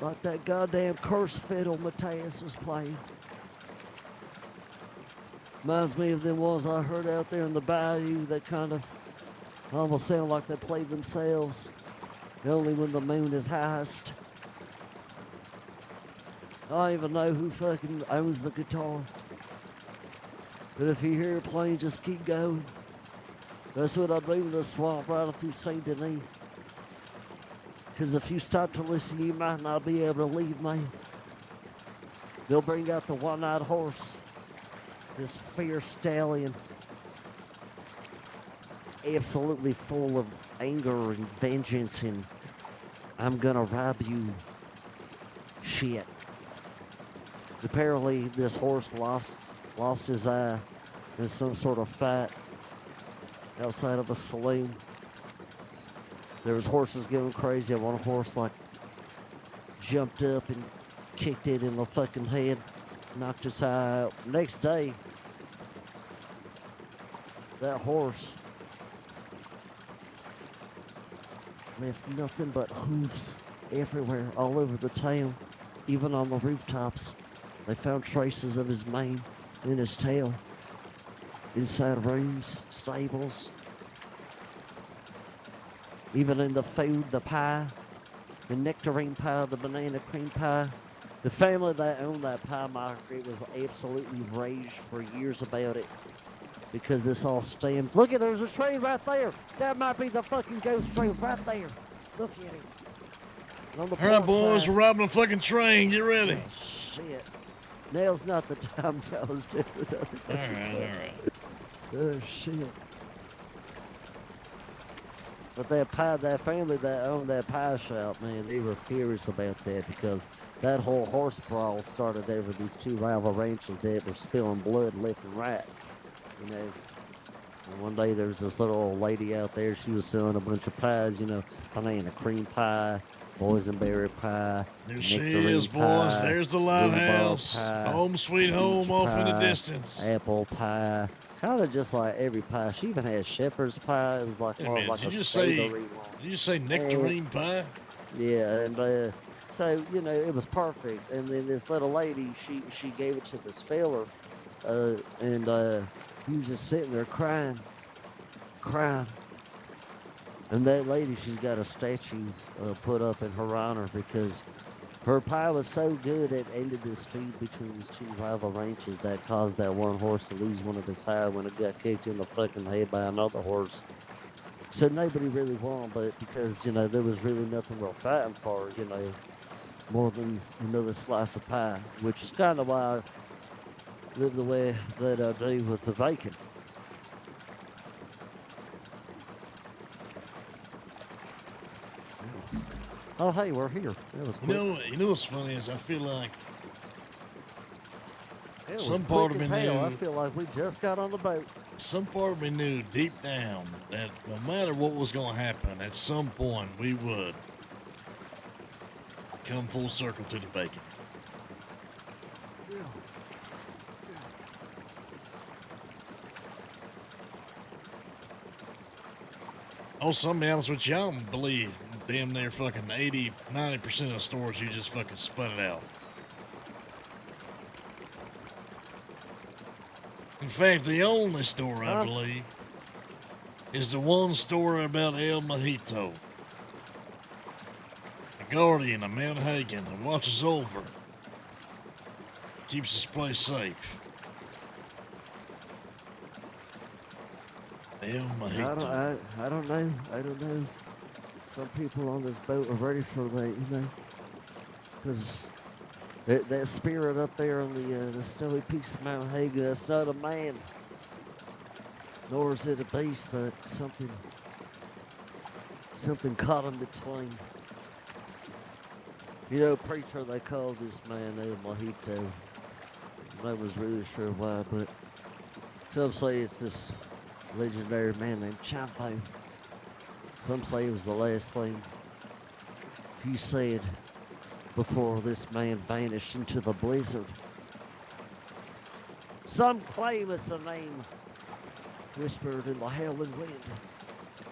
Like that goddamn cursed fiddle Matthias was playing. Reminds me of them ones I heard out there in the bayou that kind of almost sound like they played themselves, only when the moon is highest. I don't even know who fucking owns the guitar. But if you hear it playing, just keep going. That's what I do in the swamp right through St. Denis. Because if you stop to listen, you might not be able to leave, man. They'll bring out the one-eyed horse. This fierce stallion. Absolutely full of anger and vengeance and I'm gonna rob you shit. Apparently this horse lost his eye in some sort of fight outside of a saloon. There was horses going crazy. One horse like jumped up and kicked it in the fucking head, knocked his eye out. Next day, that horse left nothing but hooves everywhere, all over the town, even on the rooftops. They found traces of his mane and his tail inside rooms, stables, even in the food, the pie, the nectarine pie, the banana cream pie. The family that owned that pie market was absolutely raged for years about it because this all stemmed. Look at, there's a train right there. That might be the fucking ghost train right there. Look at it. On the All right, port boys, side. we're robbing a fucking train. Get ready. Oh, shit. Now's not the time, fellas. Definitely not the time. All right. Oh, shit. But that family that owned that pie shop, man, they were furious about that because that whole horse brawl started over these two rival ranches that were spilling blood left and right. You know, and one day there was this little old lady out there. She was selling a bunch of pies, you know, banana cream pie, boysenberry pie, There she nectarine is, boys. pie, There's the rhubarb lighthouse. pie, Home sweet home peach off in the pie, distance. apple pie. Kind of just like every pie. She even had shepherd's pie. It was like Hey, more man, like did a you say savory one. did you say nectarine pie? Yeah, and so you know it was perfect. And then this little lady, she gave it to this fella, and he was just sitting there crying. And that lady, she's got a statue put up in her honor because her pie was so good it ended this feud between these two rival ranches that caused that one horse to lose one of his high when it got kicked in the fucking head by another horse. So nobody really won, but because, you know, there was really nothing worth fighting for, you know, more than another slice of pie, which is kind of why I live the way that I do with the bacon. Oh, hey, we're here. That was quick. You know what's funny is I feel like It was some part of quick me as hell. knew. I feel like we just got on the boat. Some part of me knew deep down that no matter what was going to happen, at some point we would come full circle to the bacon. Also, I'm be honest with you, I don't believe damn near fucking 80-90% of the stores you just fucking sput it out. In fact, the only store I believe is the one store about El Mojito. The guardian of Mount Hagen that watches over, keeps this place safe. El Mojito. I don't know. I don't know. Some people on this boat are ready for that, you know, because that spirit up there on the snowy peaks of Mount Hagen, that's not a man, nor is it a beast, but something caught in between. You know, preacher, they call this man El Mojito. No one's really sure why, but some say it's this legendary man named Chavo. Some say it was the last thing he said before this man vanished into the blizzard. Some claim it's a name whispered in the howling wind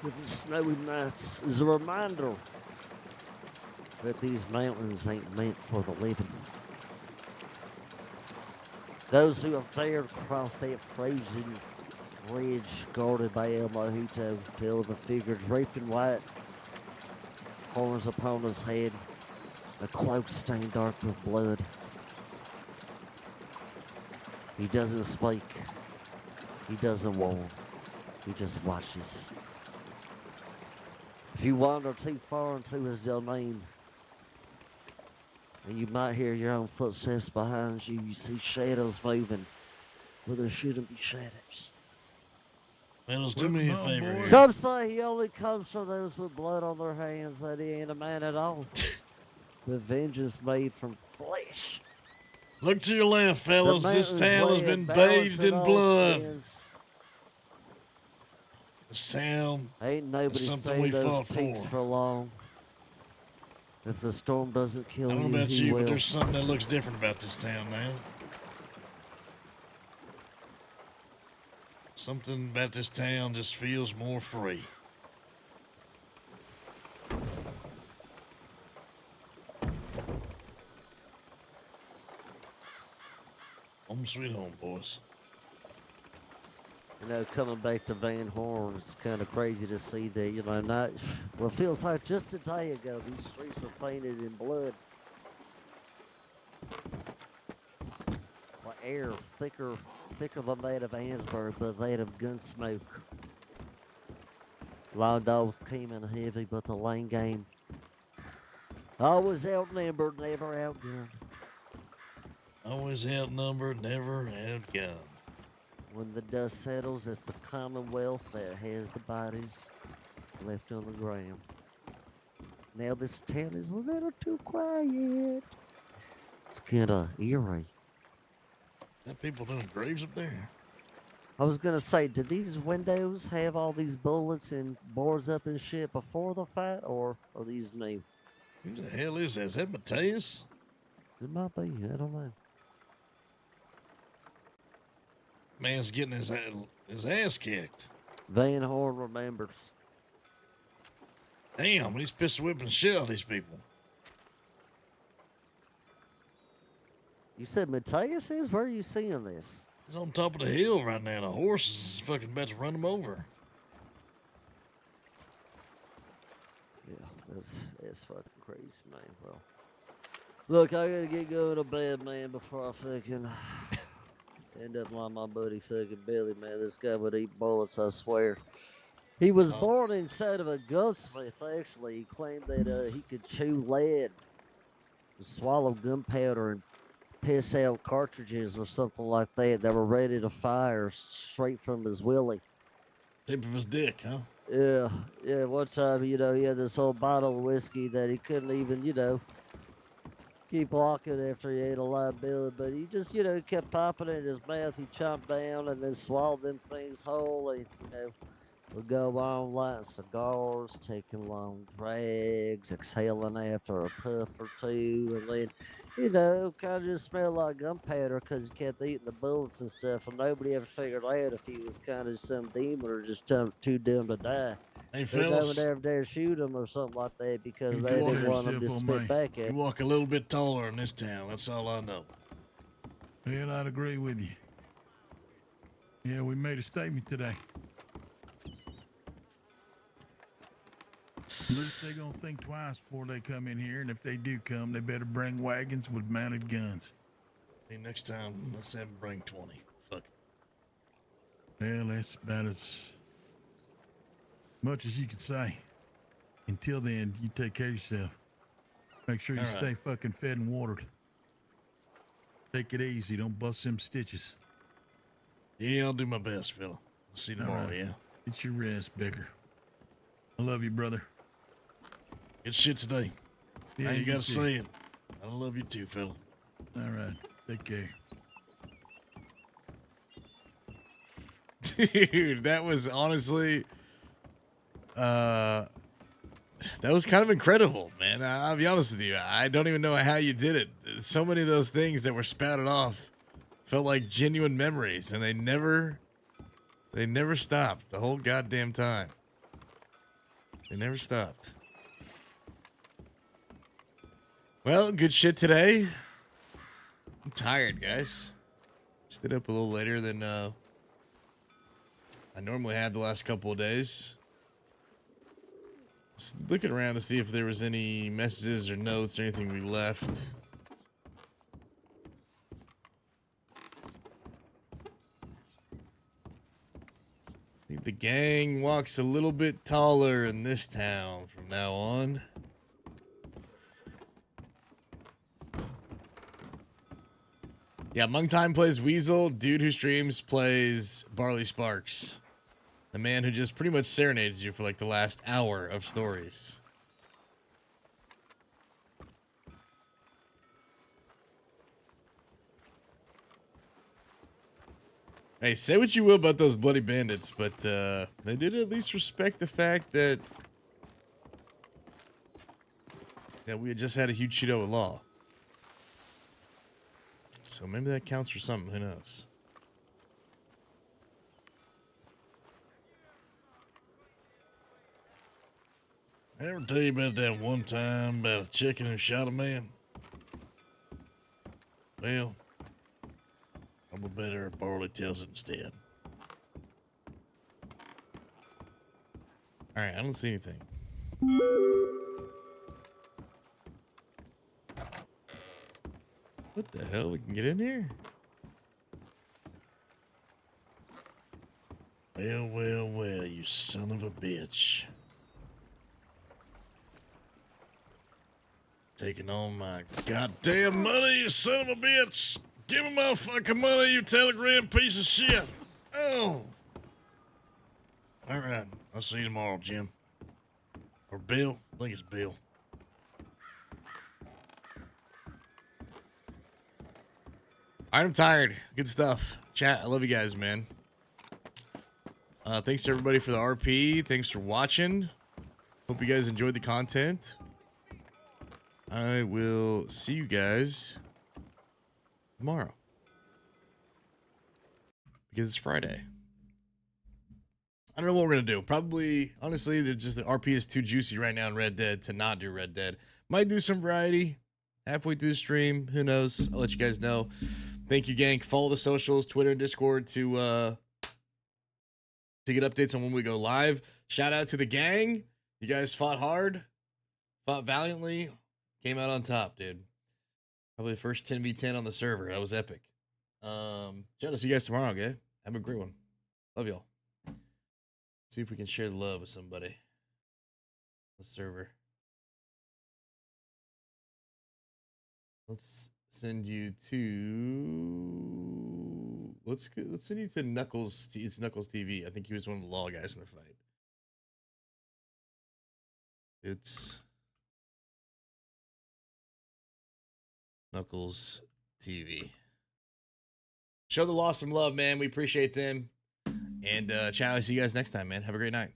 of the snowy nights is a reminder that these mountains ain't meant for the living. Those who have dared cross that frozen ridge guarded by El Mojito tell of a figure draped in white, horns upon his head, a cloak stained dark with blood. He doesn't speak. He doesn't warn. He just watches. If you wander too far into his domain, and you might hear your own footsteps behind you, you see shadows moving where there shouldn't be shadows. Fellas, do me a favor here. Some say he only comes for those with blood on their hands, that he ain't a man at all. But vengeance made from flesh. Look to your left, fellas. This town has been bathed in blood. This town ain't nobody is something seen we those fought peaks for. for long. If the storm doesn't kill I don't you, know about he you, will. but there's something that looks different about this town now. Something about this town just feels more free. Home sweet home, boys. You know, coming back to Van Horn, it's kind of crazy to see that, you know, not, well, it feels like just a day ago, these streets were painted in blood. The air thicker than that of Ansburg, but that of gun smoke. Lawn dogs came in heavy, but the lane game always outnumbered, never outgunned. Always outnumbered, never outgunned. When the dust settles, it's the Commonwealth that has the bodies left on the ground. Now this town is a little too quiet. It's kind of eerie. That people doing graves up there? I was gonna say, did these windows have all these bullets and boards up and shit before the fight, or are these new? Who the hell is that? Is that Mateus? It might be. I don't know. Man's getting his ass kicked. Van Horn remembers. Damn, he's pistol whipping shit out of these people. You said Mateus is? Where are you seeing this? He's on top of the hill right now. The horse is fucking about to run him over. Yeah, that's fucking crazy, man. Well, look, I gotta get going to bed, man, before I fucking end up like my buddy fucking Billy, man. This guy would eat bullets, I swear. He was born inside of a gunsmith, actually. He claimed that he could chew lead, swallow gunpowder, and piss out cartridges or something like that were ready to fire straight from his willy. Tip of his dick, huh? Yeah. One time, you know, he had this whole bottle of whiskey that he couldn't even, you know, keep locking after he ate a liability, but he just, you know, kept popping it in his mouth. He chomped down and then swallowed them things whole. And, you know, would go on lighting cigars, taking long drags, exhaling after a puff or two, and then, you know, kind of just smelled like gunpowder because he kept eating the bullets and stuff, and nobody ever figured out if he was kind of some demon or just too dumb to die. Hey, But no fellas. one ever dare shoot him or something like that because You they walk didn't want him to spit back at You him. walk a little bit taller in this town. That's all I know. Well, I'd agree with you. Yeah, we made a statement today. At least they're gonna think twice before they come in here, and if they do come, they better bring wagons with mounted guns. Hey, next time, let's have him bring 20. Fuck it. Well, that's about as much as you can say. Until then, you take care of yourself. Make sure you All right. stay fucking fed and watered. Take it easy. Don't bust them stitches. Yeah, I'll do my best, fella. I'll see you tomorrow, All right. yeah? Get your rest, Becker. I love you, brother. Good shit today. Yeah, I ain't you got to too. say it. I love you too, fella. All right. Take care. Dude, that was honestly, that was kind of incredible, man. I'll be honest with you. I don't even know how you did it. So many of those things that were spouted off felt like genuine memories, and they never stopped the whole goddamn time. They never stopped. Well, good shit today. I'm tired, guys. Stayed up a little later than I normally have the last couple of days. Just looking around to see if there was any messages or notes or anything we left. I think the gang walks a little bit taller in this town from now on. Yeah, Mungtime plays Weasel. Dude who streams plays Barley Sparks. The man who just pretty much serenaded you for like the last hour of stories. Hey, say what you will about those bloody bandits, but they did at least respect the fact that Yeah, we had just had a huge shootout with law. So maybe that counts for something. Who knows? I ever tell you about that one time about a chicken who shot a man? Well, I'm a better Barley tells it instead. All right, I don't see anything. What the hell? We can get in here? Well, well, well, you son of a bitch. Taking all my goddamn money, you son of a bitch. Give me my fucking money, you telegram piece of shit. Oh. All right. I'll see you tomorrow, Jim. Or Bill. I think it's Bill. I'm tired. Good stuff. Chat, I love you guys, man. Thanks to everybody for the RP. Thanks for watching. Hope you guys enjoyed the content. I will see you guys tomorrow. Because it's Friday. I don't know what we're going to do. Probably, honestly, the RP is too juicy right now in Red Dead to not do Red Dead. Might do some variety halfway through the stream. Who knows? I'll let you guys know. Thank you, gang. Follow the socials, Twitter and Discord to get updates on when we go live. Shout out to the gang. You guys fought hard, fought valiantly, came out on top, dude. Probably the first 10v10 on the server. That was epic. Shout out to see you guys tomorrow, okay? Have a great one. Love y'all. See if we can share the love with somebody. The server. Let's send you to. Let's send you to Knuckles. It's Knuckles TV. I think he was one of the law guys in the fight. It's Knuckles TV. Show the law some love, man. We appreciate them. And chat. I'll see you guys next time, man. Have a great night.